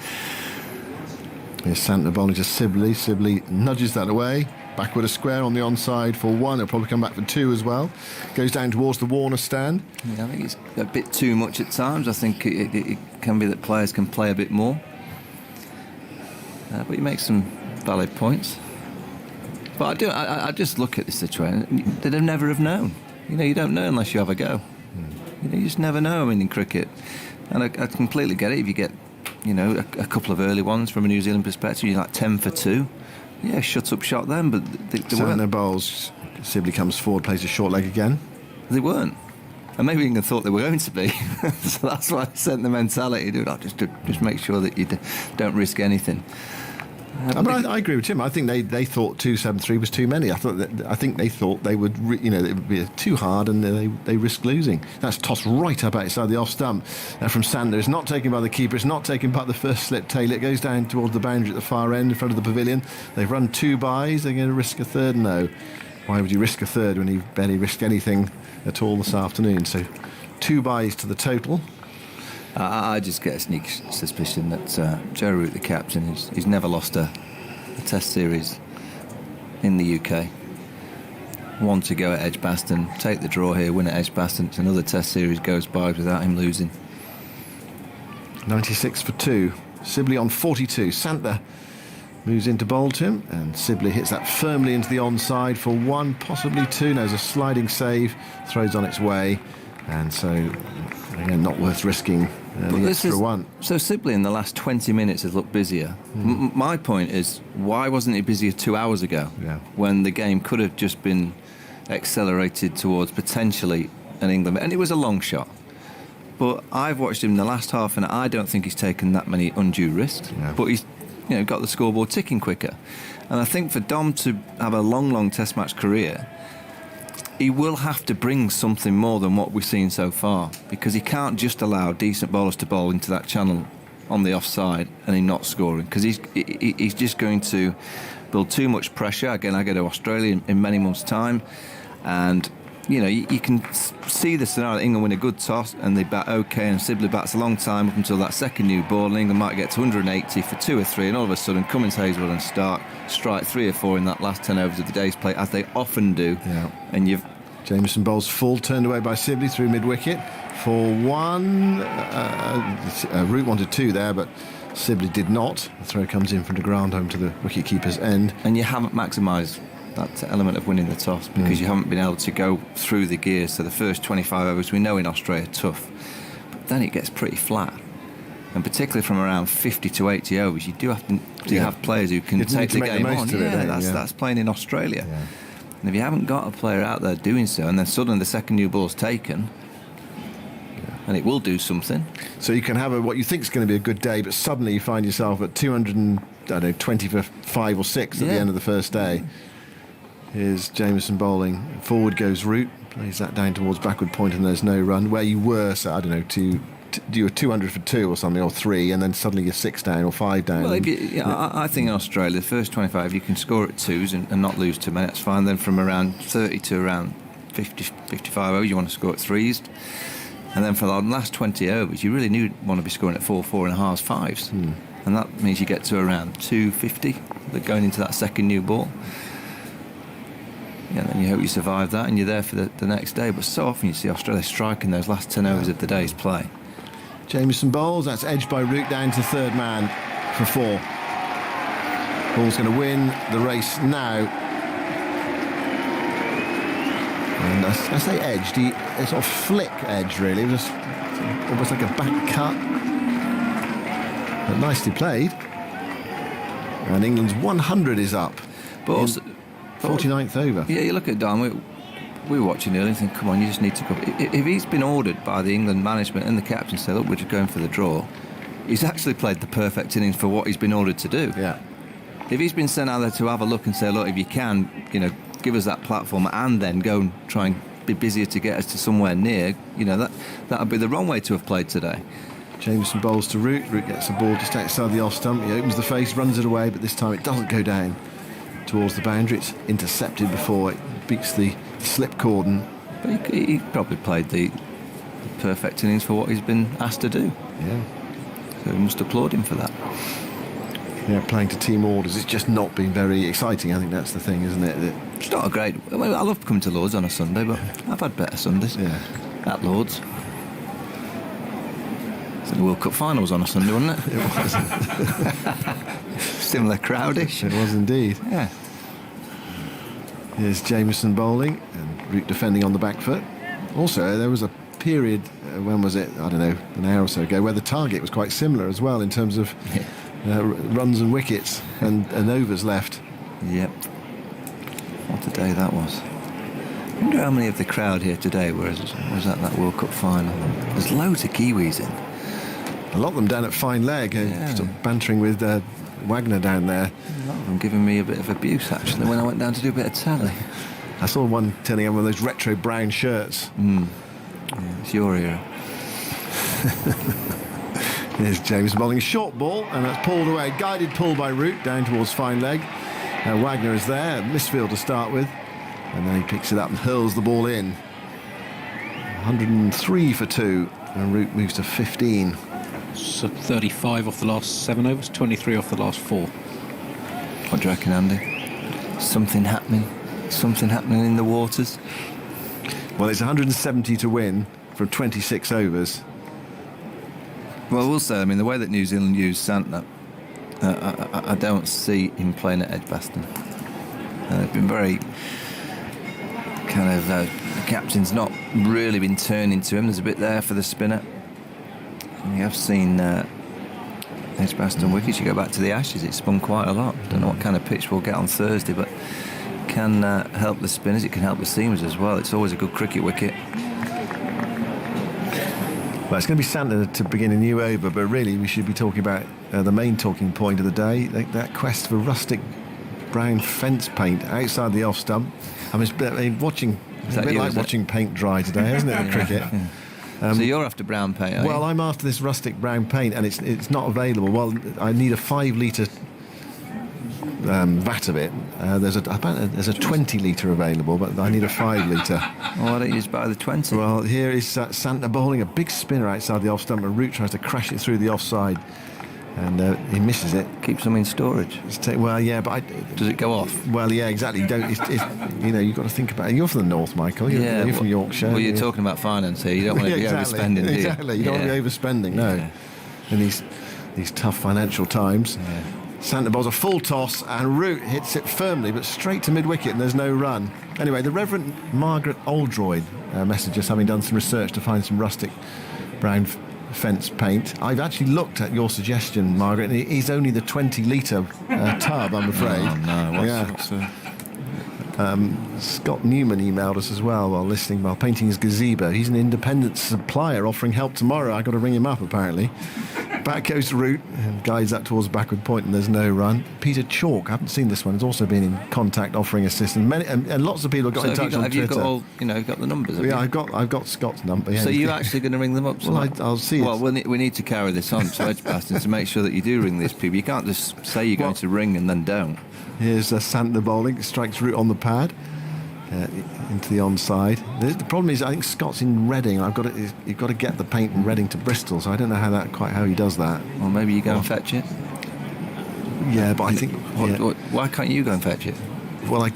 Here's Santner bowling to Sibley. Sibley nudges that away. Backward a square on the onside for 1. It'll probably come back for 2 as well. Goes down towards the Warner stand. Yeah, I think it's a bit too much at times. I think it can be that players can play a bit more. But he makes some valid points. But I just look at this situation. They'd never have known. You don't know unless you have a go. You just never know. I mean, in cricket, and I completely get it. If you get, a couple of early ones from a New Zealand perspective, you're like 10 for 2. Yeah, shut up shot then. But they weren't. Santner bowls. Sibley comes forward, plays a short leg again. They weren't. And maybe England thought they were going to be. So that's why I sent the mentality. Just make sure that you don't risk anything. But I agree with Tim. I think they thought 273 was too many. I think they thought they would, it would be too hard, and they risked losing. That's tossed right up outside the off stump from Santner. It's not taken by the keeper. It's not taken by the first slip tail. It goes down towards the boundary at the far end in front of the pavilion. They've run 2 byes. They're going to risk a third. No. Why would you risk a third when you've barely risked anything at all this afternoon? So 2 byes to the total. I just get a sneak suspicion that Joe Root, the captain, he's never lost a Test series in the UK. 1 to go at Edgbaston, take the draw here, win at Edgbaston. Another Test series goes by without him losing. 96 for 2. Sibley on 42. Santner moves into bowl to him, and Sibley hits that firmly into the onside for 1, possibly 2. There's a sliding save, throws on its way, and so again, not worth risking the extra 1. So Sibley in the last 20 minutes has looked busier. My point is, why wasn't he busier 2 hours ago? Yeah. When the game could have just been accelerated towards potentially an England, and it was a long shot. But I've watched him in the last half, and I don't think he's taken that many undue risks. Yeah. But he's got the scoreboard ticking quicker. And I think for Dom to have a long Test match career, he will have to bring something more than what we've seen so far, because he can't just allow decent bowlers to bowl into that channel on the offside and him not scoring, because he's just going to build too much pressure. Again, I go to Australia in many months' time, and you know, you can see the scenario that England win a good toss and they bat okay, and Sibley bats a long time up until that second new ball, and England might get to 180 for 2 or 3, and all of a sudden Cummins, Hazelwood and Stark strike 3 or 4 in that last 10 overs of the day's play, as they often do. Yeah. And you've Jamieson bowls full, turned away by Sibley through mid-wicket for 1. Root wanted 2 there, but Sibley did not. The throw comes in from de Grand home to the wicket-keeper's end. And you haven't maximised that element of winning the toss, because you haven't been able to go through the gears. So the first 25 overs, we know in Australia, tough, but then it gets pretty flat, and particularly from around 50 to 80 overs, you do have to have players who can take the game on. That's playing in Australia. And if you haven't got a player out there doing so, and then suddenly the second new ball's taken, and it will do something. So you can have what you think is going to be a good day, but suddenly you find yourself at 220 for 5 or 6 at the end of the first day. Here's Jamieson bowling. Forward goes Root, plays that down towards backward point, and there's no run. Where you were, so I don't know, you were 200 for 2 or something, or 3, and then suddenly you're 6 down or 5 down. Well, I think in Australia, the first 25, you can score at 2s and not lose too many. That's fine. Then from around 30 to around 50, 55 overs, you want to score at 3s. And then for the last 20 overs, you really want to be scoring at 4, 4.5s, 5s. And that means you get to around 250 going into that second new ball. And then you hope you survive that and you're there for the next day. But so often you see Australia striking those last 10 overs of the day's play. Jamieson bowls, that's edged by Root down to third man for 4. Ball's going to win the race now. And I say edged, it's sort of flick edge really, it was just almost like a back cut. But nicely played. And England's 100 is up. But also, 49th over. Yeah, you look at Don, we were watching earlier and think, come on, you just need to go. If he's been ordered by the England management and the captain to say, look, we're just going for the draw, he's actually played the perfect innings for what he's been ordered to do. Yeah. If he's been sent out there to have a look and say, look, if you can, give us that platform and then go and try and be busier to get us to somewhere near, that would be the wrong way to have played today. Jamieson bowls to Root. Root gets the ball just outside the off stump. He opens the face, runs it away, but this time it doesn't go down towards the boundary. It's intercepted before it beats the slip cordon. But he probably played the perfect innings for what he's been asked to do. Yeah. So we must applaud him for that. Yeah, playing to team orders, it's just not been very exciting. I think that's the thing, isn't it? It's not a great... I love coming to Lords on a Sunday, but I've had better Sundays. Yeah. At Lords. So the World Cup final was on a Sunday, wasn't it? It was. Similar crowdish. It was indeed. Yeah. Here's Jamieson bowling and Root defending on the back foot. Also, there was a period, when was it? I don't know, an hour or so ago, where the target was quite similar as well in terms of runs and wickets and overs left. Yep. What a day that was. I wonder how many of the crowd here today was at that World Cup final. There's loads of Kiwis in. A lot of them down at Fine Leg, sort of bantering with Wagner down there. A lot of them giving me a bit of abuse, actually, when I went down to do a bit of telly. I saw one turning on one of those retro brown shirts. Yeah, it's your era. Here's James bowling a short ball, and that's pulled away. Guided pull by Root down towards Fine Leg. Wagner is there, misfield to start with, and then he picks it up and hurls the ball in. 103 for 2, and Root moves to 15. So 35 off the last 7 overs, 23 off the last 4. What do you reckon, Andy? Something happening in the waters? Well, it's 170 to win from 26 overs. Well, we'll say, the way that New Zealand used Santner, I don't see him playing at Edgbaston. They've been very the captain's not really been turning to him. There's a bit there for the spinner. And you have seen Edgbaston wickets. You go back to the Ashes, it spun quite a lot. Don't know what kind of pitch we'll get on Thursday, but can help the spinners, it can help the seamers as well. It's always a good cricket wicket. Well, it's going to be Santner to begin a new over, but really we should be talking about the main talking point of the day, that quest for rustic brown fence paint outside the off stump. It's a bit like watching paint dry today, isn't it, cricket? So you're after brown paint, are Well, you? I'm after this rustic brown paint, and it's not available. Well, I need a 5 litre vat of it. There's a 20 litre available, but I need a 5 litre. Well, why don't you just buy the 20? Well, here is Santner bowling a big spinner outside the off stump, and Root tries to crash it through the offside, and he misses it. Keeps them in storage. Well, yeah, but does it go off? Well, yeah, exactly. You don't. You've got to think about it. You're from the north, Michael. You're from Yorkshire. Well, you're talking about finance here. You don't want to be overspending, do you? Exactly. You don't want to be overspending. No. In these tough financial times. Yeah. Santner bowls a full toss, and Root hits it firmly, but straight to mid-wicket, and there's no run. Anyway, the Reverend Margaret Oldroyd messages, having done some research to find some rustic brown fence paint. I've actually looked at your suggestion, Margaret, and it is only the 20 litre tub, I'm afraid. Oh, no. Scott Newman emailed us as well while painting his gazebo. He's an independent supplier offering help tomorrow. I've got to ring him up, apparently. Back goes Root and guides that towards the backward point, and there's no run. Peter Chalk, I haven't seen this one, has also been in contact offering assistance. And lots of people have got in touch on Twitter. Have you got all, got the numbers? Yeah, I've got Scott's number. Yeah. So you're actually going to ring them up? Well, I'll see it. Well, we need to carry this on to Edgbaston to make sure that you do ring these people. You can't just say you're going to ring and then don't. Here's Santner bowling, strikes Root on the pad. Into the onside. The problem is, I think Scott's in Reading. You've got to get the paint from Reading to Bristol, so I don't know how he does that. Well, maybe you go and fetch it. Yeah, but I think. Why can't you go and fetch it? Well, I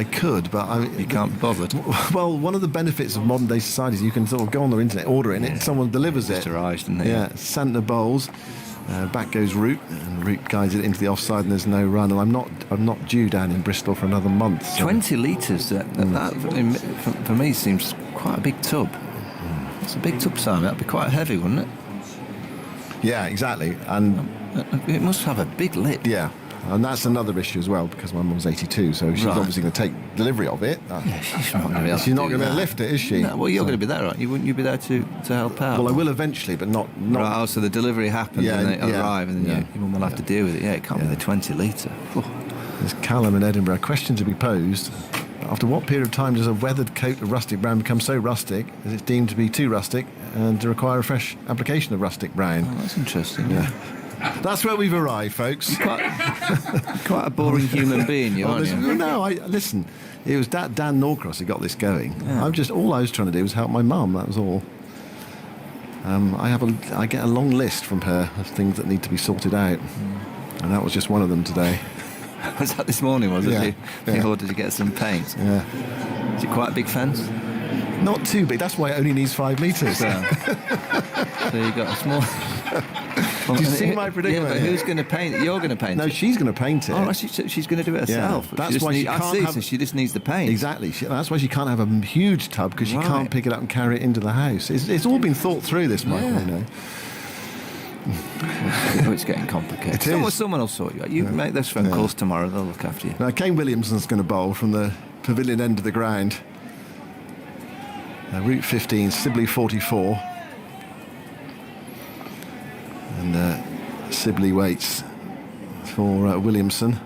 could, but you can't be bothered. Well, one of the benefits of modern day society is you can sort of go on the internet, order it, and someone delivers it. Arrives, didn't it? Yeah, Santner bowls. Back goes Root, and Root guides it into the offside, and there's no run. And I'm not due down in Bristol for another month. So. 20 litres. That for me seems quite a big tub. It's a big tub, Simon. That'd be quite heavy, wouldn't it? Yeah, exactly. And it must have a big lip. Yeah. And that's another issue as well, because my mum's 82, so she's obviously going to take delivery of it. Yeah, she's not going to lift it, is she? No, well, you're going to be there, right? Wouldn't you be there to help out? Well, I will eventually, but not. Right, so the delivery happens and they arrive, and then your mum will have to deal with it. Yeah, it can't be the 20 litre. There's Callum in Edinburgh. Question to be posed. After what period of time does a weathered coat of rustic brown become so rustic as it's deemed to be too rustic and to require a fresh application of rustic brown? Oh, that's interesting. Yeah. That's where we've arrived, folks. Quite a boring human being, aren't you? No, listen. It was Dan Norcross who got this going. Yeah. All I was trying to do was help my mum. That was all. I get a long list from her of things that need to be sorted out, and that was just one of them today. Was that this morning? Was it? You ordered to get some paint. Yeah. Is it quite a big fence? Not too big. That's why it only needs 5 litres. So you got a small. Do you see my predicament? Yeah, but who's going to paint it? You're going to paint it? No, she's going to paint it. Oh, she's going to do it herself. Yeah. That's why she can't she just needs the paint. Exactly. That's why she can't have a huge tub, because she can't pick it up and carry it into the house. It's all been thought through, this, Michael, you know. It's getting complicated. Someone will sort you out. You make those phone calls tomorrow, they'll look after you. Now, Kane Williamson's going to bowl from the pavilion end of the ground. Route 15, Sibley 44. And Sibley waits for Williamson,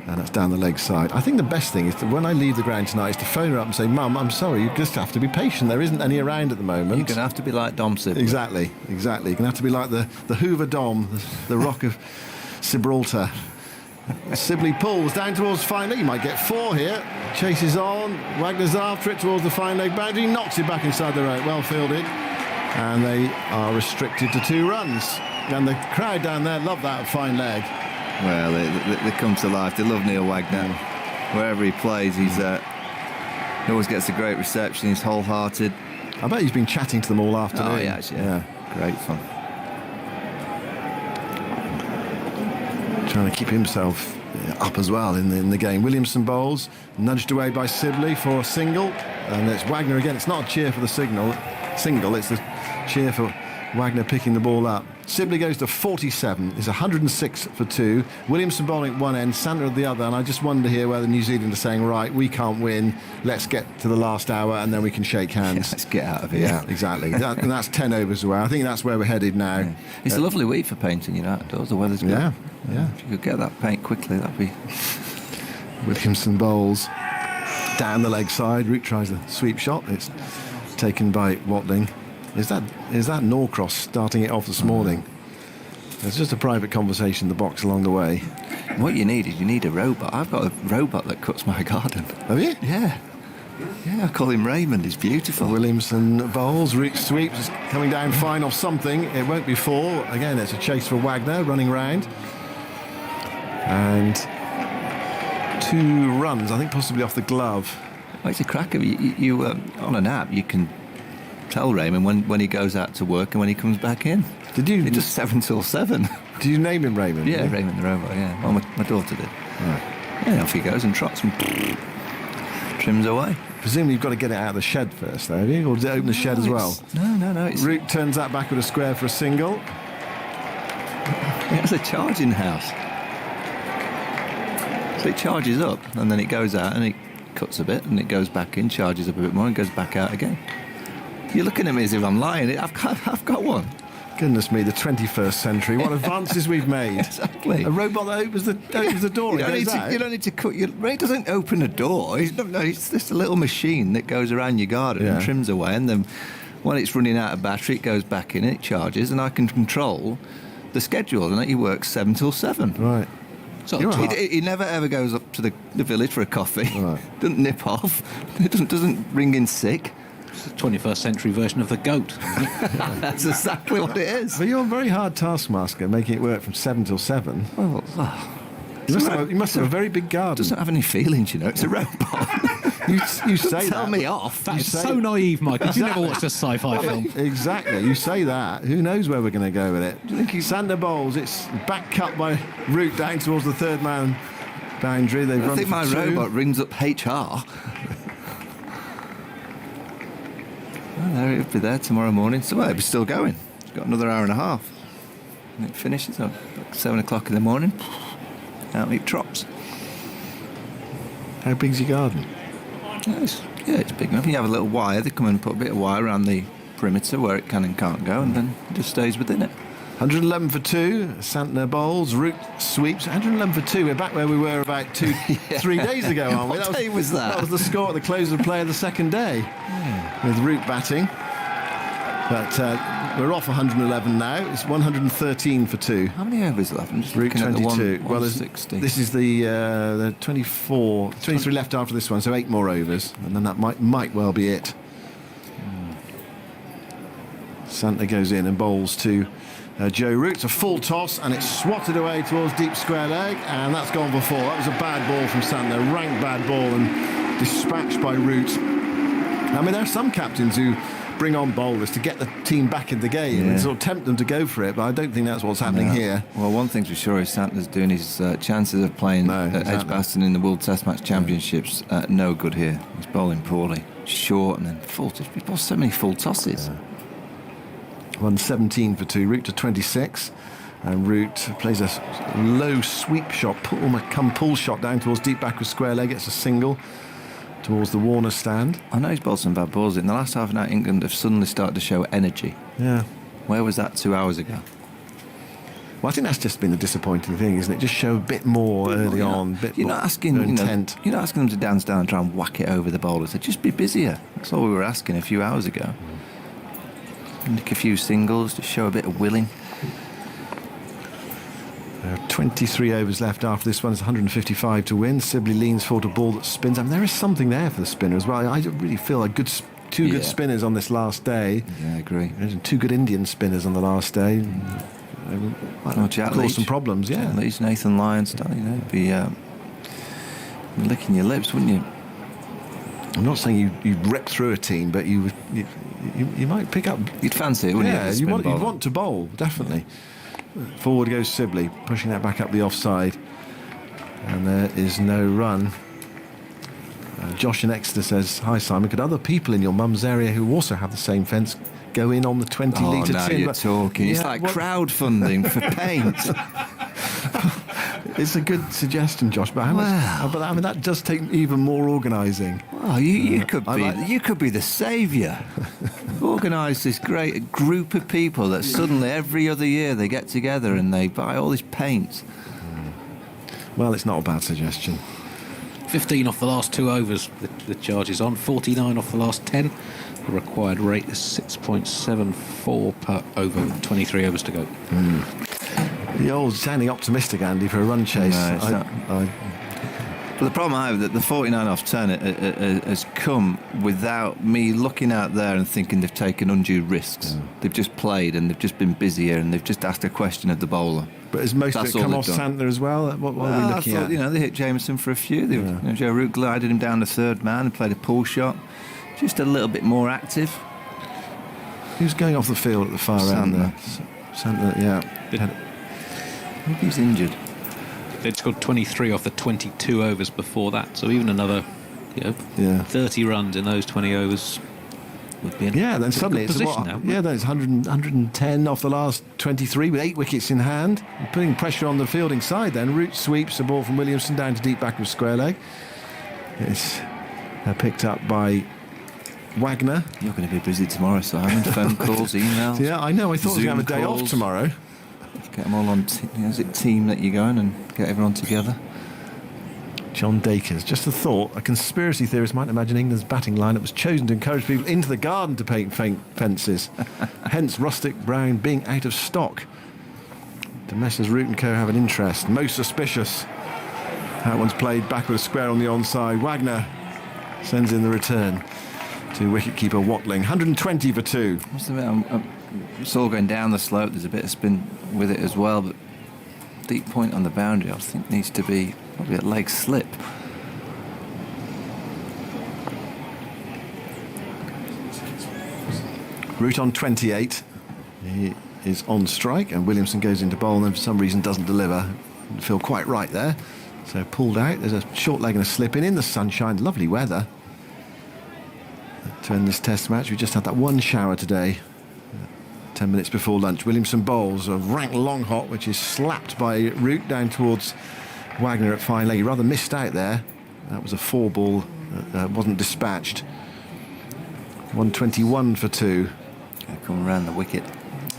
and that's down the leg side. I think the best thing is that when I leave the ground tonight is to phone her up and say, Mum, I'm sorry, you just have to be patient. There isn't any around at the moment. You're going to have to be like Dom Sibley. Exactly. You're going to have to be like the Hoover Dom, the Rock of Gibraltar. Sibley pulls down towards fine leg. You might get 4 here. Chases on. Wagner's after it towards the fine leg boundary. Knocks it back inside the rope. Well fielded. And they are restricted to 2 runs. And the crowd down there love that fine leg. Well, they come to life. They love Neil Wagner. Wherever he plays, he always gets a great reception. He's wholehearted. I bet he's been chatting to them all afternoon. Oh, yeah. Great fun. Trying to keep himself up as well in the game. Williamson bowls, nudged away by Sibley for a single, and it's Wagner again. It's not a cheer for the single, it's the cheer for Wagner picking the ball up. Sibley goes to 47. It's 106 for 2. Williamson bowling at one end, Santner at the other, and I just wonder here whether New Zealand are saying, right, we can't win, let's get to the last hour and then we can shake hands. Let's get out of here. Yeah, exactly. And that's 10 overs away. I think that's where we're headed now. Yeah. It's a lovely week for painting, outdoors. The weather's good. Yeah. If you could get that paint quickly, that'd be... Williamson bowls down the leg side. Root tries a sweep shot. It's taken by Watling. Is that Norcross starting it off this morning? It's just a private conversation in the box along the way. What you need is a robot. I've got a robot that cuts my garden. Have you? Yeah. Yeah, I call him Raymond. He's beautiful. Williamson bowls, Root sweeps, is coming down fine off something. It won't be 4. Again, it's a chase for Wagner, running round. And 2 runs, I think possibly off the glove. Oh, it's a cracker. You on an app, you can tell Raymond when he goes out to work and when he comes back in. Did you? It's just 7 till 7. Did you name him Raymond? Yeah, Raymond the robot, yeah. Well, my daughter did. Right. Yeah, off he goes and trots and trims away. Presumably you've got to get it out of the shed first, though, have you? Or does it open the shed as well? No. Root turns that back with a square for a single. It's a charging house. So it charges up and then it goes out and it cuts a bit and it goes back in, charges up a bit more and goes back out again. You're looking at me as if I'm lying. I've got one. Goodness me, the 21st century. What advances we've made. Exactly. A robot that opens the door. You don't need to cut your... Ray doesn't open a door. It's just a little machine that goes around your garden and trims away, and then when it's running out of battery, it goes back in, it charges, and I can control the schedule, and he works 7 till 7. Right. So he never ever goes up to the village for a coffee. Right. Doesn't nip off. It doesn't ring in sick. It's the 21st century version of the goat. That's exactly what it is. But you're a very hard taskmaster making it work from 7 till 7. Well, you must have a very big garden. Doesn't have any feelings, you know. It's a robot. you say tell that. me off. That is so naive, Michael. You never watched a sci-fi film. Exactly. You say that. Who knows where we're going to go with it? Do you think Sander bowls? It's back cut by Root down towards the third man boundary. They've run I think for my 2. robot rings up HR. Well, it'll be there tomorrow morning. So it'll be still going. It's got another hour and a half. And it finishes at 7 o'clock in the morning. Out it drops. How big's your garden? It's big enough. You have a little wire. They come and put a bit of wire around the perimeter where it can and can't go, and then it just stays within it. 111 for 2. Santner bowls. Root sweeps. 111 for 2. We're back where we were about 3 days ago, aren't we? What day was that? That was the score at the close of the play of the second day. With Root batting. But we're off 111 now. It's 113 for 2. How many overs left? I'm just Root looking 22. At the Well, 160. this is the 23 left after this one, so 8 more overs, and then that might well be it. Santner goes in and bowls to Joe Root. It's a full toss, and it's swatted away towards deep square leg, and that's gone for 4. That was a bad ball from Santner, rank bad ball, and dispatched by Root. I mean, there are some captains who bring on bowlers to get the team back in the game and sort of tempt them to go for it, but I don't think that's what's happening here. Well, one thing's for sure is Santner's doing his chances of playing at Edgbaston in the World Test Match Championships no good here. He's bowling poorly, short, and then full toss. He bowls so many full tosses. 117 for 2. Root to 26. And Root plays a low sweep shot, pull shot down towards deep back with square leg. It's a single towards the Warner stand. I know he's bowled some bad balls. In the last half an hour, England have suddenly started to show energy. Yeah. Where was that 2 hours ago? Well, I think that's just been the disappointing thing, isn't it? Just show a bit more early on, You're not asking intent. You're not asking them to dance down and try and whack it over the bowlers. They'd just be busier. That's all we were asking a few hours ago. Nick a few singles, just show a bit of willing. 23 overs left after this one. It's 155 to win. Sibley leans forward a ball that spins. I mean, there is something there for the spinner as well. I really feel like two good spinners on this last day. Yeah, I agree. 2 good Indian spinners on the last day. Jack cause Leach, some problems, yeah. Jack Leach, Nathan Lyons, be licking your lips, wouldn't you? I'm not saying you'd rip through a team, but you might pick up. You'd fancy it, wouldn't you? Yeah, you'd want to bowl, definitely. Forward goes Sibley, pushing that back up the offside, and there is no run. Josh in Exeter says, "Hi Simon, could other people in your mum's area who also have the same fence go in on the 20-litre now tin?" you're talking. It's like crowdfunding for paint. It's a good suggestion, Josh, but how much? But I mean, that does take even more organising. Oh, you could be the saviour. Organise this great group of people that suddenly every other year they get together and they buy all this paint. Well, it's not a bad suggestion. 15 off the last 2 overs, the charge is on. 49 off the last 10. The required rate is 6.74 per over, 23 overs to go. The old sounding optimistic, Andy, for a run chase. No, it's not. But the problem I have that the 49 off turn has come without me looking out there and thinking they've taken undue risks. They've just played and they've just been busier and they've just asked a question of the bowler. But has most of it come off Santner as well? What are we looking at? They hit Jameson for a few. Joe Root glided him down to third man and played a pull shot. Just a little bit more active. Who's going off the field at the far end there? Santner, yeah. I think he's injured. They'd scored 23 off the 22 overs before that, so even another 30 runs in those 20 overs would be in then suddenly good position now. Then it's 110 off the last 23 with 8 wickets in hand, and putting pressure on the fielding side. Then Root sweeps the ball from Williamson down to deep back with square leg. It's picked up by Wagner. You're going to be busy tomorrow, Simon. Phone calls, emails. Yeah, I know. I thought I was going to have a day calls. off tomorrow. Get them all on. Is it team that you go in and get everyone together? John Dakers. Just a thought. A conspiracy theorist might imagine England's batting lineup was chosen to encourage people into the garden to paint fences. Hence, Rustic Brown being out of stock. Do Messrs Root and Co have an interest? Most suspicious. That one's played back with a square on the onside. Wagner sends in the return to wicketkeeper Watling. 120 for 2. It's all going down the slope. There's a bit of spin with it as well, but deep point on the boundary I think needs to be probably a leg slip. Root on 28. He is on strike and Williamson goes into bowl and then for some reason doesn't deliver. Didn't feel quite right there. So pulled out. There's a short leg and a slip in the sunshine. Lovely weather to end this test match. We just had that one shower today. 10 minutes before lunch. Williamson bowls a rank long hot, which is slapped by Root down towards Wagner at fine leg. He rather missed out there. That was a 4-ball that wasn't dispatched. 121 for 2. Come around the wicket.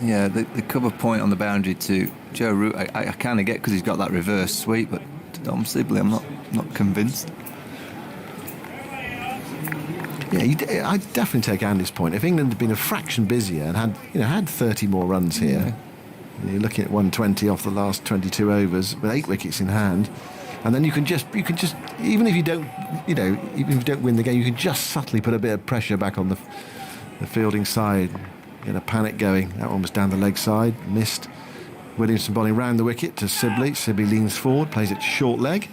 Yeah, the cover point on the boundary to Joe Root, I kind of get because he's got that reverse sweep, but to Dom Sibley, I'm not convinced. Yeah, I'd definitely take Andy's point. If England had been a fraction busier and had 30 more runs here, you're looking at 120 off the last 22 overs with 8 wickets in hand, and then you can just even if you don't win the game, you can just subtly put a bit of pressure back on the fielding side, get a panic going. That one was down the leg side, missed. Williamson bowling round the wicket to Sibley. Sibley leans forward, plays it short leg.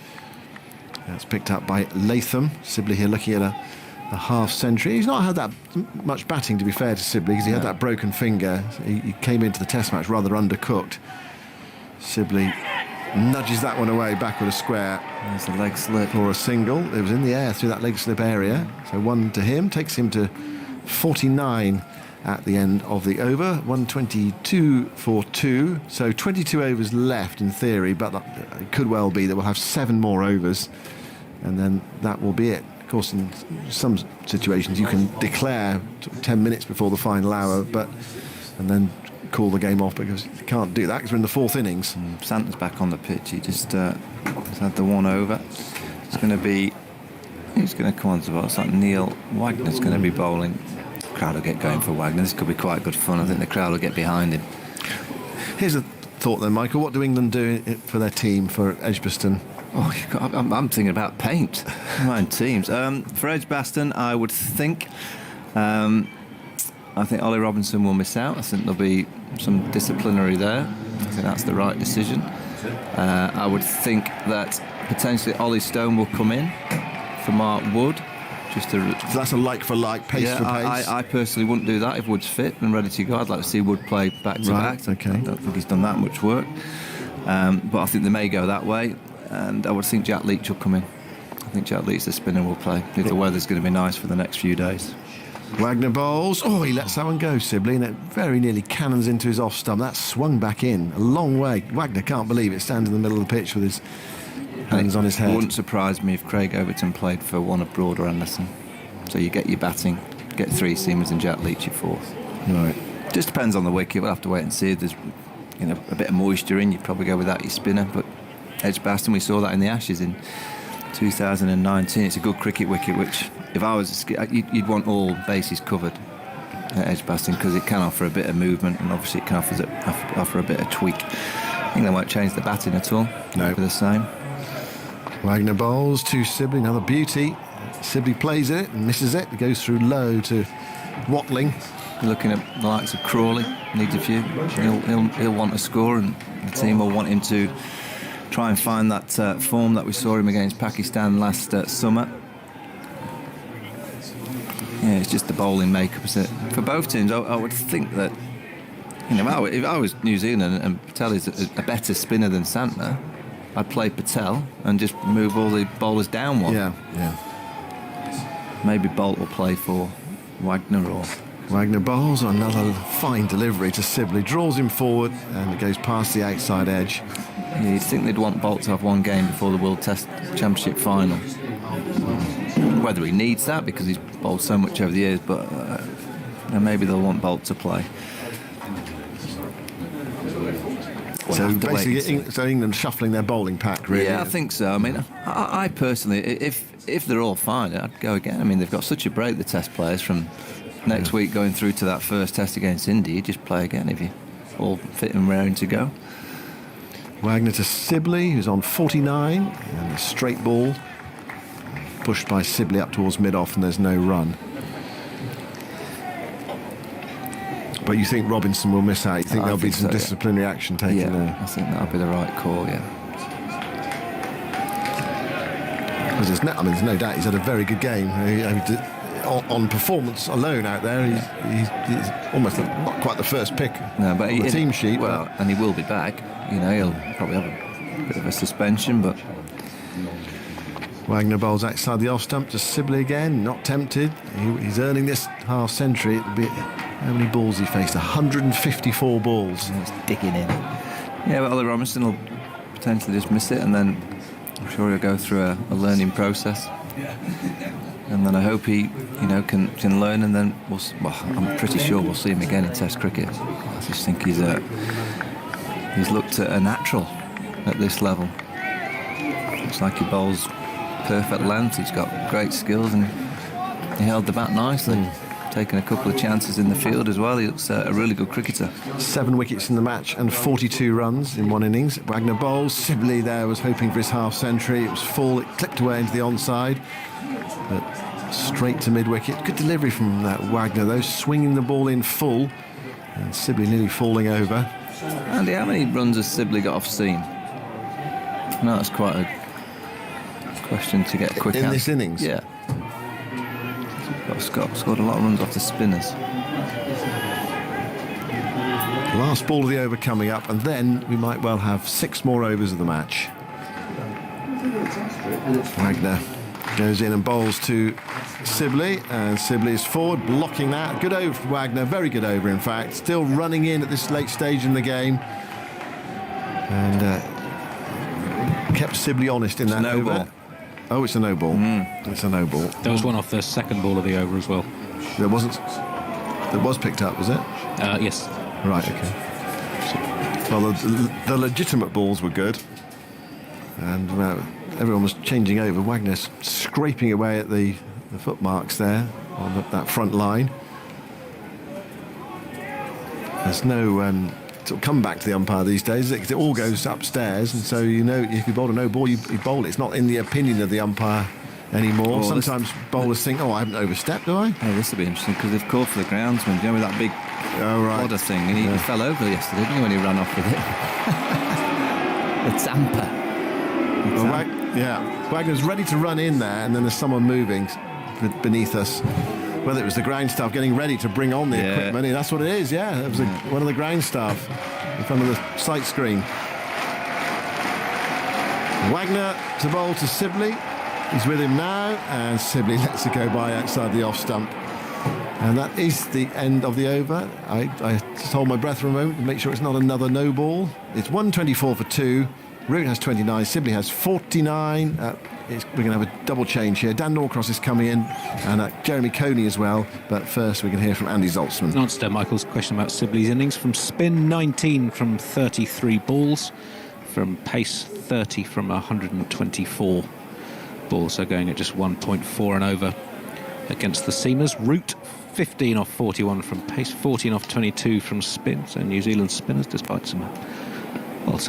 That's picked up by Latham. Sibley here looking at a half century. He's not had that much batting, to be fair to Sibley, because he had that broken finger. He came into the test match rather undercooked. Sibley nudges that one away back with a square. There's a leg slip. For a single. It was in the air through that leg slip area. So 1 to him, takes him to 49 at the end of the over. 122 for 2. So 22 overs left in theory, but it could well be that we'll have 7 more overs and then that will be it. Of course, in some situations you can declare 10 minutes before the final hour, and then call the game off, because you can't do that because we're in the 4th innings. Santa's back on the pitch. He just has had the one over. It's going to be... Who's going to come on to bowl? It's like Neil Wagner's going to be bowling. The crowd will get going for Wagner. This could be quite good fun. I think the crowd will get behind him. Here's a thought then, Michael. What do England do for their team for Edgbaston? Oh, I'm thinking about paint. My own teams. For Edgbaston, I would think... I think Ollie Robinson will miss out. I think there'll be some disciplinary there. I think that's the right decision. I would think that potentially Ollie Stone will come in for Mark Wood. So that's a like-for-like, pace-for-pace? I personally wouldn't do that if Wood's fit and ready to go. I'd like to see Wood play back-to-back. Okay. I don't think he's done that much work. But I think they may go that way. And I would think Jack Leach will come in. I think Jack Leach, the spinner, will play if the weather's going to be nice for the next few days. Wagner bowls. Oh, he lets that one go, Sibley, and it very nearly cannons into his off stump. That swung back in a long way. Wagner can't believe it. Stands in the middle of the pitch with his hands on his head. It wouldn't surprise me if Craig Overton played for one of Broad or Anderson. So you get your batting, get 3 seamers and Jack Leach your 4th. Right. Just depends on the wicket. We'll have to wait and see. If there's a bit of moisture in, you'd probably go without your spinner. But Edgbaston, we saw that in the Ashes in 2019. It's a good cricket wicket, which if I was, you'd want all bases covered at Edgbaston, because it can offer a bit of movement, and obviously it can offer a bit of tweak. I think they won't change the batting at all. No. For the same. Wagner bowls to Sibley, another beauty. Sibley plays it and misses it. It goes through low to Watling. You're looking at the likes of Crawley, needs a few. He'll want a score, and the team will want him to try and find that form that we saw him against Pakistan last summer. Yeah, it's just the bowling makeup, isn't it? For both teams, I would think that, if I was New Zealand and Patel is a better spinner than Santner, I'd play Patel and just move all the bowlers down one. Yeah. Maybe Bolt will play for Wagner or... Wagner bowls, another fine delivery to Sibley, draws him forward, and it goes past the outside edge. Yeah, you'd think they'd want Bolt to have one game before the World Test Championship final. Whether he needs that, because he's bowled so much over the years, but maybe they'll want Bolt to play. So basically, England shuffling their bowling pack, really. Yeah, I think so. I mean, I personally, if they're all fine, I'd go again. I mean, they've got such a break, the Test players, from next week going through to that first Test against India. You just play again if you're all fit and raring to go. Wagner to Sibley, who's on 49, and a straight ball pushed by Sibley up towards mid-off, and there's no run. But you think Robinson will miss out? You think there'll be some disciplinary action taken there? I think that'll be the right call, yeah. Because there's no doubt he's had a very good game. On performance alone out there, he's almost not quite the first pick on the team sheet. Well, and he will be back. He'll probably have a bit of a suspension, but... Wagner bowls outside the off stump to Sibley again, not tempted. He's earning this half century. It'll be... How many balls he faced? 154 balls. He's digging in. Yeah, but Ollie Robinson will potentially just miss it, and then I'm sure he'll go through a learning process. And then I hope he, can learn, and then I'm pretty sure we'll see him again in Test cricket. I just think he's looked at a natural at this level. Looks like he bowls perfect length. He's got great skills, and he held the bat nicely. Taken a couple of chances in the field as well. He looks a really good cricketer. 7 wickets in the match and 42 runs in one innings. Wagner bowls. Sibley there was hoping for his half century. It was full. It clipped away into the onside, but straight to mid-wicket. Good delivery from that Wagner, though, swinging the ball in full, and Sibley nearly falling over. Andy, how many runs has Sibley got off seam? No, that's quite a question to get a quick answer. In this innings? Yeah. Scott scored a lot of runs off the spinners. Last ball of the over coming up, and then we might well have 6 more overs of the match. Wagner goes in and bowls to Sibley, and Sibley is forward, blocking that. Good over for Wagner, very good over in fact. Still running in at this late stage in the game, and kept Sibley honest in that over. Ball. Oh, it's a no ball. It's a no ball. There was one off the second ball of the over as well. There wasn't. That was picked up, was it? Yes. Right. Okay. Well, the legitimate balls were good, and everyone was changing over. Wagner's scraping away at the footmarks there on that front line. There's no sort of come back to the umpire these days. It all goes upstairs, and so if you bowl a no ball, you bowl it. It's not in the opinion of the umpire anymore. Sometimes bowlers think, I haven't overstepped, do I? Oh, this will be interesting, because they've called for the groundsman. Do you know, with that big ladder thing, and he fell over yesterday, didn't he, when he ran off with it? The tamper. Wagner's ready to run in there, and then there's someone moving beneath us. Whether it was the ground staff getting ready to bring on the equipment, that's what it is. Yeah, it was one of the ground staff in front of the sight screen. Wagner to bowl to Sibley. He's with him now, and Sibley lets it go by outside the off stump. And that is the end of the over. I just hold my breath for a moment to make sure it's not another no ball. It's 124 for 2. Root has 29. Sibley has 49. We're going to have a double change here. Dan Norcross is coming in, and Jeremy Coney as well. But first, we can hear from Andy Zaltzman. In answer to Michael's question about Sibley's innings, from spin 19 from 33 balls, from pace 30 from 124. ball, so going at just 1.4 and over against the seamers. Root 15 off 41 from pace, 14 off 22 from spin. So New Zealand spinners, despite some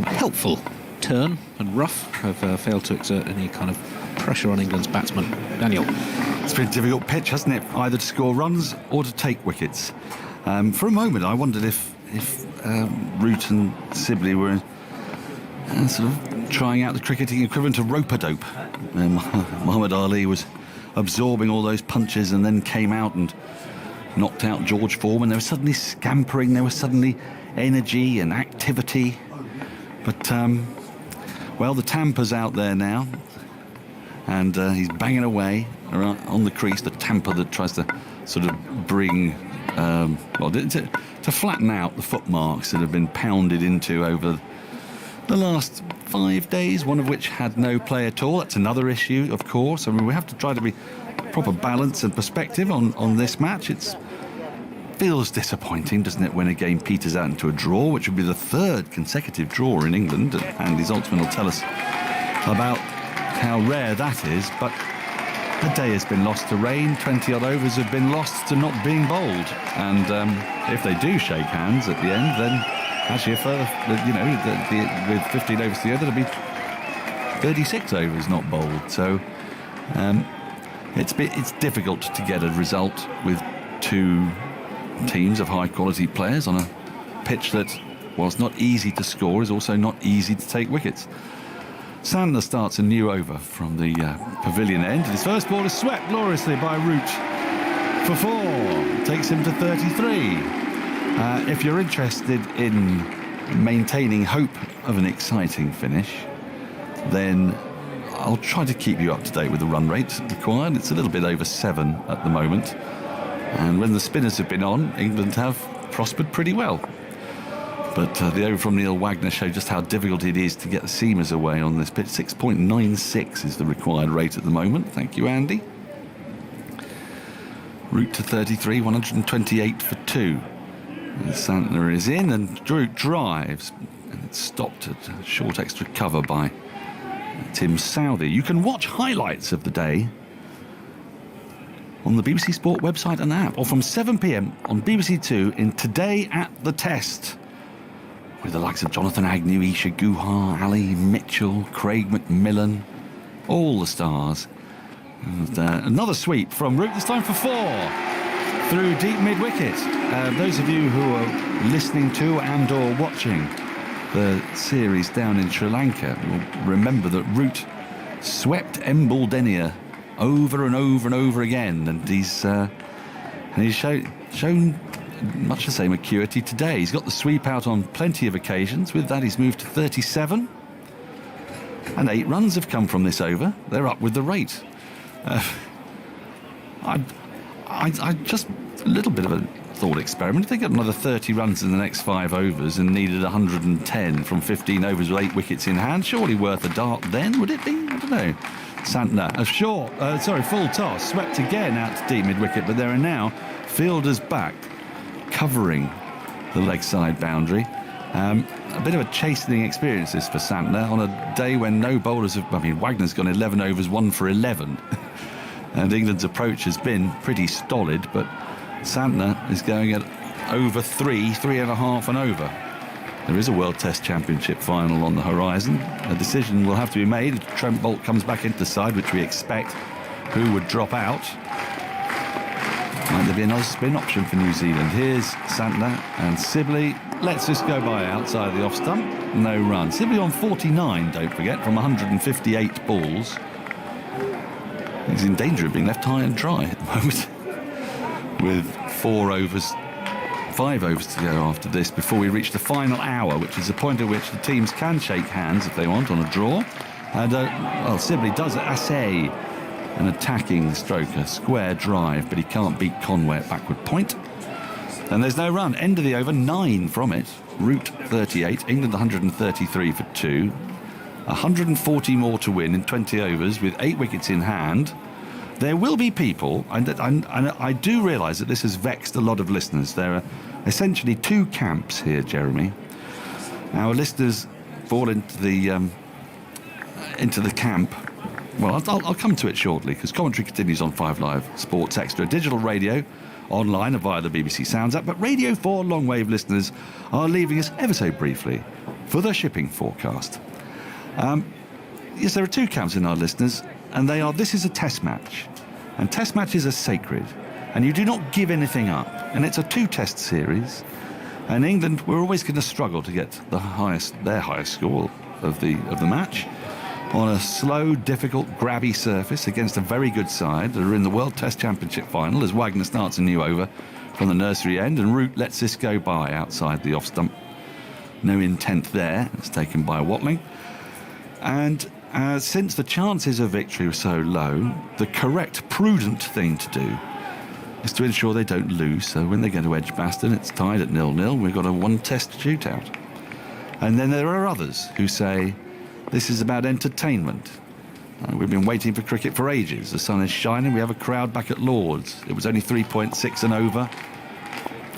helpful turn and rough, have failed to exert any kind of pressure on England's batsmen. Daniel. It's been a difficult pitch, hasn't it? Either to score runs or to take wickets. For a moment, I wondered if Root and Sibley were sort of trying out the cricketing equivalent of rope-a-dope. Muhammad Ali was absorbing all those punches and then came out and knocked out George Foreman. They were suddenly scampering, there was suddenly energy and activity. But, well, the Tampa's out there now, and he's banging away on the crease, the Tampa that tries to sort of bring, to flatten out the footmarks that have been pounded into over the last 5 days, one of which had no play at all. That's another issue, of course. I mean, we have to try to be proper balance and perspective on this match. It feels disappointing, doesn't it, when a game peters out into a draw, which would be the third consecutive draw in England. And Andy Zaltzman will tell us about how rare that is. But a day has been lost to rain, 20-odd overs have been lost to not being bowled. And if they do shake hands at the end, then actually, with 15 overs to go, there'll be 36 overs not bowled. So it's difficult to get a result with two teams of high-quality players on a pitch that, whilst not easy to score, is also not easy to take wickets. Santner starts a new over from the pavilion end. His first ball is swept gloriously by Root for 4. Takes him to 33. If you're interested in maintaining hope of an exciting finish, then I'll try to keep you up to date with the run rate required. It's a little bit over 7 at the moment. And when the spinners have been on, England have prospered pretty well. But the over from Neil Wagner showed just how difficult it is to get the seamers away on this pitch. 6.96 is the required rate at the moment. Thank you, Andy. Root to 33, 128 for 2. And Santner is in, and Drew drives, and it's stopped at a short extra cover by Tim Southey. You can watch highlights of the day on the BBC Sport website and app, or from 7 p.m. on BBC Two in Today at the Test, with the likes of Jonathan Agnew, Isha Guha, Ali Mitchell, Craig McMillan, all the stars. And another sweep from Root, this time for 4. Through deep mid-wicket. Those of you who are listening to and or watching the series down in Sri Lanka will remember that Root swept Embaldenia over and over and over again, and he's shown much the same acuity today. He's got the sweep out on plenty of occasions. With that, he's moved to 37, and 8 runs have come from this over. They're up with the rate. I just a little bit of a thought experiment. If they get another 30 runs in the next 5 overs and needed 110 from 15 overs with 8 wickets in hand, surely worth a dart then, would it be? I don't know. Santner, full toss, swept again out to deep mid-wicket, but there are now fielders back covering the leg side boundary. A bit of a chastening experience this for Santner on a day when no bowlers have... I mean, Wagner's gone 11 overs, 1 for 11. And England's approach has been pretty stolid, but Santner is going at over 3.5 and over. There is a World Test Championship final on the horizon. A decision will have to be made if Trent Boult comes back into the side, which we expect. Who would drop out? Might there be another spin option for New Zealand? Here's Santner and Sibley. Let's just go by outside the off stump. No run. Sibley on 49, don't forget, from 158 balls. He's in danger of being left high and dry at the moment. With 5 overs to go after this before we reach the final hour, which is the point at which the teams can shake hands if they want on a draw. And Sibley does essay an attacking stroke, a square drive, but he can't beat Conway at backward point. And there's no run. End of the over, 9 from it. Root 38, England 133 for 2. 140 more to win in 20 overs with 8 wickets in hand. There will be people, and I do realise that this has vexed a lot of listeners. There are essentially 2 camps here, Jeremy. Our listeners fall into the camp well, I'll come to it shortly, because commentary continues on 5 Live Sports Extra, digital radio, online and via the BBC Sounds app, but Radio 4 long-wave listeners are leaving us ever so briefly for the shipping forecast. Yes, there are 2 camps in our listeners, and they are, this is a test match, and test matches are sacred, and you do not give anything up, and it's a 2-test series, and England, we're always going to struggle to get their highest score of the match on a slow, difficult, grabby surface against a very good side that are in the World Test Championship final as Wagner starts a new over from the nursery end, and Root lets this go by outside the off stump. No intent there. It's taken by Watling. And since the chances of victory were so low, the correct, prudent thing to do is to ensure they don't lose. So when they go to Edgbaston, it's tied at 0-0. We've got a 1-test shootout. And then there are others who say this is about entertainment. We've been waiting for cricket for ages. The sun is shining. We have a crowd back at Lord's. It was only 3.6 and over.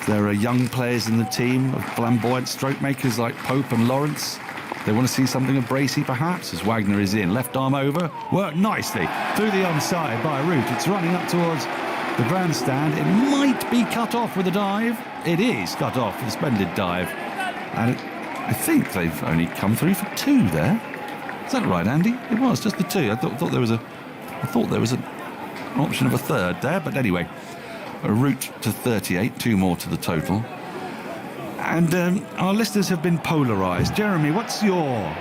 There are young players in the team of flamboyant stroke makers like Pope and Lawrence. They want to see something of Bracey, perhaps, as Wagner is in. Left arm over. Worked nicely through the onside by Root. It's running up towards the grandstand. It might be cut off with a dive. It is cut off with a splendid dive. And I think they've only come through for 2 there. Is that right, Andy? It was just the 2. I thought there was an option of a 3rd there. But anyway, a Root to 38, 2 more to the total. And our listeners have been polarised. Jeremy, what's your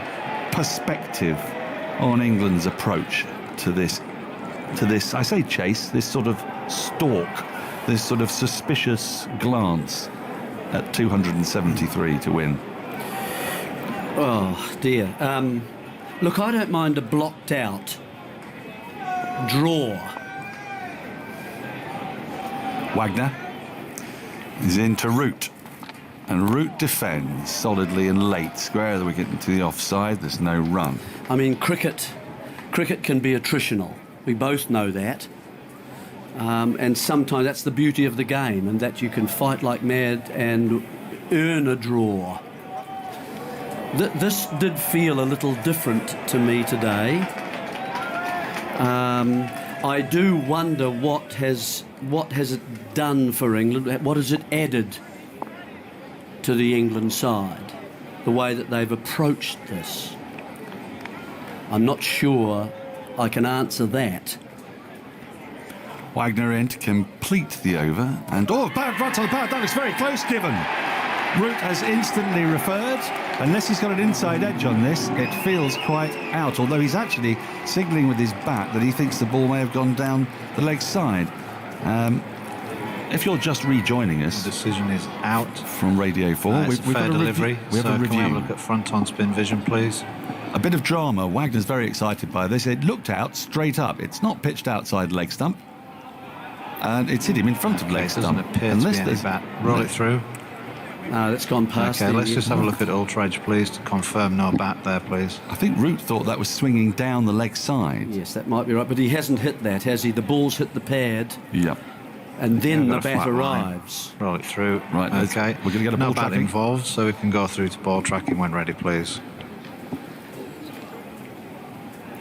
perspective on England's approach to this, I say chase, this sort of stalk, this sort of suspicious glance at 273 to win? Oh, dear. Look, I don't mind a blocked out draw. Wagner is into Root. And Root defends solidly and late. Square of the wicket into the offside. There's no run. I mean, cricket can be attritional. We both know that. And sometimes that's the beauty of the game, and that you can fight like mad and earn a draw. This did feel a little different to me today. I do wonder what has it done for England. What has it added to the England side, the way that they've approached this? I'm not sure I can answer that. Wagner in to complete the over, and right on the pad, that was very close given. Root has instantly referred. Unless he's got an inside edge on this, it feels quite out, although he's actually signalling with his bat that he thinks the ball may have gone down the leg side. If you're just rejoining us, the decision is out from Radio 4. We've got a delivery. We have a review. Can we have a look at front on spin vision, please? A bit of drama. Wagner's very excited by this. It looked out straight up. It's not pitched outside leg stump, and it's hit him in front of leg stump. It doesn't appear to be any bat. Roll it through. That's gone past. Okay, let's just have a look at Ultra Edge, please, to confirm no bat there, please. I think Root thought that was swinging down the leg side. Yes, that might be right, but he hasn't hit that, has he? The ball's hit the pad. Yeah. And then the bat arrives. Roll it through. Right, okay. We're going to get a ball bat tracking involved, so we can go through to ball tracking when ready, please.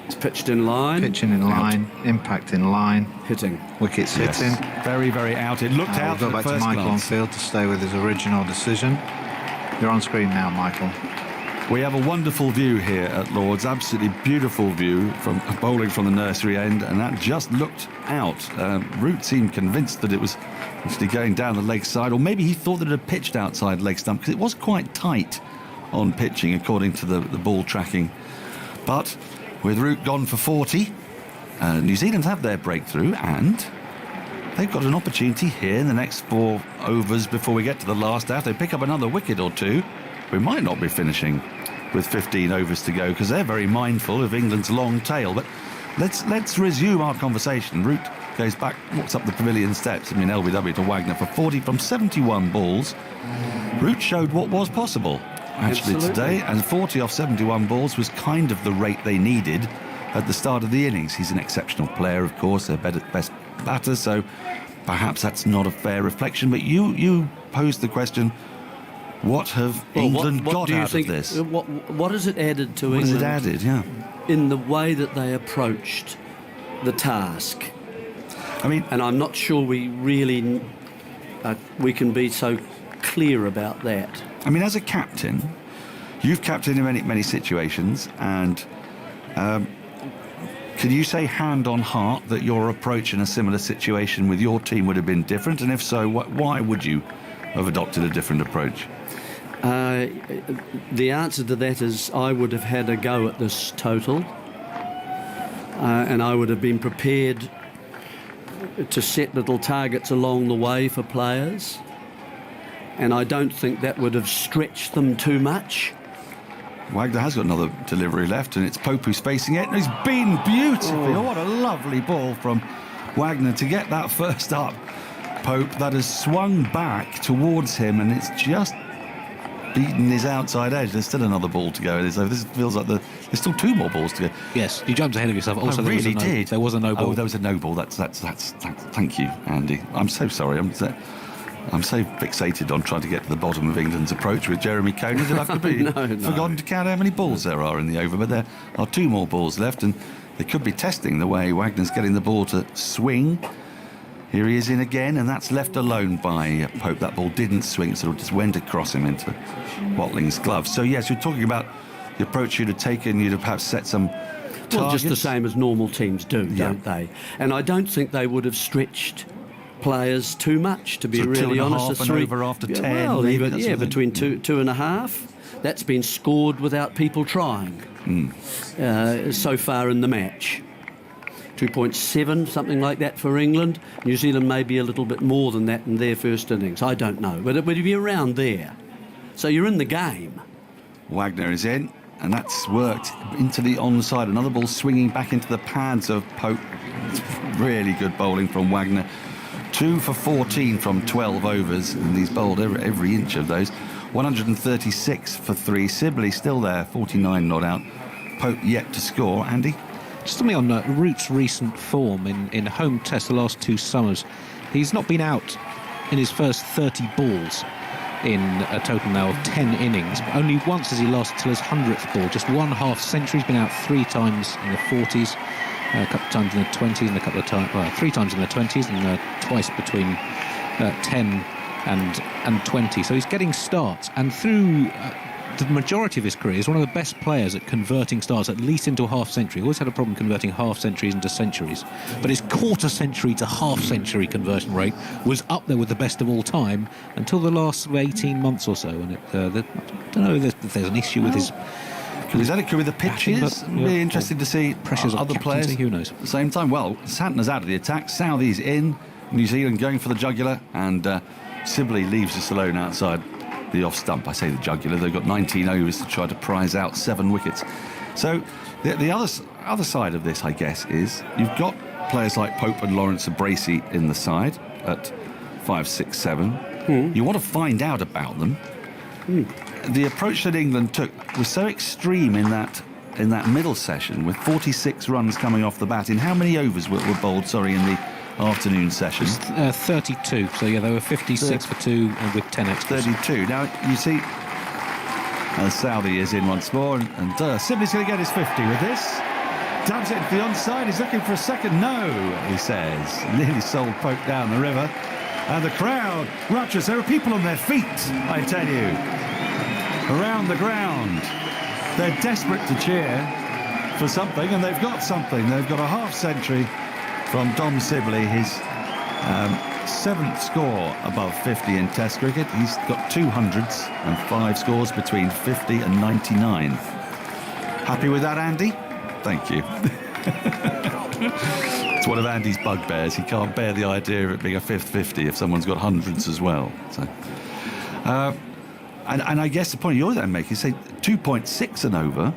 It's pitched in line. Pitching in line, impact in line. Hitting. Wickets Yes. hitting. Very, very out. It looked out We'll go at back first to Michael glance. on field to stay with his original decision. You're on screen now, Michael. We have a wonderful view here at Lord's, absolutely beautiful view from bowling from the nursery end, and that just looked out. Root seemed convinced that it was actually going down the leg side, or maybe he thought that it had pitched outside leg stump, because it was quite tight on pitching according to the ball tracking. But with Root gone for 40, New Zealand have their breakthrough, and they've got an opportunity here in the next 4 overs before we get to the last half. They pick up another wicket or 2. We might not be finishing with 15 overs to go, because they're very mindful of England's long tail. But let's resume our conversation. Root goes back, walks up the pavilion steps, LBW to Wagner for 40 from 71 balls. Root showed what was possible actually today, and 40 off 71 balls was kind of the rate they needed at the start of the innings. He's an exceptional player, of course, their best batter, so perhaps that's not a fair reflection. But you posed the question, what have England got out of this? What has it added to What England? has it added, yeah. in the way that they approached the task. And I'm not sure we really we can be so clear about that. I mean, as a captain, you've captained in many situations, and can you say hand on heart that your approach in a similar situation with your team would have been different? And if so, why would you have adopted a different approach? The answer to that is I would have had a go at this total, and I would have been prepared to set little targets along the way for players, and I don't think that would have stretched them too much. Wagner has got another delivery left, and it's Pope who's facing it, and he's been beautifully. Oh, what a lovely ball from Wagner to get that first up. Pope, that has swung back towards him, and it's just beaten his outside edge. There's still another ball to go. This feels like there's still two more balls to go. Yes, you jumped ahead of yourself. Also, I really did. There was a no ball. Oh, there was a no ball. That's thank you, Andy. I'm so sorry. I'm so fixated on trying to get to the bottom of England's approach with Jeremy Coney that I've completely forgotten to count how many balls there are in the over. But there are two more balls left, and they could be testing the way Wagner's getting the ball to swing. Here he is in again, and that's left alone by Pope. That ball didn't swing, so it just went across him into Watling's glove. So, yes, you're talking about the approach you'd have taken. You'd have perhaps set some targets. Well, just the same as normal teams do, don't they? And I don't think they would have stretched players too much, to be really honest. And over after 10. Well, between two and a half. That's been scored without people trying so far in the match. 2.7, something like that for England. New Zealand maybe a little bit more than that in their first innings. I don't know, but it would be around there. So you're in the game. Wagner is in, and that's worked into the onside. Another ball swinging back into the pads of Pope. It's really good bowling from Wagner. 2 for 14 from 12 overs, and he's bowled every inch of those. 136 for 3. Sibley still there, 49 not out. Pope yet to score. Andy? Just something on Root's recent form in home tests the last 2 summers. He's not been out in his first 30 balls in a total now of 10 innings. But only once has he lost till his 100th ball. Just 1 half century. He's been out 3 times in the 40s, a couple of times in the 20s, and a couple of times, 3 times in the 20s, and twice between 10 and 20. So he's getting starts, and through the majority of his career, he's one of the best players at converting starts, at least into a half century. He always had a problem converting half centuries into centuries. But his quarter century to half century conversion rate was up there with the best of all time until the last 18 months or so. And I don't know if there's an issue with his... Is that it with the pitches? Really interesting to see pressures other players. Who knows? At the same time, well, Santner's out of the attack. Southey's in. New Zealand going for the jugular, and Sibley leaves us alone outside the off stump. I say the jugular. They've got 19 overs to try to prize out 7 wickets. So the other side of this, I guess, is you've got players like Pope and Lawrence Abrasi in the side at 5, 6, 7. You want to find out about them. The approach that England took was so extreme in that middle session, with 46 runs coming off the bat. In how many overs were bowled? Sorry, in the afternoon session. 32. So yeah, they were 56 for 2 with 10 extras. 32. Now you see, Southey is in once more, and Sibley's going to get his 50 with this. Dabs it into the onside. He's looking for a second. No, he says. Nearly sold Pope down the river. And the crowd rushes. There are people on their feet, I tell you, around the ground. They're desperate to cheer for something, and they've got something. They've got a half century from Dom Sibley, his 7th score above 50 in Test cricket. He's got 200s and 5 scores between 50 and 99. Happy with that, Andy? Thank you. It's one of Andy's bugbears. He can't bear the idea of it being a 5th 50 if someone's got hundreds as well. So, and I guess the point you're then making is, say, 2.6 an over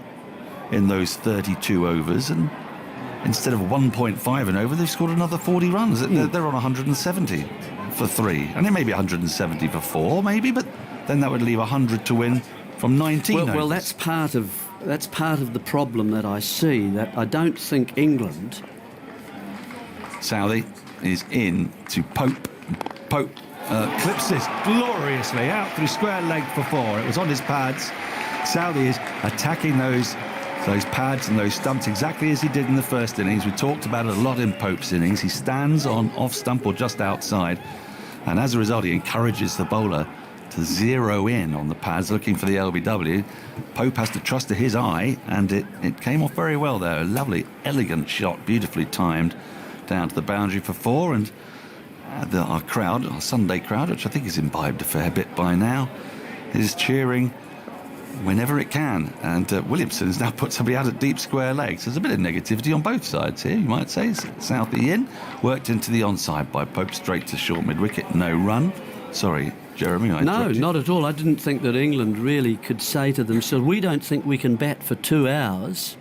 in those 32 overs, and instead of 1.5 an over, they've scored another 40 runs. They're on 170 for 3, and it may be 170 for 4, maybe, but then that would leave 100 to win from 19 overs. Well, that's part of the problem that I see. That I don't think England. Southey is in to Pope. Pope clips this gloriously out through square leg for 4. It was on his pads. Southey is attacking those Those pads and those stumps exactly as he did in the first innings. We talked about it a lot in Pope's innings. He stands on off stump or just outside, and as a result he encourages the bowler to zero in on the pads looking for the LBW. Pope has to trust to his eye, and it came off very well there. A lovely, elegant shot, beautifully timed down to the boundary for 4, and our crowd, our Sunday crowd, which I think has imbibed a fair bit by now, is cheering whenever it can, and Williamson has now put somebody out at deep square leg, so there's a bit of negativity on both sides here, you might say. Southey in, worked into the onside by Pope, straight to short mid-wicket, no run. Sorry, Jeremy, I No, interrupted you. not at all. I didn't think that England really could say to themselves, we don't think we can bat for 2 hours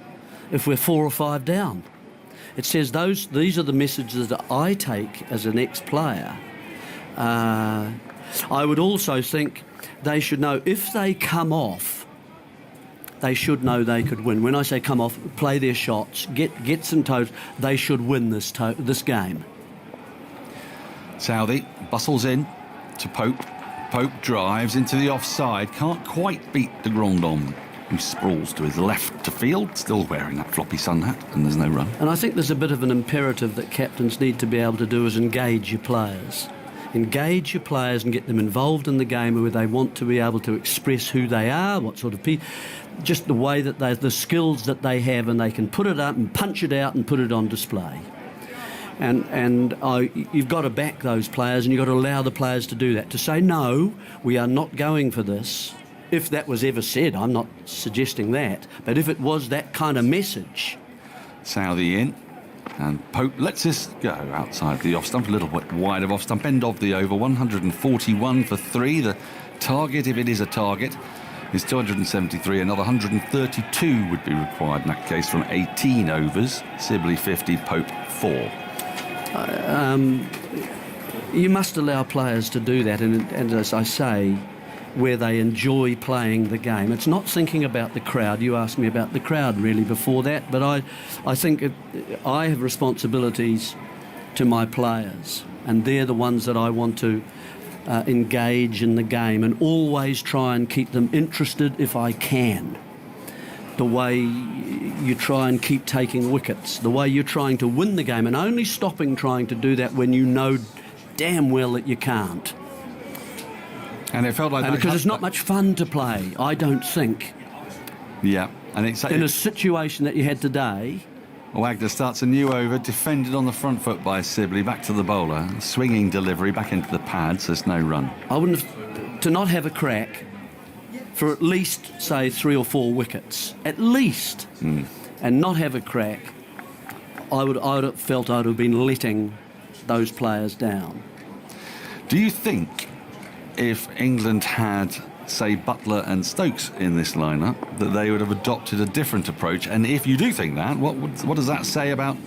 if we're 4 or 5 down. It says these are the messages that I take as an ex-player. I would also think they should know if they come off, they should know they could win. When I say come off, play their shots, get some totals, they should win this game. Southey bustles in to Pope. Pope drives into the offside, can't quite beat de Grandhomme, who sprawls to his left to field, still wearing that floppy sun hat, and there's no run. And I think there's a bit of an imperative that captains need to be able to do is engage your players. Engage your players and get them involved in the game where they want to be able to express who they are, what sort of people, just the way that the skills that they have, and they can put it up and punch it out and put it on display. And you've got to back those players, and you've got to allow the players to do that, to say, no, we are not going for this. If that was ever said, I'm not suggesting that, but if it was that kind of message. Southey in, and Pope lets this go outside the off-stump, a little bit wide of off-stump, end of the over, 141 for 3. The target, if it is a target, is 273. Another 132 would be required in that case from 18 overs. Sibley 50, Pope 4. You must allow players to do that, and as I say, where they enjoy playing the game. It's not thinking about the crowd. You asked me about the crowd really before that, but I think I have responsibilities to my players, and they're the ones that I want to engage in the game, and always try and keep them interested if I can. The way you try and keep taking wickets, the way you're trying to win the game, and only stopping trying to do that when you know damn well that you can't. And it felt like and because it's not much fun to play, I don't think. Yeah, and it's in a situation that you had today. Wagner starts a new over, defended on the front foot by Sibley, back to the bowler, swinging delivery back into the pads. There's no run. I wouldn't have, to not have a crack for at least, say, 3 or 4 wickets, at least, and not have a crack, I would have felt I'd have been letting those players down. Do you think if England had, say, Buttler and Stokes in this lineup, that they would have adopted a different approach? And if you do think that, what does that say about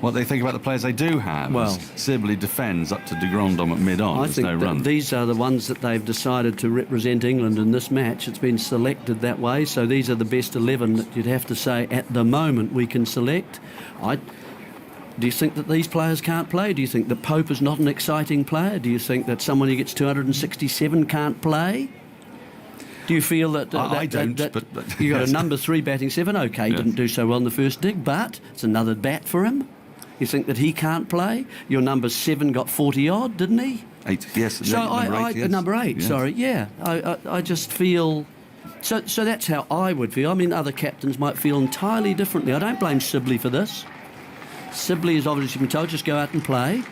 what they think about the players they do have? Well, Sibley defends up to de Grandhomme at mid-on. I There's think no run. These are the ones that they've decided to represent England in this match. It's been selected that way, so these are the best 11 that you'd have to say at the moment we can select. Do you think that these players can't play? Do you think that Pope is not an exciting player? Do you think that someone who gets 267 can't play? Do you feel that... I don't, but you got a number 3 batting 7, OK, Yes. didn't do so well in the first dig, but it's another bat for him. You think that he can't play? Your number 7 got 40-odd, didn't he? 8, yes. So number 8, yes. Sorry, yeah. I just feel... So that's how I would feel. I mean, other captains might feel entirely differently. I don't blame Sibley for this. Sibley has obviously been told, just go out and play.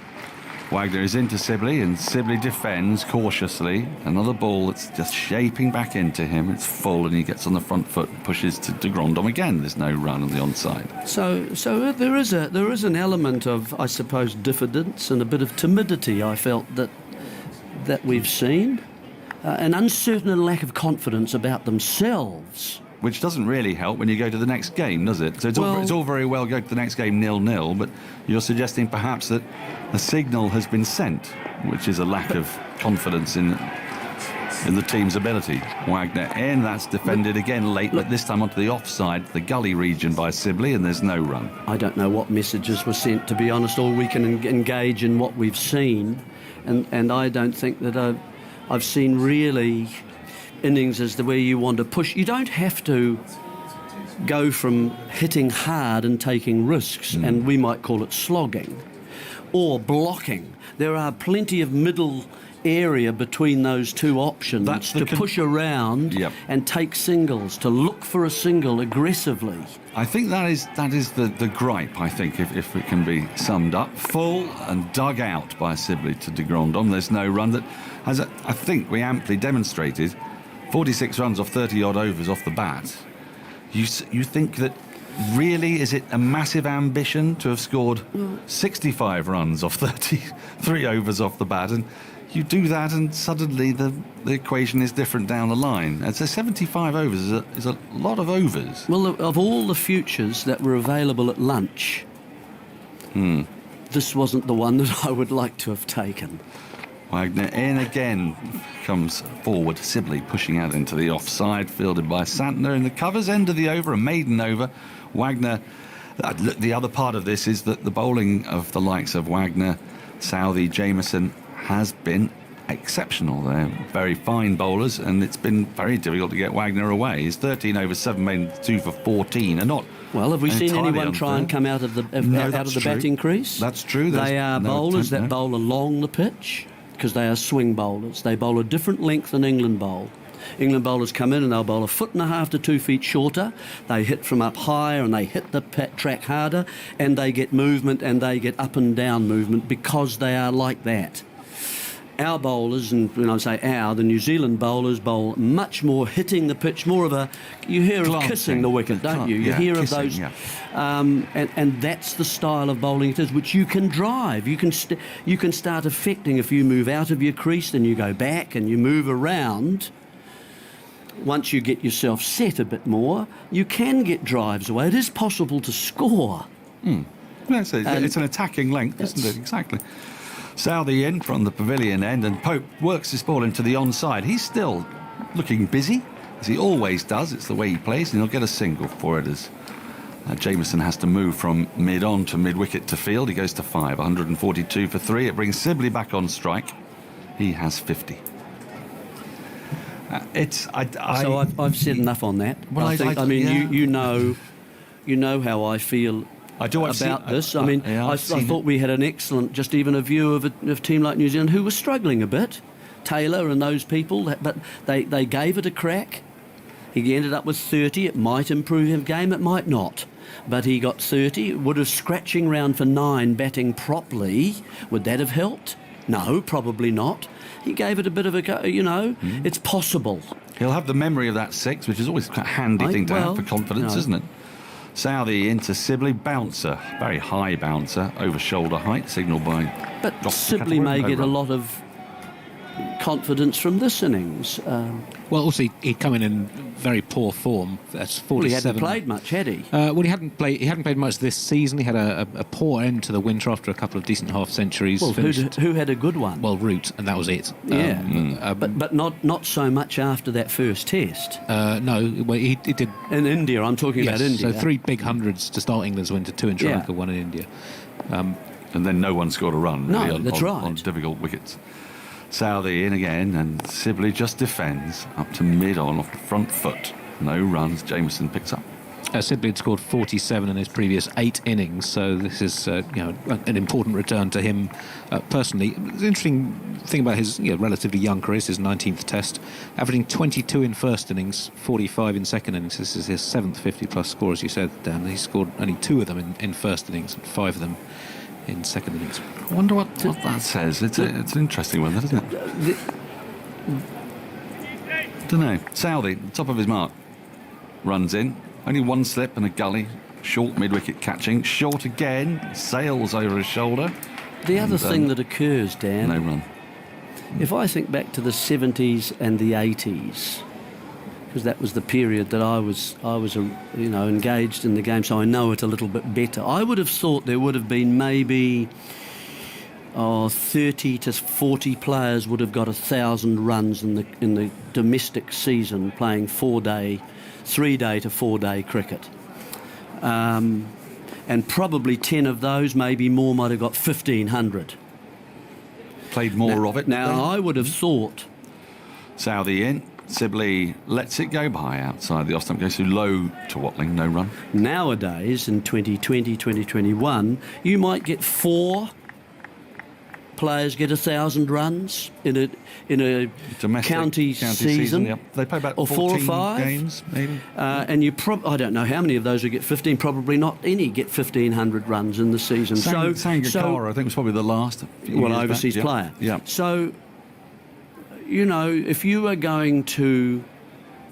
Wagner is into Sibley, and Sibley defends cautiously. Another ball that's just shaping back into him. It's full, and he gets on the front foot and pushes to de Grandhomme again. There's no run on the onside. So there is an element of, I suppose, diffidence and a bit of timidity, I felt, that we've seen. An uncertain and lack of confidence about themselves. Which doesn't really help when you go to the next game, does it? So it's all very well going to the next game 0-0, but you're suggesting perhaps that a signal has been sent, which is a lack of confidence in the team's ability. Wagner in, that's defended again late, but this time onto the offside, the gully region by Sibley, and there's no run. I don't know what messages were sent, to be honest. All we can engage in what we've seen, and I don't think that I've seen really innings as the way you want to push. You don't have to go from hitting hard and taking risks, and we might call it slogging, or blocking. There are plenty of middle area between those two options to push around and take singles, to look for a single aggressively. I think that is the gripe, I think, if it can be summed up. Full and dug out by Sibley to de Grandhomme. There's no run that, as I think we amply demonstrated, 46 runs off 30-odd overs off the bat. You think that really, is it a massive ambition to have scored 65 runs off 33 overs off the bat? And you do that and suddenly the equation is different down the line. And so 75 overs is a lot of overs. Well, of all the futures that were available at lunch, this wasn't the one that I would like to have taken. Wagner in again, comes forward. Sibley pushing out into the offside, fielded by Santner in the covers end of the over, a maiden over. Wagner, the other part of this is that the bowling of the likes of Wagner, Southey, Jameson has been exceptional. They're very fine bowlers, and it's been very difficult to get Wagner away. He's 13 over 7, made 2 for 14, and not. Well, have we seen entirely anyone try and come out of the true. batting crease? That's true. They are bowlers that bowl along the pitch because they are swing bowlers. They bowl a different length than England bowl. England bowlers come in and they'll bowl 1.5 feet to 2 feet shorter. They hit from up higher and they hit the track harder, and they get movement and they get up and down movement because they are like that. Our bowlers, and when I say our, the New Zealand bowlers bowl much more hitting the pitch, more of a, you hear of kissing the wicket, don't you? You hear kissing, of those, and that's the style of bowling it is, which you can drive. You can start affecting if you move out of your crease, then you go back and you move around. Once you get yourself set a bit more, you can get drives away. It is possible to score. It's an attacking length, isn't it? Exactly. Southey in from the pavilion end, and Pope works his ball into the onside. He's still looking busy, as he always does. It's the way he plays, and he'll get a single for it as Jameson has to move from mid-on to mid-wicket to field. He goes to 5, 142 for 3. It brings Sibley back on strike. He has 50. So I've said enough on that. Well, you know how I feel about this. I thought we had an excellent, just even a view of a team like New Zealand who was struggling a bit. Taylor and those people, but they gave it a crack. He ended up with 30. It might improve his game, it might not. But he got 30. Would have scratching round for 9, batting properly. Would that have helped? No, probably not. He gave it a bit of a go, It's possible. He'll have the memory of that 6, which is always a handy thing to have for confidence, isn't it? Southey into Sibley, bouncer, very high bouncer, over shoulder height, signalled by. But Sibley may get a lot of confidence from this innings. Well, also he'd come in very poor form. That's 47. Well, he hadn't played much, had he? Well, he hadn't played much this season. He had a poor end to the winter after a couple of decent half centuries. Well, who had a good one? Well, Root, and that was it. Yeah, but not so much after that first test. No, well, he did in India. I'm talking about India. So 3 big hundreds to start England's winter, 2 in Sri Lanka, 1 in India, and then no one scored a run. No, that's right. On difficult wickets. Southey in again, and Sibley just defends up to mid-on off the front foot. No runs. Jameson picks up. Sibley had scored 47 in his previous 8 innings, so this is an important return to him personally. The interesting thing about his relatively young career is his 19th test, averaging 22 in first innings, 45 in second innings. This is his 7th 50-plus score, as you said, Dan. He scored only 2 of them in first innings and 5 of them in second innings. I wonder what that says. It's an interesting one, isn't it? Don't know. Southey, top of his mark, runs in. Only 1 slip and a gully. Short mid-wicket catching. Short again. Sails over his shoulder. The other thing that occurs, Dan. No run. If I think back to the 70s and the 80s, because that was the period that I was engaged in the game, so I know it a little bit better. I would have thought there would have been maybe 30 to 40 players would have got 1,000 runs in the domestic season playing 3-day to 4-day cricket. And probably 10 of those, maybe more, might have got 1,500. Played more of it. Now, I would have thought... Southey in. Sibley lets it go by outside the off-stump, goes too low to Watling, no run. Nowadays, in 2020, 2021, you might get 4 players get 1,000 runs in a Domestic county season. Yep. They play about or 4 or 14 5 games, maybe. And I don't know how many of those will get 15. Probably not any get 1,500 runs in the season. Sangakkara, I think, was probably the last. Overseas player. Yeah. So, if you are going to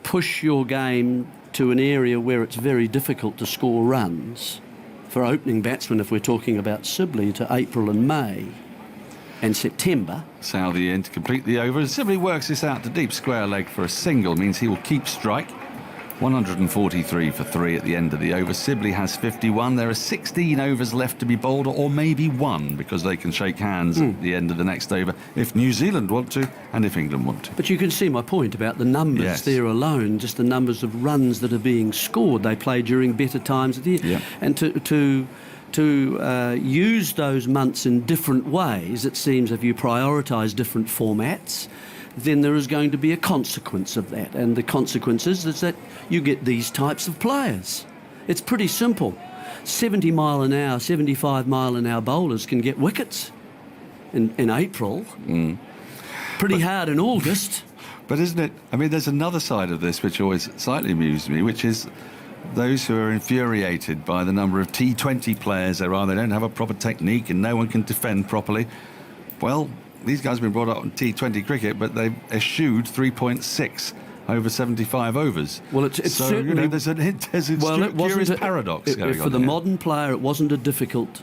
push your game to an area where it's very difficult to score runs for opening batsmen, if we're talking about Sibley, to April and May and September. Southey in to complete the over. Sibley works this out to deep square leg for a single, means he will keep strike. 143 for 3 at the end of the over. Sibley has 51. There are 16 overs left to be bowled, or maybe 1, because they can shake hands at the end of the next over if New Zealand want to and if England want to. But you can see my point about the numbers there alone, just the numbers of runs that are being scored. They play during better times of the year. Yeah. And to use those months in different ways, it seems if you prioritise different formats, then there is going to be a consequence of that. And the consequence is that you get these types of players. It's pretty simple. 70 mile an hour, 75 mile an hour bowlers can get wickets in April. Pretty hard in August. But isn't it? I mean, there's another side of this which always slightly amused me, which is those who are infuriated by the number of T20 players there are. They don't have a proper technique and no one can defend properly. Well, these guys have been brought up on T20 cricket, but they've eschewed 3.6 over 75 overs. Well, it's so, certainly... there's a curious paradox going on for the here. modern player, it wasn't a difficult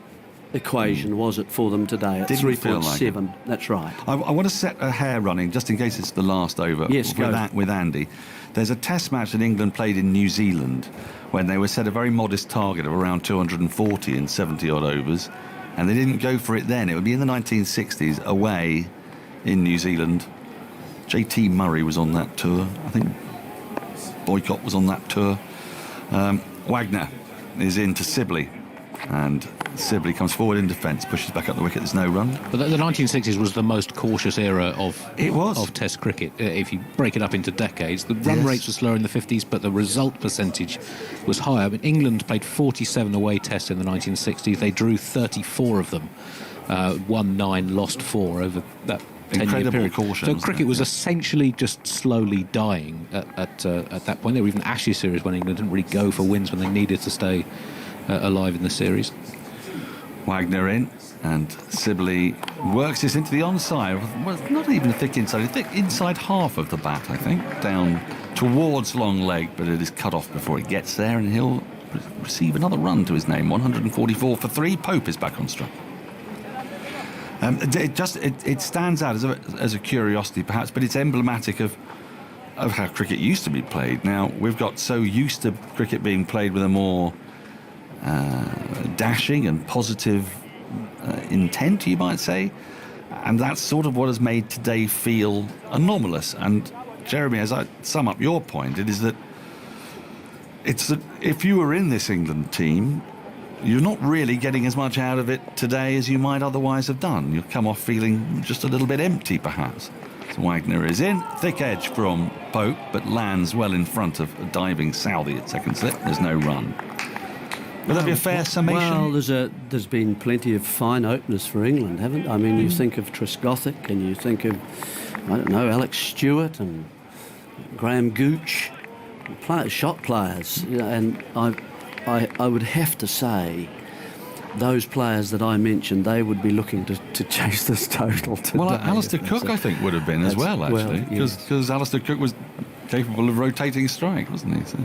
equation, was it, for them today? At 3.7, like that's right. I want to set a hair running, just in case it's the last over with Andy. There's a test match that England played in New Zealand when they were set a very modest target of around 240 in 70-odd overs, and they didn't go for it then. It would be in the 1960s, away in New Zealand. J.T. Murray was on that tour. I think Boycott was on that tour. Wagner is into Sibley, and Sibley comes forward in defence, pushes back up the wicket. There's no run. But the 1960s was the most cautious era of Test cricket. If you break it up into decades, the run rates were slower in the 50s, but the result percentage was higher. I mean, England played 47 away Tests in the 1960s. They drew 34 of them, won 9, lost 4 over that 10-year period. Caution, so cricket was essentially just slowly dying at that point. There were even Ashes series when England didn't really go for wins when they needed to stay alive in the series. Wagner in, and Sibley works this into the onside. Well, not even a thick inside, inside half of the bat, I think, down towards long leg, but it is cut off before it gets there, and he'll receive another run to his name. 144 for 3. Pope is back on strike. It stands out as a curiosity, perhaps, but it's emblematic of how cricket used to be played. Now, we've got so used to cricket being played with a more dashing and positive intent, you might say, and that's sort of what has made today feel anomalous. And Jeremy, as I sum up your point, it is that if you were in this England team, you're not really getting as much out of it today as you might otherwise have done. You'll come off feeling just a little bit empty, perhaps. So Wagner is in, thick edge from Pope, but lands well in front of a diving Southey at second slip. There's no run. Would that be a fair summation? Well, there's been plenty of fine openers for England, haven't? I mean, you think of Trescothick, and you think of, I don't know, Alex Stewart and Graham Gooch, shot players. You know, and I would have to say, those players that I mentioned, they would be looking to chase this total today. Well, Alistair Cook, I think, would have been as well, actually, because Alistair Cook was capable of rotating strike, wasn't he? So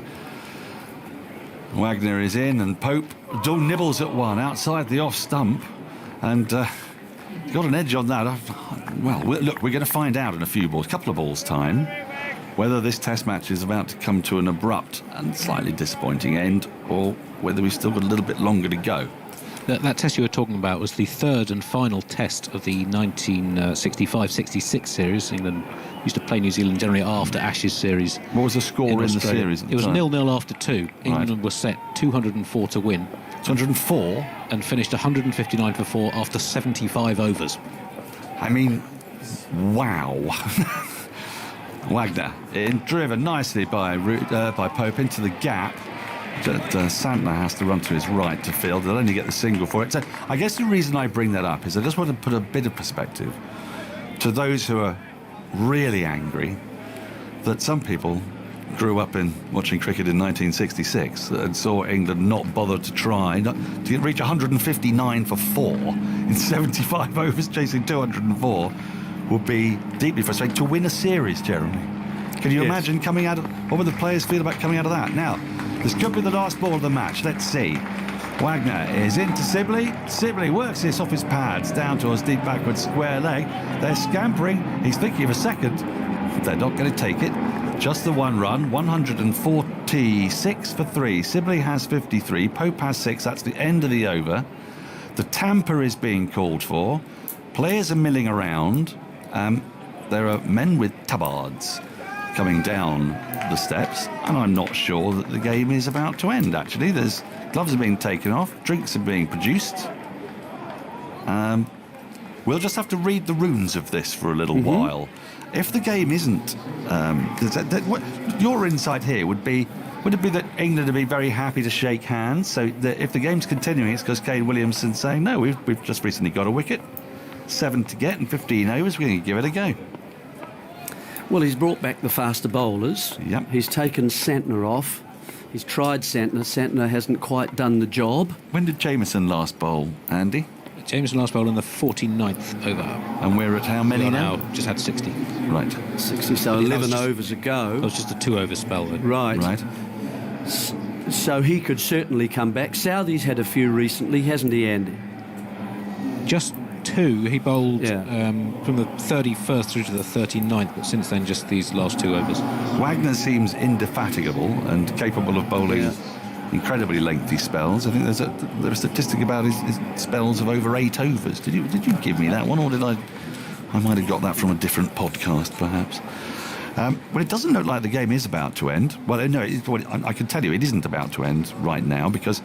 Wagner is in, and Pope nibbles at one outside the off stump, and got an edge on that. Well, look, we're going to find out in a couple of balls' time, whether this Test match is about to come to an abrupt and slightly disappointing end, or whether we've still got a little bit longer to go. That test you were talking about was the third and final test of the 1965-66 series. England used to play New Zealand generally after Ashes series. What was the score in the series? It was 0-0 after 2. England was set 204 to win. 204? And finished 159 for 4 after 75 overs. I mean, wow. Wagner driven nicely by Pope into the gap. That Santner has to run to his right to field. They'll only get the single for it. So I guess the reason I bring that up is I just want to put a bit of perspective to those who are really angry that some people grew up in watching cricket in 1966 and saw England not bother to try to reach 159 for 4 in 75 overs, chasing 204 would be deeply frustrating. To win a series, Jeremy, can you imagine coming out of, what would the players feel about coming out of that? Now, this could be the last ball of the match. Let's see. Wagner is into Sibley. Sibley works this off his pads down towards deep backward square leg. They're scampering. He's thinking of a second. They're not going to take it. Just the one run, 146 for 3. Sibley has 53, Pope has 6. That's the end of the over. The tamper is being called for. Players are milling around. There are men with tabards coming down the steps, and I'm not sure that the game is about to end, actually. There's gloves are being taken off, drinks are being produced. We'll just have to read the runes of this for a little while. If the game isn't, your insight here would it be that England would be very happy to shake hands? So that if the game's continuing, it's because Kane Williamson's saying, no, we've just recently got a wicket, 7 to get and 15 overs, we're going to give it a go. Well, he's brought back the faster bowlers. Yep. He's taken Santner off. He's tried Santner. Santner hasn't quite done the job. When did Jameson last bowl, Andy? Jameson last bowl in the 49th over. And we're at how many now? Just had 60. Right. 60, so 11 overs ago. It was just a 2-over spell then. Right. So he could certainly come back. Southey's had a few recently, hasn't he, Andy? Just 2. He bowled from the 31st through to the 39th, but since then just these last 2 overs. Wagner seems indefatigable and capable of bowling incredibly lengthy spells. I think there's a statistic about his spells of over 8 overs. Did you give me that one, or did I might have got that from a different podcast, perhaps? Well, it doesn't look like the game is about to end. Well, no, I can tell you it isn't about to end right now, because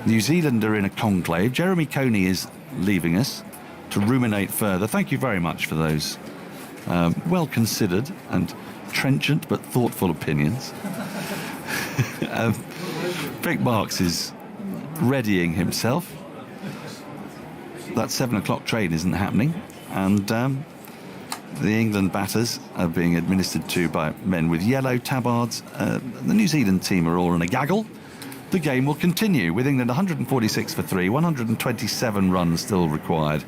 New Zealand are in a conclave. Jeremy Coney is leaving us to ruminate further. Thank you very much for those well-considered and trenchant but thoughtful opinions. Vic Marks is readying himself. That 7 o'clock train isn't happening, and the England batters are being administered to by men with yellow tabards. The New Zealand team are all in a gaggle. The game will continue with England 146 for 3, 127 runs still required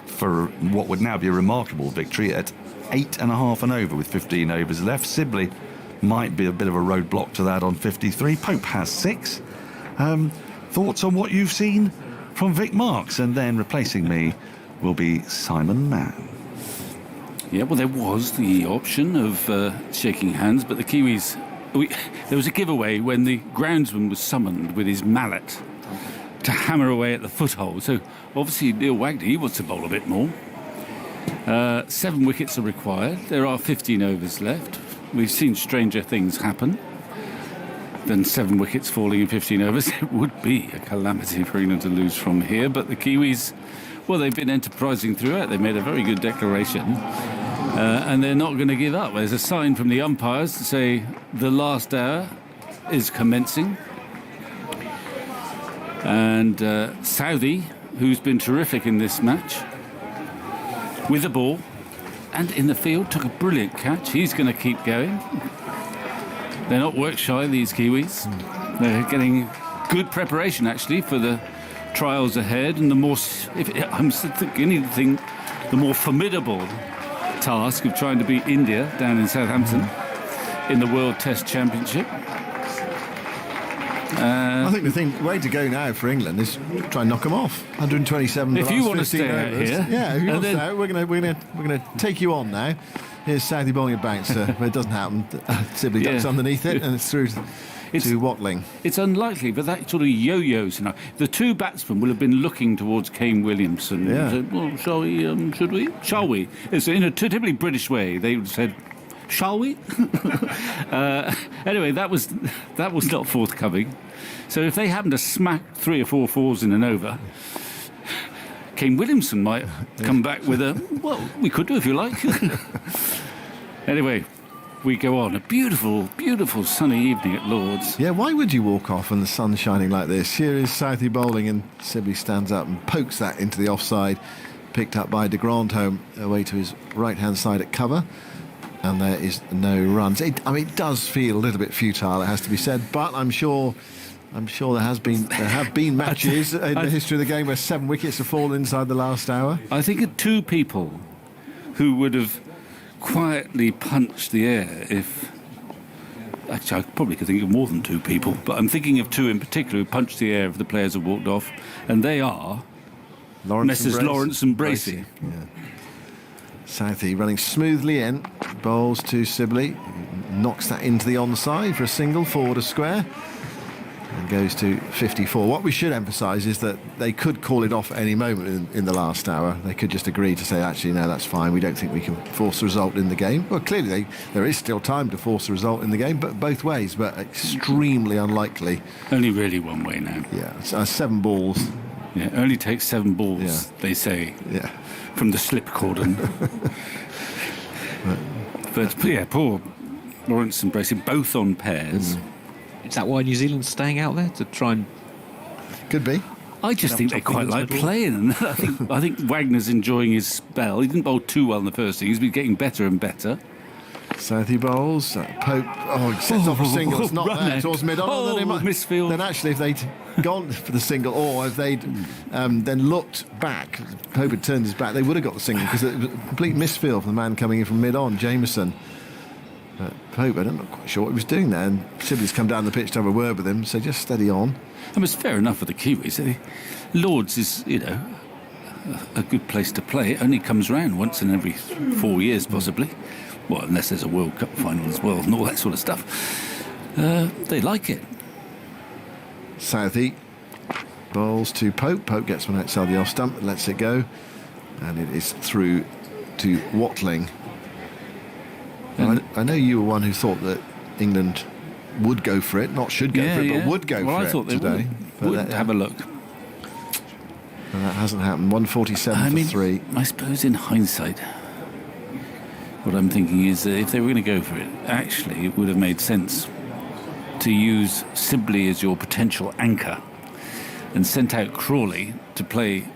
for what would now be a remarkable victory at 8.5 and over with 15 overs left. Sibley might be a bit of a roadblock to that on 53. Pope has 6. Thoughts on what you've seen from Vic Marks? And then replacing me will be Simon Mann. Yeah, well, there was the option of shaking hands, but the Kiwis... there was a giveaway when the groundsman was summoned with his mallet to hammer away at the foothold. So obviously Neil Wagner, he wants to bowl a bit more. 7 wickets are required. There are 15 overs left. We've seen stranger things happen than 7 wickets falling in 15 overs. It would be a calamity for England to lose from here. But the Kiwis, well, they've been enterprising throughout. They've made a very good declaration. And they're not going to give up. There's a sign from the umpires to say the last hour is commencing. And Southey, who's been terrific in this match, with the ball and in the field, took a brilliant catch. He's going to keep going. They're not work shy, these Kiwis. They're getting good preparation, actually, for the trials ahead. And the more, I'm beginning to the more formidable task of trying to beat India down in Southampton in the World Test Championship. I think the way to go now for England is try and knock them off. 127. If you want to stay out overs. here, yeah. If you want to stay out, we're gonna take you on now. Here's Southey bowling a bouncer, but it doesn't happen. Sibley ducks underneath it, and it's through to Watling. It's unlikely, but that sort of yo-yos. The 2 batsmen will have been looking towards Kane Williamson. Yeah. Said, well, shall we? Should we? Shall we? It's in a typically British way. They said, shall we? Anyway, that was not forthcoming. So if they happen to smack 3 or 4 fours in an over, Kane Williamson might come back with a, well, we could do if you like. Anyway, we go on. A beautiful, beautiful sunny evening at Lord's. Yeah, why would you walk off when the sun's shining like this? Here is Southey bowling, and Sibley stands up and pokes that into the offside. Picked up by de Grandhomme away to his right-hand side at cover. And there is no runs. It does feel a little bit futile, it has to be said, but I'm sure there have been matches in the history of the game where 7 wickets have fallen inside the last hour. I think of two people who would have quietly punched the air if... Actually, I probably could think of more than two people, but I'm thinking of two in particular who punched the air if the players have walked off, and they are Messrs Lawrence and Bracey. Yeah. Southey running smoothly in, bowls to Sibley, knocks that into the onside for a single, forward a square, and goes to 54. What we should emphasise is that they could call it off at any moment in the last hour. They could just agree to say, actually, no, that's fine, we don't think we can force a result in the game. Well, clearly there is still time to force a result in the game, but both ways, but extremely unlikely. Only really one way now. Yeah, it's 7 balls. Yeah, it only takes 7 balls, they say, from the slip cordon. But yeah, poor Lawrence and Bracey, both on pairs. Is that why New Zealand's staying out there, to try and... Could be. I just think they quite like playing, and I think Wagner's enjoying his spell. He didn't bowl too well in the first thing. He's been getting better and better. Southey bowls. Pope. He sets off a single. It's not there towards mid-on. Then actually, if they'd gone for the single, or if they'd then looked back, Pope had turned his back, they would have got the single, because it was a complete misfield from the man coming in from mid-on, Jameson. Pope, I'm not quite sure what he was doing there, and Sibley's come down the pitch to have a word with him, so just steady on. It was fair enough for the Kiwis. Lord's is, a good place to play. It only comes round once in every 4 years, possibly. Well, unless there's a World Cup final as well and all that sort of stuff. They like it. Southey bowls to Pope. Pope gets one outside the off stump, lets it go, and it is through to Watling. I know you were one who thought that England would go for it, not should go for it, but would go for it today. I thought they would have a look. And that hasn't happened. 147 for 3. I suppose in hindsight, what I'm thinking is that if they were going to go for it, actually it would have made sense to use Sibley as your potential anchor and sent out Crawley to play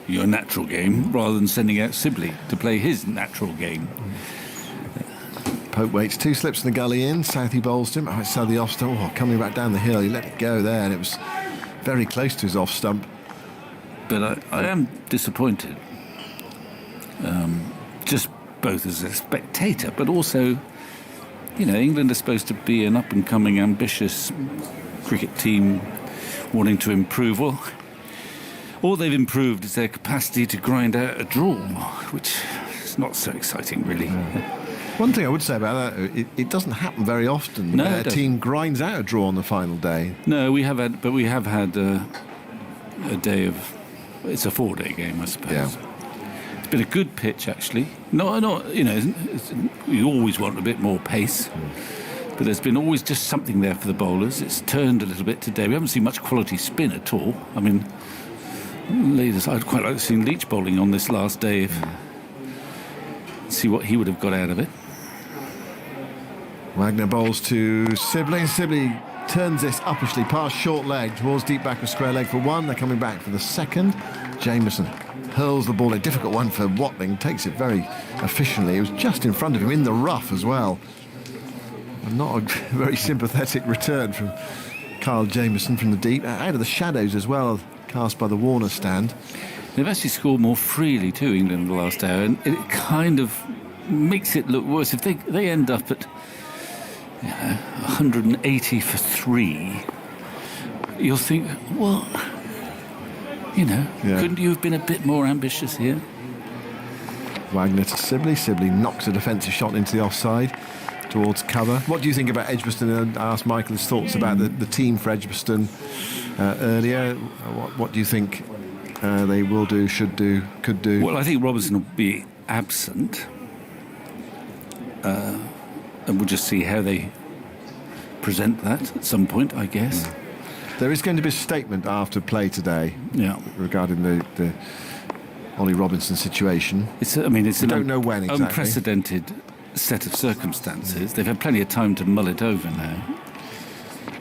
your natural game rather than sending out Sibley to play his natural game. Pope waits, 2 slips in the gully in. Southey bowls to him outside the off stump. Coming back down the hill, he let it go there, and it was very close to his off stump. But I am disappointed. Just both as a spectator, but also, England are supposed to be an up-and-coming, ambitious cricket team wanting to improve. Well, all they've improved is their capacity to grind out a draw, which is not so exciting, really. One thing I would say about that, it doesn't happen very often. No, a team grinds out a draw on the final day. No, we have had a day of... It's a 4-day game, I suppose. Yeah. It's been a good pitch, actually. You always want a bit more pace. But there's been always just something there for the bowlers. It's turned a little bit today. We haven't seen much quality spin at all. I mean, I'd quite like to see Leach bowling on this last day. See what he would have got out of it. Wagner bowls to Sibley. Sibley turns this uppishly past short leg towards deep back of square leg for 1. They're coming back for the second. Jameson hurls the ball, a difficult one for Watling, takes it very efficiently. It was just in front of him in the rough as well. And not a very sympathetic return from Kyle Jameson from the deep, out of the shadows as well, cast by the Warner stand. They've actually scored more freely too, England, in the last hour, and it kind of makes it look worse. If they end up at 180 for 3, you'll think, well, couldn't you have been a bit more ambitious here? Wagner to Sibley. Sibley knocks a defensive shot into the offside towards cover. What do you think about Edgbaston? I asked Michael his thoughts about the team for Edgbaston earlier. What do you think they will do, should do, could do? Well, I think Robinson will be absent. And we'll just see how they present that at some point, I guess. There is going to be a statement after play today regarding the Ollie Robinson situation. We don't know when exactly. Unprecedented set of circumstances. They've had plenty of time to mull it over now.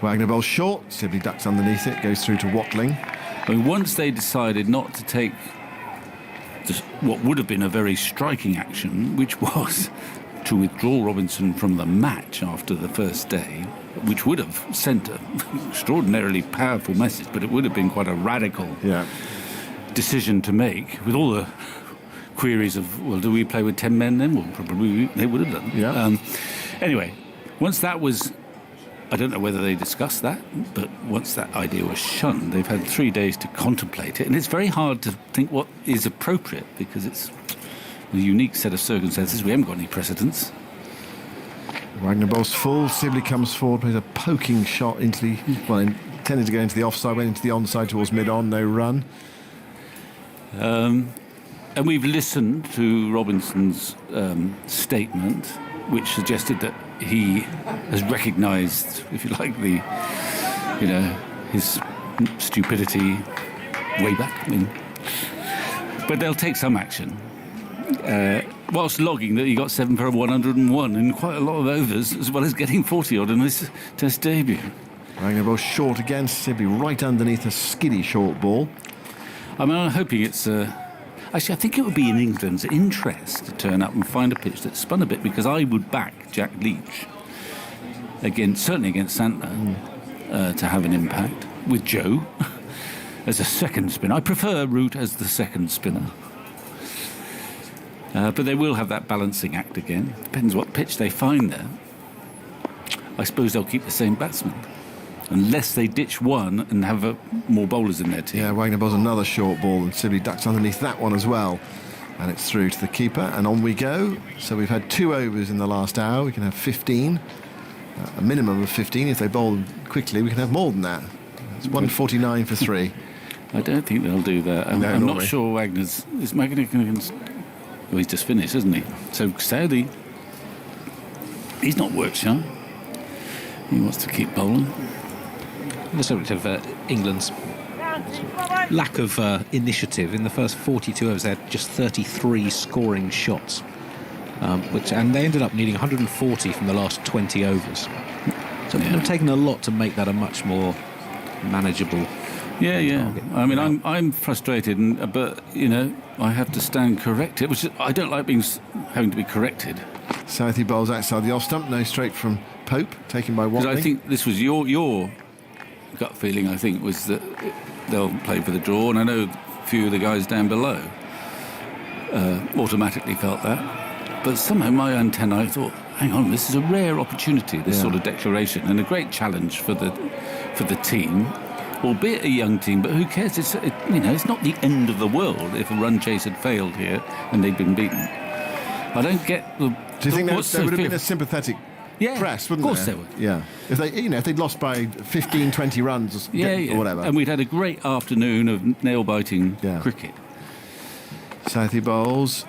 Wagner bowls short, Sibley ducks underneath it, goes through to Watling. I mean, once they decided not to take what would have been a very striking action, which was to withdraw Robinson from the match after the first day, which would have sent an extraordinarily powerful message, but it would have been quite a radical decision to make, with all the queries of, well, do we play with 10 men then? Well, probably they would have done. Anyway, once that was, I don't know whether they discussed that, but once that idea was shunned, they've had 3 days to contemplate it, and it's very hard to think what is appropriate, because it's a unique set of circumstances. We haven't got any precedents. Wagner bowls full, Sibley comes forward, plays a poking shot into the, well, intended to go into the offside, went into the onside towards mid-on, no run. And we've listened to Robinson's statement, which suggested that he has recognised, if you like, his stupidity way back. I mean, but they'll take some action. Whilst logging that he got 7 for 101 in quite a lot of overs, as well as getting 40 odd in his Test debut. Wagner ball short again, Sibley right underneath a skiddy short ball. I mean, I'm hoping it's. Actually, I think it would be in England's interest to turn up and find a pitch that spun a bit, because I would back Jack Leach certainly against Santner, to have an impact with Joe as a second spinner. I prefer Root as the second spinner. But they will have that balancing act again. Depends what pitch they find there. I suppose they'll keep the same batsman, unless they ditch one and have more bowlers in their team. Yeah, Wagner bowls another short ball, and Sibley ducks underneath that one as well. And it's through to the keeper, and on we go. So we've had 2 overs in the last hour. We can have 15, a minimum of 15. If they bowl quickly, we can have more than that. It's 149 for 3. I don't think they'll do that. I'm not sure Wagner's... Is Wagner going to... Well, he's just finished, isn't he? So Southey, he's not work shy. He wants to keep bowling. On the subject of England's lack of initiative, in the first 42 overs they had just 33 scoring shots, and they ended up needing 140 from the last 20 overs. So it would have taken a lot to make that a much more manageable target. I mean, I'm frustrated, but I have to stand corrected, which I don't like having to be corrected. Southey bowls outside the off stump, no straight from Pope, taken by Watling. Because I think this was your gut feeling, I think, was that they'll play for the draw, and I know a few of the guys down below automatically felt that. But somehow my antenna, I thought, hang on, this is a rare opportunity, this sort of declaration, and a great challenge for the team, albeit a young team, but who cares? It's not the end of the world if a run chase had failed here and they'd been beaten. I don't get the... Do you think there would have been a sympathetic press, wouldn't there? Of course there would. Yeah. If they'd lost by 15, 20 runs or whatever. And we'd had a great afternoon of nail-biting cricket. Southey bowls,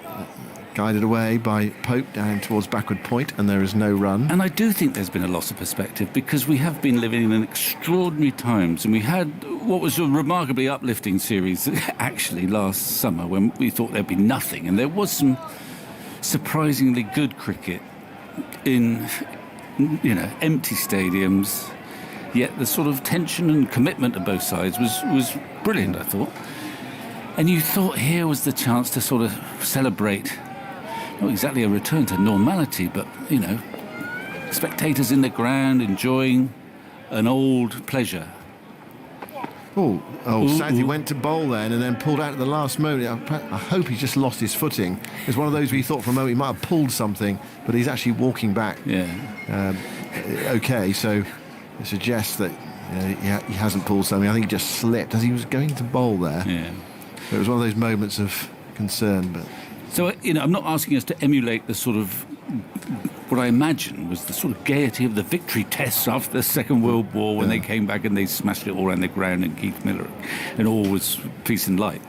guided away by Pope down towards backward point, and there is no run. And I do think there's been a loss of perspective, because we have been living in extraordinary times, and we had what was a remarkably uplifting series actually last summer, when we thought there'd be nothing, and there was some surprisingly good cricket in empty stadiums, yet the sort of tension and commitment of both sides was brilliant, I thought. And you thought here was the chance to sort of celebrate, not exactly a return to normality, but spectators in the ground enjoying an old pleasure. Southey went to bowl then and then pulled out at the last moment. I hope he just lost his footing. It's one of those where you thought for a moment he might have pulled something, but he's actually walking back. Okay, so it suggests that he hasn't pulled something. I think he just slipped as he was going to bowl there. So it was one of those moments of concern. But so I'm not asking us to emulate the sort of what I imagine was the sort of gaiety of the victory tests after the Second World War, when they came back and they smashed it all around the ground and Keith Miller, and all was peace and light.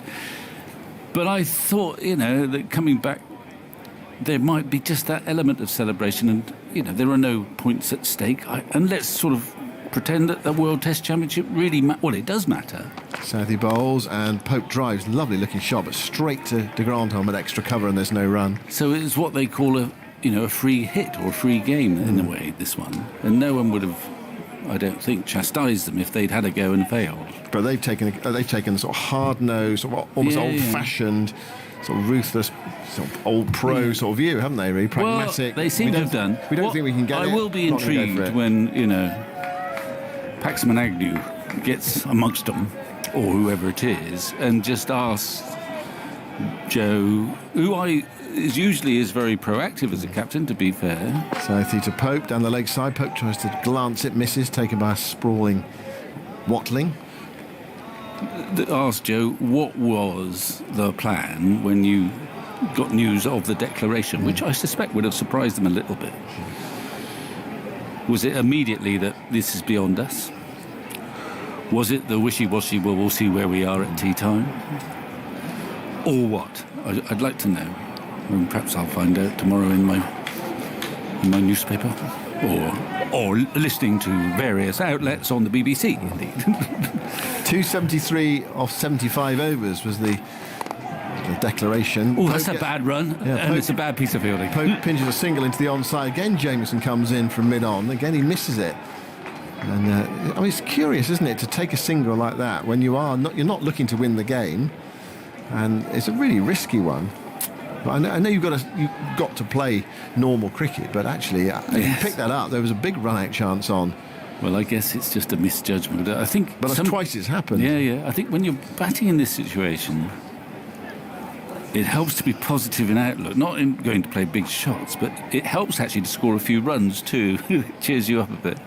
But I thought, that coming back, there might be just that element of celebration, and there are no points at stake, and let's sort of pretend that the World Test Championship really it does matter. Southey bowls and Pope drives, lovely looking shot, but straight to de Grandhomme at extra cover, and there's no run. So it's what they call a free hit or a free game in a way, this one. And no one would have, I don't think, chastised them if they'd had a go and failed. But they've taken sort of hard-nosed, sort of almost old-fashioned, sort of ruthless, sort of old pro sort of view, haven't they? Really pragmatic. Well, they seem to have done. We don't think we can get it. I will be intrigued when Paxman Agnew gets amongst them, or whoever it is, and just asks Joe, who usually is very proactive as a captain, to be fair. Southey to Pope down the leg side. Pope tries to glance it, misses, taken by a sprawling Watling. Ask Joe, what was the plan when you got news of the declaration, which I suspect would have surprised them a little bit? Was it immediately that this is beyond us? Was it the wishy-washy, well, we'll see where we are at tea time? Or what? I'd like to know. And perhaps I'll find out tomorrow in my newspaper, or listening to various outlets on the BBC. Indeed. 273 off 75 overs was the declaration. Oh, that's a bad run, and it's a bad piece of fielding. Pope pinches a single into the onside. Again, Jameson comes in from mid-on. Again, he misses it. And I mean, it's curious, isn't it, to take a single like that when you're not looking to win the game, and it's a really risky one. I know you've got to play normal cricket, but actually, you pick that up. There was a big run-out chance on. Well, I guess it's just a misjudgment. I think, but twice it's happened. Yeah. I think when you're batting in this situation, it helps to be positive in outlook. Not in going to play big shots, but it helps actually to score a few runs too. It cheers you up a bit.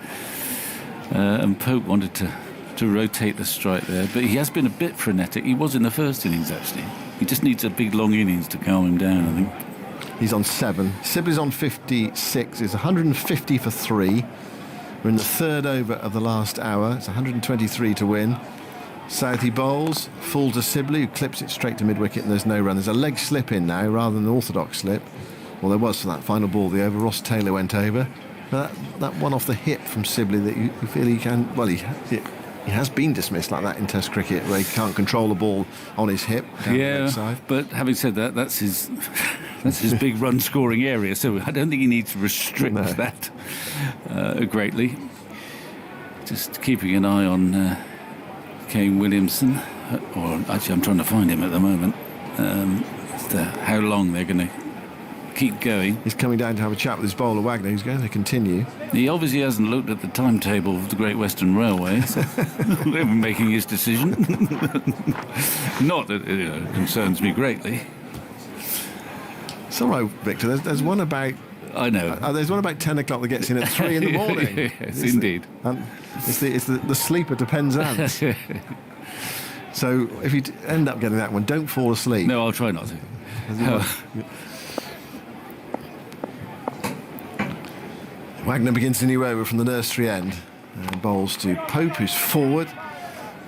And Pope wanted to rotate the strike there, but he has been a bit frenetic. He was in the first innings actually. He just needs a big long innings to calm him down, I think. He's on 7. Sibley's on 56. It's 150 for 3. We're in the third over of the last hour. It's 123 to win. Southey bowls, full to Sibley, who clips it straight to mid-wicket, and there's no run. There's a leg slip in now rather than an orthodox slip. Well, there was for that final ball, the over. Ross Taylor went over. But that one off the hip from Sibley that you feel he can... Well, he has been dismissed like that in Test cricket, where he can't control the ball on his hip. But having said that, that's his big run-scoring area, so I don't think he needs to restrict that greatly. Just keeping an eye on Kane Williamson, or actually I'm trying to find him at the moment, as to how long they're going to keep going. He's coming down to have a chat with his bowler Wagner, who's going to continue. He obviously hasn't looked at the timetable of the Great Western Railway, so making his decision. Not that it concerns me greatly. It's all right, Victor. There's one about... I know. There's one about 10 o'clock that gets in at 3 in the morning. Yes, indeed. It's the sleeper to Penzance. So if you end up getting that one, don't fall asleep. No, I'll try not to. Wagner begins the new over from the nursery end and bowls to Pope, who's forward,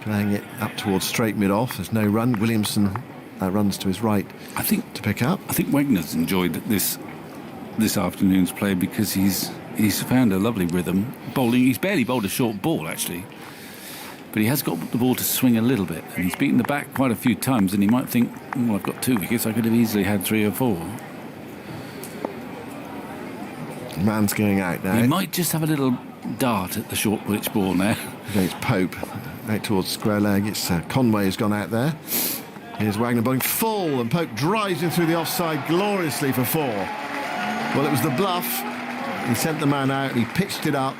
playing it up towards straight mid-off. There's no run. Williamson runs to his right, I think, to pick up. I think Wagner's enjoyed this afternoon's play because he's found a lovely rhythm bowling. He's barely bowled a short ball actually, but he has got the ball to swing a little bit, and he's beaten the back quite a few times, and he might think, well, I've got 2 wickets, I could have easily had 3 or 4. Man's going out now. He might just have a little dart at the short pitch ball now. Against Pope, out towards square leg. It's Conway who's gone out there. Here's Wagner bowling full, and Pope drives him through the offside gloriously for 4. Well, it was the bluff. He sent the man out, he pitched it up,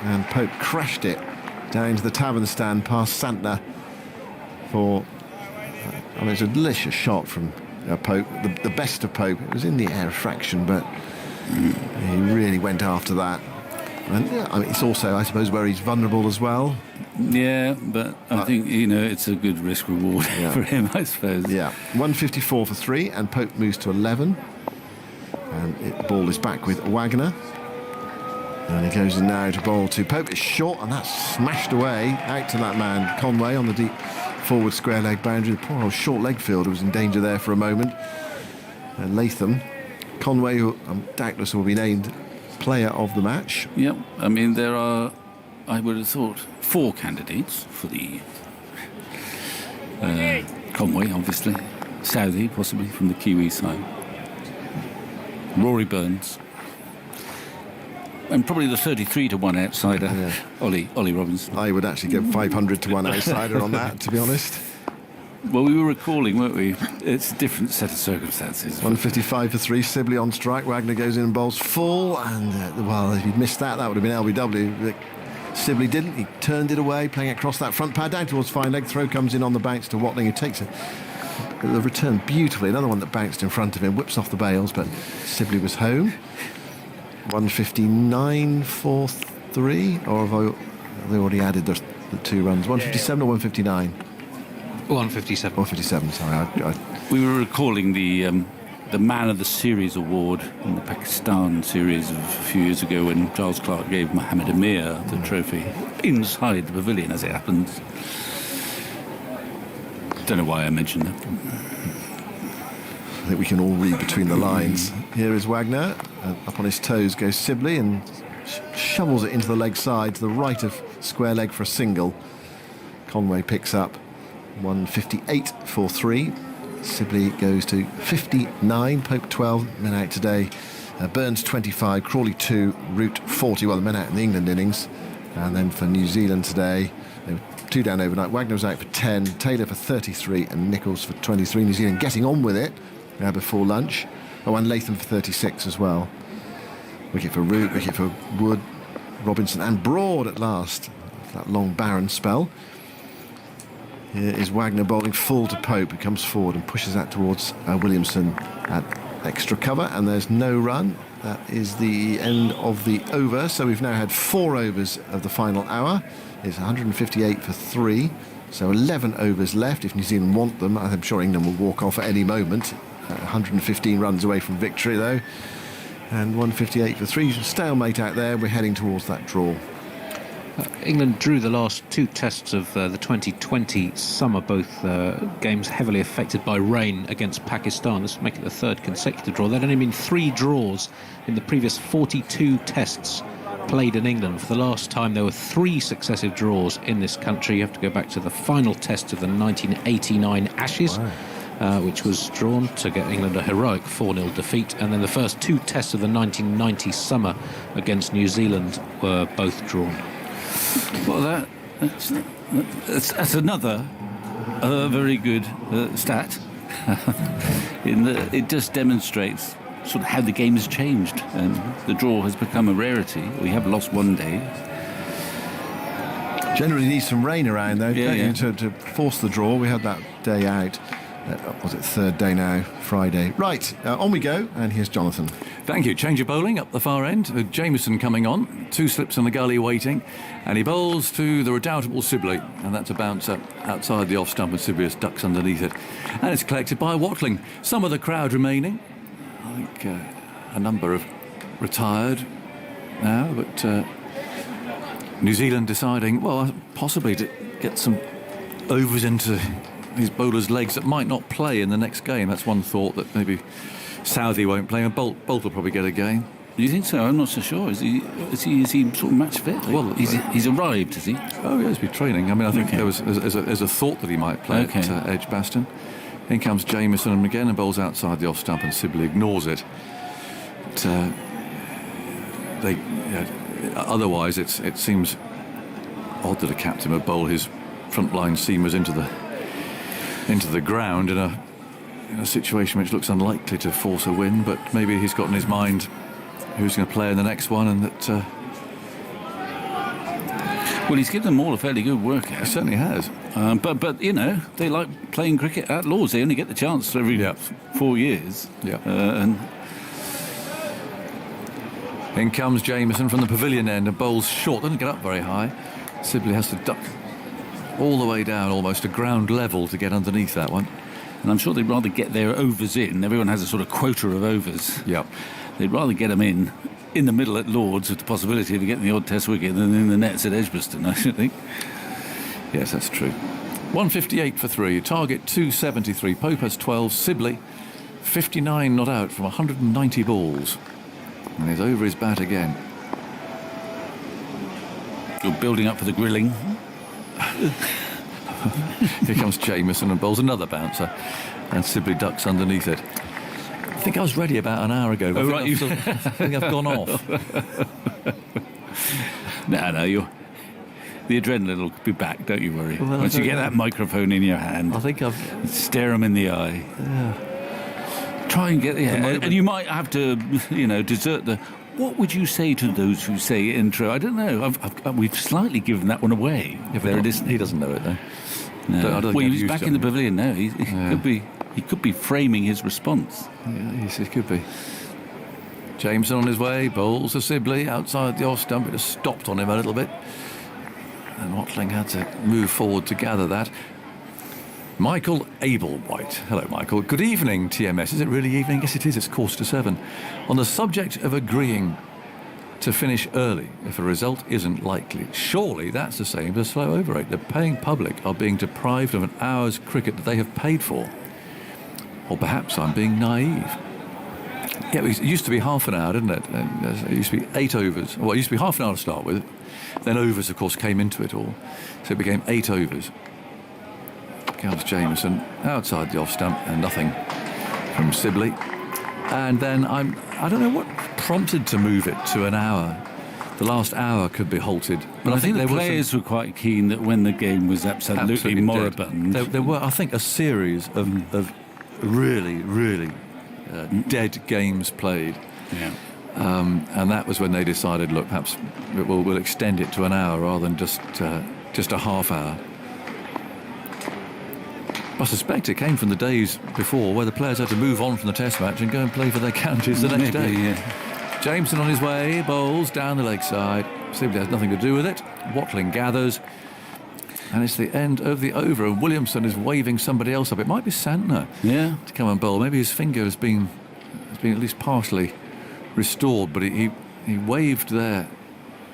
and Pope crashed it down into the tavern stand past Santner for... I mean, it's a delicious shot from Pope, the best of Pope. It was in the air a fraction, but he really went after that. And I mean, it's also, I suppose, where he's vulnerable as well. Yeah, but I think, it's a good risk reward for him, I suppose. Yeah, 154 for 3, and Pope moves to 11. And the ball is back with Wagner. And he goes in now to bowl to Pope. It's short, and that's smashed away out to that man, Conway, on the deep forward square leg boundary. The poor old short leg fielder was in danger there for a moment. And Latham, Conway, who doubtless will be named player of the match. Yep, I mean, there are, I would have thought, 4 candidates for the Conway, obviously. Southey, possibly, from the Kiwi side. Rory Burns, and probably the 33 to 1 outsider, Ollie Robinson. I would actually get 500 to 1 outsider on that, to be honest. Well, we were recalling, weren't we? It's a different set of circumstances. 155 for 3, Sibley on strike. Wagner goes in and bowls full, and well, if he'd missed that would have been LBW. But Sibley didn't. He turned it away, playing across that front pad down towards fine leg. Throw comes in on the bounce to Watling, who takes it. The return beautifully. Another one that bounced in front of him, whips off the bails, but Sibley was home. 159 for 3, or have they already added the 2 runs? 157 or 159? 157. 157, sorry. We were recalling the Man of the Series award in the Pakistan series of a few years ago when Charles Clarke gave Mohammed Amir the trophy inside the pavilion, as it happens. Don't know why I mentioned that. I think we can all read between the lines. Here is Wagner. Up on his toes goes Sibley and shovels it into the leg side to the right of square leg for a single. Conway picks up 158 for 3. Sibley goes to 59. Pope 12, men out today. Burns 25, Crawley 2, Root 40. Well, the men out in the England innings. And then for New Zealand today, they were 2 down overnight. Wagner was out for 10, Taylor for 33, and Nichols for 23. New Zealand getting on with it before lunch. Oh, and Latham for 36 as well. Wicket for Root, wicket for Wood, Robinson, and Broad at last. That long barren spell. Here is Wagner bowling full to Pope, who comes forward and pushes that towards Williamson at extra cover, and there's no run. That is the end of the over, so we've now had 4 overs of the final hour. It's 158 for 3, so 11 overs left if New Zealand want them. I'm sure England will walk off at any moment. 115 runs away from victory, though. And 158 for 3, stalemate out there. We're heading towards that draw. England drew the last 2 tests of the 2020 summer, both games heavily affected by rain against Pakistan. This will make it the 3rd consecutive draw. There'd only been 3 draws in the previous 42 tests played in England. For the last time, there were 3 successive draws in this country. You have to go back to the final test of the 1989 Ashes. Wow. Which was drawn to get England a heroic 4-0 defeat, and then the first 2 tests of the 1990 summer against New Zealand were both drawn. Well, that's another very good stat. It just demonstrates sort of how the game has changed, and the draw has become a rarity. We have lost 1 day. Generally need some rain around, though, to force the draw. We had that day out. Was it 3rd day now, Friday? Right, on we go, and here's Jonathan. Thank you. Change of bowling up the far end, with Jameson coming on, 2 slips in the gully waiting, and he bowls to the redoubtable Sibley, and that's a bouncer outside the off stump, and Sibley ducks underneath it, and it's collected by Watling. Some of the crowd remaining. I think a number have retired now, but New Zealand deciding, well, possibly to get some overs into these bowlers' legs that might not play in the next game. That's one thought, that maybe Southey won't play, and Bolt will probably get a game. Do you think so? I'm not so sure. Is he sort of match fit? Well, he's arrived, is he? Oh, yeah, he's been training. I mean, I think there was there's a thought that he might play at Edgbaston. In comes Jameson again and bowls outside the off stump, and Sibley ignores it. But, otherwise, it seems odd that a captain would bowl his frontline seamers into the ground in a situation which looks unlikely to force a win, but maybe he's got in his mind who's going to play in the next one, and that well, he's given them all a fairly good workout. He certainly has. But you know, they like playing cricket at Lords. They only get the chance every 4 years. And in comes Jameson from the pavilion end and bowls short. Doesn't get up very high. Sibley has to duck all the way down, almost to ground level, to get underneath that one. And I'm sure they'd rather get their overs in. Everyone has a sort of quota of overs. Yep. They'd rather get them in the middle at Lords, with the possibility of getting the odd test wicket, than in the nets at Edgbaston, I should think. Yes, that's true. 158 for 3. Target 273. Pope has 12. Sibley 59 not out from 190 balls. And he's over his bat again. You're building up for the grilling. Here comes Jameson and bowls another bouncer, and Sibley ducks underneath it. I think I was ready about an hour ago. Oh, right. I think I've gone off. No, the adrenaline will be back, don't you worry. Well, Once you get that microphone in your hand, I think stare them in the eye. Yeah. Try and get and you might have to, desert the. What would you say to those who say intro? I don't know. We've slightly given that one away. There it is. He doesn't know it though. No. I don't Well, think he's back in the pavilion now. He could be framing his response. Yeah, he could be. Jameson on his way, bowls to Sibley outside the off stump. It just stopped on him a little bit. And Watling had to move forward to gather that. Michael Ablewhite. Hello, Michael. Good evening, TMS. Is it really evening? Yes, it is. It's 7:15. On the subject of agreeing to finish early if a result isn't likely, surely that's the same as a slow over rate. The paying public are being deprived of an hour's cricket that they have paid for. Or perhaps I'm being naive. Yeah, it used to be half an hour, didn't it? It used to be 8 overs. Well, it used to be half an hour to start with. Then overs, of course, came into it all. So it became 8 overs. Comes Jameson outside the off stump and nothing from Sibley. And then I don't know what prompted to move it to an hour. The last hour could be halted. But I think the players were quite keen that when the game was absolutely moribund. There were, I think, a series of really, really dead games played. Yeah. And that was when they decided, look, perhaps we'll extend it to an hour rather than just a half hour. I suspect it came from the days before where the players had to move on from the test match and go and play for their counties the next day. Yeah. Jameson on his way, bowls down the leg side. Sibley has nothing to do with it. Watling gathers. And it's the end of the over, and Williamson is waving somebody else up. It might be Santner to come and bowl. Maybe his finger has been at least partially restored, but he waved there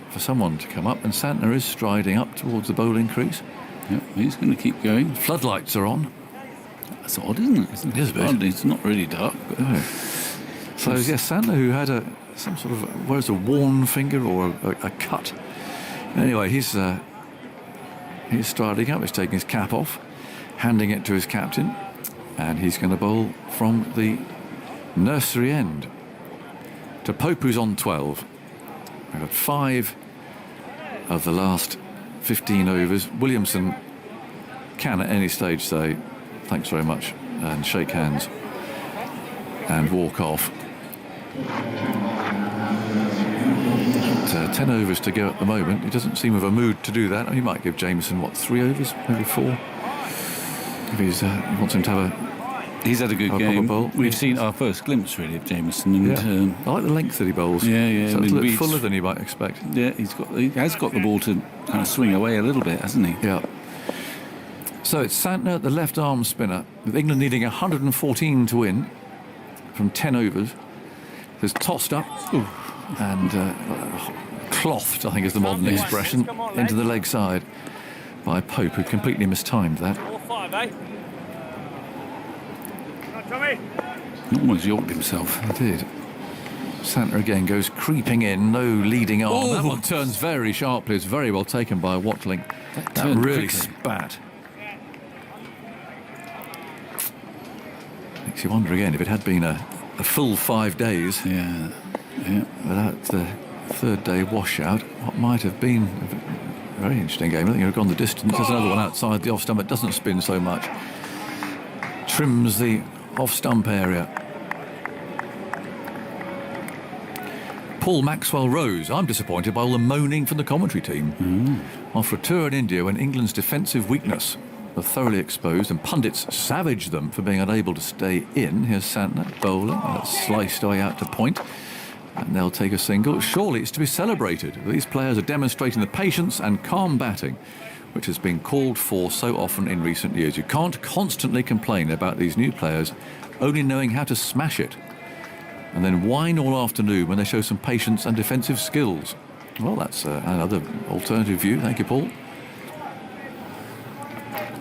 for someone to come up, and Santner is striding up towards the bowling crease. Yep, he's going to keep going. Floodlights are on. That's odd, isn't it? It is a bit. Odd. It's not really dark. But So yes, Santner, who had some sort of, where's a worn finger or a cut. Anyway, he's striding up. He's taking his cap off, handing it to his captain, and he's going to bowl from the nursery end to Pope, who's on 12. We've got 5 of the last 15 overs. Williamson can at any stage say thanks very much and shake hands and walk off. 10 overs to go at the moment. He doesn't seem of a mood to do that. He might give Jameson 3 overs, maybe 4, if he wants him to have he's had a good game. We've seen our first glimpse really of Jameson, and I like the length that he bowls. Yeah. So it's a little fuller than you might expect. Yeah, he has got the ball to kind of swing away a little bit, hasn't he? Yeah. So it's Santner, the left arm spinner, with England needing 114 to win from 10 overs. There's tossed up and clothed, I think is the modern expression, into the leg side by Pope, who completely mistimed that. Almost yorked himself. He did. Santner again goes creeping in, no leading arm. That one turns very sharply. It's very well taken by Watling. That really spat. Makes you wonder again if it had been a full 5 days. Yeah. Without the third day washout, what might have been a very interesting game. I think you've gone the distance. There's another one outside the off stump. It doesn't spin so much. Trims the off stump area. Paul Maxwell rose. I'm disappointed by all the moaning from the commentary team. After a tour in India when England's defensive weakness were thoroughly exposed and pundits savaged them for being unable to stay in. Here's Santner bowling. That's sliced away out to point. And they'll take a single. Surely it's to be celebrated. These players are demonstrating the patience and calm batting which has been called for so often in recent years. You can't constantly complain about these new players only knowing how to smash it and then whine all afternoon when they show some patience and defensive skills. Well, that's another alternative view. Thank you, Paul.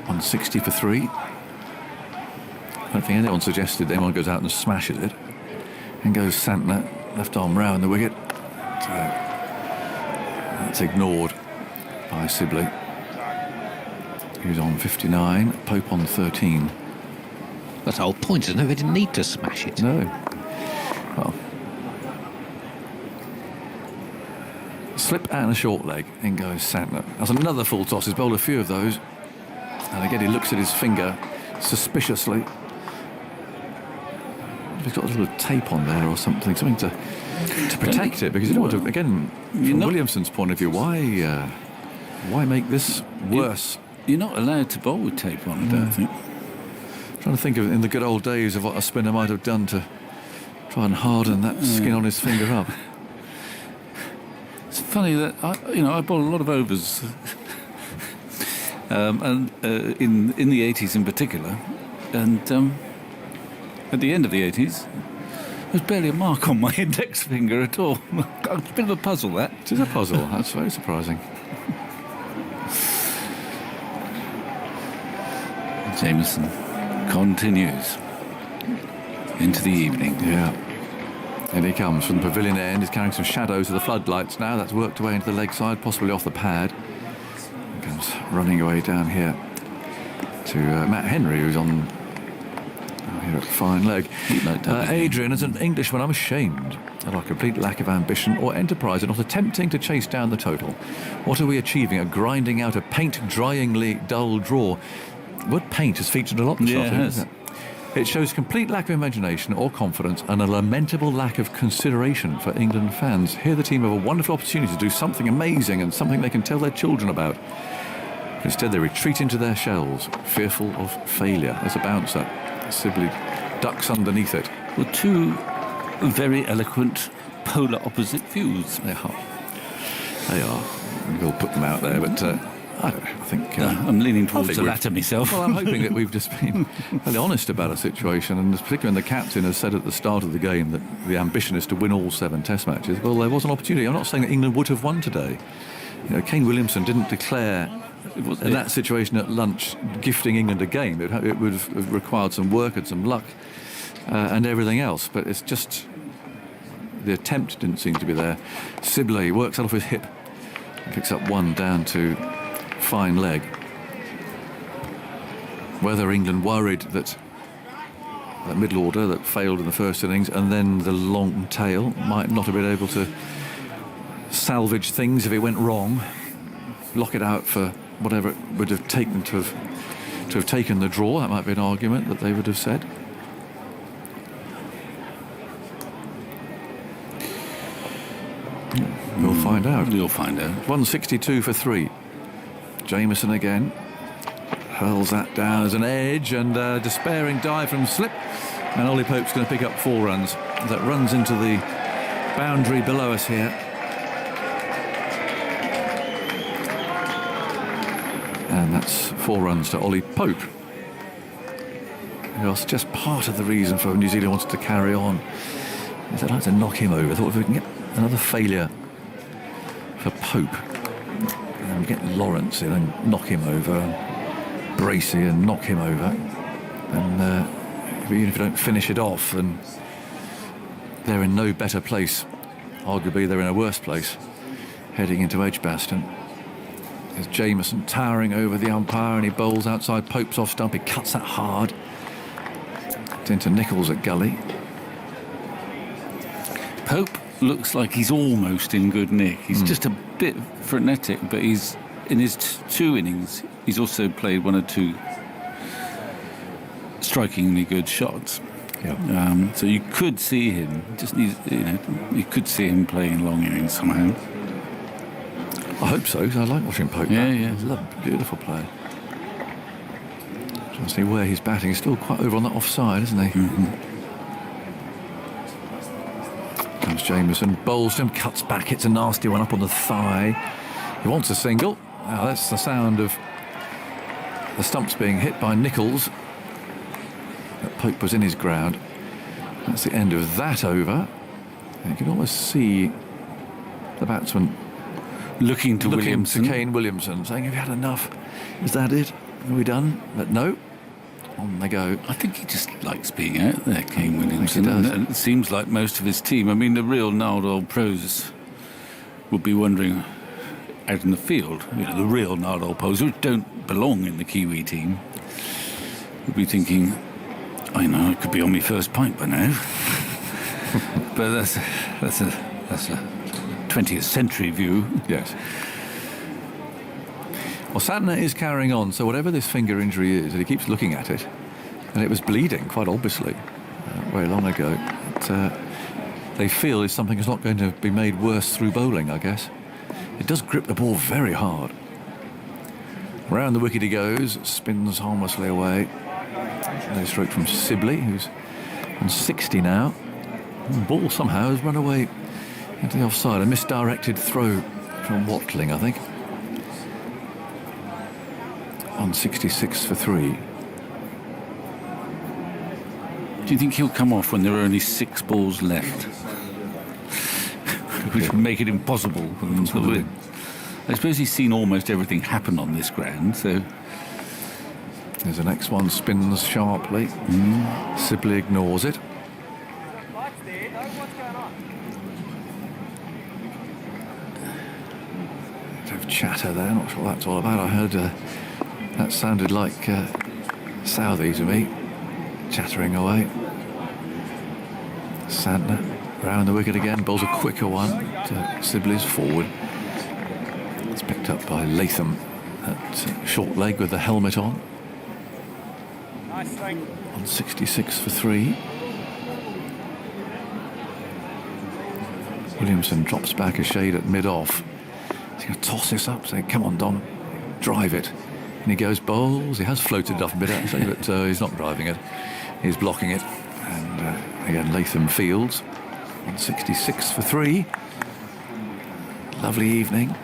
160 for 3. I don't think anyone suggested anyone goes out and smashes it. And goes Santner, left arm round the wicket. So that's ignored by Sibley, who's on 59, Pope on 13. That's the whole point, isn't it? They didn't need to smash it. No. Well, slip and a short leg. In goes Santner. That's another full toss. He's bowled a few of those. And again, he looks at his finger suspiciously. He's got a little tape on there or something to protect it, because you don't want to. Again, from Williamson's point of view, why make this worse? You're not allowed to bowl with tape on, I don't think. I'm trying to think of in the good old days of what a spinner might have done to try and harden that skin on his finger up. It's funny that I bowl a lot of overs, and in the 80s in particular, and at the end of the 80s, there's barely a mark on my index finger at all. It's a bit of a puzzle, that. It is a puzzle. That's very surprising. Jameson continues into the evening. Yeah. And he comes from the pavilion end. He's carrying some shadows of the floodlights now. That's worked away into the leg side, possibly off the pad. He comes running away down here to Matt Henry, who's on here at fine leg. Adrian, as an Englishman, I'm ashamed of our complete lack of ambition or enterprise and not attempting to chase down the total. What are we achieving? A grinding out a paint-dryingly dull draw. The word paint has featured a lot this afternoon, hasn't it? It shows complete lack of imagination or confidence and a lamentable lack of consideration for England fans. Here the team have a wonderful opportunity to do something amazing and something they can tell their children about. But instead they retreat into their shells, fearful of failure. As a bouncer simply ducks underneath it. Well, two very eloquent polar opposite views. They are. We'll put them out there, but I don't know. I think I'm leaning towards the latter myself. Well, I'm hoping that we've just been fairly honest about a situation, and particularly when the captain has said at the start of the game that the ambition is to win all 7 Test matches. Well, there was an opportunity. I'm not saying that England would have won today. Kane Williamson didn't declare in that situation at lunch gifting England a game. It would have required some work and some luck and everything else. But it's just the attempt didn't seem to be there. Sibley works out off his hip, picks up one down to fine leg. Whether England worried that middle order that failed in the first innings and then the long tail might not have been able to salvage things if it went wrong, lock it out for whatever it would have taken to have taken the draw. That might be an argument that they would have said. We'll find out. You'll find out. 162 for 3. Jameson again hurls that down as an edge, and a despairing dive from slip, and Ollie Pope's going to pick up 4 runs. That runs into the boundary below us here. And that's 4 runs to Ollie Pope. It was just part of the reason for New Zealand wanted to carry on. They'd like to knock him over. I thought if we can get another failure for Pope, and get Lawrence in and knock him over, and Bracey and knock him over, and even if you don't finish it off, then they're in no better place. Arguably they're in a worse place heading into Edgbaston. There's Jameson towering over the umpire, and he bowls outside Pope's off stump. He cuts that hard. It's into Nicholls at gully. Pope looks like he's almost in good nick. He's just a bit frenetic, but he's in his 2 innings. He's also played 1 or 2 strikingly good shots. Yeah. So you could see him. Just needs, you could see him playing long innings somehow. I hope so, because I like watching Pope. Yeah. Beautiful player. Trying to see where he's batting. He's still quite over on the offside, isn't he? Mm-hmm. Comes Jameson, bowls him, cuts back, hits a nasty one up on the thigh. He wants a single. Now that's the sound of the stumps being hit by Nicholls. But Pope was in his ground. That's the end of that over. And you can almost see the batsman looking to Kane Williamson, saying, "Have you had enough? Is that it? Are we done?" But no. On they go. I think he just likes being out there, Kane Williamson. He does. And it seems like most of his team. I mean, the real gnarled old pros would be wondering out in the field, the real gnarled old pros who don't belong in the Kiwi team, would be thinking, I know I could be on my first pint by now. But that's a 20th century view. Yes. Well, Santner is carrying on, so whatever this finger injury is, he keeps looking at it, and it was bleeding quite obviously very long ago. They feel is something that's not going to be made worse through bowling, I guess. It does grip the ball very hard. Round the wicket he goes, spins harmlessly away. No stroke from Sibley, who's on 60 now. The ball somehow has run away into the offside. A misdirected throw from Watling, I think. On 66 for 3. Do you think he'll come off when there are only 6 balls left? Which would make it impossible for them to win. I suppose he's seen almost everything happen on this ground, so... There's the next one, spins sharply. Sibley ignores it. Bit of chatter there, not sure what that's all about. I heard that sounded like Southey to me, chattering away. Santner round the wicket again, bowls a quicker one to Sibley's forward. It's picked up by Latham at short leg with the helmet on. On 66 for 3. Williamson drops back a shade at mid-off. He's going to toss this up, saying, come on, Don, drive it. And he goes, bowls. He has floated it off a bit, actually, but he's not driving it. He's blocking it. And again, Latham fields. On 66 for 3. Lovely evening.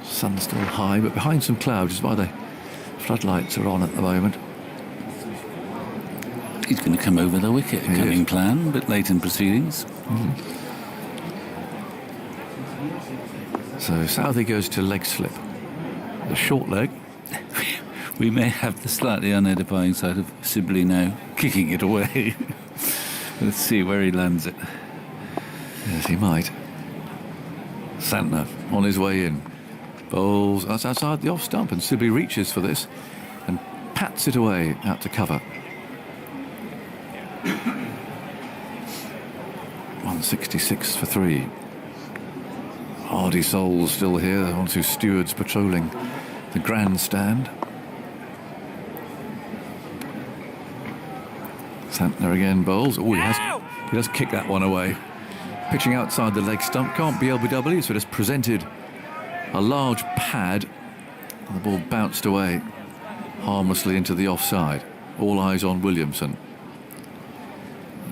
Sun still high, but behind some clouds is why the floodlights are on at the moment. He's going to come over the wicket, cunning plan, a bit late in proceedings. So Southey goes to leg slip. The short leg. We may have the slightly unedifying side of Sibley now, kicking it away. Let's see where he lands it. Yes, he might. Santner on his way in. Bowls, that's outside the off stump, and Sibley reaches for this and pats it away out to cover. 166 for 3. Hardy souls still here. There are 2 stewards patrolling the grandstand. Santner again bowls. Oh, he does kick that one away. Pitching outside the leg stump. Can't be LBW, so it has presented a large pad. And the ball bounced away harmlessly into the offside. All eyes on Williamson.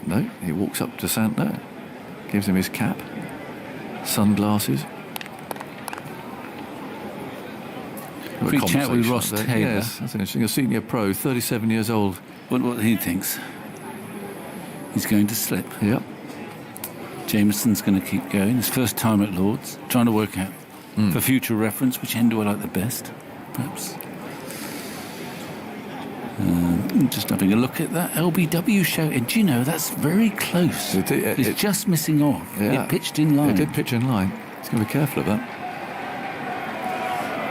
No, he walks up to Santner, gives him his cap, sunglasses. Free chat with Ross Taylor. Yes, that's interesting. A senior pro, 37 years old. What he thinks. He's going to slip. Yep. Jameson's going to keep going. His first time at Lord's. Trying to work out, for future reference, which end do I like the best, perhaps. Just having a look at that LBW show, and do you know that's very close? It's just missing off. Yeah. It pitched in line. It did pitch in line. He's going to be careful of that.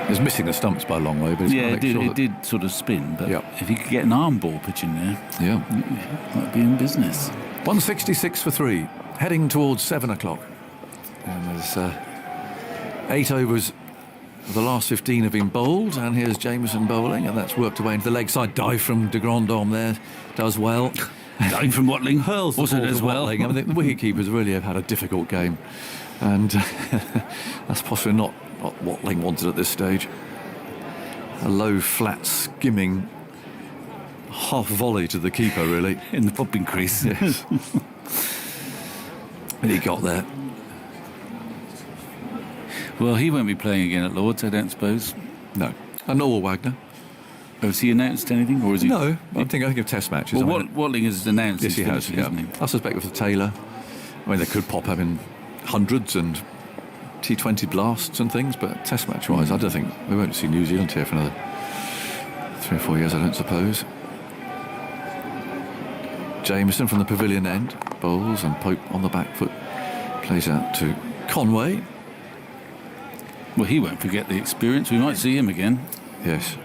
It's missing the stumps by a long way, but it's it did sort of spin. But if he could get an arm ball pitching there, might be in business. 166 for 3, heading towards 7 o'clock, and there's 8 overs. The last 15 have been bowled, and here's Jameson bowling, and that's worked away into the leg side. Dive from de Grandhomme there, does well. Dive from Watling, hurls the ball as to well. Watling. I mean, the wicketkeepers really have had a difficult game, and that's possibly not what Watling wanted at this stage. A low, flat, skimming half volley to the keeper, really. In the popping crease. Yes. And he got there. Well, he won't be playing again at Lord's, I don't suppose. No. And nor will Wagner. Has he announced anything, or is he? No, I think of Test matches. Well, Watling has announced. Yes, he has. Isn't he? I suspect with Taylor. I mean, they could pop up in hundreds and T20 blasts and things, but Test match-wise, I don't think we won't see New Zealand here for another 3 or 4 years, I don't suppose. Jameson from the pavilion end bowls, and Pope on the back foot plays out to Conway. Well, he won't forget the experience. We might see him again. Yes.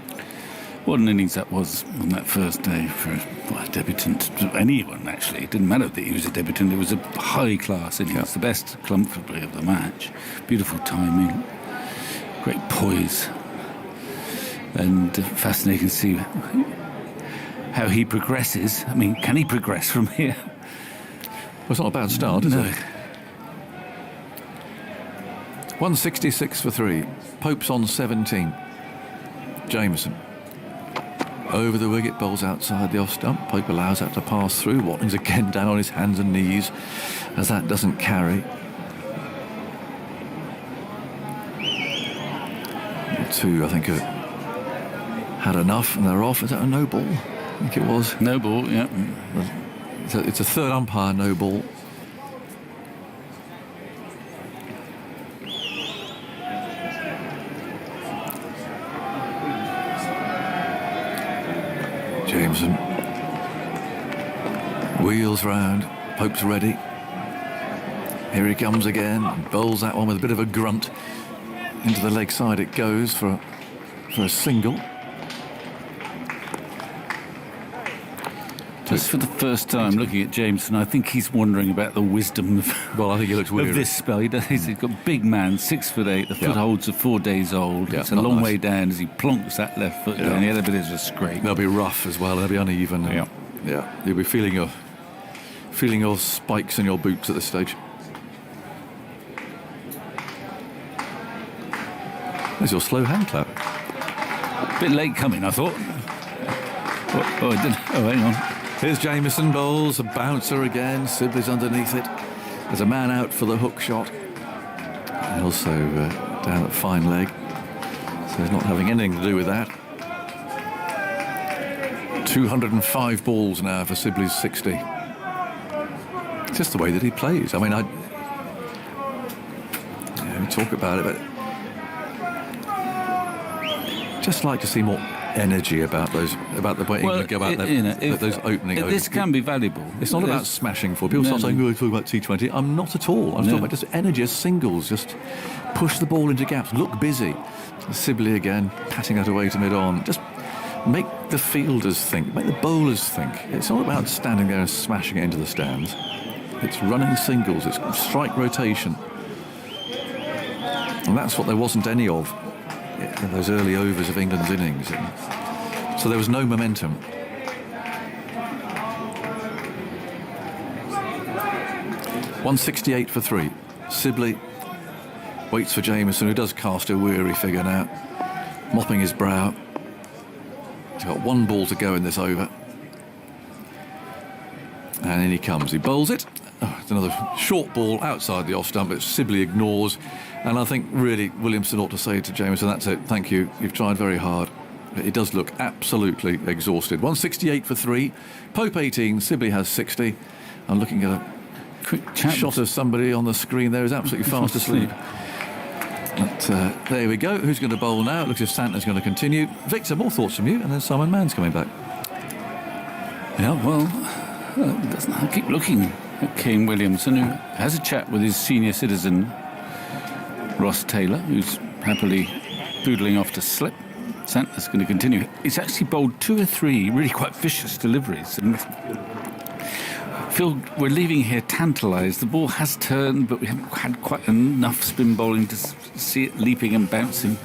What an innings that was on that first day for a debutant, anyone actually. It didn't matter that he was a debutant, it was a high-class innings. It's the best comfortably of the match. Beautiful timing, great poise, and fascinating to see how he progresses. I mean, can he progress from here? Well, it's not a bad start, is it? 166 for 3. Pope's on 17. Jameson. Over the wicket, bowls outside the off stump. Pope allows that to pass through. Watling's again down on his hands and knees as that doesn't carry. 2, I think, have had enough and they're off. Is that a no ball? I think it was. No ball, yeah. It's a third umpire no ball. Jameson wheels round. Pope's ready. Here he comes again. Bowls that one with a bit of a grunt. Into the leg side it goes for a single. Just for the first time looking at Jameson, I think he's wondering about the wisdom of, well, I think he looks weary. Of this spell. He's got a big man, 6'8". The footholds are 4 days old. Yeah, it's a long way down as he plonks that left foot down. He had a bit of a scrape. They'll be rough as well. They'll be uneven. Yeah. You'll be feeling your spikes in your boots at this stage. There's your slow hand clap. A bit late coming, I thought. Oh, it didn't. Oh, hang on. Here's Jameson bowls, a bouncer again. Sibley's underneath it. There's a man out for the hook shot. And also down at fine leg. So he's not having anything to do with that. 205 balls now for Sibley's 60. It's just the way that he plays. I mean, we talk about it, but just like to see more energy about the way England go about those opening. This can be valuable. It's not about smashing for people. Start saying, "Oh, talk about T20." I'm not at all. I'm talking about just energy as singles. Just push the ball into gaps. Look busy. Sibley again, patting that away to mid-on. Just make the fielders think. Make the bowlers think. It's not about standing there and smashing it into the stands. It's running singles. It's strike rotation, and that's what there wasn't any of in those early overs of England's innings. So there was no momentum. .168 for 3. Sibley waits for Jameson, who does cast a weary figure now, mopping his brow. He's got 1 ball to go in this over. And in he comes. He bowls it. Oh, it's another short ball outside the off stump, but Sibley ignores. And I think really Williamson ought to say to Jameson, that's it, thank you, you've tried very hard. But he does look absolutely exhausted. 168 for 3. Pope 18, Sibley has 60. I'm looking at a quick shot of somebody on the screen there who's absolutely fast asleep. But there we go. Who's going to bowl now? It looks as if Santner's going to continue. Victor, more thoughts from you, and then Simon Mann's coming back. Yeah, well, I'll keep looking at Kane Williamson, who has a chat with his senior citizen Ross Taylor, who's happily poodling off to slip. Santner's going to continue. He's actually bowled 2 or 3 really quite vicious deliveries. And I feel we're leaving here tantalised. The ball has turned, but we haven't had quite enough spin bowling to see it leaping and bouncing.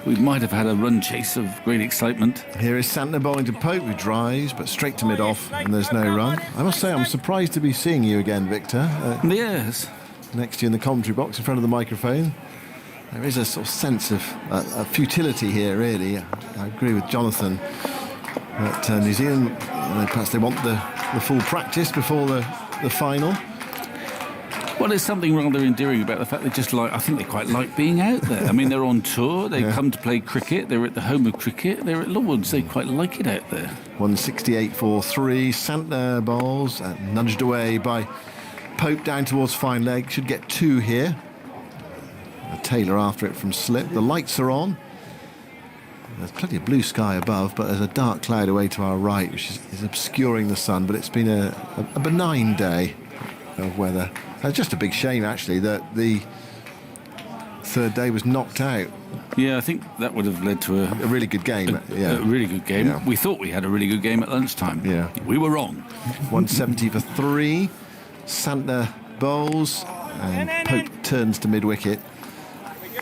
We might have had a run chase of great excitement. Here is Santner bowling to Pope, who drives, but straight to mid-off, and there's no run. I must say, I'm surprised to be seeing you again, Victor. Yes. Next to you in the commentary box in front of the microphone. There is a sort of sense of futility here, really. I agree with Jonathan that New Zealand, perhaps they want the full practice before the final. Well, there's something rather endearing about the fact I think they quite like being out there. I mean, they're on tour, they come to play cricket, they're at the home of cricket, they're at Lords, they quite like it out there. 168 for 3, Santner bowls, nudged away by Pope down towards fine leg, should get 2 here. Taylor after it from slip. The lights are on. There's plenty of blue sky above, but there's a dark cloud away to our right, which is obscuring the sun, but it's been a benign day of weather. It's just a big shame, actually, that the third day was knocked out Yeah, I think that would have led to a really good game. A really good game. Yeah. We thought we had a really good game at lunchtime. Yeah. We were wrong. 170 for 3. Santner bowls, and Pope turns to mid-wicket,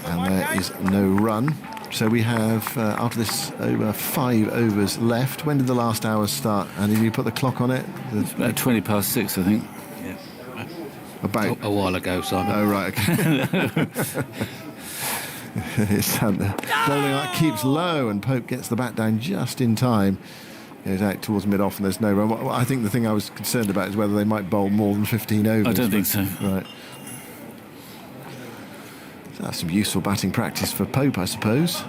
and there is no run. So we have, after this over 5 overs left. When did the last hour start? And did you put the clock on it? It's about 20 past 6, I think. About a while ago, Simon. Oh, right. Okay. Santner bowling that keeps low, and Pope gets the bat down just in time. Goes out towards mid-off, and there's no run. I think the thing I was concerned about is whether they might bowl more than 15 overs. I don't think so. Right. So that's some useful batting practice for Pope, I suppose.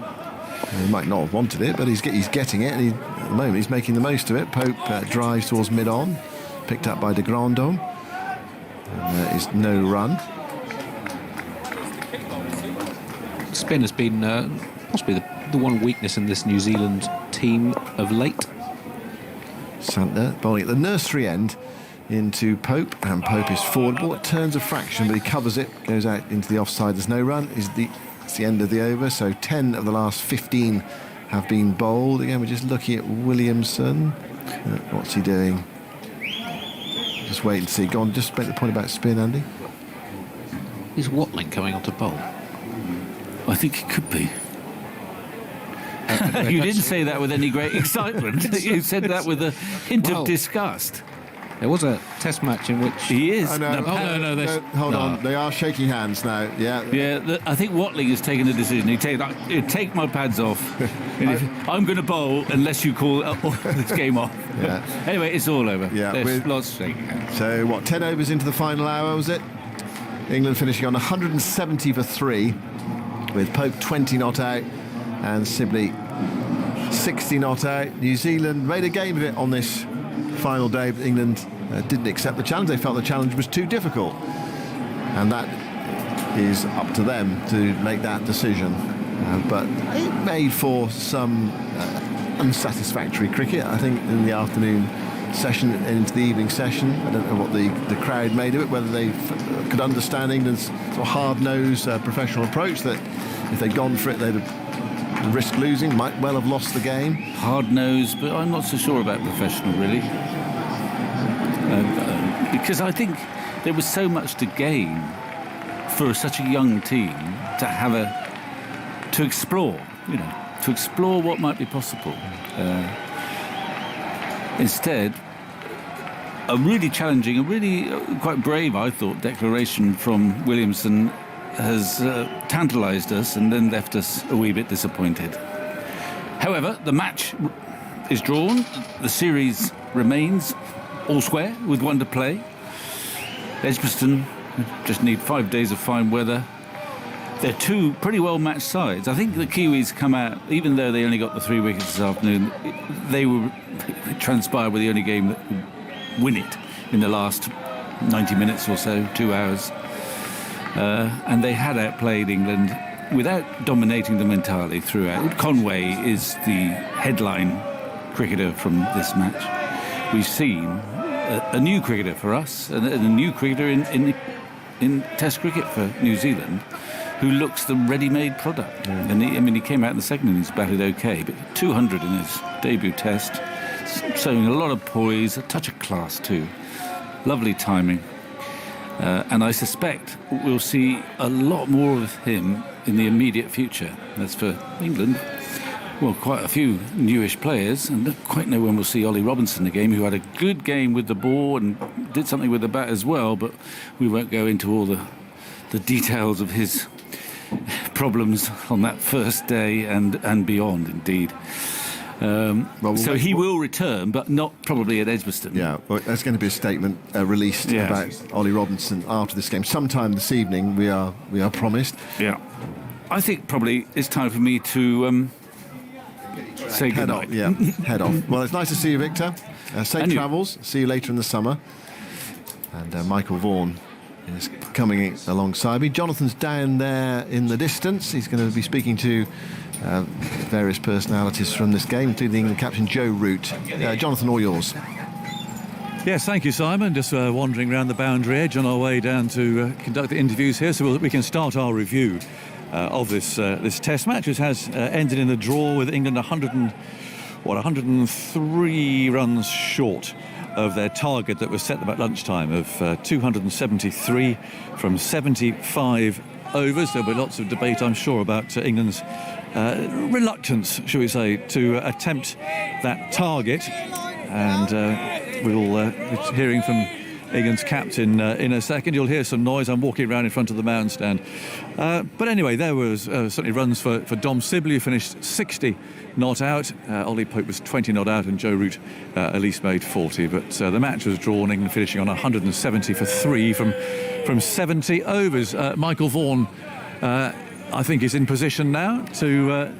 He might not have wanted it, but he's getting it, and at the moment he's making the most of it. Pope drives towards mid-on, picked up by de Grandhomme. And there is no run. Spin has been possibly the one weakness in this New Zealand team of late. Santner bowling at the nursery end into Pope, and Pope is forward. Ball it turns a fraction, but he covers it, goes out into the offside. There's no run. It's the end of the over, so 10 of the last 15 have been bowled. Again, we're just looking at Williamson. What's he doing? Just wait and see. Go on, just make the point about spin, Andy. Is Watling coming on to bowl? I think it could be. You didn't say that with any great excitement. You said that with a hint of disgust. There was a test match in which he is. Oh, no, hold on. They are shaking hands now. Yeah. Yeah. I think Watling has taken a decision. He'd take my pads off. I'm going to bowl unless you call this game off. Yeah. Anyway, it's all over. Yeah. There's lots of shaking hands. So what? 10 overs into the final hour, was it? England finishing on 170 for 3, with Pope 20 not out and Sibley 60 not out. New Zealand made a game of it on this final day, but England didn't accept the challenge. They felt the challenge was too difficult, and that is up to them to make that decision. But it made for some unsatisfactory cricket, I think, in the afternoon session and into the evening session. I don't know what the crowd made of it, whether they could understand England's sort of hard-nosed professional approach, that if they'd gone for it they'd have risked losing, might well have lost the game. Hard-nosed, but I'm not so sure about professional, really. Because I think there was so much to gain for such a young team to explore what might be possible. Instead, a really challenging, a really quite brave, I thought, declaration from Williamson has tantalised us and then left us a wee bit disappointed. However, the match is drawn, the series remains all square with one to play. Edgbaston just need 5 days of fine weather. They're two pretty well matched sides. I think the Kiwis come out, even though they only got the 3 wickets this afternoon, it transpired with the only game that would win it in the last 90 minutes or so, 2 hours. And they had outplayed England without dominating them entirely throughout. Conway is the headline cricketer from this match. We've seen a new cricketer for us, and a new cricketer in Test cricket for New Zealand, who looks the ready-made product. And he came out in the second innings, batted okay, but 200 in his debut Test, showing a lot of poise, a touch of class too. Lovely timing. And I suspect we'll see a lot more of him in the immediate future. As for England, well, quite a few newish players, and don't quite know when we'll see Ollie Robinson again, who had a good game with the ball and did something with the bat as well, but we won't go into all the details of his problems on that first day and beyond, indeed. So he will return, but not probably at Edgbaston. Yeah, well, there's going to be a statement released about Ollie Robinson after this game. Sometime this evening, we are promised. Yeah. I think probably it's time for me to say goodnight. Head off. Well, it's nice to see you, Victor. Safe travels. See you later in the summer. And Michael Vaughan is coming alongside me. Jonathan's down there in the distance. He's going to be speaking to various personalities from this game, including the England captain Joe Root. Jonathan, all yours. Yes, thank you, Simon. Just wandering around the boundary edge on our way down to conduct the interviews here, so we can start our review of this Test match, which has ended in a draw with England 103 runs short of their target that was set about lunchtime of 273 from 75 overs. There'll be lots of debate, I'm sure, about England's reluctance, shall we say, to attempt that target. And we'll be hearing from England's captain in a second. You'll hear some noise. I'm walking around in front of the mound stand. But anyway, there was certainly runs for Dom Sibley, who finished 60 not out. Ollie Pope was 20 not out, and Joe Root at least made 40. But the match was drawn, England finishing on 170 for 3 from 70 overs. Michael Vaughan, I think, is in position now to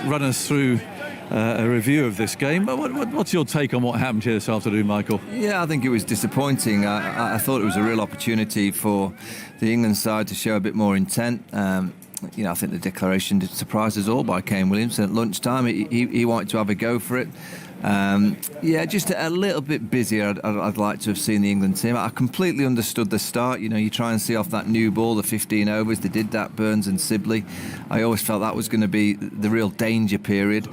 run us through a review of this game. What's your take on what happened here this afternoon, Michael? Yeah, I think it was disappointing. I thought it was a real opportunity for the England side to show a bit more intent. I think the declaration did surprise us all by Kane Williamson at lunchtime. He wanted to have a go for it. Just a little bit busier. I'd like to have seen the England team. I completely understood the start. You try and see off that new ball, the 15 overs. They did that, Burns and Sibley. I always felt that was going to be the real danger period.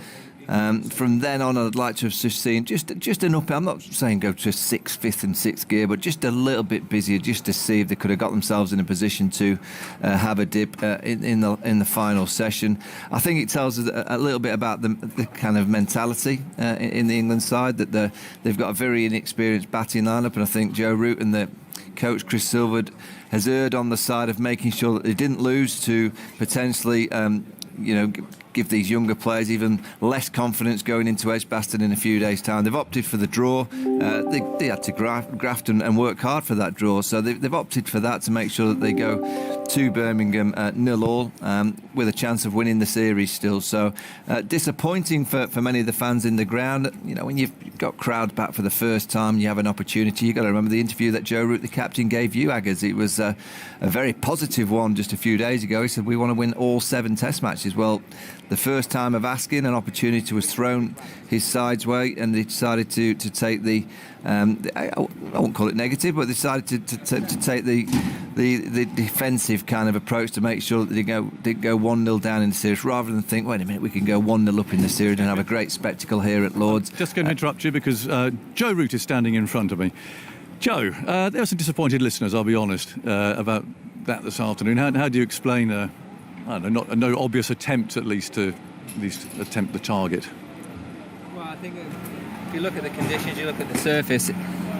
From then on, I'd like to have just seen just an up. I'm not saying go to 6th, 5th and 6th gear, but just a little bit busier, just to see if they could have got themselves in a position to have a dip in the final session. I think it tells us a little bit about the kind of mentality in the England side, that they've got a very inexperienced batting lineup, and I think Joe Root and the coach Chris Silverd has erred on the side of making sure that they didn't lose to potentially give these younger players even less confidence going into Edgbaston in a few days' time. They've opted for the draw. They had to graft and work hard for that draw, so they've opted for that to make sure that they go to Birmingham 0-0 with a chance of winning the series still. So disappointing for many of the fans in the ground. When you've got crowd back for the first time, you have an opportunity. You've got to remember the interview that Joe Root, the captain, gave you, Aggers. It was a very positive one just a few days ago. He said, we want to win all 7 Test matches. Well, the first time of asking, an opportunity was thrown his side's way, and they decided to take the I won't call it negative, but they decided to take the defensive kind of approach to make sure that they go 1-0 down in the series, rather than think, wait a minute, we can go 1-0 up in the series and have a great spectacle here at Lord's. Just going to interrupt you because Joe Root is standing in front of me. Joe, there are some disappointed listeners, I'll be honest, about that this afternoon. How do you explain no obvious attempt, at least attempt the target? Well, I think if you look at the conditions, you look at the surface,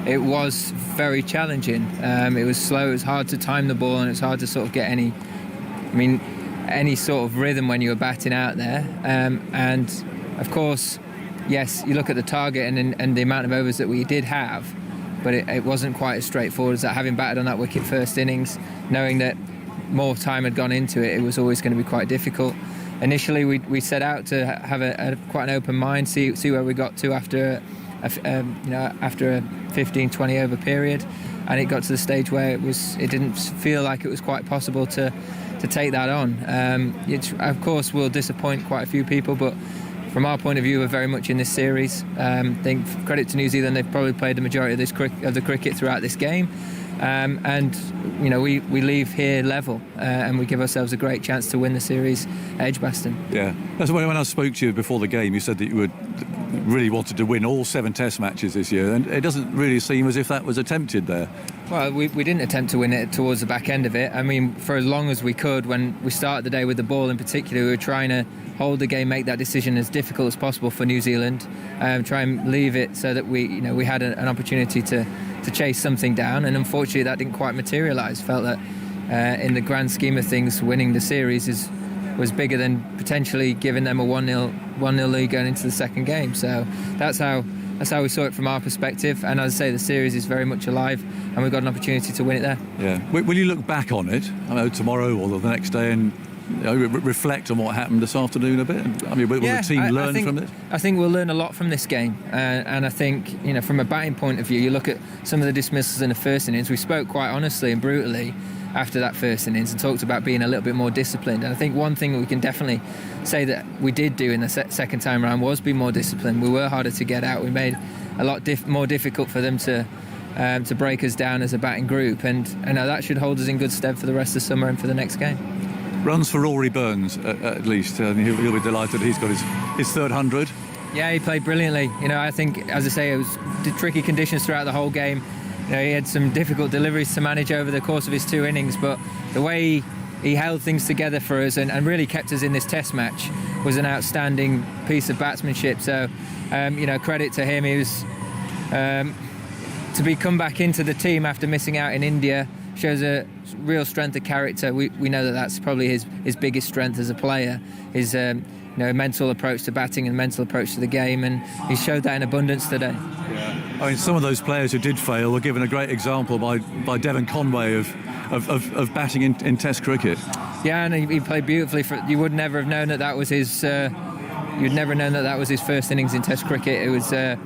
it was very challenging. It was slow, it was hard to time the ball, and it's hard to sort of get any sort of rhythm when you were batting out there. And of course, yes, you look at the target and the amount of overs that we did have, but it wasn't quite as straightforward as that. Having batted on that wicket first innings, knowing that more time had gone into it, it was always going to be quite difficult. Initially, we set out to have quite an open mind, see where we got to after a 15-20 over period, and it got to the stage where it didn't feel like it was quite possible to take that on. It of course will disappoint quite a few people, but from our point of view, we're very much in this series. I think credit to New Zealand, they've probably played the majority of the cricket throughout this game. And we leave here level, and we give ourselves a great chance to win the series at Edgbaston. Yeah, that's when I spoke to you before the game, you said that you really wanted to win all 7 Test matches this year, and it doesn't really seem as if that was attempted there. Well, we didn't attempt to win it towards the back end of it. I mean, for as long as we could, when we started the day with the ball in particular, we were trying to hold the game, make that decision as difficult as possible for New Zealand, try and leave it so that we had an opportunity to chase something down, and unfortunately that didn't quite materialise. Felt that in the grand scheme of things, winning the series was bigger than potentially giving them a 1-0 lead going into the second game. So that's how we saw it from our perspective, and as I say, the series is very much alive, and we've got an opportunity to win it there. Yeah. Will you look back on it, tomorrow or the next day, and reflect on what happened this afternoon a bit? I mean, will the team learn from it? I think we'll learn a lot from this game, and I think from a batting point of view, you look at some of the dismissals in the first innings. We spoke quite honestly and brutally after that first innings and talked about being a little bit more disciplined, and I think one thing that we can definitely say that we did do in the second time around was be more disciplined. We were harder to get out. We made a lot more difficult for them to break us down as a batting group, and that should hold us in good stead for the rest of the summer and for the next game. runs for Rory Burns at least. He'll be delighted he's got his third 100. Yeah, he played brilliantly. I think, as I say, it was tricky conditions throughout the whole game. He had some difficult deliveries to manage over the course of his 2 innings, but the way he held things together for us and really kept us in this test match was an outstanding piece of batsmanship. So, credit to him. He was to be come back into the team after missing out in India shows a real strength of character. We know that that's probably his biggest strength as a player, his mental approach to batting and mental approach to the game, and he showed that in abundance today. I mean, some of those players who did fail were given a great example by Devon Conway of batting in Test cricket. Yeah, and he played beautifully. You would never have known that was his. You'd never known that was his first innings in Test cricket. It was a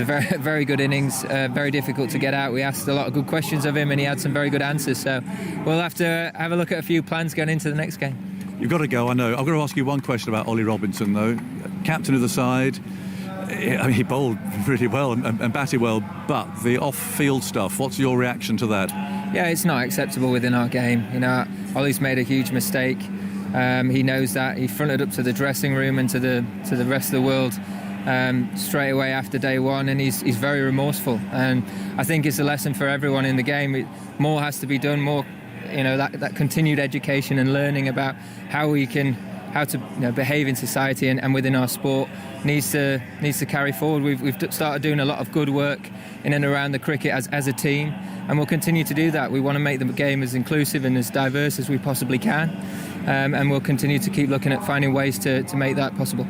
very, very good innings. Very difficult to get out. We asked a lot of good questions of him, and he had some very good answers. So we'll have to have a look at a few plans going into the next game. You've got to go, I know. I've got to ask you one question about Ollie Robinson, though. Captain of the side. I mean, he bowled really well and batted well, but the off-field stuff, what's your reaction to that? Yeah, it's not acceptable within our game. Ollie's made a huge mistake. He knows that. He fronted up to the dressing room and to the rest of the world straight away after day one, and he's very remorseful. And I think it's a lesson for everyone in the game. More has to be done. More, that continued education and learning about how to behave in society and within our sport needs to carry forward. We've started doing a lot of good work in and around the cricket as a team, and we'll continue to do that. We want to make the game as inclusive and as diverse as we possibly can, and we'll continue to keep looking at finding ways to make that possible.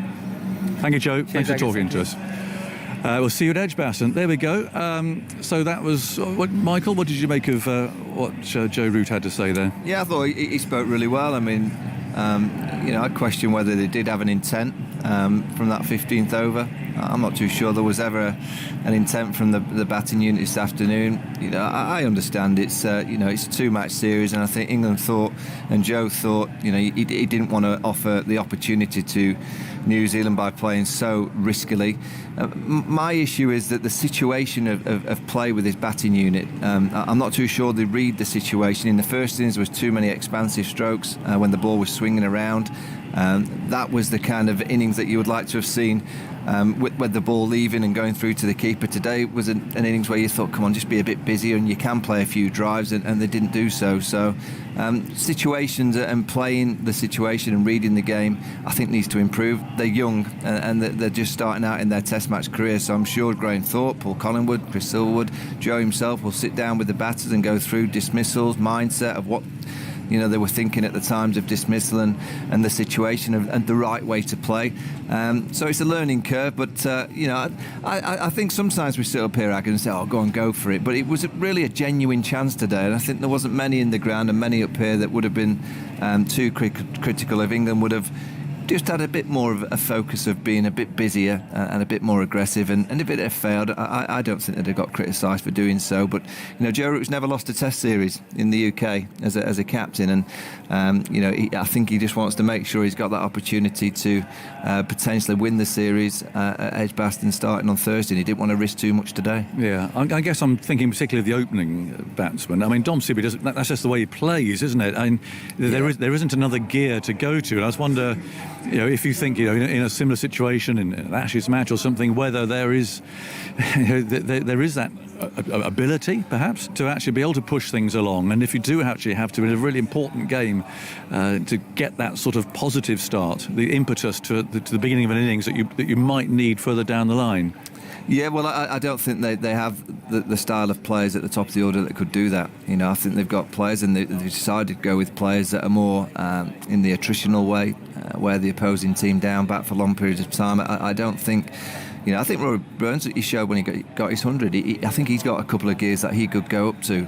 Thank you, Joe. Thanks for talking to us. We'll see you at Edgbaston. There we go. So that was Michael. What did you make of what Joe Root had to say there? Yeah, I thought he spoke really well. I mean, I question whether they did have an intent from that 15th over. I'm not too sure there was ever an intent from the batting unit this afternoon. I understand it's it's a 2-match series, and I think England thought and Joe thought he didn't want to offer the opportunity to New Zealand by playing so riskily. My issue is that the situation of play with his batting unit, I'm not too sure they read the situation. In the first innings there was too many expansive strokes when the ball was swinging around. That was the kind of innings that you would like to have seen with the ball leaving and going through to the keeper. Today was an innings where you thought, come on, just be a bit busier and you can play a few drives, and they didn't do so. So situations and playing the situation and reading the game, I think needs to improve. They're young and they're just starting out in their Test match career, so I'm sure Graham Thorpe, Paul Collingwood, Chris Silverwood, Joe himself will sit down with the batters and go through dismissals, mindset of what they were thinking at the times of dismissal and the situation and the right way to play. So it's a learning curve, but I think sometimes we sit up here and say, go and go for it. But it was really a genuine chance today, and I think there wasn't many in the ground and many up here that would have been too critical if England would have just had a bit more of a focus of being a bit busier and a bit more aggressive, and if it had failed, I don't think they'd have got criticised for doing so. But Joe Root's never lost a Test series in the UK as a captain, and I think he just wants to make sure he's got that opportunity to potentially win the series at Edgbaston starting on Thursday, and he didn't want to risk too much today. Yeah, I guess I'm thinking particularly of the opening batsman. I mean, Dom Sibley that's just the way he plays, isn't it? I mean, there isn't another gear to go to, and I just wonder, if you think, in a similar situation in an Ashes match or something, whether there is, there is that ability, perhaps, to actually be able to push things along. And if you do actually have to, in a really important game, to get that sort of positive start, the impetus to the beginning of an innings that you might need further down the line. Yeah, well, I don't think they have the style of players at the top of the order that could do that. I think they've got players, and they've decided to go with players that are more in the attritional way, wear the opposing team down, bat for long periods of time. I don't think... I think Rory Burns, he showed when he got his 100, I think he's got a couple of gears that he could go up to.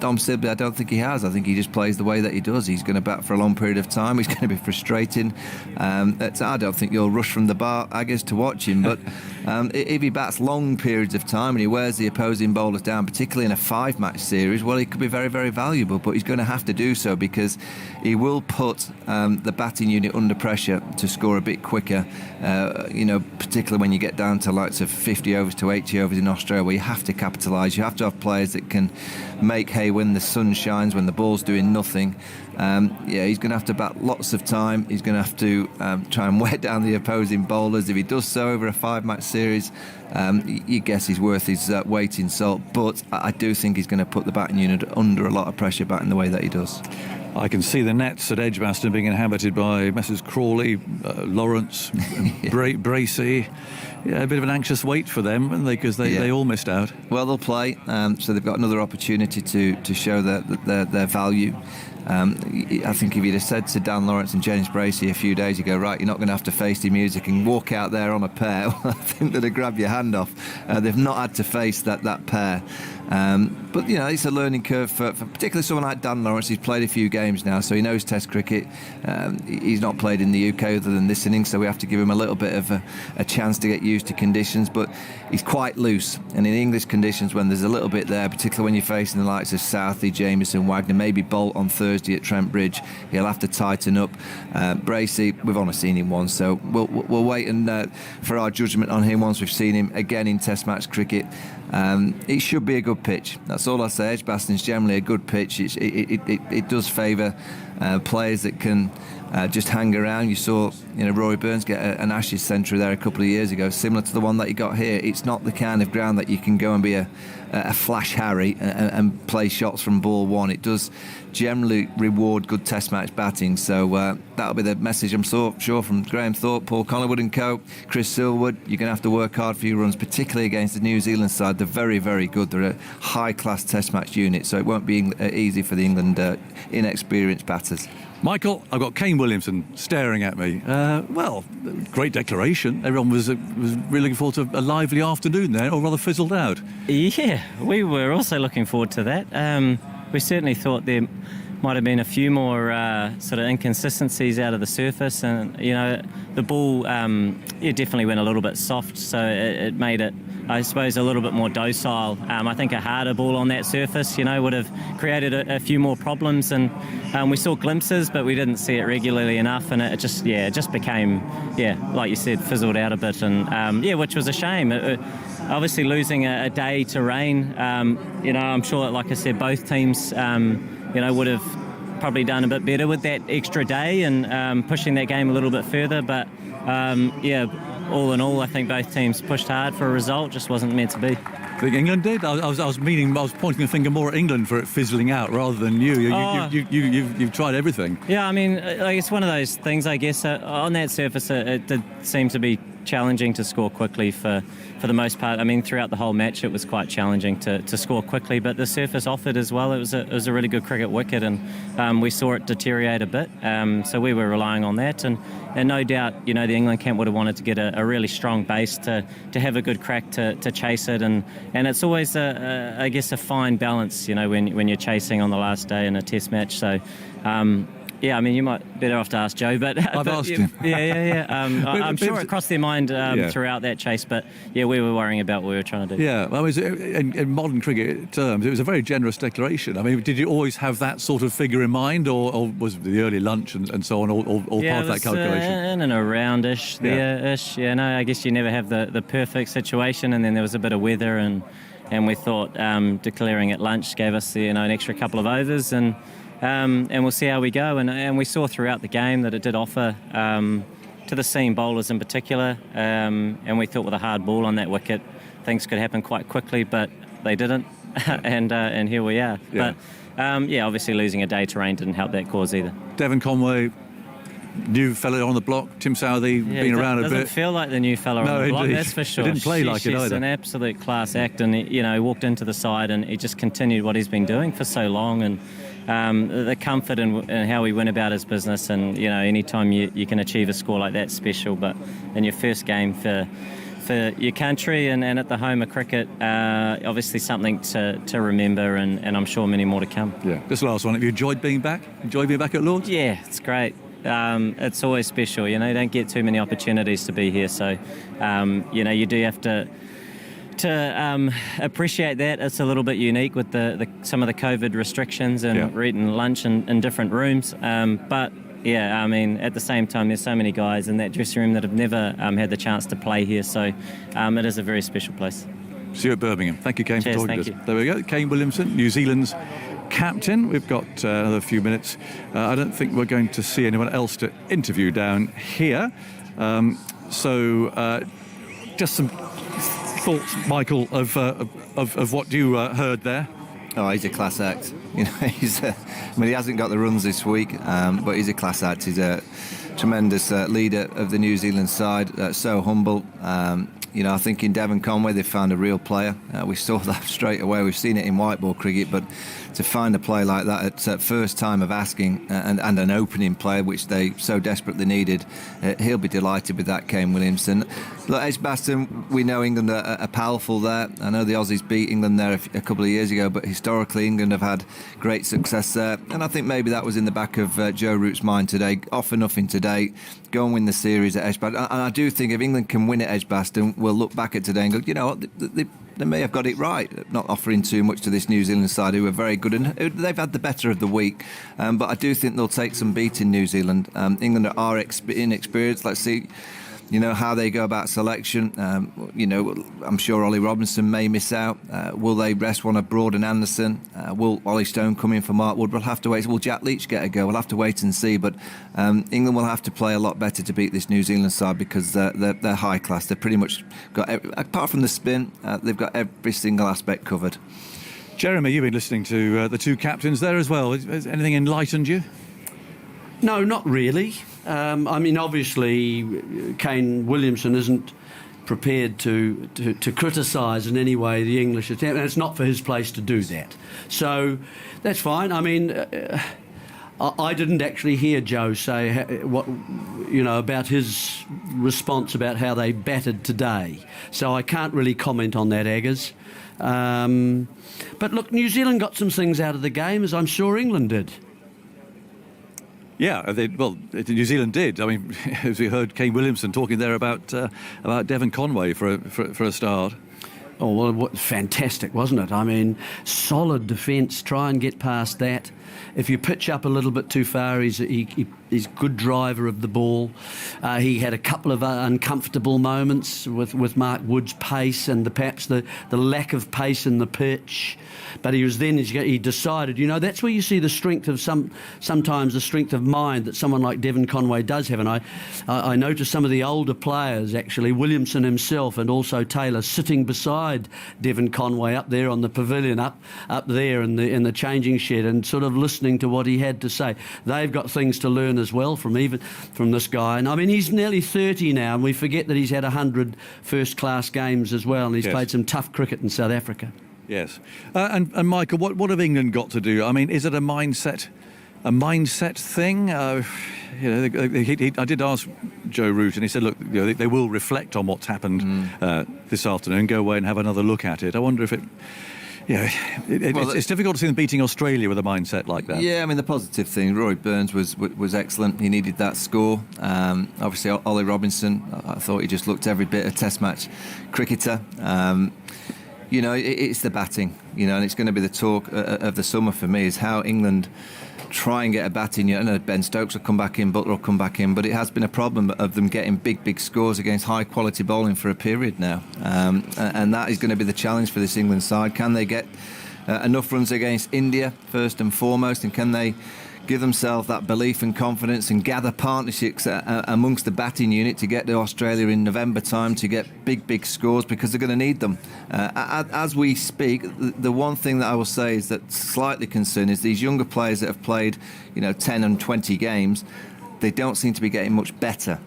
Dom Sibley, I don't think he has. I think he just plays the way that he does. He's going to bat for a long period of time. He's going to be frustrating. I don't think you'll rush from the bar, I guess, to watch him. But if he bats long periods of time and he wears the opposing bowlers down, particularly in a 5-match series, well, he could be very, very valuable. But he's going to have to do so because he will put the batting unit under pressure to score a bit quicker, particularly when you get down down to likes of 50 overs to 80 overs in Australia, where you have to capitalise. You have to have players that can make hay when the sun shines, when the ball's doing nothing. He's going to have to bat lots of time. He's going to have to try and wear down the opposing bowlers. If he does so over a 5-match series, you guess he's worth his weight in salt. But I do think he's going to put the batting unit under a lot of pressure batting the way that he does. I can see the nets at Edgbaston being inhabited by Messrs Crawley, Lawrence, Bracey. Yeah, a bit of an anxious wait for them, haven't they? Because they all missed out. Well, they'll play, so they've got another opportunity to show their value. I think if you'd have said to Dan Lawrence and James Bracey a few days ago, right, you're not going to have to face the music and walk out there on a pair, I think they'd have grabbed your hand off. They've not had to face that pair. But, it's a learning curve for particularly someone like Dan Lawrence. He's played a few games now, so he knows Test cricket. He's not played in the UK other than this innings, so we have to give him a little bit of a chance to get used to conditions. But he's quite loose, and in English conditions, when there's a little bit there, particularly when you're facing the likes of Southey, Jamieson, Wagner, maybe Bolt on Thursday at Trent Bridge, he'll have to tighten up. Bracey, we've only seen him once, so we'll wait for our judgment on him once we've seen him again in Test match cricket. It should be a good pitch. That's all I say. Edgbaston's generally a good pitch. It does favour players that can just hang around. You saw Rory Burns get an Ashes century there a couple of years ago, similar to the one that he got here. It's not the kind of ground that you can go and be a flash Harry and play shots from ball one. It does generally reward good Test match batting, so that'll be the message, I'm sure, from Graham Thorpe, Paul Collingwood and co. Chris Silverwood. You're going to have to work hard for your runs, particularly against the New Zealand side. They're very, very good. They're a high-class Test match unit, so it won't be easy for the England inexperienced batters. Michael, I've got Kane Williamson staring at me. Great declaration. Everyone was really looking forward to a lively afternoon there, or rather fizzled out. Yeah, we were also looking forward to that. We certainly thought there might have been a few more sort of inconsistencies out of the surface, and the ball definitely went a little bit soft, so it made it, I suppose, a little bit more docile. I think a harder ball on that surface would have created a few more problems, and we saw glimpses, but we didn't see it regularly enough, and it just became, like you said, fizzled out a bit, and which was a shame. Obviously losing a day to rain, I'm sure that, like I said, both teams would have probably done a bit better with that extra day and pushing that game a little bit further, but all in all, I think both teams pushed hard for a result. Just wasn't meant to be. I think England did. I was pointing the finger more at England for it fizzling out rather than you. You've tried everything. Yeah, I mean, it's one of those things, I guess. On that surface, it did seem to be challenging to score quickly for the most part. I mean, throughout the whole match, it was quite challenging to score quickly, but the surface offered as well. It was a really good cricket wicket, and we saw it deteriorate a bit. So we were relying on that, and no doubt, the England camp would have wanted to get a really strong base to have a good crack to chase it, and it's always I guess a fine balance, when you're chasing on the last day in a Test match. So. I mean, you might better off to ask Joe, but I've asked him. Yeah. I'm sure it crossed their mind throughout that chase, but we were worrying about what we were trying to do. Yeah, well, in modern cricket terms, it was a very generous declaration. I mean, did you always have that sort of figure in mind, or was the early lunch and so on all part of that calculation? In and around-ish, there-ish. Yeah, no, I guess you never have the perfect situation, and then there was a bit of weather, and we thought declaring at lunch gave us an extra couple of overs, and we'll see how we go. And we saw throughout the game that it did offer to the seam bowlers in particular. And we thought with a hard ball on that wicket, things could happen quite quickly, but they didn't. and here we are. Yeah. But obviously losing a day to rain didn't help that cause either. Devon Conway, new fella on the block. Tim Southey, been around a bit. Doesn't feel like the new fella on the block, that's for sure. He didn't play like it either. She's an absolute class act, and he walked into the side and he just continued what he's been doing for so long, and the comfort and how he went about his business, and anytime you can achieve a score like that, special. But in your first game for your country and at the home of cricket, obviously something to remember, and I'm sure many more to come. Yeah. This last one, have you enjoyed being back? Enjoyed being back at Lord's? Yeah, it's great. It's always special, you don't get too many opportunities to be here, so you do have to appreciate that. It's a little bit unique with some of the COVID restrictions and we're eating lunch in different rooms, but yeah, I mean, at the same time, there's so many guys in that dressing room that have never had the chance to play here, so it is a very special place. Stuart Birmingham, thank you, Kane, Cheers, for talking thank to us. you. There we go, Kane Williamson, New Zealand's captain. We've got another few minutes. I don't think we're going to see anyone else to interview down here. Just some thoughts, Michael, of what you heard there. Oh, he's a class act. You know, he hasn't got the runs this week, but he's a class act. He's a tremendous leader of the New Zealand side. So humble. I think in Devon Conway they've found a real player. We saw that straight away. We've seen it in white ball cricket, but to find a player like that at first time of asking and an opening player, which they so desperately needed, he'll be delighted with that, Kane Williamson. Look, Edgbaston, we know England are powerful there. I know the Aussies beat England there a couple of years ago, but historically England have had great success there. And I think maybe that was in the back of Joe Root's mind today. Offer nothing today. Go and win the series at Edgbaston. And I do think if England can win at Edgbaston, we'll look back at today and go, you know what, they may have got it right, not offering too much to this New Zealand side, who are very good, and they've had the better of the week. But I do think they'll take some beat in New Zealand. England are inexperienced. Let's see, how they go about selection. I'm sure Ollie Robinson may miss out. Will they rest one of Broad and Anderson? Will Ollie Stone come in for Mark Wood? We'll have to wait. Will Jack Leach get a go? We'll have to wait and see. But England will have to play a lot better to beat this New Zealand side, because they're high class. They've pretty much got, apart from the spin, they've got every single aspect covered. Jeremy, you've been listening to the two captains there as well. Has anything enlightened you? No, not really. Obviously, Kane Williamson isn't prepared to criticise in any way the English attempt, and it's not for his place to do that. So that's fine. I didn't actually hear Joe say about his response about how they batted today. So I can't really comment on that, Aggers. But look, New Zealand got some things out of the game, as I'm sure England did. Yeah, New Zealand did. I mean, as we heard Kane Williamson talking there about Devon Conway for a start. Oh, well, fantastic, wasn't it? I mean, solid defence, try and get past that. If you pitch up a little bit too far, he's a good driver of the ball. He had a couple of uncomfortable moments with Mark Wood's pace and perhaps the lack of pace in the pitch. But he decided, that's where you see the strength of sometimes the strength of mind that someone like Devon Conway does have. And I noticed some of the older players, actually, Williamson himself and also Taylor, sitting beside Devon Conway up there on the pavilion, up there in the changing shed, and sort of listening to what he had to say. They've got things to learn as well from this guy. And I mean, he's nearly 30 now, and we forget that he's had 100 first-class games as well, and he's played some tough cricket in South Africa. Yes. And Michael, what have England got to do? I mean, is it a mindset thing? I did ask Joe Root, and he said, look, they will reflect on what's happened this afternoon, go away and have another look at it. I wonder if it's difficult to see them beating Australia with a mindset like that. Yeah, I mean, the positive thing, Rory Burns was excellent. He needed that score. Obviously, Ollie Robinson, I thought he just looked every bit a Test match cricketer. It's the batting, and it's going to be the talk of the summer for me, is how England try and get a bat in. I know Ben Stokes will come back in, Butler will come back in, but it has been a problem of them getting big scores against high quality bowling for a period now, and that is going to be the challenge for this England side. Can they get enough runs against India first and foremost, and can they give themselves that belief and confidence and gather partnerships amongst the batting unit to get to Australia in November time to get big scores, because they're going to need them. As we speak, the one thing that I will say is that slightly concerned is these younger players that have played 10 and 20 games, they don't seem to be getting much better.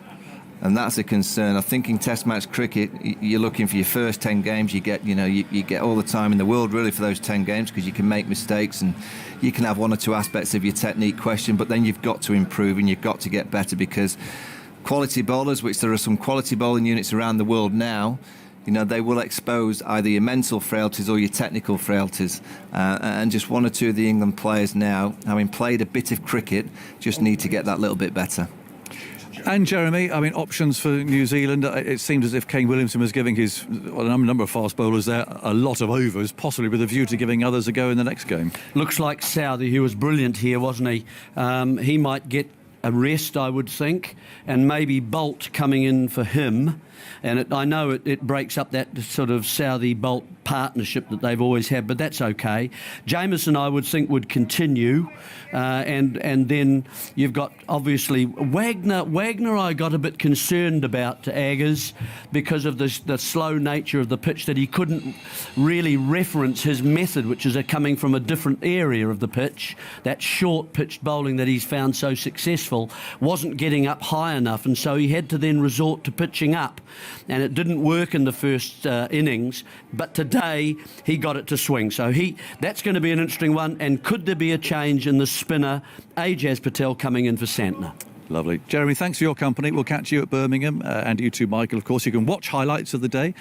And that's a concern. I think in Test match cricket, you're looking for your first 10 games. You get, you get all the time in the world really for those 10 games, because you can make mistakes and you can have one or two aspects of your technique question. But then you've got to improve and you've got to get better, because quality bowlers, which there are some quality bowling units around the world now, they will expose either your mental frailties or your technical frailties. And just one or two of the England players now, having played a bit of cricket, just need to get that little bit better. And Jeremy, I mean, options for New Zealand. It seems as if Kane Williamson was giving a number of fast bowlers there a lot of overs, possibly with a view to giving others a go in the next game. Looks like Southey, who was brilliant here, wasn't he? He might get a rest, I would think, and maybe Bolt coming in for him. And I know it breaks up that sort of Southey-Bolt partnership that they've always had, but that's okay. Jameson, I would think, would continue. And then you've got, obviously, Wagner. Wagner I got a bit concerned about Aggers because of the slow nature of the pitch, that he couldn't really reference his method, which is coming from a different area of the pitch. That short-pitched bowling that he's found so successful wasn't getting up high enough, and so he had to then resort to pitching up. And it didn't work in the first innings, but today he got it to swing. So that's going to be an interesting one. And could there be a change in the spinner, Ajaz Patel, coming in for Santner? Lovely. Jeremy, thanks for your company. We'll catch you at Birmingham, and you too, Michael. Of course, you can watch highlights of the day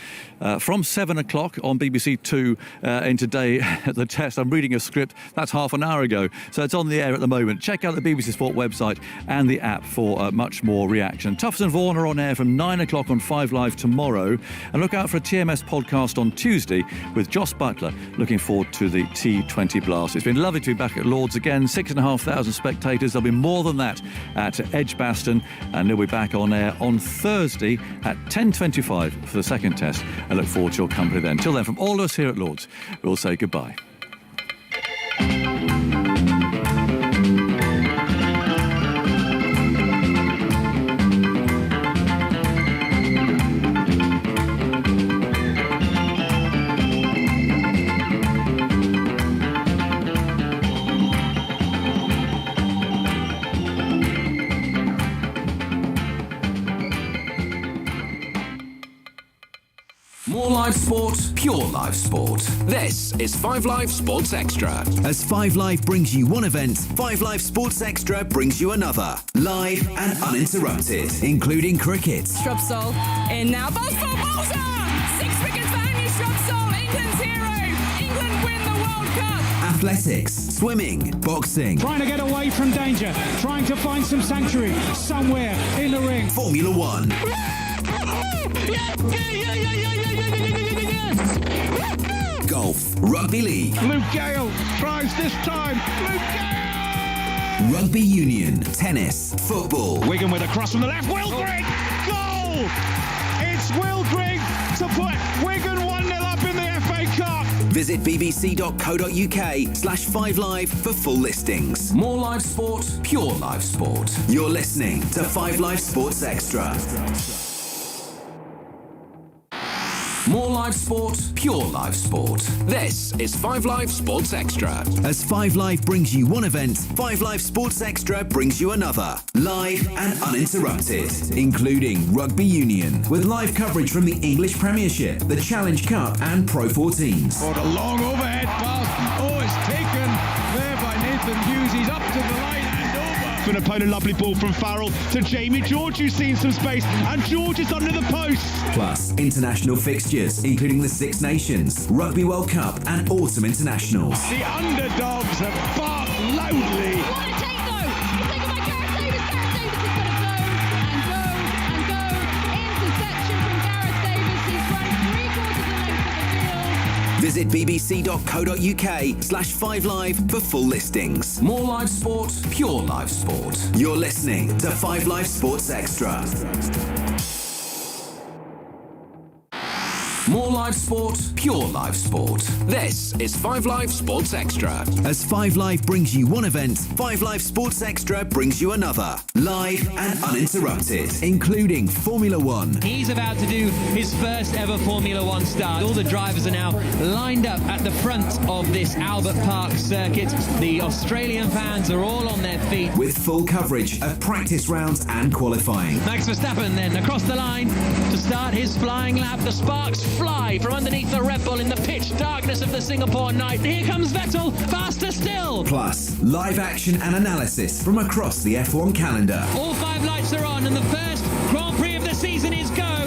from 7 o'clock on BBC Two in Today at the Test. I'm reading a script. That's half an hour ago, so it's on the air at the moment. Check out the BBC Sport website and the app for much more reaction. Tuffs and Vaughan are on air from 9 o'clock on 5 Live tomorrow. And look out for a TMS podcast on Tuesday with Joss Butler. Looking forward to the T20 Blast. It's been lovely to be back at Lord's again. 6,500 spectators. There'll be more than that at Edgbaston, and they'll be back on air on Thursday at 10:25 for the second test. I look forward to your company then. Till then, from all of us here at Lord's, we'll say goodbye. More live sport, pure live sport. This is 5 Live Sports Extra. As 5 Live brings you one event, 5 Live Sports Extra brings you another. Live and uninterrupted, including cricket. Shrubsole in now. Bowls for Walter! 6 wickets for Henry Shrubsole, England's hero. England win the World Cup. Athletics, swimming, boxing. Trying to get away from danger, trying to find some sanctuary somewhere in the ring. Formula One. Golf, rugby league. Luke Gale tries this time. Luke Gale! Rugby union, tennis, football. Wigan with a cross from the left. Will Grigg! Goal! It's Will Grigg to put Wigan 1-0 up in the FA Cup. Visit bbc.co.uk/5live for full listings. More live sport, pure live sport. You're listening to 5 Live Sports Extra. More live sport, pure live sport. This is 5 Live Sports Extra. As 5 Live brings you one event, 5 Live Sports Extra brings you another. Live and uninterrupted, including rugby union, with live coverage from the English Premiership, the Challenge Cup and Pro 14s. What a long overhead pass. Oh, it's taken there by Nathan Hughes. He's up to the line and over. An opponent, lovely ball from Farrell to Jamie George, who's seen some space, and George is under the post. Plus, international fixtures, including the Six Nations, Rugby World Cup and Autumn Internationals. The underdogs have barked loudly. What a take though! It's taken by Gareth Davis. Gareth Davis is going to go and interception from Gareth Davis. He's run 3/4 of the length of the field. Visit bbc.co.uk/5live for full listings. More live sport, pure live sport. You're listening to 5 Live Sports Extra. More live sport, pure live sport. This is 5 Live Sports Extra. As 5 Live brings you one event, 5 Live Sports Extra brings you another. Live and uninterrupted, including Formula One. He's about to do his first ever Formula One start. All the drivers are now lined up at the front of this Albert Park circuit. The Australian fans are all on their feet. With full coverage of practice rounds and qualifying. Max Verstappen then across the line to start his flying lap. The sparks fly from underneath the Red Bull in the pitch darkness of the Singapore night. Here comes Vettel, faster still. Plus, live action and analysis from across the F1 calendar. All 5 lights are on and the first Grand Prix of the season is go.